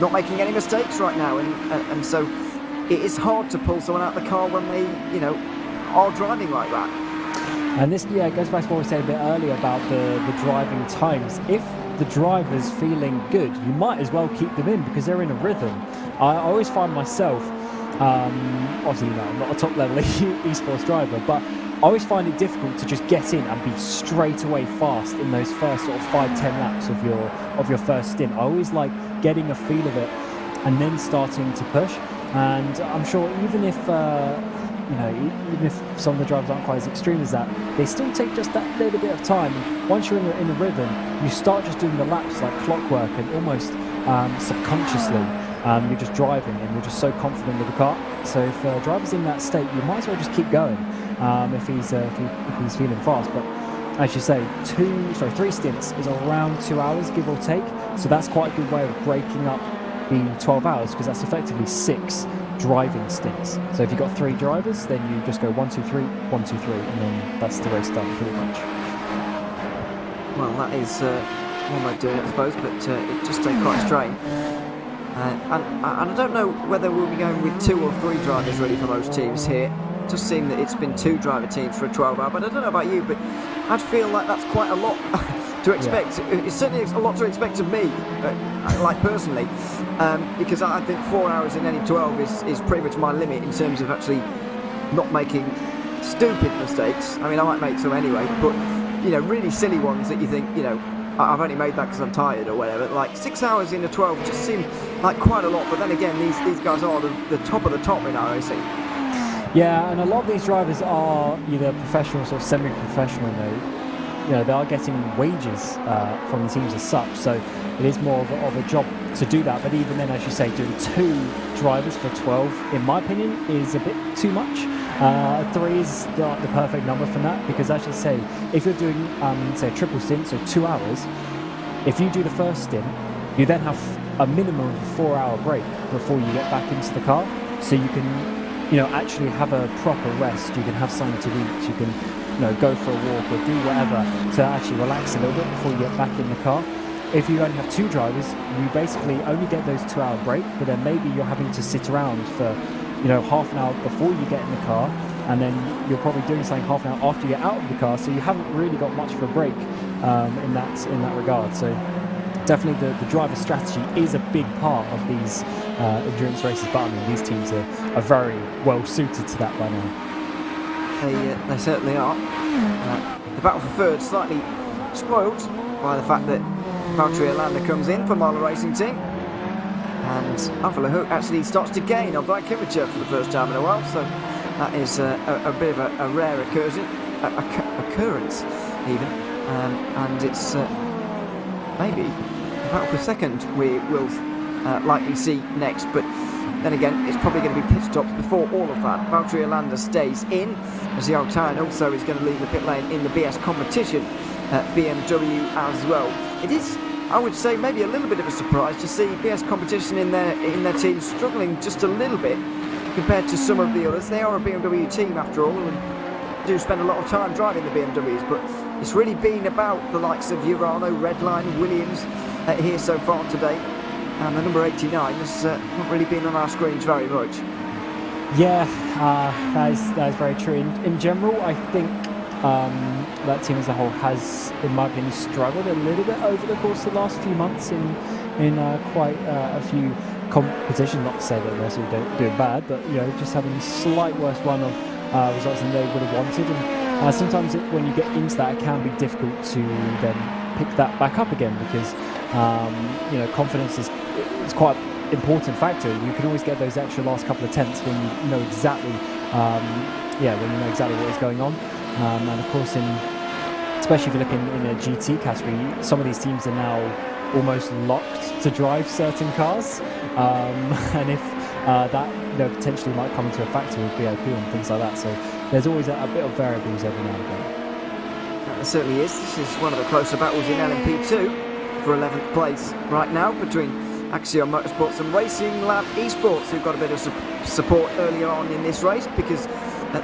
not making any mistakes right now, and so it is hard to pull someone out of the car when they, are driving like that. And this, goes back to what we said a bit earlier about the driving times. If the driver's feeling good, you might as well keep them in because they're in a rhythm. I always find myself, obviously, I'm not a top-level esports driver, but I always find it difficult to just get in and be straight away fast in those first sort of 5-10 laps of your first stint. I always like getting a feel of it and then starting to push. And I'm sure even if even if some of the drivers aren't quite as extreme as that, they still take just that little bit of time. Once you're in a rhythm, you start just doing the laps like clockwork, and almost subconsciously you're just driving and you're just so confident with the car. So if a driver's in that state, you might as well just keep going if he's feeling fast. But as you say, 3 stints is around 2 hours, give or take. So that's quite a good way of breaking up the 12 hours, because that's effectively 6 driving stints. So if you've got 3 drivers, then you just go 1, 2, 3, 1, 2, 3, and then that's the race done pretty much. Well, that is one way of doing it, I suppose, but it just takes quite a strain. And I don't know whether we'll be going with 2 or 3 drivers really for most teams here. It does seem that it's been 2 driver teams for a 12 hour, but I don't know about you, but I'd feel like that's quite a lot to expect. Yeah. It's certainly a lot to expect of me, like personally, because I think 4 hours in any 12 is pretty much my limit in terms of actually not making stupid mistakes. I mean, I might make some anyway, but really silly ones that you think, I've only made that because I'm tired or whatever. Like 6 hours in a 12 just seem like quite a lot, but then again, these guys are the top of the top in iRacing. Yeah, and a lot of these drivers are either professional or semi-professional. They are getting wages from the teams as such, so it is more of a job to do that. But even then, as you say, doing 2 drivers for 12, in my opinion, is a bit too much. 3 is the perfect number for that, because as you say, if you're doing say a triple stint, so 2 hours, if you do the first stint, you then have a minimum of a 4-hour break before you get back into the car, so you can actually have a proper rest. You can have something to eat, you can go for a walk or do whatever to actually relax a little bit before you get back in the car. If you only have 2 drivers, you basically only get those 2-hour break, but then maybe you're having to sit around for half an hour before you get in the car, and then you're probably doing something half an hour after you get out of the car, so you haven't really got much of a break in that regard. So definitely the driver strategy is a big part of these endurance races, but I mean, these teams are very well suited to that by now. They certainly are. The battle for third slightly spoiled by the fact that Valtteri Alander comes in for Marla Racing Team. And Alfa actually starts to gain on Vancouver for the first time in a while, so that is a bit of a rare occurrence even, and it's maybe about for a second we will likely see next, but then again it's probably going to be pit stops before all of that. Valtteri Alander stays in, as the Alpine also is going to leave the pit lane in the BS competition, BMW as well. It is, I would say, maybe a little bit of a surprise to see BS competition in their team struggling just a little bit compared to some of the others. They are a BMW team after all, and do spend a lot of time driving the BMWs, but it's really been about the likes of Urano, Redline, Williams here so far today, and the number 89 has not really been on our screens very much. Yeah, that is very true. In general, I think that team as a whole has, in my opinion, struggled a little bit over the course of the last few months in quite a few competitions. Not to say that they're sort of doing bad, but just having a slight worse run of results than they would have wanted. And sometimes when you get into that, it can be difficult to then pick that back up again, because confidence is quite an important factor. You can always get those extra last couple of tenths when you know exactly what is going on. And of course, especially if you're looking in a GT category, some of these teams are now almost locked to drive certain cars, and if that potentially might come into a factor with BOP and things like that. So there's always a bit of variables every now and again. There certainly is. This is one of the closer battles in LMP2 for 11th place right now between Axiom Motorsports and Racing Lab Esports, who've got a bit of support earlier on in this race, because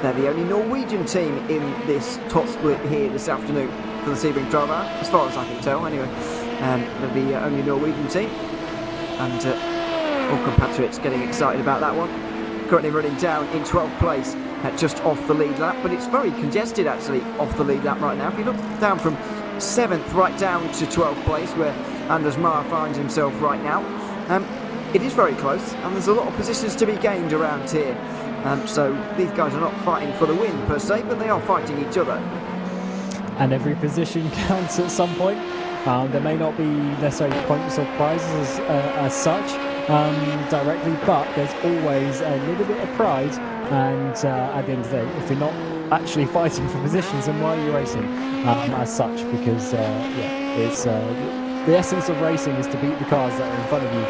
they're the only Norwegian team in this top split here this afternoon for the Sebring 12 hour, as far as I can tell anyway. They're the only Norwegian team, and all compatriots getting excited about that one. Currently running down in 12th place, just off the lead lap, but it's very congested actually off the lead lap right now. If you look down from 7th right down to 12th place, where Anders Meyer finds himself right now, it is very close, and there's a lot of positions to be gained around here. So these guys are not fighting for the win per se, but they are fighting each other. And every position counts at some point. There may not be necessarily points or prizes as such directly, but there's always a little bit of pride. And at the end of the day, if you're not actually fighting for positions, then why are you racing as such? Because it's the essence of racing is to beat the cars that are in front of you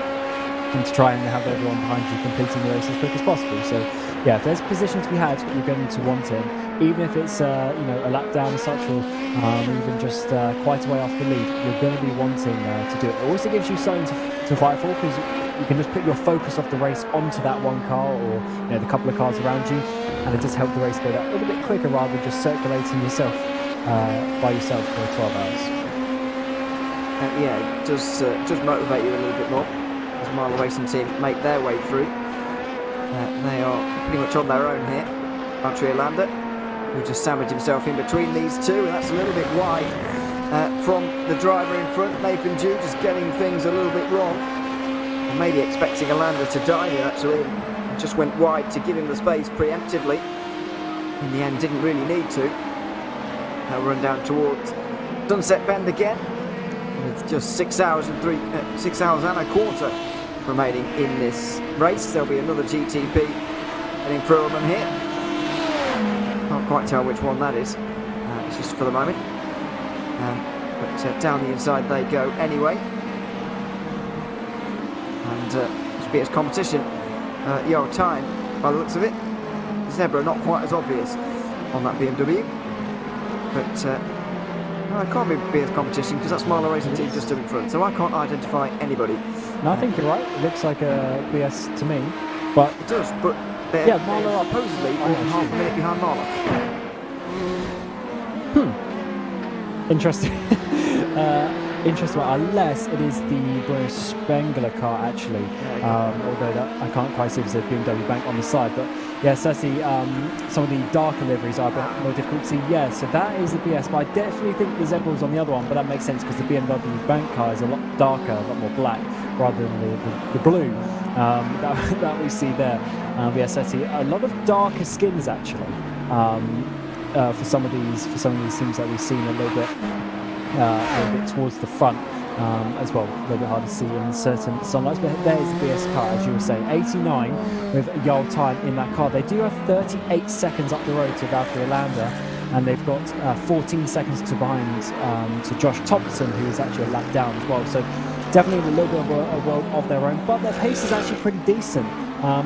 and to try and have everyone behind you completing the race as quick as possible. So yeah, if there's a position to be had, you're going to want it, even if it's a lap down as such, or even just quite a way off the lead. You're going to be wanting to do it. It also gives you something to fight for, because you can just put your focus off the race onto that one car, or the couple of cars around you, and it just helps the race go that little bit quicker rather than just circulating yourself by yourself for 12 hours. It does motivate you a little bit more as the Marla Racing team make their way through. They are pretty much on their own here. Valtteri Alander, who just sandwiched himself in between these two, and that's a little bit wide from the driver in front. Nathan Dew just getting things a little bit wrong. And maybe expecting Alander to dive in actually, and just went wide to give him the space preemptively. In the end, didn't really need to. Now run down towards Sunset Bend again, with just 6 hours and a quarter remaining in this race. There'll be another GTP heading through them here. Can't quite tell which one that is. It's just for the moment. But down the inside they go anyway. And it's BS competition. Your time, by the looks of it, Zebra not quite as obvious on that BMW. But no, it can't be BS competition, because that's Marla Racing team just in front, so I can't identify anybody. No, I think you're right. It looks like a BS to me, but it does. But they're Marla supposedly half a minute behind Marla. Interesting. Interesting one, unless it is the Bruno Spengler car actually, although I can't quite see if there's a BMW bank on the side, but yeah, certainly some of the darker liveries are a bit more difficult to see. Yeah, so that is the BS, but I definitely think the Zebra was on the other one, but that makes sense because the BMW bank car is a lot darker, a lot more black, rather than the blue that we see there. Yeah, certainly a lot of darker skins actually for some of these teams that we've seen a little bit towards the front. as well. A little bit hard to see in certain sunlights, but there's the BS car, as you were saying. 89 with Yale time in that car. They do have 38 seconds up the road to Valtteri Landa, and they've got 14 seconds to behind to Josh Thompson, who is actually a lap down as well. So definitely a little bit of a world of their own, but their pace is actually pretty decent.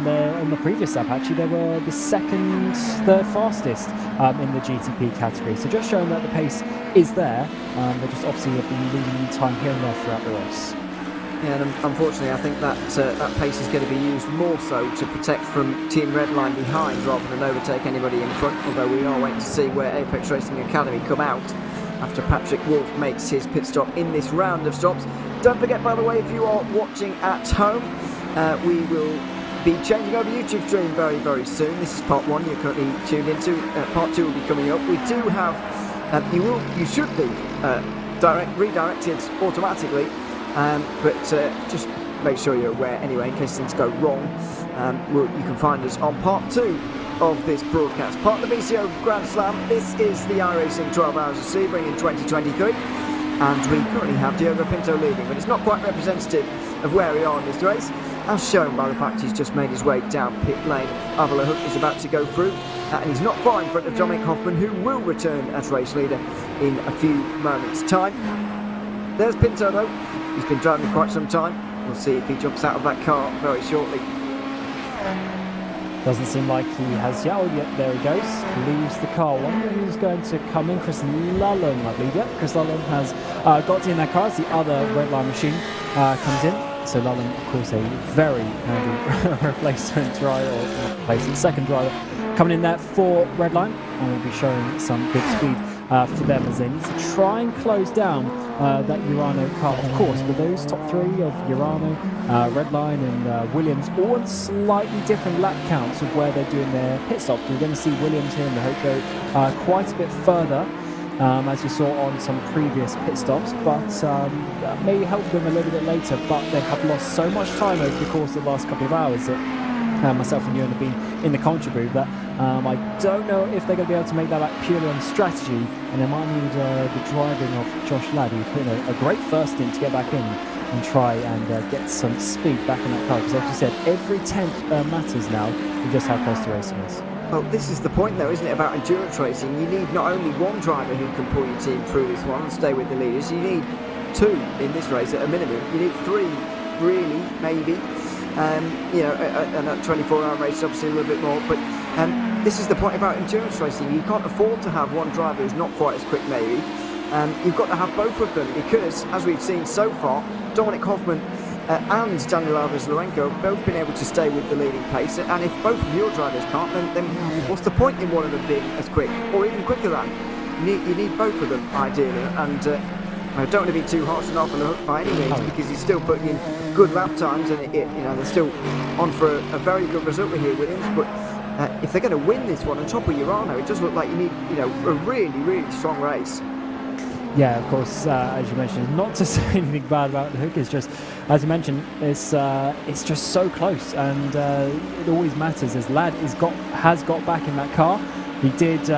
They're on the previous lap, actually, they were the third fastest in the GTP category. So just showing that the pace is there. They just obviously have been losing time here and there throughout the race. Yeah, and unfortunately, I think that that pace is going to be used more so to protect from Team Redline behind rather than overtake anybody in front. Although we are waiting to see where Apex Racing Academy come out after Patrick Wolf makes his pit stop in this round of stops. Don't forget, by the way, if you are watching at home, we will be changing over YouTube stream very, very soon. This is part 1 you're currently tuned into. Part 2 will be coming up. We do have, you should be redirected automatically, but just make sure you're aware anyway in case things go wrong. You can find us on part 2 of this broadcast. Part of the VCO Grand Slam. This is the iRacing 12 Hours of Sebring in 2023, and we currently have Diogo Pinto leading, but it's not quite representative of where we are in this race, as shown by the fact he's just made his way down pit lane. Avila Hook is about to go through, and he's not far in front of Dominic Hoffman, who will return as race leader in a few moments' time. There's Pinto though. He's been driving for quite some time. We'll see if he jumps out of that car very shortly. Doesn't seem like he has yet. There he goes. Leaves the car. Wonder who's going to come in. Chris Lullum, I believe. Yep, Chris Lullum has got in that car as the other Redline machine comes in. So Lullum, of course, a very handy replacement driver, or replacement second driver, coming in there for Redline, and will be showing some good speed for them as they need to try and close down that Urano car, of course. But those top 3 of Urano, Redline and Williams, all on slightly different lap counts of where they're doing their pit stop. We're going to see Williams here in the Hope go quite a bit further, as we saw on some previous pit stops, but that may help them a little bit later. But they have lost so much time over the course of the last couple of hours that myself and Ewan have been in the commentary booth that I don't know if they're going to be able to make that back purely on strategy, and they might need the driving of Josh Ladd, who put in a great first stint to get back in and try and get some speed back in that car, because like you said, every 10th matters now with just how close the racing is. Well, this is the point though, isn't it, about endurance racing? You need not only one driver who can pull your team through this one and stay with the leaders, you need 2 in this race at a minimum. You need 3, really, maybe. And a 24-hour race, obviously a little bit more, but this is the point about endurance racing. You can't afford to have one driver who's not quite as quick, maybe. You've got to have both of them, because, as we've seen so far, Dominic Hoffman and Daniel Alves-Lourenco have both been able to stay with the leading pace, and if both of your drivers can't, then what's the point in one of them being as quick, or even quicker than? You need both of them, ideally, and I don't want to be too harsh on Avila Hook by any means, because he's still putting in good lap times, and they're still on for a very good result here, Williams. But if they're going to win this one on top of Urano, it does look like you need a really, really strong race. Yeah, of course, as you mentioned, not to say anything bad about the Hook, it's just, as you mentioned, it's just so close, and it always matters as Ladd has got back in that car. He did,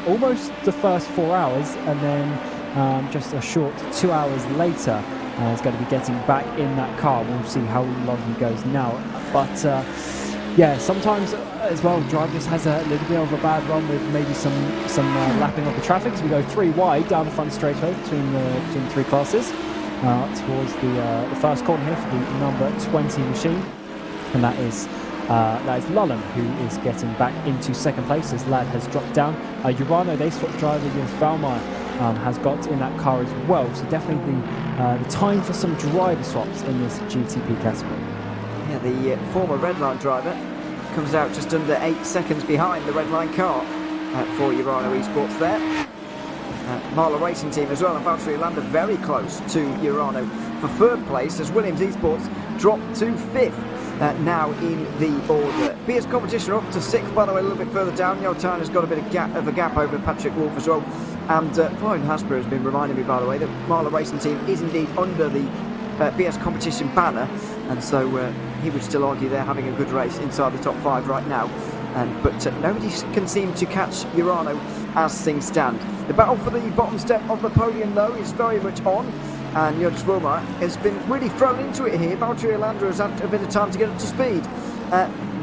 almost the first 4 hours, and then just a short 2 hours later, he's going to be getting back in that car. We'll see how long he goes now. But sometimes as well, driver just has a little bit of a bad run with maybe some lapping of the traffic. So we go 3 wide down the front straightaway between the 3 classes towards the first corner here for the number 20 machine, and that is Lullum, who is getting back into second place as Ladd has dropped down. Urano, they swapped driver against Valmar, has got in that car as well, so definitely the time for some driver swaps in this GTP category. Yeah, the former Redline driver comes out just under 8 seconds behind the Redline car for Urano Esports there. Marla Racing Team as well, and Valtteri Landa very close to Urano for 3rd place, as Williams Esports dropped to 5th now in the order. BS Competition up to 6th, by the way, a little bit further down. Yeltan has got a bit of a gap over Patrick Wolf as well. And Florian Hasper has been reminding me, by the way, that Marla Racing Team is indeed under the BS Competition banner, and so he would still argue they're having a good race inside the top 5 right now. But nobody can seem to catch Urano as things stand. The battle for the bottom step of the podium, though, is very much on. and Jonas Vollmer has been really thrown into it here. Valtteri Alander has had a bit of time to get up to speed.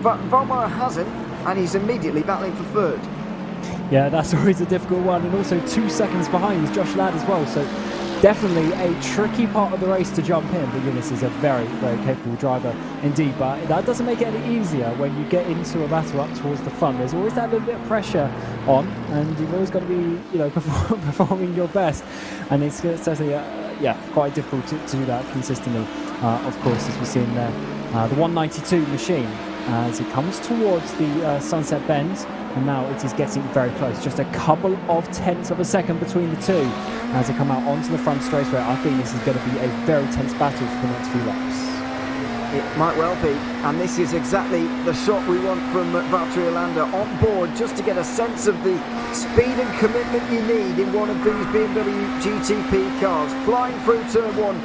Vollmer hasn't, and he's immediately battling for third. Yeah, that's always a difficult one, and also 2 seconds behind is Josh Ladd as well, so definitely a tricky part of the race to jump in, but Jonas is a very, very capable driver indeed, but that doesn't make it any easier when you get into a battle up towards the front. There's always that little bit of pressure on, and you've always got to be, performing your best, and it's certainly, quite difficult to do that consistently, of course, as we've seen there. The 192 machine, as it comes towards the Sunset Bend, and now it is getting very close, just a couple of tenths of a second between the two as they come out onto the front straightaway. I think this is going to be a very tense battle for the next few laps. It might well be, and this is exactly the shot we want from Valtteri Alander on board, just to get a sense of the speed and commitment you need in one of these BMW GTP cars. Flying through turn 1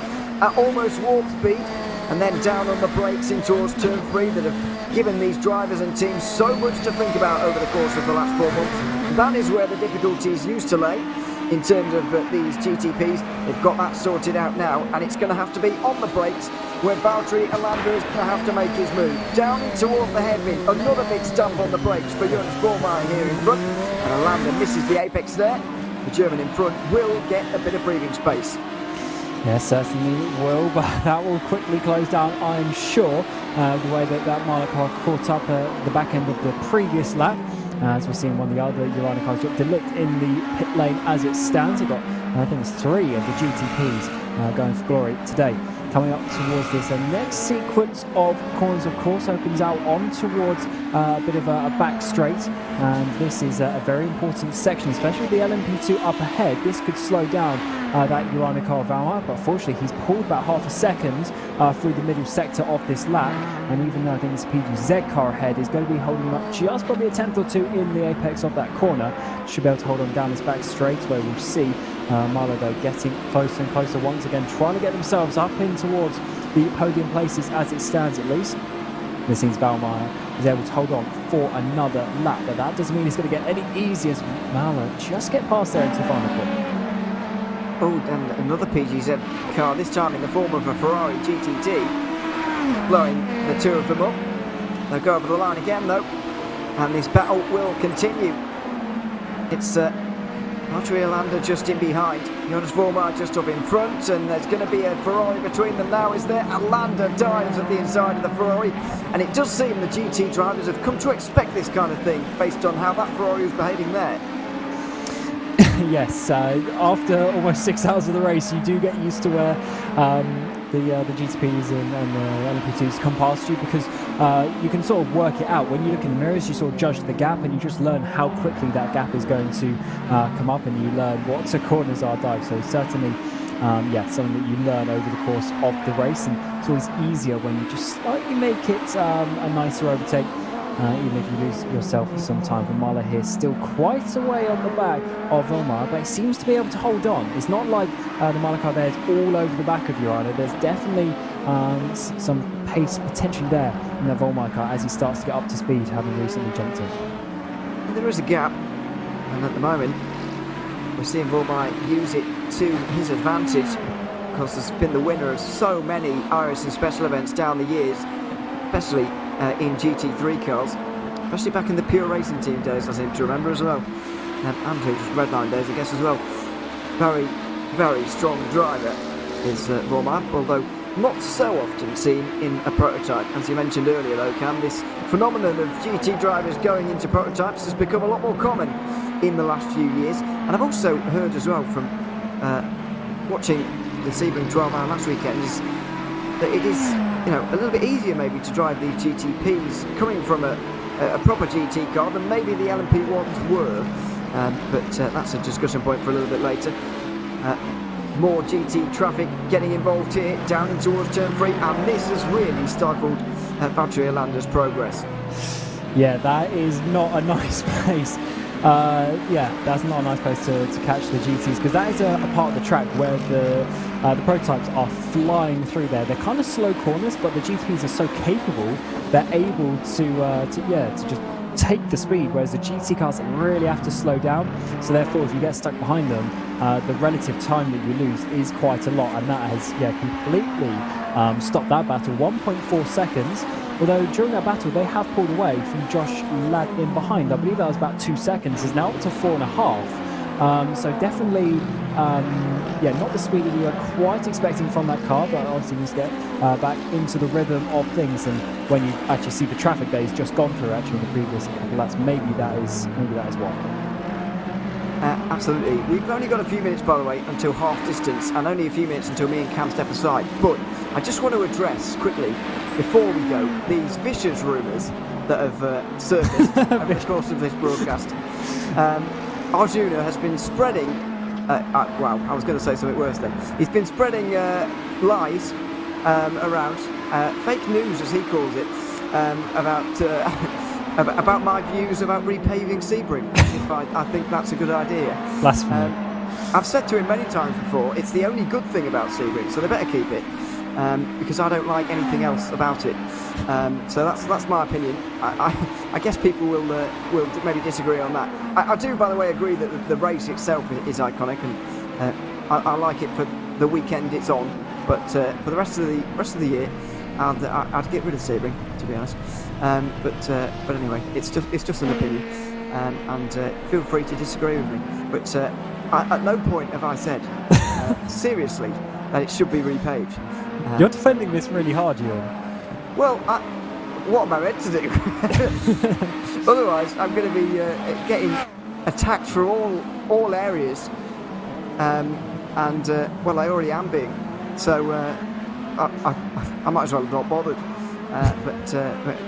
at almost warp speed, and then down on the brakes in towards turn 3 that have given these drivers and teams so much to think about over the course of the last 4 months. That is where the difficulties used to lay in terms of these GTPs. They've got that sorted out now, and it's going to have to be on the brakes where Valtteri Alander is going to have to make his move. Down in toward the hairpin, another big stump on the brakes for Jonas Vollmer here in front, and Alander misses the apex there. The German in front will get a bit of breathing space. Yes, certainly will, but that will quickly close down, I'm sure, the way that Marlon car caught up at the back end of the previous lap. As we're seeing one of the other Urana cars got delict in the pit lane as it stands. It got, I think it's 3 of the GTPs going for glory today. Coming up towards this next sequence of corners, of course, opens out on towards a bit of a back straight, and this is a very important section, especially with the LMP2 up ahead. This could slow down that Urana car of Vollmer, but fortunately he's pulled about half a second through the middle sector of this lap, and even though I think this PGZ car ahead is going to be holding up just probably a tenth or two in the apex of that corner, should be able to hold on down this back straight, where we'll see Marlow though getting closer and closer once again, trying to get themselves up in towards the podium places as it stands at least. This seems Vollmer is able to hold on for another lap, but that doesn't mean it's going to get any easier as Marlow just get past there into the final corner. Oh, and another PGZ car, this time in the form of a Ferrari GTD, blowing the two of them up. They'll go over the line again though, and this battle will continue. It's Valtteri Alander just in behind, Jonas Vollmer just up in front, and there's going to be a Ferrari between them now, is there? Alander dives at the inside of the Ferrari, and it does seem the GT drivers have come to expect this kind of thing based on how that Ferrari was behaving there. Yes, after almost 6 hours of the race, you do get used to where the GTPs and the LMP2s come past you, because you can sort of work it out. When you look in the mirrors, you sort of judge the gap, and you just learn how quickly that gap is going to come up, and you learn what corners are dives. So certainly, something that you learn over the course of the race, and it's always easier when you just slightly make it a nicer overtake. Even if you lose yourself for some time. But Marlow here still quite a way on the back of Vollmer, but he seems to be able to hold on. It's not like the Marlow car there is all over the back of Urana. There's definitely some pace potentially there in the Vollmer car as he starts to get up to speed, having recently jumped in. And there is a gap, and at the moment we're seeing Vollmer use it to his advantage, because he's been the winner of so many iRacing special events down the years, especially in GT3 cars, especially back in the pure racing team days, I seem to remember as well, and just Redline days I guess as well. Very, very strong driver is Vollmer, although not so often seen in a prototype. As you mentioned earlier though, Cam, this phenomenon of GT drivers going into prototypes has become a lot more common in the last few years, and I've also heard as well from watching the Sebring 12-hour last weekend is that it is, a little bit easier maybe to drive these GTPs coming from a proper GT car than maybe the LMP1s were, but that's a discussion point for a little bit later. More GT traffic getting involved here, down in towards turn 3, and this has really stifled Valtteri Alander's progress. Yeah, that is not a nice place. That's not a nice place to catch the GTs, because that is a part of the track where the prototypes are flying through there. They're kind of slow corners, but the GTPs are so capable, they're able to just take the speed, whereas the GT cars really have to slow down. So therefore, if you get stuck behind them, the relative time that you lose is quite a lot, and that has completely stopped that battle. 1.4 seconds. Although during that battle they have pulled away from Josh Ladd in behind. I believe that was about 2 seconds. Is now up to 4.5. So definitely, not the speed that we were quite expecting from that car, but obviously needs to get back into the rhythm of things. And when you actually see the traffic that he's just gone through, actually in the previous couple laps, maybe that is why. Absolutely. We've only got a few minutes, by the way, until half distance, and only a few minutes until me and Cam step aside. But I just want to address quickly, before we go, these vicious rumours that have surfaced over the course of this broadcast. Arjuna has been spreading, I was going to say something worse then. He's been spreading lies around, fake news as he calls it, about my views about repaving Sebring. I think that's a good idea. Blasphemy. I've said to him many times before, it's the only good thing about Sebring, so they better keep it, because I don't like anything else about it. So that's my opinion. I guess people will maybe disagree on that. I do, by the way, agree that the race itself is iconic, and I like it for the weekend it's on. But for the rest of the year, I'd get rid of Sebring, to be honest. But anyway, it's just an opinion, and feel free to disagree with me. But at no point have I said seriously that it should be repaved. You're defending this really hard, Ewan. Well, what am I meant to do? Otherwise, I'm going to be getting attacked from all areas, and well, I already am being. So I might as well have not bothered.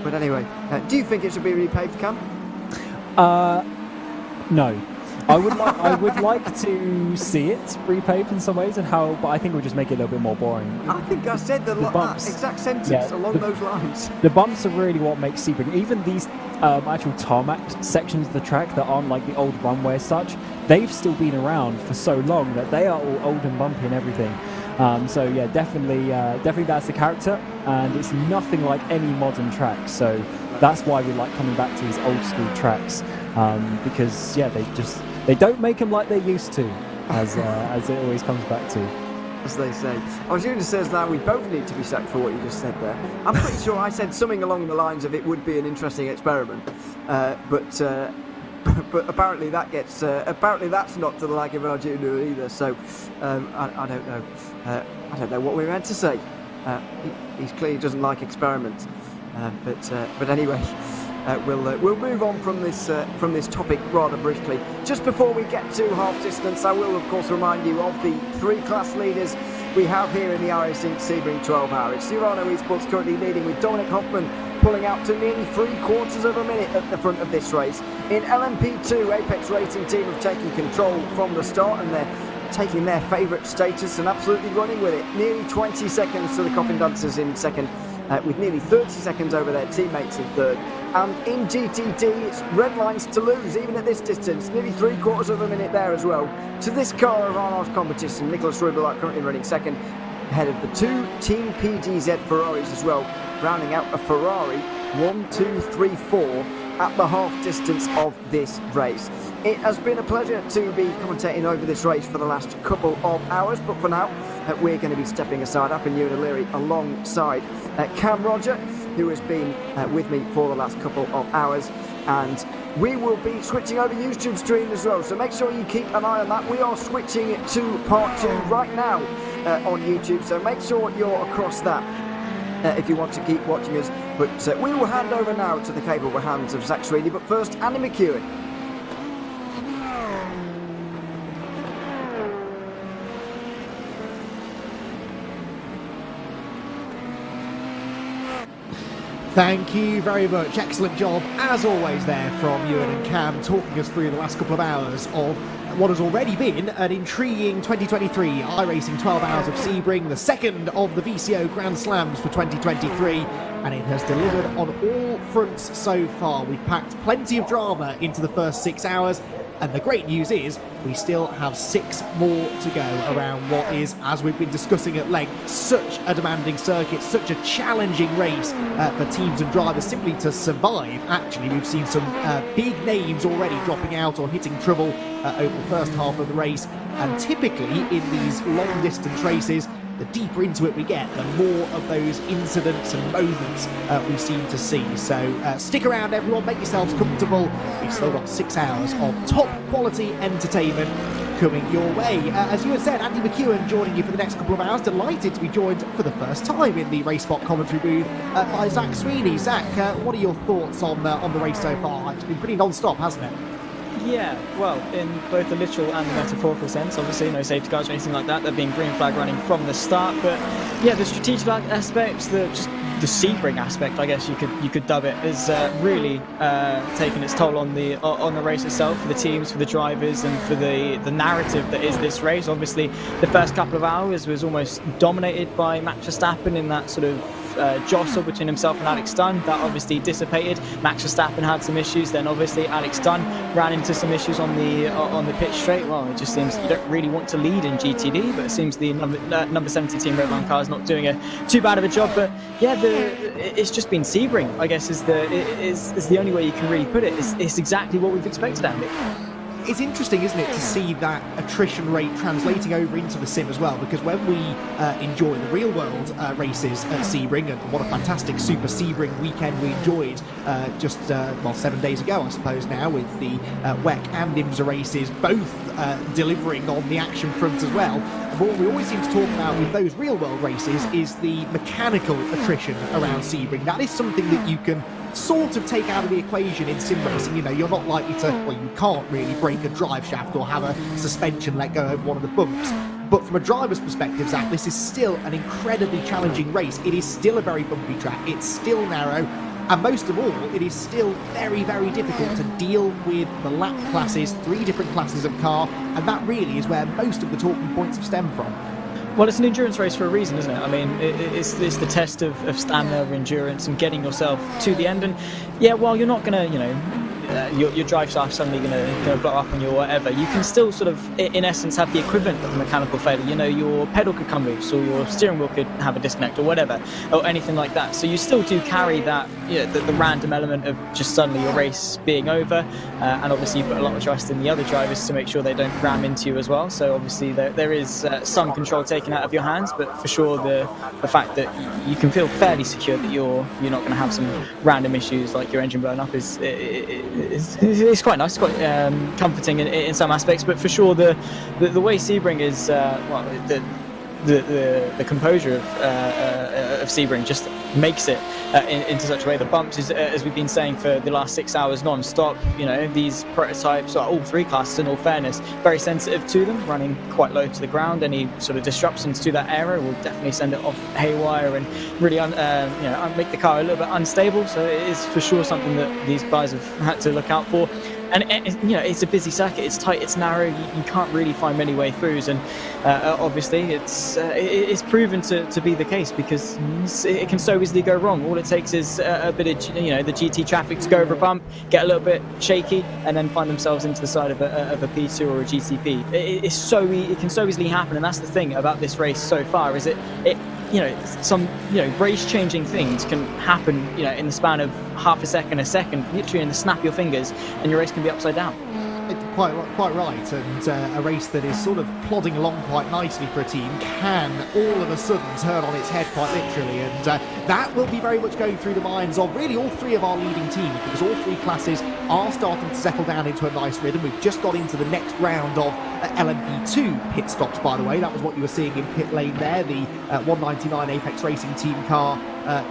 But anyway, do you think it should be repaved, Cam? No. I would like to see it repaved in some ways, but I think it would just make it a little bit more boring. I think I said the bumps, exact sentence along those lines. The bumps are really what makes Sebring. Even these actual tarmac sections of the track that aren't like the old runway as such, they've still been around for so long that they are all old and bumpy and everything. So yeah, definitely that's the character, and it's nothing like any modern track. So that's why we like coming back to these old school tracks, because they don't make them like they used to, as it always comes back to. As they say. Arjuna says now we both need to be sacked for what you just said there. I'm pretty sure I said something along the lines of it would be an interesting experiment, but apparently that's not to the like of Arjuna either. So I don't know. I don't know what we're meant to say. He clearly doesn't like experiments. But anyway, we'll move on from this topic rather briskly. Just before we get to half distance, I will of course remind you of the 3 class leaders we have here in the iRacing Sebring 12 Hour. It's Cyrano Esports currently leading, with Dominic Hoffman pulling out to nearly 3/4 of a minute at the front of this race. In LMP2, Apex Racing team have taken control from the start, and they're taking their favourite status and absolutely running with it. Nearly 20 seconds to the Coffin Dancers in second, with nearly 30 seconds over their teammates in third. And in GTD, it's red lines to lose, even at this distance. Nearly 3/4 of a minute there as well. To this car of Arnold's competition, Nicholas Rubel are currently running second, ahead of the 2 Team PGZ Ferraris as well, rounding out a Ferrari 1, 2, 3, 4 at the half distance of this race. It has been a pleasure to be commentating over this race for the last couple of hours, but for now we're going to be stepping aside. Up in Ewan O'Leary alongside Cam Roger, who has been with me for the last couple of hours, and we will be switching over YouTube stream as well, so make sure you keep an eye on that. We are switching it to part 2 right now on YouTube, so make sure you're across that if you want to keep watching us. But we will hand over now to the capable hands of Zach Sweeney, but first Andy McEwen. Thank you very much. Excellent job, as always, there from Ewan and Cam, talking us through the last couple of hours of what has already been an intriguing 2023 iRacing 12 Hours of Sebring, the second of the VCO Grand Slams for 2023, and it has delivered on all fronts so far. We've packed plenty of drama into the first 6 hours, and the great news is we still have 6 more to go around what is, as we've been discussing at length, such a demanding circuit, such a challenging race for teams and drivers simply to survive. Actually, we've seen some big names already dropping out or hitting trouble over the first half of the race, and typically in these long distance races, the deeper into it we get, the more of those incidents and moments we seem to see. So stick around, everyone, make yourselves comfortable. We've still got 6 hours of top quality entertainment coming your way. As you had said, Andy McEwen joining you for the next couple of hours. Delighted to be joined for the first time in the RaceSpot commentary booth by Zach Sweeney. Zach, what are your thoughts on the race so far? It's been pretty non-stop, hasn't it? Yeah, well, in both the literal and the metaphorical sense, obviously no safety cars or anything like that. There being green flag running from the start, but yeah, the strategic aspects, the Sebring aspect, I guess you could dub it, is really taken its toll on the race itself, for the teams, for the drivers, and for the narrative that is this race. Obviously, the first couple of hours was almost dominated by Max Verstappen in that sort of jostle between himself and Alex Dunn. That obviously dissipated. Max Verstappen had some issues, then obviously Alex Dunn ran into some issues on the pitch straight. Well, it just seems you don't really want to lead in GTD, but it seems the number 70 Team Redline car is not doing too bad of a job. But yeah, it's just been Sebring, I guess, is the only way you can really put it. It's exactly what we've expected, Andy. It's interesting, isn't it, to see that attrition rate translating over into the sim as well, because when we enjoy the real world races at Sebring, and what a fantastic Super Sebring weekend we enjoyed just 7 days ago, I suppose now, with the WEC and IMSA races both delivering on the action front as well. But what we always seem to talk about with those real world races is the mechanical attrition around Sebring. That is something that you can sort of take out of the equation in sim racing. You know, you're not likely to, well, you can't really break a drive shaft or have a suspension let go over one of the bumps. But from a driver's perspective, Zach, this is still an incredibly challenging race. It is still a very bumpy track. It's still narrow. And most of all, it is still very, very difficult to deal with the lap classes, 3 different classes of car. And that really is where most of the talking points have stemmed from. Well, it's an endurance race for a reason, isn't it? I mean, it's the test of stamina, of endurance, and getting yourself to the end. And yeah, while you're not going to, your drive shaft suddenly going to blow up on you or whatever, you can still sort of, in essence, have the equivalent of a mechanical failure. You know, your pedal could come loose, or your steering wheel could have a disconnect, or whatever, or anything like that. So you still do carry that, the random element of just suddenly your race being over, and obviously you put a lot of trust in the other drivers to make sure they don't ram into you as well. So obviously there is some control taken out of your hands, but for sure the fact that you can feel fairly secure that you're not going to have some random issues like your engine blowing up is it's quite nice, quite comforting in some aspects. But for sure the way Sebring is, the composure of Sebring just makes it into such a way. The bumps, as we've been saying for the last 6 hours non-stop, these prototypes, all 3 classes in all fairness, very sensitive to them, running quite low to the ground. Any sort of disruptions to that area will definitely send it off haywire and really make the car a little bit unstable. So it is for sure something that these guys have had to look out for. And it's a busy circuit. It's tight. It's narrow. You can't really find many way throughs, and obviously it's proven to be the case, because it can so easily go wrong. All it takes is a bit of the GT traffic to go over a bump, get a little bit shaky, and then find themselves into the side of a P2 or a GTP. It can so easily happen, and that's the thing about this race so far, is some race-changing things can happen, in the span of half a second, literally in the snap of your fingers, and your race can be upside down. Quite right, and a race that is sort of plodding along quite nicely for a team can all of a sudden turn on its head quite literally, and that will be very much going through the minds of really all 3 of our leading teams, because all 3 classes are starting to settle down into a nice rhythm. We've just got into the next round of LMP2 pit stops, by the way. That was what you were seeing in pit lane there, the 199 Apex Racing team car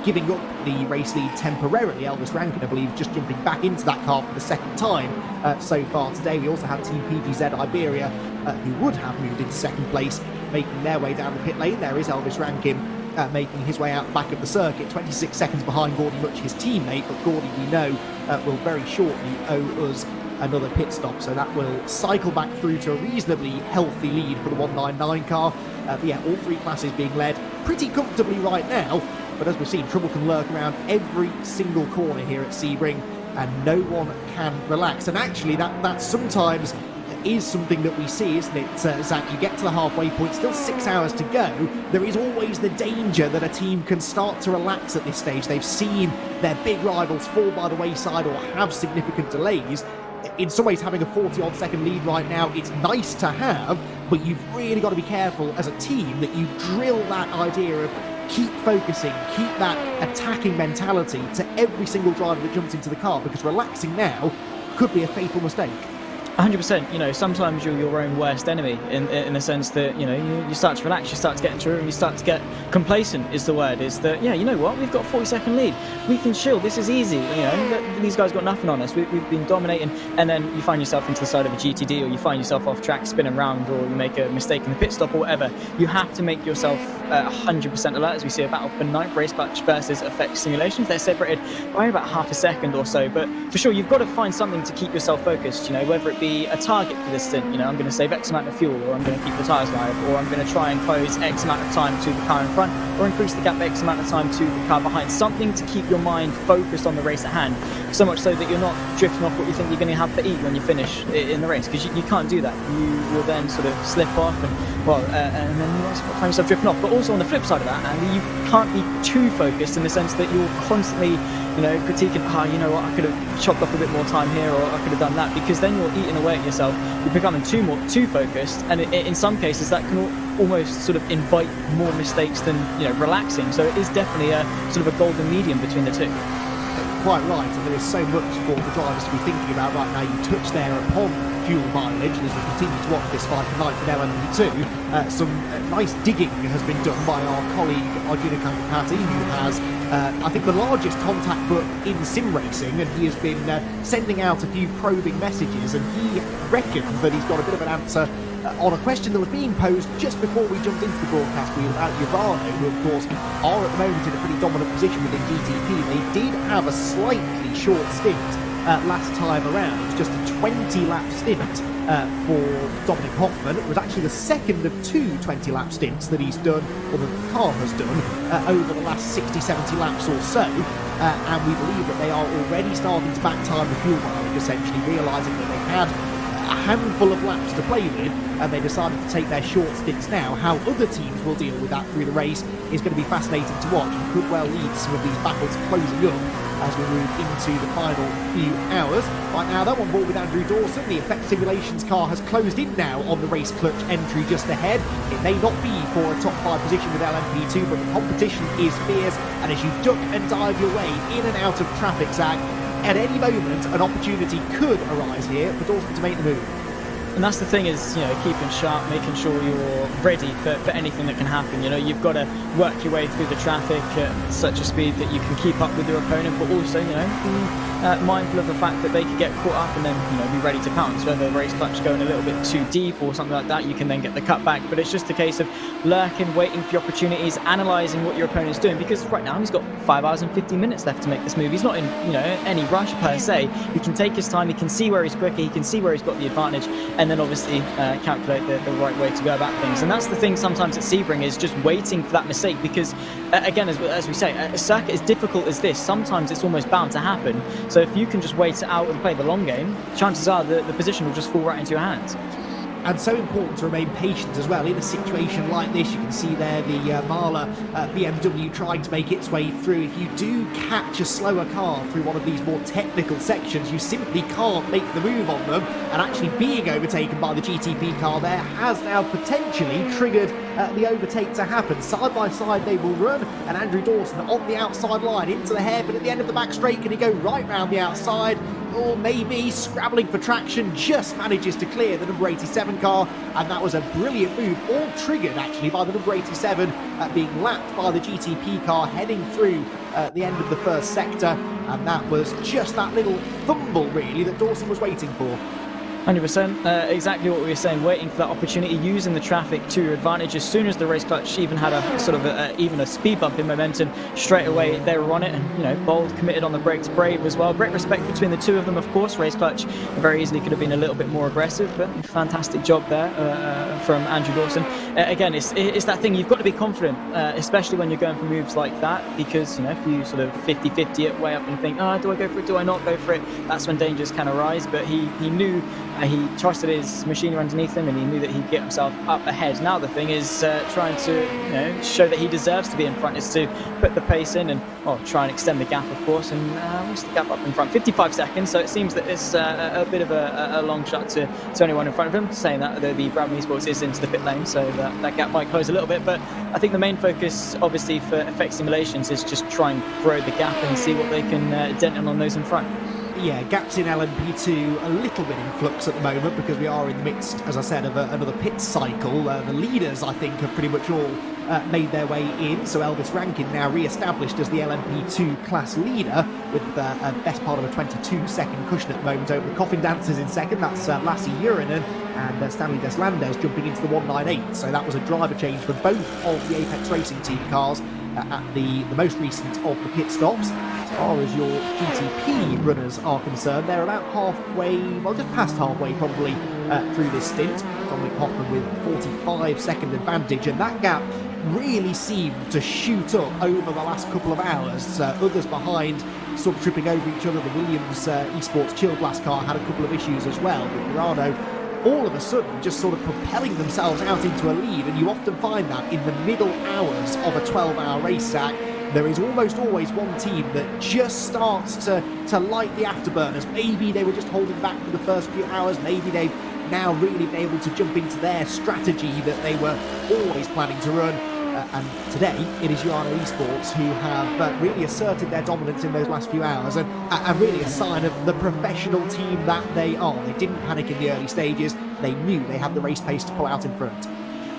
giving up the race lead temporarily. Elvis Rankin, I believe, just jumping back into that car for the second time so far today. We also had Team PGZ Iberia, who would have moved into second place, making their way down the pit lane. There is Elvis Rankin making his way out the back of the circuit, 26 seconds behind Gordy Much, his teammate, but Gordy, we know, will very shortly owe us another pit stop, so that will cycle back through to a reasonably healthy lead for the 199 car. But yeah, all 3 classes being led pretty comfortably right now, but as we've seen, trouble can lurk around every single corner here at Sebring, and no one can relax. And actually that sometimes is something that we see, isn't it, Zach? You get to the halfway point, still 6 hours to go. There is always the danger that a team can start to relax at this stage. They've seen their big rivals fall by the wayside or have significant delays. In some ways, having a 40-odd second lead right now, it's nice to have, but you've really got to be careful as a team that you drill that idea of keep focusing, keep that attacking mentality to every single driver that jumps into the car, because relaxing now could be a fatal mistake. 100%. You know, sometimes you're your own worst enemy in the sense that, you know, you start to relax, you start to get into it, and you start to get complacent is the word, is that, yeah, you know what, we've got a 40-second lead. We can chill. This is easy. You know, these guys got nothing on us. We've been dominating, and then you find yourself into the side of a GTD, or you find yourself off track spinning around, or you make a mistake in the pit stop or whatever. You have to make yourself 100% alert, as we see a battle for ninth. Race clutch versus effect simulations. They're separated by about half a second or so, but for sure, you've got to find something to keep yourself focused, you know, whether it be a target for this stint. You know, I'm going to save X amount of fuel, or I'm going to keep the tyres live, or I'm going to try and close X amount of time to the car in front, or increase the gap X amount of time to the car behind. Something to keep your mind focused on the race at hand, so much so that you're not drifting off what you think you're going to have to eat when you finish in the race, because you can't do that. You will then sort of slip off and then you find yourself drifting off. But also on the flip side of that, and you can't be too focused in the sense that you're constantly, you know, critiquing, you know what, I could have chopped off a bit more time here, or I could have done that, because then you're eating away at yourself. You're becoming too focused, and in some cases that can almost sort of invite more mistakes than, you know, relaxing. So it is definitely a sort of a golden medium between the two. Quite right, and there is so much for the drivers to be thinking about right now. You touch there upon fuel mileage, and as we continue to watch this fight tonight with LMP2, some nice digging has been done by our colleague Arjuna Kankapati, who has I think the largest contact book in sim racing, and he has been sending out a few probing messages, and he reckons that he's got a bit of an answer on a question that was being posed just before we jumped into the broadcast wheel about Yavano, who of course are at the moment in a pretty dominant position within GTP. They did have a slightly short stint last time around. It was just a 20-lap stint for Dominic Hoffman. It was actually the second of two 20-lap stints that he's done, or that the car has done, over the last 60, 70 laps or so. And we believe that they are already starting to back time the fuel mileage, essentially realising that they had a handful of laps to play with, and they decided to take their short stints now. How other teams will deal with that through the race is going to be fascinating to watch, and could well lead to some of these battles closing up as we move into the final few hours. Right now, though, on board with Andrew Dawson, the Effect Simulations car has closed in now on the race clutch entry just ahead. It may not be for a top 5 position with LMP2, but the competition is fierce, and as you duck and dive your way in and out of traffic, Zach, at any moment an opportunity could arise here for Dawson to make the move. And that's the thing, is, you know, keeping sharp, making sure you're ready for anything that can happen. You know, you've got to work your way through the traffic at such a speed that you can keep up with your opponent, but also, you know, be mindful of the fact that they could get caught up and then, you know, be ready to pounce. Whether the race clutch going a little bit too deep or something like that, you can then get the cut back. But it's just a case of lurking, waiting for your opportunities, analysing what your opponent's doing, because right now he's got 5 hours and 50 minutes left to make this move. He's not in, you know, any rush per se. He can take his time, he can see where he's quicker, he can see where he's got the advantage, and then obviously calculate the right way to go about things. And that's the thing sometimes at Sebring, is just waiting for that mistake, because again, as we say, a circuit as difficult as this, sometimes it's almost bound to happen. So if you can just wait it out and play the long game, chances are the position will just fall right into your hands. And so important to remain patient as well. In a situation like this, you can see there the Marla BMW trying to make its way through. If you do catch a slower car through one of these more technical sections, you simply can't make the move on them. And actually being overtaken by the GTP car there has now potentially triggered the overtake to happen. Side by side they will run, and Andrew Dawson on the outside line into the hairpin at the end of the back straight. Can he go right round the outside? Or maybe scrabbling for traction, just manages to clear the number 87 car, and that was a brilliant move, all triggered actually by the number 87 being lapped by the GTP car heading through the end of the first sector, and that was just that little fumble really that Dawson was waiting for. 100%, exactly what we were saying, waiting for that opportunity, using the traffic to your advantage. As soon as the race clutch even had a sort of even a speed bump in momentum, straight away they were on it, and, you know, bold, committed on the brakes, brave as well. Great respect between the two of them, of course. Race clutch very easily could have been a little bit more aggressive, but fantastic job there from Andrew Dawson. Again, it's that thing, you've got to be confident, especially when you're going for moves like that, because, you know, if you sort of 50-50 it way up and think, do I go for it, do I not go for it, that's when dangers can arise. But he knew he trusted his machinery underneath him, and he knew that he'd get himself up ahead. Now the thing is trying to show that he deserves to be in front, is to put the pace in and try and extend the gap, of course, and what's the gap up in front? 55 seconds, so it seems that it's a bit of a long shot to anyone in front of him, saying that the Brabham Esports is into the pit lane, so that gap might close a little bit. But I think the main focus, obviously, for Effect Simulations is just try and grow the gap and see what they can dent on those in front. Yeah, gaps in LMP2 a little bit in flux at the moment because we are in the midst, as I said, of another pit cycle. The leaders, I think, have pretty much all made their way in. So Elvis Rankin now re-established as the LMP2 class leader with a best part of a 22-second cushion at the moment over the Coffin Dancers in second. That's Lassie Urinen and Stanley Deslandes jumping into the 198. So that was a driver change for both of the Apex Racing Team cars at the most recent of the pit stops. As far as your GTP runners are concerned, they're about halfway, well, just past halfway probably through this stint. Dominic Hoffman with a 45-second advantage, and that gap really seemed to shoot up over the last couple of hours. Others behind sort of tripping over each other. The Williams Esports Chill Blast car had a couple of issues as well, but Murano all of a sudden just sort of propelling themselves out into a lead, and you often find that in the middle hours of a 12-hour race sack. There is almost always one team that just starts to light the afterburners. Maybe they were just holding back for the first few hours. Maybe they've now really been able to jump into their strategy that they were always planning to run. And today, it is Urano Esports who have really asserted their dominance in those last few hours, and really a sign of the professional team that they are. They didn't panic in the early stages. They knew they had the race pace to pull out in front.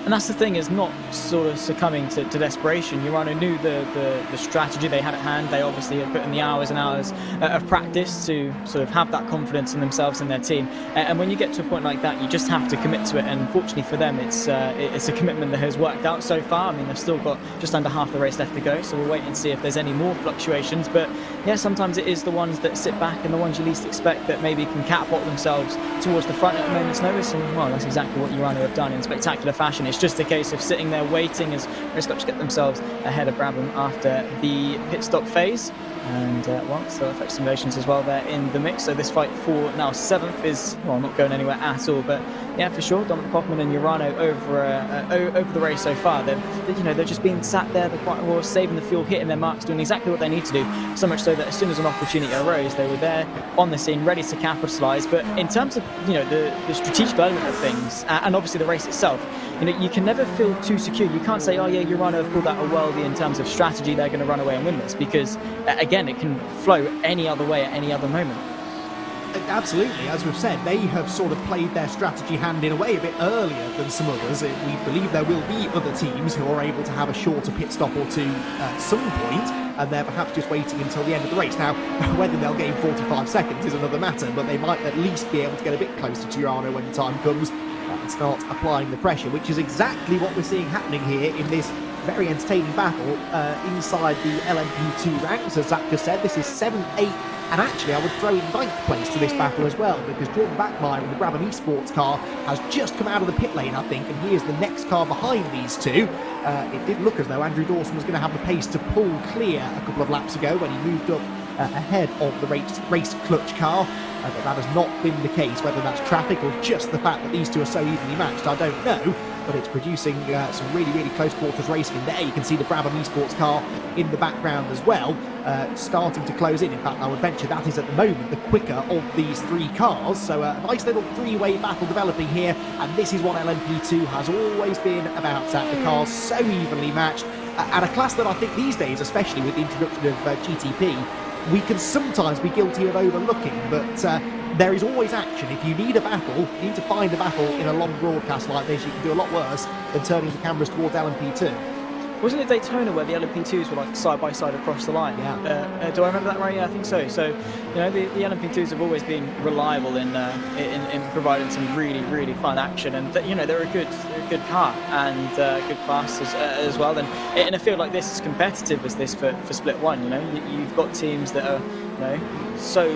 And that's the thing, is not sort of succumbing to desperation. Urano knew the strategy they had at hand. They obviously had put in the hours and hours of practice to sort of have that confidence in themselves and their team. And when you get to a point like that, you just have to commit to it. And fortunately for them, it's a commitment that has worked out so far. I mean, they've still got just under half the race left to go, so we'll wait and see if there's any more fluctuations. But yeah, sometimes it is the ones that sit back and the ones you least expect that maybe can catapult themselves towards the front at a moment's notice. And well, that's exactly what Urano have done in spectacular fashion. It's just a case of sitting there waiting as Scotch get themselves ahead of Brabham after the pit stop phase. And so Effect Simulations as well there in the mix. So this fight for now 7th is, well, not going anywhere at all. But yeah, for sure, Dominic Hoffman and Urano over the race so far. They've just been sat there, the quiet horse, saving the fuel, hitting their marks, doing exactly what they need to do. So much so that as soon as an opportunity arose, they were there on the scene, ready to capitalise. But in terms of the strategic element of things, and obviously the race itself, you can never feel too secure. You can't say, oh yeah, Urano have pulled out a worldie in terms of strategy, they're going to run away and win this, because again, it can flow any other way at any other moment. Absolutely, as we've said, they have sort of played their strategy hand in a way a bit earlier than some others. We believe there will be other teams who are able to have a shorter pit stop or two at some point, and they're perhaps just waiting until the end of the race. Now, whether they'll gain 45 seconds is another matter, but they might at least be able to get a bit closer to Urano when the time comes and start applying the pressure, which is exactly what we're seeing happening here in this very entertaining battle inside the LMP2 ranks. As Zach just said, this is 7th, 8th, and actually I would throw in 9th place to this battle as well, because Jordan Backmeyer in the Brabham Esports car has just come out of the pit lane, I think, and he is the next car behind these two. It did look as though Andrew Dawson was going to have the pace to pull clear a couple of laps ago when he moved up ahead of the race clutch car, but that has not been the case. Whether that's traffic or just the fact that these two are so evenly matched, I don't know, but it's producing some really, really close quarters racing. And there you can see the Brabham Esports car in the background as well, starting to close in. In fact, I would venture that is at the moment the quicker of these three cars. So a nice little three-way battle developing here, and this is what LMP2 has always been about, Zach. The cars so evenly matched, and a class that I think these days, especially with the introduction of GTP, we can sometimes be guilty of overlooking, but there is always action. If you need a battle, you need to find a battle in a long broadcast like this. You can do a lot worse than turning the cameras towards LMP2. Wasn't it Daytona where the LMP2s were like side by side across the line? Yeah. Do I remember that right? Yeah, I think so. So, the LMP2s have always been reliable in providing some really, really fun action, and they're a good car and good class as well. And in a field like this, as competitive as this for Split 1, you've got teams that are so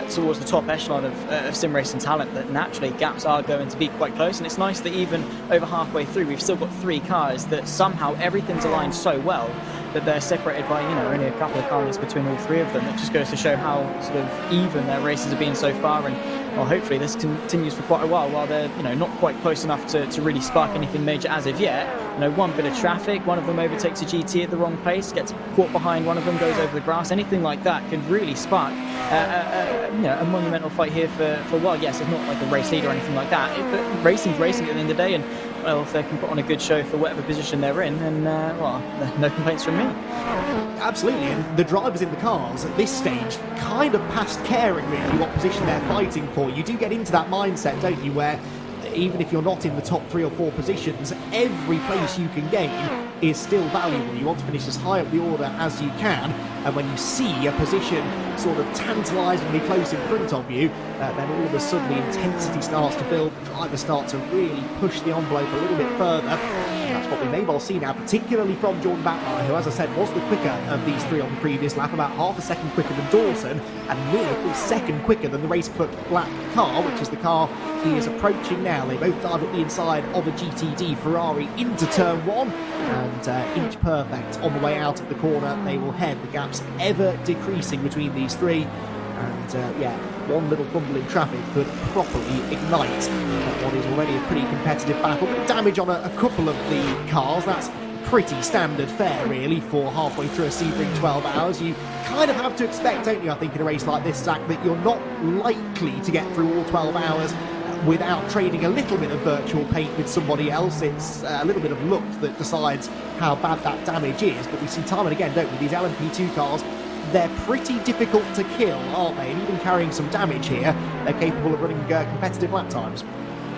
towards the top echelon of sim racing talent that naturally gaps are going to be quite close. And it's nice that even over halfway through, we've still got three cars that somehow everything's aligned so well that they're separated by only a couple of cars between all three of them. It just goes to show how sort of even their races have been so far, and well, hopefully this continues for quite a while they're, not quite close enough to really spark anything major as of yet. One bit of traffic, one of them overtakes a GT at the wrong place, gets caught behind one of them, goes over the grass, anything like that could really spark a monumental fight here for a while. Yes, it's not like a race lead or anything like that, but racing's racing at the end of the day, and well, if they can put on a good show for whatever position they're in, then no complaints from me. Absolutely, and the drivers in the cars at this stage kind of past caring really what position they're fighting for. You do get into that mindset, don't you, where even if you're not in the top 3 or 4 positions, every place you can gain is still valuable. You want to finish as high up the order as you can, and when you see a position sort of tantalisingly close in front of you, then all of a sudden the intensity starts to build, the drivers start to really push the envelope a little bit further, and that's what we may well see now, particularly from Jordan Batmar, who, as I said, was the quicker of these 3 on the previous lap, about half a second quicker than Dawson, and nearly a full second quicker than the race book lap car, which is the car he is approaching now. They both dive up the inside of a GTD Ferrari into turn 1, and inch perfect on the way out of the corner. They will head, the gaps ever decreasing between these 3, and one little fumble in traffic could properly ignite what is already a pretty competitive battle. Bit of damage on a couple of the cars, that's pretty standard fare really for halfway through a Sebring 12 hours. You kind of have to expect, don't you, I think, in a race like this, Zach, that you're not likely to get through all 12 hours without trading a little bit of virtual paint with somebody else. It's a little bit of luck that decides how bad that damage is, but we see time and again, don't we, these LMP2 cars, they're pretty difficult to kill, aren't they? And even carrying some damage here, they're capable of running competitive lap times.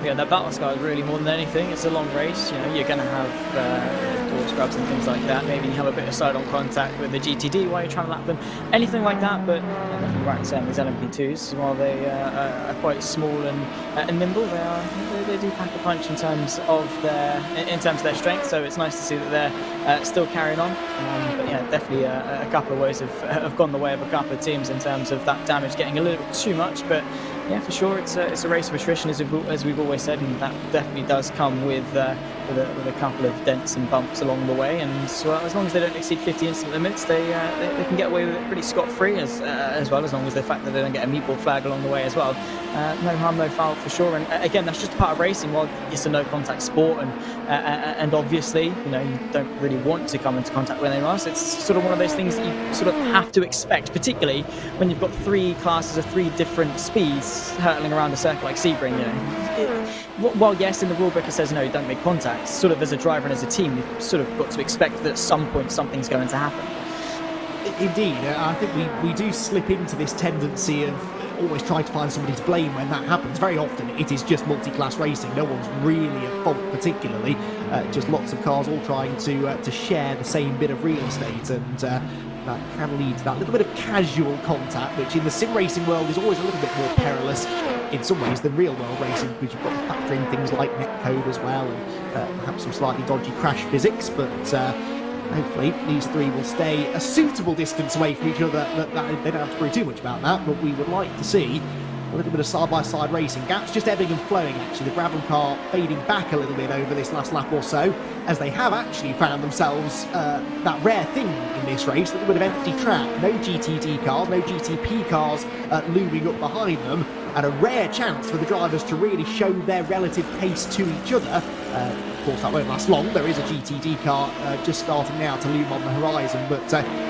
Yeah, that battle scar is really more than anything. It's a long race. You're going to have door scrubs and things like that. Maybe you have a bit of side-on contact with the GTD while you're trying to lap them. Anything like that, but nothing right in saying these LMP2s, while they are quite small and nimble, they do pack a punch in terms of their strength. So it's nice to see that they're still carrying on. But yeah, definitely a couple of ways have gone the way of a couple of teams in terms of that damage getting a little bit too much. But yeah, for sure, it's a race of attrition, as we've always said, and that definitely does come with a couple of dents and bumps along the way. And so, as long as they don't exceed 50 instant limits, they can get away with it pretty scot-free, as well, as long as the fact that they don't get a meatball flag along the way as well. No harm, no foul for sure. And again, that's just part of racing. While it's a no-contact sport, and obviously, you don't really want to come into contact with anyone else. It's sort of one of those things that you sort of have to expect, particularly when you've got 3 classes of 3 different speeds hurtling around a circle like Sebring. While yes, in the rulebook it says no, you don't make contact, sort of as a driver and as a team, you've sort of got to expect that at some point something's going to happen. Indeed, I think we do slip into this tendency of always trying to find somebody to blame when that happens. Very often it is just multi-class racing, no one's really at fault particularly, just lots of cars all trying to share the same bit of real estate, and that can lead to that little bit of casual contact, which in the sim racing world is always a little bit more perilous in some ways than real world racing, because you've got to factor in things like netcode as well, and perhaps some slightly dodgy crash physics, but hopefully these 3 will stay a suitable distance away from each other. They don't have to worry too much about that, but we would like to see a little bit of side-by-side racing. Gaps just ebbing and flowing, actually. The Brabham car fading back a little bit over this last lap or so, as they have actually found themselves that rare thing in this race, a little bit of empty track. No GTD cars, no GTP cars looming up behind them, and a rare chance for the drivers to really show their relative pace to each other. Of course, that won't last long. There is a GTD car just starting now to loom on the horizon, but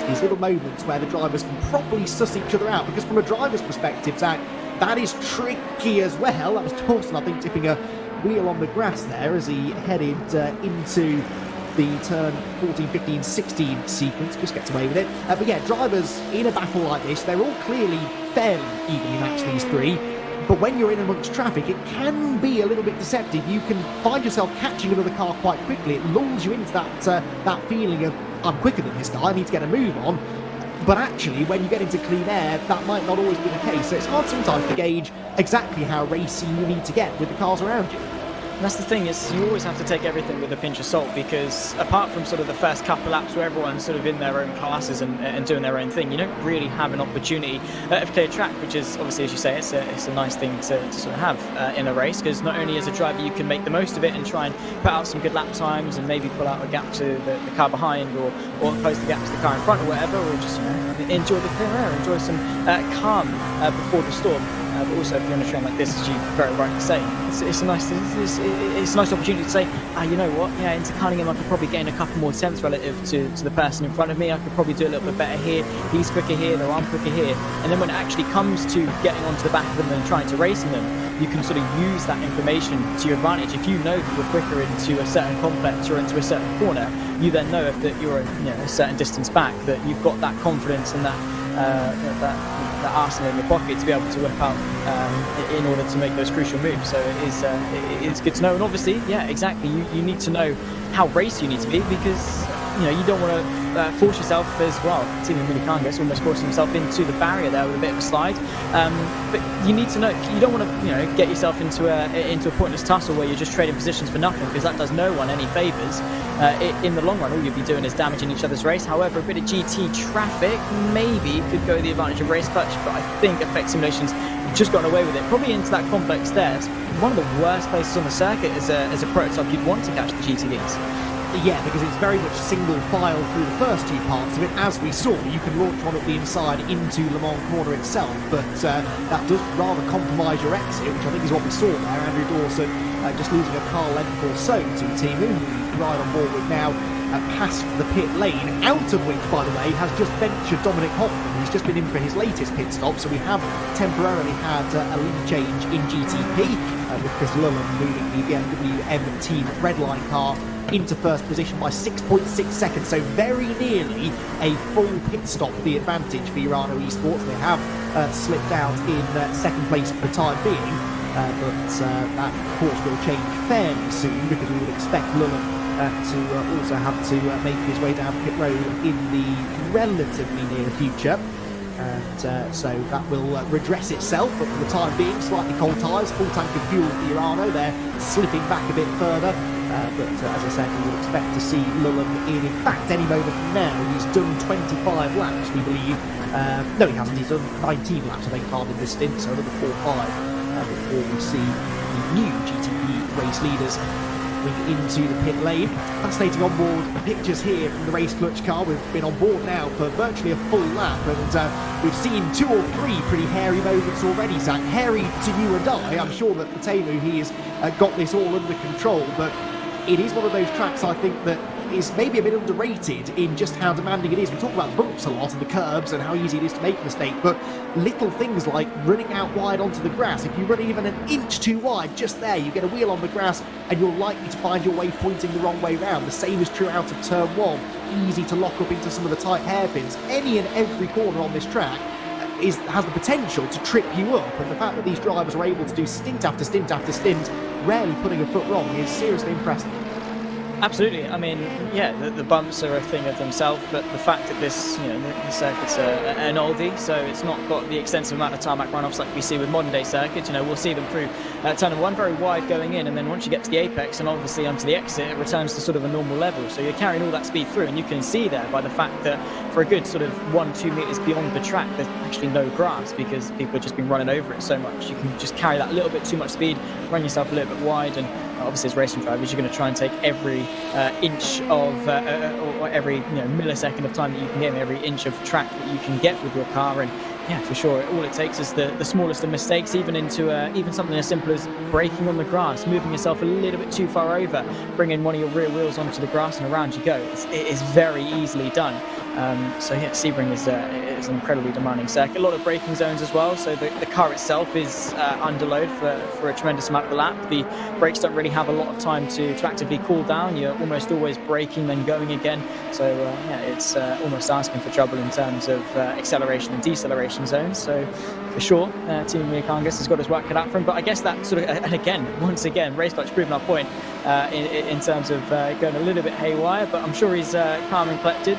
these little moments where the drivers can properly suss each other out, because from a driver's perspective, Zach, that is tricky as well. That was Dawson, I think, tipping a wheel on the grass there as he headed into the turn 14, 15, 16 sequence. Just gets away with it. But yeah, drivers in a battle like this, they're all clearly fairly evenly matched, these 3. But when you're in amongst traffic, it can be a little bit deceptive. You can find yourself catching another car quite quickly. It lulls you into that feeling of, I'm quicker than this guy, I need to get a move on. But actually, when you get into clean air, that might not always be the case. So it's hard sometimes to gauge exactly how racy you need to get with the cars around you. And that's the thing, is you always have to take everything with a pinch of salt, because apart from sort of the first couple laps where everyone's sort of in their own classes and doing their own thing, you don't really have an opportunity of clear track, which is obviously, as you say, it's a nice thing to sort of have in a race, because not only as a driver you can make the most of it and try and put out some good lap times and maybe pull out a gap to the car behind, or close the gap to the car in front or whatever, or just enjoy the clear air, enjoy some calm before the storm. but also if you're on a train like this, as you very rightly say, it's a nice opportunity to say, you know what, yeah, into Cunningham I could probably gain a couple more tenths relative to the person in front of me. I could probably do a little bit better here. He's quicker here, or I'm quicker here. And then when it actually comes to getting onto the back of them and trying to racing them, you can sort of use that information to your advantage. If you know that you're quicker into a certain complex or into a certain corner, you then know if that you're a certain distance back, that you've got that confidence and that arsenal in your pocket to be able to whip out in order to make those crucial moves. So it's good to know. And obviously, yeah, exactly, you need to know how racy you need to be, because you don't want to force yourself as well. Team really can't get almost forcing himself into the barrier there with a bit of a slide. But you need to know, you don't want to get yourself into a pointless tussle where you're just trading positions for nothing, because that does no one any favours. In the long run, all you'll be doing is damaging each other's race. However, a bit of GT traffic maybe could go the advantage of race clutch, but I think Effect Simulation's just gotten away with it. Probably into that complex there. It's one of the worst places on the circuit as a prototype you'd want to catch the GTVs. Yeah, because it's very much single file through the first two parts of it. As we saw, you can launch one at the inside into Le Mans corner itself, but that does rather compromise your exit, which I think is what we saw there. Andrew Dawson just losing a car length or so to Timu, who we ride on board with now, past the pit lane, out of which, by the way, has just ventured Dominic Hoffman. He's just been in for his latest pit stop, so we have temporarily had a lead change in GTP, with Chris Lullen moving the BMW M Team Redline car into first position by 6.6 seconds, so very nearly a full pit stop for the advantage for Urano Esports. They have slipped out in second place for the time being, but that of course will change fairly soon, because we would expect Lullen to also have to make his way down pit road in the relatively near future. And so that will redress itself, but for the time being, slightly cold tyres, full tank of fuel for Urano. They're slipping back a bit further, but as I said, we would expect to see Lullen in fact, any moment now. He's done 25 laps, we believe. No, he hasn't. He's done 19 laps, I think, in this stint, so another 4-5 before we see the new GTP race leaders into the pit lane. Fascinating onboard pictures here from the race clutch car. We've been on board now for virtually a full lap, and we've seen 2 or 3 pretty hairy moments already, Zach. Hairy to you and I. I'm sure that for Temu, he has got this all under control, but it is one of those tracks, I think, that is maybe a bit underrated in just how demanding it is. We talk about bumps a lot and the curbs and how easy it is to make a mistake, but little things like running out wide onto the grass. If you run even an inch too wide, just there, you get a wheel on the grass and you're likely to find your way pointing the wrong way round. The same is true out of turn 1. Easy to lock up into some of the tight hairpins. Any and every corner on this track has the potential to trip you up, and the fact that these drivers are able to do stint after stint after stint, rarely putting a foot wrong, is seriously impressive. Absolutely. I mean, yeah, the bumps are a thing of themselves, but the fact that this, the circuit's an oldie, so it's not got the extensive amount of tarmac runoffs like we see with modern day circuits. We'll see them through turn 1 very wide going in, and then once you get to the apex and obviously onto the exit, it returns to sort of a normal level. So you're carrying all that speed through, and you can see there by the fact that for a good sort of 1-2 meters beyond the track, there's actually no grass because people have just been running over it so much. You can just carry that little bit too much speed, run yourself a little bit wide, and obviously as racing drivers, you're going to try and take every inch of or every millisecond of time that you can get, every inch of track that you can get with your car. And yeah, for sure, all it takes is the smallest of mistakes, even into even something as simple as braking on the grass, moving yourself a little bit too far over, bringing one of your rear wheels onto the grass, and around you go. It is very easily done. So yeah, Sebring is an incredibly demanding circuit. A lot of braking zones as well, so the car itself is under load for a tremendous amount of the lap. The brakes don't really have a lot of time to actively cool down. You're almost always braking then going again, so yeah, it's almost asking for trouble in terms of acceleration and deceleration zones. So for sure, Team Miakangas has got his work cut out for him, but I guess that sort of, and again, once again, Race Clutch proving our point in terms of going a little bit haywire, but I'm sure he's calm and collected.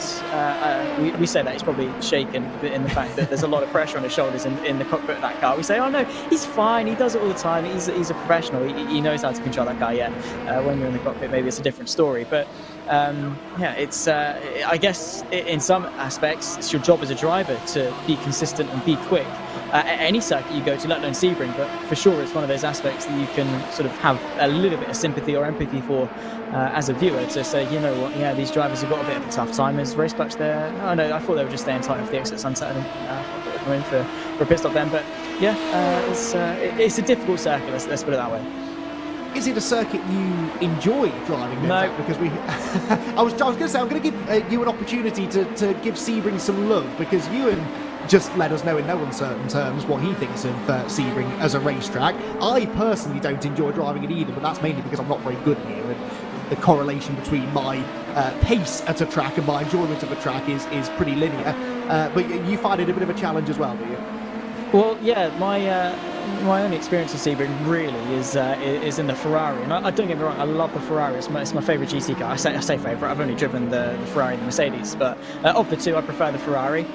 We say that he's probably shaken in the fact that there's a lot of pressure on his shoulders in the cockpit of that car. We say, oh no, he's fine, he does it all the time, he's a professional, he knows how to control that car. Yeah, when you're in the cockpit, maybe it's a different story, but yeah, it's I guess in some aspects it's your job as a driver to be consistent and be quick at any circuit you go to, let alone Sebring, but for sure it's one of those aspects that you can sort of have a little bit of sympathy or empathy for as a viewer, to say, you know what, yeah, these drivers have got a bit of a tough time. As Race Clutch there, oh no, I thought they were just staying tight off the exit sunset, and took them in for a pit stop then. But yeah, it's a difficult circuit. Let's put it that way. Is it a circuit you enjoy driving? No, because I was going to say I'm going to give you an opportunity to give Sebring some love, because Ewan just let us know in no uncertain terms what he thinks of Sebring as a racetrack. I personally don't enjoy driving it either, but that's mainly because I'm not very good here, and the correlation between my pace at a track and my enjoyment of a track is pretty linear. But you find it a bit of a challenge as well, do you? Well, yeah, my only experience with Sebring really is in the Ferrari, and I don't get me wrong, I love the Ferrari. It's my favourite GT car. I say favourite. I've only driven the Ferrari and the Mercedes, but of the two, I prefer the Ferrari.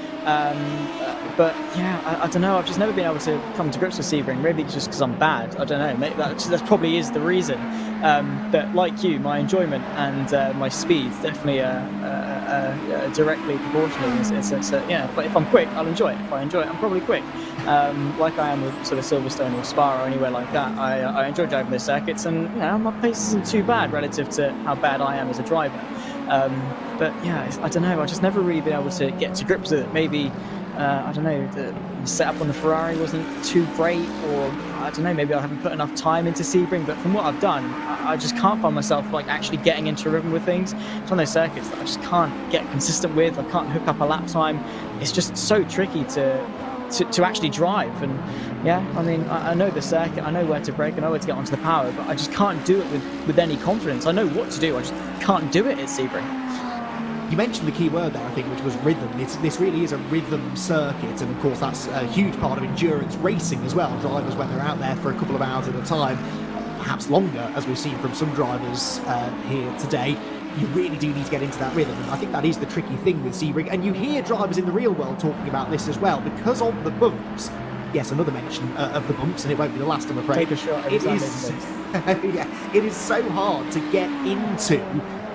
But yeah, I don't know. I've just never been able to come to grips with Sebring. Maybe it's just because I'm bad. I don't know. Maybe that probably is the reason. But like you, my enjoyment and my speed definitely directly proportional. If I'm quick, I'll enjoy it. If I enjoy it, I'm probably quick. Like I am with sort of Silverstone or Spa or anywhere like that. I enjoy driving those circuits, and my pace isn't too bad relative to how bad I am as a driver. But yeah, I don't know. I've just never really been able to get to grips with it. Maybe I don't know, the setup on the Ferrari wasn't too great, or I don't know, maybe I haven't put enough time into Sebring, but from what I've done, I just can't find myself like actually getting into a rhythm with things. It's one of those circuits that I just can't get consistent with. I can't hook up a lap time. It's just so tricky to actually drive. And yeah, I mean, I know the circuit, I know where to brake, I know where to get onto the power, but I just can't do it with any confidence. I know what to do, I just can't do it at Sebring. You mentioned the key word there, I think, which was rhythm. This really is a rhythm circuit, and of course that's a huge part of endurance racing as well. Drivers, when they're out there for a couple of hours at a time, perhaps longer, as we've seen from some drivers here today, you really do need to get into that rhythm. And I think that is the tricky thing with Sebring. And you hear drivers in the real world talking about this as well, because of the bumps. Yes, another mention of the bumps, and it won't be the last, I'm afraid. Take a shot. It is so hard to get into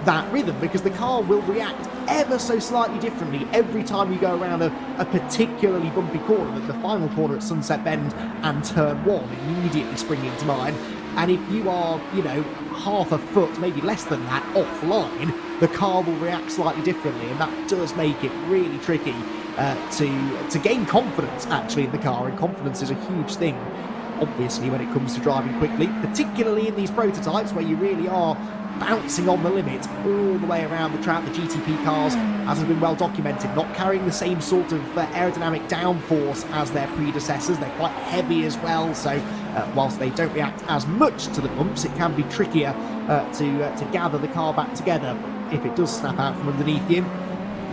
that rhythm, because the car will react ever so slightly differently every time you go around a particularly bumpy corner. The final corner at Sunset Bend and Turn 1 immediately springing to mind. And if you are, half a foot, maybe less than that, offline, the car will react slightly differently, and that does make it really tricky to gain confidence, actually, in the car. And confidence is a huge thing, obviously, when it comes to driving quickly, particularly in these prototypes where you really are bouncing on the limit all the way around the track. The GTP cars, as has been well documented, not carrying the same sort of aerodynamic downforce as their predecessors. They're quite heavy as well, so whilst they don't react as much to the bumps, it can be trickier to gather the car back together if it does snap out from underneath you.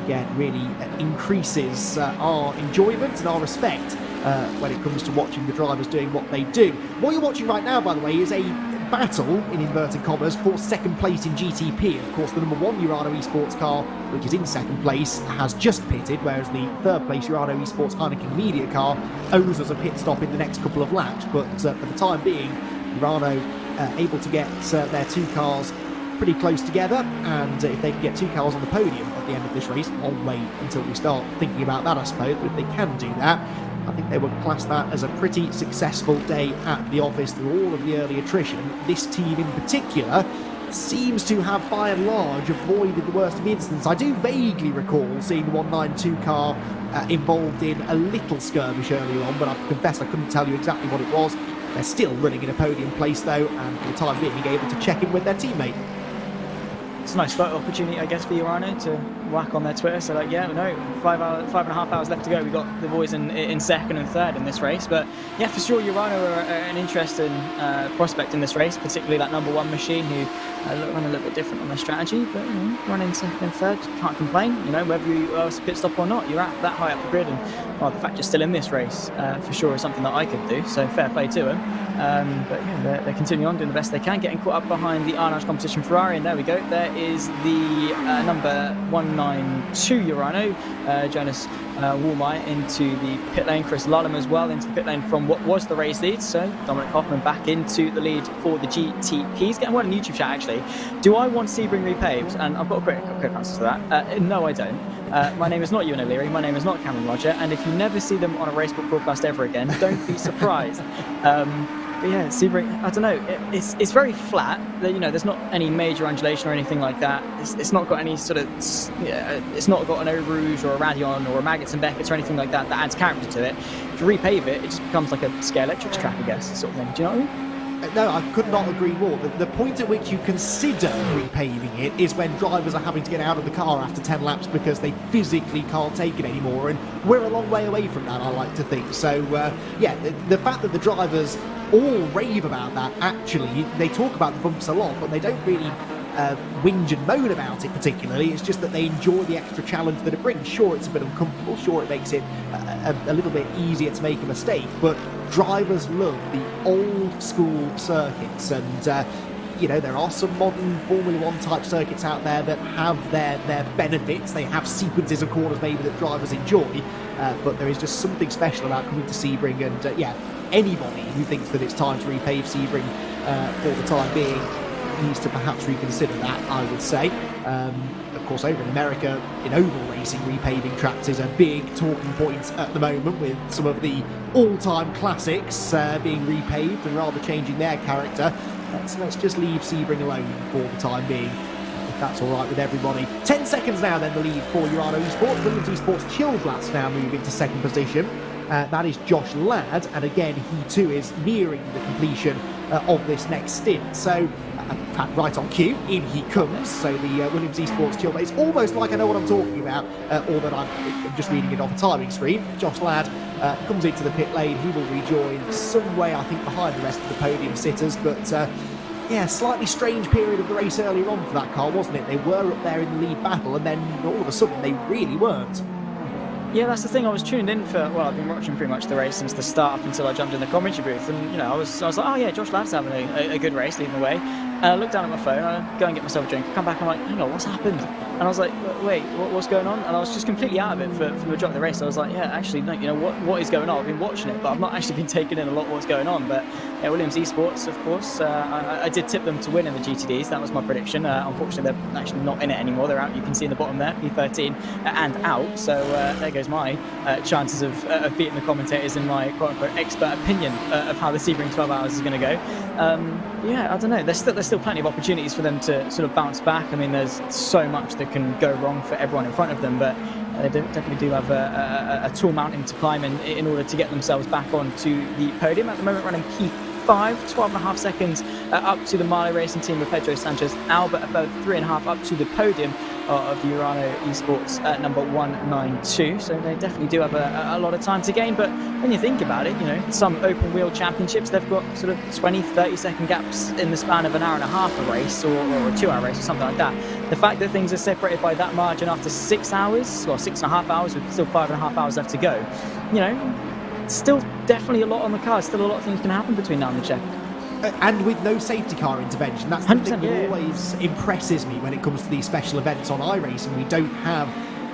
Again, really increases our enjoyment and our respect when it comes to watching the drivers doing what they do. What you're watching right now, by the way, is a battle, in inverted commas, for second place in GTP. Of course, the number 1 Urano Esports car, which is in second place, has just pitted, whereas the third place Urano Esports Heineken Media car owes us a pit stop in the next couple of laps. But for the time being, Urano able to get their two cars pretty close together, and if they can get two cars on the podium at the end of this race, I'll wait until we start thinking about that, I suppose, but if they can do that, I think they would class that as a pretty successful day at the office through all of the early attrition. This team in particular seems to have, by and large, avoided the worst of incidents. I do vaguely recall seeing the 192 car involved in a little skirmish earlier on, but I confess I couldn't tell you exactly what it was. They're still running in a podium place, though, and for the time being able to check in with their teammate. It's a nice photo opportunity, I guess, for Urano to whack on their Twitter. So, 5.5 hours left to go. We've got the boys in second and third in this race. But, yeah, for sure, Urano are an interesting prospect in this race, particularly that number 1 machine who run a little bit different on their strategy. But, running second and third, can't complain. Whether you pit stop or not, you're at that high up the grid. And, well, the fact you're still in this race, for sure, is something that I could do. So, fair play to them. But, yeah, they're continuing on, doing the best they can, getting caught up behind the Arnage competition Ferrari. And there we go. There is the number 192 Urano, Jonas Woolmeyer into the pit lane. Chris Lullum as well into the pit lane from what was the race lead. So Dominic Hoffman back into the lead for the GTPs. Getting one in YouTube chat, actually. Do I want Sebring repaved? And I've got a quick answer to that. No, I don't. My name is not Ewan O'Leary. My name is not Cameron Roger. And if you never see them on a racebook broadcast ever again, don't be surprised. But yeah, Sebring, I don't know. It's very flat. You know, there's not any major undulation or anything like that. It's not got any sort of, it's not got an Eau Rouge or a Radion or a Maggots and Beckett's or anything like that that adds character to it. If you repave it, it just becomes like a Scale Electrics track, I guess, sort of thing. Do you know what I mean? No, I could not agree more. The point at which you consider repaving it is when drivers are having to get out of the car after 10 laps because they physically can't take it anymore, and we're a long way away from that, I like to think. So, yeah, the fact that the drivers all rave about that, actually, they talk about the bumps a lot, but they don't really whinge and moan about it particularly. It's just that they enjoy the extra challenge that it brings. Sure, it's a bit uncomfortable, sure, it makes it a little bit easier to make a mistake, but drivers love the old school circuits, and you know, there are some modern Formula 1 type circuits out there that have their benefits. They have sequences of corners maybe that drivers enjoy, but there is just something special about coming to Sebring, and yeah, anybody who thinks that it's time to repave Sebring for the time being needs to perhaps reconsider that, I would say. Of course, over in America, in oval racing, repaving tracks is a big talking point at the moment, with some of the all-time classics being repaved and rather changing their character. So let's just leave Sebring alone for the time being, if that's all right with everybody. 10 seconds now then, the lead for Urano Esports. Williams Esports Chilglass now moving to second position. That is Josh Ladd, and again, he too is nearing the completion of this next stint. So, in fact, right on cue, in he comes. So the Williams Esports Chill, it's almost like I know what I'm talking about, or that I'm just reading it off a timing screen. Josh Ladd comes into the pit lane. He will rejoin some way, I think, behind the rest of the podium sitters, but yeah, slightly strange period of the race earlier on for that car, wasn't it? They were up there in the lead battle, and then all of a sudden they really weren't. Yeah, that's the thing. I was tuned in for, well, I've been watching pretty much the race since the start up until I jumped in the commentary booth, and you know, I was like, oh yeah, Josh Ladd's having a good race, leading the way. And I looked down at my phone, I go and get myself a drink, I come back, I'm like, hang on, what's happened? And I was like, wait, what's going on? And I was just completely out of it for the majority of the race. I was like, yeah, actually, no, you know, what is going on? I've been watching it, but I've not actually been taking in a lot of what's going on. But yeah, Williams Esports, of course, I did tip them to win in the GTDs. That was my prediction. Unfortunately, they're actually not in it anymore. They're out. You can see in the bottom there, P13 and out. So there goes my chances of beating the commentators in my quote-unquote expert opinion of how the Sebring 12 hours is going to go. Yeah, I don't know. There's still plenty of opportunities for them to sort of bounce back. I mean, there's so much that can go wrong for everyone in front of them, but they definitely do have a tall mountain to climb in order to get themselves back onto the podium. At the moment, running P5, 12.5 seconds up to the Marley Racing team with Pedro Sanchez Albert, about 3.5 up to the podium of the Urano Esports number 192. So they definitely do have a lot of time to gain. But when you think about it, you know, some open wheel championships, they've got sort of 20-30 second gaps in the span of an hour and a half a race, or a 2-hour race or something like that. The fact that things are separated by that margin after 6 hours, well, 6.5 hours with still 5.5 hours left to go, you know, still definitely a lot on the card. Still a lot of things can happen between now and the check. And with no safety car intervention. That's the thing that always impresses me when it comes to these special events on iRacing. We don't have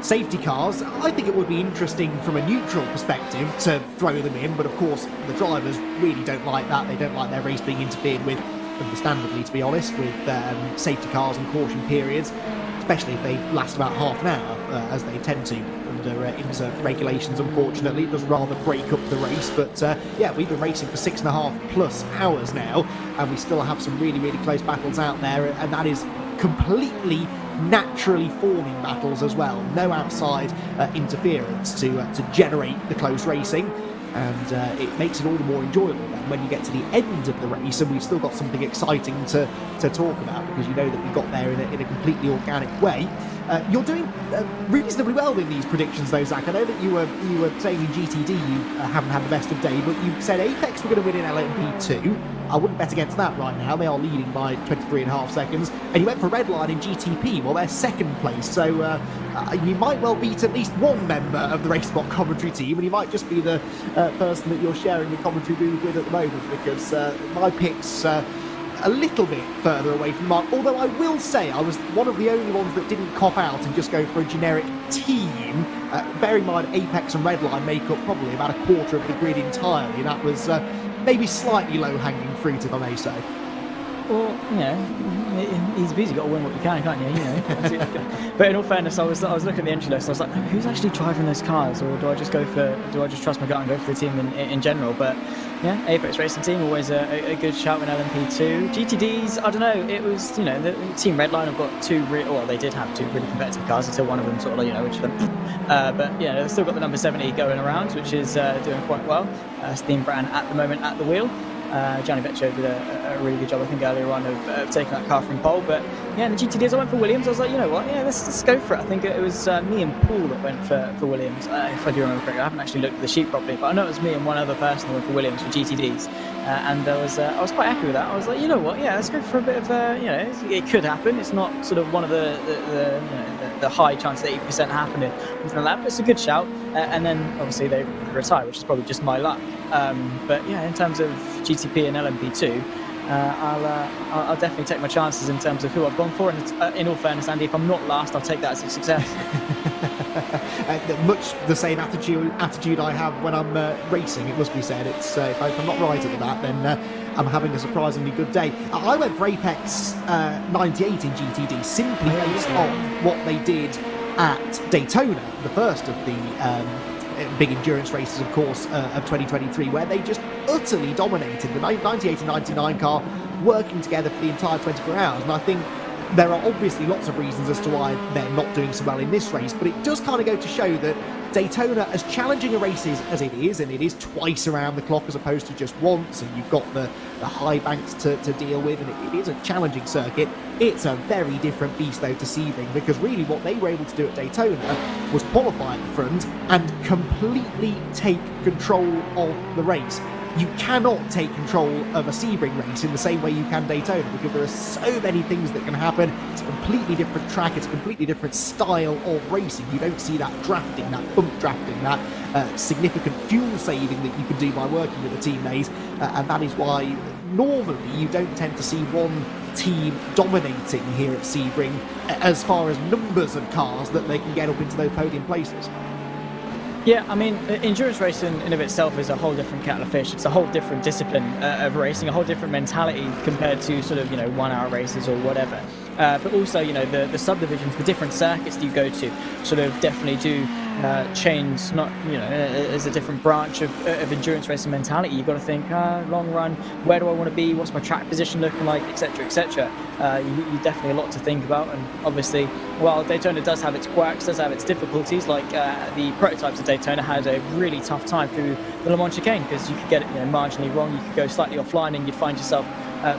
safety cars. I think it would be interesting from a neutral perspective to throw them in, but of course the drivers really don't like that. They don't like their race being interfered with, understandably, to be honest, with safety cars and caution periods, especially if they last about half an hour, as they tend to under IMSA regulations. Unfortunately, it does rather break up the race, but yeah, we've been racing for 6.5 plus hours now, and we still have some really, really close battles out there, and that is completely naturally forming battles as well. No outside interference to generate the close racing, and it makes it all the more enjoyable then when you get to the end of the race and we've still got something exciting to talk about, because you know that we got there in a completely organic way. You're doing reasonably well in these predictions though, Zach. I know that you were saying in GTD you haven't had the best of day, but you said Apex were going to win in LMP2. I wouldn't bet against that right now. They are leading by 23.5 seconds. And you went for Redline in GTP. Well, they're second place. So you might well beat at least one member of the RaceBot commentary team, and you might just be the person that you're sharing the commentary booth with at the moment, because my picks a little bit further away from Mark, although I will say I was one of the only ones that didn't cop out and just go for a generic team. Bear in mind, Apex and Redline make up probably about a quarter of the grid entirely. That was maybe slightly low-hanging fruit, if I may say. Well, you know, easy peasy, got to win what you can, can't you? You know. But in all fairness, I was looking at the entry list. I was like, who's actually driving those cars, or do I just trust my gut and go for the team in general? But Yeah, Apex Racing Team, always a good shout in LMP2. GTDs, I don't know, it was, you know, the Team Redline have got they did have two really competitive cars until one of them sort of, you know, which went, but, yeah, they've still got the number 70 going around, which is doing quite well. Steam Brand at the moment at the wheel. Gianni Vecchio did a really good job, I think, earlier on of taking that car from pole. But yeah, in the GTDs, I went for Williams. I was like, you know what, yeah, let's go for it. I think it was me and Paul that went for Williams, if I do remember correctly. I haven't actually looked at the sheet properly, but I know it was me and one other person that went for Williams for GTDs. And I was quite happy with that. I was like, you know what, yeah, let's go for a bit of you know, it could happen. It's not sort of one of the high chance of 80% happening, something like that, but it's a good shout. And then obviously they retire, which is probably just my luck. But yeah, in terms of GTP and LMP2, I'll definitely take my chances in terms of who I've gone for. And in all fairness, Andy, if I'm not last, I'll take that as a success. Much the same attitude I have when I'm racing, it must be said. It's if I'm not right at that, then I'm having a surprisingly good day. I went for Apex 98 in GTD simply based on what they did at Daytona, the first of the big endurance races, of course, of 2023, where they just utterly dominated the 98 and 99 car, working together for the entire 24 hours. And I think there are obviously lots of reasons as to why they're not doing so well in this race, but it does kind of go to show that Daytona, as challenging a race as it is, and it is twice around the clock as opposed to just once, and you've got the high banks to deal with, and it is a challenging circuit. It's a very different beast, though, to Sebring, because really what they were able to do at Daytona was qualify at the front and completely take control of the race. You cannot take control of a Sebring race in the same way you can Daytona, because there are so many things that can happen. It's a completely different track, it's a completely different style of racing. You don't see that drafting, that bump drafting, that significant fuel saving that you can do by working with a teammate, and that is why normally you don't tend to see one team dominating here at Sebring as far as numbers of cars that they can get up into those podium places. Yeah, I mean, endurance racing in of itself is a whole different kettle of fish. It's a whole different discipline of racing, a whole different mentality compared to sort of, you know, 1 hour races or whatever. But also, you know, the subdivisions, the different circuits that you go to sort of definitely do change, not, you know, as a different branch of endurance racing mentality. You've got to think, long run, where do I want to be? What's my track position looking like, etc., etc. You definitely a lot to think about. And obviously, while Daytona does have its quirks, does have its difficulties, like the prototypes of Daytona had a really tough time through the Le Mans chicane, because you could get it, you know, marginally wrong. You could go slightly offline and you'd find yourself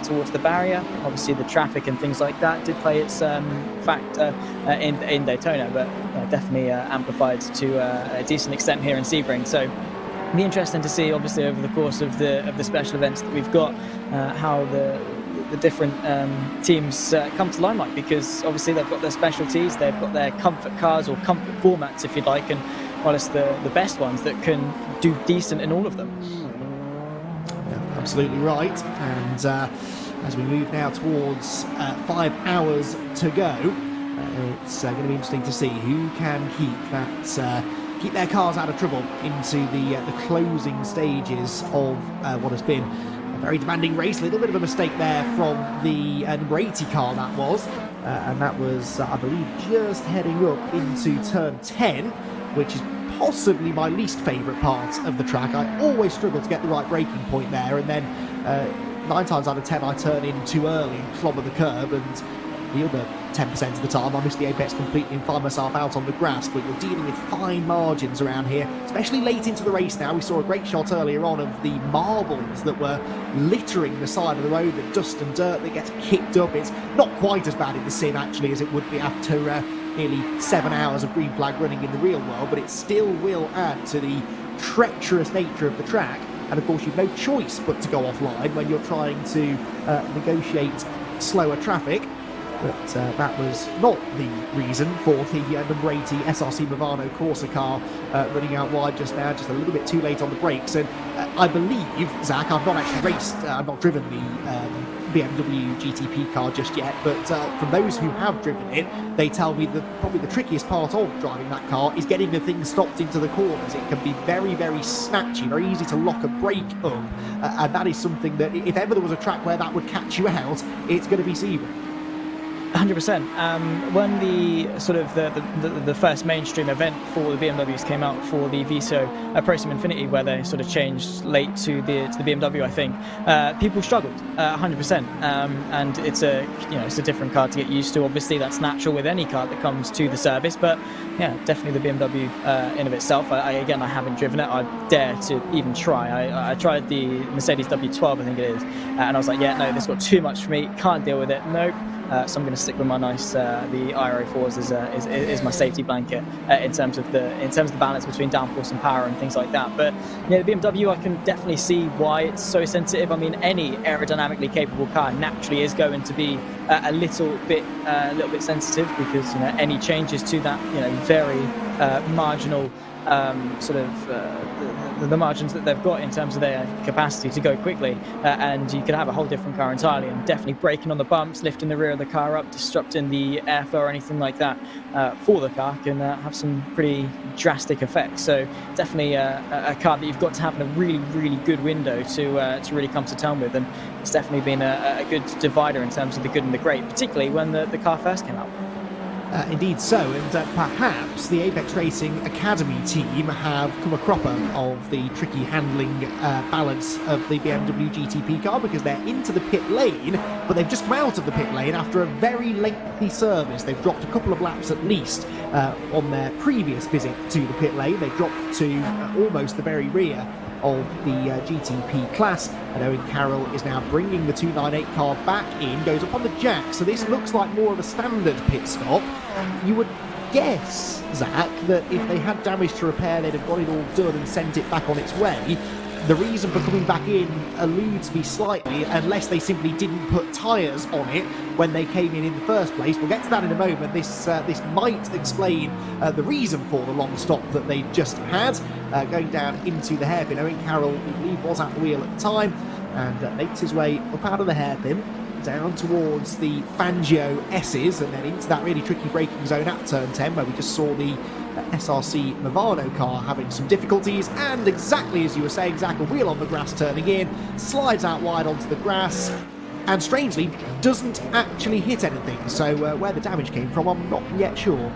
towards the barrier. Obviously, the traffic and things like that did play its factor in Daytona, but definitely amplified to a decent extent here in Sebring. So it'll be interesting to see, obviously, over the course of the special events that we've got, how the different teams come to limelight, because obviously they've got their specialties, they've got their comfort cars or comfort formats, if you'd like, and well, it's the best ones that can do decent in all of them. Yeah, absolutely right. And as we move now towards 5 hours to go, it's going to be interesting to see who can keep their cars out of trouble into the closing stages of what has been a very demanding race. A little bit of a mistake there from the number 80 car, that was, and that was, I believe, just heading up into turn 10, which is possibly my least favourite part of the track. I always struggle to get the right braking point there, and then 9 times out of 10 I turn in too early and clobber the curb, and the other 10% of the time I miss the apex completely and find myself out on the grass. But you're dealing with fine margins around here, especially late into the race now. We saw a great shot earlier on of the marbles that were littering the side of the road, the dust and dirt that gets kicked up. It's not quite as bad in the sim actually as it would be after nearly 7 hours of green flag running in the real world, but it still will add to the treacherous nature of the track. And of course you've no choice but to go offline when you're trying to negotiate slower traffic. But that was not the reason for the number 80 SRC Movano Corsa car running out wide just now, just a little bit too late on the brakes. And I believe, Zach, I've not actually raced, I've not driven the BMW GTP car just yet, but from those who have driven it, they tell me that probably the trickiest part of driving that car is getting the thing stopped into the corners. It can be very, very snatchy, very easy to lock a brake up, and that is something that if ever there was a track where that would catch you out, it's going to be Sebring. 100%. When the sort of the first mainstream event for the BMWs came out for the VCO Pro Sim Infinity, where they sort of changed late to the BMW, I think people struggled 100%. And it's a different car to get used to. Obviously, that's natural with any car that comes to the service. But yeah, definitely the BMW in of itself. I haven't driven it. I dare to even try. I tried the Mercedes W12, I think it is, and I was like, yeah, no, this got too much for me. Can't deal with it. Nope. So I'm going to stick with my the iRa4s is my safety blanket in terms of the balance between downforce and power and things like that. But the BMW, I can definitely see why it's so sensitive. I mean, any aerodynamically capable car naturally is going to be a little bit sensitive, because any changes to that very marginal the margins that they've got in terms of their capacity to go quickly, and you could have a whole different car entirely, and definitely braking on the bumps, lifting the rear of the car up, disrupting the airflow or anything like that for the car can have some pretty drastic effects. So definitely a car that you've got to have in a really, really good window to really come to terms with, and it's definitely been a good divider in terms of the good and the great, particularly when the car first came out. Indeed so, and perhaps the Apex Racing Academy team have come a cropper of the tricky handling balance of the BMW GTP car, because they're into the pit lane, but they've just come out of the pit lane after a very lengthy service. They've dropped a couple of laps at least on their previous visit to the pit lane. They've dropped to almost the very rear of the GTP class, and Owen Carroll is now bringing the 298 car back in, goes up on the jack, so this looks like more of a standard pit stop. You would guess, Zach, that if they had damage to repair, they'd have got it all done and sent it back on its way. The reason for coming back in eludes me slightly, unless they simply didn't put tyres on it when they came in the first place. We'll get to that in a moment. This might explain the reason for the long stop that they just had, going down into the hairpin. Owen Carroll, we believe, was at the wheel at the time, and makes his way up out of the hairpin, down towards the Fangio S's, and then into that really tricky braking zone at turn 10, where we just saw the SRC Movano car having some difficulties, and exactly as you were saying, Zach, a wheel on the grass turning in, slides out wide onto the grass, and strangely doesn't actually hit anything. So where the damage came from, I'm not yet sure.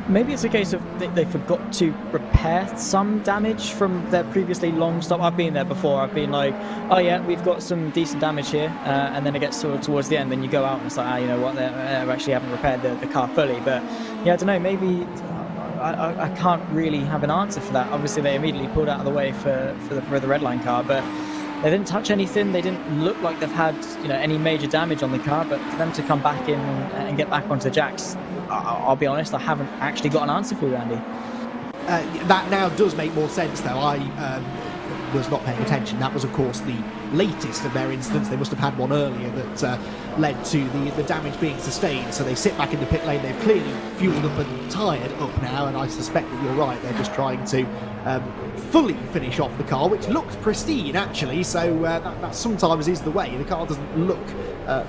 Maybe it's a case of they forgot to repair some damage from their previously long stop. I've been there before. I've been like, oh yeah, we've got some decent damage here, and then it gets towards the end, then you go out and it's like, you know what, they actually haven't repaired the car fully. But yeah, I don't know, maybe I can't really have an answer for that. Obviously they immediately pulled out of the way for the red line car, but they didn't touch anything. They didn't look like they've had any major damage on the car, but for them to come back in and get back onto the jacks, I'll be honest, I haven't actually got an answer for you, Andy. That now does make more sense, though. I was not paying attention. That was, of course, the latest of their incidents. They must have had one earlier that led to the damage being sustained. So they sit back in the pit lane. They've clearly fueled up and tired up now, and I suspect that you're right. They're just trying to fully finish off the car, which looks pristine, actually. So that sometimes is the way. The car doesn't look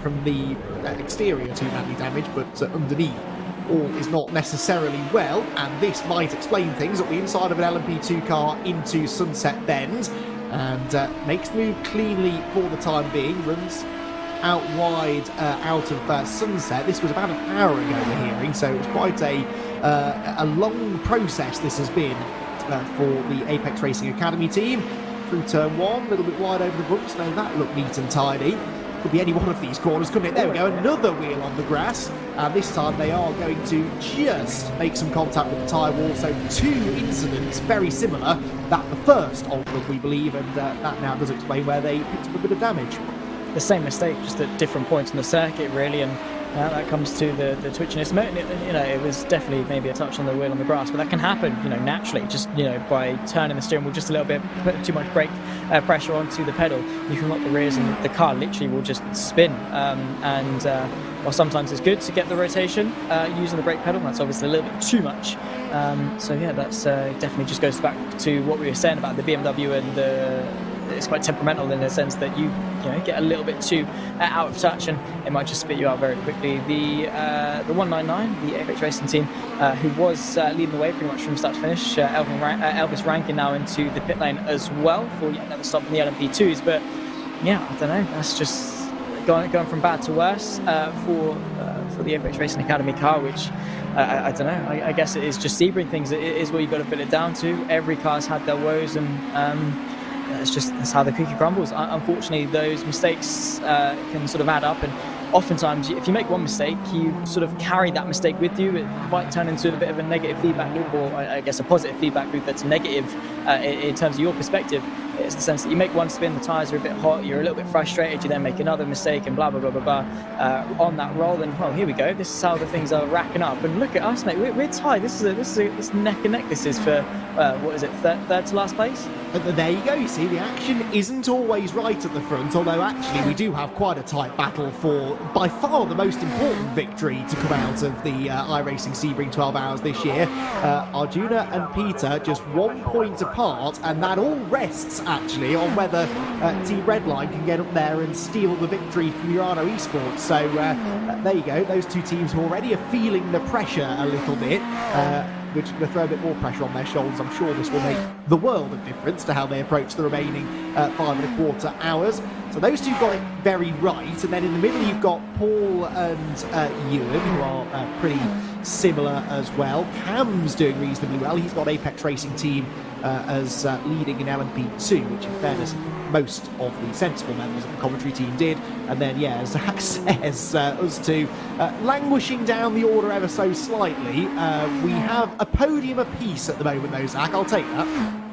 from the exterior too badly damaged, but underneath all is not necessarily well, and this might explain things. At the inside of an LMP2 car into Sunset Bend, and makes the move cleanly for the time being, runs out wide out of Sunset. This was about an hour ago, we're hearing, so it's quite a long process this has been for the Apex Racing Academy team. Through turn 1, a little bit wide over the bumps. Now that looked neat and tidy. Could be any one of these corners, couldn't it? There we go, another wheel on the grass. And this time they are going to just make some contact with the tyre wall. So 2 incidents very similar. That the first of them, we believe, and that now does explain where they picked up a bit of damage. The same mistake, just at different points in the circuit, really, and that comes to the twitchiness. It was definitely maybe a touch on the wheel on the grass, but that can happen, naturally, just by turning the steering wheel just a little bit, putting too much brake pressure onto the pedal. You can lock the rears, and the car literally will just spin. While sometimes it's good to get the rotation using the brake pedal, that's obviously a little bit too much. So yeah, that's definitely just goes back to what we were saying about the BMW and it's quite temperamental in the sense that you get a little bit too out of touch, and it might just spit you out very quickly. The 199, the Apex Racing team, who was leading the way pretty much from start to finish, Elvis Rankin now into the pit lane as well for yet another stop in the LMP2s. But yeah, I don't know, that's just going from bad to worse for for the Apex Racing Academy car, which I don't know. I guess it is just Sebring things. It is what you've got to put it down to. Every car's had their woes, and that's how the cookie crumbles. Unfortunately, those mistakes can sort of add up, and oftentimes, if you make one mistake, you sort of carry that mistake with you. It might turn into a bit of a negative feedback loop, or I guess a positive feedback loop that's negative in terms of your perspective. It's the sense that you make one spin, the tyres are a bit hot, you're a little bit frustrated, you then make another mistake, and blah, blah, blah, blah, blah. On that roll, and well, here we go. This is how the things are racking up. And look at us, mate. We're tied. This is neck and neck. This is for, what is it, third to last place? There you go. You see, the action isn't always right at the front, although actually we do have quite a tight battle for, by far, the most important victory to come out of the iRacing Sebring 12 Hours this year. Arjuna and Peter just 1 point apart, and that all rests, actually, on whether Team Redline can get up there and steal the victory from Urano Esports. So there you go. Those two teams who already are feeling the pressure a little bit, which is going to throw a bit more pressure on their shoulders. I'm sure this will make the world of difference to how they approach the remaining 5.25 hours. So those two got it very right, and then in the middle you've got Paul and Ewan, who are pretty similar as well. Cam's doing reasonably well. He's got Apex Racing Team as leading in LMP2, which in fairness most of the sensible members of the commentary team did. And then, yeah, as Zach says, us two languishing down the order ever so slightly. We have a podium apiece at the moment though, Zach. I'll take that.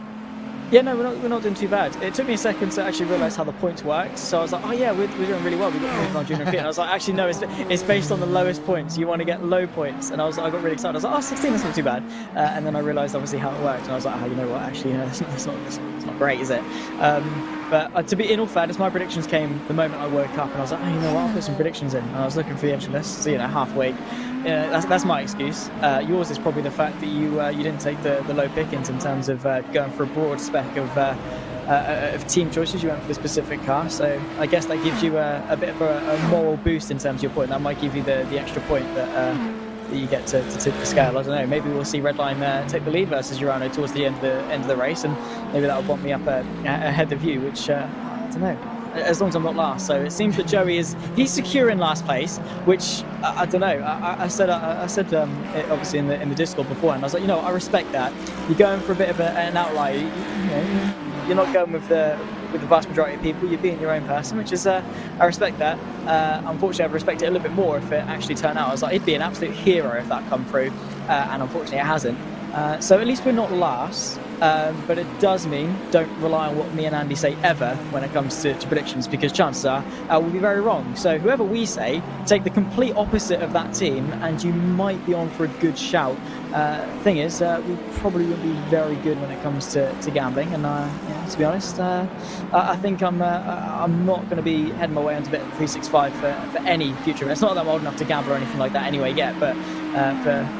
Yeah, no, we're not doing too bad. It took me a second to actually realise how the points worked. So I was like, oh yeah, we're doing really well. We've got Arjuna and Peter. And I was like, actually no, it's based on the lowest points. You want to get low points. And I got really excited. I was like, oh, 16, that's not too bad. And then I realised obviously how it worked. And I was like, oh, you know what, actually, it's not great, is it? But to be in all fairness, my predictions came the moment I woke up, and I was like, oh, you know what, I'll put some predictions in. And I was looking for the entry list, so half awake. That's my excuse. Yours is probably the fact that you didn't take the low pickings in terms of going for a broad spec of team choices. You went for the specific car, so I guess that gives you a bit of a moral boost in terms of your point. That might give you the extra point that you get to tip the scale. I don't know. Maybe we'll see Redline take the lead versus Urano towards the end of the race, and maybe that will bump me up ahead of you, which I don't know. As long as I'm not last. So it seems that Joey he's secure in last place, which I don't know. I said obviously in the Discord before, and I was like, I respect that. You're going for a bit of an outlier. You're not going with the vast majority of people. You're being your own person, which is I respect that. Unfortunately, I respect it a little bit more if it actually turned out. I was like, he'd be an absolute hero if that come through, and unfortunately, it hasn't. So at least we're not last. But it does mean don't rely on what me and Andy say ever when it comes to predictions, because chances are we'll be very wrong. So whoever we say, take the complete opposite of that team and you might be on for a good shout. Thing is, we probably won't be very good when it comes to gambling, and to be honest, I think I'm not going to be heading my way onto Bet 365 for any future. It's not that I'm old enough to gamble or anything like that anyway yet, but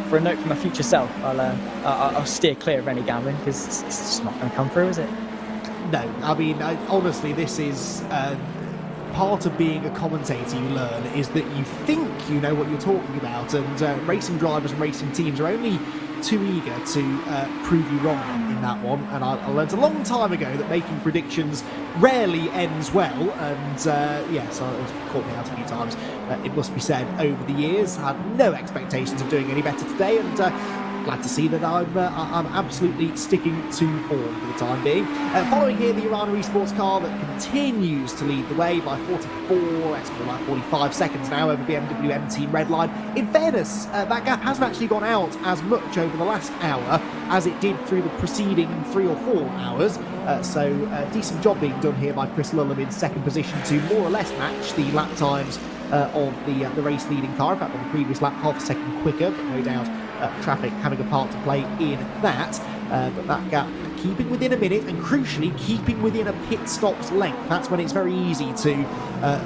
for a note from my future self, I'll steer clear of any gambling, because it's just not going to come through, is it? No, I mean, honestly, this is part of being a commentator. You learn is that you think you know what you're talking about, and racing drivers and racing teams are only too eager to prove you wrong in that one. And I learned a long time ago that making predictions rarely ends well, and yes, it's caught me out a few times. It must be said, over the years, I had no expectations of doing any better today, and glad to see that I'm absolutely sticking to form for the time being. Following here, the Urano Esports car that continues to lead the way by 45 seconds now over BMW M Team Redline. In fairness, that gap hasn't actually gone out as much over the last hour as it did through the preceding 3 or 4 hours. So decent job being done here by Chris Lullum in second position to more or less match the lap times of the race leading car. In fact, on the previous lap, half a second quicker, but no doubt traffic having a part to play in that. But that gap keeping within a minute, and crucially keeping within a pit stop's length. That's when it's very easy to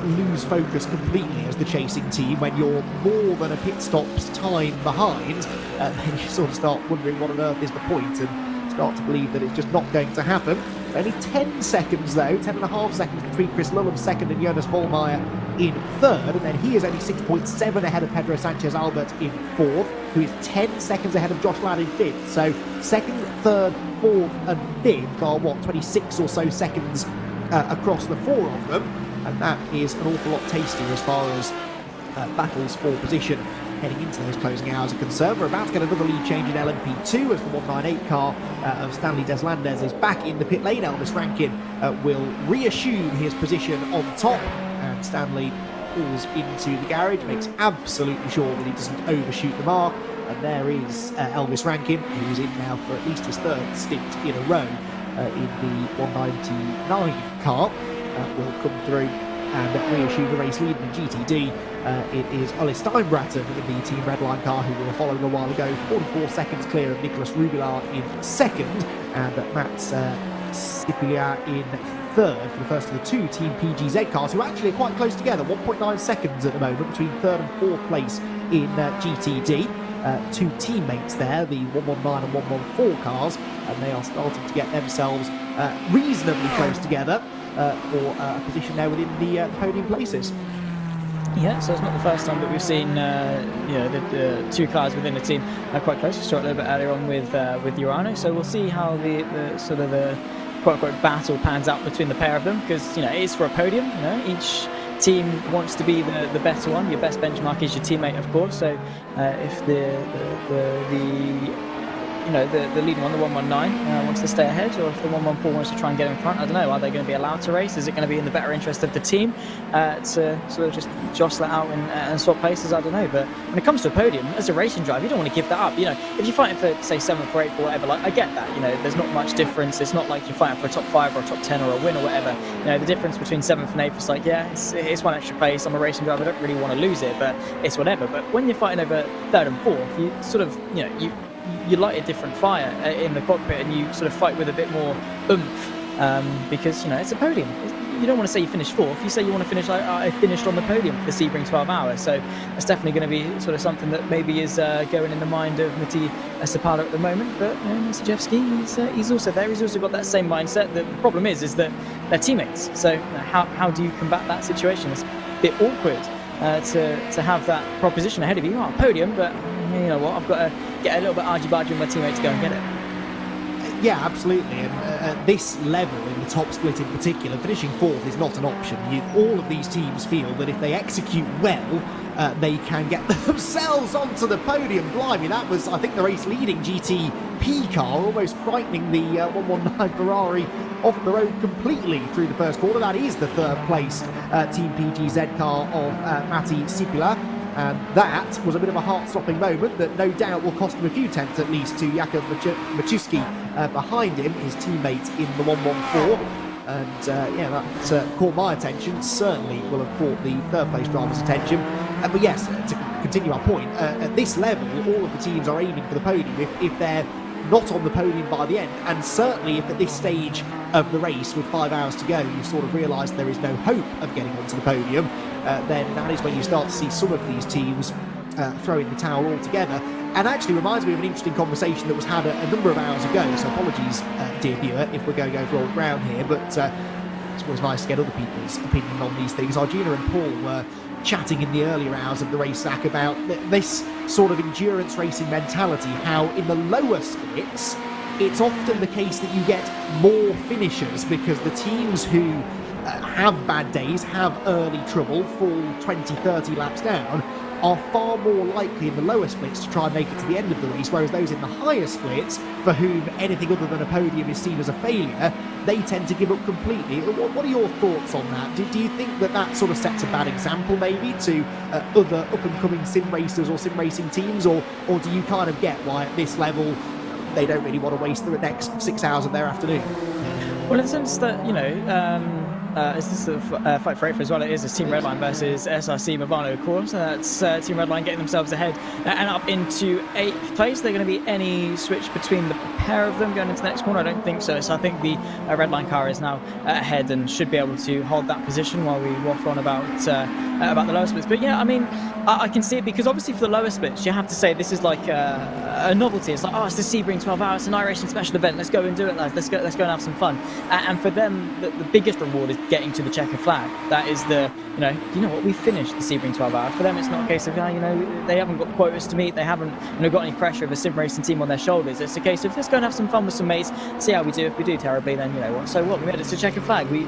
lose focus completely as the chasing team. When you're more than a pit stop's time behind, then you sort of start wondering what on earth is the point, and start to believe that it's just not going to happen. Only 10 seconds though, 10.5 seconds between Chris Lullum second and Jonas Vollmeyer in third, and then he is only 6.7 ahead of Pedro Sanchez Albert in fourth, who is 10 seconds ahead of Josh Ladd in fifth. So second, third, fourth and fifth are 26 or so seconds across the four of them, and that is an awful lot tastier as far as battles for position heading into those closing hours are concerned. We're about to get another lead change in LMP2 as the 198 car of Stanley Deslandes is back in the pit lane. Elvis Rankin will reassume his position on top, and Stanley pulls into the garage, makes absolutely sure that he doesn't overshoot the mark. And there is Elvis Rankin, who's in now for at least his third stint in a row in the 199 car. Will come through and reassume the race lead in the GTD. It is Ole Steinbratten in the Team Redline car, who we were following a while ago, 44 seconds clear of Nicolas Rubilar in second, and Matt Sipilia in third for the first of the two Team PGZ cars, who actually are quite close together, 1.9 seconds at the moment between third and fourth place in GTD. Two teammates there, the 119 and 114 cars, and they are starting to get themselves reasonably close together for a position there within the podium places. Yeah, so it's not the first time that we've seen the two cars within the team are quite close. We saw it a little bit earlier on with Urano, so we'll see how the sort of the quote-unquote battle pans out between the pair of them, because it is for a podium. Each team wants to be the better one. Your best benchmark is your teammate, of course. So if the leading one, the 119, wants to stay ahead, or if the 114 wants to try and get in front, I don't know. Are they going to be allowed to race? Is it going to be in the better interest of the team to sort of just jostle it out and swap places? I don't know. But when it comes to a podium, as a racing driver, you don't want to give that up. If you're fighting for, say, 7th or 8th or whatever, I get that. There's not much difference. It's not like you're fighting for a top 5 or a top 10 or a win or whatever. The difference between 7th and 8th is like, yeah, it's one extra place. I'm a racing driver. I don't really want to lose it, but it's whatever. But when you're fighting over 3rd and 4th, you sort of, you light a different fire in the cockpit, and you sort of fight with a bit more oomph, because it's a podium. You don't want to say you finished 4th. You say you want to finish like I finished on the podium for the Sebring 12 hours. So it's definitely going to be sort of something that maybe is going in the mind of Matti Sapala at the moment. But Masiejewski, he's also there. He's also got that same mindset. The problem is that they're teammates. So how do you combat that situation? It's a bit awkward to have that proposition ahead of you. A podium, but you know what? I've got to get a little bit argy-bargy with my teammate to go and get it. Yeah, absolutely. And at this level, in the top split in particular, finishing 4th is not an option. All of these teams feel that if they execute well, they can get themselves onto the podium. Blimey, that was, I think, the race-leading GTP car, almost frightening the 119 Ferrari off the road completely through the first quarter. That is the third-placed Team PGZ car of Matti Sipilä. And that was a bit of a heart-stopping moment that no doubt will cost him a few tenths at least to Jakub Maciuski behind him, his teammate in the 114. And that caught my attention, certainly will have caught the third-place driver's attention. But yes, to continue our point, at this level, all of the teams are aiming for the podium. If they're not on the podium by the end, and certainly if at this stage of the race with 5 hours to go you sort of realise there is no hope of getting onto the podium, then that is when you start to see some of these teams throw in the towel altogether. And actually reminds me of an interesting conversation that was had a number of hours ago, so apologies dear viewer if we're going over old ground here, but it's always nice to get other people's opinion on these things. Arjuna and Paul were chatting in the earlier hours of the race, Zach, about this sort of endurance racing mentality, how in the lower splits it's often the case that you get more finishers because the teams who have bad days, have early trouble, fall 20, 30 laps down, are far more likely in the lower splits to try and make it to the end of the race, whereas those in the higher splits, for whom anything other than a podium is seen as a failure, they tend to give up completely. What are your thoughts on that? Do you think that sort of sets a bad example maybe to other up-and-coming sim racers or sim racing teams, or do you kind of get why at this level they don't really want to waste the next 6 hours of their afternoon? Well, in the sense that, is this a fight for 8th as well? It is. It's Team Redline versus SRC Movano, of course. That's Team Redline getting themselves ahead and up into 8th place. They're going to be any switch between the pair of them going into the next corner? I don't think so. So I think the Redline car is now ahead and should be able to hold that position while we waffle on about the lower splits. But yeah, I mean, I can see it because obviously for the lower splits, you have to say this is like a novelty. It's like, it's the Sebring 12 hours, it's an iRacing special event. Let's go and do it, lads. Let's go and have some fun. And for them, the biggest reward is getting to the checkered flag. That is you know what, we finished the Sebring 12 hours. For them, it's not a case of, they haven't got quotas to meet. They haven't got any pressure of a sim racing team on their shoulders. It's a case of, let's go and have some fun with some mates, see how we do. If we do terribly, then you know what, so what? We made it to checkered flag. We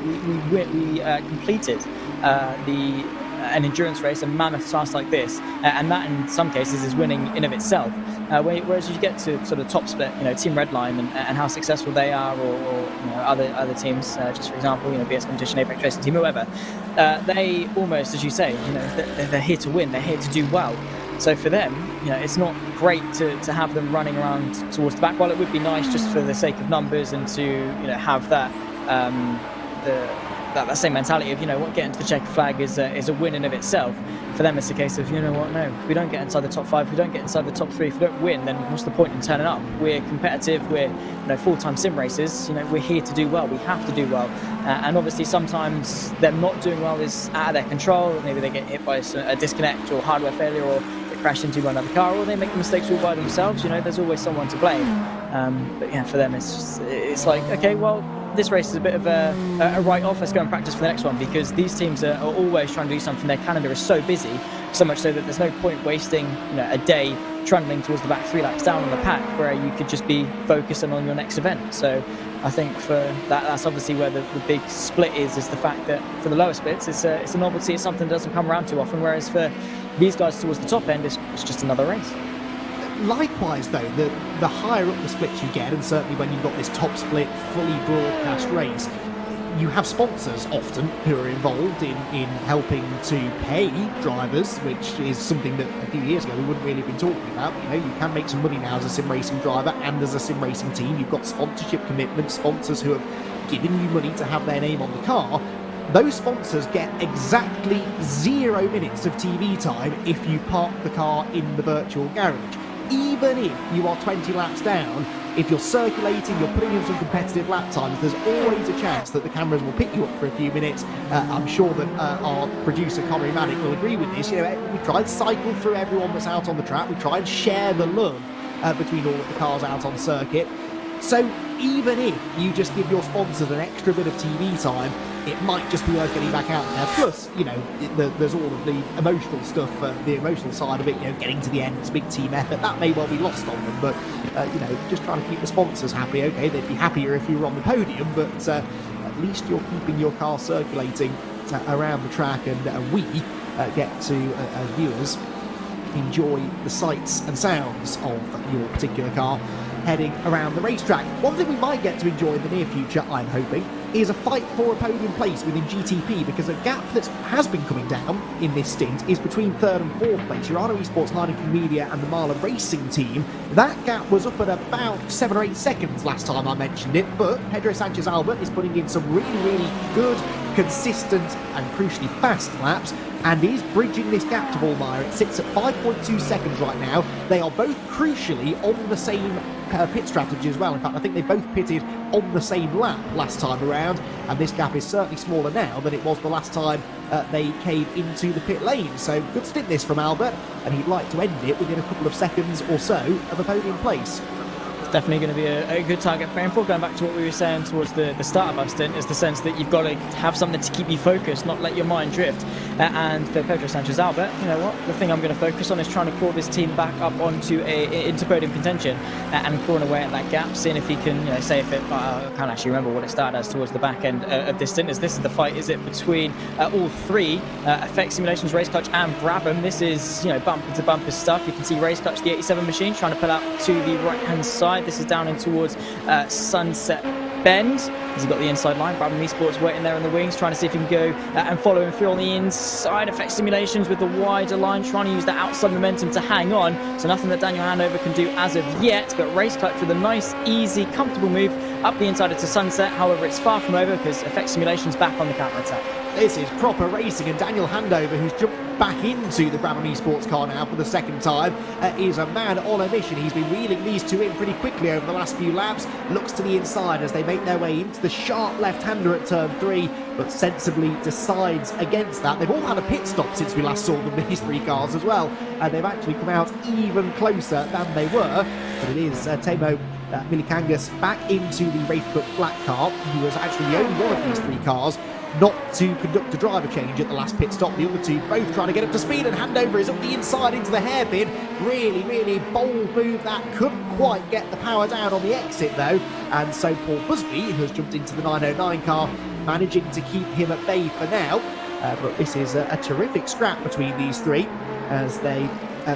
completed the an endurance race, a mammoth task like this, and that in some cases is winning in of itself. Whereas you get to sort of top split, Team Redline and how successful they are, or other teams, just for example, BS Competition, Apex Racing Team, whoever, they almost, as you say, they're here to win, they're here to do well. So for them, it's not great to have them running around towards the back. While it would be nice just for the sake of numbers and to have that that same mentality of getting to the checkered flag is a win in of itself. For them, it's a case of no, if we don't get inside the top 5, if we don't get inside the top 3, if we don't win, then what's the point in turning up? We're competitive, we're full-time sim racers. We're here to do well. We have to do well, and obviously sometimes them not doing well is out of their control. Maybe they get hit by a disconnect or hardware failure, or they crash into another car, or they make mistakes all by themselves. There's always someone to blame. But yeah, for them, it's like, okay, well, this race is a bit of a write-off. Let's go and practice for the next one, because these teams are always trying to do something. Their calendar is so busy, so much so that there's no point wasting a day trundling towards the back 3 laps down on the pack, where you could just be focusing on your next event. So I think for that's obviously where the big split is the fact that for the lower splits, it's a novelty, it's something that doesn't come around too often, whereas for these guys towards the top end, it's just another race. Likewise, though, the higher up the splits you get, and certainly when you've got this top split, fully broadcast race, you have sponsors often who are involved in helping to pay drivers, which is something that a few years ago we wouldn't really have been talking about. You can make some money now as a sim racing driver and as a sim racing team. You've got sponsorship commitments, sponsors who have given you money to have their name on the car. Those sponsors get exactly 0 minutes of TV time if you park the car in the virtual garage. Even if you are 20 laps down, if you're circulating, you're putting in some competitive lap times, there's always a chance that the cameras will pick you up for a few minutes. I'm sure that our producer, Connery Maddock, will agree with this. We try and cycle through everyone that's out on the track. We try and share the love between all of the cars out on circuit. So even if you just give your sponsors an extra bit of TV time, it might just be worth getting back out there. Plus, there's all of the emotional stuff, the emotional side of it, getting to the end, it's a big team effort. That may well be lost on them, but, just trying to keep the sponsors happy. Okay, they'd be happier if you were on the podium, but at least you're keeping your car circulating around the track, and we get to, as viewers, enjoy the sights and sounds of your particular car heading around the racetrack. One thing we might get to enjoy in the near future, I'm hoping, is a fight for a podium place within GTP, because a gap that has been coming down in this stint is between 3rd and 4th place. Urano Esports, Heineken Media and the Marla Racing team. That gap was up at about 7 or 8 seconds last time I mentioned it, but Pedro Sanchez Albert is putting in some really, really good, consistent and crucially fast laps, and is bridging this gap to Ballmeyer. It sits at 5.2 seconds right now. They are both crucially on the same pit strategy as well. In fact, I think they both pitted on the same lap last time around, and this gap is certainly smaller now than it was the last time they came into the pit lane. So good stint this from Albert, and he'd like to end it within a couple of seconds or so of a podium place. Definitely going to be a good target for him. Going back to what we were saying towards the start of our stint, is the sense that you've got to have something to keep you focused, not let your mind drift. And for Pedro Sanchez Albert, the thing I'm going to focus on is trying to crawl this team back up into podium contention, and crawling away at that gap, seeing if he can, say if it. I can't actually remember what it started as towards the back end of this stint. This is the fight, is it, between all three, Effect Simulations, Race Clutch and Brabham. This is, bumper to bumper stuff. You can see Race Clutch, the 87 machine, trying to pull out to the right hand side. This is down in towards Sunset Bend. He's got the inside line. Brabham Esports waiting there in the wings, trying to see if he can go and follow him through on the inside. Effect Simulations with the wider line, trying to use that outside momentum to hang on. So nothing that Daniel Hanover can do as of yet, but Race Clutch with a nice, easy, comfortable move up the inside to Sunset. However, it's far from over, because Effect Simulations back on the counter-attack. This is proper racing, and Daniel Handover, who's jumped back into the Brabham Esports car now for the second time, is a man on a mission. He's been wheeling these two in pretty quickly over the last few laps. Looks to the inside as they make their way into the sharp left-hander at turn 3, but sensibly decides against that. They've all had a pit stop since we last saw them, these three cars as well, and they've actually come out even closer than they were. But it is Temo Milikangas back into the Race Clutch black car, who was actually the only one of these three cars not to conduct a driver change at the last pit stop. The other two both trying to get up to speed, and Handover is up the inside into the hairpin. Really, really bold move that. Couldn't quite get the power down on the exit though, and so Paul Busby, who has jumped into the 909 car, managing to keep him at bay for now. But this is a terrific scrap between these three as they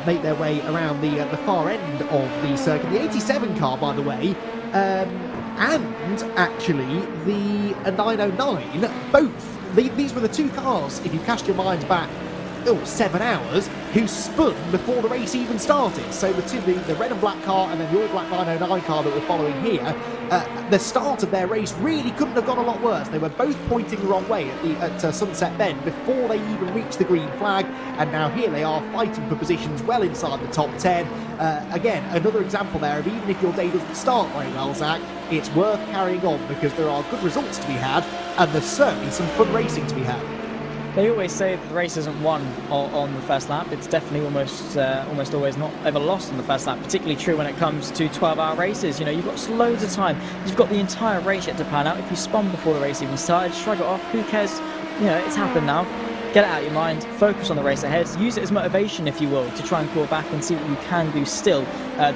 make their way around the far end of the circuit. The 87 car, by the way, and actually the 909, both. These were the two cars, if you cast your minds back 7 hours, who spun before the race even started. So the red and black car and then the all black 909 car that we're following here, the start of their race really couldn't have gone a lot worse. They were both pointing the wrong way at Sunset Bend before they even reached the green flag, and now here they are fighting for positions well inside the top 10. Again, another example there of even if your day doesn't start very well, Zach, it's worth carrying on because there are good results to be had and there's certainly some fun racing to be had. They always say that the race isn't won on the first lap. It's definitely almost always not ever lost on the first lap. Particularly true when it comes to 12-hour races. You know, you've got loads of time. You've got the entire race yet to plan out. If you spun before the race even started, shrug it off. Who cares? You know, it's happened now. Get it out of your mind, focus on the race ahead, use it as motivation, if you will, to try and claw back and see what you can do still,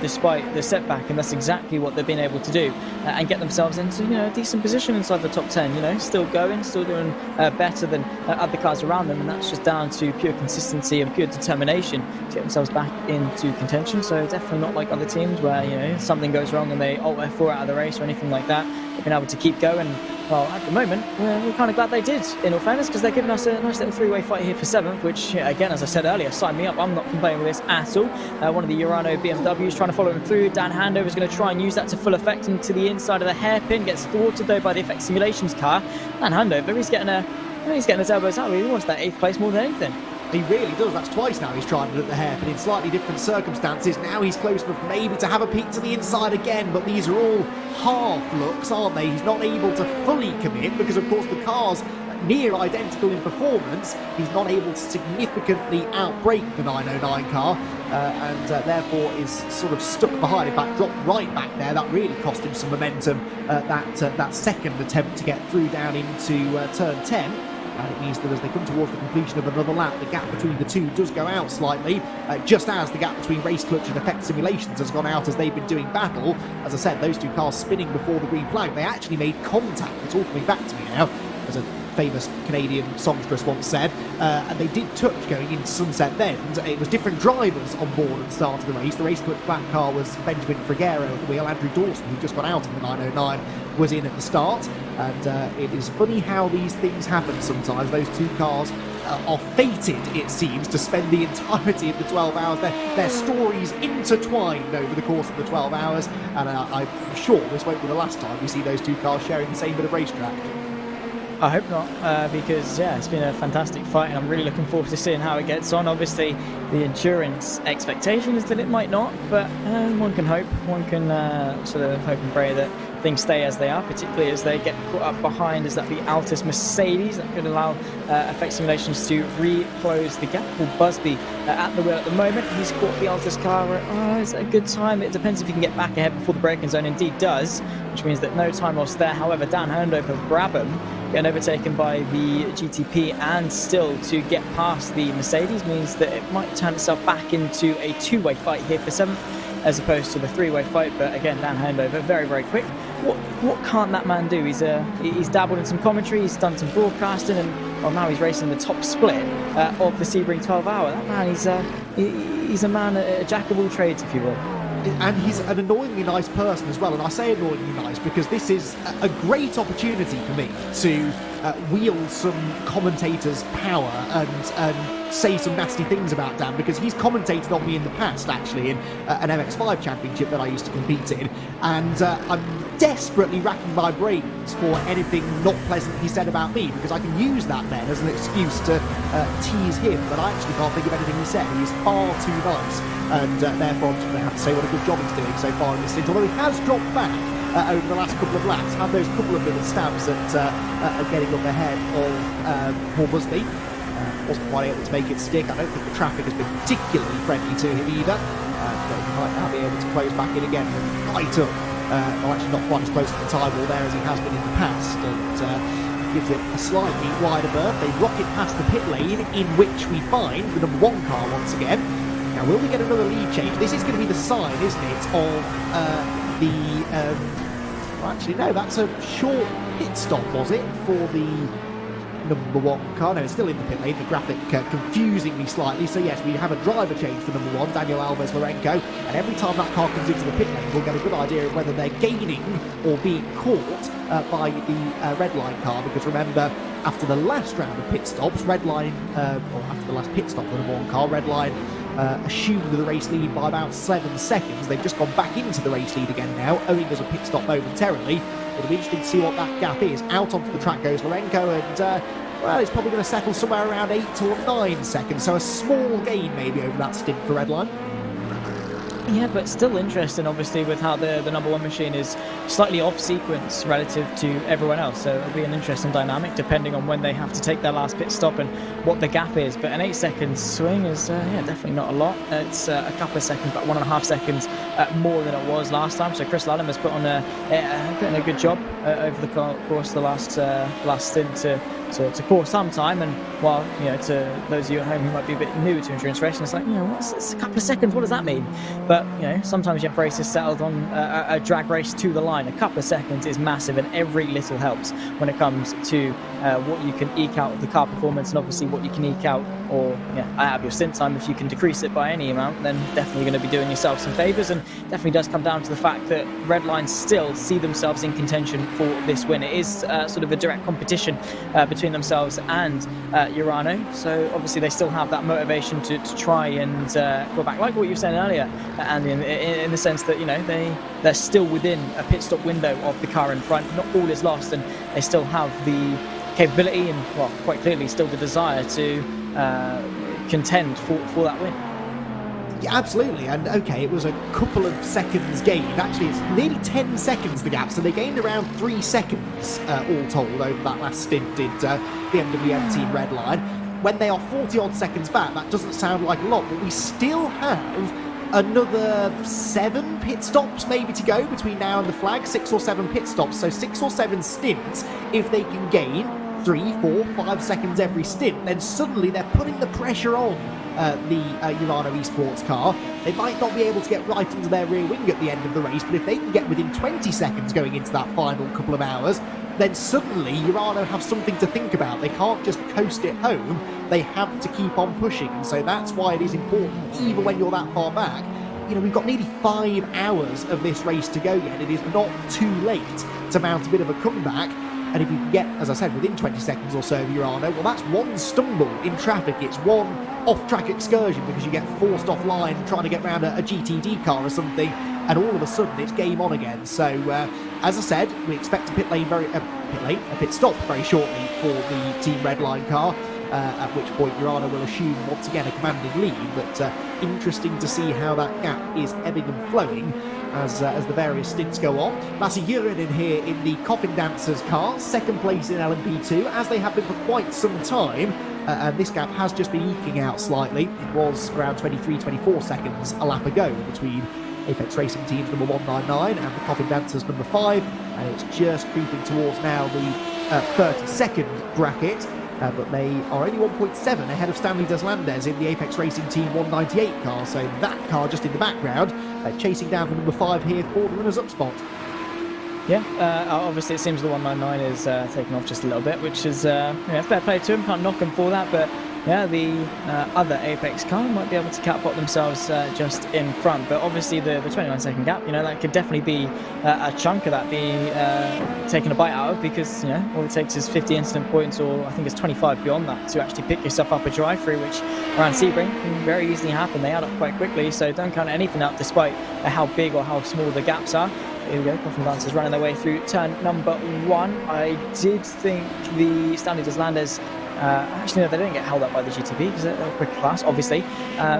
despite the setback, and that's exactly what they've been able to do, and get themselves into, you know, a decent position inside the top 10, you know, still going, still doing better than other cars around them, and that's just down to pure consistency and pure determination to get themselves back into contention. So definitely not like other teams where, you know, something goes wrong and they F4 out of the race or anything like that. They've been able to keep going. Well, at the moment, we're kind of glad they did, in all fairness, because they're giving us a nice little three-way fight here for 7th, which, again, as I said earlier, sign me up. I'm not complaining with this at all. One of the Urano BMWs trying to follow him through. Dan Handover is going to try and use that to full effect into the inside of the hairpin. Gets thwarted, though, by the Effect Simulations car. Dan Handover, he's getting his elbows out. He wants that 8th place more than anything. He really does. That's twice now he's tried it at the hairpin in slightly different circumstances. Now he's close enough maybe to have a peek to the inside again, but these are all half looks, aren't they? He's not able to fully commit because, of course, the car's near identical in performance. He's not able to significantly outbrake the 909 car and therefore is sort of stuck behind. In fact, dropped right back there. That really cost him some momentum, that second attempt to get through down into turn 10. And it means that as they come towards the completion of another lap, the gap between the two does go out slightly, just as the gap between Race Clutch and Effect Simulations has gone out as they've been doing battle. As I said, those two cars spinning before the green flag, they actually made contact. It's all coming back to me now, as a famous Canadian songstress once said, and they did touch going into Sunset Bend. It was different drivers on board at the start of the race. The Race Clutch black car was Benjamin Frigero at the wheel. Andrew Dawson, who just got out in the 909, was in at the start, and it is funny how these things happen sometimes. Those two cars are fated, it seems, to spend the entirety of the 12 hours. Their stories intertwined over the course of the 12 hours, and I'm sure this won't be the last time we see those two cars sharing the same bit of racetrack. I hope not, because, yeah, it's been a fantastic fight, and I'm really looking forward to seeing how it gets on. Obviously, the endurance expectation is that it might not, but one can hope. One can sort of hope and pray that things stay as they are, particularly as they get caught up behind, as that be Altus Mercedes. That could allow Effect Simulations to re-close the gap. Paul Busby at the wheel at the moment. He's caught the Altus car. It's a good time. It depends if he can get back ahead before the braking zone. Indeed does, which means that no time lost there. However, Dan Handover Brabham getting overtaken by the GTP and still to get past the Mercedes means that it might turn itself back into a two-way fight here for 7th as opposed to the three-way fight. But again, Dan Handover very, very quick. What can't that man do? He's dabbled in some commentary, he's done some broadcasting, and well, now he's racing the top split of the Sebring 12 hour. That man, he's a man, a jack of all trades, if you will. And he's an annoyingly nice person as well, and I say annoyingly nice because this is a great opportunity for me to wield some commentator's power and say some nasty things about Dan, because he's commentated on me in the past, actually, in an MX5 championship that I used to compete in, and I'm desperately racking my brains for anything not pleasant he said about me, because I can use that then as an excuse to tease him, but I actually can't think of anything he said. He's far too nice, and therefore I'm just going to have to say what a good job he's doing so far in this stint, although he has dropped back over the last couple of laps, had those couple of little stabs at getting up ahead of Paul Busby. Wasn't quite able to make it stick. I don't think the traffic has been particularly friendly to him either, but he might now be able to close back in again and right up. Well, actually not quite as close to the time wall there as he has been in the past, and gives it a slightly wider berth. They rocket past the pit lane, in which we find the number 1 car once again. Now, will we get another lead change? This is going to be the sign, isn't it, of well, actually, no, that's a short pit stop, was it, for the number 1 car. No, it's still in the pit lane, the graphic confusing me slightly. So yes, we have a driver change for number 1, Daniel Alves Lorenco, and every time that car comes into the pit lane, we'll get a good idea of whether they're gaining or being caught by the red line car, because remember, after the last round of pit stops, or after the last pit stop for the number 1 car, red line assumed the race lead by about 7 seconds. They've just gone back into the race lead again now, owing us a pit stop momentarily. It'll be interesting to see what that gap is. Out onto the track goes Lorenco, and well, it's probably going to settle somewhere around 8 or 9 seconds, so a small gain maybe over that stint for red line. Yeah, but still interesting, obviously, with how the number 1 machine is slightly off sequence relative to everyone else. So it'll be an interesting dynamic depending on when they have to take their last pit stop and what the gap is. But an 8-second swing is definitely not a lot. It's a couple of seconds, about 1.5 seconds more than it was last time. So Chris Lallam has put in a good job over the course of the last stint to course some time. And while, to those of you at home who might be a bit new to endurance racing, it's like, it's a couple of seconds, what does that mean? But sometimes your race is settled on a drag race to the line. A couple of seconds is massive, and every little helps when it comes to what you can eke out of the car performance, and obviously what you can eke out out of your stint time. If you can decrease it by any amount, then definitely going to be doing yourself some favours, and definitely does come down to the fact that Red Line still see themselves in contention for this win. It is sort of a direct competition between themselves and Urano, so obviously they still have that motivation to try and go back, like what you were saying earlier, Andy, in the sense that they're still within a pit stop window of the car in front. Not all is lost, and they still have the capability and, well, quite clearly still the desire to contend for that win. Yeah, absolutely, and okay, it was a couple of seconds gained. Actually, it's nearly 10 seconds the gap, so they gained around 3 seconds all told over that last stint, did BMW M Team Red Line. When they are 40 odd seconds back, that doesn't sound like a lot, but we still have another 7 pit stops maybe to go between now and the flag. 6 or 7 pit stops, so 6 or 7 stints. If they can gain 3, 4, 5 seconds every stint, then suddenly they're putting the pressure on the Urano Esports car. They might not be able to get right into their rear wing at the end of the race, but if they can get within 20 seconds going into that final couple of hours, then suddenly Urano have something to think about. They can't just coast it home, they have to keep on pushing, and so that's why it is important, even when you're that far back. We've got nearly 5 hours of this race to go yet. It is not too late to mount a bit of a comeback, and if you can get, as I said, within 20 seconds or so of Urano, well, that's one stumble in traffic, it's one off-track excursion because you get forced offline trying to get around a GTD car or something, and all of a sudden it's game on again. So, as I said, we expect a pit stop very shortly for the Team Red Line car, at which point Urano will assume once again a commanding lead, but interesting to see how that gap is ebbing and flowing as the various stints go on. Lasse Jurinen here in the Coffin Dancers car, second place in LMP2, as they have been for quite some time, and this gap has just been eking out slightly. It was around 23-24 seconds a lap ago between Apex Racing Team's number 199 and the Coffin Dancers number 5, and it's just creeping towards now the 30-second bracket. But they are only 1.7 ahead of Stanley Deslandes in the Apex Racing Team 198 car, so that car just in the background, chasing down the number 5 here for the runners-up spot. Yeah, obviously it seems the 199 is taking off just a little bit, which is fair play to him, can't knock him for that, but yeah, the other Apex car might be able to catapult themselves just in front. But obviously the 29-second gap, that could definitely be a chunk of that being taken a bite out of, because all it takes is 50 incident points, or I think it's 25 beyond that, to actually pick yourself up a drive-through, which around Sebring can very easily happen. They add up quite quickly, so don't count anything out despite how big or how small the gaps are. Here we go, Coffin Dancers running their way through turn number 1. I did think the Stanley Deslandes actually, no, they didn't get held up by the GTP because they're a quicker class, obviously.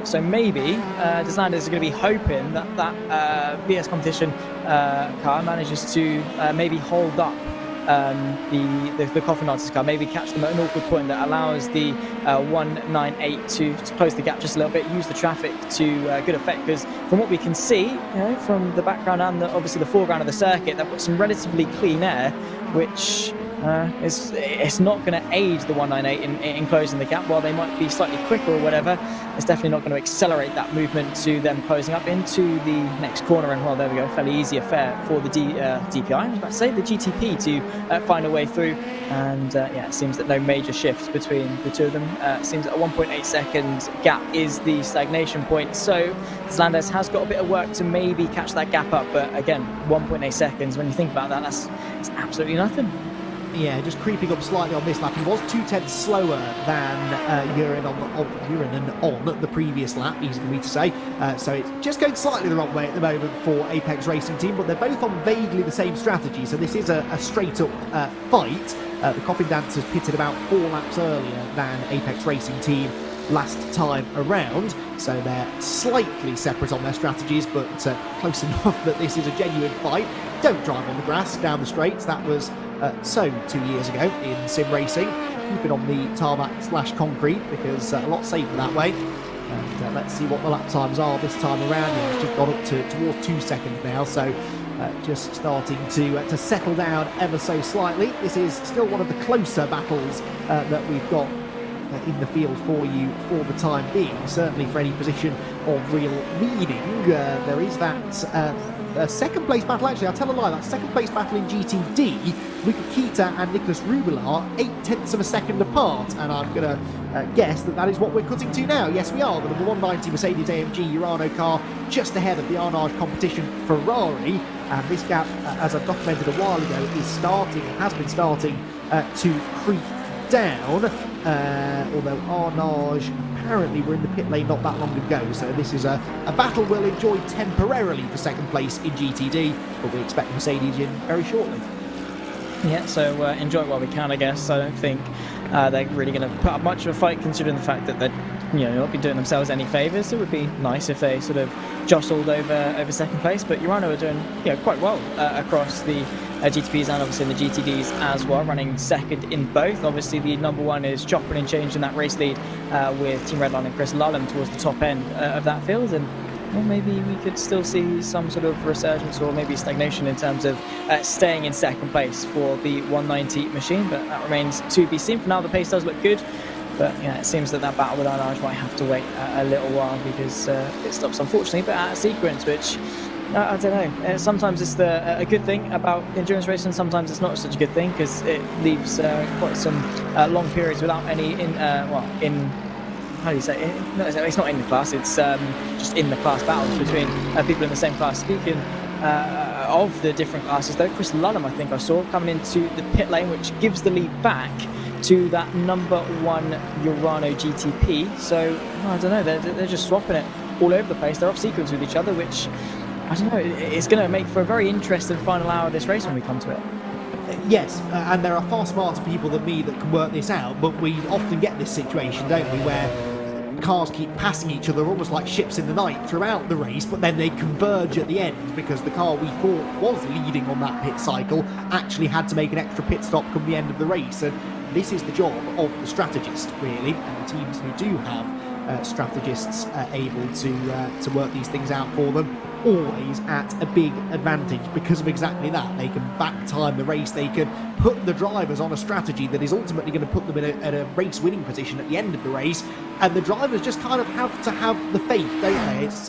So maybe Deslandes are going to be hoping that VS competition car manages to maybe hold up the Coffin Dancers car, maybe catch them at an awkward point that allows the 198 to close the gap just a little bit, use the traffic to good effect, because from what we can see, from the background and obviously the foreground of the circuit, they've got some relatively clean air, which it's not going to aid the 198 in closing the gap. While they might be slightly quicker or whatever, it's definitely not going to accelerate that movement to them closing up into the next corner. And well, there we go, fairly easy affair for the DPI, I was about to say the GTP, to find a way through. And yeah, it seems that no major shifts between the two of them. It seems that a 1.8 second gap is the stagnation point. So Zlandes has got a bit of work to maybe catch that gap up. But again, 1.8 seconds, when you think about that, it's absolutely nothing. Yeah, just creeping up slightly on this lap. He was 0.2 slower than Urinen on the previous lap, easy for me to say. So it's just going slightly the wrong way at the moment for Apex Racing Team, but they're both on vaguely the same strategy. So this is a straight-up fight. The Coffin Dancers pitted about 4 laps earlier than Apex Racing Team last time around, so they're slightly separate on their strategies, but close enough that this is a genuine fight. Don't drive on the grass down the straights. That was so 2 years ago in sim racing. Keep it on the tarmac/concrete because a lot safer that way. And let's see what the lap times are this time around. Yeah, it's just gone up towards 2 seconds now, so just starting to settle down ever so slightly. This is still one of the closer battles that we've got in the field for you for the time being. Certainly for any position of real meaning. There is that second place battle. Actually, I'll tell a lie, that second place battle in GTD, Wikikita and Nicholas Rubelar 0.8 of a second apart, and I'm going to guess that is what we're cutting to now. Yes, we are. The number 190 Mercedes-AMG Urano car just ahead of the Arnage competition Ferrari, and this gap, as I documented a while ago, has been starting to creep down, although Arnage apparently were in the pit lane not that long ago, so this is a battle we'll enjoy temporarily for second place in GTD, but we expect Mercedes in very shortly. Yeah, so enjoy it while we can, I guess. I don't think they're really going to put up much of a fight, considering the fact that they're not been doing themselves any favours. It would be nice if they sort of jostled over second place, but Urano are doing quite well across the GTPs and obviously in the GTDs as well, running second in both. Obviously the number one is chopping and changing that race lead with Team Redline and Chris Lulham towards the top end of that field, and well, maybe we could still see some sort of resurgence or maybe stagnation in terms of staying in second place for the 190 machine, but that remains to be seen. For now, the pace does look good, but it seems that battle with Arnage might have to wait a little while because it stops, unfortunately, but out of sequence, which I don't know. Sometimes it's a good thing about endurance racing, sometimes it's not such a good thing because it leaves quite some long periods without any how do you say it? No, it's not in the class, it's just in the class battles between people in the same class. Speaking of the different classes though, Chris Lulham I think I saw coming into the pit lane, which gives the lead back to that number one Urano GTP. So I don't know, they're just swapping it all over the place. They're off sequence with each other, which I don't know, it's going to make for a very interesting final hour of this race when we come to it. Yes, and there are far smarter people than me that can work this out, but we often get this situation, don't we, where cars keep passing each other almost like ships in the night throughout the race, but then they converge at the end because the car we thought was leading on that pit cycle actually had to make an extra pit stop come the end of the race. And this is the job of the strategist, really, and the teams who do have strategists able to work these things out for them, always at a big advantage because of exactly that. They can back time the race, they can put the drivers on a strategy that is ultimately going to put them in a race winning position at the end of the race, and the drivers just kind of have to have the faith, don't they? It's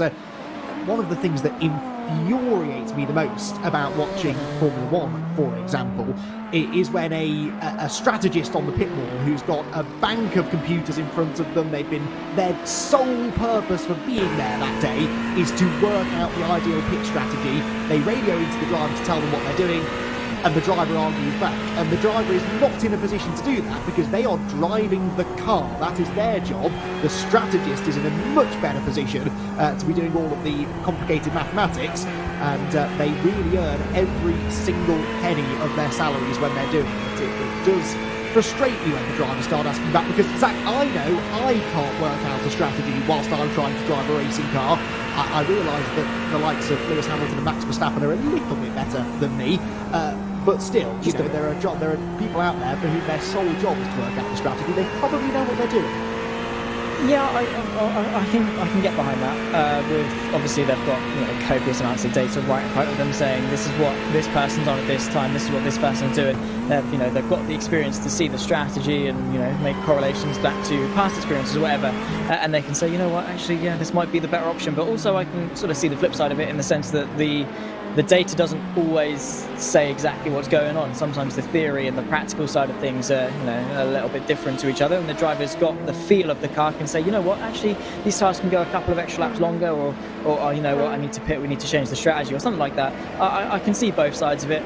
one of the things that infuriates me the most about watching Formula One, for example, is when a strategist on the pit wall who's got a bank of computers in front of them, their sole purpose for being there that day is to work out the ideal pit strategy. They radio into the driver to tell them what they're doing, and the driver argues back, and the driver is not in a position to do that because they are driving the car. That is their job. The strategist is in a much better position to be doing all of the complicated mathematics, and they really earn every single penny of their salaries when they're doing it. It does frustrate me when the drivers start asking that because, Zach, I know I can't work out a strategy whilst I'm trying to drive a racing car. I realise that the likes of Lewis Hamilton and Max Verstappen are a little bit better than me, but still, there are people out there for whom their sole job is to work out the strategy. They probably know what they're doing. Yeah, I can get behind that. With obviously they've got copious amounts of data right in front of them saying this is what this person's on at this time, this is what this person's doing. They've got the experience to see the strategy and make correlations back to past experiences or whatever, and they can say, you know what, actually, yeah, this might be the better option. But also I can sort of see the flip side of it in the sense that the data doesn't always say exactly what's going on. Sometimes the theory and the practical side of things are a little bit different to each other, and the driver's got the feel of the car, can say, you know what, actually these tires can go a couple of extra laps longer, or you know what, I need to pit, we need to change the strategy or something like that. I can see both sides of it,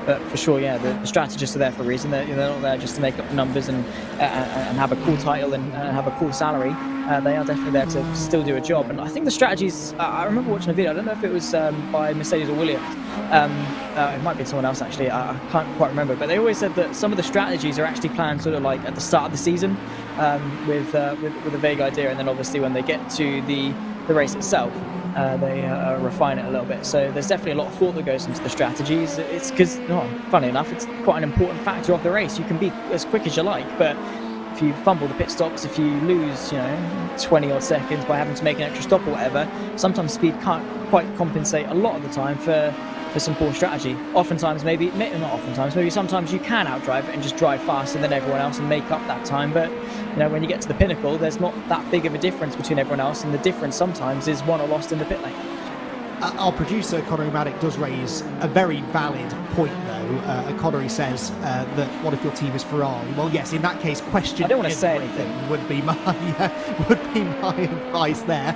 but for sure, yeah, the strategists are there for a reason. They're not there just to make up the numbers and have a cool title and have a cool salary. They are definitely there to still do a job. And I think the strategies, I remember watching a video, I don't know if it was by Mercedes or Williams, it might be someone else actually, I can't quite remember, but they always said that some of the strategies are actually planned sort of like at the start of the season with a vague idea, and then obviously when they get to the race itself, they refine it a little bit. So there's definitely a lot of thought that goes into the strategies. It's because, funny enough, it's quite an important factor of the race. You can be as quick as you like, but if you fumble the pit stops, if you lose 20 odd seconds by having to make an extra stop or whatever, sometimes speed can't quite compensate a lot of the time for some poor strategy. Sometimes you can outdrive it and just drive faster than everyone else and make up that time, but when you get to the pinnacle, there's not that big of a difference between everyone else, and the difference sometimes is won or lost in the pit lane. Our producer, Connery Maddock, does raise a very valid point, though. Connery says that what if your team is Ferrari? Well, yes, in that case, question I don't want to say anything. would be my advice there.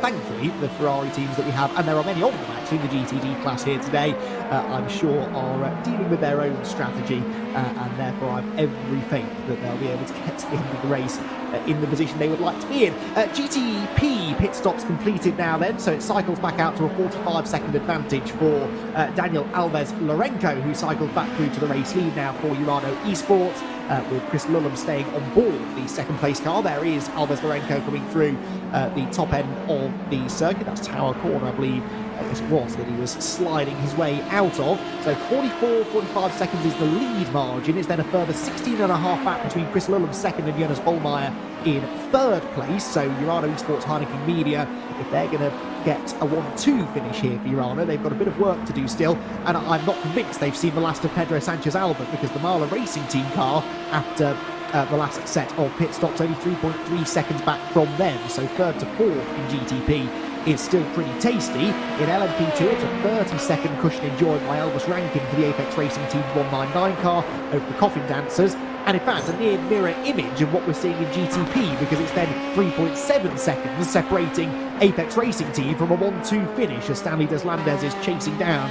Thankfully, the Ferrari teams that we have, and there are many of them actually in the GTD class here today, I'm sure are dealing with their own strategy, and therefore I have every faith that they'll be able to get to the end of the race in the position they would like to be in. GTP pit stops completed now then, so it cycles back out to a 45-second advantage for Daniel Alves Lorenco, who cycles back through to the race lead now for Urano Esports, with Chris Lulham staying on board the second place car. There is Alves Lorenco coming through the top end of the circuit. That's Tower Corner, I believe. Yes, it was that he was sliding his way out of. So 45 seconds is the lead margin. It's then a further 16.5 back between Chris Lulham second and Jonas Vollmeyer in third place. So Urano Esports, Heineken Media, if they're going to get a 1-2 finish here for Urano, they've got a bit of work to do still. And I'm not convinced they've seen the last of Pedro Sanchez Albert, because the Marla Racing Team car, after the last set of pit stops, only 3.3 seconds back from them. So third to fourth in GTP is still pretty tasty. In LMP2, it's a 30-second cushion enjoyed by Elvis Rankin for the Apex Racing Team's 199 car over the Coffin Dancers. And in fact, a near mirror image of what we're seeing in GTP, because it's then 3.7 seconds separating Apex Racing Team from a 1-2 finish as Stanley Deslandes is chasing down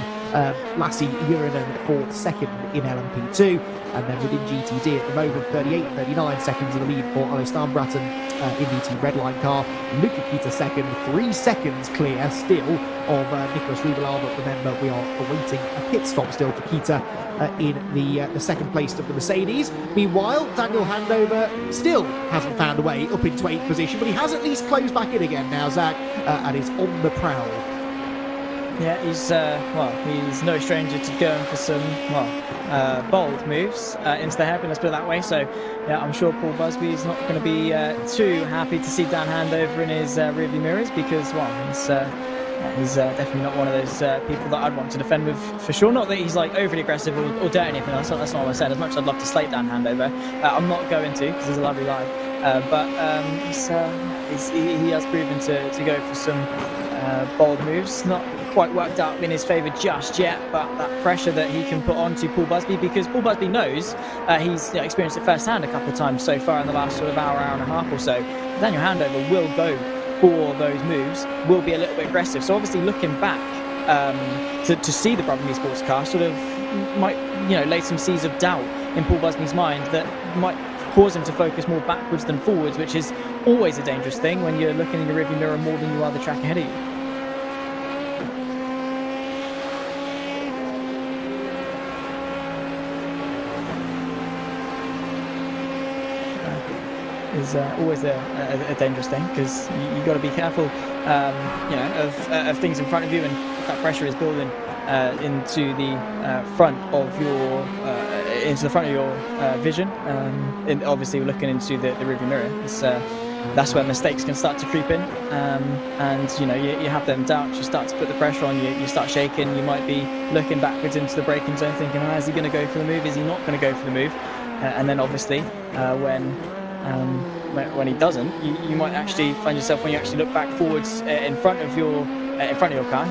Lassie Urinen for second in LMP2. And then within GTD at the moment, 39 seconds of the lead for Alo Starnbratten in the Team Redline car. Luca Kita second, 3 seconds clear still of Nicholas Rival, but remember we are awaiting a pit stop still for Kita in the second place of the Mercedes. Meanwhile, Daniel Handover still hasn't found a way up into 8th position, but he has at least closed back in again now, Zach, and is on the prowl. Yeah, he's no stranger to going for some, bold moves into the hairpin, let's put it that way. So, yeah, I'm sure Paul Busby is not going to be too happy to see Dan Handover in his rearview mirrors, because, he's definitely not one of those people that I'd want to defend with, for sure. Not that he's like overly aggressive or do anything. That's not what I said. As much as I'd love to slate Dan Handover, I'm not going to, because he's a lovely lad. But he has proven to go for some bold moves. Not quite worked out in his favour just yet, but that pressure that he can put onto Paul Busby, because Paul Busby knows he's experienced it firsthand a couple of times so far in the last sort of hour and a half or so. Daniel Handover will go for those moves, will be a little bit aggressive. So obviously looking back to see the Brabham Esports car sort of might lay some seeds of doubt in Paul Busby's mind that might cause him to focus more backwards than forwards, which is always a dangerous thing when you're looking in your rearview mirror more than you are the track ahead of you. Is always a dangerous thing, because you've got to be careful, of things in front of you, and if that pressure is building into the front of your vision, and obviously looking into the rearview mirror, that's where mistakes can start to creep in, and you have them doubts. You start to put the pressure on you. You start shaking. You might be looking backwards into the braking zone, thinking, is he going to go for the move? Is he not going to go for the move? And then obviously when he doesn't, you might actually find yourself, when you actually look back forwards in front of your car,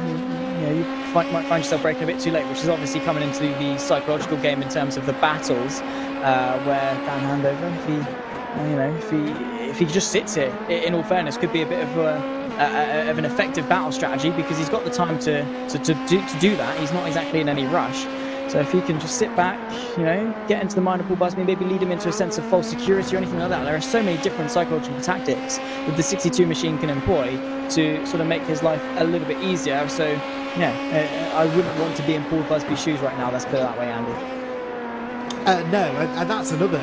you might find yourself braking a bit too late, which is obviously coming into the psychological game in terms of the battles, where Dan Handover, if he just sits here, in all fairness, could be a bit of an effective battle strategy, because he's got the time to do that. He's not exactly in any rush. So if he can just sit back, get into the mind of Paul Busby, maybe lead him into a sense of false security or anything like that. There are so many different psychological tactics that the 62 machine can employ to sort of make his life a little bit easier. So, I wouldn't want to be in Paul Busby's shoes right now, let's put it that way, Andy. No, and that's another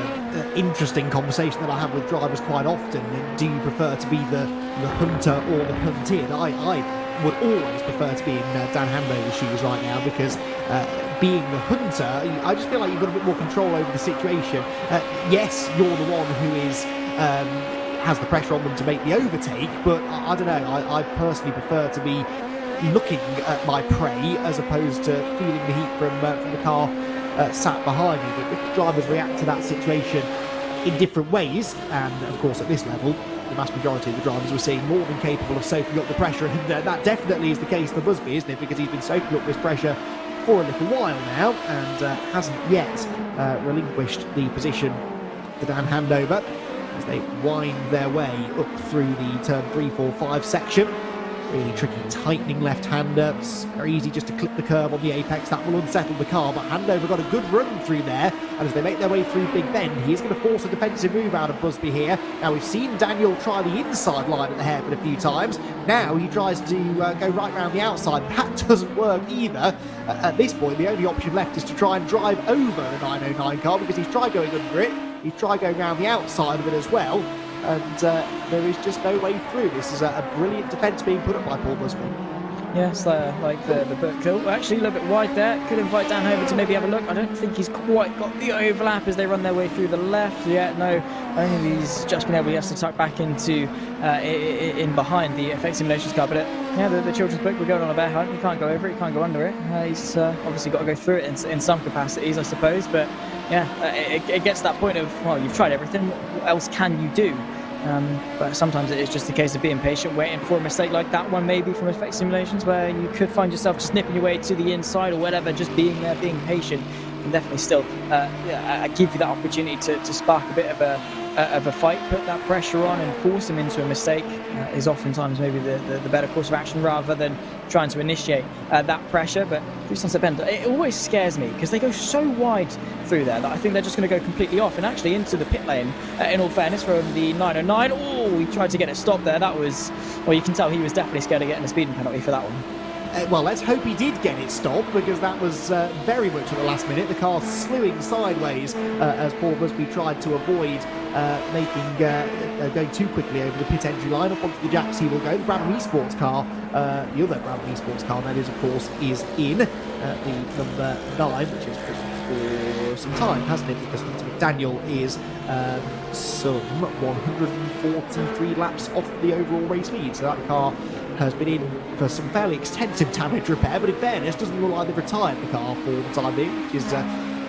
interesting conversation that I have with drivers quite often. Do you prefer to be the hunter or the hunted? I would always prefer to be in Dan Handover's shoes right now, because being the hunter, I just feel like you've got a bit more control over the situation. Yes, you're the one who has the pressure on them to make the overtake, but I don't know, I personally prefer to be looking at my prey as opposed to feeling the heat from the car sat behind me. But different drivers react to that situation in different ways, and of course at this level the vast majority of the drivers were seeing more than capable of soaking up the pressure, and that definitely is the case for Busby, isn't it? Because he's been soaking up this pressure for a little while now, and hasn't yet relinquished the position to Dan Handover as they wind their way up through the turn 3, 4, 5 section. Really tricky, tightening left-hander. It's very easy just to clip the curb on the apex. That will unsettle the car, but Handover got a good run through there, and as they make their way through Big Bend, he is going to force a defensive move out of Busby here. Now, we've seen Daniel try the inside line at the hairpin a few times. Now he tries to go right round the outside. That doesn't work either. At this point, the only option left is to try and drive over the 909 car, because he's tried going under it. He's tried going around the outside of it as well. And there is just no way through. This is a brilliant defence being put up by Paul Busby. Yes, like the book kill. Actually, a little bit wide there. Could invite Dan Handover to maybe have a look. I don't think he's quite got the overlap as they run their way through the left. Yeah, no, I think he's just been able to tuck back into in behind the effect simulations car. But the children's book, we're going on a bear hunt. You can't go over it, you can't go under it. He's obviously got to go through it in some capacities, I suppose. But it gets to that point of, well, you've tried everything. What else can you do? But sometimes it is just a case of being patient, waiting for a mistake like that one, maybe from effect simulations, where you could find yourself just nipping your way to the inside or whatever. Just being there, being patient, can definitely still give you that opportunity to spark a bit of a fight, put that pressure on and force him into a mistake. Is oftentimes maybe the better course of action, rather than trying to initiate that pressure. But through Sunset Bend, it always scares me because they go so wide through there that I think they're just going to go completely off and actually into the pit lane, in all fairness, from the 909. Oh, he tried to get it stopped there. That was, well, you can tell he was definitely scared of getting a speeding penalty for that one. Well, let's hope he did get it stopped, because that was very much at the last minute. The car slewing sideways as Paul Busby tried to avoid going too quickly over the pit entry line. Up onto the jacks he will go. The Brabham Esports car, the other Brabham Esports car, that is, of course, is in the number 9, which is for some time, hasn't it? Because Daniel is some 143 laps off the overall race lead. So that car has been in for some fairly extensive damage repair, but in fairness, doesn't look like they've retired the car for the time being, which is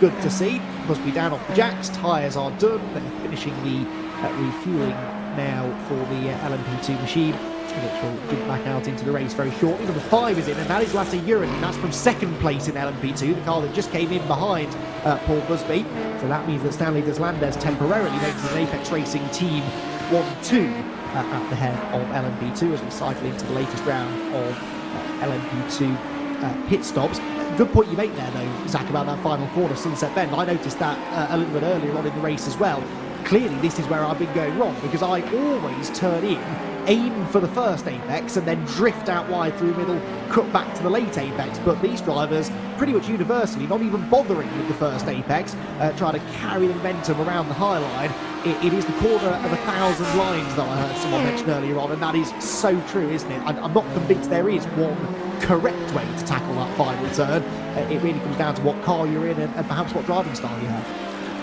good to see. Must be down off the jacks, tyres are done, they're finishing the refuelling now for the LMP2 machine, which will jump back out into the race very shortly. Number 5 is in, and that is Lasse Uren, and that's from second place in LMP2, the car that just came in behind Paul Busby. So that means that Stanley Deslandes temporarily makes his Apex Racing Team 1-2 at the head of LMP2 as we cycle into the latest round of LMP2 pit stops. Good point you make there, though, Zach, about that final corner, Sunset Bend. I noticed that a little bit earlier on in the race as well. Clearly, this is where I've been going wrong, because I always turn in, aim for the first apex, and then drift out wide through middle, cut back to the late apex. But these drivers, pretty much universally, not even bothering with the first apex, try to carry the momentum around the high line. It is the corner of 1,000 lines that I heard someone mention earlier on, and that is so true, isn't it? I'm not convinced there is one correct way to tackle that final turn. It really comes down to what car you're in and perhaps what driving style you have.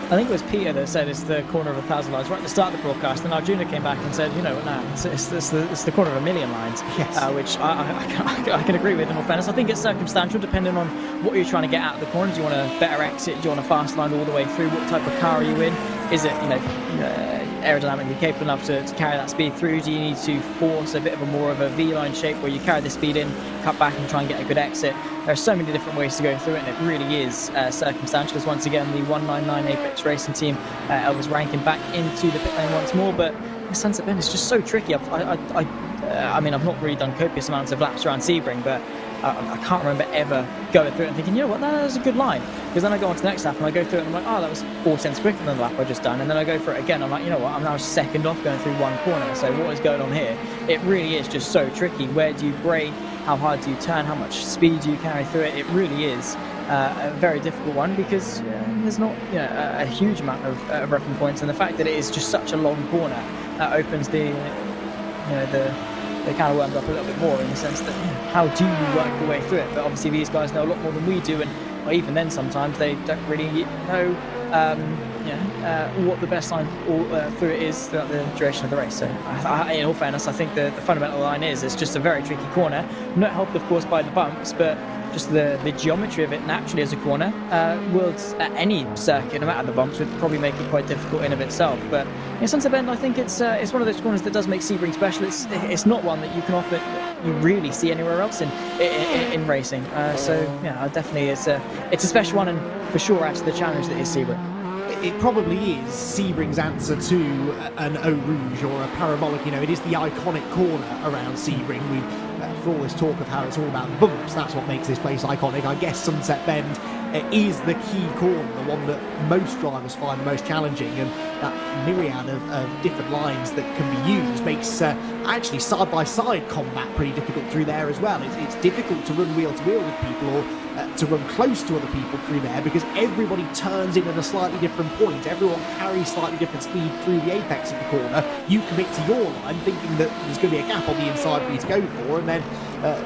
I think it was Peter that said it's the corner of 1,000 lines right at the start of the broadcast, and Arjuna came back and said, you know, no, it's the corner of 1,000,000 lines, Yes. Which I can agree with in all fairness. I think it's circumstantial depending on what you're trying to get out of the corner. Do you want a better exit? Do you want a fast line all the way through? What type of car are you in? Is it, aerodynamically capable enough to carry that speed through? Do you need to force a bit of a more of a V-line shape where you carry the speed in, cut back and try and get a good exit? There are so many different ways to go through it, and it really is circumstantial. As once again, the 199 Apex Racing team was ranking back into the pit lane once more, but Sunset Bend is just so tricky. I mean, I've not really done copious amounts of laps around Sebring, but I can't remember ever going through it and thinking, you know what, that was a good line. Because then I go on to the next lap and I go through it and I'm like, oh, that was 4 tenths quicker than the lap I just done. And then I go for it again. I'm like, you know what, I'm now second off going through one corner. So what is going on here? It really is just so tricky. Where do you brake? How hard do you turn? How much speed do you carry through it? It really is a very difficult one because there's not a huge amount of reference points. And the fact that it is just such a long corner opens the can of worms up a little bit more in the sense that how do you work your way through it? But obviously these guys know a lot more than we do, and even then sometimes they don't really know what the best line through it is throughout the duration of the race. So in all fairness, I think the fundamental line is it's just a very tricky corner, not helped of course by the bumps, but just the geometry of it naturally as a corner at any circuit, no matter the bumps, would probably make it quite difficult in of itself. But in Sunset Bend, I think it's one of those corners that does make Sebring special. It's not one that you can offer you really see anywhere else in racing. So yeah, definitely it's a special one, and for sure adds to the challenge that is Sebring. It probably is Sebring's answer to an Eau Rouge or a parabolic. It is the iconic corner around Sebring. For all this talk of how it's all about bumps, that's what makes this place iconic. I guess Sunset Bend is the key corner, the one that most drivers find the most challenging, and that myriad of different lines that can be used makes actually side-by-side combat pretty difficult through there as well. It's difficult to run wheel-to-wheel with people or to run close to other people through there because everybody turns in at a slightly different point. Everyone carries slightly different speed through the apex of the corner. You commit to your line thinking that there's going to be a gap on the inside for you to go for, and then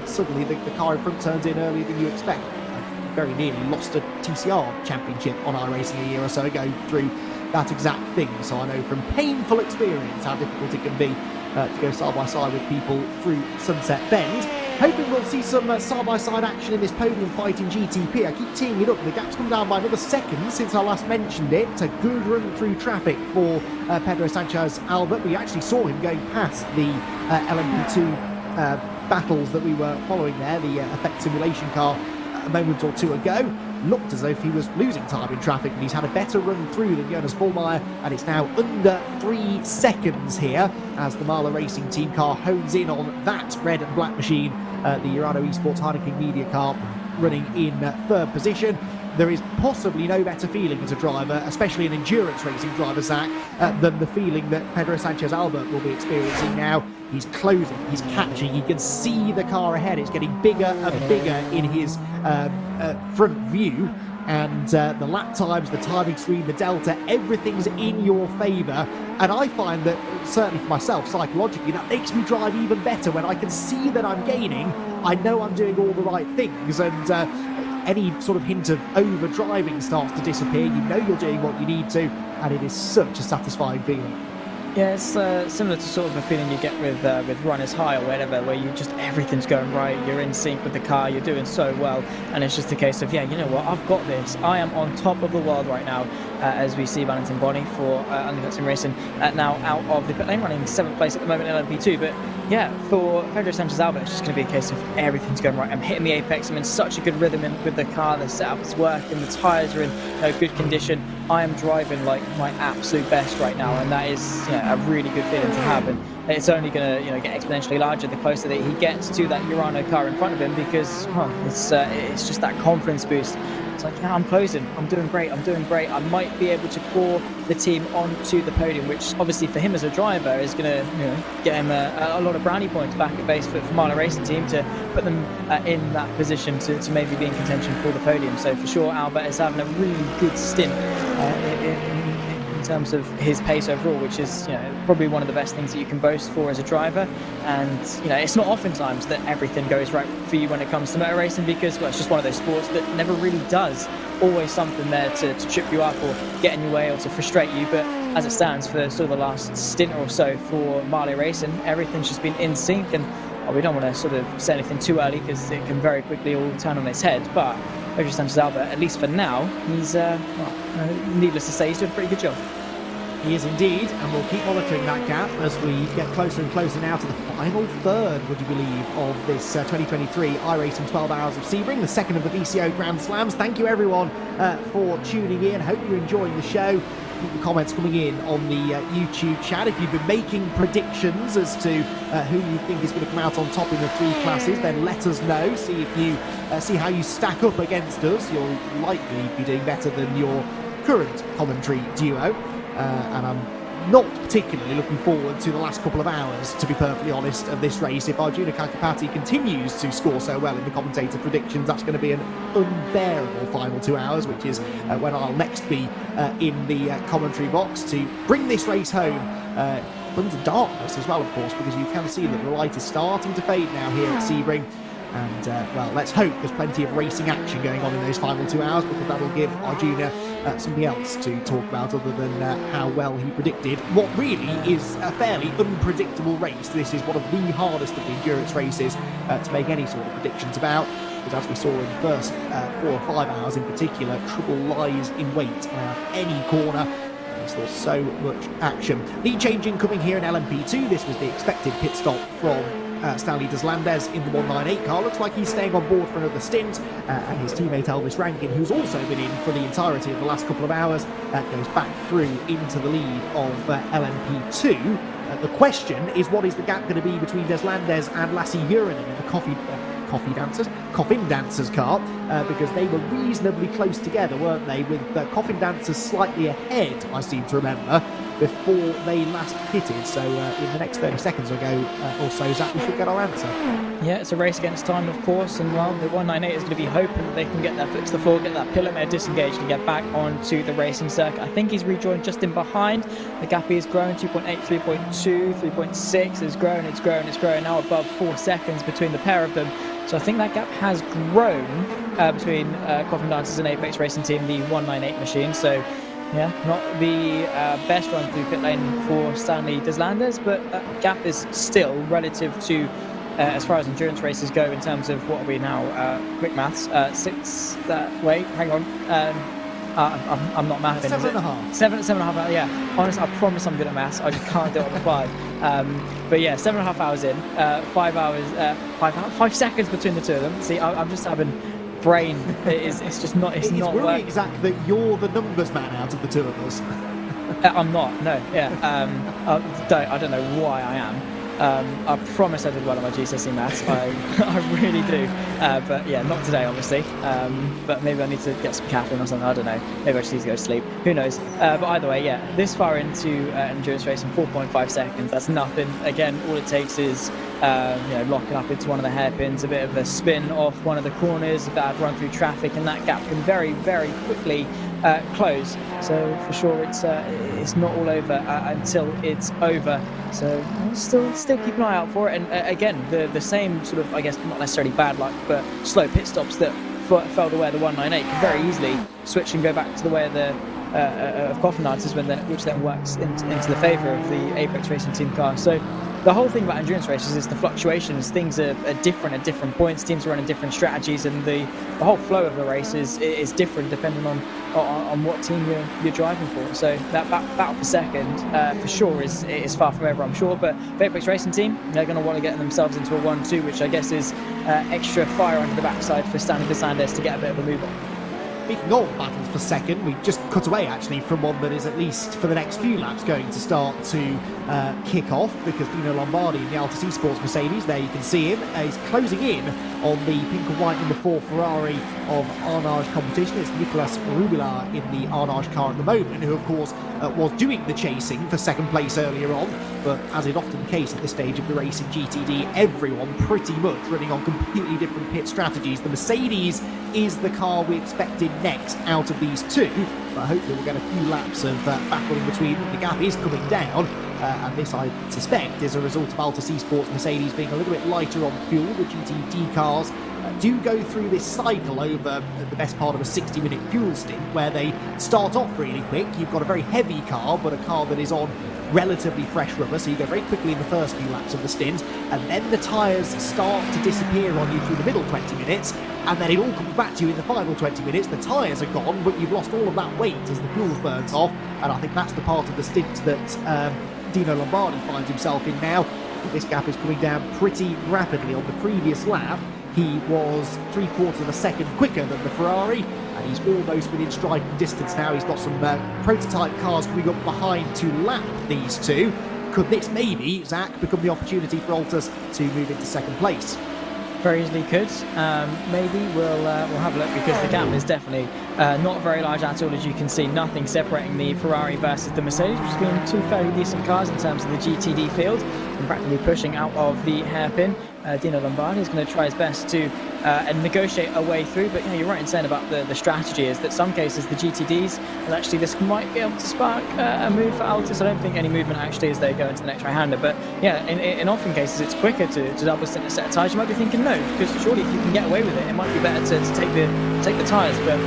suddenly the car in front turns in earlier than you expect. I very nearly lost a TCR championship on iRacing a year or so ago through that exact thing, so I know from painful experience how difficult it can be to go side by side with people through Sunset Bend. Hoping we'll see some side-by-side action in this podium fight in GTP. I keep teeing it up. The gap's come down by another second since I last mentioned it. It's a good run through traffic for Pedro Sanchez Albert. We actually saw him going past the LMP2 battles that we were following there, the effect simulation car, a moment or two ago. Looked as though if he was losing time in traffic, and he's had a better run through than Jonas Vollmeyer, and it's now under 3 seconds here as the Marla Racing team car hones in on that red and black machine, the Urano Esports Heineken Media car running in third position. There is possibly no better feeling as a driver, especially an endurance racing driver, Zach, than the feeling that Pedro Sanchez Albert will be experiencing now. He's closing, he's catching, he can see the car ahead. It's getting bigger and bigger in his front view. And the lap times, the timing screen, the delta, everything's in your favour. And I find that, certainly for myself, psychologically, that makes me drive even better. When I can see that I'm gaining, I know I'm doing all the right things. And any sort of hint of over-driving starts to disappear. You know you're doing what you need to, and it is such a satisfying feeling. Yeah, it's similar to sort of a feeling you get with runners high or whatever, where you just everything's going right, you're in sync with the car, you're doing so well, and it's just a case of, yeah, you know what, I've got this. I am on top of the world right now, as we see Valentin Boni for Undercut Sim Racing now out of the pit lane, running 7th place at the moment in LMP2. But yeah, for Pedro Sanchez Albert, it's just going to be a case of everything's going right. I'm hitting the apex, I'm in such a good rhythm with the car, the setup's working, the tyres are in good condition. I am driving like my absolute best right now, and that is a really good feeling to have, and it's only going to get exponentially larger the closer that he gets to that Urano car in front of him, because it's just that confidence boost. It's like, yeah, I'm closing, I'm doing great, I might be able to claw the team onto the podium, which obviously for him as a driver is going to get him a lot of brownie points back at base for Marla Racing team to put them in that position to maybe be in contention for the podium. So for sure Albert is having a really good stint in terms of his pace overall, which is probably one of the best things that you can boast for as a driver. And it's not oftentimes that everything goes right for you when it comes to motor racing, because it's just one of those sports that never really does always something there to trip you up or get in your way or to frustrate you. But as it stands for sort of the last stint or so for Marley Racing, everything's just been in sync, and we don't want to sort of say anything too early because it can very quickly all turn on its head. But Pedro Sanchez Albert, at least for now, he's, needless to say, he's doing a pretty good job. He is indeed, and we'll keep monitoring that gap as we get closer and closer now to the final third, would you believe, of this 2023 iRacing 12 Hours of Sebring, the second of the VCO Grand Slams. Thank you everyone for tuning in. Hope you're enjoying the show. Keep the comments coming in on the YouTube chat. If you've been making predictions as to who you think is going to come out on top in the 3 classes, then let us know. See if you see how you stack up against us. You'll likely be doing better than your current commentary duo. And I'm not particularly looking forward to the last couple of hours, to be perfectly honest, of this race. If Arjuna Kakapati continues to score so well in the commentator predictions, that's going to be an unbearable final 2 hours, which is when I'll next be in the commentary box to bring this race home under darkness as well, of course, because you can see that the light is starting to fade now here at Sebring. And, well, let's hope there's plenty of racing action going on in those final 2 hours, because that'll give Arjuna something else to talk about other than how well he predicted what really is a fairly unpredictable race. This is one of the hardest of the endurance races to make any sort of predictions about, because as we saw in the first 4 or 5 hours in particular, trouble lies in wait around any corner. There's so much action. Lead changing coming here in LMP2. This was the expected pit stop from Stanley Deslandes in the 198 car. Looks like he's staying on board for another stint, and his teammate Elvis Rankin, who's also been in for the entirety of the last couple of hours, goes back through into the lead of LMP2. The question is, what is the gap going to be between Deslandes and Lassie Urinen in the Coffin Dancers car, because they were reasonably close together, weren't they, with Coffin Dancers slightly ahead, I seem to remember, before they last pitted. So in the next 30 seconds or so, Zach, we should get our answer. Yeah, it's a race against time, of course, and well, the 198 is going to be hoping that they can get their foot to the floor, get that pillar disengaged and get back onto the racing circuit. I think he's rejoined just in behind. The gap is growing, 2.8, 3.2, 3.6, it's growing, now above 4 seconds between the pair of them. So I think that gap has grown between Coffin Dancers and Apex Racing Team, the 198 machine. So yeah, not the best run through pit lane for Stanley Deslandes, but that gap is still relative to, as far as endurance races go, in terms of what are we now, quick maths, 6, wait, hang on, I'm not mathing. 7.5. 7.5 yeah. Honestly, I promise I'm good at maths, I just can't do it on the fly. But yeah, 7.5 hours in, 5 hours, 5 seconds between the two of them. See, I'm just having brain. It's just not. It's not worrying, Zach, that you're the numbers man out of the two of us. I'm not. No. Yeah. I don't know why I am. I promise I did well on my GCSE maths. I really do. But yeah, not today, obviously. But maybe I need to get some caffeine or something. I don't know. Maybe I just need to go to sleep. Who knows? But either way, yeah, this far into endurance racing, 4.5 seconds. That's nothing. Again, all it takes is locking up into one of the hairpins, a bit of a spin off one of the corners, a bad run through traffic, and that gap can very, very quickly close. So for sure, it's not all over until it's over. So still keep an eye out for it. And again, the same sort of, I guess, not necessarily bad luck, but slow pit stops that fell the way of the 198 can very easily switch and go back to the way of the Coffin Dancers, which then works into the favour of the Apex Racing Team car. So the whole thing about endurance races is the fluctuations. Things are different at different points. Teams are running different strategies, and the whole flow of the race is different depending on what team you're driving for. So that battle for second, for sure, is far from over, I'm sure. But the Apex Racing Team, they're going to want to get themselves into a 1-2, which I guess is extra fire under the backside for Stanley Deslandes to get a bit of a move on. Speaking of battles for second, we just cut away actually from one that is, at least for the next few laps, going to start to kick off, because Dino Lombardi in the Altus Esports Mercedes, there you can see him, is closing in on the pink and white number 4 Ferrari of Arnage competition. It's Nicolas Rubilar in the Arnage car at the moment, who of course was doing the chasing for second place earlier on, but as is often the case at this stage of the race in GTD, everyone pretty much running on completely different pit strategies. The Mercedes is the car we expected next out of these two, but hopefully we'll get a few laps of battle in between. The gap is coming down, and this, I suspect, is a result of Altus Esports Mercedes being a little bit lighter on fuel. The GTD cars do go through this cycle over the best part of a 60-minute fuel stint, where they start off really quick. You've got a very heavy car, but a car that is on relatively fresh rubber, so you go very quickly in the first few laps of the stint, and then the tyres start to disappear on you through the middle 20 minutes, and then it all comes back to you in the final 20 minutes. The tyres are gone, but you've lost all of that weight as the fuel burns off, and I think that's the part of the stint that Dino Lombardi finds himself in now. This gap is coming down pretty rapidly. On the previous lap, he was 3/4 of a second quicker than the Ferrari, and he's almost within striking distance now. He's got some prototype cars coming up behind to lap these two. Could this maybe, Zach, become the opportunity for Altus to move into second place? Very easily could. Maybe we'll have a look, because the gap is definitely not very large at all, as you can see. Nothing separating the Ferrari versus the Mercedes, which has been two fairly decent cars in terms of the GTD field, and practically pushing out of the hairpin. Dino Lombardi is going to try his best to negotiate a way through, but yeah, you're right in saying about the strategy is that some cases the GTDs, and actually this might be able to spark a move for Altus. I don't think any movement actually as they go into the next right-hander, but yeah, in often cases it's quicker to double stint a set of tyres. You might be thinking no, because surely if you can get away with it, it might be better to take the tyres, but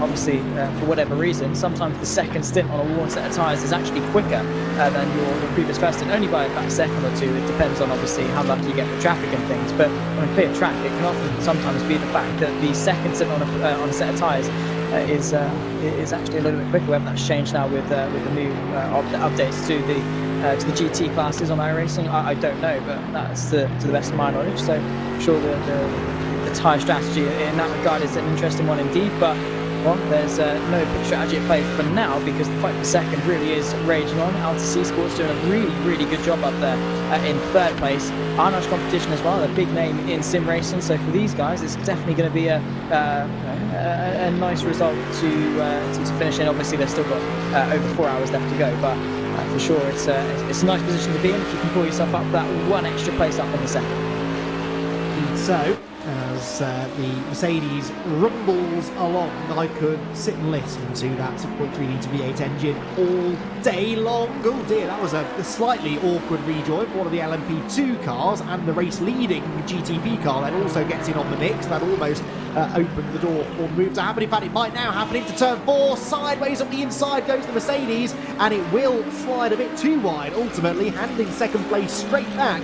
obviously for whatever reason, sometimes the second stint on a worn set of tyres is actually quicker than your previous first stint, only by about a second or two. It depends on obviously how lucky you get with traffic and things, but on a clear track it can often sometimes be the fact that the second stint on a set of tyres is actually a little bit quicker. Whether that's changed now with the new updates to the GT classes on iRacing, I don't know, but that's to the best of my knowledge. So for sure the tyre strategy in that regard is an interesting one indeed, but well, there's no big strategy at play for now, because the fight for second really is raging on. Altus Esports doing a really good job up there in third place. iRacing competition as well, a big name in sim racing, so for these guys it's definitely going to be a nice result to finish in. Obviously they've still got over 4 hours left to go, but for sure it's a nice position to be in if you can pull yourself up that one extra place up in the second. So, as the Mercedes rumbles along, I could sit and listen to that 6.3 litre V8 engine all day long. Oh dear, that was a slightly awkward rejoin for one of the LMP2 cars, and the race-leading GTP car then also gets in on the mix. That almost opened the door for the move to happen. In fact, it might now happen into turn 4. Sideways on the inside goes the Mercedes, and it will slide a bit too wide, ultimately handing second place straight back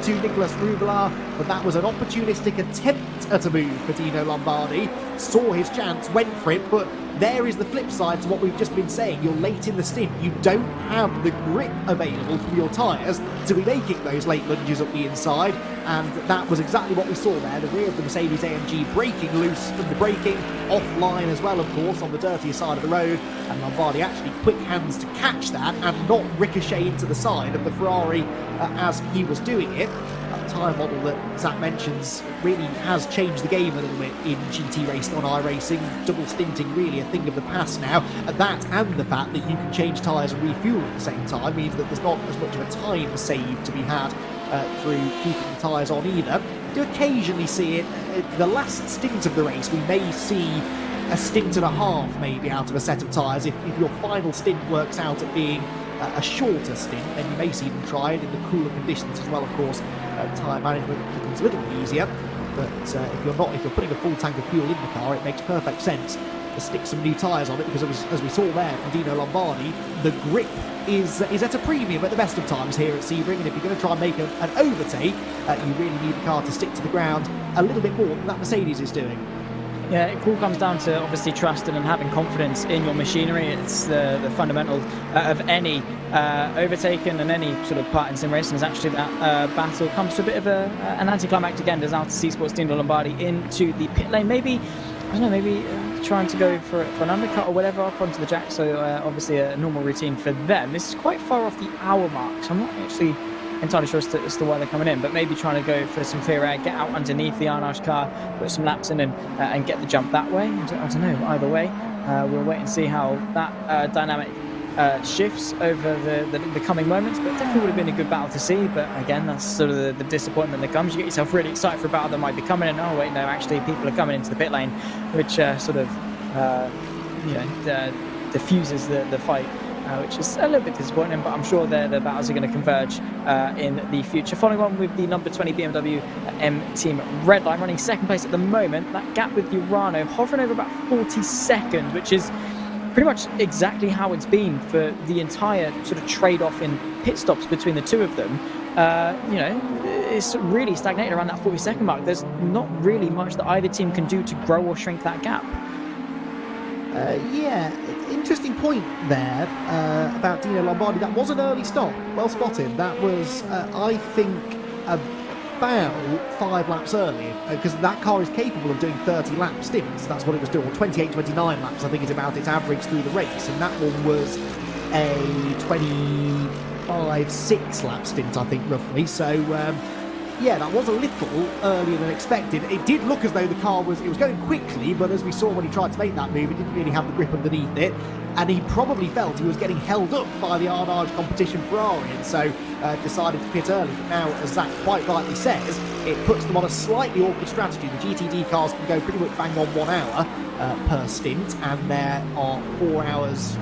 to Nicolas Rublar. But that was an opportunistic attempt at a move for Dino Lombardi. Saw his chance, went for it, but there is the flip side to what we've just been saying. You're late in the stint. You don't have the grip available from your tyres to be making those late lunges up the inside, and that was exactly what we saw there. The rear of the Mercedes AMG breaking loose from the braking, offline as well, of course, on the dirtier side of the road, and Lombardi actually quick hands to catch that and not ricochet into the side of the Ferrari as he was doing it. That tyre model that Zach mentions really has changed the game a little bit in GT racing on iRacing. Double stinting really a thing of the past now. That and the fact that you can change tyres and refuel at the same time means that there's not as much of a time save to be had through keeping the tyres on either. You do occasionally see it. The last stint of the race, we may see a stint and a half maybe out of a set of tyres. If your final stint works out at being a shorter stint, then you may see them try it in the cooler conditions as well, of course. Tyre management becomes a little bit easier, but if you're putting a full tank of fuel in the car, it makes perfect sense to stick some new tyres on it, because as we saw there from Dino Lombardi, the grip is at a premium at the best of times here at Sebring, and if you're going to try and make an overtake, you really need the car to stick to the ground a little bit more than that Mercedes is doing. Yeah, it all comes down to obviously trusting and having confidence in your machinery. It's the fundamental of any overtaking and any sort of part in sim racing is actually that battle comes to a bit of an anticlimactic end as Altus Esports Dino Lombardi into the pit lane. Maybe, I don't know, maybe trying to go for an undercut or whatever up onto the jack. So obviously a normal routine for them. This is quite far off the hour mark, so I'm not actually entirely sure as to why they're coming in, but maybe trying to go for some clear air, get out underneath the iRacing car, put some laps in and get the jump that way. I don't know, either way, we'll wait and see how that dynamic shifts over the coming moments, but definitely would have been a good battle to see. But again, that's sort of the disappointment that comes. You get yourself really excited for a battle that might be coming, and oh wait, no, actually people are coming into the pit lane, which sort of diffuses the fight which is a little bit disappointing, but I'm sure their battles are going to converge in the future. Following on with the number 20 BMW M Team Redline, running second place at the moment. That gap with Urano hovering over about 40 seconds, which is pretty much exactly how it's been for the entire sort of trade-off in pit stops between the two of them. It's really stagnated around that 40-second mark. There's not really much that either team can do to grow or shrink that gap. Interesting point there about Dino Lombardi. That was an early stop. Well spotted. That was, I think, about 5 laps early, because that car is capable of doing 30-lap stints. That's what it was doing, or 28, 29 laps, I think is about its average through the race, and that one was a 25-6 lap stint, I think, roughly. So that was a little earlier than expected. It did look as though the car was going quickly, but as we saw when he tried to make that move, it didn't really have the grip underneath it, and he probably felt he was getting held up by the Arnage competition Ferrari, and so decided to pit early. But now, as Zach quite rightly says, it puts them on a slightly awkward strategy. The GTD cars can go pretty much bang on 1 hour per stint, and there are 4 hours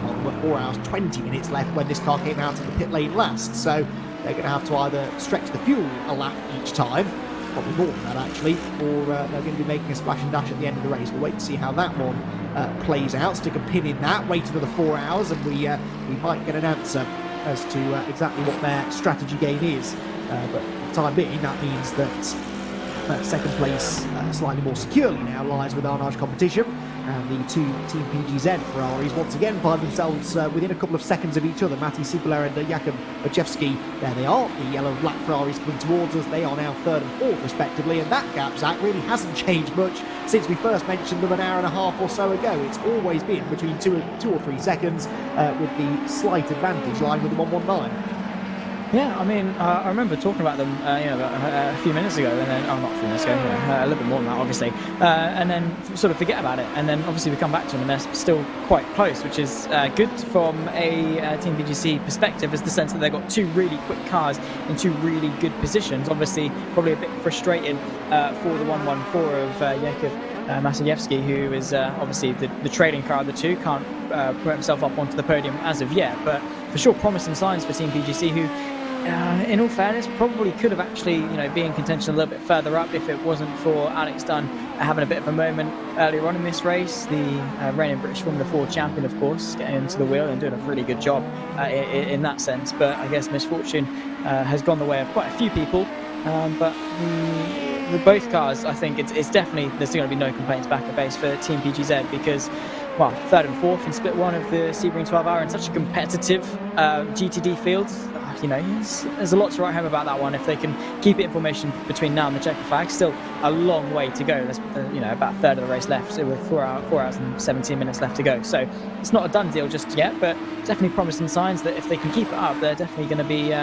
20 minutes left when this car came out of the pit lane last, so they're going to have to either stretch the fuel a lap each time, probably more than that actually, or they're going to be making a splash and dash at the end of the race. We'll wait to see how that one plays out. Stick a pin in that, wait another 4 hours, and we might get an answer as to exactly what their strategy game is. But for the time being, that means that second place slightly more securely now lies with Arnage competition, and the two Team PGZ Ferraris once again find themselves within a couple of seconds of each other. Mati Sibler and Jakub Bajewski, there they are, the yellow and black Ferraris coming towards us. They are now 3rd and 4th respectively, and that gap, Zach, really hasn't changed much since we first mentioned them an hour and a half or so ago. It's always been between 2 or 3 seconds, with the slight advantage lying with them on 1.9. Yeah, I mean, I remember talking about them, a few minutes ago, and then, not a few minutes ago, a little bit more than that, obviously, and then sort of forget about it, and then obviously we come back to them, and they're still quite close, which is good from a Team PGC perspective, as the sense that they've got 2 really quick cars in 2 really good positions. Obviously, probably a bit frustrating for the 114 of Jakub Masajewski, who is obviously the trading car of the two, can't promote himself up onto the podium as of yet, but for sure promising signs for Team PGC, who in all fairness probably could have actually be in contention a little bit further up if it wasn't for Alex Dunn having a bit of a moment earlier on in this race. The reigning British Formula 4 champion, of course, getting into the wheel and doing a really good job in that sense, but I guess misfortune has gone the way of quite a few people, but with both cars, I think it's definitely, there's going to be no complaints back at base for Team PGZ, because, well, 3rd and 4th in split 1 of the Sebring 12 hour in such a competitive GTD field. There's a lot to write home about that one. If they can keep it in formation between now and the checkered flag, still a long way to go. There's about a third of the race left, so with 4 hours and 17 minutes left to go. So it's not a done deal just yet, but definitely promising signs that if they can keep it up, they're definitely going to be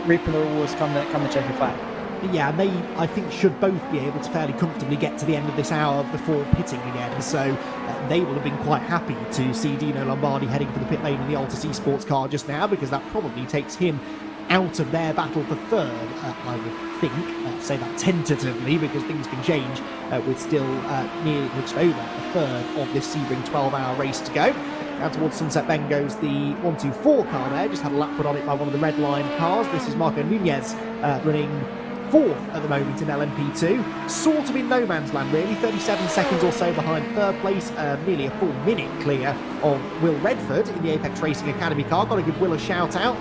reaping the rewards come the checkered flag. Yeah, and they, I think, should both be able to fairly comfortably get to the end of this hour before pitting again, so they will have been quite happy to see Dino Lombardi heading for the pit lane in the Altus Esports car just now, because that probably takes him out of their battle for 3rd, I would think. Say that tentatively, because things can change with still nearly just over a third of this Sebring 12-hour race to go. Down towards Sunset Bend goes the 124 car there, just had a lap put on it by one of the red line cars. This is Marco Nunez running 4th at the moment in LMP2, sort of in no man's land really, 37 seconds or so behind 3rd place, nearly a full minute clear of Will Redford in the Apex Racing Academy car. Got to give Will a shout out,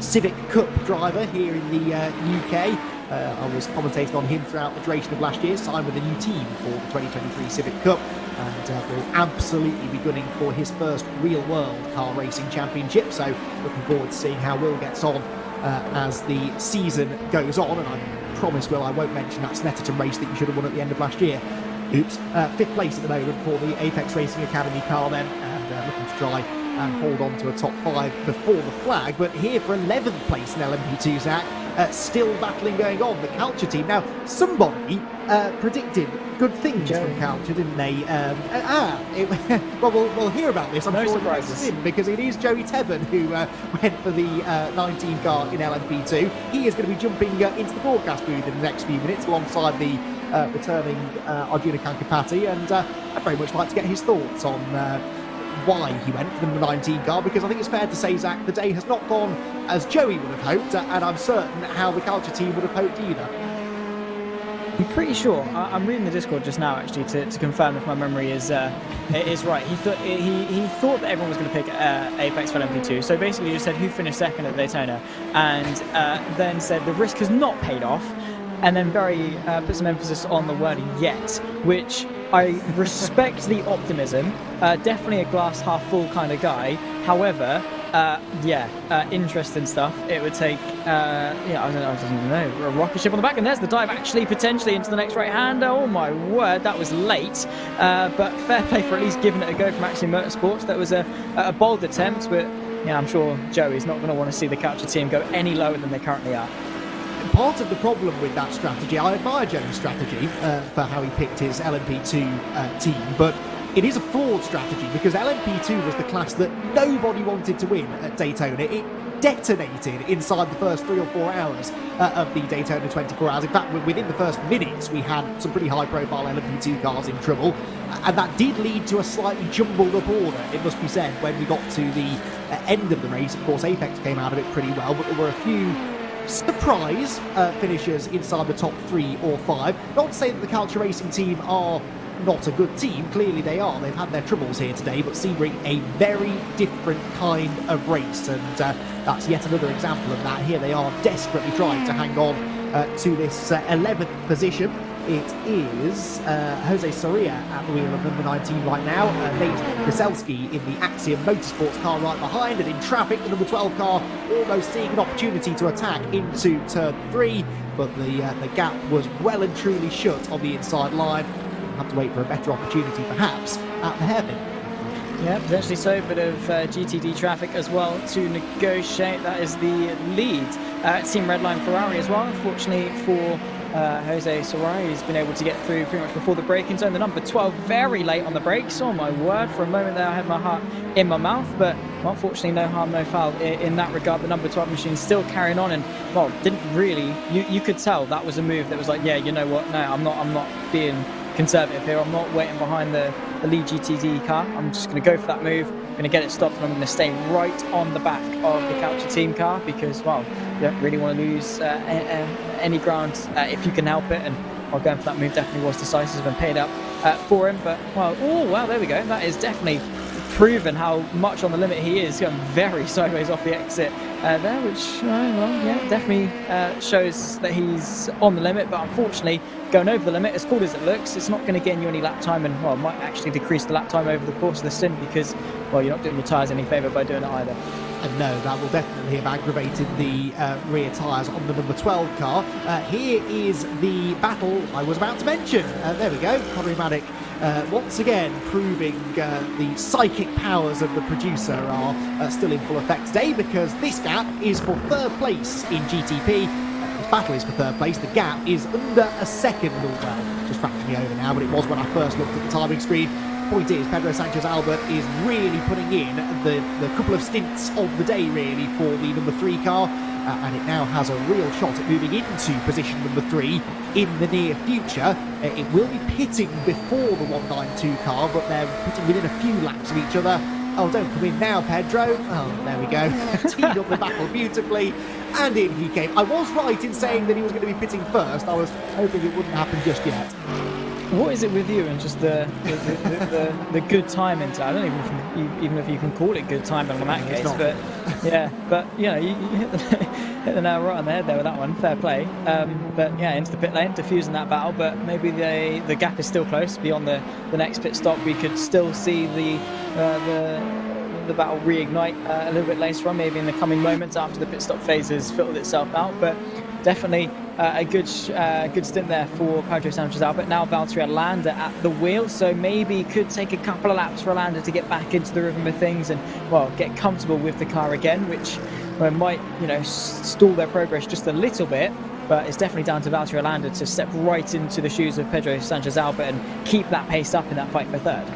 Civic Cup driver here in the UK. I was commentating on him throughout the duration of last year, signed with a new team for the 2023 Civic Cup, and will absolutely be gunning for his first real world car racing championship, so looking forward to seeing how Will gets on as the season goes on. And I promise, Will, I won't mention that Snetterton race that you should have won at the end of last year. Oops. 5th place at the moment for the Apex Racing Academy car then, and looking to try and hold on to a top 5 before the flag. But here for 11th place in LMP2, Zach, still battling going on, the Culture team. Now, somebody predicted good things from Culture, didn't they? Well, we'll hear about this. I'm no sure surprises, because it is Joey Tebben who went for the 19 car in LMP2. He is going to be jumping into the broadcast booth in the next few minutes alongside the returning Arjuna Kankapati, and I'd very much like to get his thoughts on why he went for the number 19 car, because I think it's fair to say, Zach, the day has not gone as Joey would have hoped, and I'm certain how the Culture team would have hoped either. I'm pretty sure. I'm reading the Discord just now, actually, to confirm if my memory is right. He thought that everyone was going to pick Apex for LMP2. So basically, just said who finished second at Daytona, and then said the risk has not paid off, and then put some emphasis on the word "yet," which I respect the optimism. Definitely a glass half full kind of guy. However, interesting stuff. It would take, I don't even know, a rocket ship on the back, and there's the dive actually potentially into the next right-hander. Oh my word, that was late, but fair play for at least giving it a go from Actually Motorsports. That was a bold attempt, but yeah, I'm sure Joey's not going to want to see the Culture team go any lower than they currently are. Part of the problem with that strategy, I admire Joey's strategy for how he picked his LMP2 team, but it is a flawed strategy because LMP2 was the class that nobody wanted to win at Daytona. It detonated inside the first 3 or 4 hours of the Daytona 24 hours. In fact, within the first minutes, we had some pretty high-profile LMP2 cars in trouble, and that did lead to a slightly jumbled-up order, it must be said, when we got to the end of the race. Of course, Apex came out of it pretty well, but there were a few surprise finishers inside the top 3 or 5. Not to say that the Culture Racing team are not a good team, clearly they are. They've had their troubles here today, but Sebring, a very different kind of race, and that's yet another example of that. Here they are desperately trying to hang on to this 11th position. It is Jose Soria at the wheel of number 19 right now. Nate Krzelski in the Axiom Motorsports car right behind, and in traffic, the number 12 car almost seeing an opportunity to attack into turn 3, but the gap was well and truly shut on the inside line. We'll have to wait for a better opportunity, perhaps, at the hairpin. Yeah, potentially so. Bit of GTD traffic as well to negotiate. That is the lead. Team Redline Ferrari as well. Unfortunately for Jose Soria, he's been able to get through pretty much before the braking zone. The number 12 very late on the brakes. Oh my word, for a moment there I had my heart in my mouth, but unfortunately no harm, no foul in that regard. The number 12 machine still carrying on, and well, didn't really, you could tell that was a move that was like, yeah, you know what, no, I'm not being conservative here. I'm not waiting behind the lead GTD car. I'm just going to go for that move. I'm going to get it stopped, and I'm going to stay right on the back of the Culture team car because, well, you don't really want to lose any ground if you can help it. And while going for that move definitely was decisive and paid up for him. But, well, oh, well, there we go. That is definitely proven how much on the limit he is. Going very sideways off the exit there, which, well, yeah, definitely shows that he's on the limit. But unfortunately, going over the limit, as cool as it looks, it's not going to gain you any lap time, and, well, might actually decrease the lap time over the course of the stint because, well, you're not doing your tyres any favour by doing it either. And no, that will definitely have aggravated the rear tyres on the number 12 car. Here is the battle I was about to mention. There we go, Connery Maddock once again proving the psychic powers of the producer are still in full effect today, because this gap is for third place in GTP. This battle is for third place. The gap is under a second. Well, just fractionally over now, but it was when I first looked at the timing screen. Point is, Pedro Sanchez Albert is really putting in the couple of stints of the day, really, for the number 3 car, and it now has a real shot at moving into position number 3 in the near future. It will be pitting before the 192 car, but they're pitting within a few laps of each other. Oh, don't come in now, Pedro. Oh, there we go. Teed up the battle beautifully, and in he came. I was right in saying that he was going to be pitting first. I was hoping it wouldn't happen just yet. What is it with you and just the good timing? I don't even if you can call it good timing in that case, but yeah, but you know, you hit the nail right on the head there with that one. Fair play. But yeah, into the pit lane, diffusing that battle. But maybe the gap is still close. Beyond the next pit stop, we could still see the battle reignite a little bit later on, maybe in the coming moments after the pit stop phase has filtered itself out. But definitely a good stint there for Pedro Sanchez Albert. Now Valtteri Alander at the wheel, so maybe could take a couple of laps for Alander to get back into the rhythm of things and, well, get comfortable with the car again, which might, you know, stall their progress just a little bit. But it's definitely down to Valtteri Alander to step right into the shoes of Pedro Sanchez Albert and keep that pace up in that fight for third.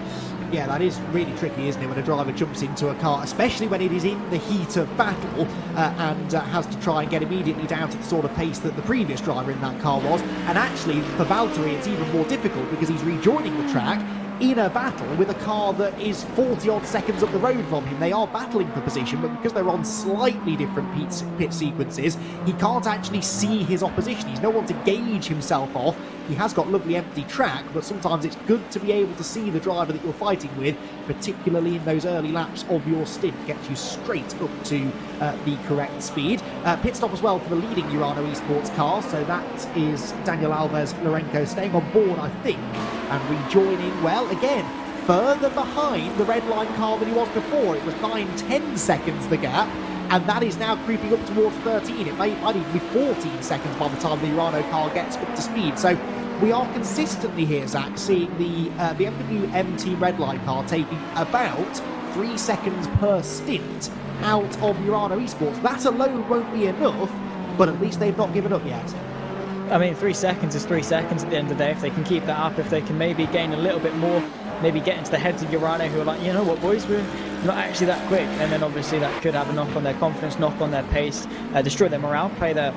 Yeah, that is really tricky, isn't it, when a driver jumps into a car, especially when it is in the heat of battle and has to try and get immediately down to the sort of pace that the previous driver in that car was. And actually, for Valtteri, it's even more difficult because he's rejoining the track in a battle with a car that is 40 odd seconds up the road from him. They are battling for position, but because they're on slightly different pit sequences, he can't actually see his opposition. He's no one to gauge himself off. He has got lovely empty track, but sometimes it's good to be able to see the driver that you're fighting with, particularly in those early laps of your stint. Gets you straight up to the correct speed. Pit stop as well for the leading Urano Esports car, so that is Daniel Alves Lorenco staying on board, I think, and rejoining, well, again, further behind the red line car than he was before. It was 9-10 seconds the gap, and that is now creeping up towards 13. It might even be 14 seconds by the time the Urano car gets up to speed. So we are consistently here, Zach, seeing the BMW M Team red line car taking about 3 seconds per stint out of Urano Esports. That alone won't be enough, but at least they've not given up yet. I mean, 3 seconds is 3 seconds at the end of the day. If they can keep that up, if they can maybe gain a little bit more, maybe get into the heads of Urano, who are like, you know what, boys, we're not actually that quick. And then obviously that could have a knock on their confidence, knock on their pace, destroy their morale, play their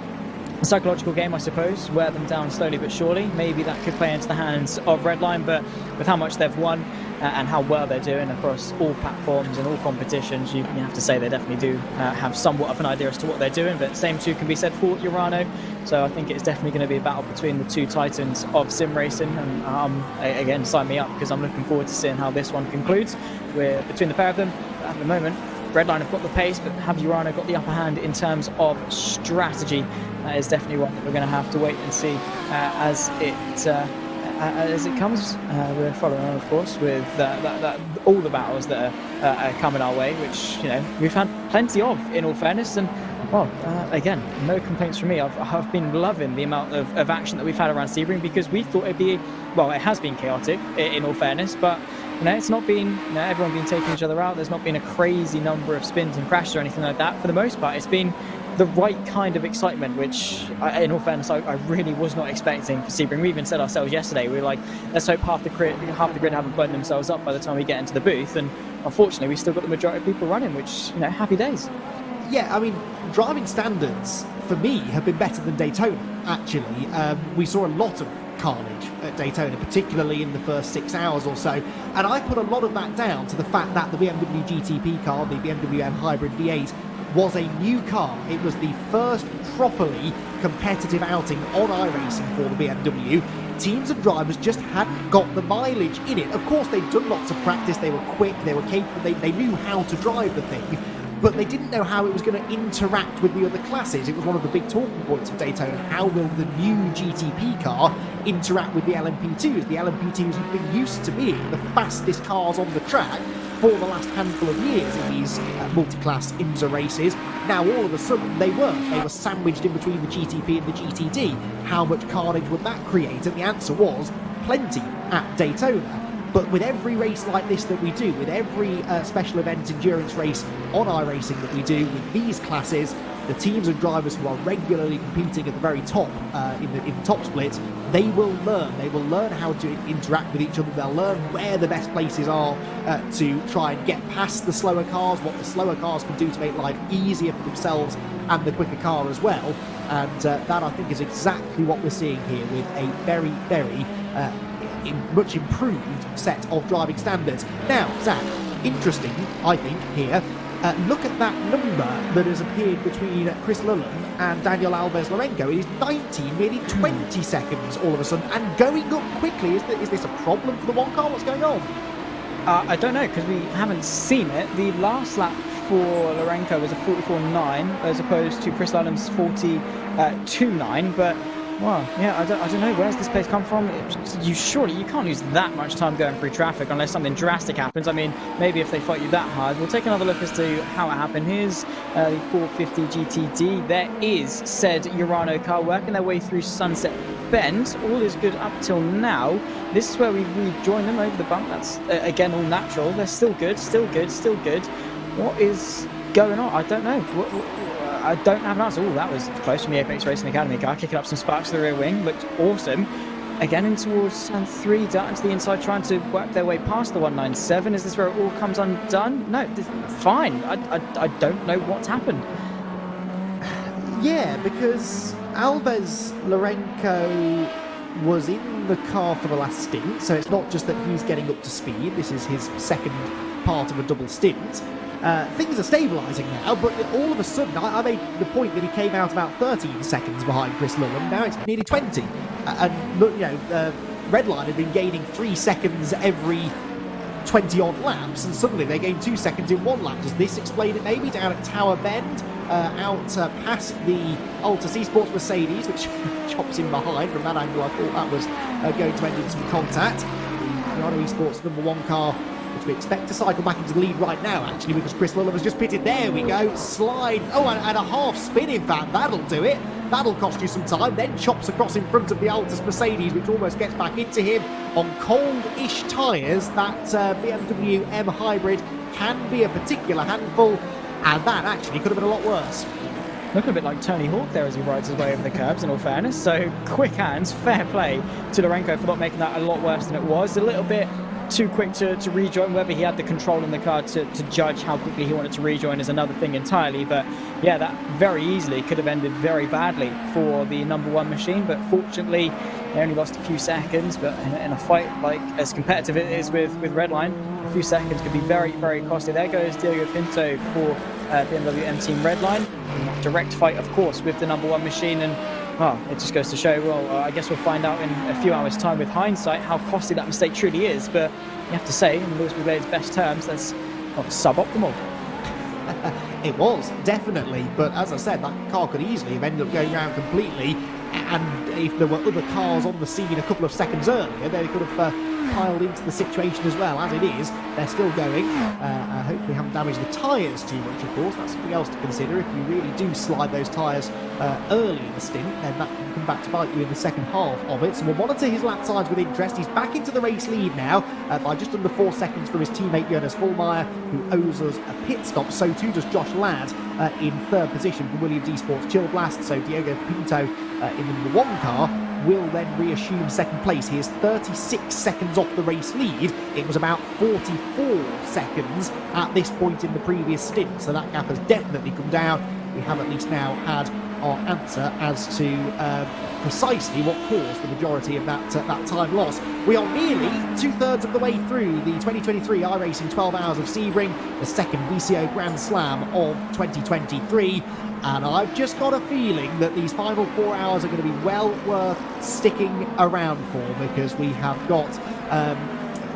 psychological game, I suppose, wear them down slowly but surely. Maybe that could play into the hands of Redline, but with how much they've won and how well they're doing across all platforms and all competitions, you have to say they definitely do have somewhat of an idea as to what they're doing, but same too can be said for Urano. So I think it's definitely going to be a battle between the two titans of sim racing, and again, sign me up, because I'm looking forward to seeing how this one concludes. We're between the pair of them at the moment. Redline have got the pace, but have Urano got the upper hand in terms of strategy? That is definitely one that we're going to have to wait and see as it comes. We're following on, of course, with all the battles that are coming our way, which we've had plenty of, in all fairness. And well, again, no complaints from me. I've been loving the amount of action that we've had around Sebring, because we thought it'd be, well, it has been chaotic, in all fairness, but it's not been, everyone been taking each other out. There's not been a crazy number of spins and crashes or anything like that. For the most part, it's been the right kind of excitement, which, in all fairness, I really was not expecting for Sebring. We even said ourselves yesterday, we were like, let's hope half the grid haven't blown themselves up by the time we get into the booth. And unfortunately, we've still got the majority of people running, which, happy days. Yeah, I mean, driving standards, for me, have been better than Daytona, actually. We saw a lot of carnage at Daytona, particularly in the first 6 hours or so, and I put a lot of that down to the fact that the BMW GTP car, the BMW M Hybrid V8, was a new car. It was the first properly competitive outing on iRacing for the BMW. Teams and drivers just hadn't got the mileage in it. Of course, they'd done lots of practice, they were quick, they were capable, they knew how to drive the thing, but they didn't know how it was going to interact with the other classes. It was one of the big talking points of Daytona. How will the new GTP car interact with the LMP2s? The LMP2s have been used to being the fastest cars on the track for the last handful of years in these multi-class IMSA races. Now all of a sudden they were sandwiched in between the GTP and the GTD. How much carnage would that create? And the answer was plenty at Daytona. But with every race like this that we do, with every special event endurance race on iRacing that we do with these classes, the teams and drivers who are regularly competing at the very top in the top split, they will learn. They will learn how to interact with each other. They'll learn where the best places are to try and get past the slower cars, what the slower cars can do to make life easier for themselves and the quicker car as well. And that, I think, is exactly what we're seeing here, with a very, very much improved set of driving standards. Now, Zach, interesting, I think, here. Look at that number that has appeared between Chris Lullen and Daniel Alves Lorenco. It is 19, nearly 20 seconds all of a sudden, and going up quickly. Is this a problem for the one car? What's going on? I don't know, because we haven't seen it. The last lap for Lorenco was a 44.9 as opposed to Chris Lullen's 42.9, but well, yeah, I don't know. Where's this place come from? Surely you can't lose that much time going through traffic unless something drastic happens. I mean, maybe if they fight you that hard. We'll take another look as to how it happened. Here's the 450 GTD. There is said Urano car working their way through Sunset Bend. All is good up till now. This is where we join them over the bump. That's, again, all natural. They're still good, still good, still good. What is going on? I don't know. I don't have an answer. Oh, that was close from the Apex Racing Academy car, kicking up some sparks to the rear wing. Looked awesome. Again, in towards turn 3, down to the inside, trying to work their way past the 197. Is this where it all comes undone? No, fine. I don't know what's happened. Yeah, because Alves Lorenco was in the car for the last stint, so it's not just that he's getting up to speed. This is his second part of a double stint. Things are stabilising now, but all of a sudden, I made the point that he came out about 13 seconds behind Chris Lulham. Now it's nearly 20. And look, Redline had been gaining 3 seconds every 20-odd laps, and suddenly they gained 2 seconds in 1 lap. Does this explain it maybe? Down at Tower Bend, out past the Altus Esports Mercedes, which chops in behind. From that angle, I thought that was going to end in some contact. The Auto Esports #1 car, which we expect to cycle back into the lead right now, actually, because Chris Lulham has just pitted. There we go, slide. Oh, and a half spin, in fact, that'll do it. That'll cost you some time, then chops across in front of the Altus Mercedes, which almost gets back into him on cold-ish tyres. That BMW M Hybrid can be a particular handful, and that actually could have been a lot worse. Looking a bit like Tony Hawk there as he rides his way over the curbs, in all fairness. So, quick hands, fair play to Lorenko for not making that a lot worse than it was. A little bit too quick to rejoin. Whether he had the control in the car to judge how quickly he wanted to rejoin is another thing entirely, but yeah, that very easily could have ended very badly for the #1 machine. But fortunately they only lost a few seconds, but in a fight like as competitive it is with Redline, a few seconds could be very, very costly. There goes Diogo Pinto for BMW M Team Redline. Direct fight, of course, with the #1 machine, and it just goes to show, well, I guess we'll find out in a few hours' time with hindsight how costly that mistake truly is. But you have to say, in Lewis Bourdais' best terms, that's suboptimal. It was, definitely. But as I said, that car could easily have ended up going round completely. And if there were other cars on the scene a couple of seconds earlier, they could have piled into the situation as well. As it is, they're still going. Hopefully haven't damaged the tyres too much, of course. That's something else to consider. If you really do slide those tyres early in the stint, then that can come back to bite you in the second half of it. So we'll monitor his lap times with interest. He's back into the race lead now by just under 4 seconds from his teammate Jonas Vollmeyer, who owes us a pit stop. So too does Josh Ladd in third position for Williams Esports Chill Blast. So Diogo Pinto in the #1 car will then reassume second place. He is 36 seconds off the race lead. It was about 44 seconds at this point in the previous stint, so that gap has definitely come down. We have at least now had our answer as to precisely what caused the majority of that time loss. We are nearly 2/3 of the way through the 2023 iRacing 12 Hours of Sebring, the second VCO Grand Slam of 2023. And I've just got a feeling that these final 4 hours are going to be well worth sticking around for, because we have got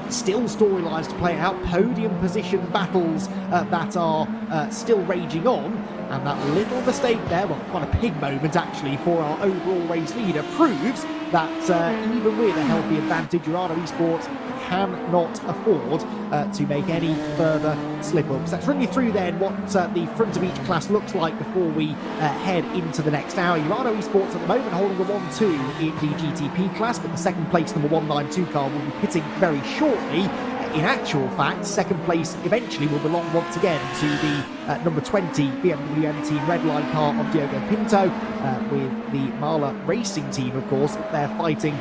still storylines to play out, podium position battles that are still raging on, and that little mistake there, well, quite a pig moment actually for our overall race leader, proves that even with a healthy advantage, Urano Esports cannot afford to make any further slip-ups. Let's run you through then what the front of each class looks like before we head into the next hour. Urano Esports at the moment holding the 1-2 in the GTP class, but the second place number 192 car will be pitting very shortly. In actual fact, second place eventually will belong once again to the number 20 BMW M Team Redline car of Diogo Pinto, with the Marla Racing team, of course. They're fighting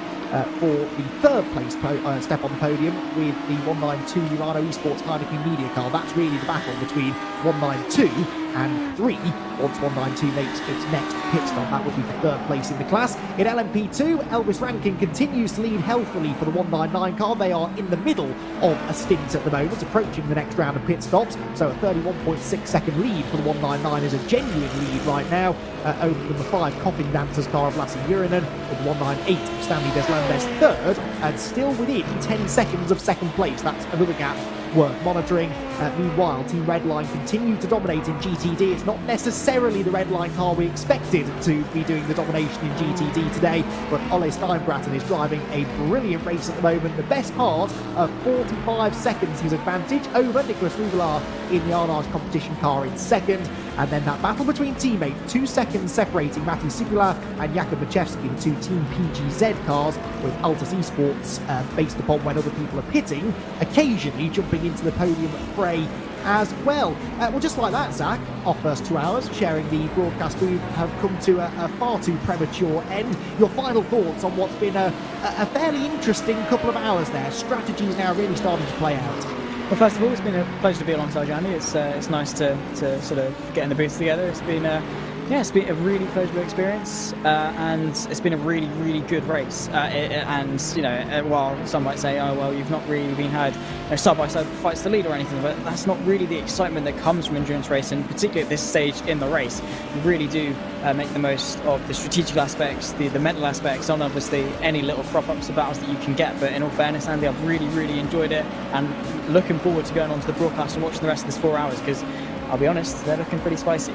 for the third place step on the podium with the 192 Urano Esports Heineken Media car. That's really the battle between 192 and 3. Once 192 makes its next pit stop, that would be for third place in the class. In LMP2, Elvis Rankin continues to lead healthily for the 199 car. They are in the middle of a stint at the moment, approaching the next round of pit stops. So a 31.6 second lead for the 199 is a genuine lead right now over the number 5 Coffin Dancers car of Lassie Urinen, with 198 of Stanley Deslandes third, and still within 10 seconds of second place. That's another gap worth monitoring. Meanwhile, Team Redline continue to dominate in GTD. It's not necessarily the Redline car we expected to be doing the domination in GTD today, but Ole Steinbraten is driving a brilliant race at the moment. The best part of 45 seconds his advantage over Nicolas Ruvelaar in the Arnage competition car in second. And then that battle between teammates, 2 seconds separating Matti Sipula and Jakub Machewski, the two Team PGZ cars, with Altus Esports based upon when other people are pitting, occasionally jumping into the podium fray as well. Well, just like that, Zach, our first 2 hours sharing the broadcast booth have come to a far too premature end. Your final thoughts on what's been a fairly interesting couple of hours there. Strategies now really starting to play out. Well, first of all, it's been a pleasure to be alongside Andy. It's nice to sort of get in the booth together. It's been Yeah, it's been a really pleasurable experience, and it's been a really, really good race. And you know, while some might say, "Oh, well, you've not really been had side-by-side fights to lead or anything," but that's not really the excitement that comes from endurance racing, particularly at this stage in the race. You really do make the most of the strategic aspects, the mental aspects, and obviously any little prop-ups of battles that you can get. But in all fairness, Andy, I've really, really enjoyed it, and looking forward to going on to the broadcast and watching the rest of this 4 hours, because I'll be honest, they're looking pretty spicy.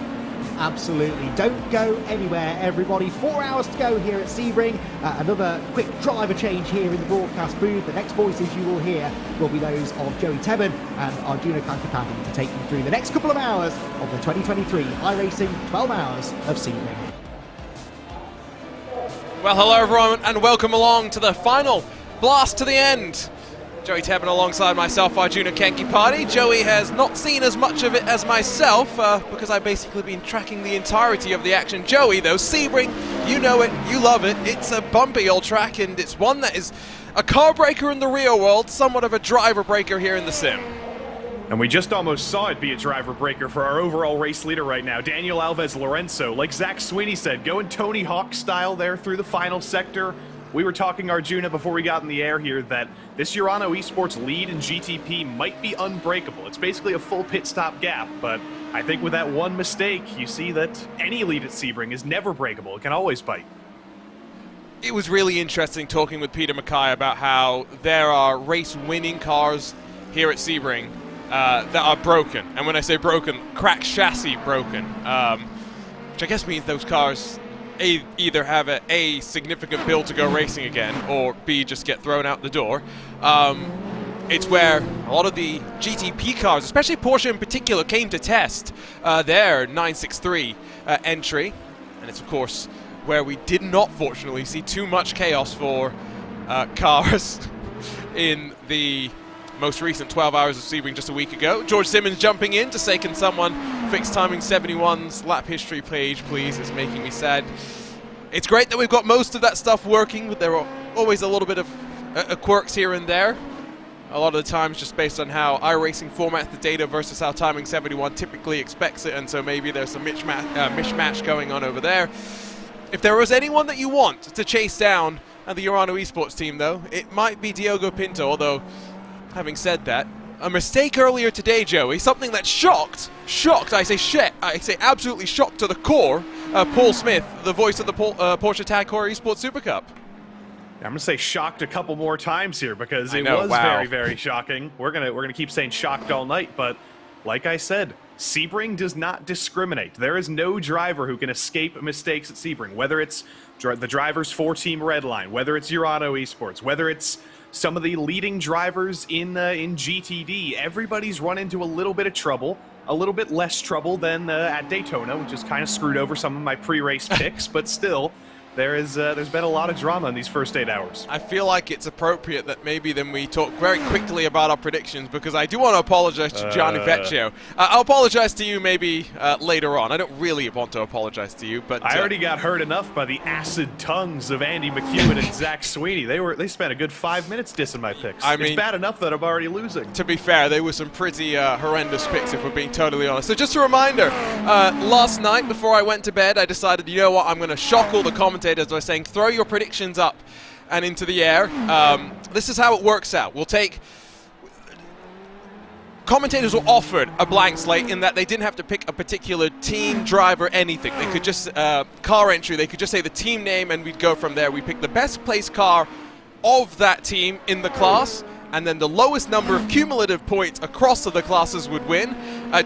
Absolutely. Don't go anywhere, everybody. 4 hours to go here at Sebring. Another quick driver change here in the broadcast booth. The next voices you will hear will be those of Joey Tebben and Arjuna Kankapati to take you through the next couple of hours of the 2023 iRacing 12 Hours of Sebring. Well, hello everyone, and welcome along to the final blast to the end. Joey Tebben alongside myself, Arjuna Kankapati. Joey has not seen as much of it as myself, because I've basically been tracking the entirety of the action. Joey, though, Sebring, you know it, you love it. It's a bumpy old track, and it's one that is a car breaker in the real world, somewhat of a driver breaker here in the sim. And we just almost saw it be a driver breaker for our overall race leader right now, Daniel Alves Lorenzo. Like Zach Sweeney said, going Tony Hawk style there through the final sector. We were talking, Arjuna, before we got in the air here, that this Urano Esports lead in GTP might be unbreakable. It's basically a full pit stop gap, but I think with that one mistake, you see that any lead at Sebring is never breakable. It can always bite. It was really interesting talking with Peter Mackay about how there are race-winning cars here at Sebring that are broken. And when I say broken, cracked chassis broken, which I guess means those cars either have a significant build to go racing again, or B, just get thrown out the door. It's where a lot of the GTP cars, especially Porsche in particular, came to test their 963 entry. And it's, of course, where we did not, fortunately, see too much chaos for cars in the most recent 12 hours of Sebring just a week ago. George Simmons jumping in to say, can someone fix timing 71's lap history page, please? It's making me sad. It's great that we've got most of that stuff working, but there are always a little bit of quirks here and there. A lot of the times just based on how iRacing formats the data versus how timing 71 typically expects it, and so maybe there's some mishmash going on over there. If there was anyone that you want to chase down at the Urano Esports team, though, it might be Diogo Pinto, although having said that, a mistake earlier today, Joey, something that shocked, I say absolutely shocked to the core, Paul Smith, the voice of the Porsche Tag Heuer Esports Super Cup. I'm gonna say shocked a couple more times here because it was very, very shocking. We're gonna keep saying shocked all night, but like I said, Sebring does not discriminate. There is no driver who can escape mistakes at Sebring, whether it's the drivers for Team Redline, whether it's Urano Esports, whether it's some of the leading drivers in GTD. Everybody's run into a little bit of trouble, a little bit less trouble than at Daytona, which has kind of screwed over some of my pre-race picks, but still, there's been a lot of drama in these first 8 hours. I feel like it's appropriate that maybe then we talk very quickly about our predictions, because I do want to apologize to Gianni Vecchio. I'll apologize to you maybe later on. I don't really want to apologize to you, but I already got hurt enough by the acid tongues of Andy McEwen and Zach Sweeney. They spent a good 5 minutes dissing my picks. I mean, it's bad enough that I'm already losing. To be fair, they were some pretty horrendous picks, if we're being totally honest. So just a reminder, last night before I went to bed, I decided, you know what, I'm going to shock all the commentators by saying throw your predictions up and into the air. This is how it works out. We'll take... Commentators were offered a blank slate in that they didn't have to pick a particular team, driver, anything. They could just, car entry, they could just say the team name and we'd go from there. We pick the best placed car of that team in the class, and then the lowest number of cumulative points across the classes would win.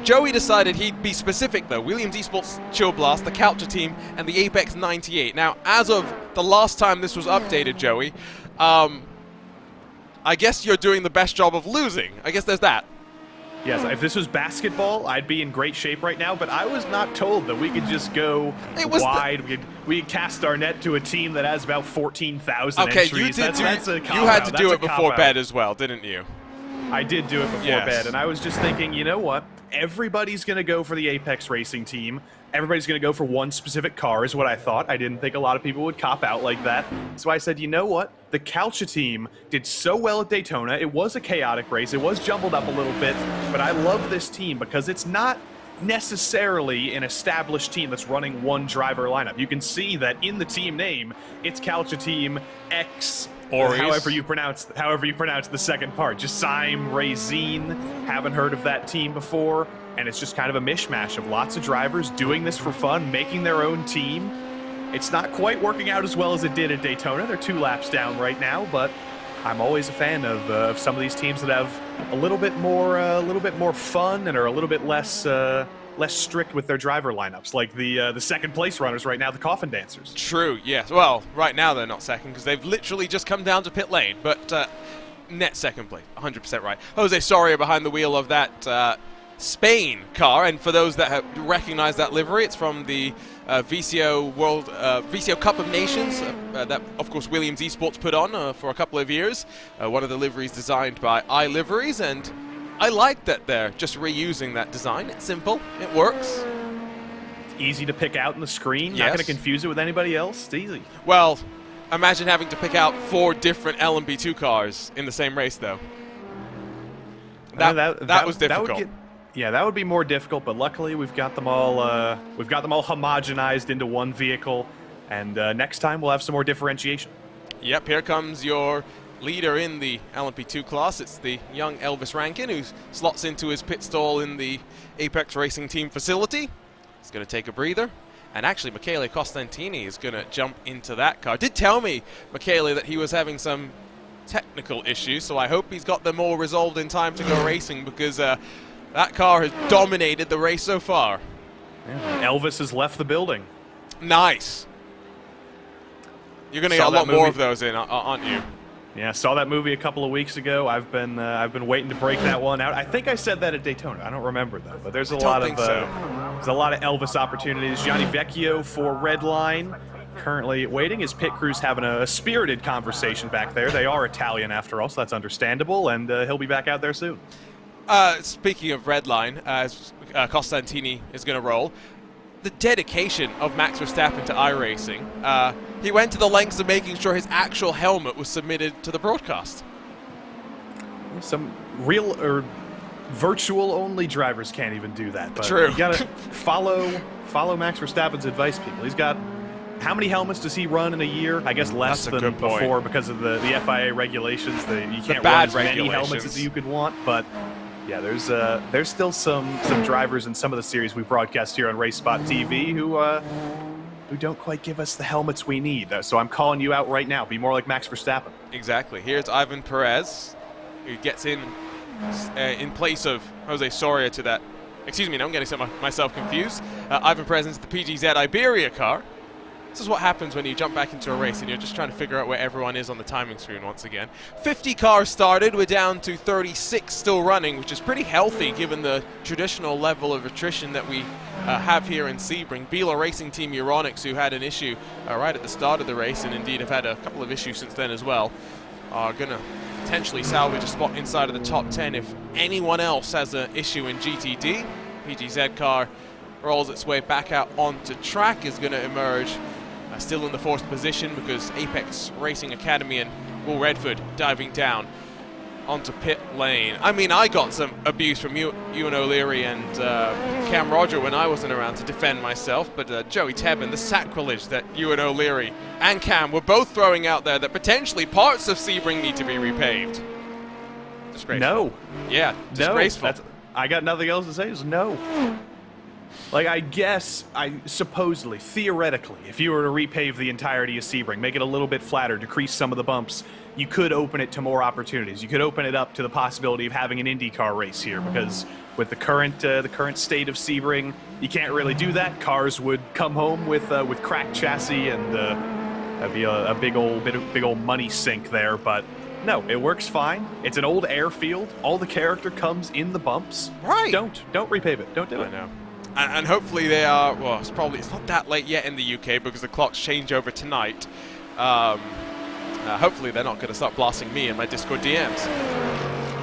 Joey decided he'd be specific though. Williams Esports Chill Blast, the Culture team, and the Apex 98. Now, as of the last time this was updated, Joey, I guess you're doing the best job of losing. I guess there's that. Yes, if this was basketball, I'd be in great shape right now, but I was not told that we could just go wide. We could cast our net to a team that has about 14,000 entries. You had to do it before bed as well, didn't you? I did do it before bed, and I was just thinking, you know what? Everybody's going to go for the Apex Racing team. Everybody's going to go for one specific car is what I thought. I didn't think a lot of people would cop out like that. So I said, you know what? The Culture team did so well at Daytona. It was a chaotic race. It was jumbled up a little bit, but I love this team because it's not necessarily an established team that's running one driver lineup. You can see that in the team name, it's Calcia Team X, or however you pronounce the second part. Jasim, Razine, haven't heard of that team before, and it's just kind of a mishmash of lots of drivers doing this for fun, making their own team. It's not quite working out as well as it did at Daytona. They're 2 laps down right now, but I'm always a fan of some of these teams that have a little bit more fun and are a little bit less strict with their driver lineups, like the second place runners right now, the Coffin Dancers. True, yes. Well, right now they're not second because they've literally just come down to pit lane, but net second place, 100% right. Jose Soria behind the wheel of that Spain car, and for those that have recognized that livery, it's from the VCO Cup of Nations that, of course, Williams Esports put on for a couple of years. One of the liveries designed by iLiveries, and I like that they're just reusing that design. It's simple, it works. It's easy to pick out in the screen. Yes. Not going to confuse it with anybody else. It's easy. Well, imagine having to pick out 4 different LMP2 cars in the same race, though. That was difficult. That would be more difficult, but luckily we've got them all homogenized into one vehicle, and next time we'll have some more differentiation. Yep, here comes your leader in the LMP2 class. It's the young Elvis Rankin, who slots into his pit stall in the Apex Racing Team facility. He's going to take a breather. And actually, Michele Costantini is going to jump into that car. Did tell me, Michele, that he was having some technical issues, so I hope he's got them all resolved in time to go racing, because that car has dominated the race so far. Yeah, Elvis has left the building. Nice. You're going to get a lot more of those in, aren't you? Yeah, saw that movie a couple of weeks ago. I've been waiting to break that one out. I think I said that at Daytona. I don't remember though, but there's a lot of Elvis opportunities. Gianni Vecchio for Redline, currently waiting. His pit crew's having a spirited conversation back there. They are Italian after all, so that's understandable, and he'll be back out there soon. Speaking of Redline, as Costantini is going to roll, the dedication of Max Verstappen to iRacing. He went to the lengths of making sure his actual helmet was submitted to the broadcast. Some real or virtual only drivers can't even do that. But true. You gotta follow Max Verstappen's advice, people. He's got, how many helmets does he run in a year? I guess less than before because of the FIA regulations. You can't run as many helmets as you could want, but yeah, there's still some drivers in some of the series we broadcast here on Race Spot TV who don't quite give us the helmets we need. So I'm calling you out right now. Be more like Max Verstappen. Exactly. Here's Ivan Perez, who gets in place of Jose Soria to that. Excuse me, now I'm getting myself confused. Ivan Perez into the PGZ Iberia car. This is what happens when you jump back into a race and you're just trying to figure out where everyone is on the timing screen once again. 50 cars started, we're down to 36 still running, which is pretty healthy given the traditional level of attrition that we have here in Sebring. Bila Racing Team Euronics, who had an issue right at the start of the race, and indeed have had a couple of issues since then as well, are going to potentially salvage a spot inside of the top 10 if anyone else has an issue in GTD. PGZ car rolls its way back out onto track, is going to emerge still in the 4th position because Apex Racing Academy and Will Redford diving down onto pit lane. I mean, I got some abuse from Ewan O'Leary and Cam Roger when I wasn't around to defend myself, but Joey Tebbin, the sacrilege that Ewan O'Leary and Cam were both throwing out there that potentially parts of Sebring need to be repaved. Disgraceful. No. Yeah, disgraceful. No, I got nothing else to say, is no. Like, I guess, supposedly, theoretically, if you were to repave the entirety of Sebring, make it a little bit flatter, decrease some of the bumps, you could open it to more opportunities. You could open it up to the possibility of having an IndyCar race here, because with the current state of Sebring, you can't really do that. Cars would come home with cracked chassis, and that'd be a big old money sink there. But no, it works fine. It's an old airfield. All the character comes in the bumps. Right. Don't repave it. Don't do it. I know. And hopefully they are, well, it's not that late yet in the UK because the clocks change over tonight. Hopefully they're not going to start blasting me in my Discord DMs.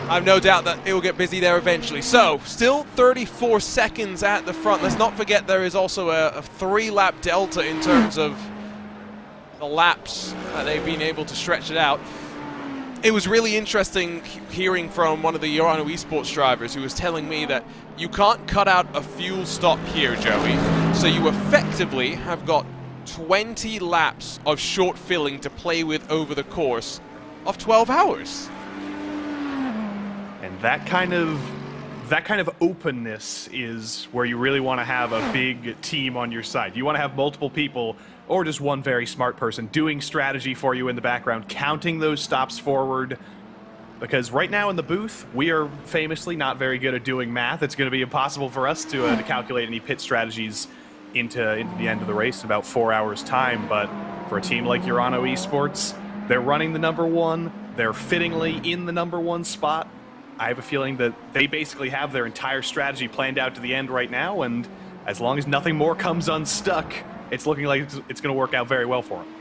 I have no doubt that it will get busy there eventually. So, still 34 seconds at the front. Let's not forget there is also a 3-lap delta in terms of the laps that they've been able to stretch it out. It was really interesting hearing from one of the Urano Esports drivers who was telling me that you can't cut out a fuel stop here, Joey, so you effectively have got 20 laps of short filling to play with over the course of 12 hours. And that kind of openness is where you really want to have a big team on your side. You want to have multiple people, or just one very smart person, doing strategy for you in the background, counting those stops forward. Because right now in the booth, we are famously not very good at doing math. It's going to be impossible for us to calculate any pit strategies into the end of the race in about 4 hours' time. But for a team like Urano Esports, they're running the number one. They're fittingly in the number one spot. I have a feeling that they basically have their entire strategy planned out to the end right now, and as long as nothing more comes unstuck, it's looking like it's going to work out very well for them.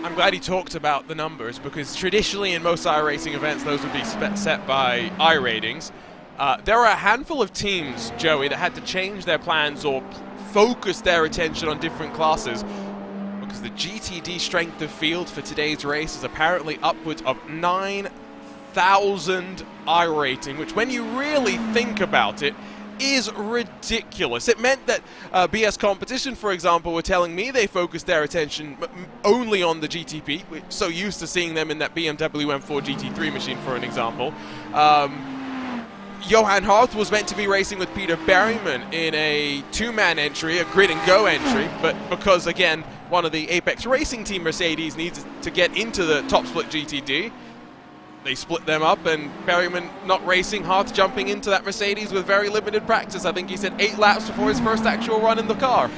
I'm glad he talked about the numbers, because traditionally in most iRacing events, those would be set by iRatings. There are a handful of teams, Joey, that had to change their plans or focus their attention on different classes, because the GTD strength of field for today's race is apparently upwards of 9,000 iRating, which when you really think about it, is ridiculous. It meant that BS Competition, for example, were telling me they focused their attention only on the GTP. We're so used to seeing them in that BMW M4 GT3 machine, for an example. Johan Harth was meant to be racing with Peter Berryman in a two-man entry, a grid and go entry, but because, again, one of the Apex Racing Team Mercedes needs to get into the top split GTD, they split them up, and Berryman not racing, Harth jumping into that Mercedes with very limited practice. I think he said 8 laps before his first actual run in the car.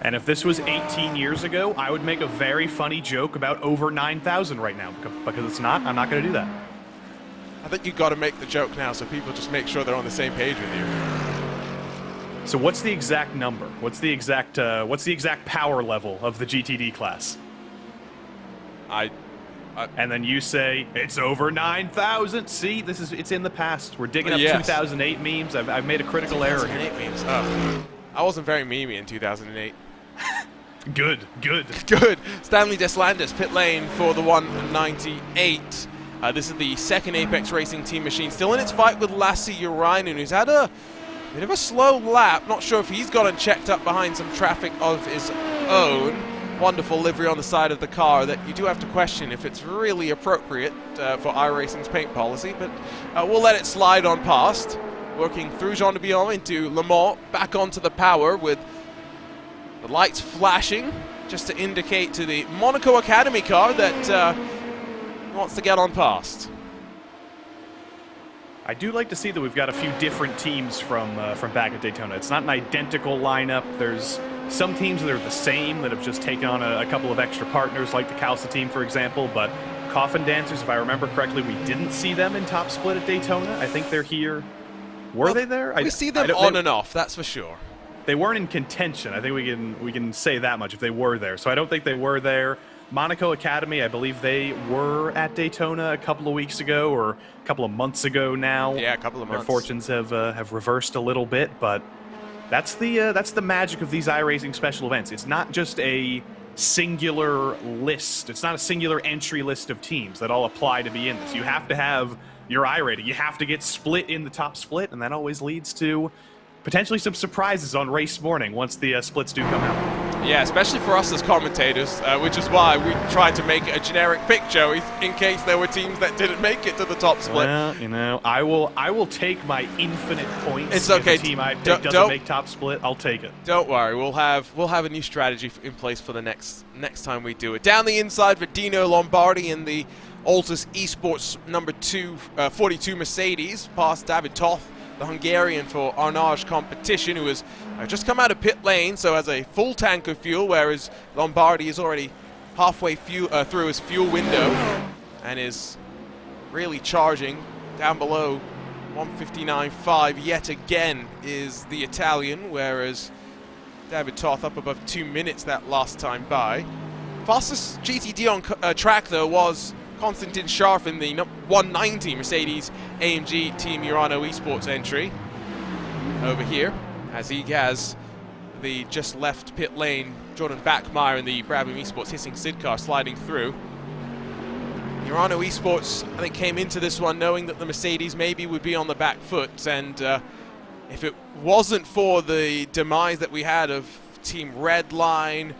And if this was 18 years ago, I would make a very funny joke about over 9,000 right now. Because it's not, I'm not going to do that. I think you've got to make the joke now so people just make sure they're on the same page with you. So what's the exact number? What's the exact power level of the GTD class? And then you say, it's over 9,000. See, it's in the past. We're digging up 2008 memes. I've made a critical error here. 2008 memes. Oh. I wasn't very memey in 2008. Good. Stanley Deslandis, pit lane for the 198. This is the second Apex Racing Team machine. Still in its fight with Lassi Urainen, who's had a bit of a slow lap. Not sure if he's gone and checked up behind some traffic of his own. Wonderful livery on the side of the car that you do have to question if it's really appropriate for iRacing's paint policy, but we'll let it slide on past. Working through Jean de Bion into Le Mans, back onto the power with the lights flashing, just to indicate to the Monaco Academy car that wants to get on past. I do like to see that we've got a few different teams from back at Daytona. It's not an identical lineup. There's some teams that are the same that have just taken on a couple of extra partners, like the Calsa team, for example. But Coffin Dancers, if I remember correctly, we didn't see them in top split at Daytona. I think they're here. Were they there? We see them on and off, that's for sure. They weren't in contention. I think we can say that much if they were there. So I don't think they were there. Monaco Academy, I believe they were at Daytona a couple of weeks ago, or a couple of months ago now. Yeah, a couple of months. Their fortunes have reversed a little bit, but that's the magic of these iRacing special events. It's not just a singular list. It's not a singular entry list of teams that all apply to be in this. You have to have your iRating. You have to get split in the top split, and that always leads to potentially some surprises on race morning once the splits do come out. Yeah, especially for us as commentators, which is why we tried to make it a generic pick, Joey, in case there were teams that didn't make it to the top split. Well, you know, I will take my infinite points. It's okay. If a team I pick doesn't make top split, I'll take it. Don't worry, we'll have a new strategy in place for the next time we do it. Down the inside for Dino Lombardi in the Altus Esports number 42 Mercedes, past David Toth, the Hungarian for Arnage Competition, who has just come out of pit lane, so has a full tank of fuel, whereas Lombardi is already halfway through his fuel window and is really charging down below 159.5 yet again is the Italian, whereas David Toth up above 2 minutes that last time by. Fastest GTD on track, though, was Konstantin Scharf in the 190 Mercedes AMG Team Urano Esports entry over here, as he has the just left pit lane Jordan Bachmeier in the Brabham Esports hissing Sid car sliding through. Urano Esports, I think, came into this one knowing that the Mercedes maybe would be on the back foot, and if it wasn't for the demise that we had of Team Redline,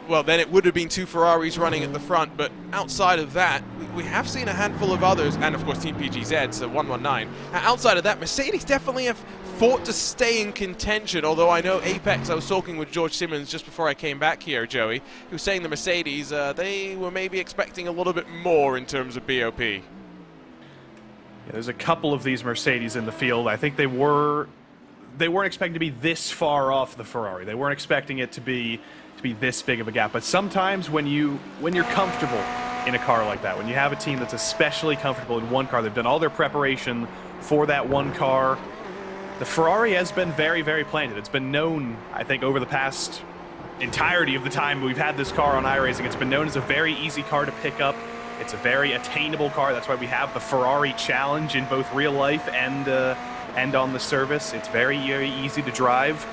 well, then it would have been 2 Ferraris running at the front, but outside of that, we have seen a handful of others, and of course Team PGZ, so 119. Outside of that, Mercedes definitely have fought to stay in contention, although I know Apex, I was talking with George Simmons just before I came back here, Joey, who was saying the Mercedes, they were maybe expecting a little bit more in terms of BOP. Yeah, there's a couple of these Mercedes in the field. I think they weren't expecting to be this far off the Ferrari. They weren't expecting it to be this big of a gap. But sometimes when you're comfortable in a car like that, when you have a team that's especially comfortable in one car, they've done all their preparation for that one car. The Ferrari has been very, very planted. It's been known, I think, over the past entirety of the time we've had this car on iRacing, it's been known as a very easy car to pick up. It's a very attainable car. That's why we have the Ferrari Challenge in both real life and on the service. It's very, very easy to drive.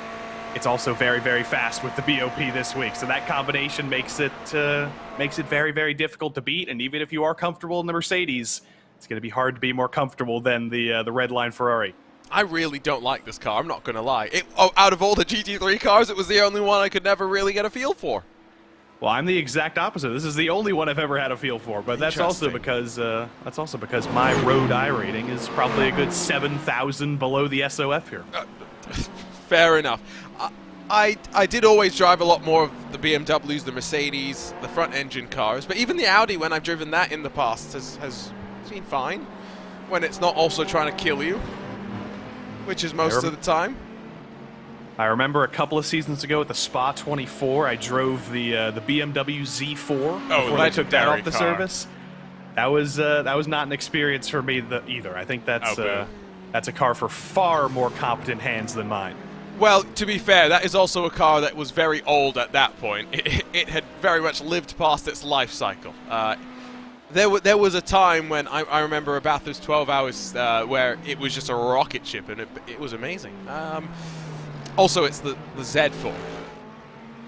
It's also very, very fast with the BOP this week. So that combination makes it very, very difficult to beat. And even if you are comfortable in the Mercedes, it's going to be hard to be more comfortable than the Redline Ferrari. I really don't like this car, I'm not going to lie. Out of all the GT3 cars, it was the only one I could never really get a feel for. Well, I'm the exact opposite. This is the only one I've ever had a feel for, but that's also because my road iRating is probably a good 7,000 below the SOF here. Fair enough. I did always drive a lot more of the BMWs, the Mercedes, the front-engine cars, but even the Audi, when I've driven that in the past, has been fine. When it's not also trying to kill you, which is most of the time. I remember a couple of seasons ago at the Spa 24, I drove the BMW Z4 before I took that off the service. That was not an experience for me either. I think that's a car for far more competent hands than mine. Well, to be fair, that is also a car that was very old at that point. It had very much lived past its life cycle. There was a time when I remember a Bathurst 12 Hours where it was just a rocket ship, and it was amazing. Also, it's the Z4.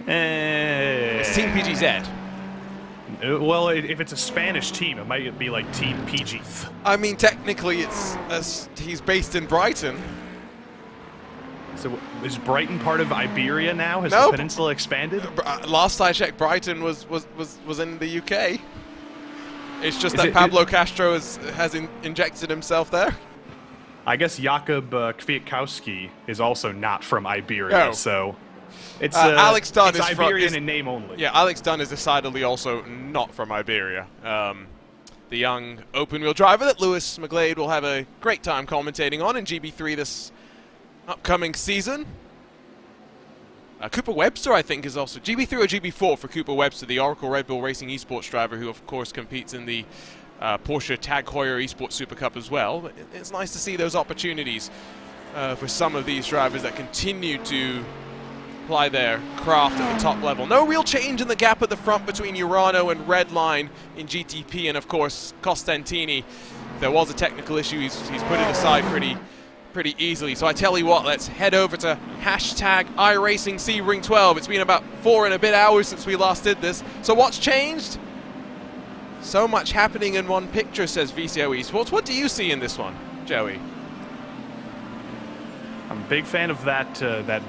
It's Team PGZ. Well, if it's a Spanish team, it might be like Team PG. I mean, technically, he's based in Brighton. So is Brighton part of Iberia now? Has the peninsula expanded? Last I checked, Brighton was in the UK. It's just that Pablo Castro has injected himself there. I guess Jakub Kwiatkowski is also not from Iberia, so it's Alex Dunn it's is Iberian in name only. Yeah, Alex Dunn is decidedly also not from Iberia. The young open-wheel driver that Lewis McGlade will have a great time commentating on in GB3 this upcoming season. Cooper Webster, I think, is also GB3 or GB4 for Cooper Webster, the Oracle Red Bull Racing Esports driver, who of course competes in the Porsche Tag Heuer Esports Super Cup as well. But it's nice to see those opportunities for some of these drivers that continue to apply their craft at the top level. No real change in the gap at the front between Urano and Redline in GTP, and of course Costantini. If there was a technical issue, he's put it aside pretty easily. So I tell you what, let's head over to hashtag iRacing Sebring 12. It's been about 4 and a bit hours since we last did this. So what's changed? So much happening in one picture, says VCO Esports. What do you see in this one, Joey? I'm a big fan of that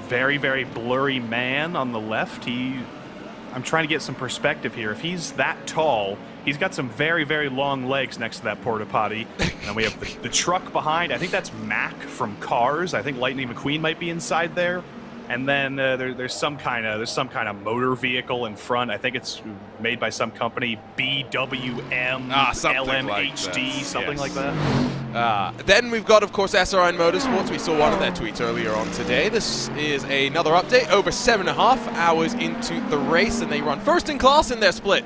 very, very blurry man on the left. I'm trying to get some perspective here. If he's that tall, he's got some very, very long legs next to that porta potty. And we have the truck behind. I think that's Mac from Cars. I think Lightning McQueen might be inside there. And then there's some kind of motor vehicle in front. I think it's made by some company, BWM, LMHD, something like that. Then we've got, of course, SRN Motorsports. We saw one of their tweets earlier on today. This is another update, over 7.5 hours into the race, and they run first in class in their split.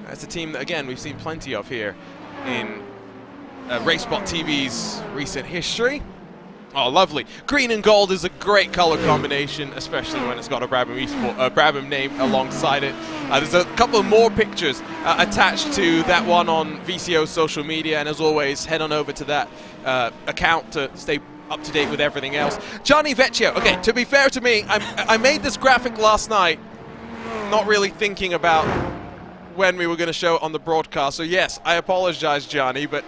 That's a team that, again, we've seen plenty of here in RaceSpot TV's recent history. Oh, lovely. Green and gold is a great color combination, especially when it's got a Brabham name alongside it. There's a couple of more pictures attached to that one on VCO's social media, and as always, head on over to that account to stay up to date with everything else. Johnny Vecchio. Okay, to be fair to me, I made this graphic last night, not really thinking about when we were going to show it on the broadcast. So yes, I apologize, Johnny, but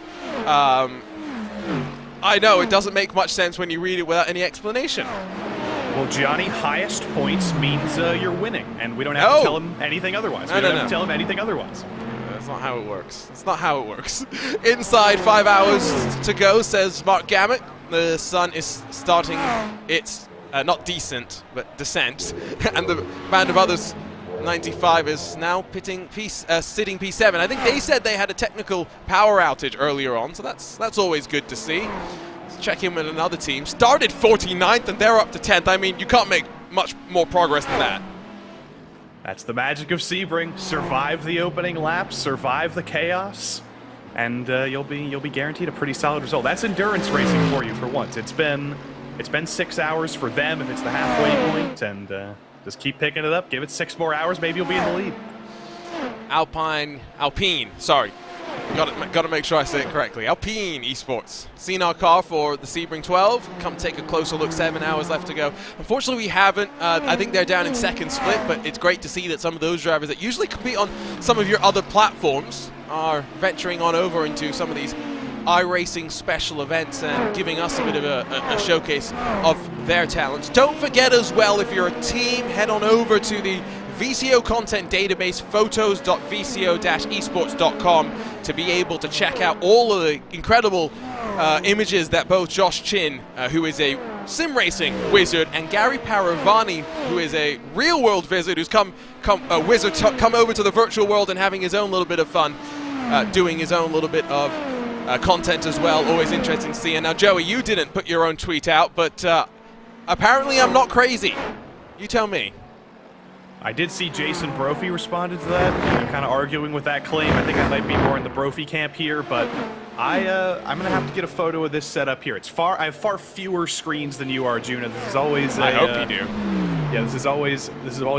I know it doesn't make much sense when you read it without any explanation. Well, Johnny, highest points means you're winning, and we don't have to tell him anything otherwise. We don't have to tell him anything otherwise. That's not how it works. That's not how it works. Inside 5 hours to go, says Mark Gammett. The sun is starting its, not descent, but descent. And the band of others, 95, is now sitting P7. I think they said they had a technical power outage earlier on, so that's always good to see. Let's check in with another team. Started 49th, and they're up to 10th. I mean, you can't make much more progress than that. That's the magic of Sebring. Survive the opening lap, survive the chaos, and you'll be guaranteed a pretty solid result. That's endurance racing for you for once. It's been 6 hours for them if it's the halfway point, and just keep picking it up. Give it 6 more hours, maybe you'll be in the lead. Alpine, sorry. Got to make sure I say it correctly. Alpine Esports. Seen our car for the Sebring 12. Come take a closer look. 7 hours left to go. Unfortunately, we haven't. I think they're down in second split, but it's great to see that some of those drivers that usually compete on some of your other platforms are venturing on over into some of these iRacing special events and giving us a bit of a showcase of their talents. Don't forget as well, if you're a team, head on over to the VCO content database, photos.vco-esports.com, to be able to check out all of the incredible images that both Josh Chin, who is a sim racing wizard, and Gary Paravani, who is a real world wizard, who's come over to the virtual world and having his own little bit of fun, doing his own little bit of content as well. Always interesting to see. And now, Joey, you didn't put your own tweet out, but apparently I'm not crazy. You tell me. I did see Jason Brophy responded to that, kind of arguing with that claim. I think I might be more in the Brophy camp here, but I'm gonna have to get a photo of this setup here. I have far fewer screens than you are, Juna. This is always I hope you do. Yeah, this is always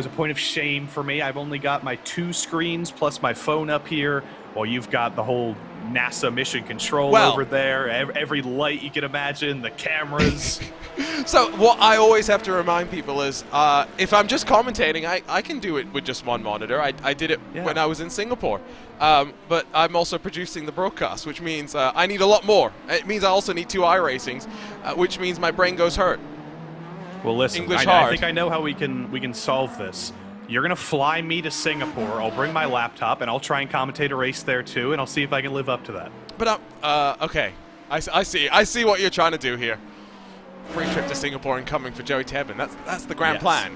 a point of shame for me. I've only got my 2 screens plus my phone up here, while you've got the whole NASA mission control over there, every light you can imagine, the cameras. So what I always have to remind people is, if I'm just commentating, I can do it with just one monitor. I did it when I was in Singapore. But I'm also producing the broadcast, which means I need a lot more. It means I also need 2 iRacings, which means my brain goes hurt. Well, listen, I think I know how we can solve this. You're going to fly me to Singapore. I'll bring my laptop, and I'll try and commentate a race there, too, and I'll see if I can live up to that. But, okay. I see what you're trying to do here. Free trip to Singapore and coming for Joey Tebben. That's the grand plan.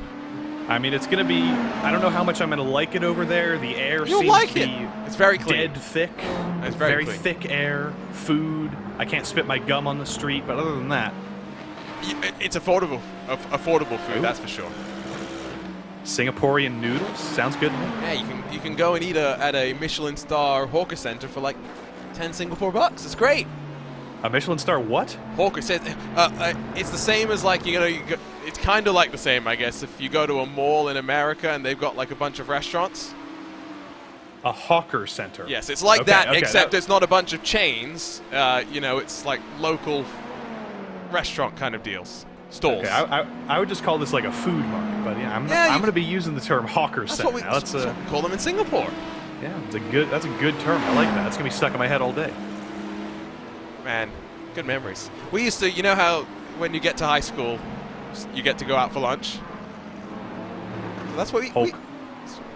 I mean, it's going to be... I don't know how much I'm going to like it over there. The air seems to be it's very clean. Dead thick. It's very clean. Thick air, food. I can't spit my gum on the street, but other than that... It's affordable food, that's for sure. Singaporean noodles? Sounds good to me. Yeah, you can go and eat at a Michelin star hawker center for like 10 Singapore bucks. It's great. A Michelin star what? Hawker says it's the same as like it's kind of like the same, I guess, if you go to a mall in America and they've got like a bunch of restaurants. A hawker center. Yes, it's like that, except it's not a bunch of chains. It's like local restaurant kind of deals. Stalls. Okay, I would just call this like a food market, but I'm going to be using the term hawker center. That's what we call them in Singapore. Yeah, that's a good term. I like that. That's going to be stuck in my head all day. Man, good memories. We used to, you know how when you get to high school, you get to go out for lunch? That's what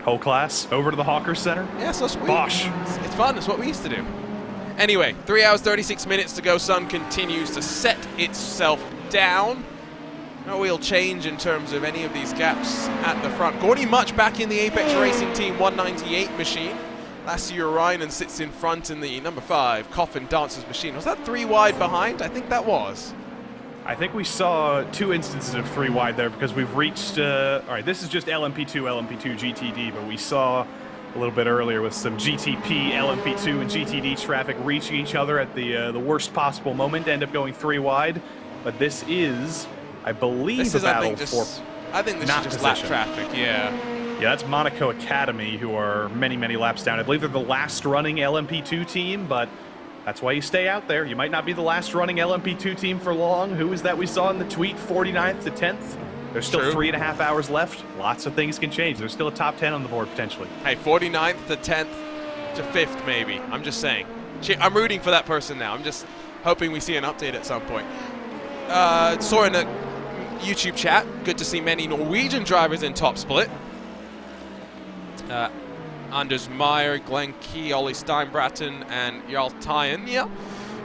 whole class over to the hawker center? Yeah, so sweet. Bosh. It's fun. It's what we used to do. Anyway, 3 hours, 36 minutes to go. Sun continues to set itself down. No real change in terms of any of these gaps at the front. Gordy Much back in the Apex Racing Team 198 machine. Lassie Ryan sits in front in the number 5 Coffin Dancers machine. Was that 3 wide behind? I think that was. I think we saw 2 instances of 3 wide there because we've reached... all right, this is just LMP2 GTD, but we saw a little bit earlier with some GTP, LMP2, and GTD traffic reaching each other at the worst possible moment, end up going 3 wide. But this is, I believe, a battle for... I think this is just lap traffic, yeah. Yeah, that's Monaco Academy, who are many, many laps down. I believe they're the last running LMP2 team, but that's why you stay out there. You might not be the last running LMP2 team for long. Who is that we saw in the tweet? 49th to 10th? There's still True. 3.5 hours left. Lots of things can change. There's still a top 10 on the board potentially. Hey, 49th to 10th to 5th maybe. I'm just saying. I'm rooting for that person now. I'm just hoping we see an update at some point. Saw in a YouTube chat, good to see many Norwegian drivers in top split. Anders Meyer, Glenn Key, Ollie Steinbratten, and Jarl Tyen. Yeah,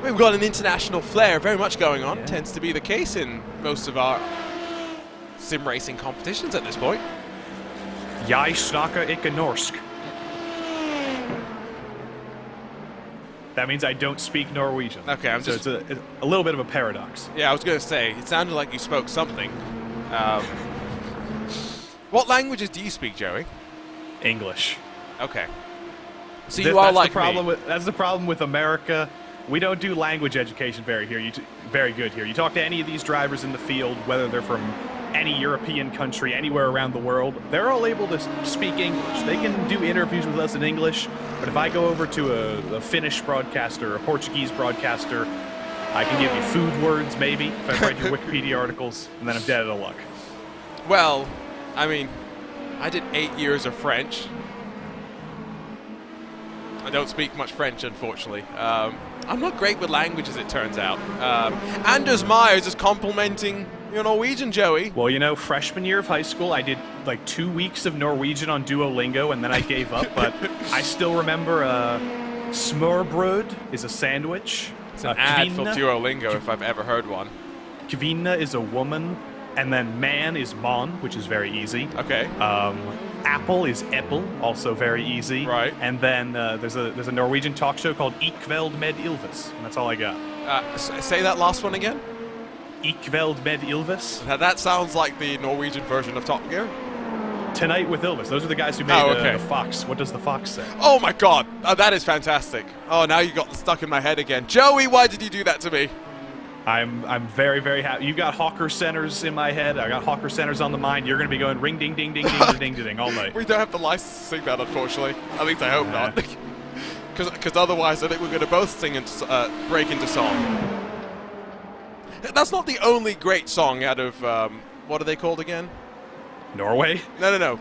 we've got an international flair very much going on. Tends to be the case in most of our sim racing competitions at this point. Jeg snakker ikke norsk. That means I don't speak Norwegian. Okay, so it's a little bit of a paradox. Yeah, I was going to say, it sounded like you spoke something. What languages do you speak, Joey? English. Okay. So you are like me. That's the problem with America. We don't do language education very good here. You talk to any of these drivers in the field, whether they're from any European country, anywhere around the world, they're all able to speak English. They can do interviews with us in English, but if I go over to a Finnish broadcaster, a Portuguese broadcaster, I can give you food words, maybe, if I've read your Wikipedia articles, and then I'm dead out of luck. Well, I mean, I did 8 years of French. I don't speak much French, unfortunately. I'm not great with languages, it turns out. Anders Myers is complimenting your Norwegian, Joey. Well, you know, freshman year of high school, I did like 2 weeks of Norwegian on Duolingo, and then I gave up. But I still remember smørbrød is a sandwich. It's an ad for Duolingo, if I've ever heard one. Kvinne is a woman, and then man is mon, which is very easy. Okay. Apple is Apple, also very easy. Right. And then there's a Norwegian talk show called I kveld med Ylvis, and that's all I got. Say that last one again. I kveld med Ylvis. Now that sounds like the Norwegian version of Top Gear. Tonight with Ylvis. Those are the guys who made the Fox. What does the Fox say? Oh my God, that is fantastic. Oh, now you got stuck in my head again. Joey, why did you do that to me? I'm very, very happy. You got Hawker Centers in my head. I got Hawker Centers on the mind. You're going to be going ring, ding, ding, ding, ding, ding, ding, ding all night. We don't have the license to sing that, unfortunately. At least I hope not. Because otherwise, I think we're going to both sing and break into song. That's not the only great song out of, what are they called again? Norway? No.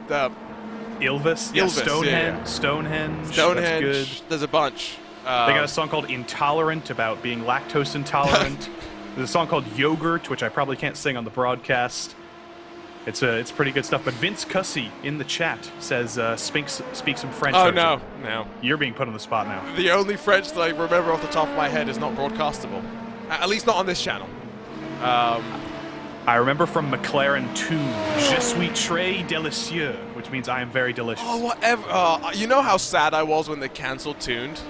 Ylvis? Yeah, Ylvis, Stonehenge. Stonehenge. That's good. There's a bunch. They got a song called Intolerant about being lactose intolerant. There's a song called Yogurt, which I probably can't sing on the broadcast. It's pretty good stuff. But Vince Cussy in the chat says, speak some French. Oh, no. You're being put on the spot now. The only French that I remember off the top of my head is not broadcastable. At least not on this channel. I remember from McLaren 2, Je suis très délicieux, which means I am very delicious. Oh, whatever. You know how sad I was when they canceled Tuned?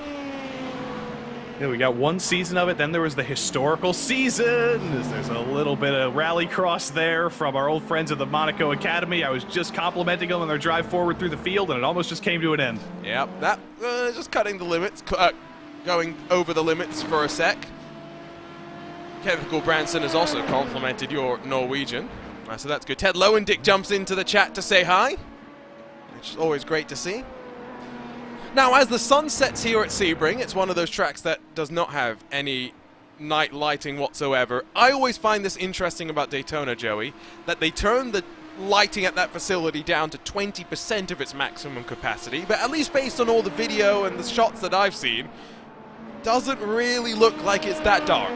Yeah, we got one season of it, then there was the historical season. There's a little bit of rallycross there from our old friends at the Monaco Academy. I was just complimenting them on their drive forward through the field, and it almost just came to an end. Yep, that just cutting the limits, going over the limits for a sec. Kevin Branson has also complimented your Norwegian, so that's good. Ted Lowendick jumps into the chat to say hi, which is always great to see. Now, as the sun sets here at Sebring, it's one of those tracks that does not have any night lighting whatsoever. I always find this interesting about Daytona, Joey, that they turn the lighting at that facility down to 20% of its maximum capacity, but at least based on all the video and the shots that I've seen, doesn't really look like it's that dark.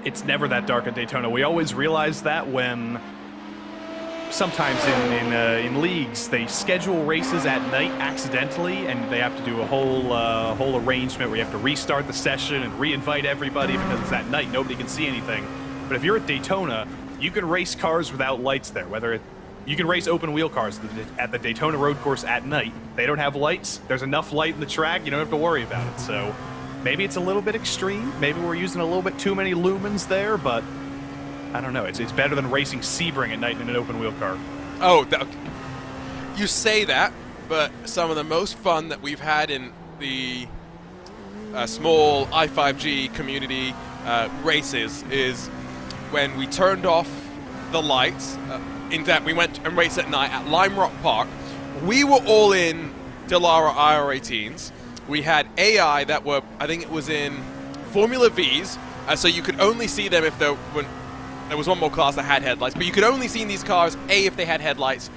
It's never that dark at Daytona. We always realize that when sometimes in leagues they schedule races at night accidentally, and they have to do a whole arrangement where you have to restart the session and re-invite everybody because it's at night. Nobody can see anything. But if you're at Daytona, you can race cars without lights there. You can race open wheel cars at the Daytona road course at night. They don't have lights. There's enough light in the track. You don't have to worry about it. So maybe it's a little bit extreme. Maybe we're using a little bit too many lumens there, but I don't know. It's better than racing Sebring at night in an open wheel car. Oh, you say that, but some of the most fun that we've had in the small i5G community races is when we turned off the lights. In that we went and raced at night at Lime Rock Park. We were all in Dallara iRatings. We had AI that were, I think it was in Formula Vs, so you could only see them if they were there was one more class that had headlights, but you could only see in these cars, A, if they had headlights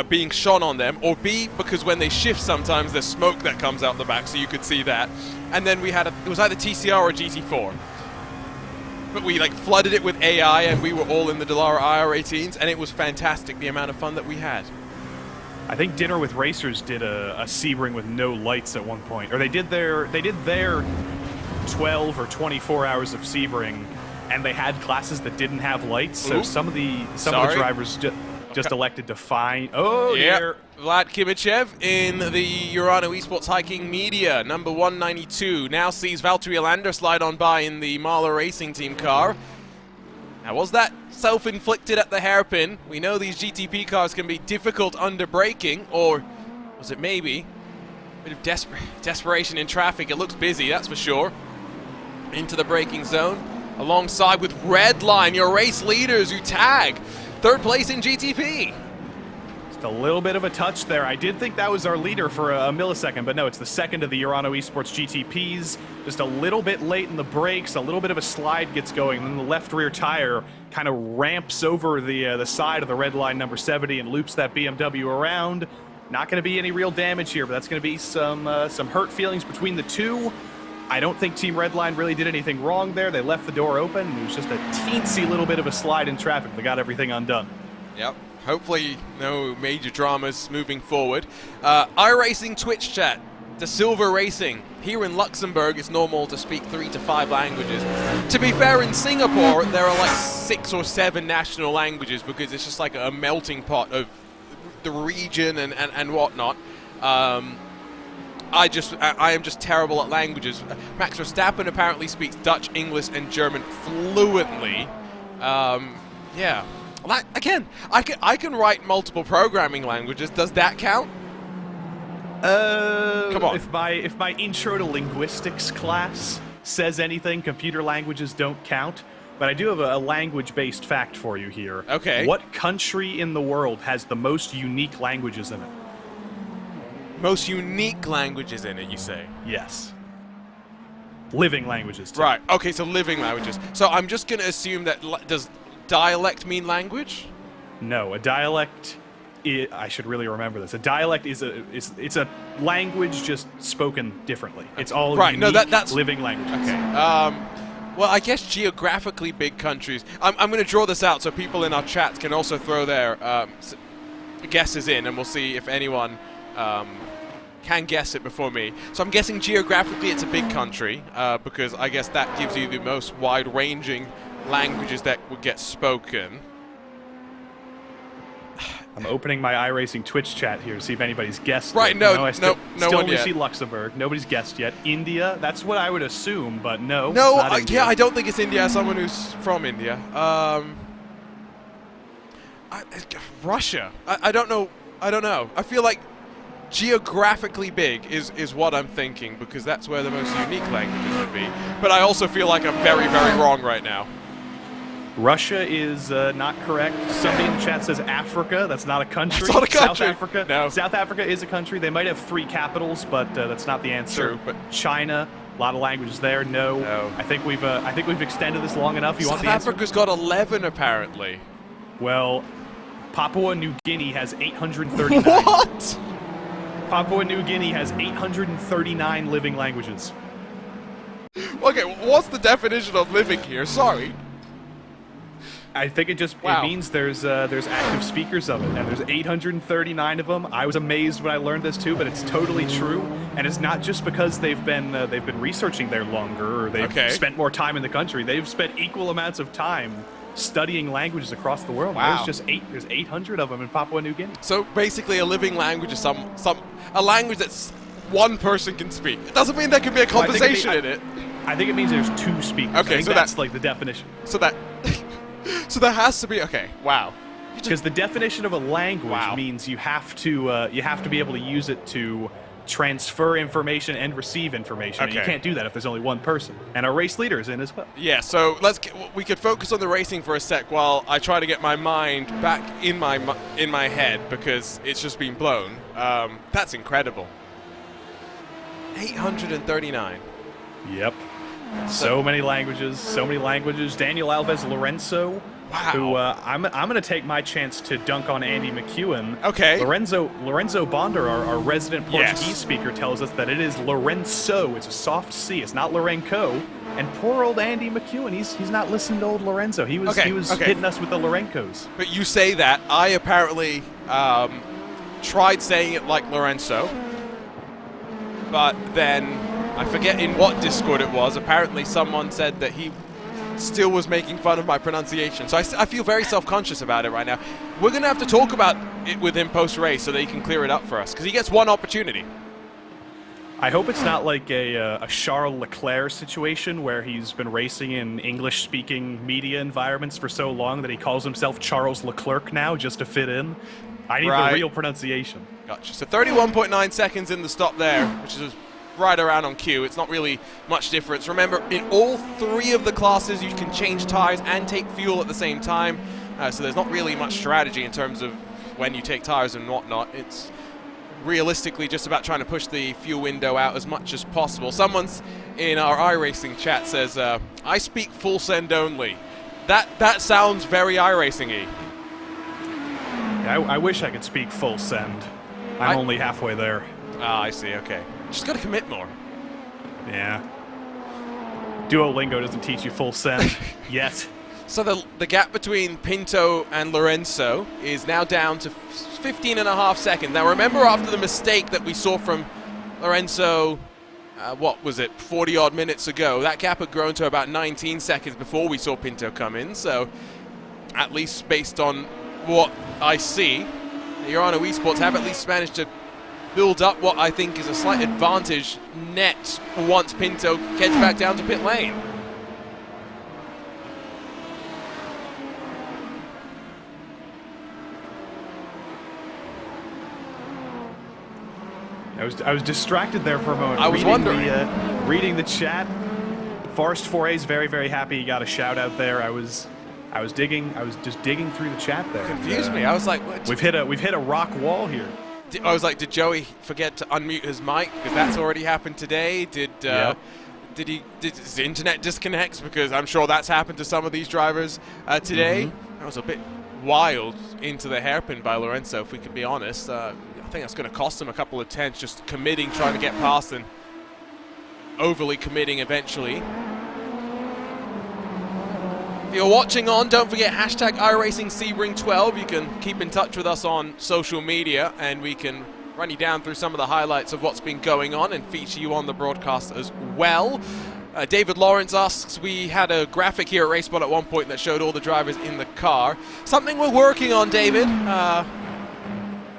being shone on them, or B, because when they shift sometimes there's smoke that comes out the back, so you could see that. And then we had, it was either TCR or GT4. But we like flooded it with AI, and we were all in the Dallara iRatings, and it was fantastic, the amount of fun that we had. I think Dinner with Racers did a Sebring with no lights at one point, or they did their 12 or 24 hours of Sebring, and they had classes that didn't have lights. So some of the drivers just elected to find. Oh, yeah. Vlad Kibichev in the Urano Esports Hiking Media, number 192, now sees Valtteri Alander slide on by in the Marla Racing Team car. Now, was that self-inflicted at the hairpin? We know these GTP cars can be difficult under braking, or was it maybe a bit of desperation in traffic? It looks busy, that's for sure. Into the braking zone, alongside with Redline, your race leaders who tag. Third place in GTP. Just a little bit of a touch there. I did think that was our leader for a millisecond, but no, it's the second of the Urano Esports GTPs. Just a little bit late in the brakes, a little bit of a slide gets going, and then the left rear tire kind of ramps over the side of the red line number 70 and loops that BMW around. Not going to be any real damage here, but that's going to be some hurt feelings between the two. I don't think Team Redline really did anything wrong there. They left the door open. It was just a teensy little bit of a slide in traffic. They got everything undone. Yep. Hopefully no major dramas moving forward. iRacing Twitch chat. The Silver Racing. Here in Luxembourg, it's normal to speak 3 to 5 languages. To be fair, in Singapore, there are like 6 or 7 national languages because it's just like a melting pot of the region and whatnot. I am just terrible at languages. Max Verstappen apparently speaks Dutch, English, and German fluently. Yeah. Again, I can write multiple programming languages. Does that count? Come on. If my intro to linguistics class says anything, computer languages don't count. But I do have a language-based fact for you here. Okay. What country in the world has the most unique languages in it? Most unique languages in it, you say? Yes. Living languages, too. Right, okay, so living languages. So I'm just going to assume that, does dialect mean language? No, a dialect, I should really remember this. A dialect is a language just spoken differently. It's all right, unique, no, that's living languages. Okay. Well, I guess geographically big countries. I'm going to draw this out so people in our chats can also throw their guesses in, and we'll see if anyone can guess it before me. So I'm guessing geographically it's a big country because I guess that gives you the most wide-ranging languages that would get spoken. I'm opening my iRacing Twitch chat here to see if anybody's guessed. Right, it. no one still only yet. see Luxembourg. Nobody's guessed yet. India, that's what I would assume, but no. No, it's not India. yeah, I don't think it's India. As someone who's from India. Russia. I don't know. I feel like geographically big is what I'm thinking because that's where the most unique languages would be. But I also feel like I'm very, very wrong right now. Russia is not correct. Somebody in the chat says Africa. That's not a country. That's not a country. South Africa. No. South Africa is a country. They might have 3 capitals, but that's not the answer. True, but China, a lot of languages there. No. I think we've extended this long enough. You want the answer? South Africa's got 11 apparently. Well, Papua New Guinea has 839. What? Papua New Guinea has 839 living languages. Okay, what's the definition of living here? Sorry. I think it means there's active speakers of it, and there's 839 of them. I was amazed when I learned this too, but it's totally true, and it's not just because they've been researching there longer or they've spent more time in the country. They've spent equal amounts of time studying languages across the world. Wow. There's 800 of them in Papua New Guinea. So basically, a living language is a language that one person can speak. It doesn't mean there can be a conversation in it. I think it means there's 2 speakers. Okay, so that's like the definition. So there has to be. Okay, wow. Because the definition of a language means you have to be able to use it to transfer information and receive information. Okay. And you can't do that if there's only one person. And our race leader is in as well. Yeah. So we could focus on the racing for a sec while I try to get my mind back in my head because it's just been blown. That's incredible. 839. Yep. So many languages, so many languages. Daniel Alves Lorenzo, who I'm going to take my chance to dunk on Andy McEwen. Okay. Lorenzo Bonder, our resident Portuguese speaker, tells us that it is Lorenzo. It's a soft C. It's not Lorenco. And poor old Andy McEwen, he's not listening to old Lorenzo. He was hitting us with the Lorencos. But you say that. I apparently tried saying it like Lorenzo, but then I forget in what Discord it was. Apparently someone said that he still was making fun of my pronunciation. So I feel very self-conscious about it right now. We're going to have to talk about it with him post-race so that he can clear it up for us, because he gets one opportunity. I hope it's not like a Charles Leclerc situation where he's been racing in English-speaking media environments for so long that he calls himself Charles Leclerc now just to fit in. I need the real pronunciation. Gotcha. So 31.9 seconds in the stop there, which is right around on cue. It's not really much difference. Remember, in all three of the classes, you can change tires and take fuel at the same time. So there's not really much strategy in terms of when you take tires and whatnot. It's realistically just about trying to push the fuel window out as much as possible. Someone's in our iRacing chat says, I speak full send only. That sounds very iRacing-y. Yeah, I wish I could speak full send. I'm only halfway there. Ah, I see, okay. Just gotta commit more. Yeah. Duolingo doesn't teach you full send yet. So the gap between Pinto and Lorenzo is now down to 15.5 seconds. Now remember, after the mistake that we saw from Lorenzo, what was it, 40-odd minutes ago, that gap had grown to about 19 seconds before we saw Pinto come in. So at least based on what I see, Urano Esports have at least managed to build up what I think is a slight advantage net once Pinto gets back down to pit lane. I was distracted there for a moment. I was wondering. Reading the chat. Forest 4A is very, very happy he got a shout out there. I was just digging through the chat there. Confused me. I was like, what? We've hit a rock wall here. I was like, did Joey forget to unmute his mic? Because that's already happened today. Did his internet disconnects? Because I'm sure that's happened to some of these drivers today. That was a bit wild into the hairpin by Lorenzo, if we can be honest. I think that's going to cost him a couple of tenths, just committing, trying to get past and overly committing eventually. If you're watching on, don't forget hashtag iRacing Sebring12. You can keep in touch with us on social media and we can run you down through some of the highlights of what's been going on and feature you on the broadcast as well. David Lawrence asks, we had a graphic here at RaceBot at one point that showed all the drivers in the car. Something we're working on, David.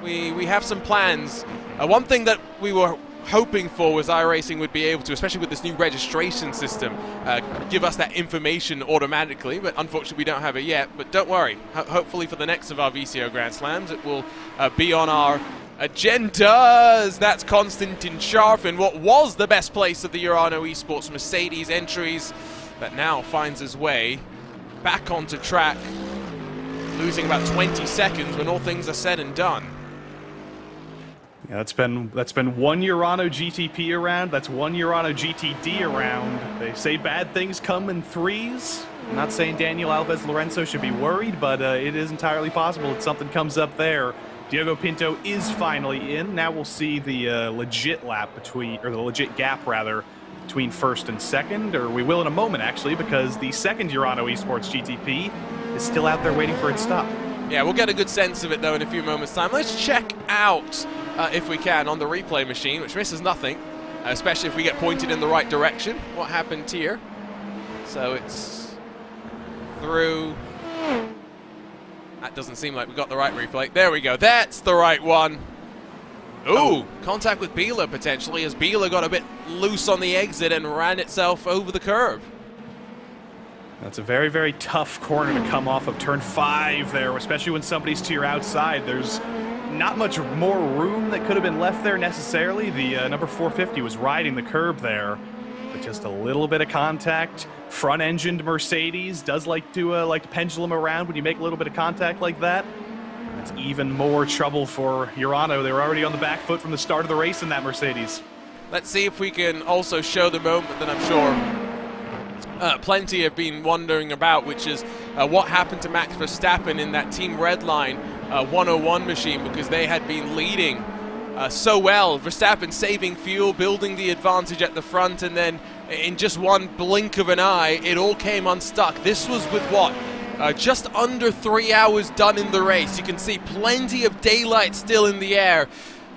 We have some plans. One thing that we were hoping for was iRacing would be able to, especially with this new registration system, give us that information automatically, but unfortunately we don't have it yet. But don't worry, hopefully for the next of our VCO Grand Slams it will be on our agendas. That's Konstantin Scharf in what was the best place of the Urano Esports Mercedes entries, that now finds his way back onto track, losing about 20 seconds when all things are said and done. Yeah, that's been one Urano GTP around. That's one Urano GTD around. They say bad things come in threes. I'm not saying Daniel Alves Lorenzo should be worried, but it is entirely possible that something comes up there. Diogo Pinto is finally in. Now we'll see the legit lap between, or the legit gap rather, between first and second, or we will in a moment actually, because the second Urano Esports GTP is still out there waiting for its stop. Yeah, we'll get a good sense of it though in a few moments' time. Let's check out, if we can, on the replay machine, which misses nothing, especially if we get pointed in the right direction. What happened here? So it's through. That doesn't seem like we got the right replay. There we go. That's the right one. Ooh, contact with Biela potentially, as Biela got a bit loose on the exit and ran itself over the curb. That's a very, very tough corner to come off of turn 5 there, especially when somebody's to your outside. There's not much more room that could have been left there necessarily. The number 450 was riding the curb there, but just a little bit of contact. Front-engined Mercedes does like to pendulum around when you make a little bit of contact like that. That's even more trouble for Urano. They were already on the back foot from the start of the race in that Mercedes. Let's see if we can also show the moment that I'm sure plenty have been wondering about, which is what happened to Max Verstappen in that Team Redline 101 machine, because they had been leading so well. Verstappen saving fuel, building the advantage at the front, and then in just one blink of an eye, it all came unstuck. This was with what? Just under 3 hours done in the race. You can see plenty of daylight still in the air.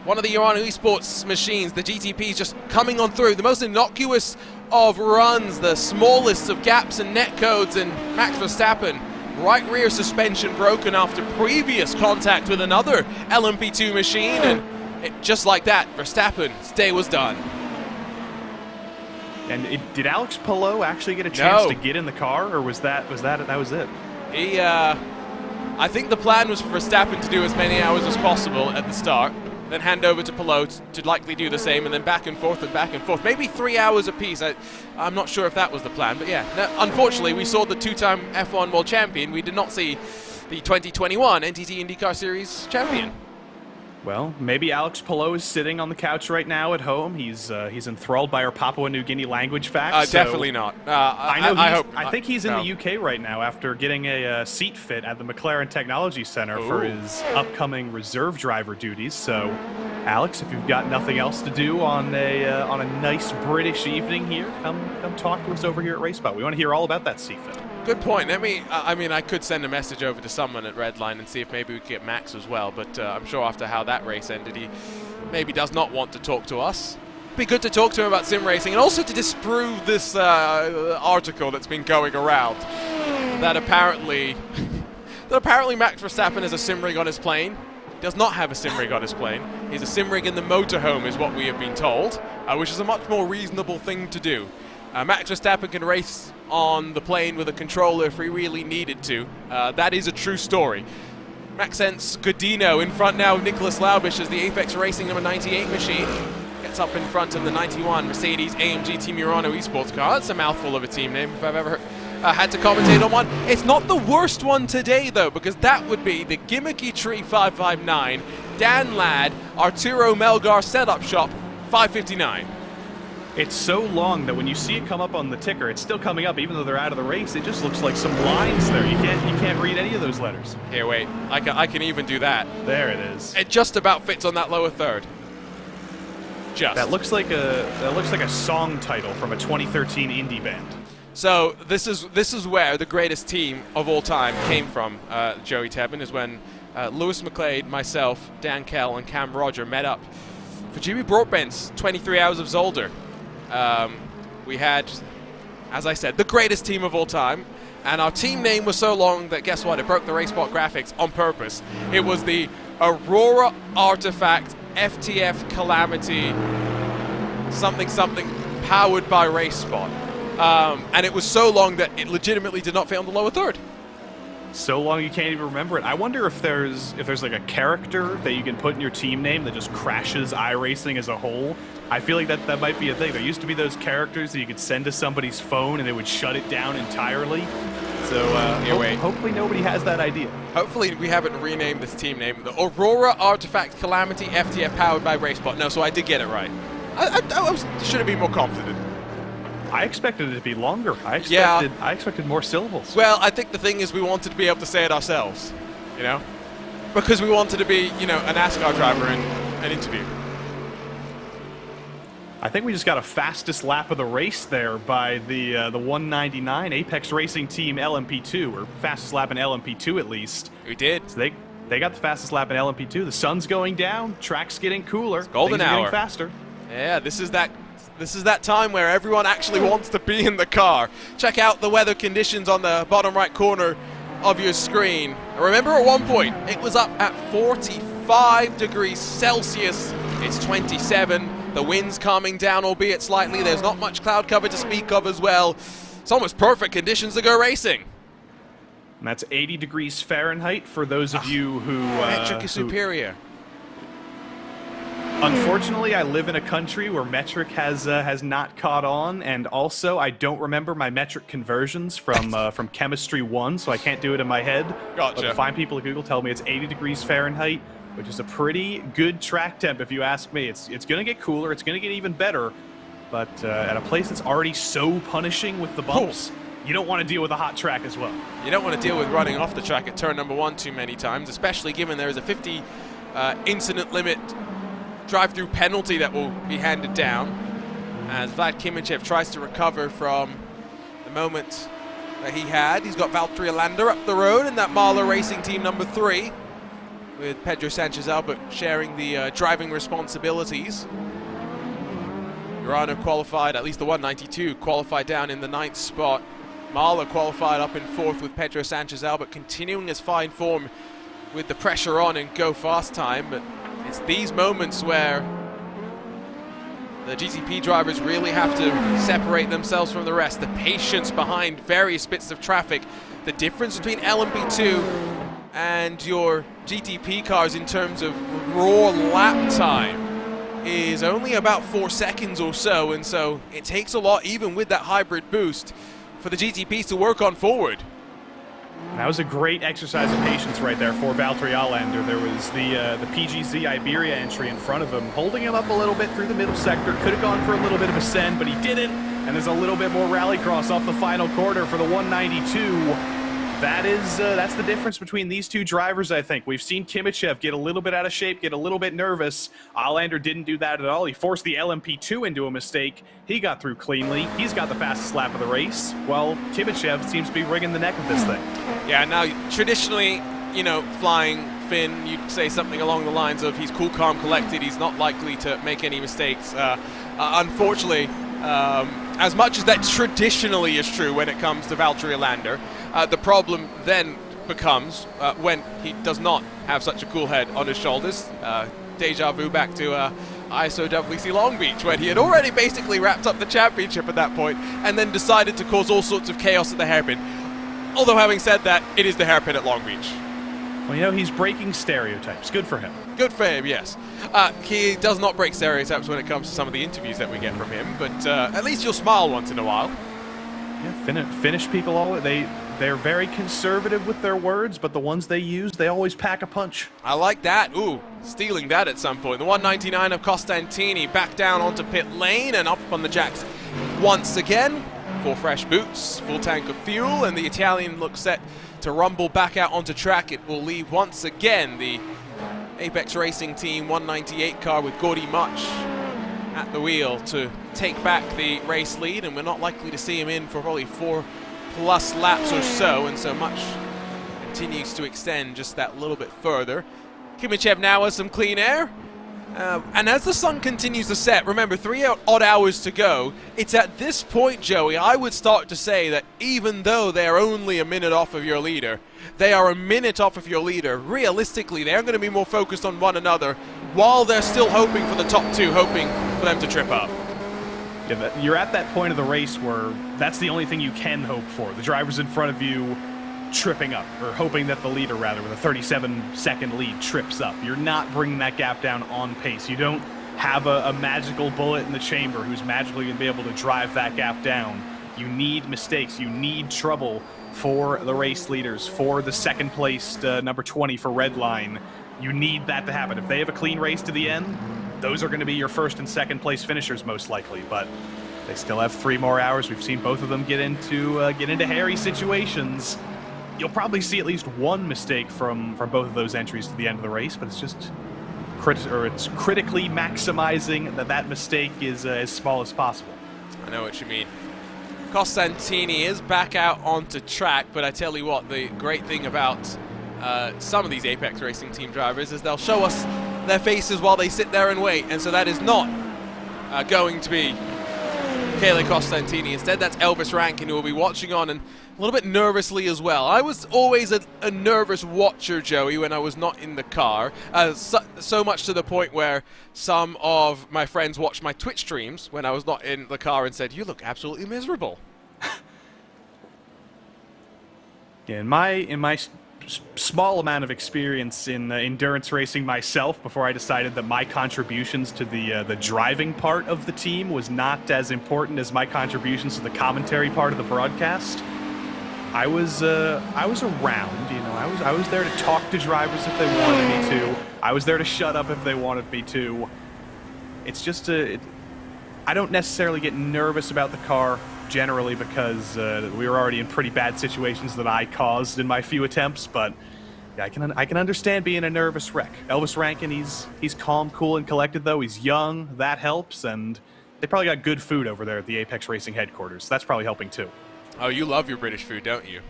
One of the Urano Esports machines, the GTP, is just coming on through. The most innocuous of runs, the smallest of gaps and net codes, and Max Verstappen, right rear suspension broken after previous contact with another LMP2 machine, and just like that, Verstappen's day was done. And did Alex Palou actually get a chance to get in the car, or was that it? He, I think the plan was for Verstappen to do as many hours as possible at the start, then hand over to Palou to likely do the same, and then back and forth and back and forth. Maybe 3 hours apiece. I'm not sure if that was the plan, but yeah. No, unfortunately, we saw the two-time F1 World Champion. We did not see the 2021 NTT IndyCar Series champion. Well, maybe Alex Palou is sitting on the couch right now at home. He's enthralled by our Papua New Guinea language facts. Definitely not. I think he's in the UK right now after getting a seat fit at the McLaren Technology Center for his upcoming reserve driver duties. So, Alex, if you've got nothing else to do on a nice British evening here, come talk to us over here at RaceBot. We want to hear all about that seat fit. Good point. I could send a message over to someone at Redline and see if maybe we could get Max as well, but I'm sure after how that race ended, he maybe does not want to talk to us. Be good to talk to him about sim racing, and also to disprove this article that's been going around that apparently Max Verstappen has a sim rig on his plane. He does not have a sim rig on his plane. He's a sim rig in the motorhome, is what we have been told, which is a much more reasonable thing to do. Max Verstappen can race on the plane with a controller if he really needed to. That is a true story. Maxence Godino in front now of Nicholas Laubish as the Apex Racing number 98 machine gets up in front of the 91 Mercedes AMG Team Urano Esports car. That's a mouthful of a team name if I've ever had to commentate on one. It's not the worst one today, though, because that would be the Gimmicky Tree 559, Dan Ladd, Arturo Melgar Setup Shop 559. It's so long that when you see it come up on the ticker, it's still coming up even though they're out of the race. It just looks like some lines there. You can't read any of those letters. Here, wait. I can even do that. There it is. It just about fits on that lower third. Just. That looks like a song title from a 2013 indie band. So this is where the greatest team of all time came from, Joey Tebben, is when Lewis McLeod, myself, Dan Kell, and Cam Roger met up for Jimmy Broadbent's 23 Hours of Zolder. We had, as I said, the greatest team of all time, and our team name was so long that, guess what, it broke the RaceBot graphics on purpose. It was the Aurora Artifact FTF Calamity something powered by RaceBot. And it was so long that it legitimately did not fit on the lower third. So long you can't even remember it. I wonder if there's like a character that you can put in your team name that just crashes iRacing as a whole. I feel like that might be a thing. There used to be those characters that you could send to somebody's phone and they would shut it down entirely. So hopefully nobody has that idea. Hopefully we haven't renamed this team name. The Aurora Artifact Calamity FTF powered by RaceBot. No, so I did get it right. I should have been more confident. I expected it to be longer. I expected more syllables. Well, I think the thing is we wanted to be able to say it ourselves, you know? Because we wanted to be, you know, a NASCAR driver in an interview. I think we just got a fastest lap of the race there by the 199 Apex Racing Team LMP2, or fastest lap in LMP2 at least. We did. So they got the fastest lap in LMP2. The sun's going down, track's getting cooler, it's golden things are hour. getting faster. Yeah, this is that time where everyone actually wants to be in the car. Check out the weather conditions on the bottom right corner of your screen. Remember, at one point it was up at 45 degrees Celsius. It's 27. The wind's calming down, albeit slightly. There's not much cloud cover to speak of as well. It's almost perfect conditions to go racing. And that's 80 degrees Fahrenheit for those of you who... metric is superior. Unfortunately, I live in a country where metric has not caught on, and also I don't remember my metric conversions from Chemistry 1, so I can't do it in my head. Gotcha. But fine people at Google tell me it's 80 degrees Fahrenheit, which is a pretty good track temp if you ask me. It's going to get cooler, it's going to get even better, but at a place that's already so punishing with the bumps, you don't want to deal with a hot track as well. You don't want to deal with running off the track at turn number 1 too many times, especially given there is a 50 incident limit drive-through penalty that will be handed down as Vlad Kimichev tries to recover from the moment that he had. He's got Valtteri Alander up the road in that Mahler Racing Team number 3 with Pedro Sanchez-Albert sharing the driving responsibilities. Urano qualified, at least the 192, qualified down in the 9th spot. Mahler qualified up in 4th with Pedro Sanchez-Albert continuing his fine form with the pressure on and go fast time, but it's these moments where the GTP drivers really have to separate themselves from the rest. The patience behind various bits of traffic, the difference between LMP2 and your GTP cars in terms of raw lap time is only about 4 seconds or so, and so it takes a lot, even with that hybrid boost, for the GTPs to work on forward. That was a great exercise of patience right there for Valtteri Alander. There was the PGZ Iberia entry in front of him, holding him up a little bit through the middle sector. Could have gone for a little bit of ascend, but he didn't. And there's a little bit more rallycross off the final quarter for the 192. That's the difference between these two drivers, I think. We've seen Kimichev get a little bit out of shape, get a little bit nervous. Alander didn't do that at all. He forced the LMP2 into a mistake. He got through cleanly. He's got the fastest lap of the race. Well, Kimichev seems to be wringing the neck of this thing. Yeah, now, traditionally, you know, flying Finn, you'd say something along the lines of he's cool, calm, collected. He's not likely to make any mistakes. Unfortunately, as much as that traditionally is true when it comes to Valtteri Alander, the problem then becomes when he does not have such a cool head on his shoulders. Deja vu back to ISO WC Long Beach, when he had already basically wrapped up the championship at that point and then decided to cause all sorts of chaos at the hairpin. Although having said that, it is the hairpin at Long Beach. Well, you know, he's breaking stereotypes. Good for him. Good for him, yes. He does not break stereotypes when it comes to some of the interviews that we get from him, but at least you'll smile once in a while. Yeah, Finnish people, they're very conservative with their words, but the ones they use, they always pack a punch. I like that. Ooh, stealing that at some point. The 199 of Costantini back down onto pit lane and up on the jacks once again. 4 fresh boots, full tank of fuel, and the Italian looks set to rumble back out onto track. It will leave once again the Apex Racing Team 198 car with Gordy Much at the wheel to take back the race lead, and we're not likely to see him in for probably 4+ laps or so, and so Much continues to extend just that little bit further. Kimichev now has some clean air. And as the sun continues to set, remember, 3 odd hours to go, it's at this point, Joey, I would start to say that even though they're only a minute off of your leader, they are a minute off of your leader. Realistically, they're going to be more focused on one another while they're still hoping for the top 2, hoping for them to trip up. Yeah, you're at that point of the race where that's the only thing you can hope for. The drivers in front of you tripping up, or hoping that the leader, rather, with a 37-second lead trips up. You're not bringing that gap down on pace. You don't have a magical bullet in the chamber who's magically going to be able to drive that gap down. You need mistakes. You need trouble for the race leaders, for the second-placed number 20 for Redline. You need that to happen. If they have a clean race to the end, those are going to be your first and second-place finishers most likely, but they still have 3 more hours. We've seen both of them get into hairy situations. You'll probably see at least one mistake from both of those entries to the end of the race, but it's just it's critically maximizing that mistake is as small as possible. I know what you mean. Costantini is back out onto track, but I tell you what, the great thing about some of these Apex Racing Team drivers is they'll show us their faces while they sit there and wait, and so that is not going to be Michele Costantini. Instead, that's Elvis Rankin, who will be watching on and a little bit nervously as well. I was always a nervous watcher, Joey, when I was not in the car. So much to the point where some of my friends watched my Twitch streams when I was not in the car and said, "You look absolutely miserable." Yeah, in my small amount of experience in endurance racing myself, before I decided that my contributions to the driving part of the team was not as important as my contributions to the commentary part of the broadcast, I was around. You know, I was there to talk to drivers if they wanted me to. I was there to shut up if they wanted me to. It's just I don't necessarily get nervous about the car generally because we were already in pretty bad situations that I caused in my few attempts, but yeah, I can understand being a nervous wreck. Elvis Rankin, he's calm, cool, and collected, though. He's young. That helps, and they probably got good food over there at the Apex Racing headquarters. That's probably helping, too. Oh, you love your British food, don't you?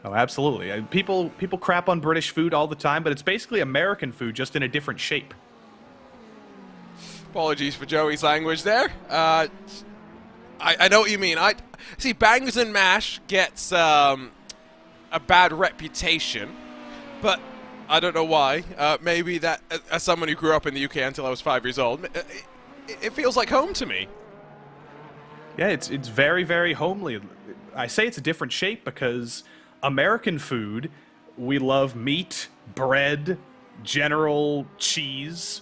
Oh, absolutely. People crap on British food all the time, but it's basically American food, just in a different shape. Apologies for Joey's language there. I know what you mean. See, Bangers and Mash gets a bad reputation, but I don't know why. Maybe that, as someone who grew up in the UK until I was 5 years old, it feels like home to me. Yeah, it's very, very homely. I say it's a different shape because American food, we love meat, bread, general cheese.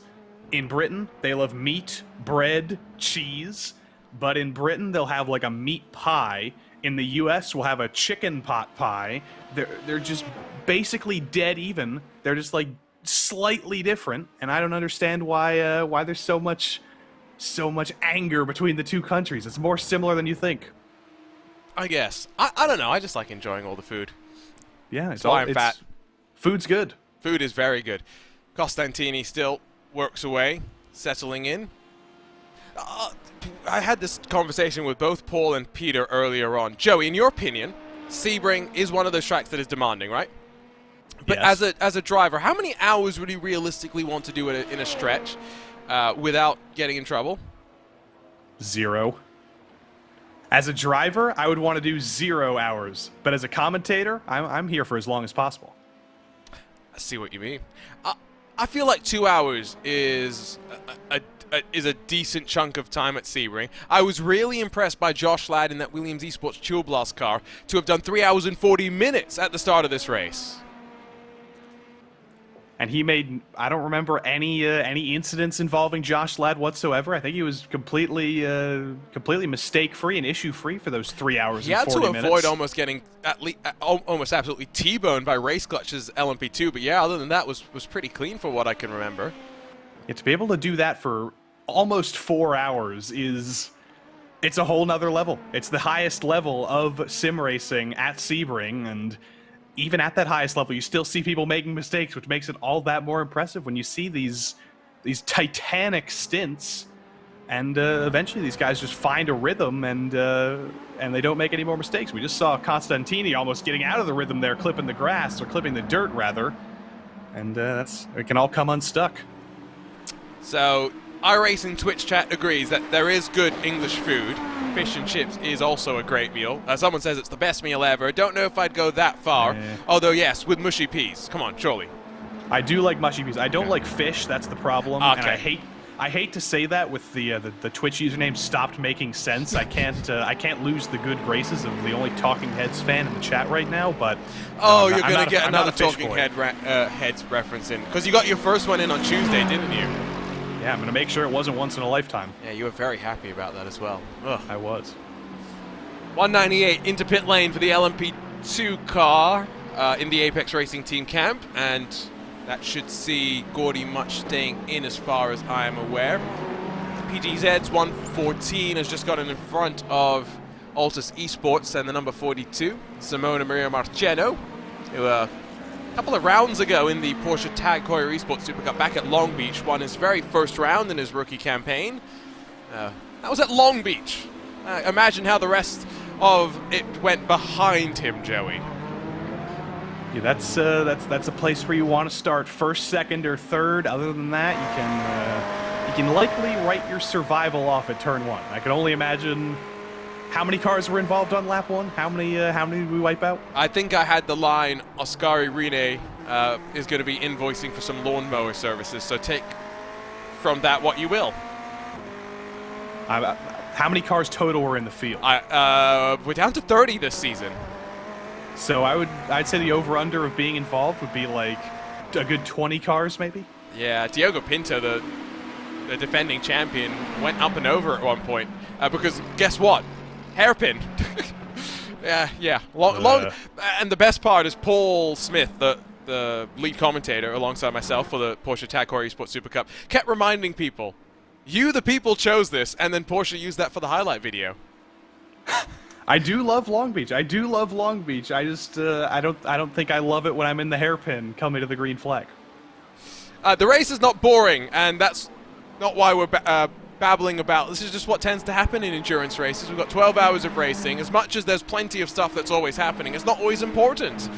In Britain, they love meat, bread, cheese. But in Britain, they'll have like a meat pie. In the US, we'll have a chicken pot pie. They're just basically dead even. They're just like slightly different, and I don't understand why there's so much anger between the two countries. It's more similar than you think. I guess. I don't know. I just like enjoying all the food. Yeah, that's why I'm fat. Food's good. Food is very good. Costantini still works away, settling in. I had this conversation with both Paul and Peter earlier on. Joey, in your opinion, Sebring is one of those tracks that is demanding, right? But yes. as a driver, how many hours would you realistically want to do it in a stretch without getting in trouble? 0. As a driver, I would want to do 0 hours. But as a commentator, I'm here for as long as possible. I see what you mean. I feel like 2 hours is a decent chunk of time at Sebring. I was really impressed by Josh Ladd in that Williams Esports Chill Blast car to have done 3 hours and 40 minutes at the start of this race. And he made, I don't remember any incidents involving Josh Ladd whatsoever. I think he was completely mistake-free and issue-free for those 3 hours and 40 minutes. He had to avoid almost getting almost absolutely T-boned by Race Clutch's LMP2, but yeah, other than that was pretty clean for what I can remember. Yeah, to be able to do that for almost 4 hours it's a whole nother level. It's the highest level of sim racing at Sebring, and even at that highest level, you still see people making mistakes, which makes it all that more impressive when you see these titanic stints, and eventually these guys just find a rhythm and they don't make any more mistakes. We just saw Costantini almost getting out of the rhythm there, clipping the grass, or clipping the dirt rather, and it can all come unstuck. So iRacing Twitch chat agrees that there is good English food. Fish and chips is also a great meal. Someone says it's the best meal ever. Don't know if I'd go that far. Although, yes, with mushy peas. Come on, surely. I do like mushy peas. I don't like fish. That's the problem. Okay. And I hate to say that with the Twitch username stopped making sense. I can't lose the good graces of the only Talking Heads fan in the chat right now. But you're gonna get another Talking Heads reference in because you got your first one in on Tuesday, didn't you? Yeah, I'm going to make sure it wasn't once in a lifetime. Yeah, you were very happy about that as well. Ugh. I was. 198 into pit lane for the LMP2 car in the Apex Racing team camp, and that should see Gordy Much staying in as far as I am aware. PGZ's 114 has just gotten in front of Altus Esports and the number 42, Simona Maria Marciano, who a couple of rounds ago in the Porsche Tag Heuer Esports Super Cup back at Long Beach, won his very first round in his rookie campaign. That was at Long Beach. Imagine how the rest of it went behind him, Joey. Yeah, that's a place where you want to start first, second, or third. Other than that, you can likely write your survival off at turn 1. I can only imagine. How many cars were involved on lap 1? How many did we wipe out? I think I had the line, Oscari Rene is going to be invoicing for some lawnmower services, so take from that what you will. How many cars total were in the field? We're down to 30 this season. So I'd say the over-under of being involved would be like a good 20 cars, maybe? Yeah, Diogo Pinto, the defending champion, went up and over at one point, because guess what? Hairpin. yeah. Long. And the best part is Paul Smith, the lead commentator alongside myself for the Porsche Tag Heuer Esports Super Cup, kept reminding people, You, the people, chose this, and then Porsche used that for the highlight video. I do love Long Beach. I do love Long Beach. I just I don't think I love it when I'm in the hairpin coming to the green flag. The race is not boring, and that's not why we're babbling about. This is just what tends to happen in endurance races. We've got 12 hours of racing. As much as there's plenty of stuff that's always happening, it's not always important.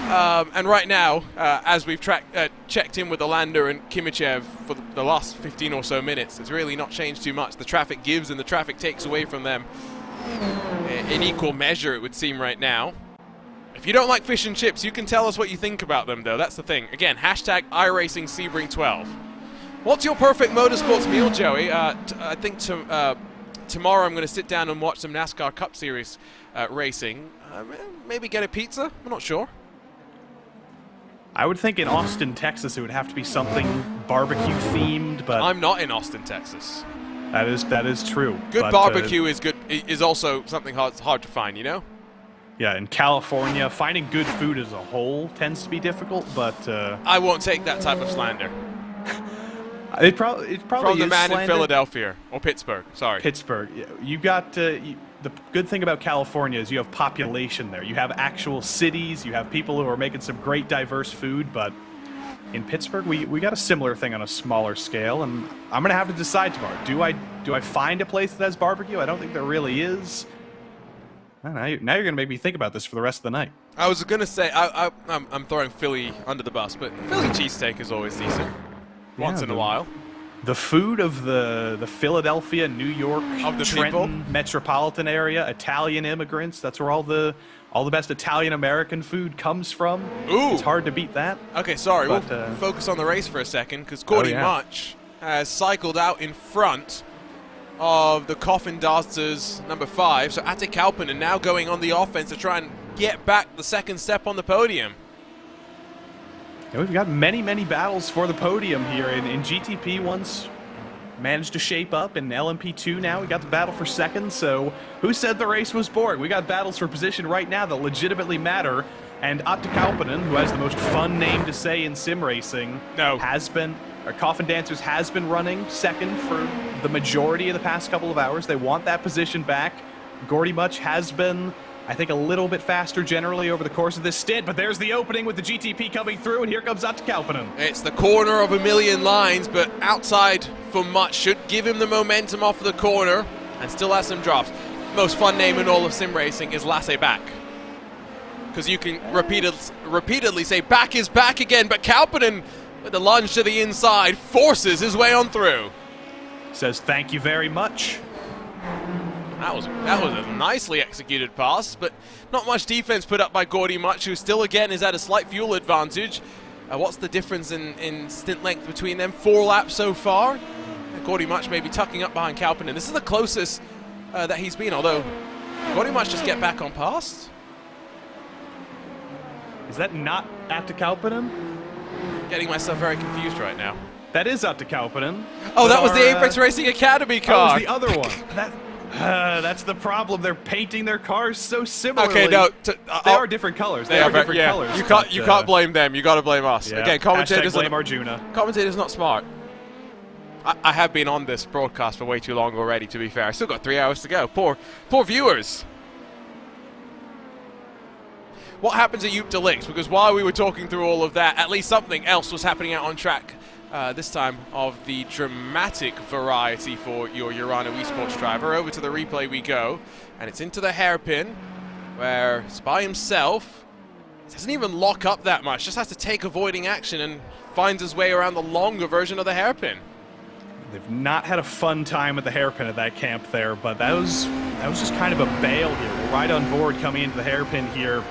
And right now, as we've checked in with Olander and Kimichev for the last 15 or so minutes, it's really not changed too much. The traffic gives and the traffic takes away from them in equal measure, it would seem right now. If you don't like fish and chips, you can tell us what you think about them, though. That's the thing. Again, hashtag iRacing Sebring 12. What's your perfect motorsports meal, Joey? I think tomorrow I'm going to sit down and watch some NASCAR Cup Series racing. Maybe get a pizza? I'm not sure. I would think in Austin, Texas, it would have to be something barbecue themed, but I'm not in Austin, Texas. That is true. Good barbecue is also something hard to find, you know? Yeah, in California, finding good food as a whole tends to be difficult, but I won't take that type of slander. It probably from the is man slander. in Philadelphia or Pittsburgh. Sorry, Pittsburgh. You got the good thing about California is you have population there. You have actual cities. You have people who are making some great diverse food, but in Pittsburgh, we got a similar thing on a smaller scale, and I'm going to have to decide tomorrow. Do I find a place that has barbecue? I don't think there really is. Now you're going to make me think about this for the rest of the night. I was going to say, I'm throwing Philly under the bus, but Philly cheesesteak is always decent. Once in a while. The food of the Philadelphia, New York, of the Trenton people? metropolitan area, Italian immigrants, that's where all the best Italian-American food comes from. Ooh. It's hard to beat that. Okay, sorry, but, we'll focus on the race for a second, because Gordy Much has cycled out in front of the Coffin Dasters number 5, so Ate Kalpinen now going on the offense to try and get back the second step on the podium. Yeah, we've got many battles for the podium here in GTP. Once managed to shape up, in LMP2 now we got the battle for second, so who said the race was boring? We got battles for position right now that legitimately matter, and Ate Kalpinen, who has the most fun name to say in sim racing, Coffin Dancers has been running second for the majority of the past couple of hours. They want that position back. Gordy Much has been, I think, a little bit faster generally over the course of this stint, but there's the opening with the GTP coming through, and here comes Ate Kalpinen. It's the corner of a million lines, but outside for Much should give him the momentum off the corner and still has some drops. Most fun name in all of sim racing is Lasse Back, because you can repeatedly say back is back again, but Kalpinen, with the lunge to the inside, forces his way on through. Says thank you very much. That was a nicely executed pass, but not much defense put up by Gordy Much, who still again is at a slight fuel advantage. What's the difference in stint length between them? 4 laps so far. Gordy Much may be tucking up behind Kalpinen. This is the closest that he's been, although Gordy Much just get back on past. Is that not Ate Kalpinen? Getting myself very confused right now. That is Ate Kalpinen. Oh, that was the Apex Racing Academy car. That was the other one. That's the problem. They're painting their cars so similarly. Okay, no, they are different colors. They are different colors. You can't blame them. You got to blame us. Yeah. Again, commentators blame Arjuna. Commentators not smart. I have been on this broadcast for way too long already. To be fair, I still got 3 hours to go. Poor viewers. What happens at Joop de Links? Because while we were talking through all of that, at least something else was happening out on track. This time of the dramatic variety for your Urano Esports driver. Over to the replay we go, and it's into the hairpin, where it's by himself. Doesn't even lock up that much, just has to take avoiding action and finds his way around the longer version of the hairpin. They've not had a fun time at the hairpin at that camp there, but that was just kind of a bail here. We're right on board coming into the hairpin here.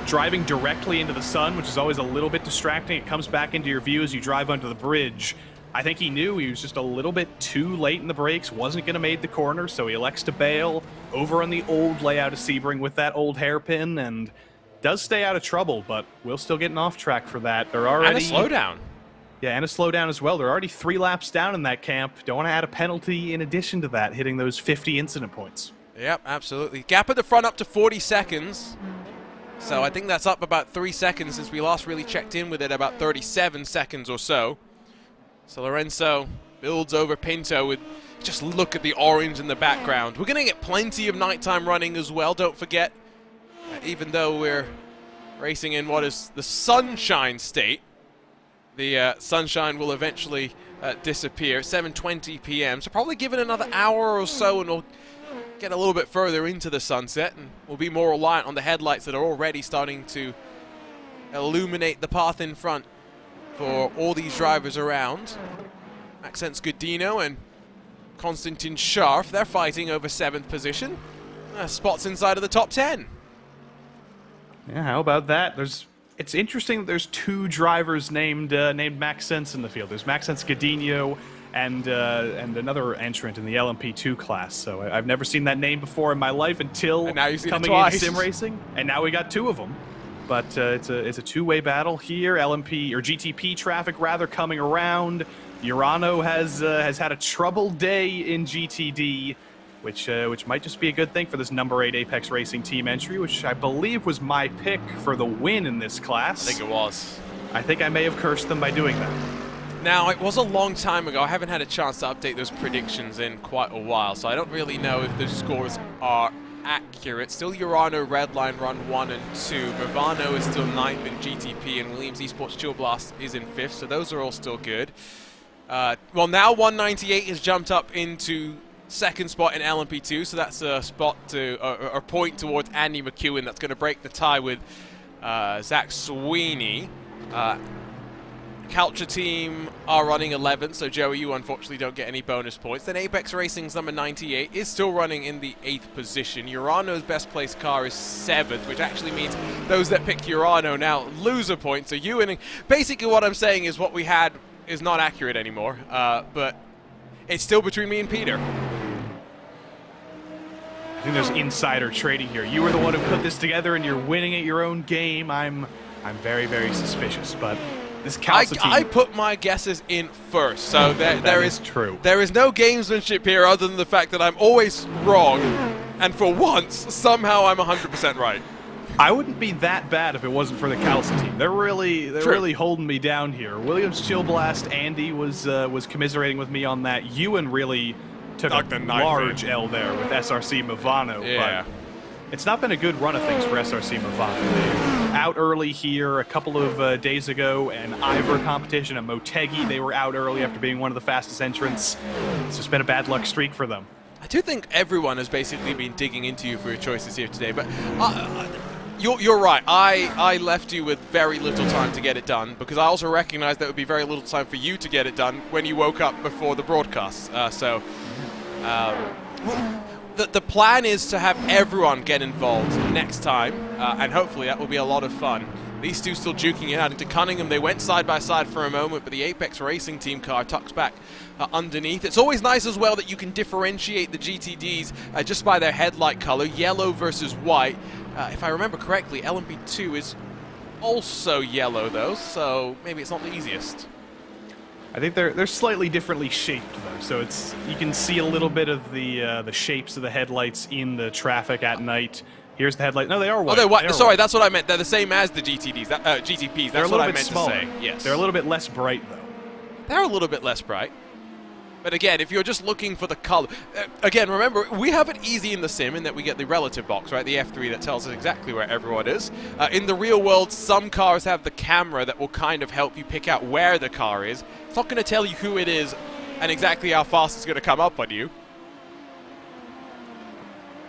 Driving directly into the sun, which is always a little bit distracting. It comes back into your view as you drive onto the bridge. I think he knew he was just a little bit too late in the brakes, wasn't going to make the corner, so he elects to bail over on the old layout of Sebring with that old hairpin, and does stay out of trouble, but will still get an off track for that. They're already... And a slowdown. Yeah, and a slowdown as well. They're already 3 laps down in that camp. Don't want to add a penalty in addition to that, hitting those 50 incident points. Yep, absolutely. Gap at the front up to 40 seconds. So I think that's up about 3 seconds since we last really checked in with it, about 37 seconds or so. So Lorenzo builds over Pinto with, just look at the orange in the background. We're going to get plenty of nighttime running as well, don't forget. Even though we're racing in what is the sunshine state, the sunshine will eventually disappear at 7:20 p.m. So probably give it another hour or so and we'll get a little bit further into the sunset, and we'll be more reliant on the headlights that are already starting to illuminate the path in front for all these drivers around. Maxence Godino and Konstantin Scharf, they're fighting over 7th position. Spots inside of the top 10. Yeah, how about that? It's interesting that there's 2 drivers named Maxence in the field. There's Maxence Godino and another entrant in the LMP2 class. So I've never seen that name before in my life until coming into sim racing, and now we got 2 of them. But it's a two-way battle here. LMP or GTP traffic rather coming around. Urano has had a troubled day in GTD, which might just be a good thing for this number 8 Apex Racing team entry, which I believe was my pick for the win in this class. I think it was. I think I may have cursed them by doing that. Now, it was a long time ago. I haven't had a chance to update those predictions in quite a while, so I don't really know if the scores are accurate. Still Urano, Redline run 1 and 2. Movano is still 9th in GTP, and Williams Esports Chill Blast is in 5th, so those are all still good. Well, now 198 has jumped up into 2nd spot in LMP2, so that's a spot to a point towards Andy McEwen. That's going to break the tie with Zach Sweeney. Culture team are running 11th, so Joey, you unfortunately don't get any bonus points. Then Apex Racing's number 98 is still running in the 8th position. Urano's best placed car is 7th, which actually means those that pick Urano now lose a point. So you winning. Basically what I'm saying is what we had is not accurate anymore, but it's still between me and Peter. I think there's insider trading here. You were the one who put this together and you're winning at your own game. I'm very, very suspicious, but this Calsa team... I put my guesses in first, so there is true. There is no gamesmanship here other than the fact that I'm always wrong, and for once, somehow I'm 100% right. I wouldn't be that bad if it wasn't for the Calsa team. They're really holding me down here. Williams Chill Blast, Andy was commiserating with me on that. Ewan really took a large L there with SRC Movano. Yeah. But it's not been a good run of things for SRC Movano. They were out early here a couple of days ago, and Ivor competition at Motegi, they were out early after being one of the fastest entrants. It's just been a bad luck streak for them. I do think everyone has basically been digging into you for your choices here today, but you're right. I left you with very little time to get it done, because I also recognize there would be very little time for you to get it done when you woke up before the broadcast. The plan is to have everyone get involved next time, and hopefully that will be a lot of fun. These two still duking it out into Cunningham. They went side by side for a moment, but the Apex Racing team car tucks back underneath. It's always nice as well that you can differentiate the GTDs just by their headlight color, yellow versus white. If I remember correctly, LMP2 is also yellow though, so maybe it's not the easiest. I think they're slightly differently shaped though, so you can see a little bit of the shapes of the headlights in the traffic at night. Here's the headlight. No, they are white. Oh, they're white. Sorry, that's what I meant. They're the same as the GTDs, GTPs. That's what I meant to say. Yes. They're a little bit less bright though. They're a little bit less bright. But again, if you're just looking for the color, again, remember, we have it easy in the sim in that we get the relative box, right? The F3 that tells us exactly where everyone is. In the real world, some cars have the camera that will kind of help you pick out where the car is. It's not going to tell you who it is and exactly how fast it's going to come up on you.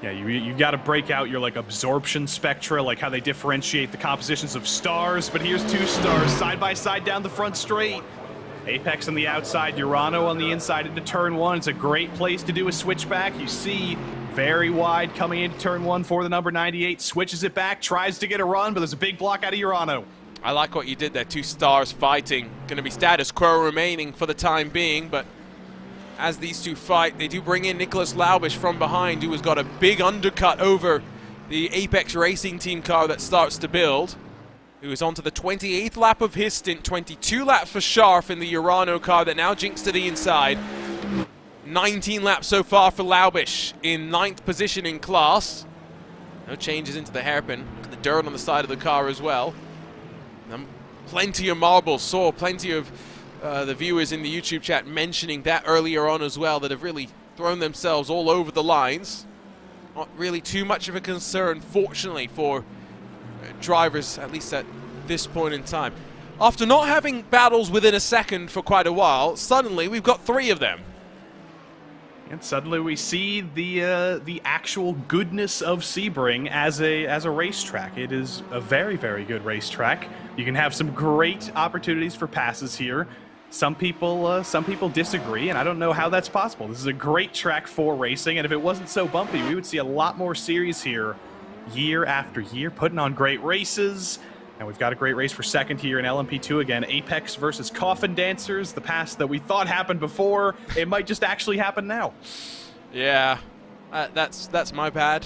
Yeah, you've got to break out your absorption spectra, like how they differentiate the compositions of stars. But here's 2 stars side by side down the front straight. Apex on the outside, Urano on the inside into turn 1. It's a great place to do a switchback. You see very wide coming into turn 1 for the number 98. Switches it back, tries to get a run, but there's a big block out of Urano. I like what you did there. 2 stars fighting. Going to be status quo remaining for the time being, but as these two fight, they do bring in Nicholas Laubish from behind, who has got a big undercut over the Apex Racing team car that starts to build, who is on to the 28th lap of his stint. 22 laps for Scharf in the Urano car that now jinks to the inside. 19 laps so far for Laubish in 9th position in class. No changes into the hairpin. The dirt on the side of the car as well. Plenty of marbles, saw plenty of the viewers in the YouTube chat mentioning that earlier on as well, that have really thrown themselves all over the lines. Not really too much of a concern, fortunately, for drivers, at least at this point in time. After not having battles within a second for quite a while, suddenly we've got 3 of them. And suddenly we see the actual goodness of Sebring as a racetrack. It is a very, very good racetrack. You can have some great opportunities for passes here. Some people disagree, and I don't know how that's possible. This is a great track for racing, and if it wasn't so bumpy, we would see a lot more series here year after year, putting on great races. And we've got a great race for second here in LMP2 again. Apex versus Coffin Dancers, the pass that we thought happened before. It might just actually happen now. Yeah, that's my bad.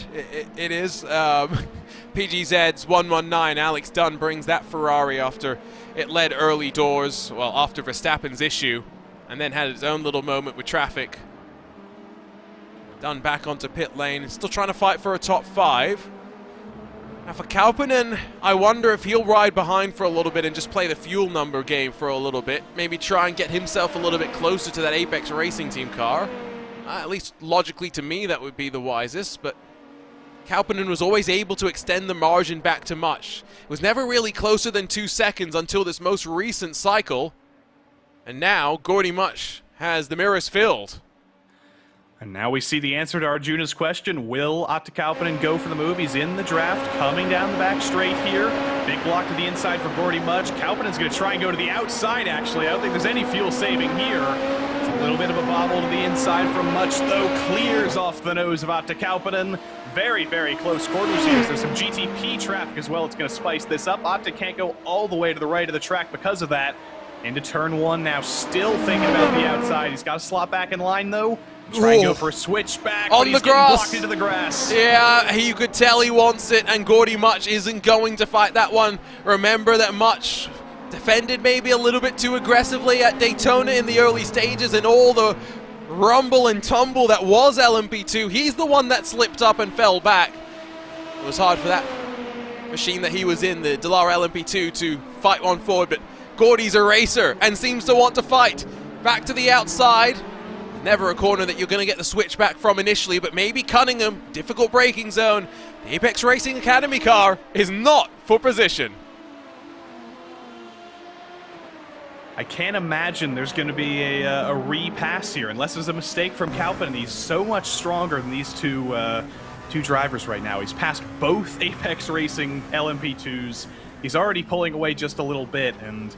It is. PGZ's 119, Alex Dunn brings that Ferrari after it led early doors, well, after Verstappen's issue, and then had its own little moment with traffic. Dunn back onto pit lane, still trying to fight for a top 5. Now for Kauppinen, I wonder if he'll ride behind for a little bit and just play the fuel number game for a little bit. Maybe try and get himself a little bit closer to that Apex Racing Team car. At least logically to me, that would be the wisest, but Kauppinen was always able to extend the margin back to much. It was never really closer than 2 seconds until this most recent cycle. And now, Gordy Much has the mirrors filled. And now we see the answer to Arjuna's question. Will Atte Kauppinen go for the move? He's in the draft, coming down the back straight here. Big block to the inside for Gordy Much. Kauppinen's going to try and go to the outside, actually. I don't think there's any fuel saving here. It's a little bit of a bobble to the inside from Much, though. Clears off the nose of Atte Kauppinen. Very, very close quarters here. There's some GTP traffic as well. It's going to spice this up. Atte can't go all the way to the right of the track because of that. Into turn 1 now, still thinking about the outside. He's got to slot back in line, though. Try and go for a switchback, on but he's the grass. Blocked into the grass. Yeah, you could tell he wants it, and Gordy Much isn't going to fight that one. Remember that Much defended maybe a little bit too aggressively at Daytona in the early stages, and all the rumble and tumble that was LMP2. He's the one that slipped up and fell back. It was hard for that machine that he was in, the Dallara LMP2, to fight one forward, but Gordy's a racer and seems to want to fight. Back to the outside. Never a corner that you're going to get the switch back from initially, but maybe Cunningham, difficult braking zone. The Apex Racing Academy car is not for position. I can't imagine there's going to be a repass here, unless there's a mistake from Kauppinen. He's so much stronger than these two drivers right now. He's passed both Apex Racing LMP2s. He's already pulling away just a little bit, and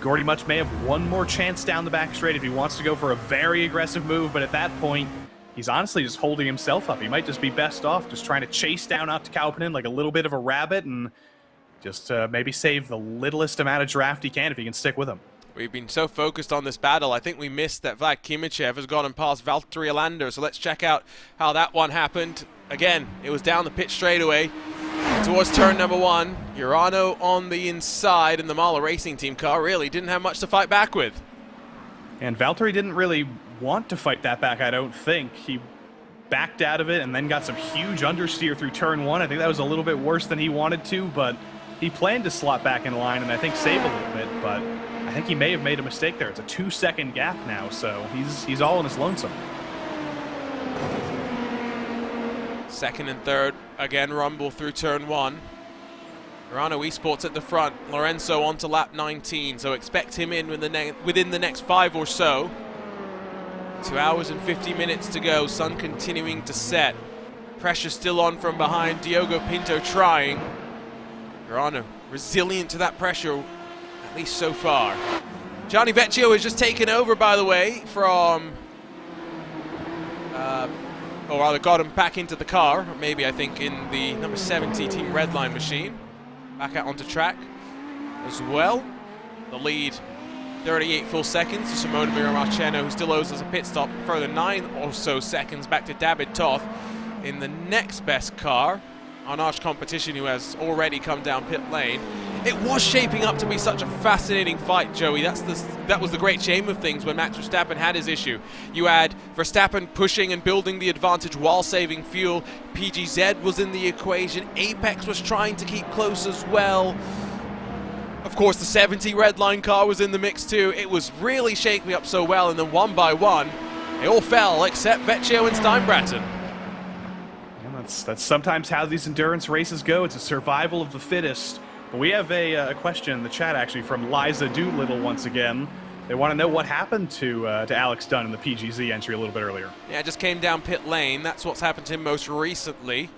Gordy Much may have one more chance down the back straight if he wants to go for a very aggressive move, but at that point, he's honestly just holding himself up. He might just be best off just trying to chase down Atte Kauppinen like a little bit of a rabbit and just maybe save the littlest amount of draft he can if he can stick with him. We've been so focused on this battle, I think we missed that Vlad Kimichev has gone and passed Valtteri Alander, so let's check out how that one happened. Again, it was down the pit straightaway towards turn number 1. Urano on the inside, and the Mahler Racing Team car really didn't have much to fight back with. And Valtteri didn't really want to fight that back, I don't think. He backed out of it and then got some huge understeer through turn 1. I think that was a little bit worse than he wanted to, but he planned to slot back in line and I think save a little bit, but I think he may have made a mistake there. It's a 2-second gap now, so he's all in his lonesome. Second and third, again rumble through turn 1. Urano Esports at the front, Lorenzo onto lap 19, so expect him in within the next 5 or so. 2 hours and 50 minutes to go, sun continuing to set. Pressure still on from behind, Diogo Pinto trying. Urano resilient to that pressure, at least so far. Gianni Vecchio has just taken over, by the way, from... or rather got him back into the car, maybe I think in the number 70 Team Redline machine. Back out onto track as well. The lead, 38 full seconds to Simone Miramarceno, who still owes us a pit stop. Further 9 or so seconds back to David Toth in the next best car. Our arch competition, who has already come down pit lane. It was shaping up to be such a fascinating fight, Joey. That was the great shame of things when Max Verstappen had his issue. You had Verstappen pushing and building the advantage while saving fuel. PGZ was in the equation. Apex was trying to keep close as well. Of course, the 70 red line car was in the mix too. It was really shaking up so well, and then one by one, they all fell except Vecchio and Steinbraten. And that's sometimes how these endurance races go. It's a survival of the fittest. But we have a question in the chat, actually, from Liza Doolittle once again. They want to know what happened to Alex Dunn in the PGZ entry a little bit earlier. Yeah, just came down pit lane. That's what's happened to him most recently.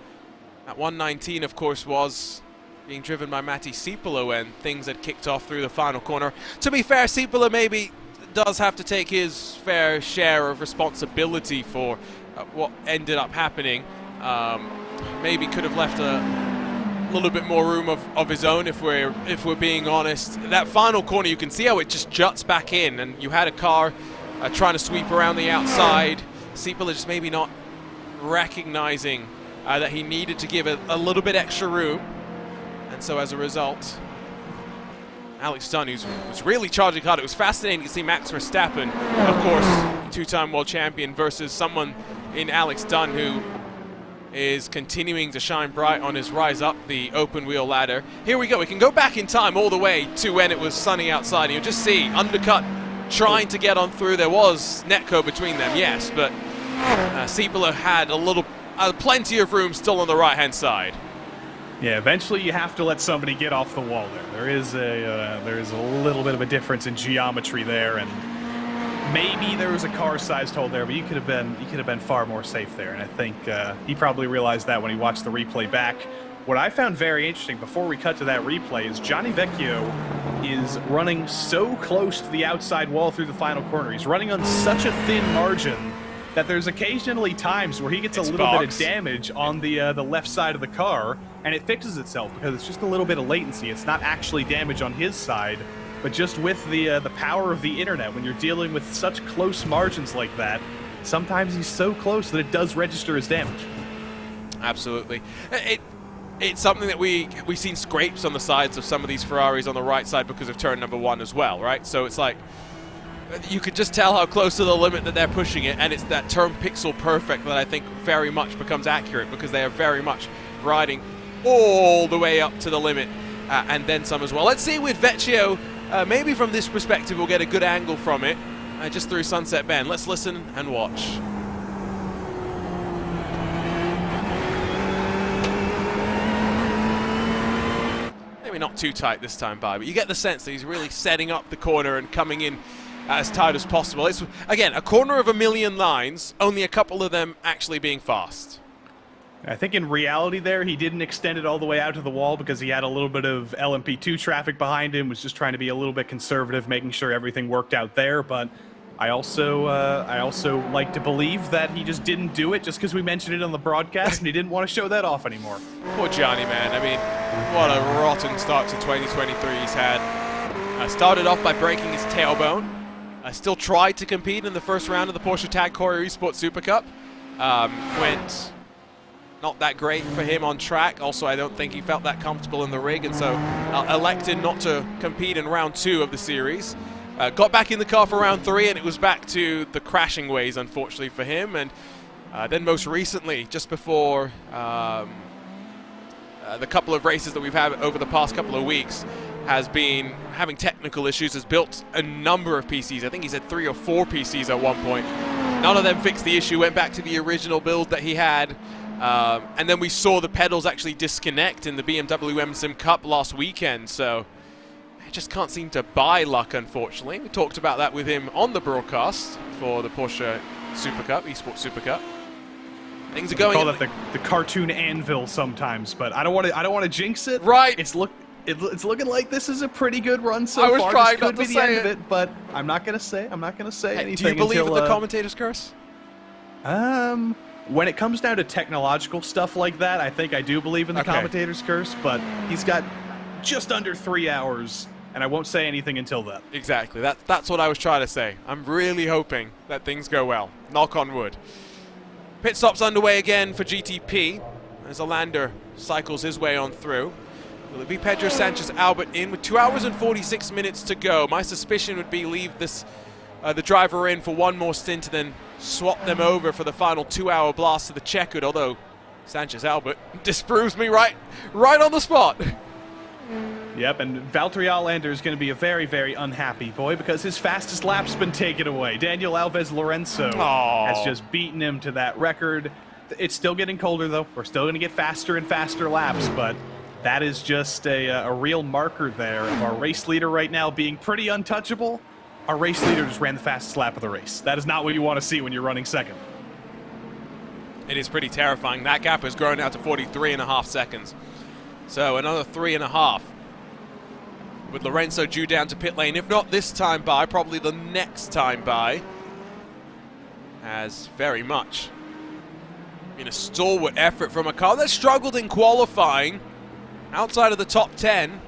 At 119, of course, was being driven by Matti Sipola when things had kicked off through the final corner. To be fair, Sipola maybe does have to take his fair share of responsibility for what ended up happening. Maybe could have left a little bit more room of his own, if we're being honest. That final corner, you can see how it just juts back in, and you had a car trying to sweep around the outside. Sipola just maybe not recognizing that he needed to give a little bit extra room, and so as a result, Alex Dunn, who was really charging hard. It was fascinating to see Max Verstappen, of course, two-time world champion, versus someone in Alex Dunn who is continuing to shine bright on his rise up the open wheel ladder. Here we go. We can go back in time all the way to when it was sunny outside. And you'll just see undercut trying to get on through. There was netco between them, yes, but Sipola had plenty of room still on the right-hand side. Yeah, eventually you have to let somebody get off the wall there. There is a little bit of a difference in geometry there, and maybe there was a car-sized hole there, but you could have been far more safe there. And I think he probably realized that when he watched the replay back. What I found very interesting before we cut to that replay is Johnny Vecchio is running so close to the outside wall through the final corner. He's running on such a thin margin that there's occasionally times where he gets a little bit of damage on the left side of the car, and it fixes itself because it's just a little bit of latency. It's not actually damage on his side, but just with the power of the internet, when you're dealing with such close margins like that, sometimes he's so close that it does register as damage. Absolutely. It's something that we've seen scrapes on the sides of some of these Ferraris on the right side because of turn number 1 as well, right? So it's like, you could just tell how close to the limit that they're pushing it, and it's that term pixel perfect that I think very much becomes accurate, because they are very much riding all the way up to the limit, and then some as well. Let's see with Vecchio. Maybe from this perspective we'll get a good angle from it, just through Sunset Bend. Let's listen and watch. Maybe not too tight this time, but you get the sense that he's really setting up the corner and coming in as tight as possible. It's, again, a corner of a million lines, only a couple of them actually being fast. I think in reality there, he didn't extend it all the way out to the wall because he had a little bit of LMP2 traffic behind him, was just trying to be a little bit conservative, making sure everything worked out there. But I also like to believe that he just didn't do it just because we mentioned it on the broadcast and he didn't want to show that off anymore. Poor Johnny, man. I mean, what a rotten start to 2023 he's had. Started off by breaking his tailbone. Still tried to compete in the first round of the Porsche Tag Heuer Esports Super Cup. Went not that great for him on track. Also, I don't think he felt that comfortable in the rig, and so elected not to compete in round 2 of the series. Got back in the car for round 3, and it was back to the crashing ways, unfortunately for him. And then most recently, just before the couple of races that we've had over the past couple of weeks, has been having technical issues, has built a number of PCs. I think he's had 3 or 4 PCs at one point. None of them fixed the issue, went back to the original build that he had. And then we saw the pedals actually disconnect in the BMW M-Sim Cup last weekend, so I just can't seem to buy luck, unfortunately. We talked about that with him on the broadcast for the Porsche Super Cup, Esports Super Cup. Things are going. We call that the cartoon anvil sometimes, but I don't want to jinx it. Right. It's looking like this is a pretty good run so far. I was trying not to say the end of it, but I'm not gonna say anything. Do you believe in the commentator's curse? When it comes down to technological stuff like that, I think I do believe in the commentator's curse, but he's got just under 3 hours, and I won't say anything until then. Exactly. That's what I was trying to say. I'm really hoping that things go well. Knock on wood. Pit stop's underway again for GTP as Alander cycles his way on through. Will it be Pedro Sanchez Albert in with 2 hours and 46 minutes to go? My suspicion would be leave this the driver in for one more stint and then swap them over for the final 2-hour blast to the checkered, although Sanchez Albert disproves me right on the spot. Yep, and Valtteri Outlander is going to be a very, very unhappy boy because his fastest lap's been taken away. Daniel Alves Lorenzo has just beaten him to that record. It's still getting colder, though. We're still going to get faster and faster laps, but that is just a real marker there of our race leader right now being pretty untouchable. Our race leader just ran the fastest lap of the race. That is not what you want to see when you're running second. It is pretty terrifying. That gap has grown out to 43.5 seconds. So another 3.5. With Lorenzo due down to pit lane, if not this time by, probably the next time by. Has very much been a stalwart effort from a car that struggled in qualifying outside of the top 10.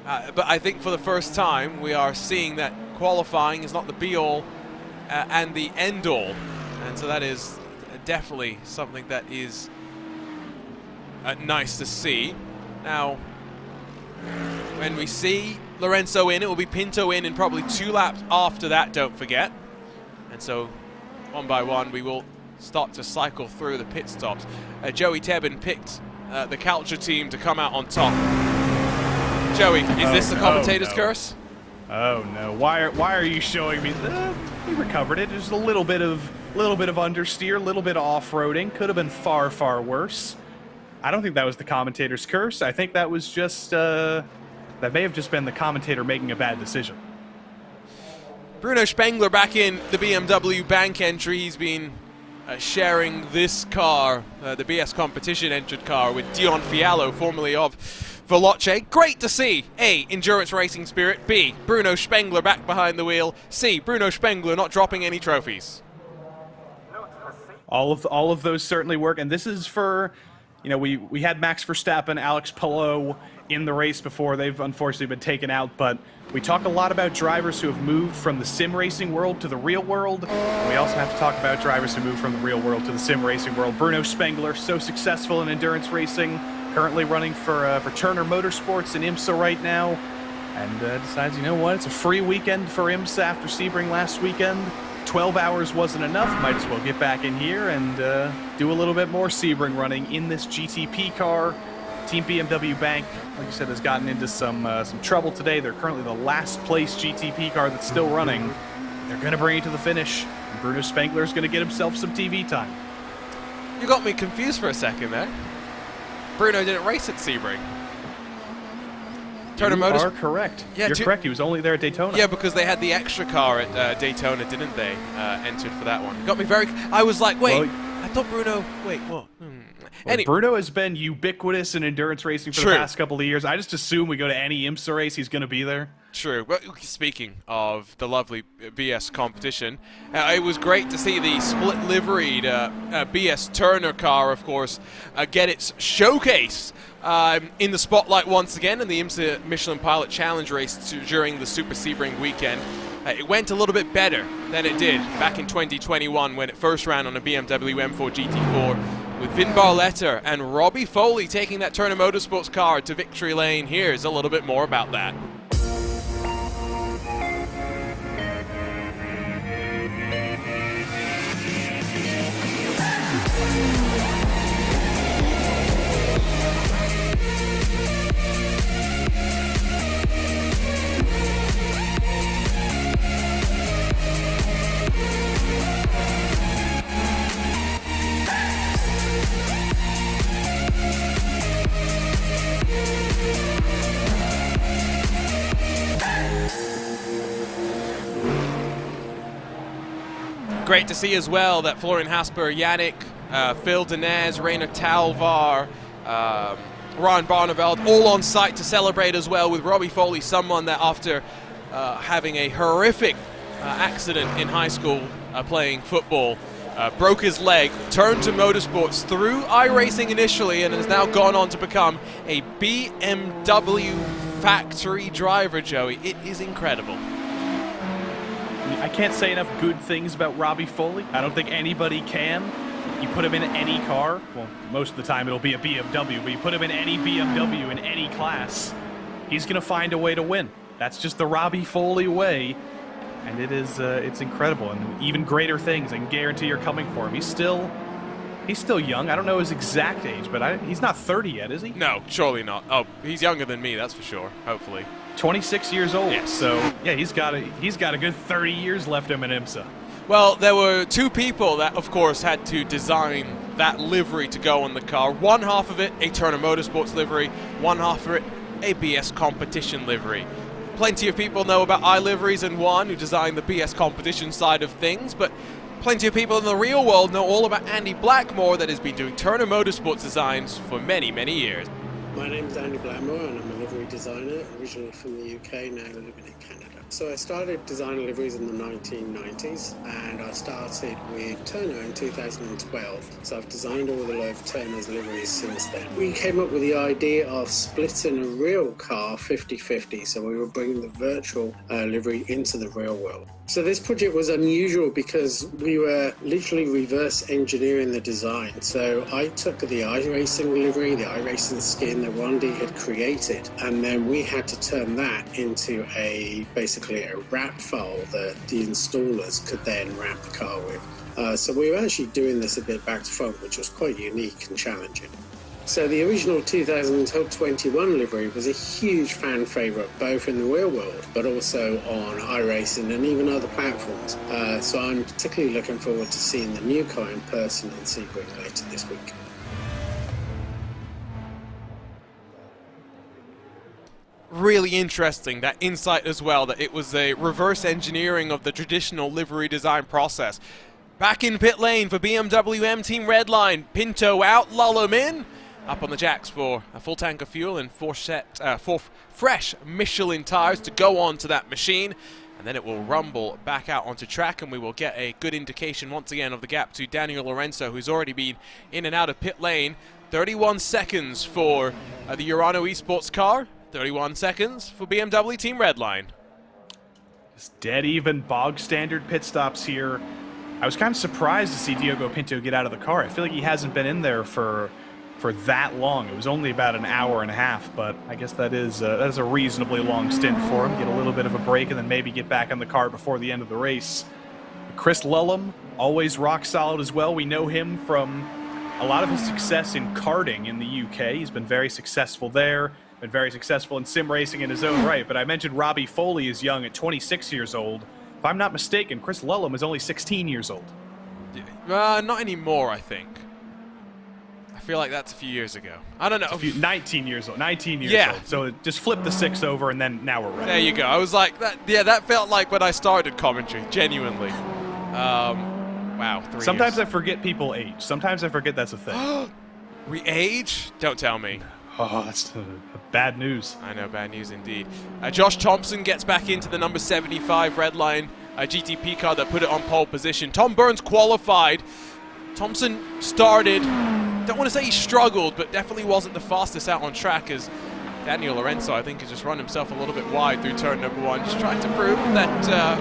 But I think for the first time we are seeing that qualifying is not the be-all and the end-all. And so that is definitely something that is nice to see. Now, when we see Lorenzo in, it will be Pinto in probably 2 laps after that, don't forget. And so, one by one, we will start to cycle through the pit stops. Joey Tebbin picked the Culture team to come out on top. Joey, is this the commentator's curse? Oh no! Why are you showing me? He recovered it. There's a little bit of understeer, a little bit of off-roading. Could have been far, far worse. I don't think that was the commentator's curse. I think that was just that may have just been the commentator making a bad decision. Bruno Spengler back in the BMW bank entry. He's been sharing this car, the BS competition entered car, with Dion Fiallo, formerly of Veloce. Great to see. A, endurance racing spirit. B, Bruno Spengler back behind the wheel. C, Bruno Spengler not dropping any trophies. All of those certainly work, and this is for, you know, we had Max Verstappen, Alex Palou in the race before. They've unfortunately been taken out, but we talk a lot about drivers who have moved from the sim racing world to the real world. We also have to talk about drivers who moved from the real world to the sim racing world. Bruno Spengler, so successful in endurance racing, currently running for Turner Motorsports in IMSA right now, and decides, you know what, it's a free weekend for IMSA after Sebring last weekend. 12 hours wasn't enough, might as well get back in here and do a little bit more Sebring running in this GTP car. Team BMW Bank, like you said, has gotten into some trouble today. They're currently the last place GTP car that's still running. They're going to bring it to the finish. And Bruno Spengler's going to get himself some TV time. You got me confused for a second there. Bruno didn't race at Sebring. You are correct. Yeah, you're correct. He was only there at Daytona. Yeah, because they had the extra car at Daytona, didn't they? Entered for that one. Got me very... I was like, wait, well, I thought Bruno... Wait, what? Well, Bruno has been ubiquitous in endurance racing for the past couple of years. I just assume we go to any IMSA race, he's going to be there. True. Well, speaking of the lovely BS competition, it was great to see the split-liveried BS Turner car, of course, get its showcase in the spotlight once again in the IMSA Michelin Pilot Challenge race during the Super Sebring weekend. It went a little bit better than it did back in 2021 when it first ran on a BMW M4 GT4 with Vin Barletta and Robbie Foley taking that Turner Motorsports car to victory lane. Here's a little bit more about that. Great to see as well that Florian Hasper, Yannick, Phil Denez, Rainer Talvar, Ryan Barneveld all on site to celebrate as well, with Robbie Foley, someone that after having a horrific accident in high school playing football, broke his leg, turned to motorsports through iRacing initially, and has now gone on to become a BMW factory driver, Joey. It is incredible. I can't say enough good things about Robbie Foley. I don't think anybody can. You put him in any car, well, most of the time it'll be a BMW, but you put him in any BMW in any class, he's going to find a way to win. That's just the Robbie Foley way, and it is it's incredible. And even greater things, I can guarantee, are coming for him. He's still He's still young. I don't know his exact age, but he's not 30 yet, is he? No, surely not. Oh, he's younger than me, that's for sure, hopefully. 26 years old. Yes. So, yeah, he's got a good 30 years left him in IMSA. Well, there were two people that, of course, had to design that livery to go on the car. One half of it, a Turner Motorsports livery. One half of it, a BS competition livery. Plenty of people know about iLiveries and Juan, who designed the BS competition side of things, but plenty of people in the real world know all about Andy Blackmore, that has been doing Turner Motorsports designs for many, many years. My name's Andy Blackmore and I'm a livery designer, originally from the UK, now living in Canada. So I started designing liveries in the 1990s and I started with Turner in 2012. So I've designed all of Turner's liveries since then. We came up with the idea of splitting a real car 50-50, so we were bringing the virtual livery into the real world. So this project was unusual because we were literally reverse engineering the design. So I took the iRacing livery, the iRacing skin that Randy had created, and then we had to turn that into basically a wrap file that the installers could then wrap the car with. So we were actually doing this a bit back to front, which was quite unique and challenging. So the original 2021 livery was a huge fan favourite, both in the real world, but also on iRacing and even other platforms. So I'm particularly looking forward to seeing the new car in person in Sebring later this week. Really interesting, that insight as well, that it was a reverse engineering of the traditional livery design process. Back in pit lane for BMW M Team Redline, Pinto out, Lullum in. Up on the jacks for a full tank of fuel and four fresh Michelin tires to go on to that machine. And then it will rumble back out onto track, and we will get a good indication once again of the gap to Daniel Lorenzo, who's already been in and out of pit lane. 31 seconds for the Urano Esports car, 31 seconds for BMW Team Redline. Just dead even, bog standard pit stops here. I was kind of surprised to see Diogo Pinto get out of the car. I feel like he hasn't been in there for that long. It was only about an hour and a half, but I guess that is a reasonably long stint for him. Get a little bit of a break and then maybe get back in the car before the end of the race. Chris Lullum, always rock solid as well. We know him from a lot of his success in karting in the UK. He's been very successful there, been very successful in sim racing in his own right, but I mentioned Robbie Foley is young at 26 years old. If I'm not mistaken, Chris Lullum is only 16 years old. Not anymore, I think. I feel like that's a few years ago. I don't know. 19 years old. 19 years old. So just flip the 6 over, and then now we're ready. There you go. I was like, that felt like when I started commentary, genuinely. Wow. Sometimes I forget people age. Sometimes I forget that's a thing. We age? Don't tell me. Oh, that's bad news. I know, bad news indeed. Josh Thompson gets back into the number 75 Redline GTP car that put it on pole position. Tom Burns qualified. Thompson started, don't want to say he struggled, but definitely wasn't the fastest out on track, as Daniel Lorenzo, I think, has just run himself a little bit wide through turn number 1, just trying to prove that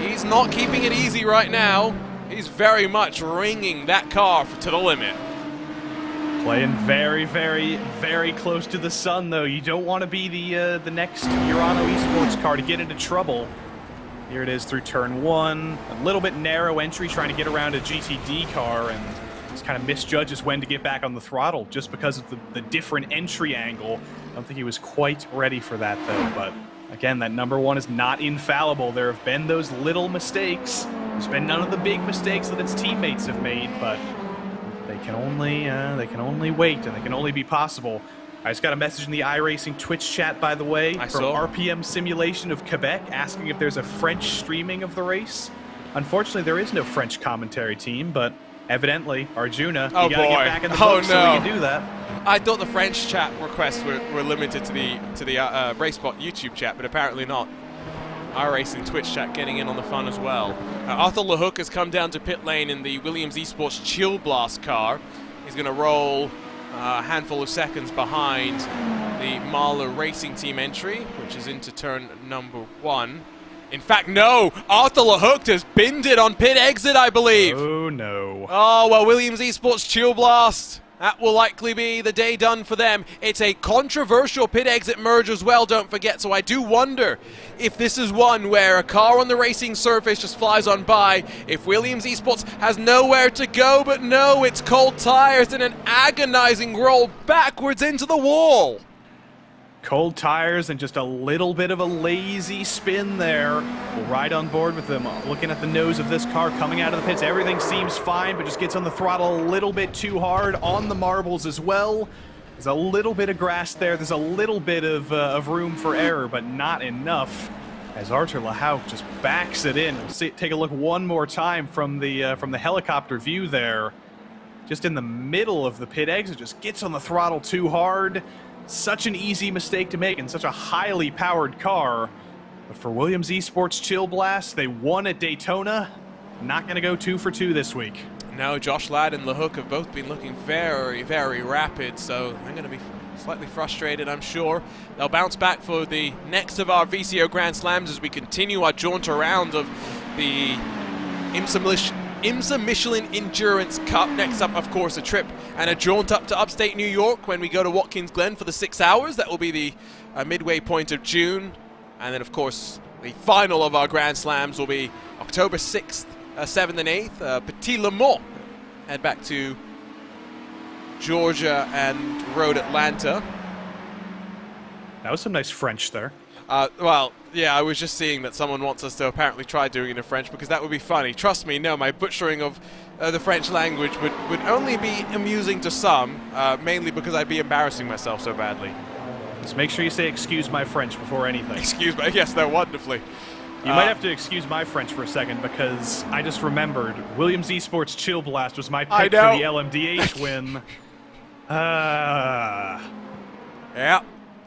he's not keeping it easy right now. He's very much ringing that car to the limit. Playing very, very, very close to the sun, though. You don't want to be the next Urano Esports car to get into trouble. Here it is through turn 1. A little bit narrow entry, trying to get around a GTD car, and just kind of misjudges when to get back on the throttle just because of the different entry angle. I don't think he was quite ready for that, though. But again, that number 1 is not infallible. There have been those little mistakes. There's been none of the big mistakes that its teammates have made, but they can only wait, and they can only be possible. I just got a message in the iRacing Twitch chat, by the way, from RPM Simulation of Quebec, asking if there's a French streaming of the race. Unfortunately, there is no French commentary team, but evidently, Arjuna, you gotta get back in the book so we can do that. I thought the French chat requests were limited to the RaceBot YouTube chat, but apparently not. iRacing Twitch chat getting in on the fun as well. Arthur LeHook has come down to pit lane in the Williams Esports Chill Blast car. He's going to roll a handful of seconds behind the Mahler Racing Team entry, which is into turn number 1. In fact, no! Arthur LeHook has binned it on pit exit, I believe! Oh, no. Oh, well, Williams Esports Chill Blast That will likely be the day done for them. It's a controversial pit exit merge as well, don't forget, so I do wonder if this is one where a car on the racing surface just flies on by, if Williams Esports has nowhere to go, but no, it's cold tires and an agonizing roll backwards into the wall. Cold tires and just a little bit of a lazy spin there. We'll ride on board with them. Looking at the nose of this car coming out of the pits, everything seems fine, but just gets on the throttle a little bit too hard on the marbles as well. There's a little bit of grass there. There's a little bit of room for error, but not enough. As Arthur Lahauk just backs it in. We'll take a look one more time from the helicopter view there. Just in the middle of the pit exit, just gets on the throttle too hard. Such an easy mistake to make in such a highly powered car. But for Williams Esports Chill Blast, they won at Daytona. Not going to go 2 for 2 this week. No, Josh Ladd and Lahook have both been looking very, very rapid, so they're going to be slightly frustrated, I'm sure. They'll bounce back for the next of our VCO Grand Slams as we continue our jaunt around of the IMSA Michelin Endurance Cup. Next up, of course, a trip and a jaunt up to upstate New York when we go to Watkins Glen for the 6 hours. That will be the midway point of June. And then, of course, the final of our Grand Slams will be October 6th, 7th, and 8th. Petit Le Mans. Head back to Georgia and Road Atlanta. That was some nice French there. Well, yeah, I was just seeing that someone wants us to apparently try doing it in French because that would be funny. Trust me, no, my butchering of the French language would only be amusing to some, mainly because I'd be embarrassing myself so badly. Just make sure you say excuse my French before anything. Excuse me, yes, no, wonderfully. You might have to excuse my French for a second because I just remembered Williams Esports Chill Blast was my pick for the LMDH win. Yeah.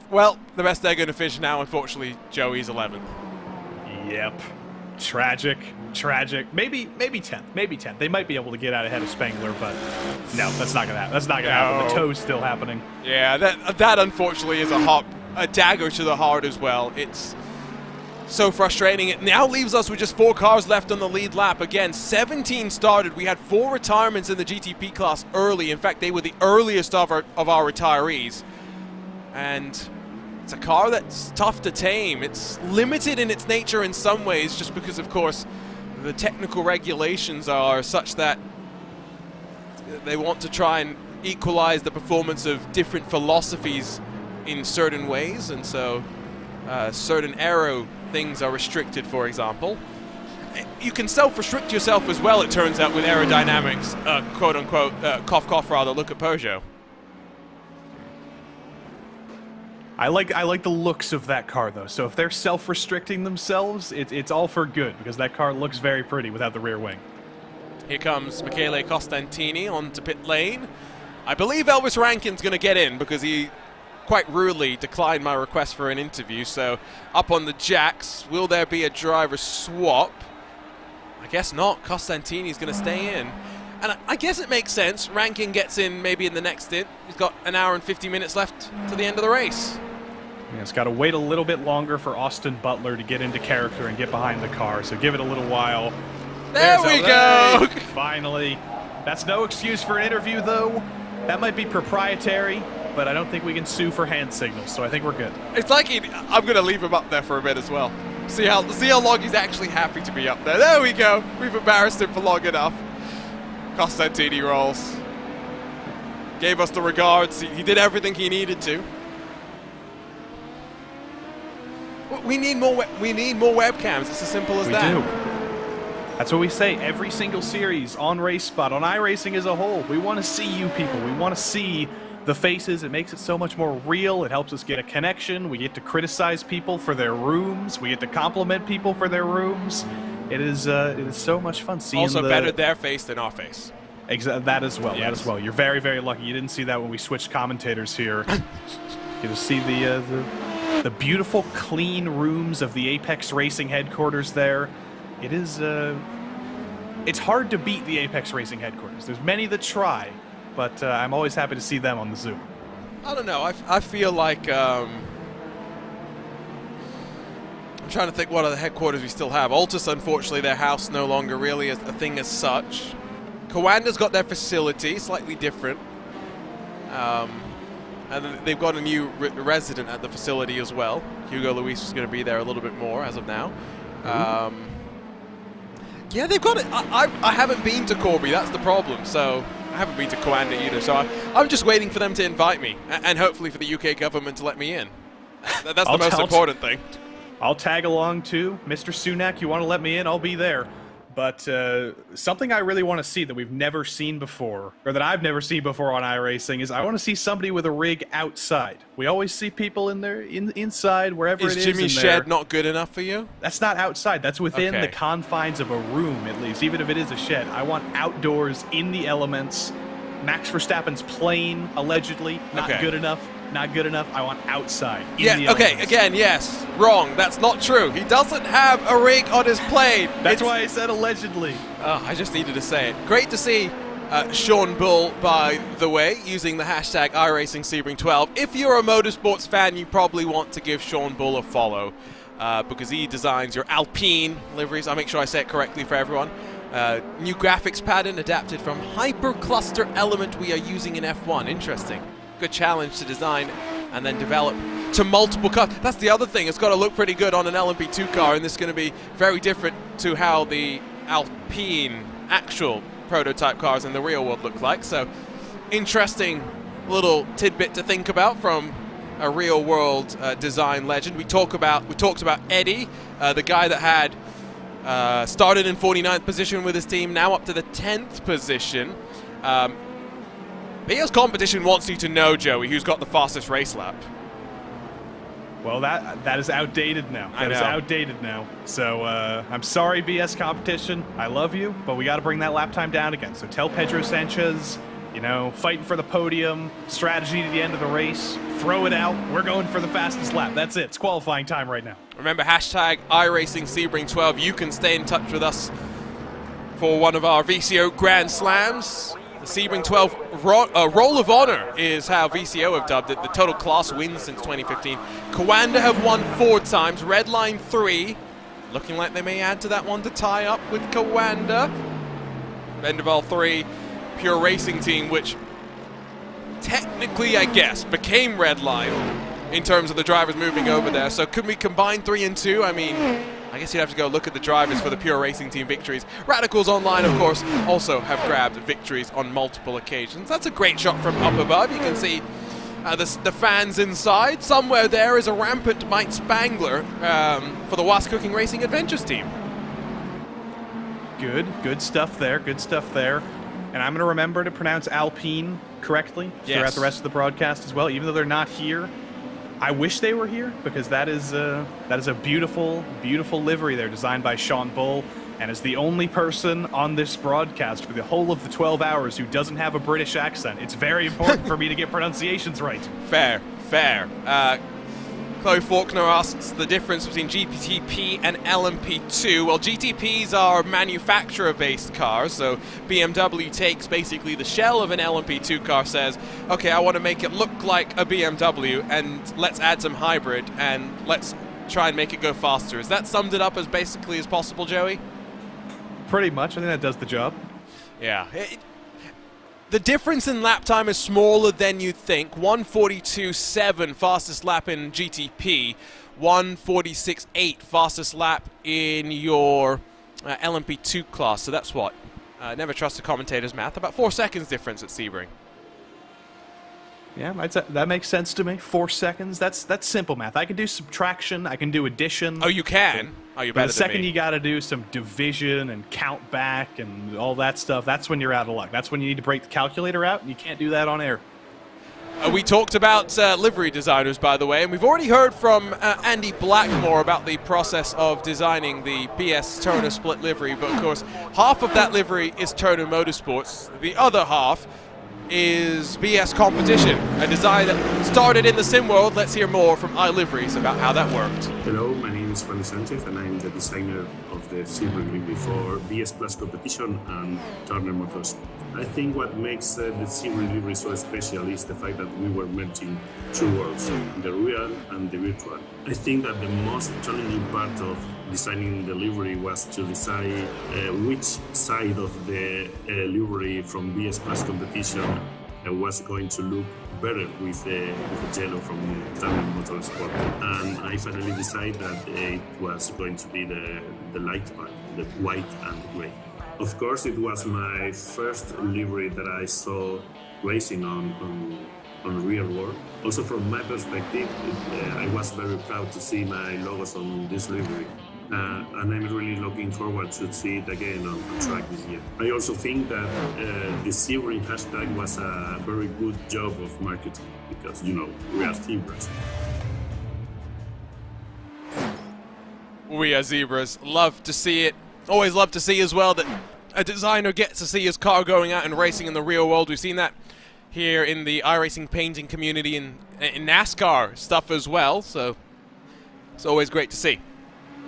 Well, the best they're going to finish now, unfortunately, Joey's 11th. Yep. Tragic. Maybe 10th. Maybe 10th. They might be able to get out ahead of Spengler, but no, that's not going to happen. That's not going to happen. The toe's still happening. Yeah, that unfortunately is a dagger to the heart as well. It's so frustrating. It now leaves us with just 4 cars left on the lead lap. Again, 17 started. We had 4 retirements in the GTP class early. In fact, they were the earliest of our retirees. And it's a car that's tough to tame. It's limited in its nature in some ways just because, of course, the technical regulations are such that they want to try and equalize the performance of different philosophies in certain ways, and so certain aero things are restricted, for example. You can self-restrict yourself as well, it turns out, with aerodynamics, quote-unquote, cough, rather, look at Peugeot. I like the looks of that car, though. So if they're self-restricting themselves, it's all for good, because that car looks very pretty without the rear wing. Here comes Michele Costantini onto pit lane. I believe Elvis Rankin's going to get in, because he quite rudely declined my request for an interview. So up on the jacks, will there be a driver swap? I guess not. Costantini's going to stay in. And I guess it makes sense. Rankin gets in maybe in the next stint. He's got an hour and 50 minutes left to the end of the race. Yeah, it's got to wait a little bit longer for Austin Butler to get into character and get behind the car, so give it a little while. There we go! Finally. That's no excuse for an interview, though. That might be proprietary, but I don't think we can sue for hand signals, so I think we're good. It's like I'm going to leave him up there for a bit as well. See how long he's actually happy to be up there. There we go. We've embarrassed him for long enough. Costantini rolls. Gave us the regards. He did everything he needed to. We need more webcams. It's as simple as that. We do. That's what we say every single series on RaceSpot, on iRacing as a whole. We want to see you people. We want to see the faces. It makes it so much more real. It helps us get a connection. We get to criticize people for their rooms. We get to compliment people for their rooms. It is so much fun seeing also better their face than our face. That as well. Yes. That as well. You're very, very lucky. You didn't see that when we switched commentators here. You get to see the beautiful, clean rooms of the Apex Racing headquarters there. It is it's hard to beat the Apex Racing headquarters. There's many that try, but I'm always happy to see them on the Zoom. I don't know. I feel like I'm trying to think what other headquarters we still have. Altus, unfortunately, their house no longer really is a thing as such. Coanda's got their facility, slightly different. And then they've got a new resident at the facility as well. Hugo Luis is going to be there a little bit more as of now. Yeah, they've got it. I haven't been to Corby, that's the problem. So I haven't been to Coanda either. So I'm just waiting for them to invite me, and hopefully for the UK government to let me in. That's the most important thing. I'll tag along too. Mr. Sunak, you want to let me in? I'll be there. But something I really want to see that we've never seen before, or that I've never seen before on iRacing, is I want to see somebody with a rig outside. We always see people in there, inside, wherever it is. Is Jimmy's shed not good enough for you? That's not outside. That's within the confines of a room, at least, even if it is a shed. I want outdoors, in the elements. Max Verstappen's plane, allegedly, not good enough. Not good enough. I want outside. Again, yes. Wrong. That's not true. He doesn't have a rig on his plane. That's why I said allegedly. I just needed to say it. Great to see Sean Bull, by the way, using the hashtag iRacing Sebring 12. If you're a motorsports fan, you probably want to give Sean Bull a follow because he designs your Alpine liveries. I'll make sure I say it correctly for everyone. New graphics pattern adapted from hypercluster element we are using in F1. Interesting. Good challenge to design and then develop to multiple cars. That's the other thing. It's got to look pretty good on an LMP2 car, and this is going to be very different to how the Alpine actual prototype cars in the real world look like. So, interesting little tidbit to think about from a real world design legend. We talked about Eddie, the guy that had started in 49th position with his team, now up to the 10th position. BS Competition wants you to know, Joey, who's got the fastest race lap. Well, that is outdated now. That is outdated now. So I'm sorry, BS Competition. I love you, but we got to bring that lap time down again. So tell Pedro Sanchez, fighting for the podium, strategy to the end of the race, throw it out. We're going for the fastest lap. That's it. It's qualifying time right now. Remember, hashtag iRacing Sebring 12. You can stay in touch with us for one of our VCO Grand Slams. Sebring 12 Roll of Honor is how VCO have dubbed it. The total class wins since 2015. Coanda have won 4 times. Redline 3. Looking like they may add to that one to tie up with Coanda. Vendaval 3. Pure Racing Team, which technically, I guess, became Redline in terms of the drivers moving over there. So could we combine 3 and 2? I mean, I guess you'd have to go look at the drivers for the Pure Racing Team victories. Radicals Online, of course, also have grabbed victories on multiple occasions. That's a great shot from up above. You can see the fans inside. Somewhere there is a rampant Mike Spangler for the Was Cooking Racing Adventures team. Good stuff there. Good stuff there. And I'm going to remember to pronounce Alpine correctly throughout the rest of the broadcast as well, even though they're not here. I wish they were here because that is a beautiful, beautiful livery there designed by Sean Bull, and is the only person on this broadcast for the whole of the 12 hours who doesn't have a British accent. It's very important for me to get pronunciations right. Fair. Chloe Faulkner asks the difference between GTP and LMP2. Well, GTPs are manufacturer-based cars, so BMW takes basically the shell of an LMP2 car, says, okay, I want to make it look like a BMW, and let's add some hybrid, and let's try and make it go faster. Is that summed it up as basically as possible, Joey? Pretty much. I think that does the job. Yeah. The difference in lap time is smaller than you'd think. 1:42.7 fastest lap in GTP, 1:46.8 fastest lap in your LMP2 class. So that's what? Never trust a commentator's math. About 4 seconds difference at Sebring. Yeah, that makes sense to me. 4 seconds. That's simple math. I can do subtraction. I can do addition. Oh, you can? Oh, you're better than me. The second you got to do some division and count back and all that stuff, that's when you're out of luck. That's when you need to break the calculator out, and you can't do that on air. We talked about livery designers, by the way, and we've already heard from Andy Blackmore about the process of designing the BS Turner split livery, but of course, half of that livery is Turner Motorsports. The other half is BS Competition, a design that started in the sim world. Let's hear more from iLiveries about how that worked. Hello, my name is Juan Sanchez, and I'm the designer of the Sebring livery for BS Plus Competition and Turner Motors. I think what makes the Sebring livery so special is the fact that we were merging 2 worlds, the real and the virtual. I think that the most challenging part of designing the livery was to decide which side of the livery from BS Plus Competition was going to look better with the yellow from Turner Motorsport. And I finally decided that it was going to be the light part, the white and gray. Of course, it was my first livery that I saw racing on real world. Also, from my perspective, I was very proud to see my logos on this livery. And I'm really looking forward to see it again on track this year. I also think that the Sebring hashtag was a very good job of marketing because, you know, we are zebras. We are zebras. Love to see it. Always love to see as well that a designer gets to see his car going out and racing in the real world. We've seen that here in the iRacing painting community and in NASCAR stuff as well, so it's always great to see.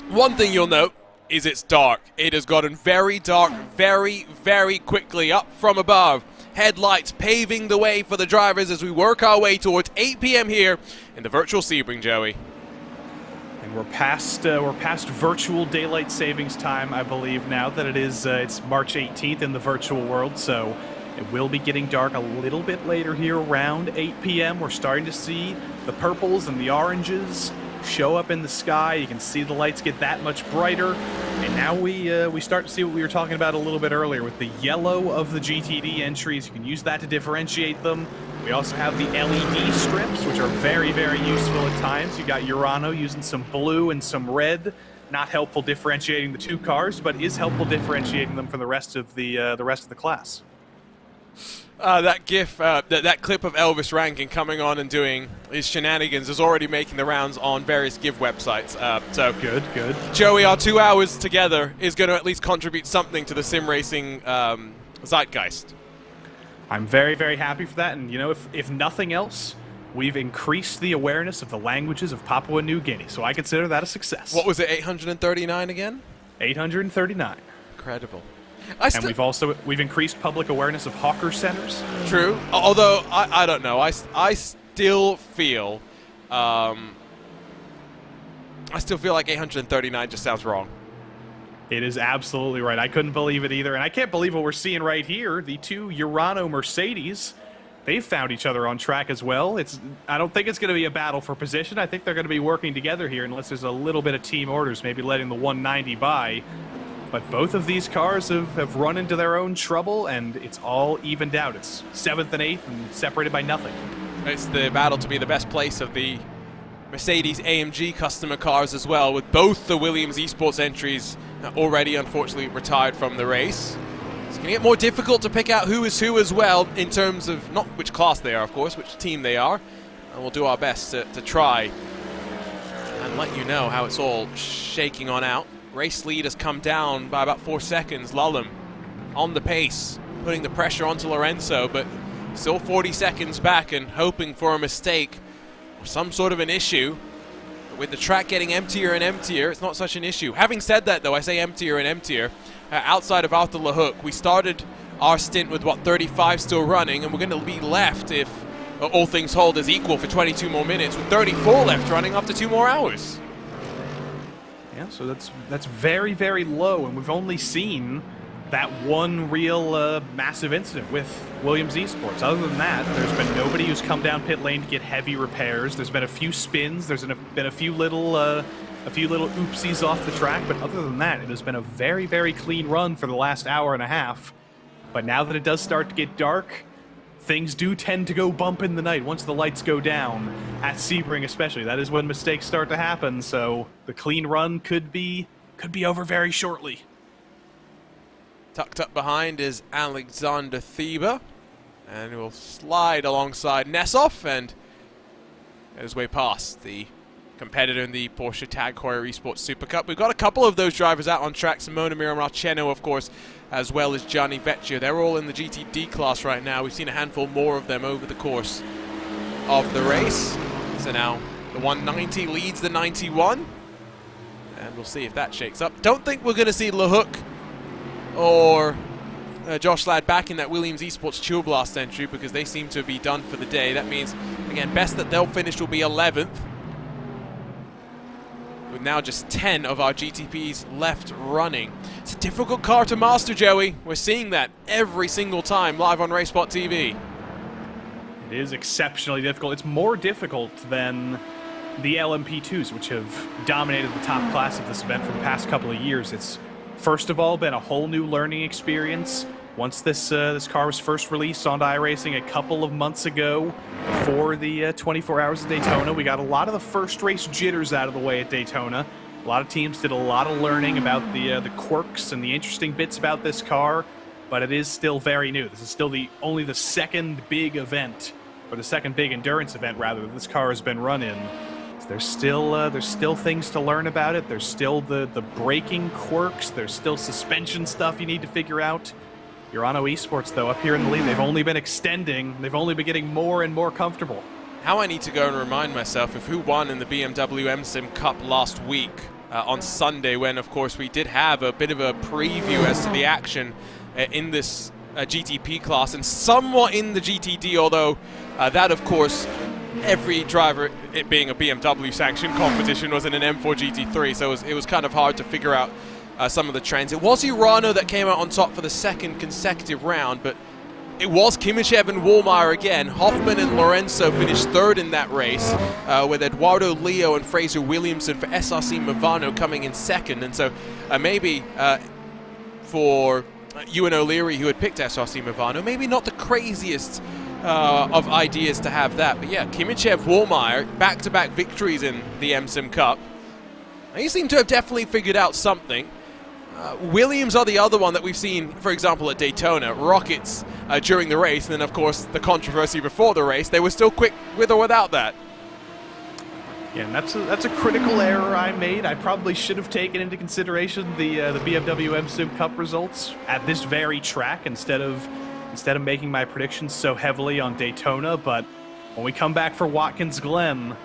One thing you'll note is it's dark. It has gotten very dark very, very quickly up from above. Headlights paving the way for the drivers as we work our way towards 8 p.m. here in the virtual Sebring, Joey. And we're past virtual daylight savings time, I believe, now that it's March 18th in the virtual world, so it will be getting dark a little bit later here around 8 p.m. We're starting to see the purples and the oranges show up in the sky. You can see the lights get that much brighter. And now we start to see what we were talking about a little bit earlier with the yellow of the GTD entries. You can use that to differentiate them. We also have the LED strips, which are very, very useful at times. You got Urano using some blue and some red. Not helpful differentiating the two cars, but is helpful differentiating them from the rest of the class. That GIF, that clip of Elvis Rankin coming on and doing his shenanigans is already making the rounds on various GIF websites. So good. Joey, our 2 hours together is going to at least contribute something to the sim racing zeitgeist. I'm very, very happy for that. And, you know, if nothing else, we've increased the awareness of the languages of Papua New Guinea. So I consider that a success. What was it, 839 again? 839. Incredible. And we've increased public awareness of hawker centers. True. Although, I don't know. I still feel... I still feel like 839 just sounds wrong. It is absolutely right. I couldn't believe it either. And I can't believe what we're seeing right here. The two Urano Mercedes, they've found each other on track as well. I don't think it's going to be a battle for position. I think they're going to be working together here unless there's a little bit of team orders, maybe letting the 190 by. But both of these cars have run into their own trouble, and it's all evened out. It's 7th and 8th and separated by nothing. It's the battle to be the best place of the Mercedes AMG customer cars as well, with both the Williams Esports entries already unfortunately retired from the race. It's going to get more difficult to pick out who is who as well in terms of not which class they are, of course, which team they are. And we'll do our best to try and let you know how it's all shaking on out. Race lead has come down by about 4 seconds. Lullum on the pace, putting the pressure onto Lorenzo, but still 40 seconds back and hoping for a mistake or some sort of an issue. But with the track getting emptier and emptier, it's not such an issue. Having said that, though, I say emptier and emptier. Outside of Arthur LeHook, we started our stint with, 35 still running, and we're going to be left, if all things hold as equal, for 22 more minutes, with 34 left running after 2 more hours. Yeah, so that's very, very low, and we've only seen that one real massive incident with Williams Esports. Other than that, there's been nobody who's come down pit lane to get heavy repairs. There's been a few spins. There's been a few little oopsies off the track, but other than that, it has been a very, very clean run for the last hour and a half. But now that it does start to get dark, things do tend to go bump in the night once the lights go down, at Sebring especially. That is when mistakes start to happen, so the clean run could be over very shortly. Tucked up behind is Alexander Thieber, and we'll slide alongside Nessoff and get his way past the competitor in the Porsche Tag Heuer Esports Super Cup. We've got a couple of those drivers out on track, Simona Miramaceno, of course, as well as Gianni Vecchio. They're all in the GTD class right now. We've seen a handful more of them over the course of the race. So now the 190 leads the 91, and we'll see if that shakes up. Don't think we're going to see LeHook or Josh Ladd back in that Williams Esports Chill Blast entry, because they seem to be done for the day. That means, again, best that they'll finish will be 11th. With now just 10 of our GTPs left running. It's a difficult car to master, Joey. We're seeing that every single time live on RaceSpot TV. It is exceptionally difficult. It's more difficult than the LMP2s, which have dominated the top class of this event for the past couple of years. It's, first of all, been a whole new learning experience. Once this car was first released onto iRacing a couple of months ago, before the 24 Hours of Daytona, we got a lot of the first race jitters out of the way at Daytona. A lot of teams did a lot of learning about the quirks and the interesting bits about this car, but it is still very new. This is still only the second big event, or the second big endurance event, rather, that this car has been run in. So there's still things to learn about it. There's still the braking quirks. There's still suspension stuff you need to figure out. Urano Esports, though, up here in the lead, they've only been extending. They've only been getting more and more comfortable. How I need to go and remind myself of who won in the BMW MSIM Cup last week on Sunday, when, of course, we did have a bit of a preview as to the action in this GTP class and somewhat in the GTD, although that, of course, every driver, it being a BMW sanctioned competition, was in an M4 GT3, so it was kind of hard to figure out some of the trends. It was Urano that came out on top for the second consecutive round, but it was Kimichev and Wallmeyer again. Hoffman and Lorenzo finished third in that race, with Eduardo Leo and Fraser Williamson for SRC Movano coming in second. And so maybe for Ewan O'Leary, who had picked SRC Movano, maybe not the craziest of ideas to have that. But yeah, Kimichev, Wallmeyer, back-to-back victories in the MSIM Cup. They seem to have definitely figured out something. Williams are the other one that we've seen, for example, at Daytona. Rockets during the race, and then, of course, the controversy before the race. They were still quick with or without that. Yeah, and that's a critical error I made. I probably should have taken into consideration the BMW MSIM Cup results at this very track instead of making my predictions so heavily on Daytona. But when we come back for Watkins Glen,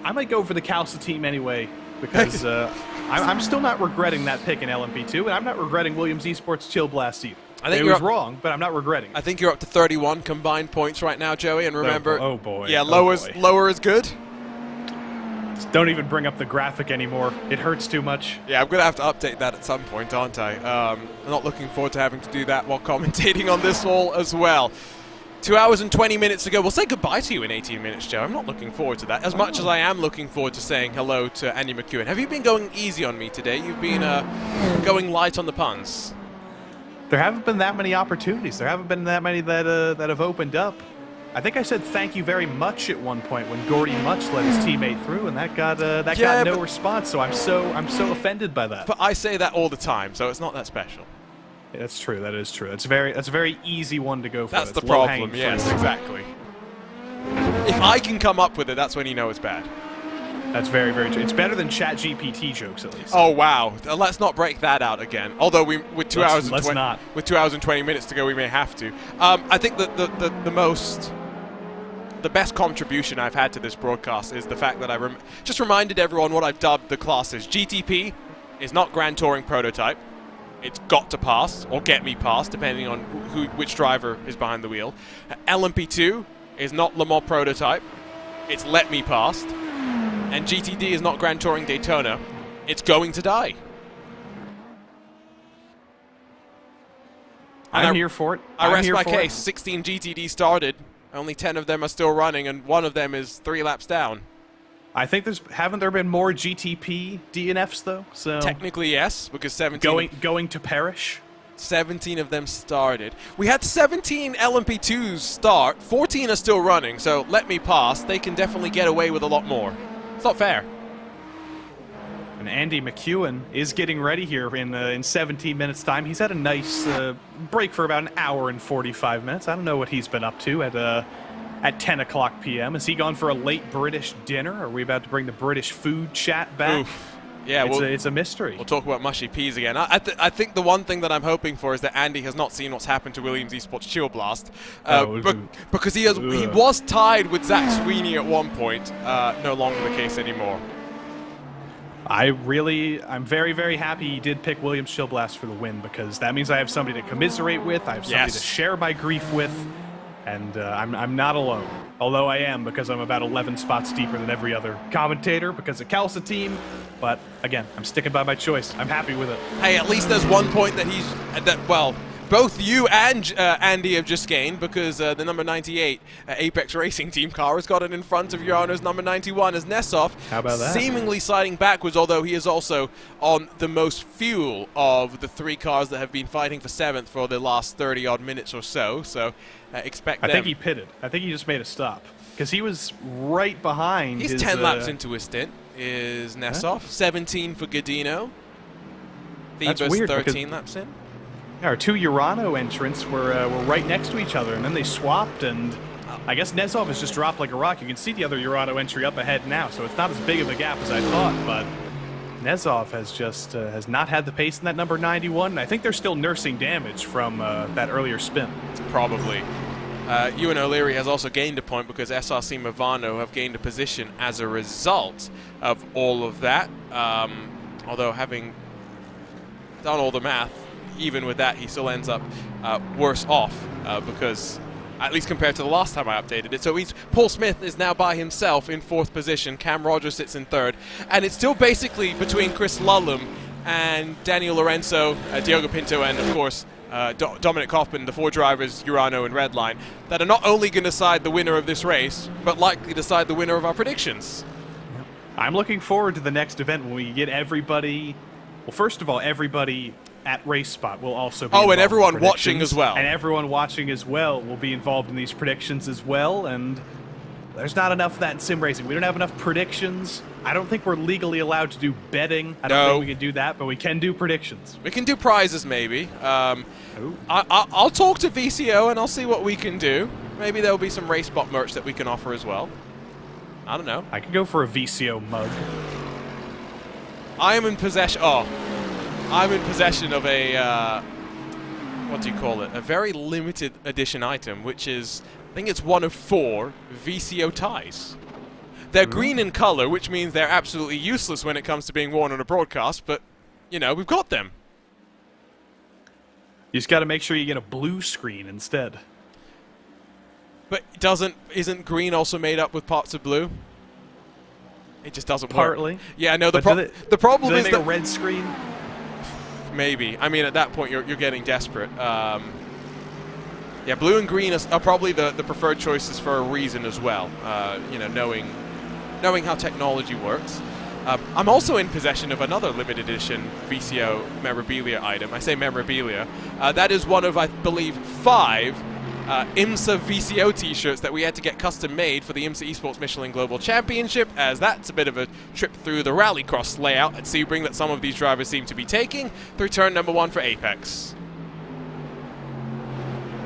I might go for the Calsa team anyway, because I'm still not regretting that pick in LMP2, and I'm not regretting Williams Esports Chill Blast either. I think it was wrong, but I'm not regretting it. I think you're up to 31 combined points right now, Joey, and remember... Oh boy. Yeah, lower is good. Just don't even bring up the graphic anymore. It hurts too much. Yeah, I'm going to have to update that at some point, aren't I? I'm not looking forward to having to do that while commentating on this all as well. 2 hours and 20 minutes ago. We'll say goodbye to you in 18 minutes, Joe. I'm not looking forward to that, as much as I am looking forward to saying hello to Andy McEwen. Have you been going easy on me today? You've been going light on the puns. There haven't been that many opportunities. There haven't been that many that have opened up. I think I said thank you very much at one point when Gordy Much let his teammate through, and that got no response. So I'm so offended by that. But I say that all the time, so it's not that special. Yeah, that's true. That is true. That's a very easy one to go for. That's the problem. Yes, exactly. If I can come up with it, that's when you know it's bad. That's very, very true. It's better than ChatGPT jokes, at least. Oh wow! Let's not break that out again. Although with 2 hours and 20 minutes to go, we may have to. I think that the best contribution I've had to this broadcast is the fact that I just reminded everyone what I've dubbed the classes. GTP is not Grand Touring Prototype. It's got to pass, or get me past, depending on which driver is behind the wheel. LMP2 is not Le Mans Prototype. It's let me past. And GTD is not Grand Touring Daytona. It's going to die. I'm here for it. I rest my case. 16 GTD started. Only 10 of them are still running, and one of them is 3 laps down. I think haven't there been more GTP DNFs though? So technically yes, because 17 going to perish. 17 of them started. We had 17 LMP2s start. 14 are still running. So let me pass. They can definitely get away with a lot more. It's not fair. And Andy McEwen is getting ready here in 17 minutes time. He's had a nice break for about an hour and 45 minutes. I don't know what he's been up to at 10 o'clock p.m. Has he gone for a late British dinner? Are we about to bring the British food chat back? Oof. Yeah, it's a mystery. We'll talk about mushy peas again. I think the one thing that I'm hoping for is that Andy has not seen what's happened to Williams Esports Chill Blast, because he was tied with Zach Sweeney at one point. No longer the case anymore. I'm very, very happy he did pick Williams Chill Blast for the win, because that means I have somebody to commiserate with, I have somebody to share my grief with, and I'm not alone. Although I am, because I'm about 11 spots deeper than every other commentator because of Calsa team. But again, I'm sticking by my choice. I'm happy with it. Hey, at least there's one point that both you and Andy have just gained, because the number 98 Apex Racing Team car has gotten in front of Urano's number 91 as Nesov. How about that? Seemingly sliding backwards, although he is also on the most fuel of the 3 cars that have been fighting for 7th for the last 30-odd minutes or so. So expect them. I think he pitted. I think he just made a stop, because he was right behind. He's 10 laps into his stint, is Nesov. 17 for Godino. That's Thebus weird, 13 laps in. Our 2 Urano entrants were right next to each other, and then they swapped, and I guess Nesov has just dropped like a rock. You can see the other Urano entry up ahead now, so it's not as big of a gap as I thought, but Nesov has just has not had the pace in that number 91, and I think they're still nursing damage from that earlier spin. Probably. Ewan O'Leary has also gained a point because SRC Movano have gained a position as a result of all of that, although having done all the math, even with that, he still ends up worse off because, at least compared to the last time I updated it. So Paul Smith is now by himself in 4th position. Cam Rogers sits in 3rd. And it's still basically between Chris Lullum and Daniel Lorenzo, Diogo Pinto, and, of course, Dominic Hoffman, the 4 drivers, Urano and Redline, that are not only going to decide the winner of this race, but likely decide the winner of our predictions. I'm looking forward to the next event when we get everybody... Well, first of all, everybody at Race Spot will also be involved and everyone in watching as well. And everyone watching as well will be involved in these predictions as well, and there's not enough of that in sim racing. We don't have enough predictions. I don't think we're legally allowed to do betting. I don't think we can do that, but we can do predictions. We can do prizes, maybe. I'll talk to VCO and I'll see what we can do. Maybe there'll be some Race Spot merch that we can offer as well. I don't know. I could go for a VCO mug. I am in possession. Oh, I'm in possession of a what do you call it? A very limited edition item, which is, I think it's one of 4 VCO ties. They're green in color, which means they're absolutely useless when it comes to being worn on a broadcast. But you know, we've got them. You just got to make sure you get a blue screen instead. But isn't green also made up with parts of blue? It just doesn't Partly. work. Yeah, no, the problem is that a red screen? Maybe. I mean, at that point, you're getting desperate. Yeah, blue and green are probably the preferred choices for a reason as well. You know, knowing how technology works. I'm also in possession of another limited edition VCO memorabilia item. I say memorabilia. That is one of, I believe, 5 IMSA VCO t-shirts that we had to get custom made for the IMSA Esports Michelin Global Championship, as that's a bit of a trip through the rallycross layout at Sebring that some of these drivers seem to be taking through turn number 1 for Apex.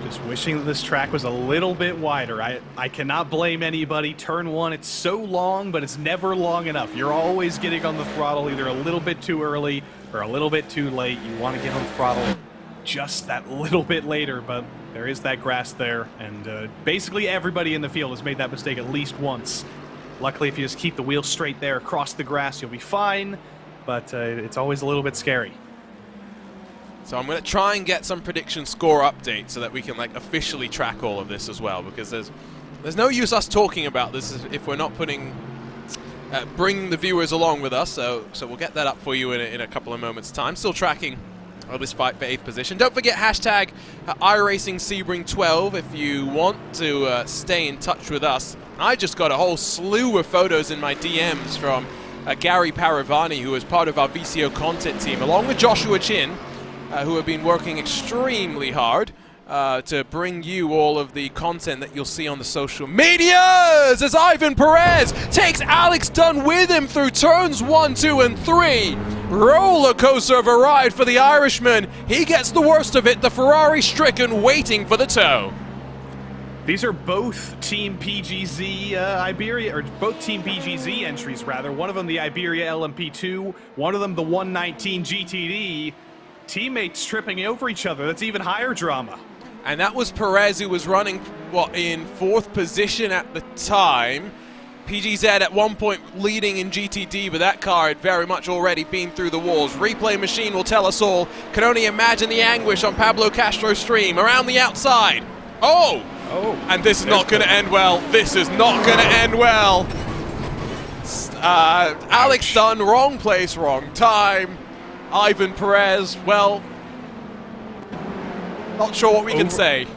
Just wishing that this track was a little bit wider. I cannot blame anybody. Turn 1, it's so long, but it's never long enough. You're always getting on the throttle either a little bit too early or a little bit too late. You want to get on the throttle just that little bit later, but there is that grass there, and basically everybody in the field has made that mistake at least once. Luckily, if you just keep the wheel straight there across the grass, you'll be fine, but it's always a little bit scary. So I'm going to try and get some prediction score updates so that we can officially track all of this as well, because there's no use us talking about this if we're not bringing the viewers along with us. So we'll get that up for you in a couple of moments' time. Still tracking this fight for 8th position. Don't forget hashtag iRacing Sebring 12 if you want to stay in touch with us. I just got a whole slew of photos in my DMs from Gary Paravani, who is part of our VCO content team, along with Joshua Chin, who have been working extremely hard to bring you all of the content that you'll see on the social medias, as Ivan Perez takes Alex Dunn with him through turns 1, 2, and 3. Roller coaster of a ride for the Irishman. He gets the worst of it, the Ferrari stricken, waiting for the tow. These are both Team PGZ Iberia, or both Team PGZ entries, rather. One of them the Iberia LMP2, one of them the 119 GTD. Teammates tripping over each other. That's even higher drama. And that was Perez, who was running, in 4th position at the time. PGZ at one point leading in GTD, but that car had very much already been through the walls. Replay machine will tell us all. Can only imagine the anguish on Pablo Castro's stream. Around the outside. Oh! And this is not going to end well. This is not going to end well. Alex Dunn, wrong place, wrong time. Ivan Perez, well, Not sure what we can say.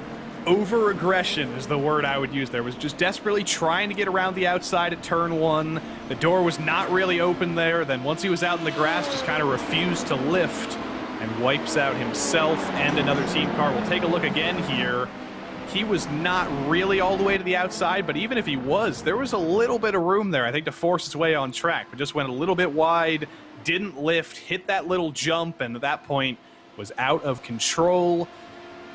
Over-aggression is the word I would use there. Was just desperately trying to get around the outside at turn 1. The door was not really open there. Then once he was out in the grass, just kind of refused to lift and wipes out himself and another team car. We'll take a look again here. He was not really all the way to the outside, but even if he was, there was a little bit of room there, I think, to force his way on track, but just went a little bit wide, didn't lift, hit that little jump, and at that point was out of control.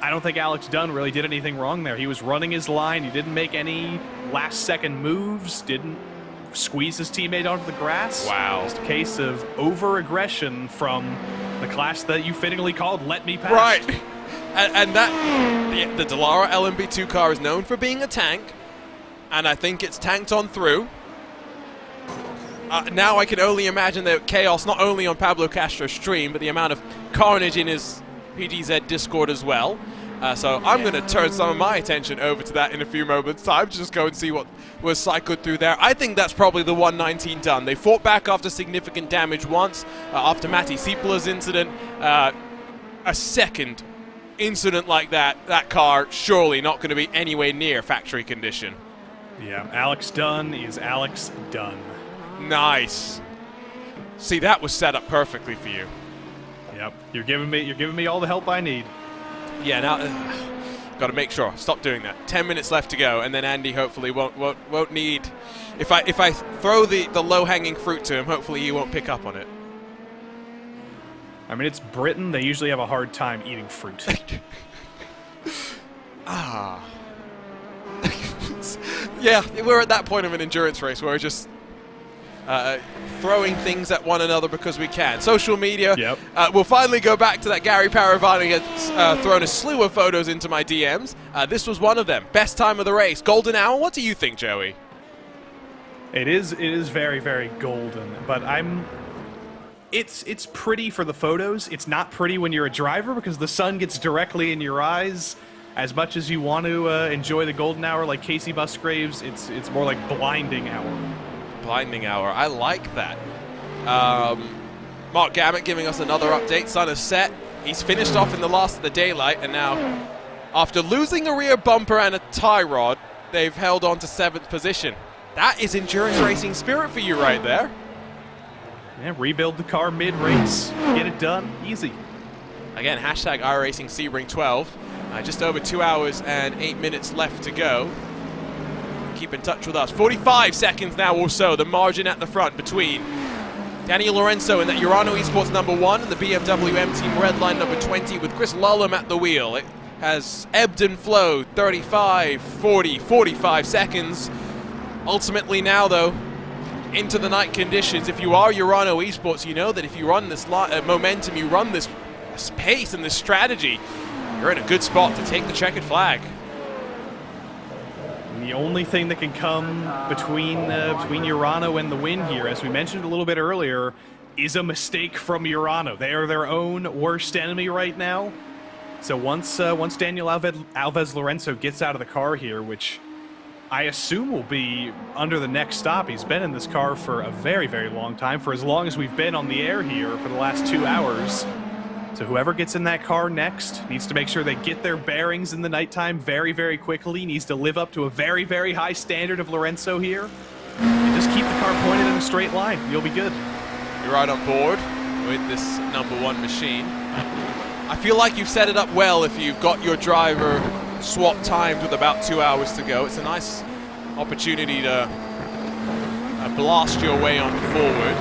I don't think Alex Dunn really did anything wrong there. He was running his line. He didn't make any last-second moves, didn't squeeze his teammate onto the grass. Wow. Just a case of over-aggression from the class that you fittingly called Let Me Pass. Right. And that, the Dallara LMP2 car is known for being a tank, and I think it's tanked on through. Now I can only imagine the chaos, not only on Pablo Castro's stream, but the amount of carnage in his PGZ Discord as well. So I'm going to turn some of my attention over to that in a few moments' time. Just go and see what was cycled through there. I think that's probably the 119 done. They fought back after significant damage once, after Matti Siepla's incident. A second incident like that car surely not going to be anywhere near factory condition. Yeah, Alex Dunn is Alex Dunn. Nice. See, that was set up perfectly for you. Yep, you're giving me all the help I need. Yeah, now got to make sure. Stop doing that. 10 minutes left to go, and then Andy hopefully won't need. If I throw the low-hanging fruit to him, hopefully he won't pick up on it. I mean, it's Britain. They usually have a hard time eating fruit. Yeah, we're at that point of an endurance race where we're just throwing things at one another because we can. Social media. Yep. We'll finally go back to that Gary Paravani has thrown a slew of photos into my DMs. This was one of them. Best time of the race. Golden hour. What do you think, Joey? It is very, very golden, but it's pretty for the photos. It's not pretty when you're a driver because the sun gets directly in your eyes. As much as you want to enjoy the golden hour like Casey Musgraves, it's more like blinding hour. Blinding hour. I like that. Mark Gammett giving us another update. Sun is set. He's finished off in the last of the daylight, and now, after losing a rear bumper and a tie rod, they've held on to 7th position. That is endurance racing spirit for you right there. Yeah, rebuild the car mid-race. Get it done. Easy. Again, hashtag iRacing Sebring 12. Just over 2 hours and 8 minutes left to go. Keep in touch with us. 45 seconds now or so, the margin at the front between Daniel Lorenzo in that Urano Esports #1 and the BMW M Team Redline #20 with Chris Lullum at the wheel. It has ebbed and flowed, 35, 40, 45 seconds. Ultimately now, though, into the night conditions. If you are Urano Esports, you know that if you run this momentum, you run this pace and this strategy, you're in a good spot to take the checkered flag. And the only thing that can come between Urano and the win here, as we mentioned a little bit earlier, is a mistake from Urano. They are their own worst enemy right now. So once Daniel Alves Lorenzo gets out of the car here, which I assume will be under the next stop. He's been in this car for a very, very long time, for as long as we've been on the air here for the last 2 hours. So whoever gets in that car next needs to make sure they get their bearings in the nighttime very, very quickly, needs to live up to a very, very high standard of Lorenzo here. And just keep the car pointed in a straight line. You'll be good. You're right on board with this #1 machine. I feel like you've set it up well if you've got your driver swap timed with about 2 hours to go. It's a nice opportunity to blast your way on forward.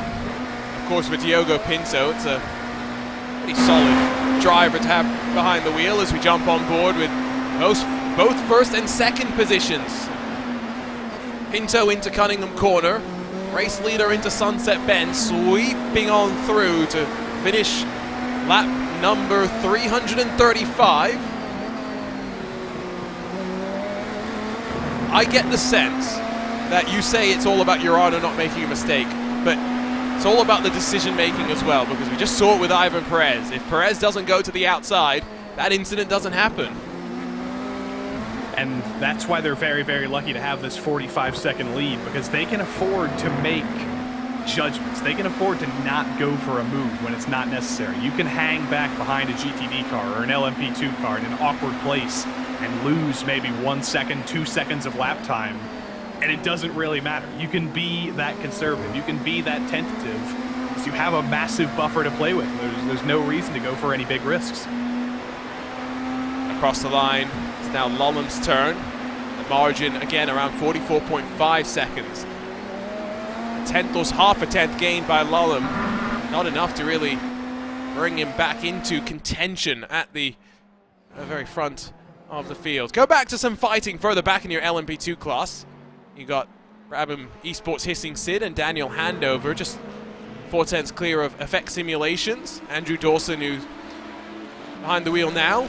Of course, with Diogo Pinto, it's a pretty solid driver to have behind the wheel as we jump on board with both first and second positions. Pinto into Cunningham Corner, race leader into Sunset Bend, sweeping on through to finish lap number 335. I get the sense that you say it's all about Urano not making a mistake, but it's all about the decision making as well, because we just saw it with Ivan Perez. If Perez doesn't go to the outside, that incident doesn't happen. And that's why they're very, very lucky to have this 45-second lead, because they can afford to make judgments. They can afford to not go for a move when it's not necessary. You can hang back behind a GTD car or an LMP2 car in an awkward place and lose maybe 1 second, 2 seconds of lap time, and it doesn't really matter. You can be that conservative. You can be that tentative, because you have a massive buffer to play with. There's no reason to go for any big risks. Across the line, it's now Lolland's turn. The margin, again, around 44.5 seconds. A tenth or half a tenth gained by Lolland. Not enough to really bring him back into contention at the very front of the field. Go back to some fighting further back in your LMP2 class. You got Brabham Esports Hissing Sid and Daniel Handover, just 4/10 clear of effect simulations. Andrew Dawson, who's behind the wheel now,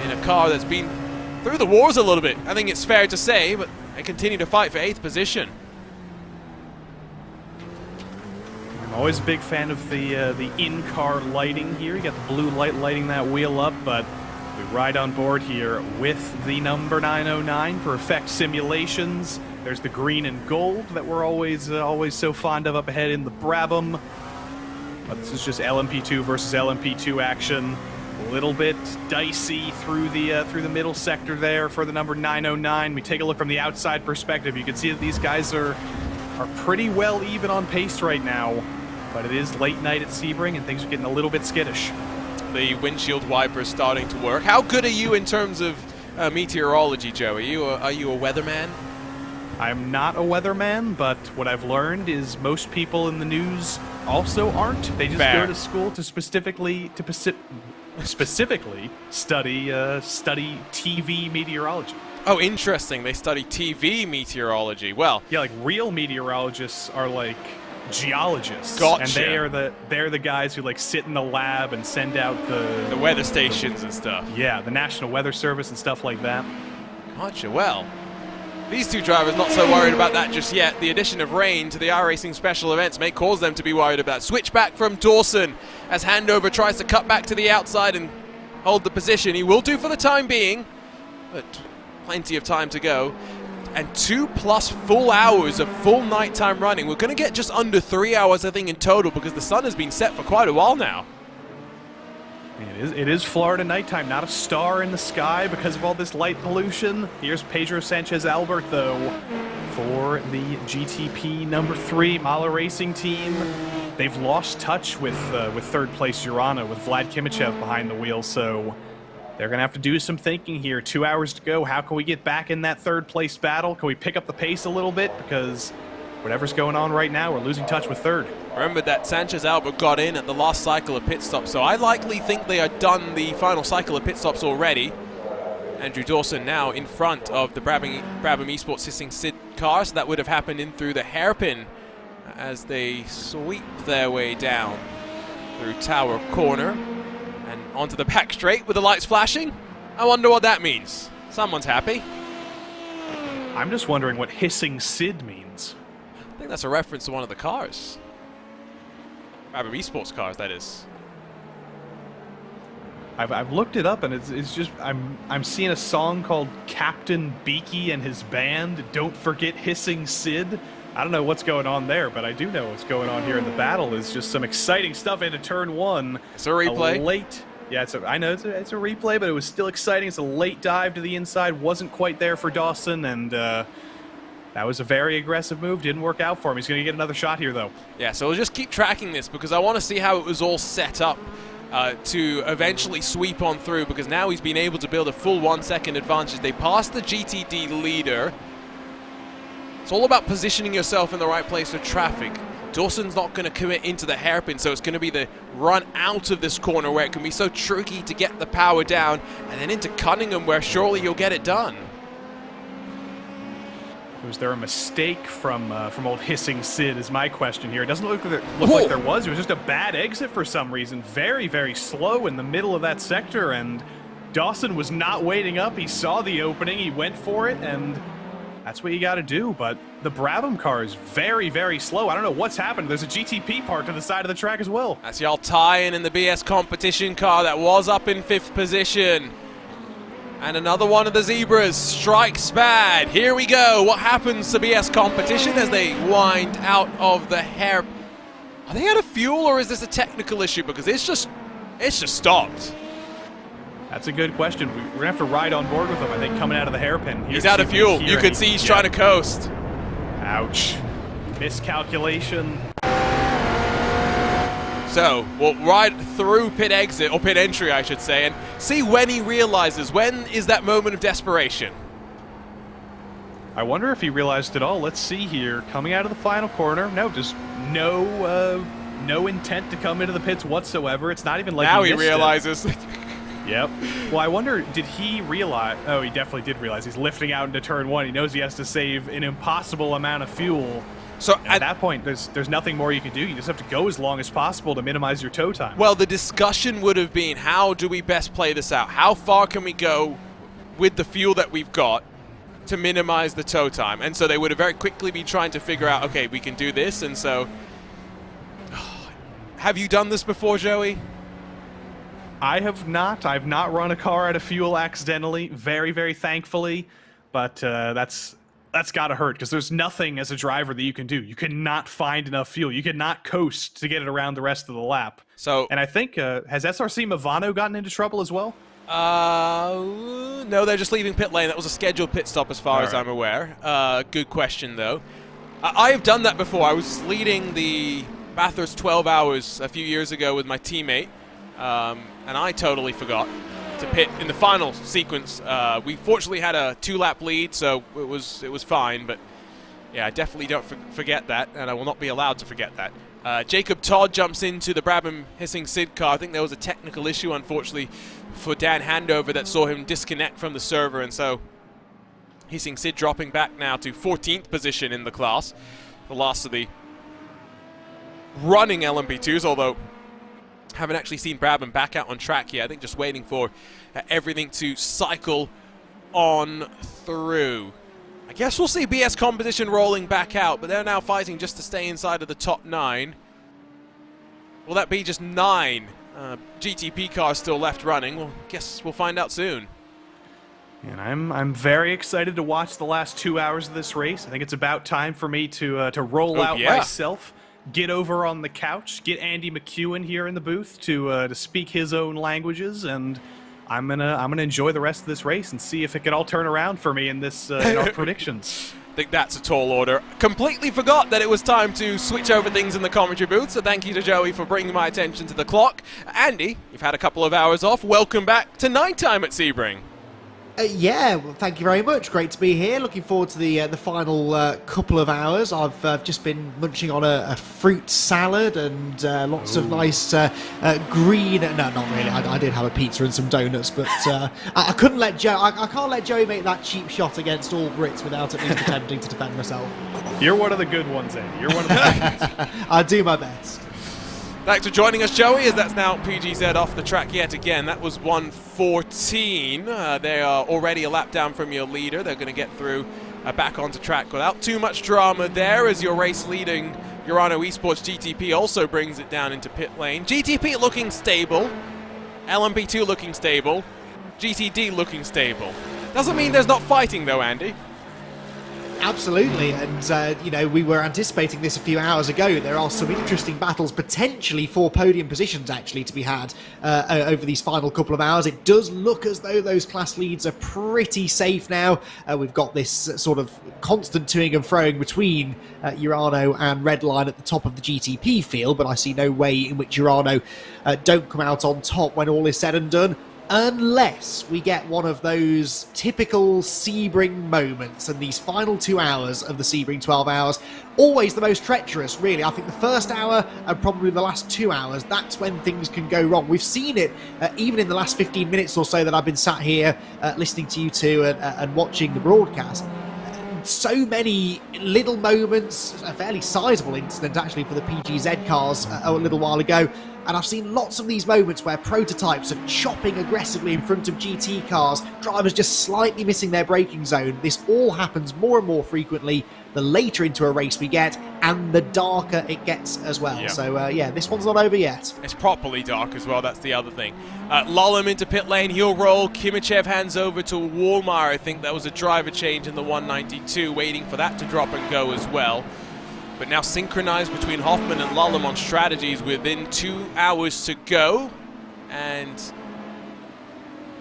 in a car that's been through the wars a little bit, I think it's fair to say, but they continue to fight for 8th position. I'm always a big fan of the in-car lighting here. You got the blue light lighting that wheel up, but we ride on board here with the number 909 for effect simulations. There's the green and gold that we're always so fond of up ahead in the Brabham. But this is just LMP2 versus LMP2 action. A little bit dicey through the middle sector there for the number 909. We take a look from the outside perspective. You can see that these guys are pretty well even on pace right now. But it is late night at Sebring, and things are getting a little bit skittish. The windshield wiper is starting to work. How good are you in terms of meteorology, Joe? Are you a weatherman? I'm not a weatherman, but what I've learned is most people in the news also aren't. They just go to school to specifically study TV meteorology. Oh, interesting. They study TV meteorology. Well, yeah, like real meteorologists are like geologists. Gotcha. And they're the guys who like sit in the lab and send out the weather stations and stuff. Yeah, the National Weather Service and stuff like that. Gotcha. Well, these two drivers not so worried about that just yet. The addition of rain to the iRacing special events may cause them to be worried about. Switch back from Dawson as Handover tries to cut back to the outside and hold the position. He will do for the time being, but plenty of time to go. And 2+ full hours of full nighttime running. We're going to get just under 3 hours, I think, in total, because the sun has been set for quite a while now. It is Florida nighttime, not a star in the sky because of all this light pollution. Here's Pedro Sanchez Albert, though, for the GTP number 3 Mala Racing team. They've lost touch with third place Urana, with Vlad Kimichev behind the wheel, so they're going to have to do some thinking here. 2 hours to go. How can we get back in that third place battle? Can we pick up the pace a little bit? Because whatever's going on right now, we're losing touch with third. Remember that Sanchez Albert got in at the last cycle of pit stops, so I likely think they are done the final cycle of pit stops already. Andrew Dawson now in front of the Brabham Esports Hissing Sid car, so that would have happened in through the hairpin as they sweep their way down through Tower Corner and onto the back straight with the lights flashing. I wonder what that means. Someone's happy. I'm just wondering what Hissing Sid means. I think that's a reference to one of the cars. Brabham Esports cars, that is. I've looked it up, and it's just I'm seeing a song called Captain Beaky and his band. Don't forget Hissing Sid. I don't know what's going on there, but I do know what's going on here in the battle. Is just some exciting stuff into turn 1. It's a replay. I know it's a replay, but it was still exciting. It's a late dive to the inside. Wasn't quite there for Dawson, and that was a very aggressive move. Didn't work out for him. He's going to get another shot here, though. Yeah, so we'll just keep tracking this because I want to see how it was all set up to eventually sweep on through, because now he's been able to build a full 1 second advantage. They passed the GTD leader. It's all about positioning yourself in the right place with traffic. Dawson's not going to commit into the hairpin, so it's going to be the run out of this corner where it can be so tricky to get the power down, and then into Cunningham where surely you'll get it done. Was there a mistake from old Hissing Sid is my question here. It doesn't look like there was. It was just a bad exit for some reason. Very, very slow in the middle of that sector, and Dawson was not waiting up. He saw the opening. He went for it, and that's what you got to do. But the Brabham car is very, very slow. I don't know what's happened. There's a GTP part to the side of the track as well. That's y'all tying in the BS competition car that was up in 5th position. And another one of the Zebras strikes bad. Here we go. What happens to BS Competition as they wind out of the hair? Are they out of fuel, or is this a technical issue? Because it's just stopped. That's a good question. We're going to have to ride on board with him, I think, coming out of the hairpin. He's out of fuel. You could see he's trying to coast. Ouch. Miscalculation. So, we'll ride through pit exit, or pit entry, I should say, and see when he realizes. When is that moment of desperation? I wonder if he realized it all. Let's see here. Coming out of the final corner. No, just no intent to come into the pits whatsoever. It's not even like now he realizes. Yep. Well, I wonder, did he realize? Oh, he definitely did realize. He's lifting out into turn 1. He knows he has to save an impossible amount of fuel. So at that point, there's nothing more you can do. You just have to go as long as possible to minimize your tow time. Well, the discussion would have been, how do we best play this out? How far can we go with the fuel that we've got to minimize the tow time? And so they would have very quickly been trying to figure out, okay, we can do this. And so, have you done this before, Joey? I have not. I've not run a car out of fuel accidentally, very, very thankfully. But that's got to hurt, because there's nothing as a driver that you can do. You cannot find enough fuel. You cannot coast to get it around the rest of the lap. So, and I think, has SRC Movano gotten into trouble as well? No, they're just leaving pit lane. That was a scheduled pit stop as far as I'm aware. Good question, though. I have done that before. I was leading the Bathurst 12 Hours a few years ago with my teammate, and I totally forgot to pit in the final sequence. We fortunately had a 2-lap lead, so it was fine. But yeah, I definitely don't forget that, and I will not be allowed to forget that. Jacob Todd jumps into the Brabham Hissing Sid car. I think there was a technical issue, unfortunately, for Dan Handover that saw him disconnect from the server, and so Hissing Sid dropping back now to 14th position in the class. The last of the running LMP2s, although haven't actually seen Brabham back out on track yet. I think just waiting for everything to cycle on through. I guess we'll see BS Competition rolling back out, but they're now fighting just to stay inside of the top 9. Will that be just 9 GTP cars still left running? Well, guess we'll find out soon. And I'm very excited to watch the last 2 hours of this race. I think it's about time for me to roll out myself, get over on the couch, get Andy McEwen here in the booth to speak his own languages, and I'm gonna enjoy the rest of this race and see if it can all turn around for me in this in our predictions. I think that's a tall order. Completely forgot that it was time to switch over things in the commentary booth, so thank you to Joey for bringing my attention to the clock. Andy, you've had a couple of hours off. Welcome back to nighttime at Sebring. Yeah, well, thank you very much. Great to be here. Looking forward to the final couple of hours. I've just been munching on a fruit salad and lots of nice green. No, not really. I did have a pizza and some donuts, but I couldn't let Joe. I can't let Joey make that cheap shot against all Brits without at least attempting to defend myself. You're one of the good ones, Andy. You're one of the good ones. I do my best. Thanks for joining us, Joey, as that's now PGZ off the track yet again. That was 1:14. They are already a lap down from your leader. They're going to get through back onto track without too much drama there, as your race leading Urano Esports GTP also brings it down into pit lane. GTP looking stable, LMP2 looking stable, GTD looking stable. Doesn't mean there's not fighting though, Andy. Absolutely, and we were anticipating this a few hours ago. There are some interesting battles potentially for podium positions actually to be had over these final couple of hours. It does look as though those class leads are pretty safe now. We've got this sort of constant toing and froing between Urano and Redline at the top of the GTP field, but I see no way in which Urano don't come out on top when all is said and done, unless we get one of those typical Sebring moments. And these final 2 hours of the Sebring 12 hours, always the most treacherous, really. I think the first hour and probably the last 2 hours, that's when things can go wrong. We've seen it even in the last 15 minutes or so that I've been sat here listening to you two and watching the broadcast. So many little moments, a fairly sizable incident actually for the PGZ cars a little while ago, And I've seen lots of these moments where prototypes are chopping aggressively in front of GT cars, drivers just slightly missing their braking zone. This all happens more and more frequently the later into a race we get, and the darker it gets as well. Yeah. So, this one's not over yet. It's properly dark as well, that's the other thing. Lolum into pit lane, he'll roll. Kimachev hands over to Wallmeyer. I think that was a driver change in the 192, waiting for that to drop and go as well. But now synchronized between Hoffman and Lolum on strategies within 2 hours to go. And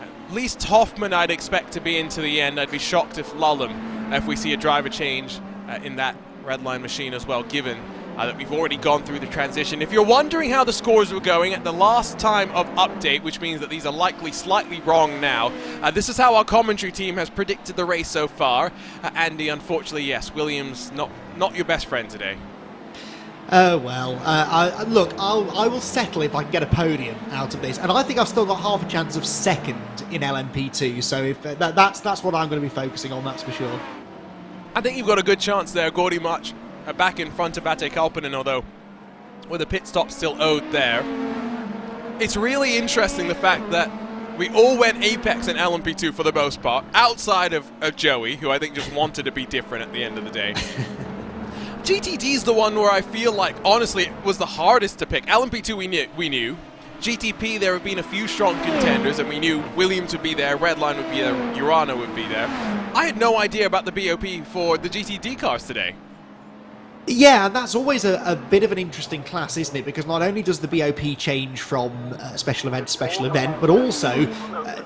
at least Hoffman I'd expect to be into the end. I'd be shocked if Lolum, if we see a driver change in that red line machine as well, given that we've already gone through the transition. If you're wondering how the scores were going at the last time of update, which means that these are likely slightly wrong now, this is how our commentary team has predicted the race so far. Andy, unfortunately, yes, Williams not your best friend today. Look, I will settle if I can get a podium out of this, and I think I've still got half a chance of second in LMP2, so if that's what I'm going to be focusing on, that's for sure. I think you've got a good chance there, Gordy March back in front of Ate Kalpinen, although with a pit stop still owed there. It's really interesting the fact that we all went Apex and LMP2 for the most part, outside of Joey, who I think just wanted to be different at the end of the day. GTD's the one where I feel like, honestly, it was the hardest to pick. LMP2 we knew. GTP, there have been a few strong contenders, and we knew Williams would be there, Redline would be there, Urano would be there. I had no idea about the BOP for the GTD cars today. Yeah, and that's always a bit of an interesting class, isn't it? Because not only does the BOP change from special event to special event, but also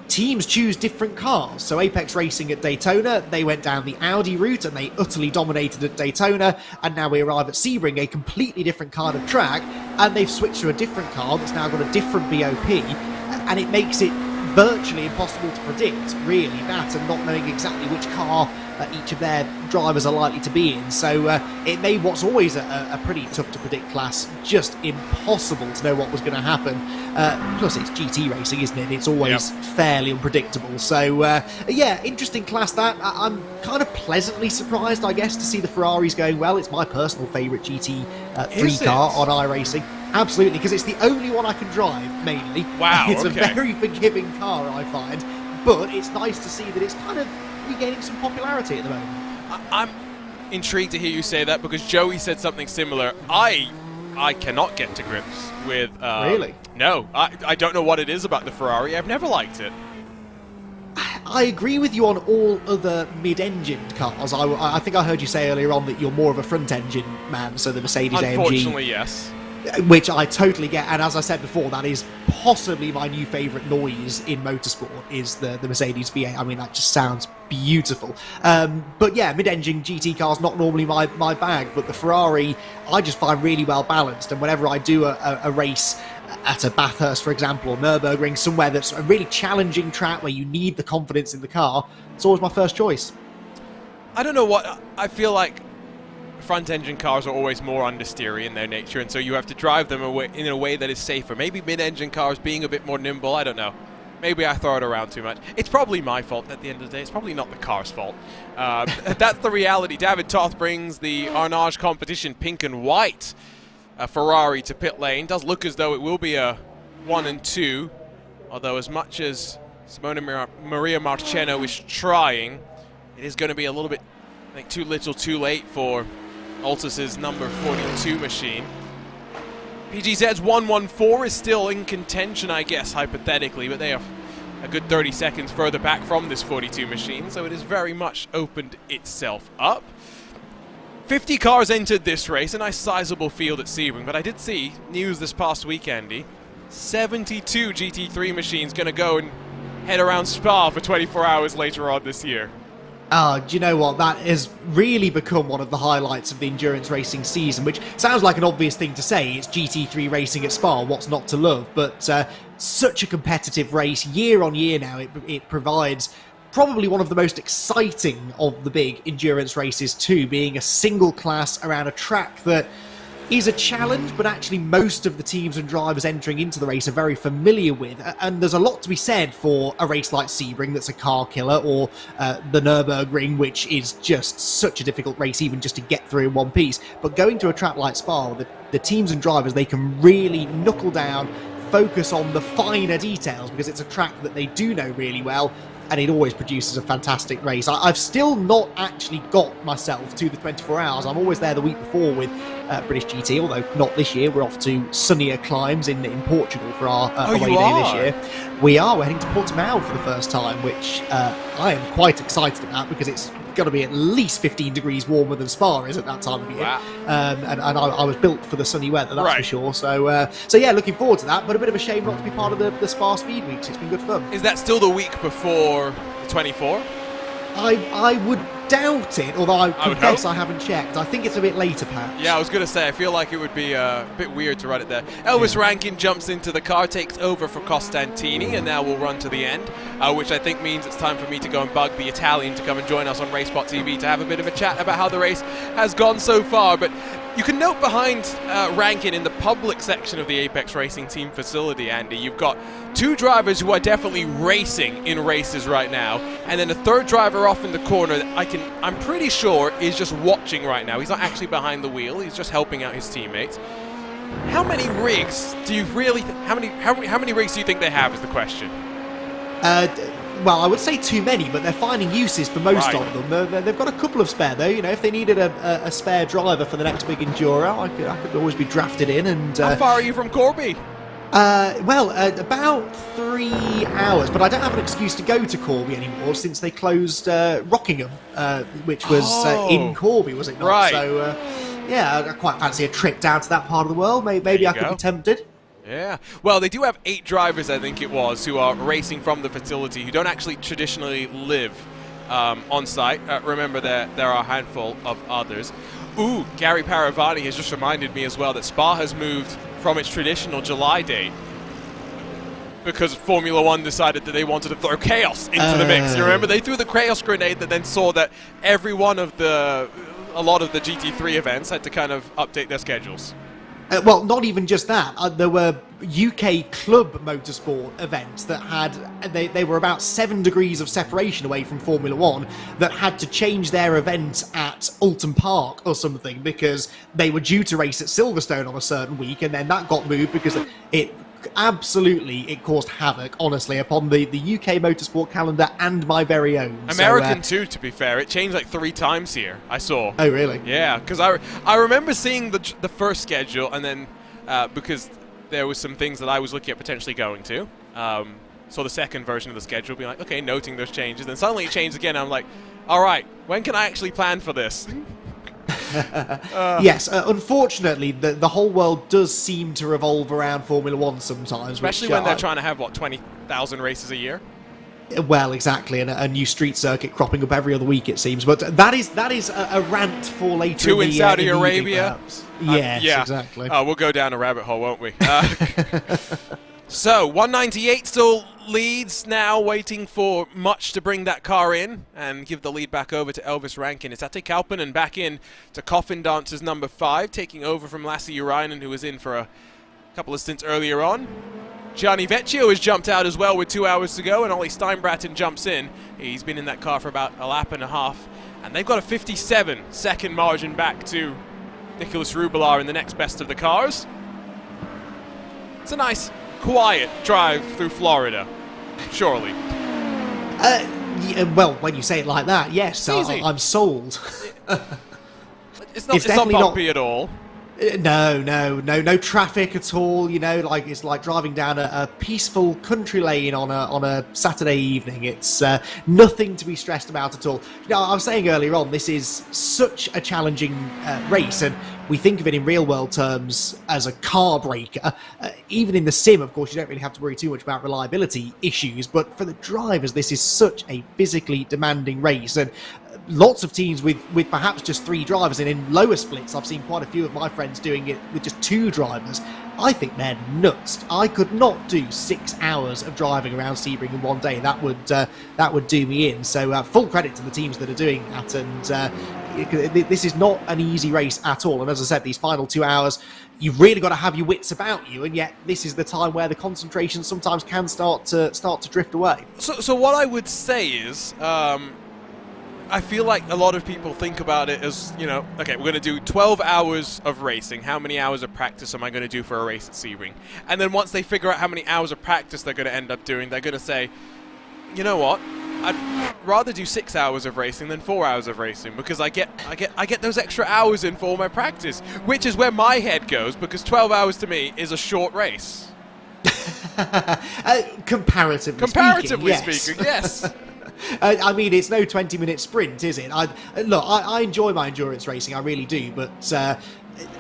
teams choose different cars. So Apex Racing at Daytona, they went down the Audi route and they utterly dominated at Daytona, and now we arrive at Sebring, a completely different kind of track, and they've switched to a different car that's now got a different BOP, and it makes it virtually impossible to predict, really, that, and not knowing exactly which car each of their drivers are likely to be in. So it made what's always a pretty tough to predict class just impossible to know what was going to happen. Plus it's GT racing, isn't it? It's always fairly unpredictable. So yeah, interesting class that. I'm kind of pleasantly surprised, I guess, to see the Ferraris going well. It's my personal favourite GT3 car on iRacing. Absolutely, because it's the only one I can drive, mainly. Wow, it's a very forgiving car, I find. But it's nice to see that it's kind of regaining some popularity at the moment. I'm intrigued to hear you say that, because Joey said something similar. I cannot get to grips with... Really? No, I don't know what it is about the Ferrari. I've never liked it. I agree with you on all other mid-engined cars. I think I heard you say earlier on that you're more of a front-engine man, so the Mercedes AMG... Unfortunately, yes. Which I totally get, and as I said before, that is possibly my new favourite noise in motorsport, is the Mercedes V8. I mean, that just sounds beautiful. But yeah, mid-engine GT cars, not normally my bag, but the Ferrari, I just find really well balanced, and whenever I do a race at a Bathurst, for example, or Nürburgring, somewhere that's a really challenging track where you need the confidence in the car, it's always my first choice. I don't know what... I feel like front-engine cars are always more understeery in their nature, and so you have to drive them in a way that is safer. Maybe mid-engine cars being a bit more nimble, I don't know. Maybe I throw it around too much. It's probably my fault at the end of the day. It's probably not the car's fault. That's the reality. David Toth brings the Arnage competition pink and white Ferrari to pit lane. Does look as though it will be a 1 and 2, although as much as Simona Maria Marcheno is trying, it is going to be a little bit, I think, too little too late for Altus's number 42 machine. PGZ's 114 is still in contention, I guess, hypothetically, but they are a good 30 seconds further back from this 42 machine, so it has very much opened itself up. 50 cars entered this race, a nice sizable field at Sebring, but I did see news this past week, Andy. 72 GT3 machines going to go and head around Spa for 24 hours later on this year. Do you know what? That has really become one of the highlights of the endurance racing season, which sounds like an obvious thing to say. It's GT3 racing at Spa, what's not to love? But such a competitive race, year on year now, it provides probably one of the most exciting of the big endurance races too, being a single class around a track that is a challenge, but actually most of the teams and drivers entering into the race are very familiar with. And there's a lot to be said for a race like Sebring that's a car killer, or the Nürburgring, which is just such a difficult race even just to get through in one piece. But going to a track like Spa, the teams and drivers, they can really knuckle down, focus on the finer details, because it's a track that they do know really well, and it always produces a fantastic race. I've still not actually got myself to the 24 hours. I'm always there the week before with British GT, although not this year. We're off to sunnier climes in Portugal for our away day this year. We are. We're heading to Portimao for the first time, which I am quite excited about, because it's going to be at least 15 degrees warmer than Spa is at that time of year. Wow. And I was built for the sunny weather, that's for sure. So yeah, looking forward to that, but a bit of a shame not to be part of the Spa Speed Weeks. It's been good fun. Is that still the week before the 24? I would doubt it, although I confess I haven't checked. I think it's a bit later, perhaps. Yeah, I was going to say, I feel like it would be a bit weird to run it there. Elvis Rankin jumps into the car, takes over for Costantini, and now we'll run to the end, which I think means it's time for me to go and bug the Italian to come and join us on RaceBot TV to have a bit of a chat about how the race has gone so far. But you can note behind Rankin in the public section of the Apex Racing Team facility, Andy, you've got two drivers who are definitely racing in races right now, and then a third driver off in the corner that I'm pretty sure is just watching right now. He's not actually behind the wheel, he's just helping out his teammates. How many rigs do you really how many rigs do you think they have is the question? Well, I would say too many, but they're finding uses for most of them. They've got a couple of spare, though. You know, if they needed a spare driver for the next big Enduro, I could always be drafted in. And how far are you from Corby? About 3 hours, but I don't have an excuse to go to Corby anymore since they closed Rockingham, which was in Corby, was it not? Right. So, yeah, I quite fancy a trip down to that part of the world. Maybe I could be tempted. Yeah. Well, they do have 8 drivers, I think it was, who are racing from the facility, who don't actually traditionally live on site. Remember, there are a handful of others. Ooh, Gary Paravani has just reminded me as well that Spa has moved from its traditional July date because Formula One decided that they wanted to throw chaos into the mix. You remember, they threw the chaos grenade that then saw that a lot of the GT3 events had to kind of update their schedules. Well, not even just that. There were UK club motorsport events that had they were about 7 degrees of separation away from Formula One that had to change their event at Alton Park or something because they were due to race at Silverstone on a certain week, and then that got moved because it caused havoc, honestly, upon the UK motorsport calendar and my very own. American too, to be fair. It changed like 3 times here, I saw. Oh, really? Yeah, because I remember seeing the first schedule, and then because there was some things that I was looking at potentially going to, saw the second version of the schedule, being like, okay, noting those changes. Then suddenly it changed again, and I'm like, all right, when can I actually plan for this? Yes, unfortunately, the whole world does seem to revolve around Formula One sometimes. Especially when they're trying to have, 20,000 races a year? Well, exactly, and a new street circuit cropping up every other week, it seems. But that is a rant for later. 2 in Saudi Arabia? Yes, yeah. Exactly. Oh, we'll go down a rabbit hole, won't we? So, 198 still leads now, waiting for Much to bring that car in and give the lead back over to Elvis Rankin. It's Ate Kalpanen back in to Coffin Dancers number 5, taking over from Lasse Urainen, who was in for a couple of stints earlier on. Gianni Vecchio has jumped out as well with 2 hours to go, and Ollie Steinbraten jumps in. He's been in that car for about a lap and a half, and they've got a 57-second margin back to Nicholas Rubelar in the next best of the cars. It's a nice, quiet drive through Florida, surely. Yeah, well, when you say it like that, yes, I'm sold. It's not bumpy at all. No traffic at all. You know, it's like driving down a peaceful country lane on a Saturday evening. It's nothing to be stressed about at all. You know, I was saying earlier on, this is such a challenging race, and we think of it in real world terms as a car breaker. Even in the sim, of course, you don't really have to worry too much about reliability issues, but for the drivers, this is such a physically demanding race, and lots of teams with perhaps just 3 drivers, and in lower splits I've seen quite a few of my friends doing it with just 2 drivers. I think they're nuts. I could not do 6 hours of driving around Sebring in one day. That would do me in. So full credit to the teams that are doing that, and This is not an easy race at all. And as I said, these final 2 hours, you've really got to have your wits about you. And yet, this is the time where the concentration sometimes can start to drift away. So what I would say is, I feel like a lot of people think about it as, you know, okay, we're going to do 12 hours of racing. How many hours of practice am I going to do for a race at Sebring? And then once they figure out how many hours of practice they're going to end up doing, they're going to say, you know what? I'd rather do 6 hours of racing than 4 hours of racing because I get those extra hours in for all my practice, which is where my head goes because 12 hours to me is a short race. Comparatively speaking, yes. I mean, it's no 20-minute sprint, is it? I enjoy my endurance racing, I really do, but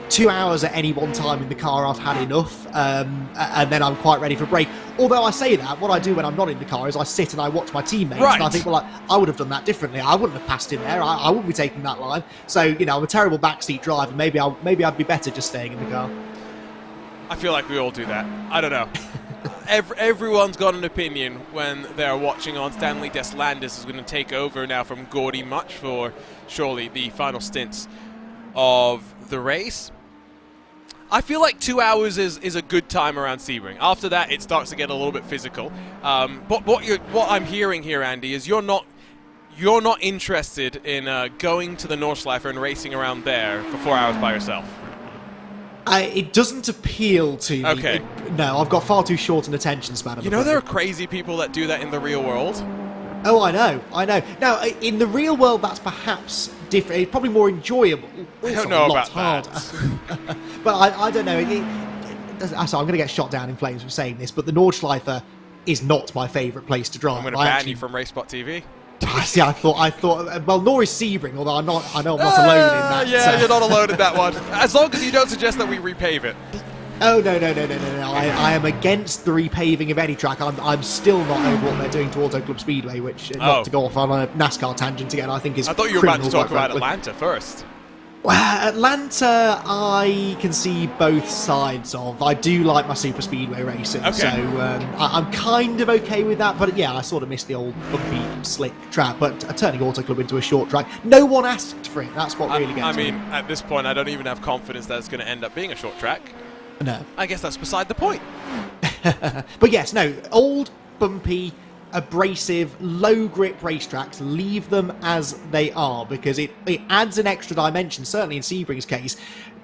2 hours at any one time in the car, I've had enough, and then I'm quite ready for a break. Although I say that, what I do when I'm not in the car is I sit and I watch my teammates, and I think, well, I would have done that differently. I wouldn't have passed in there. I wouldn't be taking that line. So, you know, I'm a terrible backseat driver. Maybe I'd be better just staying in the car. I feel like we all do that. I don't know. Everyone's got an opinion when they're watching on. Stanley Deslandis is going to take over now from Gordy Much for surely the final stints of the race. I feel like 2 hours is a good time around Sebring. After that, it starts to get a little bit physical. But what I'm hearing here, Andy, is you're not interested in going to the Nordschleife and racing around there for 4 hours by yourself. It doesn't appeal to me. Okay. No, I've got far too short an attention span. You know there are crazy people that do that in the real world? Oh, I know. Now, in the real world, that's perhaps different. It's probably more enjoyable. I don't know about that. But I don't know. So I'm going to get shot down in flames for saying this, but the Nordschleife is not my favourite place to drive. I'm going to ban you from RaceSpot TV. See, I thought. Well, nor is Sebring, although I know I'm not alone in that. Yeah, you're not alone in that one. As long as you don't suggest that we repave it. Oh no! I am against the repaving of any track. I'm still not over what they're doing to Auto Club Speedway, which not to go off on a NASCAR tangent again, I think is. I thought you were about to talk about Atlanta first. Well, Atlanta, I can see both sides of. I do like my super speedway racing, so I'm kind of okay with that. But yeah, I sort of miss the old bumpy, slick track. But turning Auto Club into a short track, no one asked for it. That's what really gets me. I mean, at this point, I don't even have confidence that it's going to end up being a short track. No. I guess that's beside the point. But yes, no, old, bumpy, abrasive, low grip racetracks, leave them as they are because it adds an extra dimension, certainly in Sebring's case,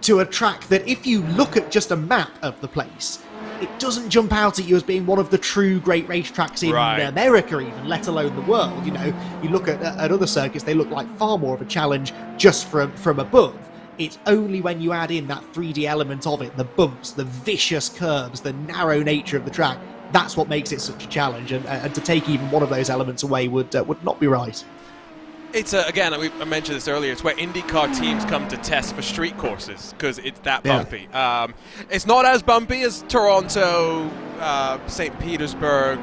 to a track that if you look at just a map of the place, it doesn't jump out at you as being one of the true great racetracks in America even, let alone the world. You know, you look at other circuits, they look like far more of a challenge just from above. It's only when you add in that 3D element of it, the bumps, the vicious curves, the narrow nature of the track, that's what makes it such a challenge, and to take even one of those elements away would not be right. It's again, I mentioned this earlier. It's where IndyCar teams come to test for street courses because it's that bumpy. It's not as bumpy as Toronto, St. Petersburg,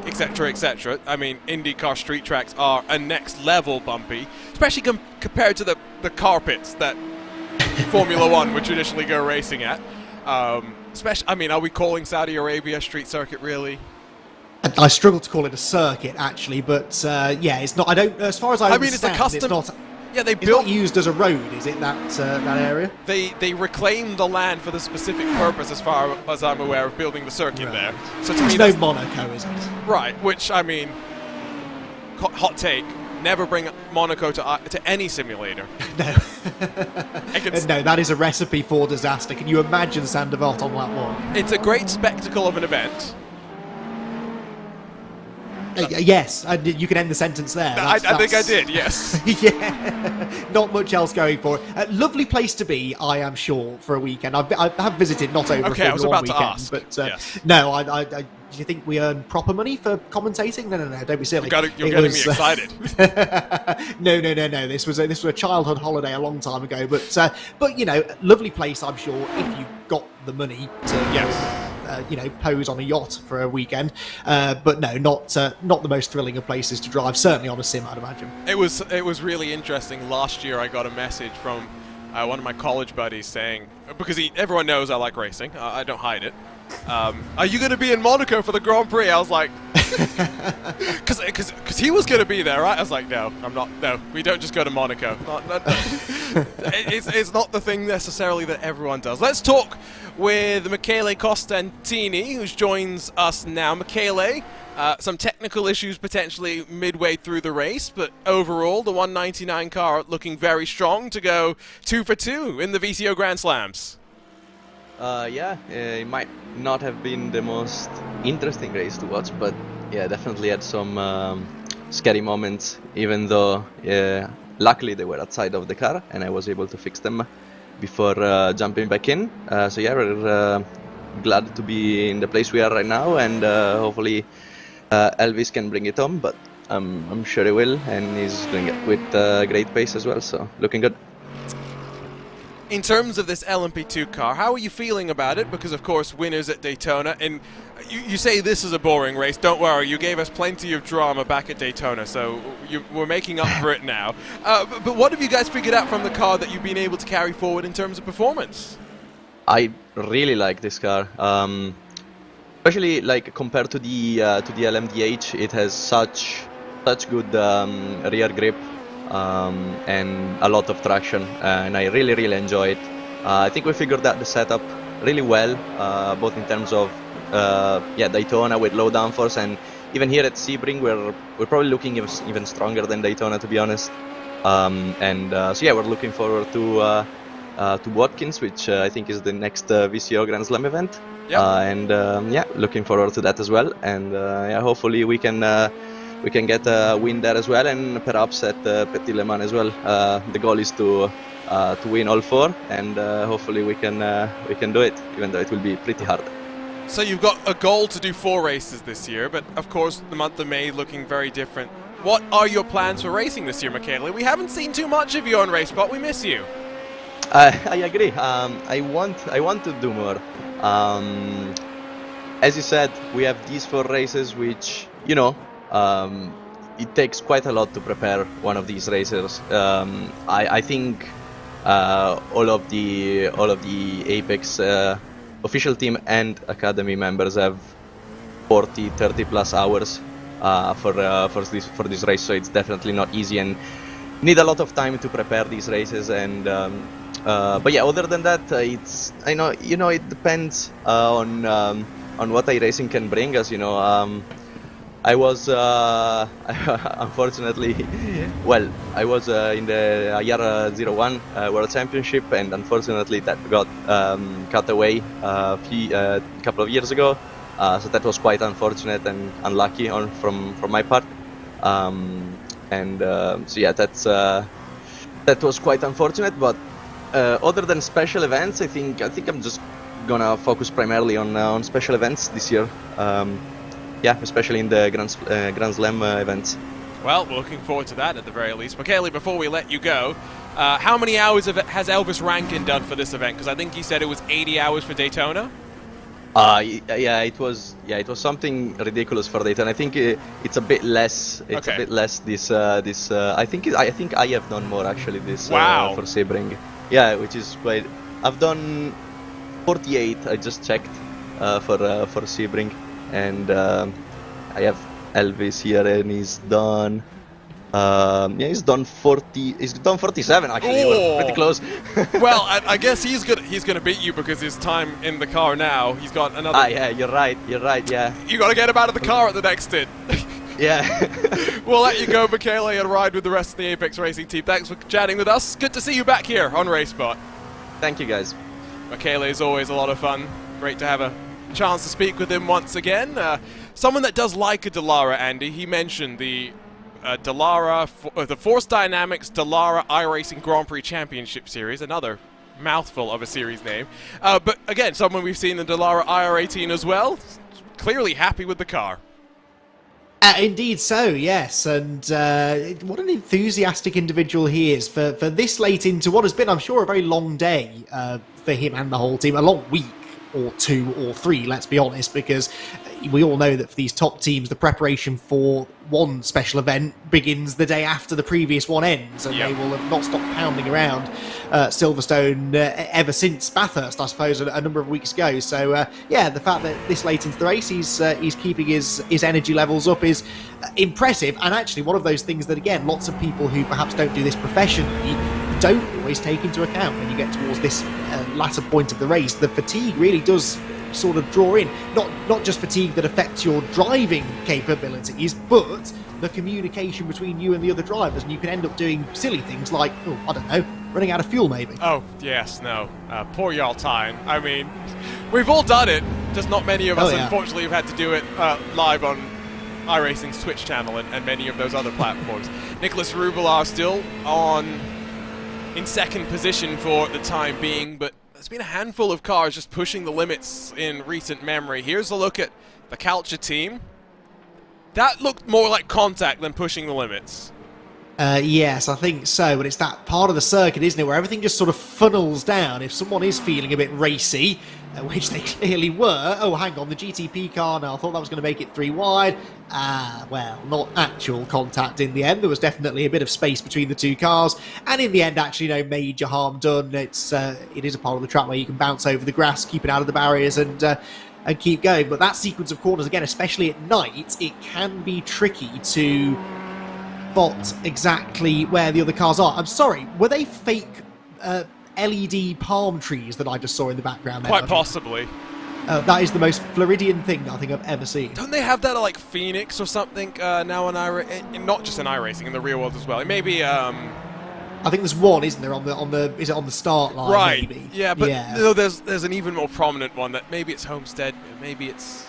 etc., etc. I mean, IndyCar street tracks are a next level bumpy, especially compared to the carpets that Formula One would traditionally go racing at. I mean, are we calling Saudi Arabia a street circuit, really? I struggle to call it a circuit, actually, but yeah, it's not. I don't. As far as I understand, it's a custom. It's not. Yeah, it's not used as a road, is it? That area. They reclaimed the land for the specific purpose, as far as I'm aware, of building the circuit there. So to me, no Monaco, is it? Right. Which I mean, hot take. Never bring Monaco to any simulator. No. No, that is a recipe for disaster. Can you imagine Sandevot on lap one? It's a great spectacle of an event. Yes, you can end the sentence there. I think I did, yes. Yeah, not much else going for it. Lovely place to be, I am sure, for a weekend. I have visited not over a Formula One weekend, ask. But yes. No, do you think we earn proper money for commentating? No, don't be silly. You're getting me excited. No. This was a childhood holiday a long time ago, but you know, lovely place, I'm sure, if you've got the money to pose on a yacht for a weekend. But no, not the most thrilling of places to drive. Certainly on a sim, I'd imagine. It was really interesting. Last year, I got a message from one of my college buddies saying, because everyone knows I like racing, I don't hide it. Are you going to be in Monaco for the Grand Prix? I was like, Because he was going to be there, right? I was like, no, I'm not. No, we don't just go to Monaco. It's not the thing necessarily that everyone does. Let's talk with Michele Costantini, who joins us now. Michele, some technical issues potentially midway through the race, but overall, the 199 car looking very strong to go 2 for 2 in the VCO Grand Slams. It might not have been the most interesting race to watch, but yeah, definitely had some scary moments, even though luckily they were outside of the car and I was able to fix them before jumping back in. We're glad to be in the place we are right now, and hopefully Elvis can bring it home, but I'm sure he will, and he's doing it with great pace as well, so looking good. In terms of this LMP2 car, how are you feeling about it? Because, of course, winners at Daytona, and you say this is a boring race. Don't worry, you gave us plenty of drama back at Daytona, so we're making up for it now. But what have you guys figured out from the car that you've been able to carry forward in terms of performance? I really like this car, especially like compared to the LMDH. It has such good rear grip. And a lot of traction, and I really enjoy it. I think we figured out the setup really well, both in terms of Daytona with low downforce, and even here at Sebring we're probably looking even stronger than Daytona, to be honest. We're looking forward to Watkins, which I think is the next VCO Grand Slam event. Yep. Looking forward to that as well, and hopefully we can get a win there as well, and perhaps at Petit Le Mans as well. The goal is to win all 4, and hopefully we can do it, even though it will be pretty hard. So you've got a goal to do 4 races this year, but of course the month of May looking very different. What are your plans for racing this year, Michele? We haven't seen too much of you on Race Spot. We miss you. I agree. I want to do more. As you said, we have these 4 races, which it takes quite a lot to prepare one of these races. I think all of the Apex official team and academy members have 30 plus hours for this race, so it's definitely not easy and need a lot of time to prepare these races. And other than that, it depends on what iRacing can bring us. I was unfortunately, I was in the year 01 World Championship, and unfortunately that got cut away a couple of years ago. So that was quite unfortunate and unlucky from my part. That was quite unfortunate. But other than special events, I think I'm just gonna focus primarily on special events this year. Especially in the Grand Slam events. Well, we're looking forward to that at the very least. Michele, before we let you go, how many hours of it has Elvis Rankin done for this event? Because I think he said it was 80 hours for Daytona. It was something ridiculous for Daytona. I think it's a bit less. It's a bit less this. I think I have done more actually this for Sebring. Yeah, which is quite. I've done 48. I just checked for Sebring. And I have Elvis here, and he's done. He's done 40. He's done 47 actually. We're pretty close. Well, I guess he's gonna beat you because his time in the car now. He's got another. Yeah, you're right. Yeah. You got to get him out of the car at the next stint. Yeah. We'll let you go, Michele, and ride with the rest of the Apex Racing team. Thanks for chatting with us. Good to see you back here on Race Spot. Thank you, guys. Michele is always a lot of fun. Great to have a chance to speak with him once again. Someone that does like a Dallara, Andy. He mentioned the Dallara, the Force Dynamics Dallara iRacing Grand Prix Championship Series, another mouthful of a series name. But again, someone we've seen in the Dallara iRating as well. Clearly happy with the car. Indeed so, yes, and what an enthusiastic individual he is for this late into what has been, I'm sure, a very long day for him and the whole team, a long week or 2 or 3, let's be honest, because we all know that for these top teams, the preparation for one special event begins the day after the previous one ends, and they will have not stopped pounding around Silverstone ever since Bathurst, I suppose, a number of weeks ago. So yeah, the fact that this late into the race he's keeping his energy levels up is impressive, and actually one of those things that, again, lots of people who perhaps don't do this professionally don't always take into account when you get towards this latter point of the race. The fatigue really does sort of draw in, not just fatigue that affects your driving capabilities, but the communication between you and the other drivers, and you can end up doing silly things like, I don't know, running out of fuel maybe. Oh, yes, no. Poor Jarl Tyne. I mean, we've all done it, just not many of us, unfortunately, have had to do it live on iRacing's Twitch channel and many of those other platforms. Nicholas Rubelar still in second position for the time being, but there's been a handful of cars just pushing the limits in recent memory. Here's a look at the Culture team. That looked more like contact than pushing the limits. Yes, I think so, but it's that part of the circuit, isn't it, where everything just sort of funnels down. If someone is feeling a bit racy, which they clearly were, oh, hang on, the GTP car, now I thought that was going to make it 3 wide. Well, not actual contact in the end. There was definitely a bit of space between the two cars, and in the end, actually, no major harm done. It is a part of the track where you can bounce over the grass, keep it out of the barriers, and keep going. But that sequence of corners, again, especially at night, it can be tricky to spot exactly where the other cars are. I'm sorry, were they fake LED palm trees that I just saw in the background there? Quite possibly. That is the most Floridian thing I think I've ever seen. Don't they have that at, like, Phoenix or something now on iRacing? Not just in iRacing, in the real world as well. It may be I think there's one, isn't there, is it on the start line? Right. Maybe? Yeah, but no, there's an even more prominent one that maybe it's Homestead, maybe it's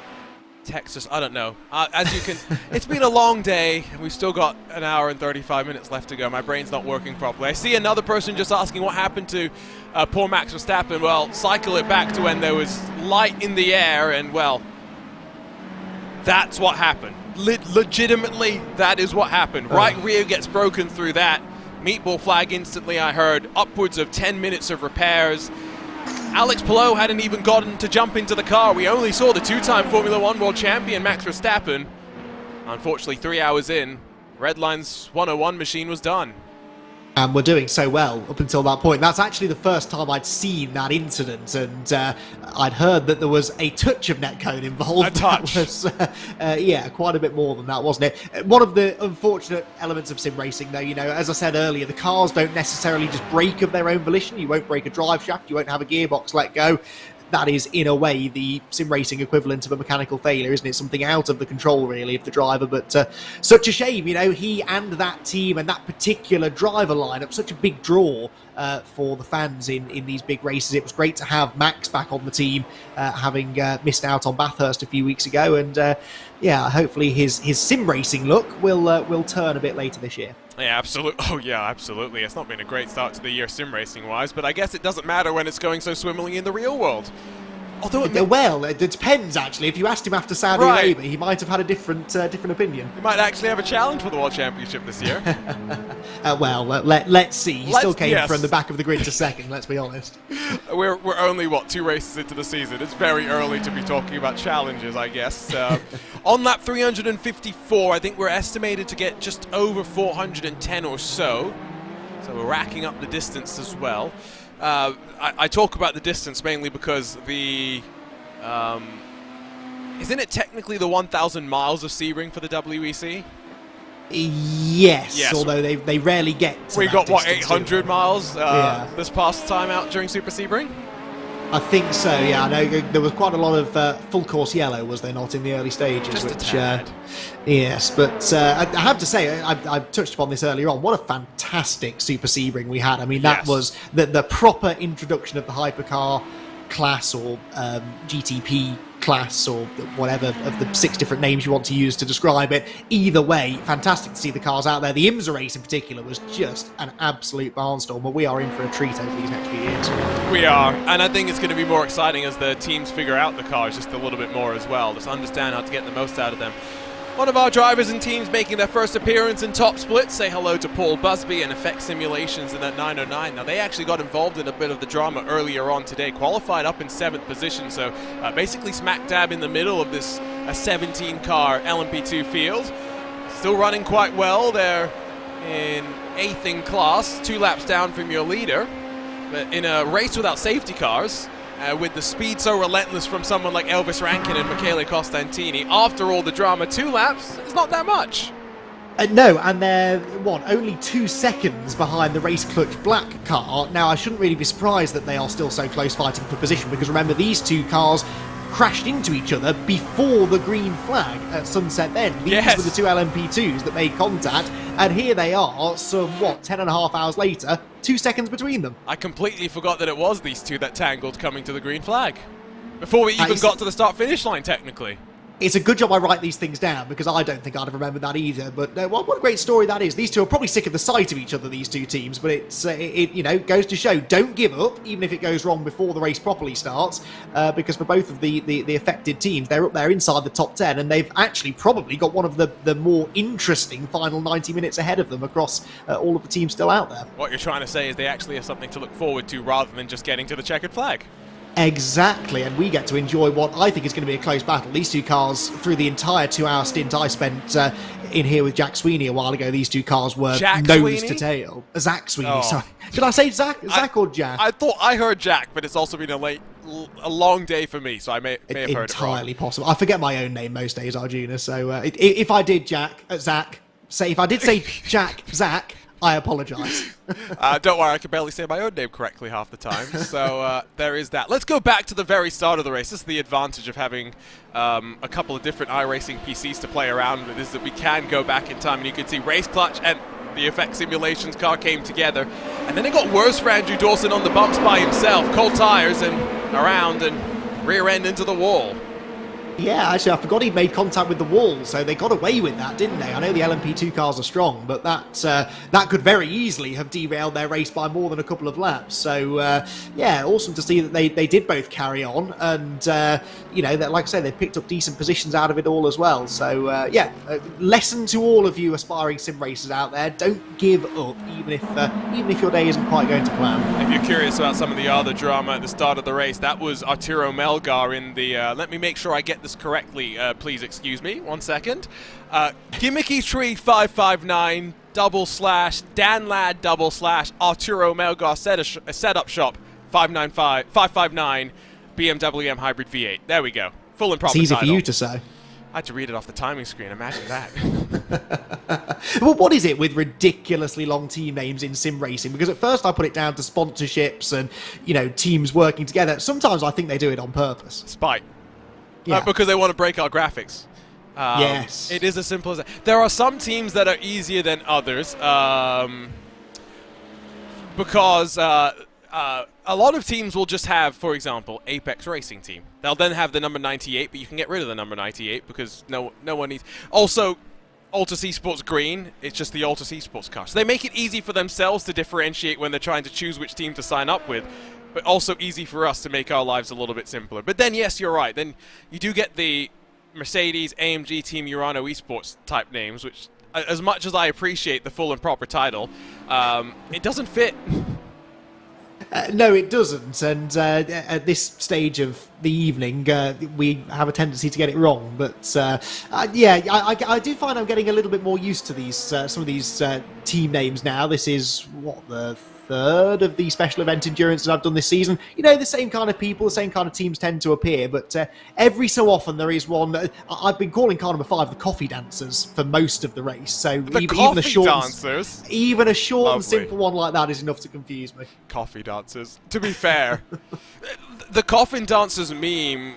Texas, I don't know. As you can, it's been a long day, and we've still got an hour and 35 minutes left to go. My brain's not working properly. I see another person just asking what happened to poor Max Verstappen. Well, cycle it back to when there was light in the air, and well, that's what happened. Legitimately, that is what happened. Right rear gets broken through that. Meatball flag instantly, I heard. Upwards of 10 minutes of repairs. Alex Palou hadn't even gotten to jump into the car. We only saw the 2-time Formula 1 world champion, Max Verstappen. Unfortunately, 3 hours in, Redline's 101 machine was done. And we're doing so well up until that point. That's actually the first time I'd seen that incident, and I'd heard that there was a touch of netcode involved. A touch. That was, yeah, quite a bit more than that, wasn't it? One of the unfortunate elements of sim racing, though, you know, as I said earlier, the cars don't necessarily just break of their own volition. You won't break a drive shaft, you won't have a gearbox let go. That is, in a way, the sim racing equivalent of a mechanical failure, isn't it? Something out of the control, really, of the driver. But such a shame, you know, he and that team and that particular driver lineup, such a big draw for the fans in these big races. It was great to have Max back on the team, having missed out on Bathurst a few weeks ago. And yeah, hopefully his sim racing look will turn a bit later this year. Yeah, absolutely. Oh, yeah, absolutely. It's not been a great start to the year sim racing-wise, but I guess it doesn't matter when it's going so swimmingly in the real world. Although it depends, actually. If you asked him after Saudi Arabia, he might have had a different opinion. He might actually have a challenge for the World Championship this year. Well, let's see. He still came from the back of the grid to second, let's be honest. We're only, 2 races into the season. It's very early to be talking about challenges, I guess. On lap 354, I think we're estimated to get just over 410 or so. So we're racking up the distance as well. I talk about the distance mainly because the isn't it technically the 1,000 miles of Sebring for the WEC? Yes, although they rarely get to we that got distance, what, 800 miles this past time out during Super Sebring? I think so, yeah. I know there was quite a lot of full course yellow, was there not, in the early stages? Just a tad. Yes, but I have to say, I've touched upon this earlier on, what a fantastic Super Sebring we had. I mean, that was the proper introduction of the hypercar class, or GTP class, or whatever of the 6 different names you want to use to describe it. Either way, fantastic to see the cars out there. The IMSA race in particular was just an absolute barnstorm, but we are in for a treat over these next few years. We are, and I think it's going to be more exciting as the teams figure out the cars just a little bit more as well, just understand how to get the most out of them. One of our drivers and teams making their first appearance in Top Split. Say hello to Paul Busby and Effect Simulations in that 909. Now, they actually got involved in a bit of the drama earlier on today, qualified up in 7th position, so basically smack dab in the middle of this 17-car LMP2 field. Still running quite well. They're in 8th in class, 2 laps down from your leader. But in a race without safety cars, with the speed so relentless from someone like Elvis Rankin and Michele Costantini, after all the drama, 2 laps is not that much. No, and they're, only 2 seconds behind the Race Clutch Black car. Now, I shouldn't really be surprised that they are still so close fighting for position, because remember, these 2 cars crashed into each other before the green flag at Sunset Bend. These were the 2 LMP2s that made contact, and here they are, some, 10.5 hours later, 2 seconds between them. I completely forgot that it was these 2 that tangled coming to the green flag. Before we even got to the start-finish line, technically. It's a good job I write these things down, because I don't think I'd have remembered that either. But what a great story that is. These 2 are probably sick of the sight of each other, these 2 teams. But it goes to show, don't give up, even if it goes wrong before the race properly starts. Because for both of the affected teams, they're up there inside the top 10, and they've actually probably got one of the more interesting final 90 minutes ahead of them across all of the teams still out there. What you're trying to say is they actually have something to look forward to rather than just getting to the checkered flag. Exactly, and we get to enjoy what I think is going to be a close battle. These 2 cars, through the entire 2-hour stint I spent in here with Jack Sweeney a while ago, these 2 cars were nose to tail. Zach Sweeney, sorry. Did I say Zach? Zach or Jack? I thought I heard Jack, but it's also been a long day for me, so I may have heard it wrong. Entirely possible. I forget my own name most days, Arjuna, so if I did Zach, if I did say Jack, Zach, I apologise. Don't worry, I can barely say my own name correctly half the time, so there is that. Let's go back to the very start of the race. This is the advantage of having a couple of different iRacing PCs to play around with, is that we can go back in time, and you can see Race Clutch and the Effect Simulations car came together, and then it got worse for Andrew Dawson on the bumps by himself. Cold tyres and around and rear end into the wall. Yeah, actually, I forgot he made contact with the wall, so they got away with that, didn't they? I know the LMP2 cars are strong, but that could very easily have derailed their race by more than a couple of laps. So, yeah, awesome to see that they did both carry on, and, that, like I say, they picked up decent positions out of it all as well. So, yeah, lesson to all of you aspiring sim racers out there, don't give up, even if your day isn't quite going to plan. If you're curious about some of the other drama at the start of the race, that was Arturo Melgar in the, let me make sure I get this correctly, please excuse me, 1 second. Gimmicky Tree 559 / Dan Ladd / Arturo Melgar setup shop 559 BMW M Hybrid V8. There we go. Full and proper title. It's easy title. for you to say. I had to read it off the timing screen, imagine that. Well, what is it with ridiculously long team names in sim racing? Because at first I put it down to sponsorships and, teams working together. Sometimes I think they do it on purpose. Spite. Yeah. Because they want to break our graphics. Yes. It is as simple as that. There are some teams that are easier than others because a lot of teams will just have, for example, Apex Racing Team. They'll then have the number 98, but you can get rid of the number 98 because no one needs... Also, Altus Esports Green, it's just the Altus Esports car. So they make it easy for themselves to differentiate when they're trying to choose which team to sign up with, but also easy for us to make our lives a little bit simpler. But then, yes, you're right. Then you do get the Mercedes, AMG, Team Urano Esports type names, which, as much as I appreciate the full and proper title, it doesn't fit. No, it doesn't. And at this stage of the evening, we have a tendency to get it wrong. But yeah, I do find I'm getting a little bit more used to these some of these team names now. This is the third of the special event endurance that I've done this season. The same kind of people, the same kind of teams tend to appear, but every so often there is one. I've been calling car number 5 the coffee dancers for most of the race. So even a short and simple one like that is enough to confuse me. Coffee dancers. To be fair, the coffin dancers meme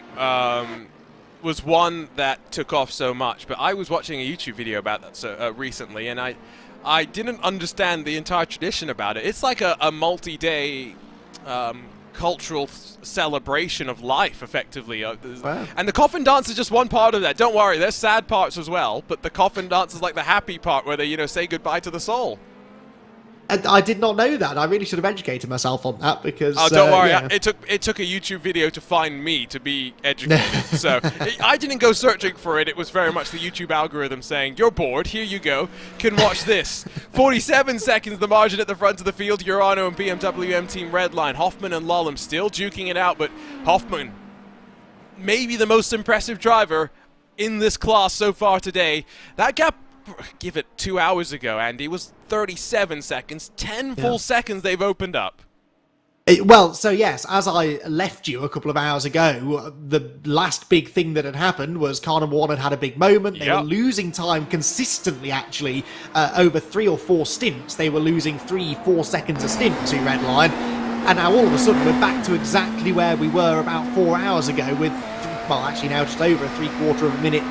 was one that took off so much, but I was watching a YouTube video about that recently, and I didn't understand the entire tradition about it. It's like a multi-day cultural celebration of life, effectively. Wow. And the coffin dance is just one part of that. Don't worry, there's sad parts as well, but the coffin dance is like the happy part where they, say goodbye to the soul. I did not know that. I really should have educated myself on that because... Oh, don't worry. Yeah. It took a YouTube video to find me to be educated. So I didn't go searching for it. It was very much the YouTube algorithm saying, you're bored, here you go, can watch this. 47 seconds the margin at the front of the field. Urano and BMW M Team Redline. Hoffman and Lolland still duking it out, but Hoffman, maybe the most impressive driver in this class so far today. That gap, give it 2 hours ago, Andy, was 37 seconds. 10 full seconds they've opened up. Well, so yes, as I left you a couple of hours ago, the last big thing that had happened was Car number 1 had a big moment. They were losing time consistently, actually, over 3 or 4 stints. They were losing 3-4 seconds a stint to Redline. And now all of a sudden we're back to exactly where we were about 4 hours ago with, well, actually now just over a 3/4 of a minute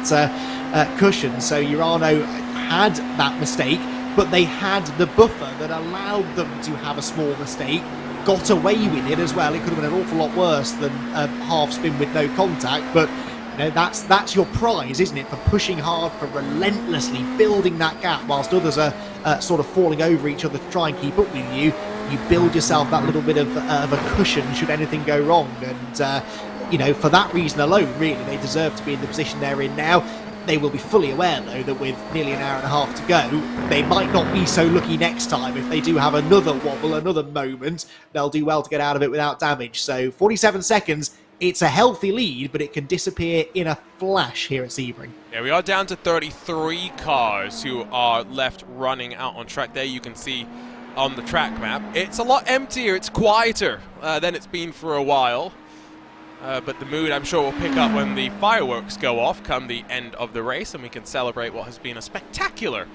cushion. So Urano had that mistake, but they had the buffer that allowed them to have a small mistake. Got away with it as well. It could have been an awful lot worse than a half spin with no contact, but you know, that's your prize, isn't it? For pushing hard, for relentlessly building that gap whilst others are sort of falling over each other to try and keep up with you. You build yourself that little bit of a cushion should anything go wrong, and you know, for that reason alone, really, they deserve to be in the position they're in now. They will be fully aware, though, that with nearly an hour and a half to go, they might not be so lucky next time. If they do have another wobble, another moment, they'll do well to get out of it without damage. So 47 seconds, it's a healthy lead, but it can disappear in a flash here at Sebring. Yeah, we are down to 33 cars who are left running out on track. There you can see on the track map. It's a lot emptier, it's quieter than it's been for a while. But the mood, I'm sure, will pick up when the fireworks go off come the end of the race, and we can celebrate what has been a spectacular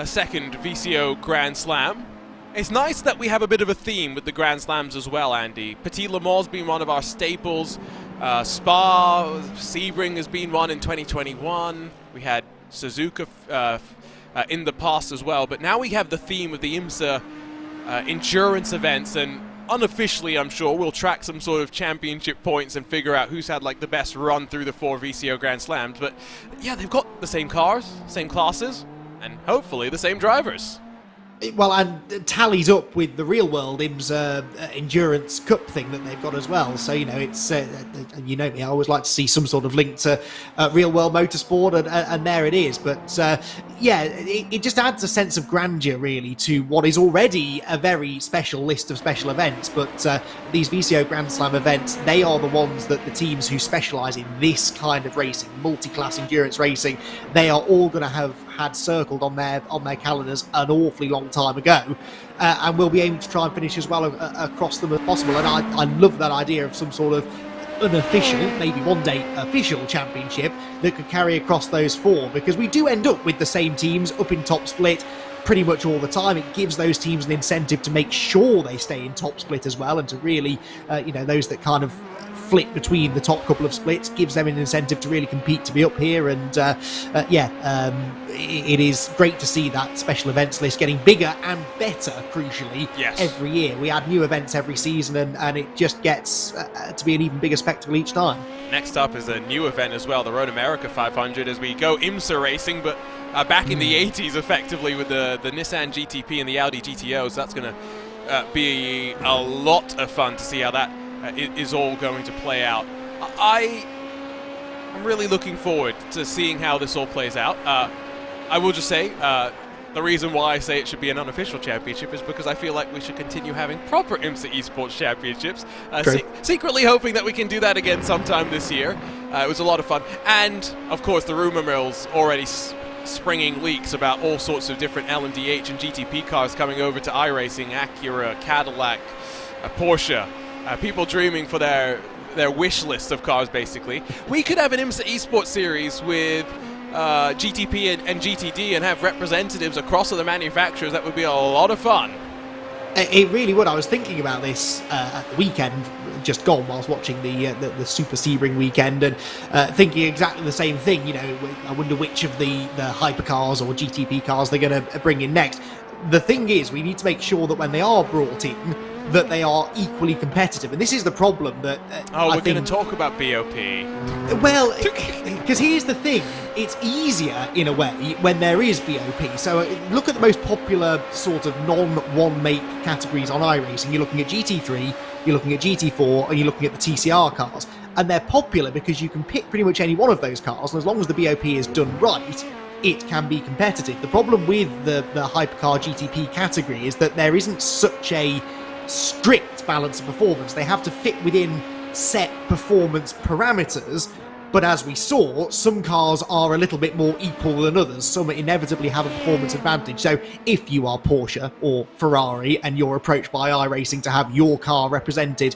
second VCO Grand Slam. It's nice that we have a bit of a theme with the Grand Slams as well, Andy. Petit Le Mans has been one of our staples. Spa, Sebring has been one in 2021. We had Suzuka in the past as well. But now we have the theme of the IMSA endurance events, and unofficially, I'm sure, we'll track some sort of championship points and figure out who's had like the best run through the 4 VCO Grand Slams. But yeah, they've got the same cars, same classes, and hopefully the same drivers. Well, and tallies up with the real-world IMSA Endurance Cup thing that they've got as well. So, you know, it's, you know me, I always like to see some sort of link to real-world motorsport, and there it is. But, yeah, it just adds a sense of grandeur, really, to what is already a very special list of special events. But these VCO Grand Slam events, they are the ones that the teams who specialise in this kind of racing, multi-class endurance racing, they are all going to have had circled on their calendars an awfully long time ago, and we'll be aiming to try and finish as well across them as possible. And I love that idea of some sort of unofficial, maybe one day official championship that could carry across those 4, because we do end up with the same teams up in top split pretty much all the time. It gives those teams an incentive to make sure they stay in top split as well, and to really, you know, those that kind of flip between the top couple of splits gives them an incentive to really compete to be up here. And it is great to see that special events list getting bigger and better, crucially, every year. We add new events every season, and it just gets to be an even bigger spectacle each time. Next up is a new event as well, the Road America 500, as we go IMSA racing, but back in the 80s effectively with the Nissan GTP and the Audi GTO. So that's going to be a lot of fun to see how that is all going to play out. I'm really looking forward to seeing how this all plays out. I will just say, the reason why I say it should be an unofficial championship is because I feel like we should continue having proper IMSA Esports championships. Secretly hoping that we can do that again sometime this year. It was a lot of fun. And, of course, the rumor mill's already springing leaks about all sorts of different LMDH and GTP cars coming over to iRacing, Acura, Cadillac, Porsche. People dreaming for their wish list of cars, basically. We could have an IMSA Esports series with GTP and GTD and have representatives across the manufacturers. That would be a lot of fun. It really would. I was thinking about this at the weekend just gone whilst watching the Super Sebring weekend, and thinking exactly the same thing. You know, I wonder which of the hypercars or GTP cars they're going to bring in next. The thing is, we need to make sure that when they are brought in, that they are equally competitive. And this is the problem that we're going to talk about BOP. Well, because here's the thing. It's easier, in a way, when there is BOP. So look at the most popular sort of non-one-make categories on iRacing. You're looking at GT3, you're looking at GT4, and you're looking at the TCR cars. And they're popular because you can pick pretty much any one of those cars, and as long as the BOP is done right, it can be competitive. The problem with the hypercar GTP category is that there isn't such a strict balance of performance. They have to fit within set performance parameters, but as we saw, some cars are a little bit more equal than others. Some inevitably have a performance advantage. So if you are Porsche or Ferrari and you're approached by iRacing to have your car represented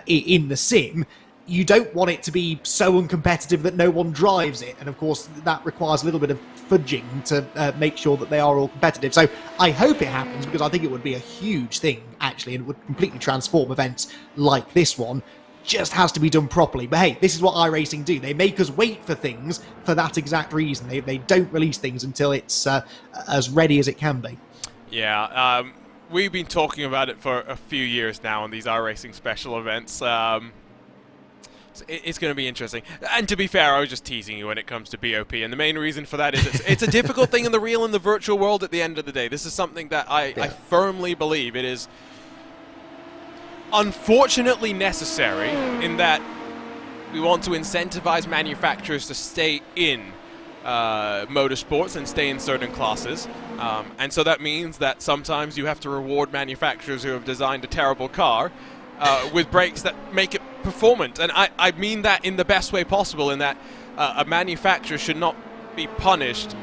in the sim, you don't want it to be so uncompetitive that no one drives it. And of course, that requires a little bit of fudging to make sure that they are all competitive. So I hope it happens, because I think it would be a huge thing, actually, and it would completely transform events like this one. Just has to be done properly. But hey, this is what iRacing do. They make us wait for things for that exact reason. They don't release things until it's as ready as it can be. Yeah, we've been talking about it for a few years now on these iRacing special events. It's going to be interesting. And to be fair, I was just teasing you when it comes to BOP, and the main reason for that is it's a difficult thing in the real and the virtual world at the end of the day. This is something that I firmly believe it is unfortunately necessary, in that we want to incentivize manufacturers to stay in motorsports and stay in certain classes. And so that means that sometimes you have to reward manufacturers who have designed a terrible car with brakes that make it performant. And I mean that in the best way possible, in that a manufacturer should not be punished,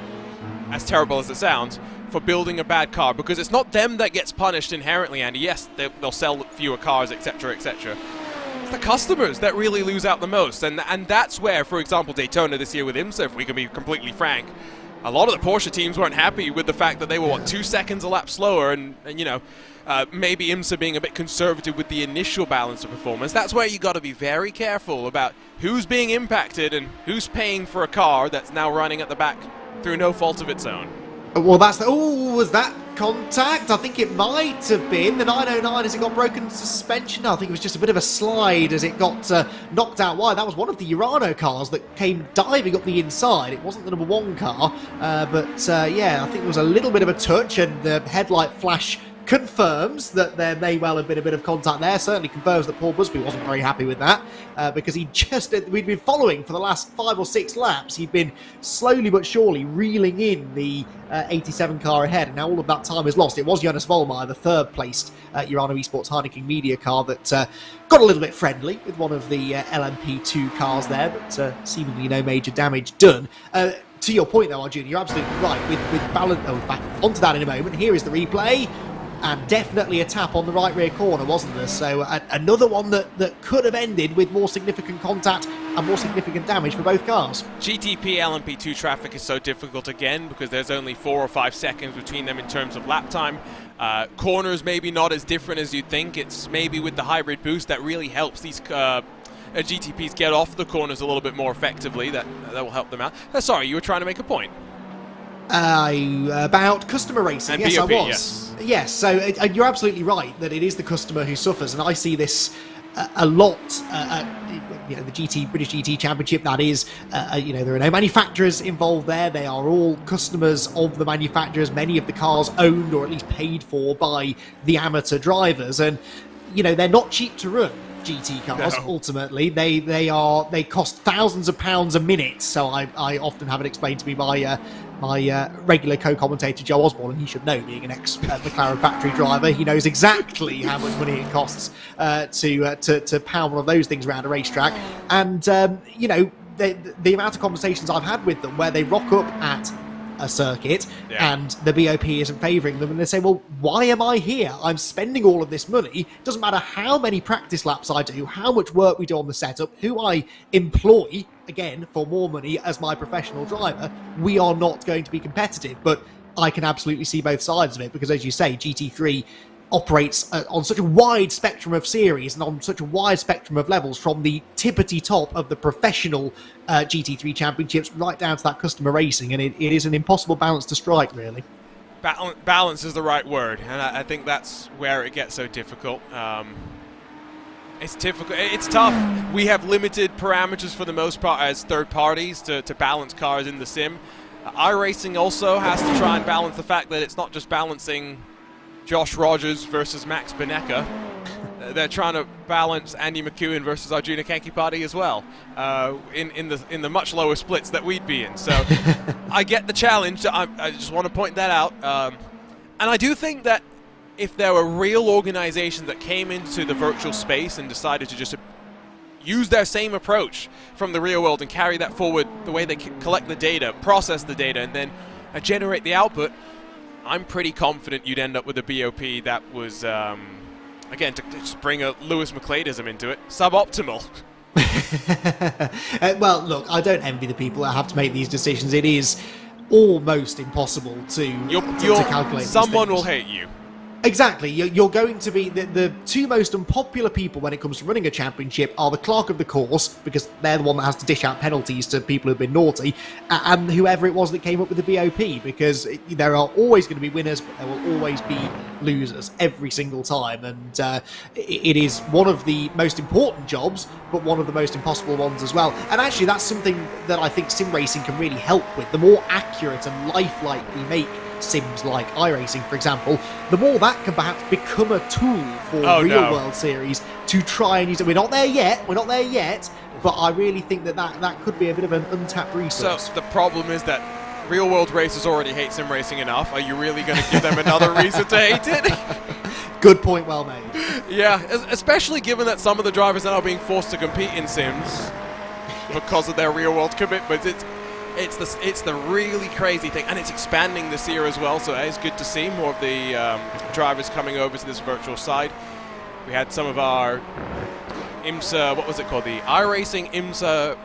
as terrible as it sounds, for building a bad car, because it's not them that gets punished inherently, Andy. Yes, they'll sell fewer cars, etc., etc. It's the customers that really lose out the most, and that's where, for example, Daytona this year with IMSA, if we can be completely frank, a lot of the Porsche teams weren't happy with the fact that they were, 2 seconds a lap slower, and you know, maybe IMSA being a bit conservative with the initial balance of performance. That's where you got to be very careful about who's being impacted and who's paying for a car that's now running at the back through no fault of its own. Well, that's the... Oh, was that contact? I think it might have been. The 909 as it got broken suspension. I think it was just a bit of a slide as it got knocked out wide. That was one of the Urano cars that came diving up the inside. It wasn't the number 1 car, but yeah, I think there was a little bit of a touch, and the headlight flash confirms that there may well have been a bit of contact there. Certainly confirms that Paul Busby wasn't very happy with that, because we'd been following for the last 5 or 6 laps. He'd been slowly but surely reeling in the 87 car ahead, and now all of that time is lost. It was Jonas Vollmeyer, the 3rd placed Urano Esports Heineken Media car, that got a little bit friendly with one of the LMP2 cars there, but seemingly no major damage done. To your point though, Arjun, you're absolutely right. With balance, back onto that in a moment. Here is the replay. And definitely a tap on the right rear corner, wasn't there? So another one that could have ended with more significant contact and more significant damage for both cars. GTP LMP2 traffic is so difficult again because there's only 4 or 5 seconds between them in terms of lap time. Corners maybe not as different as you'd think. It's maybe with the hybrid boost that really helps these GTPs get off the corners a little bit more effectively. That will help them out. Sorry, you were trying to make a point. About customer racing, and yes, BOP, I was. Yes, so you're absolutely right that it is the customer who suffers, and I see this a lot. The British GT Championship, that is, there are no manufacturers involved there. They are all customers of the manufacturers. Many of the cars owned or at least paid for by the amateur drivers, and they're not cheap to run. GT cars, no. Ultimately, they cost thousands of pounds a minute. So I often have it explained to me by my regular co-commentator Joe Osborne, and he should know, being an ex-McLaren factory driver. He knows exactly how much money it costs to pound one of those things around a racetrack. And the amount of conversations I've had with them where they rock up at a circuit and the BOP isn't favouring them, and they say, well, why am I here? I'm spending all of this money. Doesn't matter how many practice laps I do, how much work we do on the setup, who I employ, again, for more money as my professional driver, we are not going to be competitive. But I can absolutely see both sides of it, because as you say, GT3 operates on such a wide spectrum of series and on such a wide spectrum of levels, from the tippity top of the professional GT3 championships right down to that customer racing, and it is an impossible balance to strike, really. balance is the right word, and I think that's where it gets so difficult. It's difficult. It's tough. We have limited parameters for the most part as third parties to balance cars in the sim. iRacing also has to try and balance the fact that it's not just balancing Josh Rogers versus Max Benecca. They're trying to balance Andy McEwen versus Arjuna Kankipati as well, in the much lower splits that we'd be in. So I get the challenge. I just want to point that out. And I do think that if there were real organizations that came into the virtual space and decided to just use their same approach from the real world and carry that forward, the way they collect the data, process the data, and then generate the output, I'm pretty confident you'd end up with a BOP that was, again, to just bring a Lewis McCladeism into it, suboptimal. Well, look, I don't envy the people that have to make these decisions. It is almost impossible to calculate. Someone will hate you. Exactly. You're going to be... The two most unpopular people when it comes to running a championship are the clerk of the course, because they're the one that has to dish out penalties to people who've been naughty, and whoever it was that came up with the BOP, because there are always going to be winners, but there will always be losers every single time, and it is one of the most important jobs, but one of the most impossible ones as well. And actually, that's something that I think sim racing can really help with. The more accurate and lifelike we make sims like iRacing, for example, the more that can perhaps become a tool for real-world series to try and use it. We're not there yet, but I really think that could be a bit of an untapped resource. So the problem is that real-world racers already hate sim racing enough. Are you really going to give them another reason to hate it? Good point, well made. Yeah, especially given that some of the drivers are now being forced to compete in sims because of their real-world commitments. It's the really crazy thing, and it's expanding this year as well, so it's good to see more of the drivers coming over to this virtual side. We had some of our IMSA, what was it called, the iRacing IMSA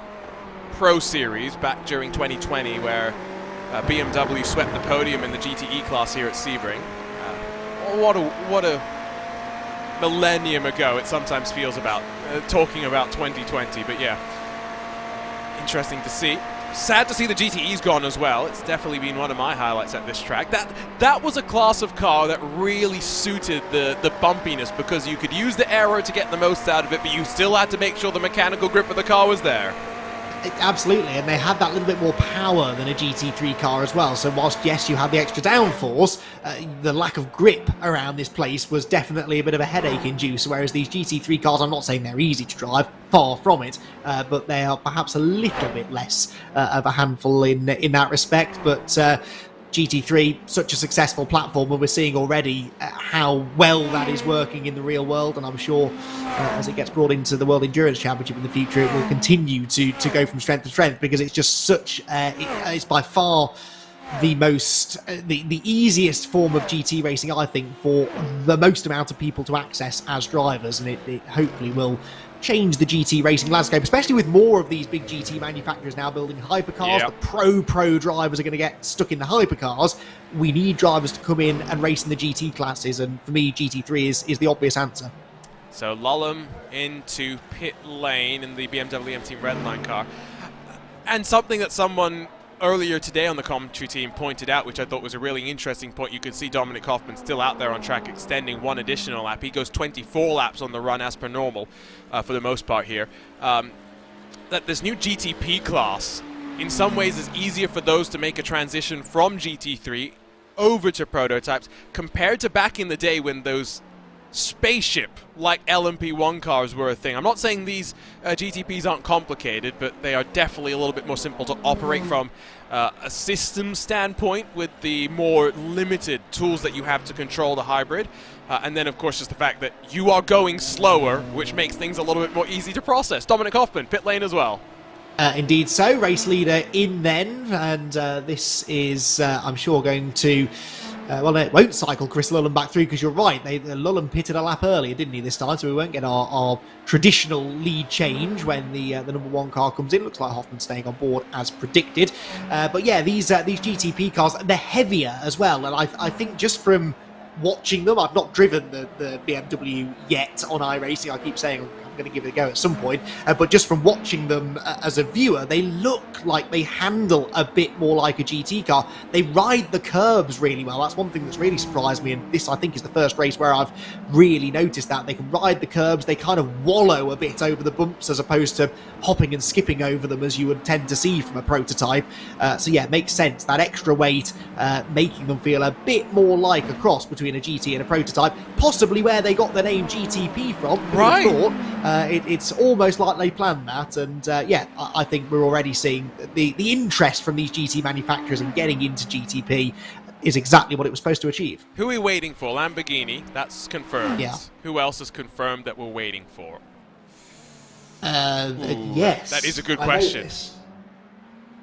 Pro Series back during 2020, where BMW swept the podium in the GTE class here at Sebring. What a millennium ago it sometimes feels about talking about 2020, but yeah, interesting to see. Sad to see the GTE's gone as well. It's definitely been one of my highlights at this track. That was a class of car that really suited the bumpiness, because you could use the aero to get the most out of it, but you still had to make sure the mechanical grip of the car was there. Absolutely, and they had that little bit more power than a GT3 car as well. So whilst, yes, you had the extra downforce, the lack of grip around this place was definitely a bit of a headache inducer, whereas these GT3 cars, I'm not saying they're easy to drive, far from it, but they are perhaps a little bit less of a handful in that respect. But GT3, such a successful platform, and we're seeing already how well that is working in the real world, and I'm sure as it gets brought into the World Endurance Championship in the future, it will continue to go from strength to strength, because it's just such it's by far the most the easiest form of GT racing, I think, for the most amount of people to access as drivers, and it hopefully will change the GT racing landscape, especially with more of these big GT manufacturers now building hypercars. Yep. The pro drivers are going to get stuck in the hypercars. We need drivers to come in and race in the GT classes, and for me, GT3 is the obvious answer. So Lullum into pit lane in the BMW M Team Redline car. And something that someone earlier today on the commentary team pointed out, which I thought was a really interesting point, you could see Dominic Hoffman still out there on track extending one additional lap. He goes 24 laps on the run as per normal for the most part here. That this new GTP class in some ways is easier for those to make a transition from GT3 over to prototypes compared to back in the day when those spaceship like LMP1 cars were a thing. I'm not saying these GTPs aren't complicated, but they are definitely a little bit more simple to operate from a system standpoint, with the more limited tools that you have to control the hybrid. And then, of course, just the fact that you are going slower, which makes things a little bit more easy to process. Dominic Hoffman, pit lane as well. Indeed so. Race leader in then, and this is, I'm sure, going to... well, it won't cycle Chris Lullum back through, because you're right, Lullum pitted a lap earlier, didn't he, this time, so we won't get our traditional lead change when the number one car comes in. Looks like Hoffman's staying on board as predicted. But yeah, these GTP cars, they're heavier as well, and I think just from watching them, I've not driven the BMW yet on iRacing. I keep saying I'm I'm going to give it a go at some point. But just from watching them as a viewer, they look like they handle a bit more like a GT car. They ride the curbs really well. That's one thing that's really surprised me, and this I think is the first race where I've really noticed that. They can ride the curbs, they kind of wallow a bit over the bumps as opposed to hopping and skipping over them as you would tend to see from a prototype. So yeah, it makes sense. That extra weight making them feel a bit more like a cross between a GT and a prototype, possibly where they got the name GTP from. Right. It's almost like they planned that, and yeah, I think we're already seeing the interest from these GT manufacturers in getting into GTP is exactly what it was supposed to achieve. Who are we waiting for? Lamborghini, that's confirmed. Yeah. Who else is confirmed that we're waiting for? Yes. That is a good question.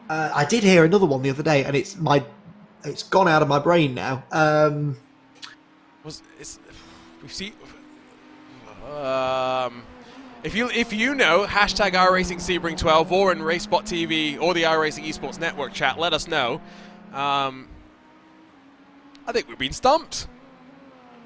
I did hear another one the other day, and it's gone out of my brain now. If you know, hashtag iRacing Sebring 12 or in RaceBot TV or the iRacing Esports Network chat, let us know. I think we've been stumped.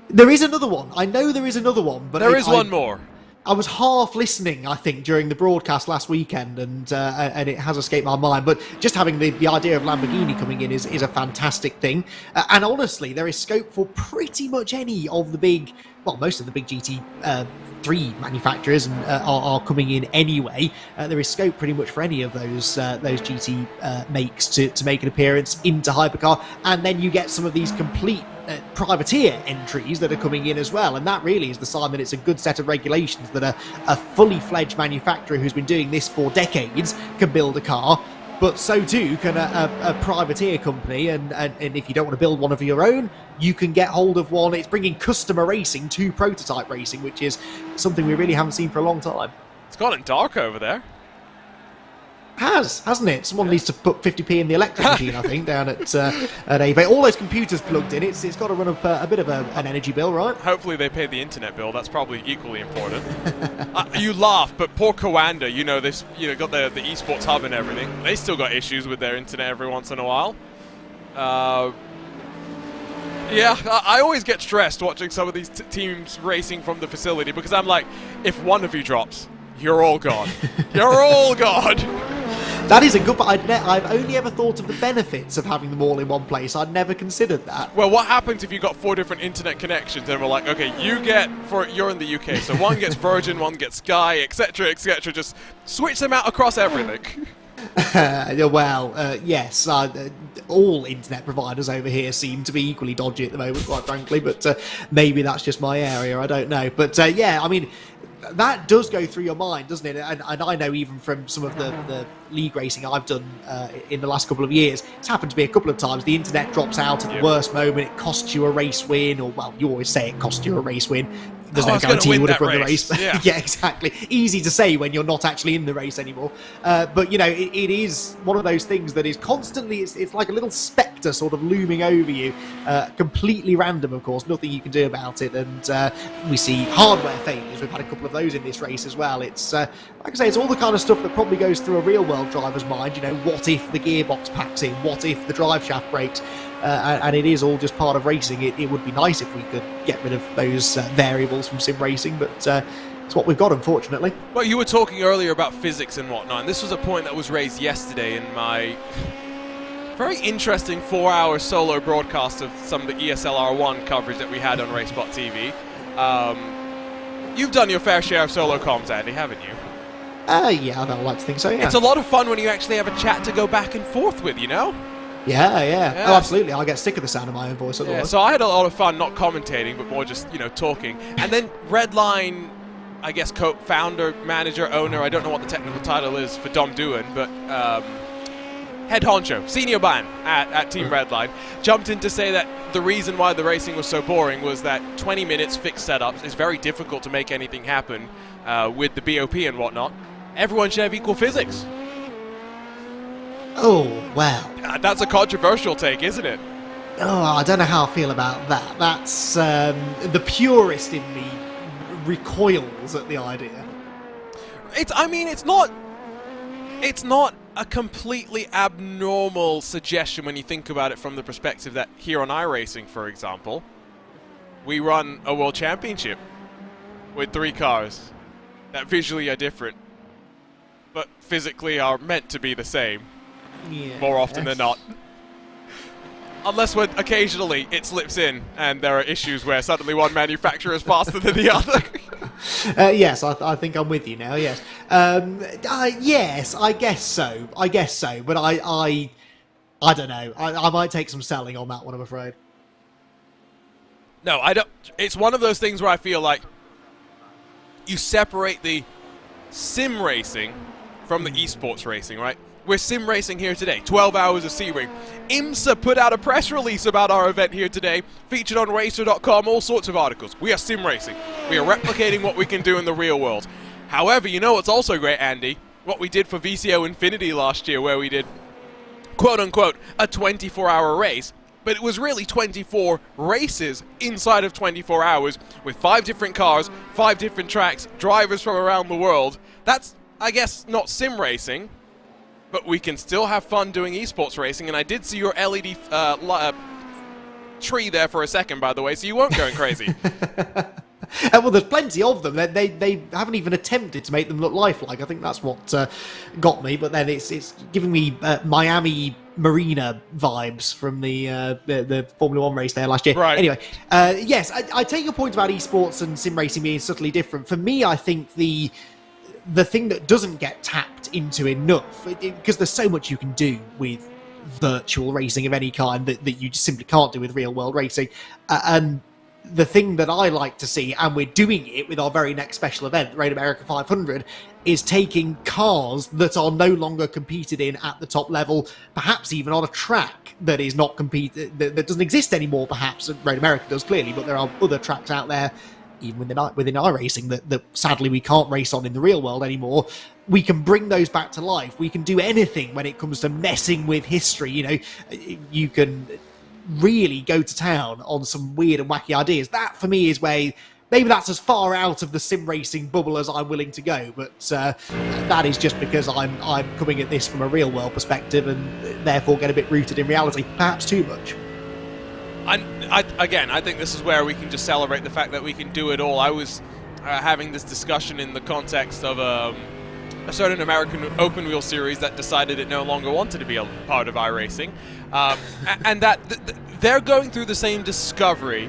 There is another one. I know there is another one, but there is one more. I was half listening, I think, during the broadcast last weekend, and it has escaped my mind. But just having the idea of Lamborghini coming in is a fantastic thing. And honestly, there is scope for pretty much any of the big, well, most of the big GT3 manufacturers are coming in anyway. There is scope pretty much for any of those GT makes to make an appearance into Hypercar, and then you get some of these complete privateer entries that are coming in as well, and that really is the sign that it's a good set of regulations, that a fully fledged manufacturer who's been doing this for decades can build a car, but so too can a privateer company, and if you don't want to build one of your own, you can get hold of one. It's bringing customer racing to prototype racing, which is something we really haven't seen for a long time. It's gotten dark over there. Hasn't it? Someone needs to put 50p in the electric machine, I think, down at eBay. All those computers plugged in, it's got to run up a bit of an energy bill, right? Hopefully they pay the internet bill. That's probably equally important. You laugh, but poor Coanda, got the esports hub and everything. They still got issues with their internet every once in a while. Yeah, I always get stressed watching some of these teams racing from the facility, because I'm like, if one of you drops, you're all gone. You're all gone. That is a good, but I've only ever thought of the benefits of having them all in one place. I'd never considered that. Well, what happens if you've got 4 different internet connections and we're like, okay, you're in the UK, so one gets Virgin, one gets Sky, etc., etc. Just switch them out across everything. Yes, all internet providers over here seem to be equally dodgy at the moment, quite frankly, but maybe that's just my area, I don't know. But yeah, I mean, that does go through your mind, doesn't it? And I know even from some of the league racing I've done in the last couple of years, it's happened to me a couple of times. The internet drops out at the worst moment, it costs you a race win, or, well, you always say it costs you a race win. There's no guarantee you would have run the race. Yeah. Yeah, exactly. Easy to say when you're not actually in the race anymore. But, it is one of those things that is constantly, it's like a little spectre sort of looming over you. Completely random, of course. Nothing you can do about it. And we see hardware failures. We've had a couple of those in this race as well. It's, like I say, it's all the kind of stuff that probably goes through a real-world driver's mind. What if the gearbox packs in? What if the drive shaft breaks? And it is all just part of racing. It would be nice if we could get rid of those variables from sim racing, but it's what we've got, unfortunately. Well, you were talking earlier about physics and whatnot, and this was a point that was raised yesterday in my very interesting 4-hour solo broadcast of some of the ESL R1 coverage that we had on RaceBot TV. You've done your fair share of solo comms, Andy, haven't you? Yeah, I'd like to think so, yeah. It's a lot of fun when you actually have a chat to go back and forth with, Yeah. Oh, absolutely. I get sick of the sound of my own voice otherwise. Yeah, so I had a lot of fun, not commentating, but more just, talking. And then Redline, I guess, co-founder, manager, owner, I don't know what the technical title is for Dom Doohan, but head honcho, senior ban at Team Redline, jumped in to say that the reason why the racing was so boring was that 20 minutes fixed setups is very difficult to make anything happen with the BOP and whatnot. Everyone should have equal physics. Oh, wow. That's a controversial take, isn't it? Oh, I don't know how I feel about that. That's the purist in me recoils at the idea. It's not a completely abnormal suggestion when you think about it from the perspective that here on iRacing, for example, we run a world championship with 3 cars. that visually are different, but physically are meant to be the same, more often than not. Unless when occasionally it slips in and there are issues where suddenly one manufacturer is faster than the other. Yes, I think I'm with you now, yes. Yes, I guess so. But I don't know. I might take some selling on that one, I'm afraid. No, I don't. It's one of those things where I feel like you separate the sim racing from the esports racing, right? We're sim racing here today, 12 hours of Sebring. IMSA put out a press release about our event here today, featured on racer.com, all sorts of articles. We are sim racing. We are replicating what we can do in the real world. However, you know what's also great, Andy? What we did for VCO Infinity last year, where we did, quote-unquote, a 24-hour race, but it was really 24 races inside of 24 hours with 5 different cars, 5 different tracks, drivers from around the world. That's, I guess, not sim racing, but we can still have fun doing esports racing, and I did see your LED tree there for a second, by the way, so you weren't going crazy. Well, there's plenty of them. They haven't even attempted to make them look lifelike. I think that's what got me, but then it's giving me Miami Marina vibes from the Formula 1 race there last year. Right. Anyway, yes, I take your point about esports and sim racing being subtly different. For me, I think the thing that doesn't get tapped into enough, because there's so much you can do with virtual racing of any kind that you just simply can't do with real world racing, and the thing that I like to see, and we're doing it with our very next special event, the Raid America 500, is taking cars that are no longer competed in at the top level, perhaps even on a track that is not that doesn't exist anymore, perhaps. Raid America does, clearly, but there are other tracks out there, even within iRacing, that sadly we can't race on in the real world anymore. We can bring those back to life. We can do anything when it comes to messing with history. You know, you can really go to town on some weird and wacky ideas. That, for me, is where maybe that's as far out of the sim racing bubble as I'm willing to go, but that is just because I'm coming at this from a real world perspective and therefore get a bit rooted in reality, perhaps too much. Again, I think this is where we can just celebrate the fact that we can do it all. I was having this discussion in the context of a certain American open wheel series that decided it no longer wanted to be a part of iRacing, and that they're going through the same discovery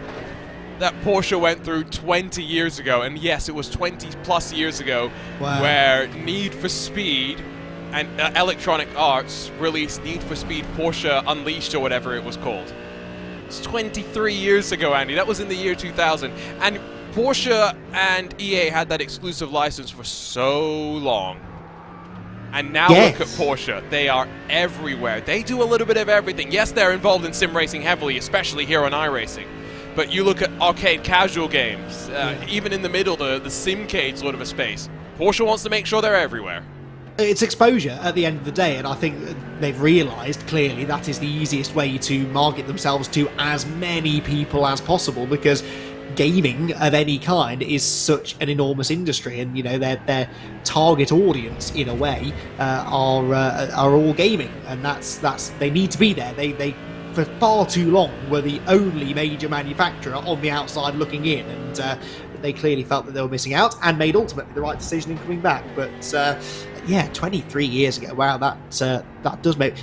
that Porsche went through 20 years ago. And yes, it was 20 plus years ago. Wow. Where Need for Speed and Electronic Arts released Need for Speed Porsche Unleashed, or whatever it was called. It's 23 years ago, Andy. That was in the year 2000. And Porsche and EA had that exclusive license for so long. And now yes. Look at Porsche. They are everywhere. They do a little bit of everything. Yes, they're involved in sim racing heavily, especially here on iRacing. But you look at arcade casual games, even in the middle, the simcade sort of a space. Porsche wants to make sure they're everywhere. It's exposure at the end of the day, and I think they've realised clearly that is the easiest way to market themselves to as many people as possible, because gaming of any kind is such an enormous industry, and you know their target audience in a way are all gaming, and that's they need to be there. They for far too long were the only major manufacturer on the outside looking in, and they clearly felt that they were missing out and made ultimately the right decision in coming back. But yeah, 23 years ago, wow, that does make...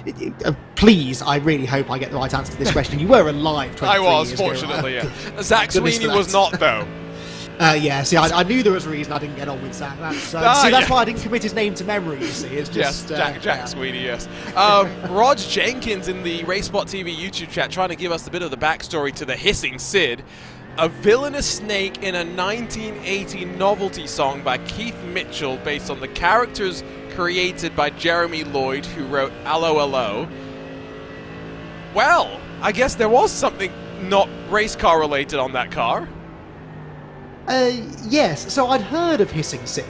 please, I really hope I get the right answer to this question. You were alive 23 years ago. I was, fortunately, yeah. Zach Sweeney was not, though. Yeah, see, I knew there was a reason I didn't get on with Zach. That's why I didn't commit his name to memory, you see. It's just, yes, Jack Sweeney, yes. Rog Jenkins in the RaceSpot TV YouTube chat trying to give us a bit of the backstory to the Hissing Sid. A villainous snake in a 1980 novelty song by Keith Mitchell based on the characters created by Jeremy Lloyd, who wrote Allo Allo. Well, I guess there was something not race car related on that car. Yes, so I'd heard of Hissing Sid,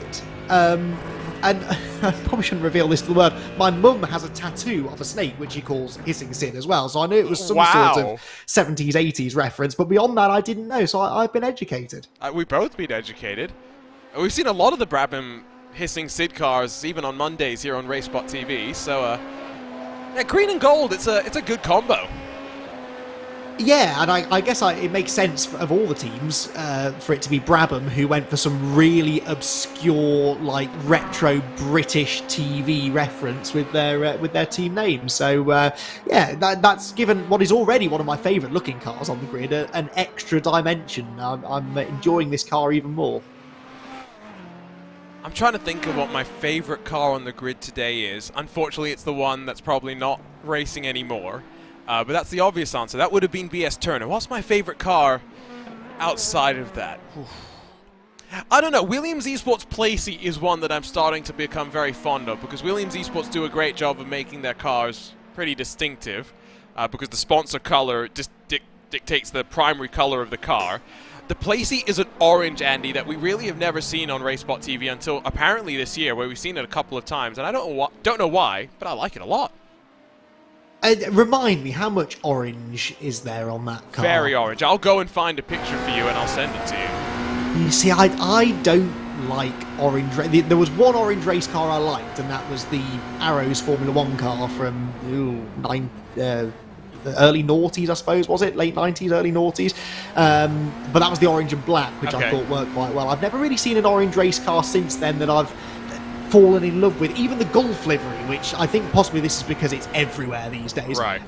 and I probably shouldn't reveal this to the world. My mum has a tattoo of a snake which she calls Hissing Sid as well, so I knew it was some sort of 70s, 80s reference, but beyond that I didn't know, so I've been educated. We've both been educated. We've seen a lot of the Brabham Hissing Sid cars, even on Mondays here on RaceSpot TV, so yeah, green and gold, it's a good combo. Yeah, and I guess it makes sense of all the teams for it to be Brabham, who went for some really obscure, like retro British TV reference with their team name. So yeah, that's given what is already one of my favourite looking cars on the grid an extra dimension. I'm enjoying this car even more. I'm trying to think of what my favourite car on the grid today is. Unfortunately, it's the one that's probably not racing anymore. But that's the obvious answer. That would have been BS Turner. What's my favorite car outside of that? I don't know. Williams Esports Placey is one that I'm starting to become very fond of, because Williams Esports do a great job of making their cars pretty distinctive, because the sponsor color just dictates the primary color of the car. The Placey is an orange, Andy, that we really have never seen on RaceSpot TV until apparently this year, where we've seen it a couple of times, and I don't know why, but I like it a lot. Remind me, how much orange is there on that car? Very orange. I'll go and find a picture for you and I'll send it to you. You see, I don't like orange. There was one orange race car I liked, and that was the Arrows Formula 1 car from early noughties, I suppose, was it? Late 90s, early noughties. But that was the orange and black, which I thought worked quite well. I've never really seen an orange race car since then that I've fallen in love with. Even the Golf livery, which I think possibly this is because it's everywhere these days. Right.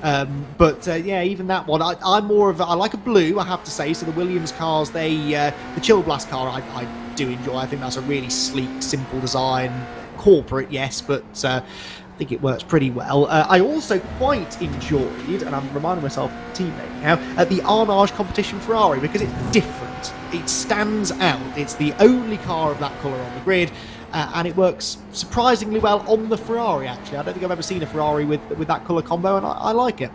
But yeah, even that one, I'm more of I like a blue, I have to say. So the Williams cars, the Chill Blast car, I do enjoy. I think that's a really sleek, simple design. Corporate, yes, but I think it works pretty well. I also quite enjoyed, and I'm reminding myself of the teammate now, the Arnage Competition Ferrari, because it's different. It stands out. It's the only car of that colour on the grid. And it works surprisingly well on the Ferrari, actually. I don't think I've ever seen a Ferrari with that colour combo, and I like it.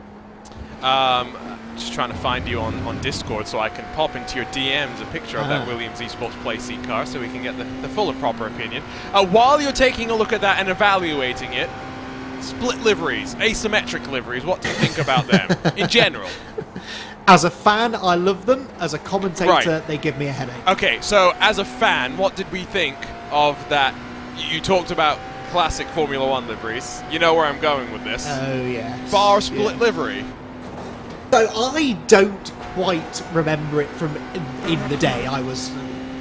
Just trying to find you on Discord so I can pop into your DMs a picture of that Williams Esports Placey car so we can get the full and proper opinion. While you're taking a look at that and evaluating it, split liveries, asymmetric liveries, what do you think about them in general? As a fan, I love them. As a commentator, they give me a headache. Okay, so as a fan, what did we think of that? You talked about classic Formula 1 liveries. You know where I'm going with this. Oh, yeah. Bar split livery. So I don't quite remember it from in the day. I was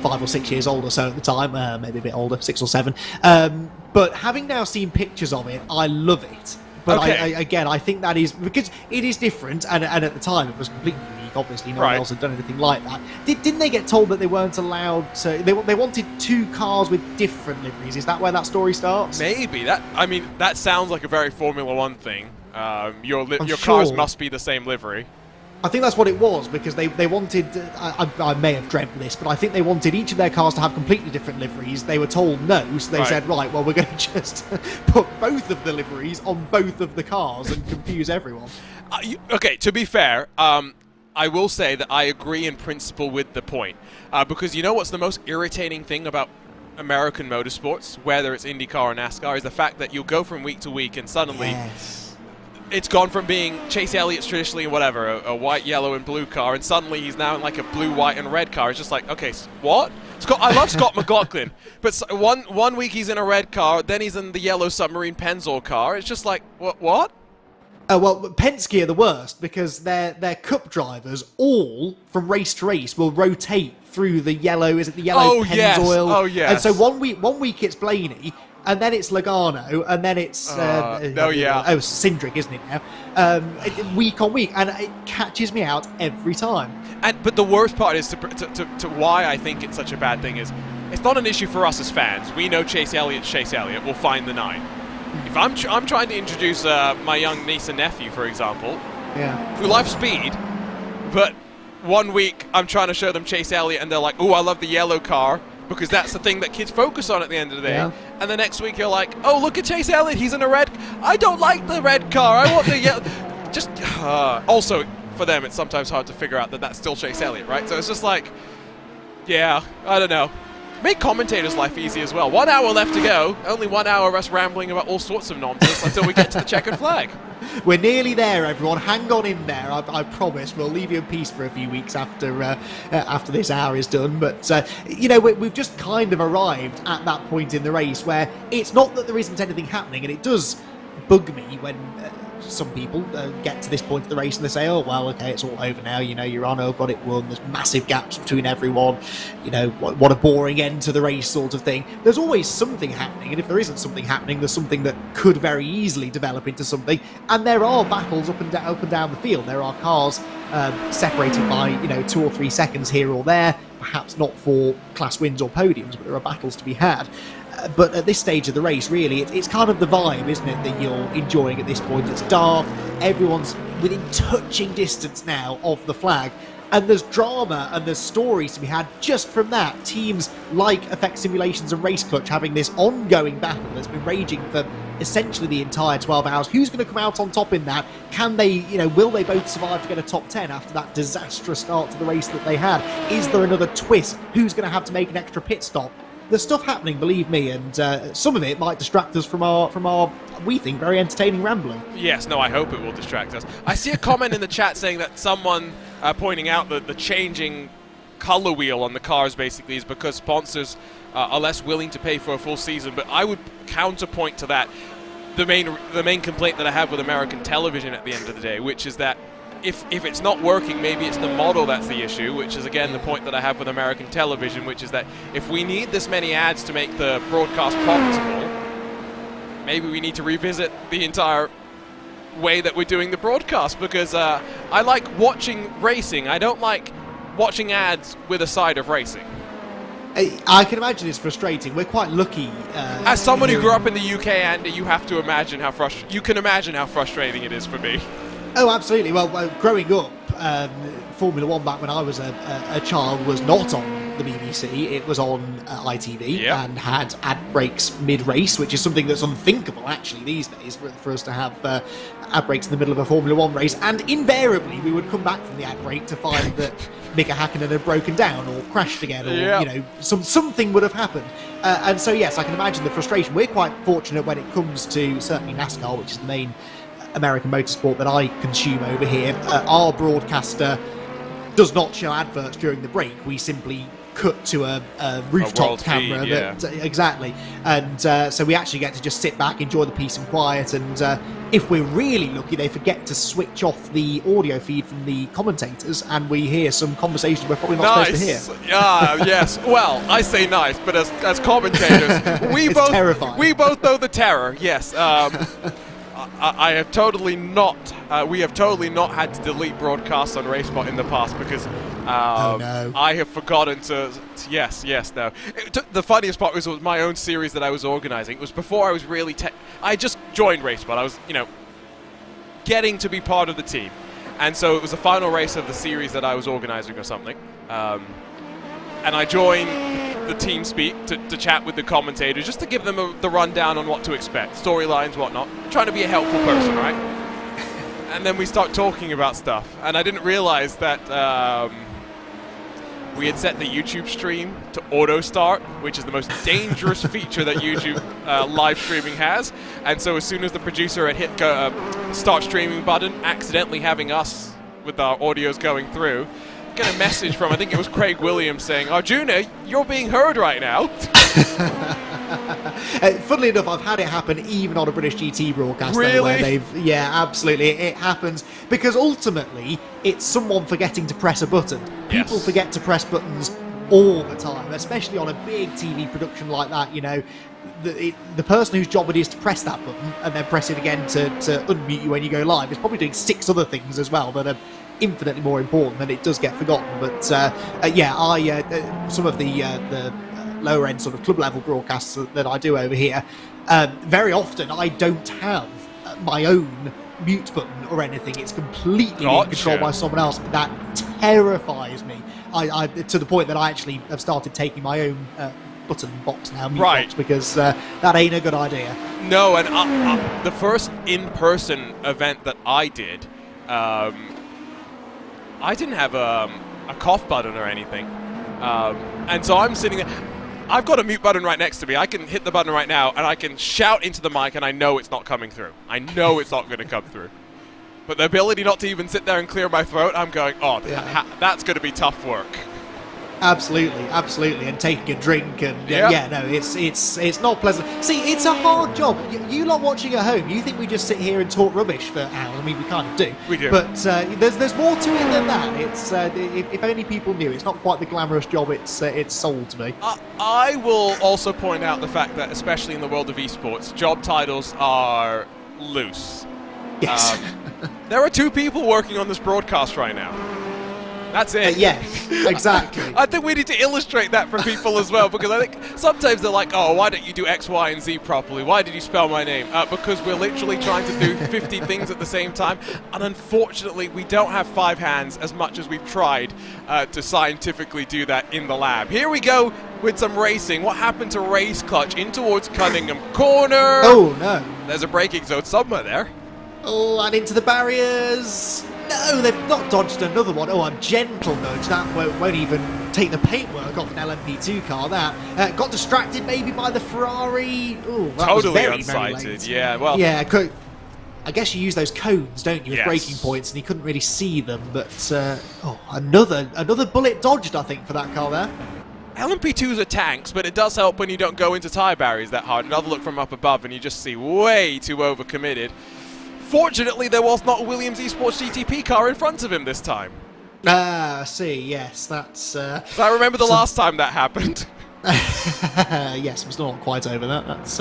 5 or 6 years old or so at the time, maybe a bit older, 6 or 7. But having now seen pictures of it, I love it. But again, I think that is because it is different, and at the time it was completely unique. Obviously, no one else had done anything like that. Didn't they get told that they weren't allowed to? They wanted 2 cars with different liveries. Is that where that story starts? Maybe that sounds like a very Formula 1 thing. Your cars must be the same livery. I think that's what it was, because they wanted, I may have dreamt this, but I think they wanted each of their cars to have completely different liveries. They were told no, so they said, right, well, we're going to just put both of the liveries on both of the cars and confuse everyone. Okay, to be fair, I will say that I agree in principle with the point, because you know what's the most irritating thing about American motorsports, whether it's IndyCar or NASCAR, is the fact that you'll go from week to week and suddenly... It's gone from being Chase Elliott's traditionally whatever, a white, yellow, and blue car, and suddenly he's now in like a blue, white, and red car. It's just like, okay, what? I love Scott McLaughlin, but one week he's in a red car, then he's in the yellow submarine Pennzoil car. It's just like, what? Well, Penske are the worst, because their cup drivers all from race to race will rotate through the yellow. Is it the yellow Pennzoil? Oh yes. And so one week it's Blaney. And then it's Logano, and then it's Cindric, isn't it now? Week on week, and it catches me out every time. But the worst part is to why I think it's such a bad thing is it's not an issue for us as fans. We know Chase Elliott's Chase Elliott. We'll find the 9. If I'm trying to introduce my young niece and nephew, for example, who love speed, but one week I'm trying to show them Chase Elliott, and they're like, "Oh, I love the yellow car." Because that's the thing that kids focus on at the end of the day. Yeah. And the next week you're like, oh, look at Chase Elliott, he's in a red... I don't like the red car, I want the yellow... Just... also, for them, it's sometimes hard to figure out that that's still Chase Elliott, right? So it's just like... Yeah, I don't know. Make commentators' life easy as well. 1 hour left to go. Only 1 hour of us rambling about all sorts of nonsense until we get to the checkered flag. We're nearly there, everyone. Hang on in there. I promise. We'll leave you in peace for a few weeks after this hour is done. But, you know, we've just kind of arrived at that point in the race where it's not that there isn't anything happening, and it does bug me when some people get to this point of the race and they say, oh, well, okay, it's all over now, you know, you're on, I've got it won, there's massive gaps between everyone, you know, what a boring end to the race sort of thing. There's always something happening, and if there isn't something happening, there's something that could very easily develop into something, and there are battles up and down the field. There are cars separated by, you know, 2 or 3 seconds here or there, perhaps not for class wins or podiums, but there are battles to be had. But at this stage of the race, really, it's kind of the vibe, isn't it, that you're enjoying at this point. It's dark, everyone's within touching distance now of the flag, and there's drama and there's stories to be had just from that. Teams like Effect Simulations and Race Clutch having this ongoing battle that's been raging for essentially the entire 12 hours. Who's going to come out on top in that? Can they, you know, will they both survive to get a top 10 after that disastrous start to the race that they had? Is there another twist? Who's going to have to make an extra pit stop? There's stuff happening, believe me, and some of it might distract us from our, we think, very entertaining rambling. Yes, no, I hope it will distract us. I see a comment in the chat saying that someone pointing out that the changing color wheel on the cars basically is because sponsors are less willing to pay for a full season, but I would counterpoint to that the main complaint that I have with American television at the end of the day, which is that if it's not working, maybe it's the model that's the issue, which is again the point that I have with American television, which is that if we need this many ads to make the broadcast profitable, maybe we need to revisit the entire way that we're doing the broadcast, because I like watching racing. I don't like watching ads with a side of racing. I can imagine it's frustrating. We're quite lucky. As someone who grew up in the UK, Andy, you have to imagine how frustrating it is for me. Oh, absolutely. Well, growing up, Formula One back when I was a child was not on the BBC. It was on ITV and had ad breaks mid-race, which is something that's unthinkable, actually, these days, for us to have ad breaks in the middle of a Formula One race. And invariably, we would come back from the ad break to find that Mika Hakkinen had broken down or crashed again, or you know, something would have happened. And so, yes, I can imagine the frustration. We're quite fortunate when it comes to certainly NASCAR, which is the main American motorsport that I consume over here. Our broadcaster does not show adverts during the break. We simply cut to a rooftop camera. Exactly. And so we actually get to just sit back, enjoy the peace and quiet, and if we're really lucky, they forget to switch off the audio feed from the commentators, and we hear some conversations we're probably not supposed to hear. Yes. Well, I say nice, but as commentators, we both know the terror. Yes. I have totally not. We have totally not had to delete broadcasts on RaceBot in the past because I have forgotten to. Yes, no. The funniest part was my own series that I was organizing. It was before I was really. I just joined RaceBot. I was, getting to be part of the team, and so it was the final race of the series that I was organizing or something. And I joined the team speak to chat with the commentators, just to give them the rundown on what to expect, storylines, whatnot. Trying to be a helpful person, right? And then we start talking about stuff, and I didn't realize that we had set the YouTube stream to auto start, which is the most dangerous feature that YouTube live streaming has. And so as soon as the producer had hit start streaming button, accidentally having us with our audios going through, get a message from, I think it was Craig Williams, saying, Arjuna, you're being heard right now. Funnily enough, I've had it happen even on a British GT broadcast. Really? Where yeah, absolutely. It happens because ultimately it's someone forgetting to press a button. Yes. People forget to press buttons all the time, especially on a big TV production like that. The person whose job it is to press that button and then press it again to unmute you when you go live is probably doing 6 other things as well that are infinitely more important, and it does get forgotten. But some of the lower end sort of club level broadcasts that I do over here, very often I don't have my own mute button or anything. It's completely being controlled by someone else. That terrifies me. I to the point that I actually have started taking my own button box now, mute box, because that ain't a good idea. No, and the first in-person event that I did, I didn't have a cough button or anything, and so I'm sitting there. I've got a mute button right next to me. I can hit the button right now, and I can shout into the mic, and I know it's not coming through. I know it's not going to come through. But the ability not to even sit there and clear my throat, I'm going, that's going to be tough work. Absolutely, absolutely, and taking a drink, and yeah, no, it's not pleasant. See, it's a hard job. You lot watching at home, you think we just sit here and talk rubbish for hours? I mean, we kind of do. We do. But there's more to it than that. It's if only people knew, it's not quite the glamorous job it's sold to me. I will also point out the fact that, especially in the world of esports, job titles are loose. Yes. There are 2 people working on this broadcast right now. That's it. Yes, exactly. I think we need to illustrate that for people as well, because I think sometimes they're like, oh, why don't you do X, Y, and Z properly? Why did you spell my name? Because we're literally trying to do 50 things at the same time, and unfortunately, we don't have 5 hands as much as we've tried to scientifically do that in the lab. Here we go with some racing. What happened to Race Clutch in towards Cunningham Corner? Oh, no. There's a braking zone somewhere there. Oh, and into the barriers. No, they've not dodged another one. Oh, a gentle nudge. That won't even take the paintwork off an LMP2 car. That got distracted maybe by the Ferrari. Oh, that totally was very, unsighted. very late. Yeah, well. Yeah, I guess you use those cones, don't you, as braking points, and he couldn't really see them. But another bullet dodged, I think, for that car there. LMP2s are tanks, but it does help when you don't go into tyre barriers that hard. Another look from up above, and you just see way too overcommitted. Fortunately, there was not a Williams Esports GTP car in front of him this time. I see, yes, that's... So I remember the last time that happened. Yes, we're still not quite over that. That's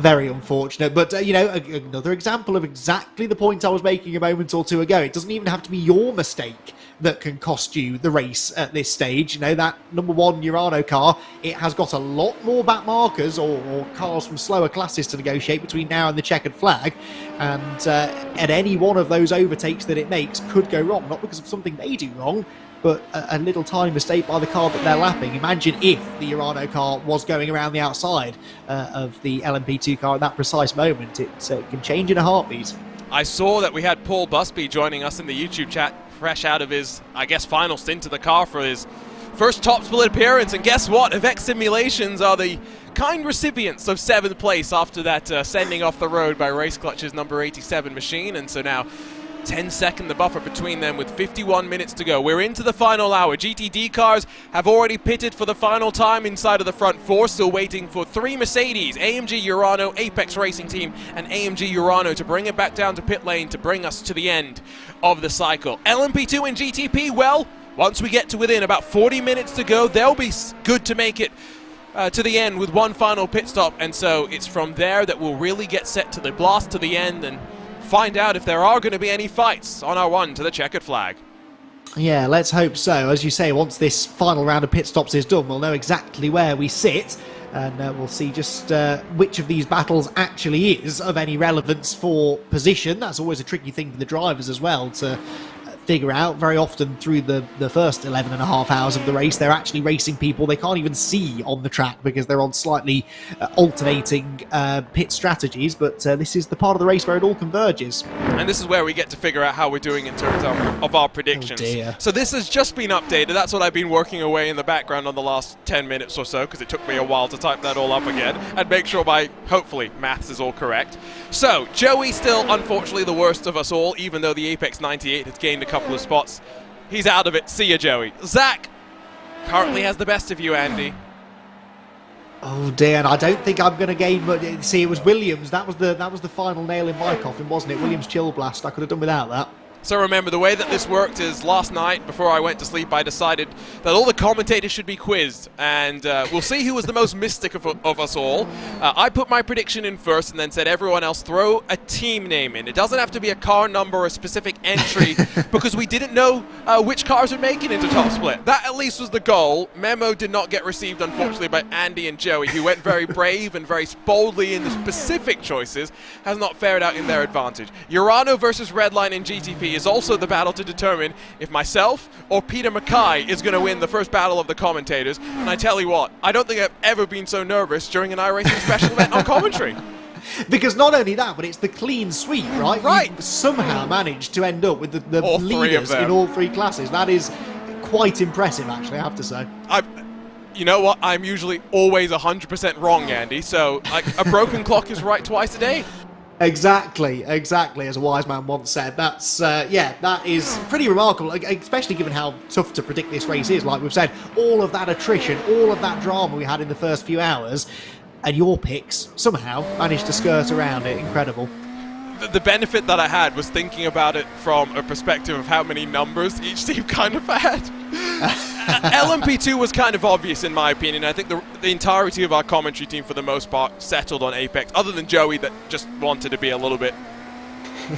very unfortunate. But, another example of exactly the point I was making a moment or two ago. It doesn't even have to be your mistake that can cost you the race at this stage. That number 1 Urano car, it has got a lot more back markers or cars from slower classes to negotiate between now and the checkered flag. And at any one of those overtakes that it makes could go wrong. Not because of something they do wrong, but a little tiny mistake by the car that they're lapping. Imagine if the Urano car was going around the outside of the LMP2 car at that precise moment. It can change in a heartbeat. I saw that we had Paul Busby joining us in the YouTube chat, fresh out of his, I guess, final stint in the car for his first top split appearance. And guess what? Avex Simulations are the kind recipients of 7th place after that sending off the road by Race Clutch's number 87 machine. And so now 10-second the buffer between them with 51 minutes to go. We're into the final hour. GTD cars have already pitted for the final time inside of the front 4, still waiting for 3 Mercedes, AMG Urano, Apex Racing Team, and AMG Urano to bring it back down to pit lane to bring us to the end of the cycle. LMP2 and GTP, well, once we get to within about 40 minutes to go, they'll be good to make it to the end with one final pit stop, and so it's from there that we'll really get set to the blast to the end and find out if there are going to be any fights on our 1 to the checkered flag. Yeah, let's hope so. As you say, once this final round of pit stops is done, we'll know exactly where we sit, and we'll see just which of these battles actually is of any relevance for position. That's always a tricky thing for the drivers as well to figure out. Very often through the first 11 and a half hours of the race, they're actually racing people they can't even see on the track because they're on slightly alternating pit strategies, but this is the part of the race where it all converges. And this is where we get to figure out how we're doing in terms of our predictions. Oh dear. So this has just been updated. That's what I've been working away in the background on the last 10 minutes or so, because it took me a while to type that all up again and make sure my, hopefully, maths is all correct. So Joey still, unfortunately, the worst of us all, even though the Apex 98 has gained a couple of spots. He's out of it. See ya, Joey. Zach currently has the best of you, Andy. Oh dear, and I don't think I'm going to gain much. See, it was Williams. That was the final nail in my coffin, wasn't it? Williams Chill Blast. I could have done without that. So remember, the way that this worked is last night, before I went to sleep, I decided that all the commentators should be quizzed, and we'll see who was the most mystic of us all. I put my prediction in first and then said everyone else throw a team name in. It doesn't have to be a car number or a specific entry because we didn't know which cars would make it into top split. That at least was the goal. Memo did not get received, unfortunately, by Andy and Joey, who went very brave and very boldly in the specific choices, has not fared out in their advantage. Urano versus Redline in GTP is also the battle to determine if myself or Peter Mackay is going to win the first battle of the commentators. And I tell you what, I don't think I've ever been so nervous during an iRacing special event on commentary. Because not only that, but it's the clean sweep, right? Right. You've somehow managed to end up with the leaders in all 3 classes. That is quite impressive, actually, I have to say. You know what? I'm usually always 100% wrong, Andy. So a broken clock is right twice a day. Exactly, as a wise man once said. That's that is pretty remarkable, especially given how tough to predict this race is. Like we've said, all of that attrition, all of that drama we had in the first few hours, and your picks somehow managed to skirt around it. Incredible. The benefit that I had was thinking about it from a perspective of how many numbers each team kind of had. LMP2 was kind of obvious in my opinion. I think the entirety of our commentary team for the most part settled on Apex, other than Joey that just wanted to be a little bit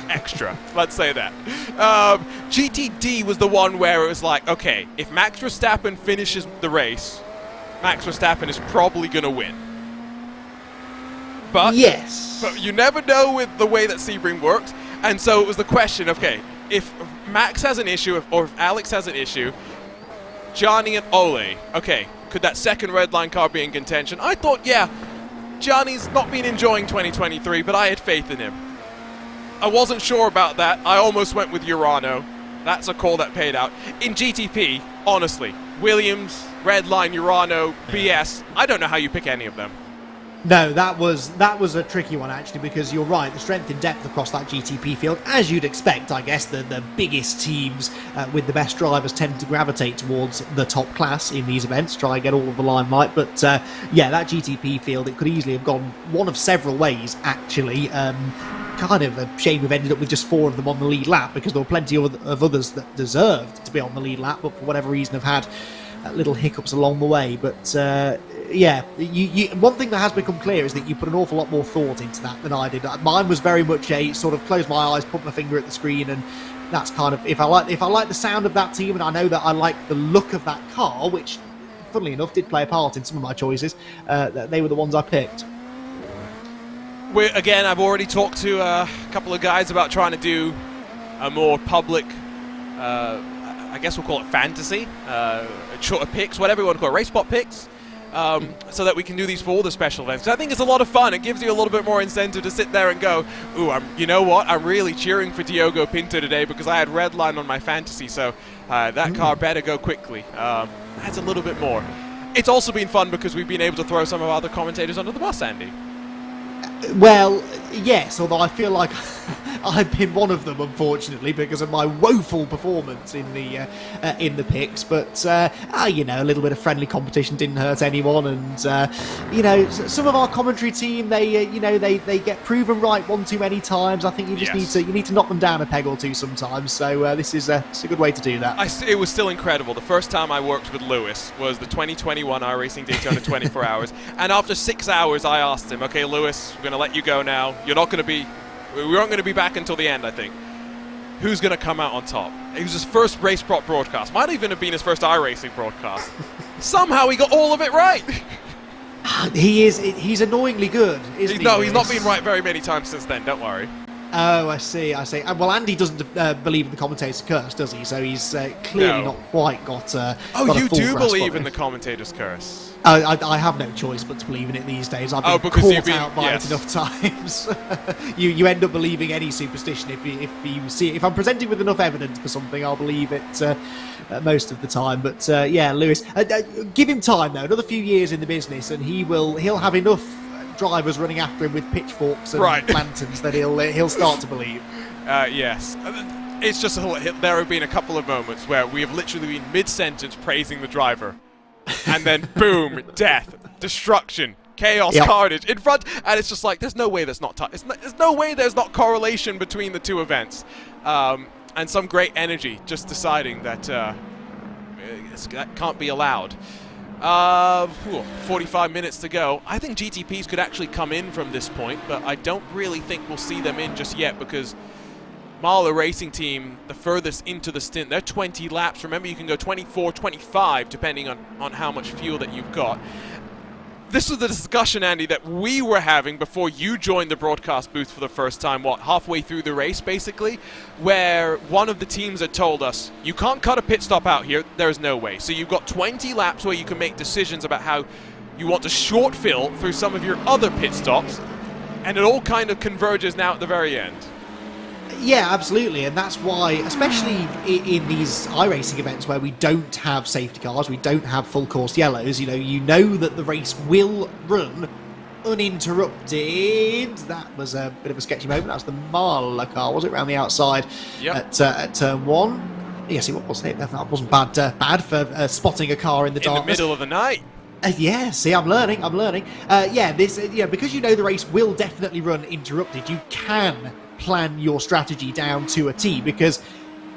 extra, let's say that. GTD was the one where it was like, okay, if Max Verstappen finishes the race, Max Verstappen is probably going to win. But, yes. But you never know with the way that Sebring works, and so it was the question, okay, if Max has an issue, or if Alex has an issue, Johnny and Ole, okay, could that second red line car be in contention? I thought, yeah, Johnny's not been enjoying 2023, but I had faith in him. I wasn't sure about that. I almost went with Urano. That's a call that paid out. In GTP, honestly, Williams, red line, Urano, BS, I don't know how you pick any of them. No, that was a tricky one actually, because you're right, the strength and depth across that GTP field, as you'd expect, I guess the biggest teams with the best drivers tend to gravitate towards the top class in these events, try and get all of the limelight. But yeah, that GTP field, it could easily have gone one of several ways actually. Kind of a shame we've ended up with just 4 of them on the lead lap, because there were plenty of others that deserved to be on the lead lap, but for whatever reason have had little hiccups along the way. But yeah, one thing that has become clear is that you put an awful lot more thought into that than I did. Mine was very much a sort of close my eyes, put my finger at the screen, and that's kind of, if I like the sound of that team, and I know that I like the look of that car, which funnily enough did play a part in some of my choices, they were the ones I picked. Again, I've already talked to a couple of guys about trying to do a more public, I guess we'll call it fantasy, shorter picks, whatever you want to call it, race spot picks, so that we can do these for all the special events. I think it's a lot of fun. It gives you a little bit more incentive to sit there and go, ooh, you know what, I'm really cheering for Diogo Pinto today because I had red line on my fantasy, so that car better go quickly. Adds a little bit more. It's also been fun because we've been able to throw some of our other commentators under the bus, Andy. Well, yes, although I feel like I've been one of them, unfortunately, because of my woeful performance in the picks. But you know, a little bit of friendly competition didn't hurt anyone, and you know, some of our commentary team, they get proven right one too many times. I think you just need to knock them down a peg or two sometimes. So this is it's a good way to do that. It was still incredible. The first time I worked with Lewis was the 2021 iRacing Daytona 24 hours, and after 6 hours, I asked him, "Okay, Lewis, we're going to let you go now. We aren't going to be back until the end, I think. Who's going to come out on top?" It was his first race prop broadcast. Might even have been his first iRacing broadcast. Somehow he got all of it right. He's annoyingly good, isn't he? No, he's not been right very many times since then, don't worry. Oh, I see. Well, Andy doesn't believe in the commentator's curse, does he? So he's clearly not quite got got you a full do grasp believe of in it. the commentator's curse? I have no choice but to believe in it these days. I've been caught out by it enough times. you end up believing any superstition if I'm presented with enough evidence for something, I'll believe it most of the time. But yeah, Lewis, give him time though, another few years in the business, and he'll have enough drivers running after him with pitchforks and lanterns that he'll start to believe. Yes. It's just there have been a couple of moments where we have literally been mid-sentence praising the driver, and then boom, death, destruction, chaos, carnage in front, and it's just like there's no way there's not there's no way there's not correlation between the two events, and some great energy just deciding that that can't be allowed. 45 minutes to go. I think GTPs could actually come in from this point, but I don't really think we'll see them in just yet because Mahler Racing Team, the furthest into the stint, they're 20 laps. Remember, you can go 24, 25, depending on how much fuel that you've got. This was the discussion, Andy, that we were having before you joined the broadcast booth for the first time, halfway through the race, basically, where one of the teams had told us, you can't cut a pit stop out here, there's no way. So you've got 20 laps where you can make decisions about how you want to short fill through some of your other pit stops, and it all kind of converges now at the very end. Yeah, absolutely, and that's why, especially in these iRacing events where we don't have safety cars, we don't have full course yellows, you know that the race will run uninterrupted. That was a bit of a sketchy moment. That was the Marla car, was it, around the outside at turn 1? Yes, it was. That wasn't bad for spotting a car in the darkness. In the middle of the night. Yeah, see, I'm learning. Because you know the race will definitely run interrupted, you can plan your strategy down to a T, because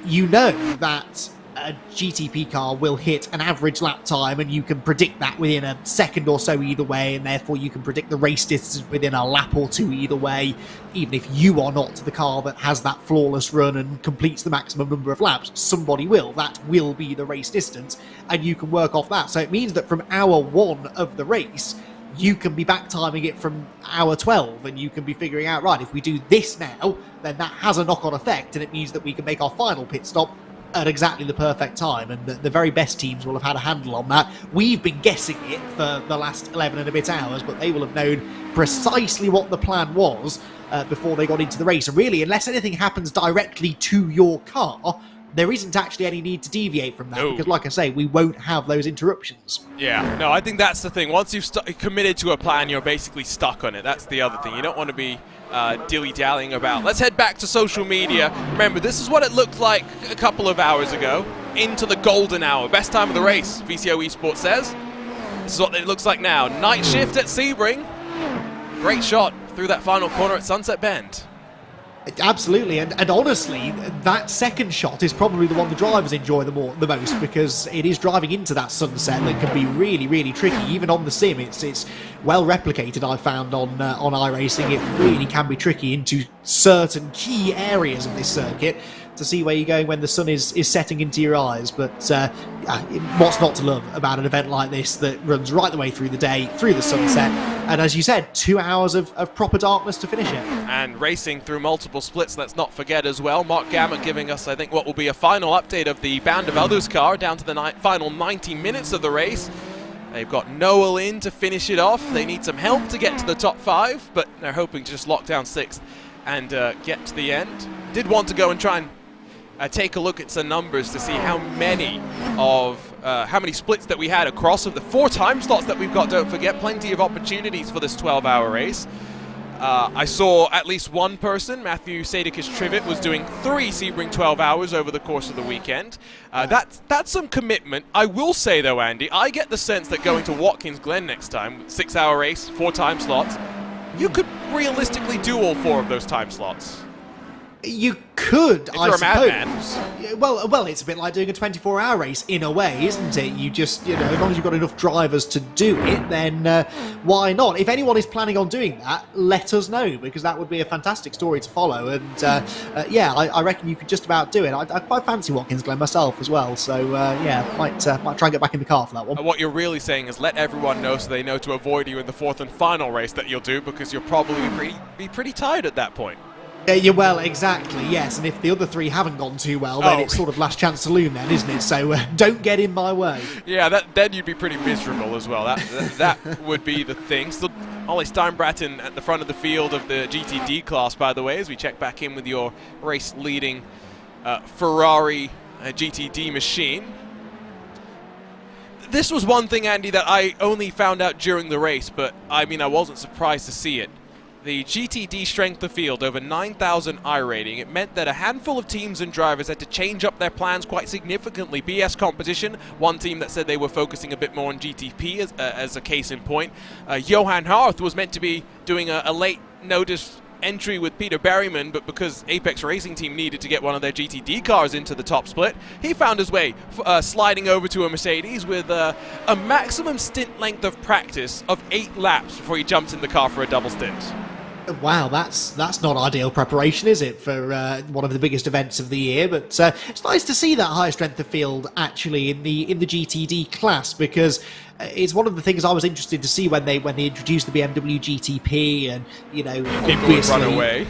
you know that a GTP car will hit an average lap time, and you can predict that within a second or so either way, and therefore you can predict the race distance within a lap or two either way. Even if you are not the car that has that flawless run and completes the maximum number of laps, somebody will. That will be the race distance, and you can work off that. So it means that from hour 1 of the race, you can be back timing it from hour 12, and you can be figuring out, right, if we do this now, then that has a knock-on effect, and it means that we can make our final pit stop at exactly the perfect time, and the very best teams will have had a handle on that. We've been guessing it for the last 11 and a bit hours, but they will have known precisely what the plan was before they got into the race. And really, unless anything happens directly to your car, there isn't actually any need to deviate from that, because like I say, we won't have those interruptions. Yeah, no, I think that's the thing. Once you've committed to a plan, you're basically stuck on it. That's the other thing. You don't want to be dilly-dallying about. Let's head back to social media. Remember, this is what it looked like a couple of hours ago. Into the golden hour. Best time of the race, VCO Esports says. This is what it looks like now. Night shift at Sebring. Great shot through that final corner at Sunset Bend. Absolutely, and honestly, that second shot is probably the one the drivers enjoy the most, because it is driving into that sunset that can be really, really tricky. Even on the sim, it's well replicated. I found on iRacing, it really can be tricky into certain key areas of this circuit to see where you're going when the sun is setting into your eyes. But what's not to love about an event like this that runs right the way through the day, through the sunset, and as you said, 2 hours of proper darkness to finish it. And racing through multiple splits, let's not forget as well. Mark Gammon giving us, I think, what will be a final update of the Band of Others car down to the final 90 minutes of the race. They've got Noel in to finish it off. They need some help to get to the top 5, but they're hoping to just lock down 6th and get to the end. Did want to go and try and take a look at some numbers to see how many splits that we had across of the 4 time slots that we've got. Don't forget, plenty of opportunities for this 12-hour race. I saw at least one person, Matthew Sadikis-Trivet, was doing 3 Sebring 12 hours over the course of the weekend. That's some commitment. I will say, though, Andy, I get the sense that going to Watkins Glen next time, 6-hour race, 4 time slots, you could realistically do all 4 of those time slots. You could, I suppose. Well, it's a bit like doing a 24-hour race in a way, isn't it? You just, as long as you've got enough drivers to do it, then why not? If anyone is planning on doing that, let us know, because that would be a fantastic story to follow. And I reckon you could just about do it. I quite fancy Watkins Glen myself as well, so might try and get back in the car for that one. What you're really saying is let everyone know so they know to avoid you in the 4th and final race that you'll do, because you'll probably be pretty tired at that point. Yeah, well, exactly, yes, and if the other 3 haven't gone too well, then it's sort of last chance saloon then, isn't it? So don't get in my way. Yeah, then you'd be pretty miserable as well. That would be the thing. So, Ollie Steinbraten at the front of the field of the GTD class, by the way, as we check back in with your race-leading Ferrari GTD machine. This was one thing, Andy, that I only found out during the race, but I mean, I wasn't surprised to see it. The GTD strength of field over 9,000 iRating, it meant that a handful of teams and drivers had to change up their plans quite significantly. BS Competition, one team that said they were focusing a bit more on GTP as a case in point. Johan Harth was meant to be doing a late notice entry with Peter Berryman, but because Apex Racing Team needed to get one of their GTD cars into the top split, he found his way sliding over to a Mercedes with a maximum stint length of practice of 8 laps before he jumps in the car for a double stint. Wow, that's not ideal preparation, is it, for one of the biggest events of the year? But it's nice to see that high strength of field actually in the GTD class, because it's one of the things I was interested to see when they introduced the BMW GTP, and people would run away.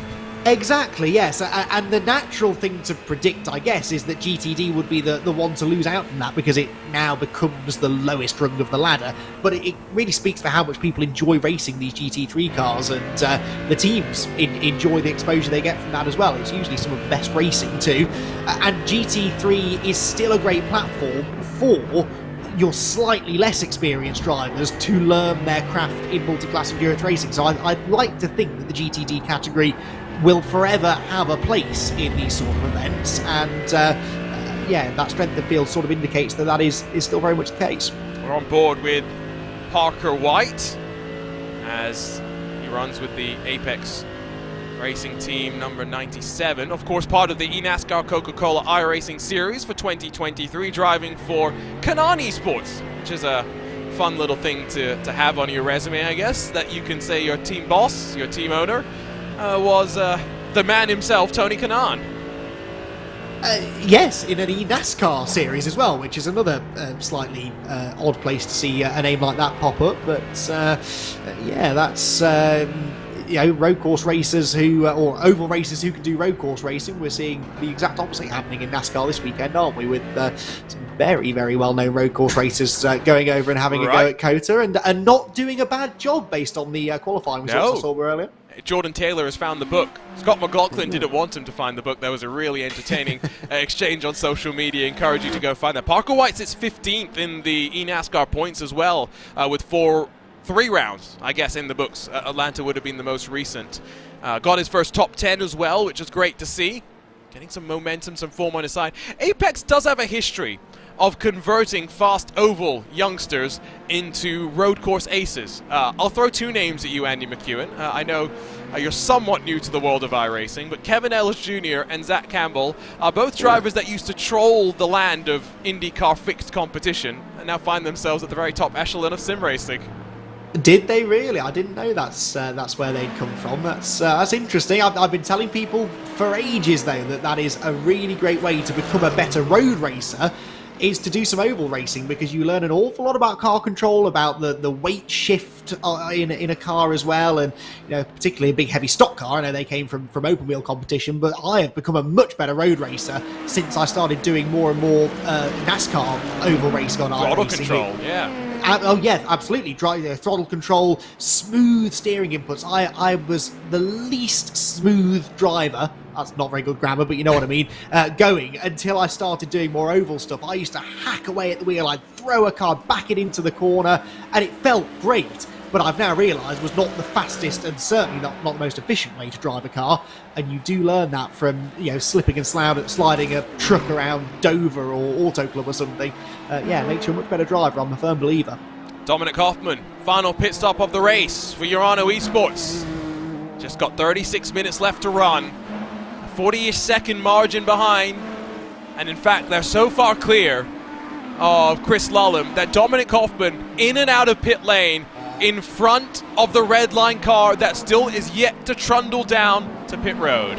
Exactly, yes, and the natural thing to predict, I guess, is that GTD would be the one to lose out from that, because it now becomes the lowest rung of the ladder. But it really speaks for how much people enjoy racing these GT3 cars, and the teams enjoy the exposure they get from that as well. It's usually some of the best racing too, and GT3 is still a great platform for your slightly less experienced drivers to learn their craft in multi-class endurance racing. So I'd like to think that the GTD category will forever have a place in these sort of events, and that strength of field sort of indicates that is still very much the case. We're on board with Parker White as he runs with the Apex Racing team number 97, of course part of the eNASCAR Coca-Cola iRacing series for 2023, driving for Kanaan Esports, which is a fun little thing to have on your resume, I guess, that you can say your team boss, your team owner, was the man himself, Tony Kanaan. Yes, in an eNASCAR series as well, which is another slightly odd place to see a name like that pop up, but that's road course racers or oval racers who can do road course racing. We're seeing the exact opposite happening in NASCAR this weekend, aren't we, with some very, very well-known road course racers going over and having a go at COTA and not doing a bad job based on the qualifying results I saw earlier. Jordan Taylor has found the book. Scott McLaughlin didn't want him to find the book. There was a really entertaining exchange on social media. Encourage you to go find that. Parker White sits 15th in the eNASCAR points as well, with 3 rounds, I guess, in the books. Atlanta would have been the most recent. Got his first top 10 as well, which is great to see. Getting some momentum, some form on his side. Apex does have a history of converting fast oval youngsters into road course aces. I'll throw 2 names at you, Andy McEwen. I know you're somewhat new to the world of iRacing, but Kevin Ellis Jr. and Zach Campbell are both drivers that used to troll the land of IndyCar fixed competition and now find themselves at the very top echelon of sim racing. Did they really? I didn't know that's where they'd come from. That's interesting. I've been telling people for ages, though, that is a really great way to become a better road racer, is to do some oval racing, because you learn an awful lot about car control, about the weight shift in a car as well, and particularly a big heavy stock car. I know they came from open wheel competition, but I have become a much better road racer since I started doing more and more NASCAR oval racing on iRacing. Throttle control, yeah. Oh yeah, absolutely. Throttle control, smooth steering inputs. I was the least smooth driver. That's not very good grammar, but you know what I mean. Going until I started doing more oval stuff. I used to hack away at the wheel. I'd throw a car, back it into the corner, and it felt great. But I've now realised was not the fastest and certainly not the most efficient way to drive a car. And you do learn that from slipping and sliding a truck around Dover or Auto Club or something. Makes you a much better driver. I'm a firm believer. Dominic Hoffman, final pit stop of the race for Urano Esports. Just got 36 minutes left to run. 40-ish second margin behind. And in fact, they're so far clear of Chris Lullum that Dominic Hoffman in and out of pit lane in front of the red line car that still is yet to trundle down to pit road.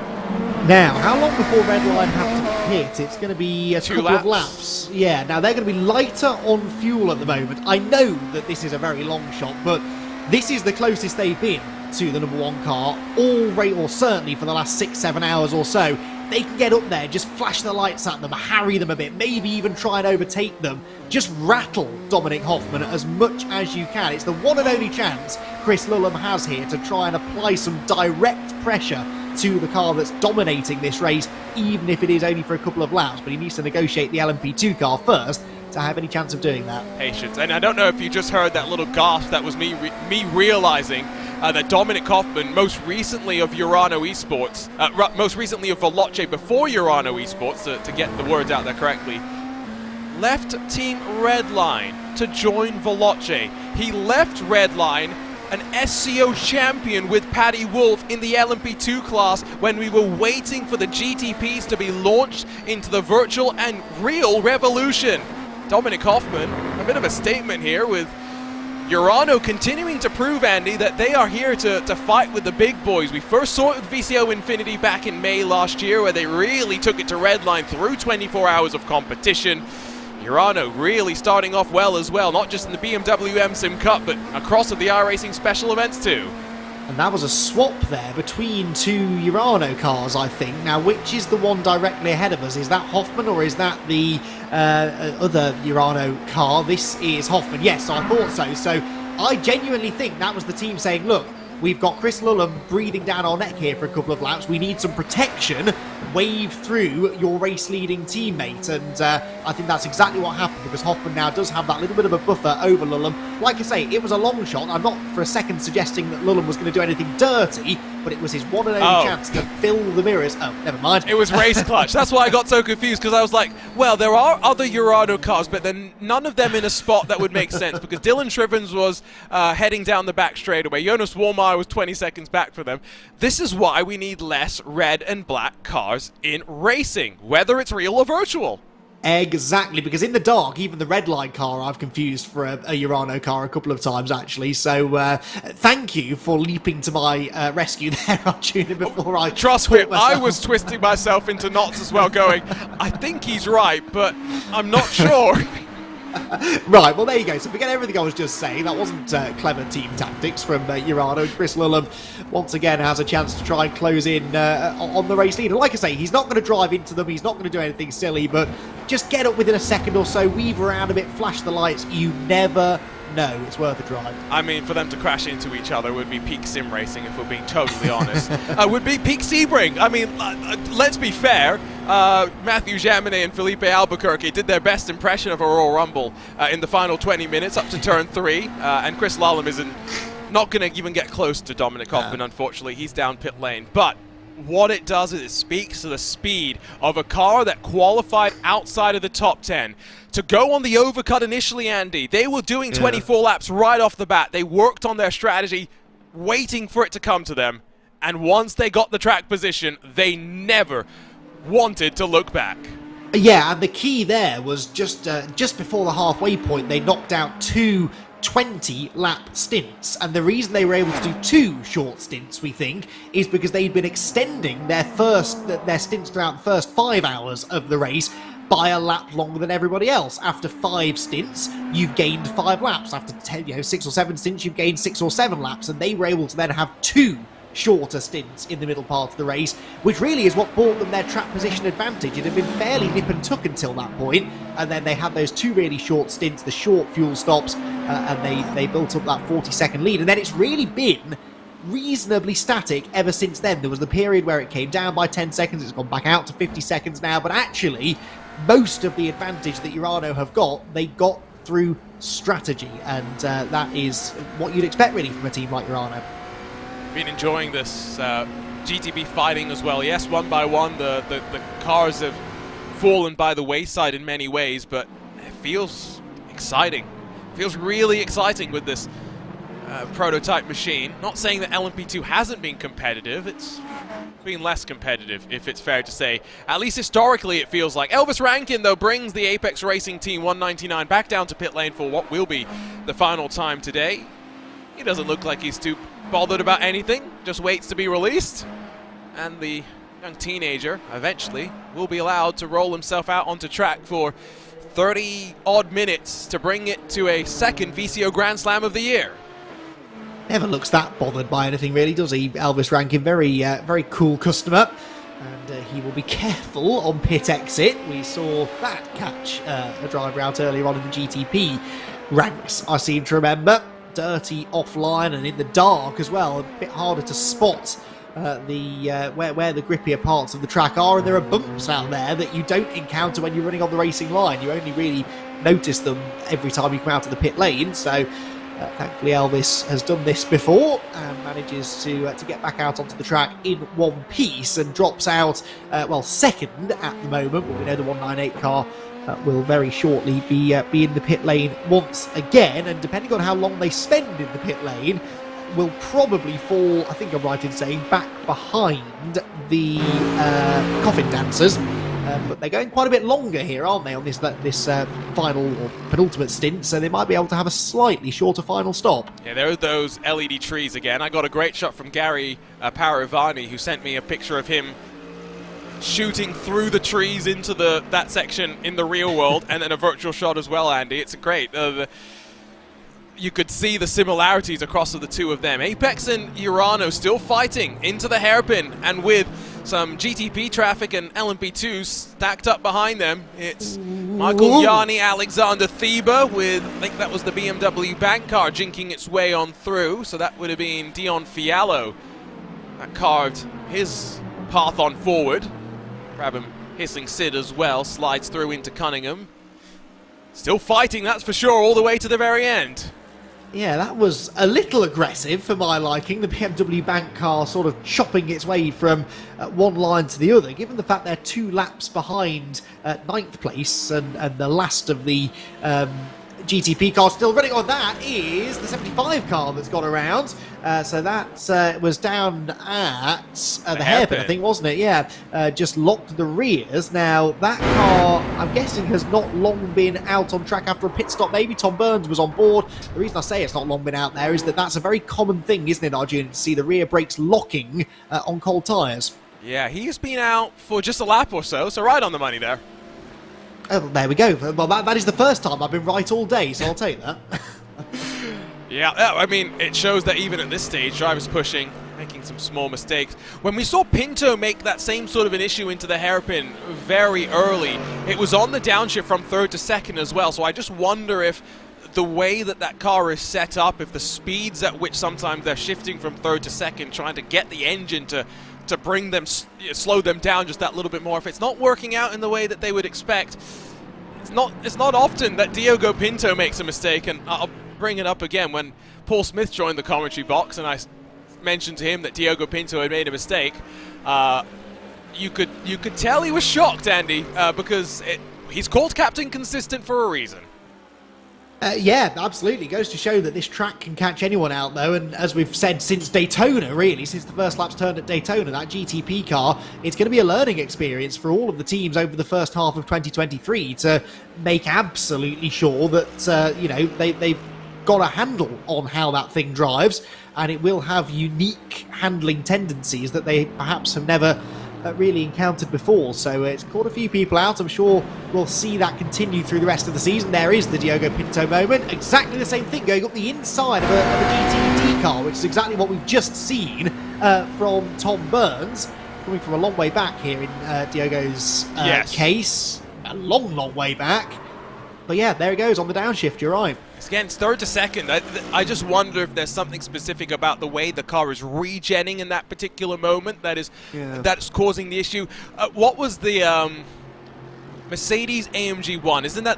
Now, how long before red line have to pit? It's going to be a couple of laps. Yeah, now they're going to be lighter on fuel at the moment. I know that this is a very long shot, but this is the closest they've been to the #1 car or certainly for the last 6-7 hours or so. They can get up there, just flash the lights at them, harry them a bit, maybe even try and overtake them. Just rattle Dominic Hoffman as much as you can. It's the one and only chance Chris Lullum has here to try and apply some direct pressure to the car that's dominating this race, even if it is only for a couple of laps. But he needs to negotiate the LMP2 car first to have any chance of doing that. Patience. And I don't know if you just heard that little gasp. That was me realizing that Dominic Hoffman, most recently of Urano Esports, most recently of Veloce before Urano Esports, to get the words out there correctly, left Team Redline to join Veloce. He left Redline, an SCO champion with Paddy Wolf in the LMP2 class when we were waiting for the GTPs to be launched into the virtual and real revolution. Dominic Hoffman, a bit of a statement here with Urano continuing to prove, Andy, that they are here to fight with the big boys. We first saw it with VCO Infinity back in May last year, where they really took it to Redline through 24 hours of competition. Urano really starting off well as well, not just in the BMW M Sim Cup, but across of the iRacing special events too. And that was a swap there between 2 Urano cars, I think. Now, which is the one directly ahead of us? Is that Hoffman or is that the other Urano car? This is Hoffman. Yes, I thought so. So I genuinely think that was the team saying, look, we've got Chris Lullum breathing down our neck here for a couple of laps. We need some protection. wave through your race-leading teammate, and I think that's exactly what happened, because Hoffman now does have that little bit of a buffer over Lulham. Like I say, it was a long shot. I'm not for a second suggesting that Lulham was going to do anything dirty, but it was his one and only chance to fill the mirrors. Oh, never mind. It was race clutch. That's why I got so confused, because I was like, well, there are other Urano cars, but then none of them in a spot that would make sense, because Dylan Shrivens was heading down the back straightaway. Jonas Warmeyer was 20 seconds back for them. This is why we need less red and black cars in racing, whether it's real or virtual. Exactly, because in the dark, even the red line car I've confused for a Urano car a couple of times, actually. So thank you for leaping to my rescue there, Arjuna, before I... Trust me, I was twisting myself into knots as well, going, I think he's right, but I'm not sure. Right, well, there you go. So forget everything I was just saying. That wasn't clever team tactics from Urano. Chris Lulham, once again, has a chance to try and close in on the race leader. Like I say, he's not going to drive into them. He's not going to do anything silly, but just get up within a second or so, weave around a bit, flash the lights. You never know. It's worth a drive. I mean, for them to crash into each other would be peak sim racing, if we're being totally honest. Would be peak Sebring. I mean, let's be fair. Matthew Jaminet and Felipe Albuquerque did their best impression of a Royal Rumble in the final 20 minutes up to turn 3, and Chris Lulham isn't not going to even get close to Dominic Hoffman, unfortunately. He's down pit lane. But what it does is it speaks to the speed of a car that qualified outside of the top 10. To go on the overcut initially, Andy, they were doing 24 laps right off the bat. They worked on their strategy, waiting for it to come to them. And once they got the track position, they never wanted to look back. Yeah, and the key there was just before the halfway point, they knocked out 2 20-lap stints, and the reason they were able to do 2 short stints, we think, is because they'd been extending their stints throughout the first 5 hours of the race by a lap longer than everybody else. After 5 stints, you've gained 5 laps. After 6 or 7 stints, you've gained 6 or 7 laps, and they were able to then have 2 shorter stints in the middle part of the race, which really is what brought them their track position advantage. It had been fairly nip and tuck until that point, and then they had those 2 really short stints, the short fuel stops, and they built up that 40-second lead. And then it's really been reasonably static ever since then. There was the period where it came down by 10 seconds, it's gone back out to 50 seconds now, but actually most of the advantage that Urano have got, they got through strategy, and that is what you'd expect really from a team like Urano. Been enjoying this GTB fighting as well. Yes, one by one, the cars have fallen by the wayside in many ways, but it feels exciting. It feels really exciting with this prototype machine. Not saying that LMP2 hasn't been competitive. It's been less competitive, if it's fair to say. At least historically, it feels like. Elvis Rankin, though, brings the Apex Racing Team 199 back down to pit lane for what will be the final time today. He doesn't look like he's too bothered about anything, just waits to be released, and the young teenager eventually will be allowed to roll himself out onto track for 30 odd minutes to bring it to a second VCO Grand Slam of the year. Never looks that bothered by anything really, does he, Elvis Rankin? Very cool customer, and he will be careful on pit exit. We saw that catch a driver out earlier on in the GTP ranks, I seem to remember. Dirty offline and in the dark as well, a bit harder to spot where the grippier parts of the track are, and there are bumps out there that you don't encounter when you're running on the racing line. You only really notice them every time you come out of the pit lane, so thankfully Elvis has done this before and manages to get back out onto the track in one piece, and drops out second at the moment, but we know the 198 car will very shortly be in the pit lane once again, and depending on how long they spend in the pit lane, will probably fall, I think I'm right in saying, back behind the coffin dancers. But they're going quite a bit longer here, aren't they, on this final or penultimate stint, so they might be able to have a slightly shorter final stop. Yeah, there are those LED trees again. I got a great shot from Gary Paravani, who sent me a picture of him shooting through the trees into that section in the real world, and then a virtual shot as well, Andy. It's great. You could see the similarities across the two of them. Apex and Urano still fighting into the hairpin, and with some GTP traffic and LMP2 stacked up behind them, it's Michael Yanni, Alexander Thieber with, I think that was the BMW bank car, jinking its way on through. So that would have been Dion Fiallo that carved his path on forward. Brabham hissing Sid as well, slides through into Cunningham. Still fighting, that's for sure, all the way to the very end. Yeah, that was a little aggressive for my liking. The BMW Bank car sort of chopping its way from one line to the other, given the fact they're 2 laps behind 9th place and the last of the GTP cars still running on. That is the 75 car that's gone around. So that was down at the hairpin, I think, wasn't it? Yeah, just locked the rears. Now, that car, I'm guessing, has not long been out on track after a pit stop. Maybe Tom Burns was on board. The reason I say it's not long been out there is that that's a very common thing, isn't it, Arjun, to see the rear brakes locking on cold tyres. Yeah, he's been out for just a lap or so right on the money there. Oh, there we go. Well, that is the first time I've been right all day, so I'll take that. Yeah, I mean, it shows that even at this stage, drivers pushing, making some small mistakes. When we saw Pinto make that same sort of an issue into the hairpin very early, it was on the downshift from 3rd to 2nd as well, so I just wonder if the way that that car is set up, if the speeds at which sometimes they're shifting from 3rd to 2nd, trying to get the engine to bring them, slow them down just that little bit more, if it's not working out in the way that they would expect, it's not often that Diogo Pinto makes a mistake. And I'll bring it up again when Paul Smith joined the commentary box and I mentioned to him that Diogo Pinto had made a mistake. You could tell he was shocked, Andy, because he's called Captain Consistent for a reason. Yeah, absolutely. Goes to show that this track can catch anyone out, though. And as we've said since Daytona, really, since the first lap's turned at Daytona, that GTP car, it's going to be a learning experience for all of the teams over the first half of 2023 to make absolutely sure that, they've got a handle on how that thing drives, and it will have unique handling tendencies that they perhaps have never really encountered before. So it's caught a few people out. I'm sure we'll see that continue through the rest of the season. There is the Diogo Pinto moment. Exactly the same thing going up the inside of a GTD car, which is exactly what we've just seen from Tom Burns, coming from a long way back here in Diogo's case. A long way back. But yeah, there it goes on the downshift, you're right. Again, it's 3rd to 2nd. I just wonder if there's something specific about the way the car is regenning in that particular moment that's causing the issue. What was the Mercedes AMG 1? Isn't that the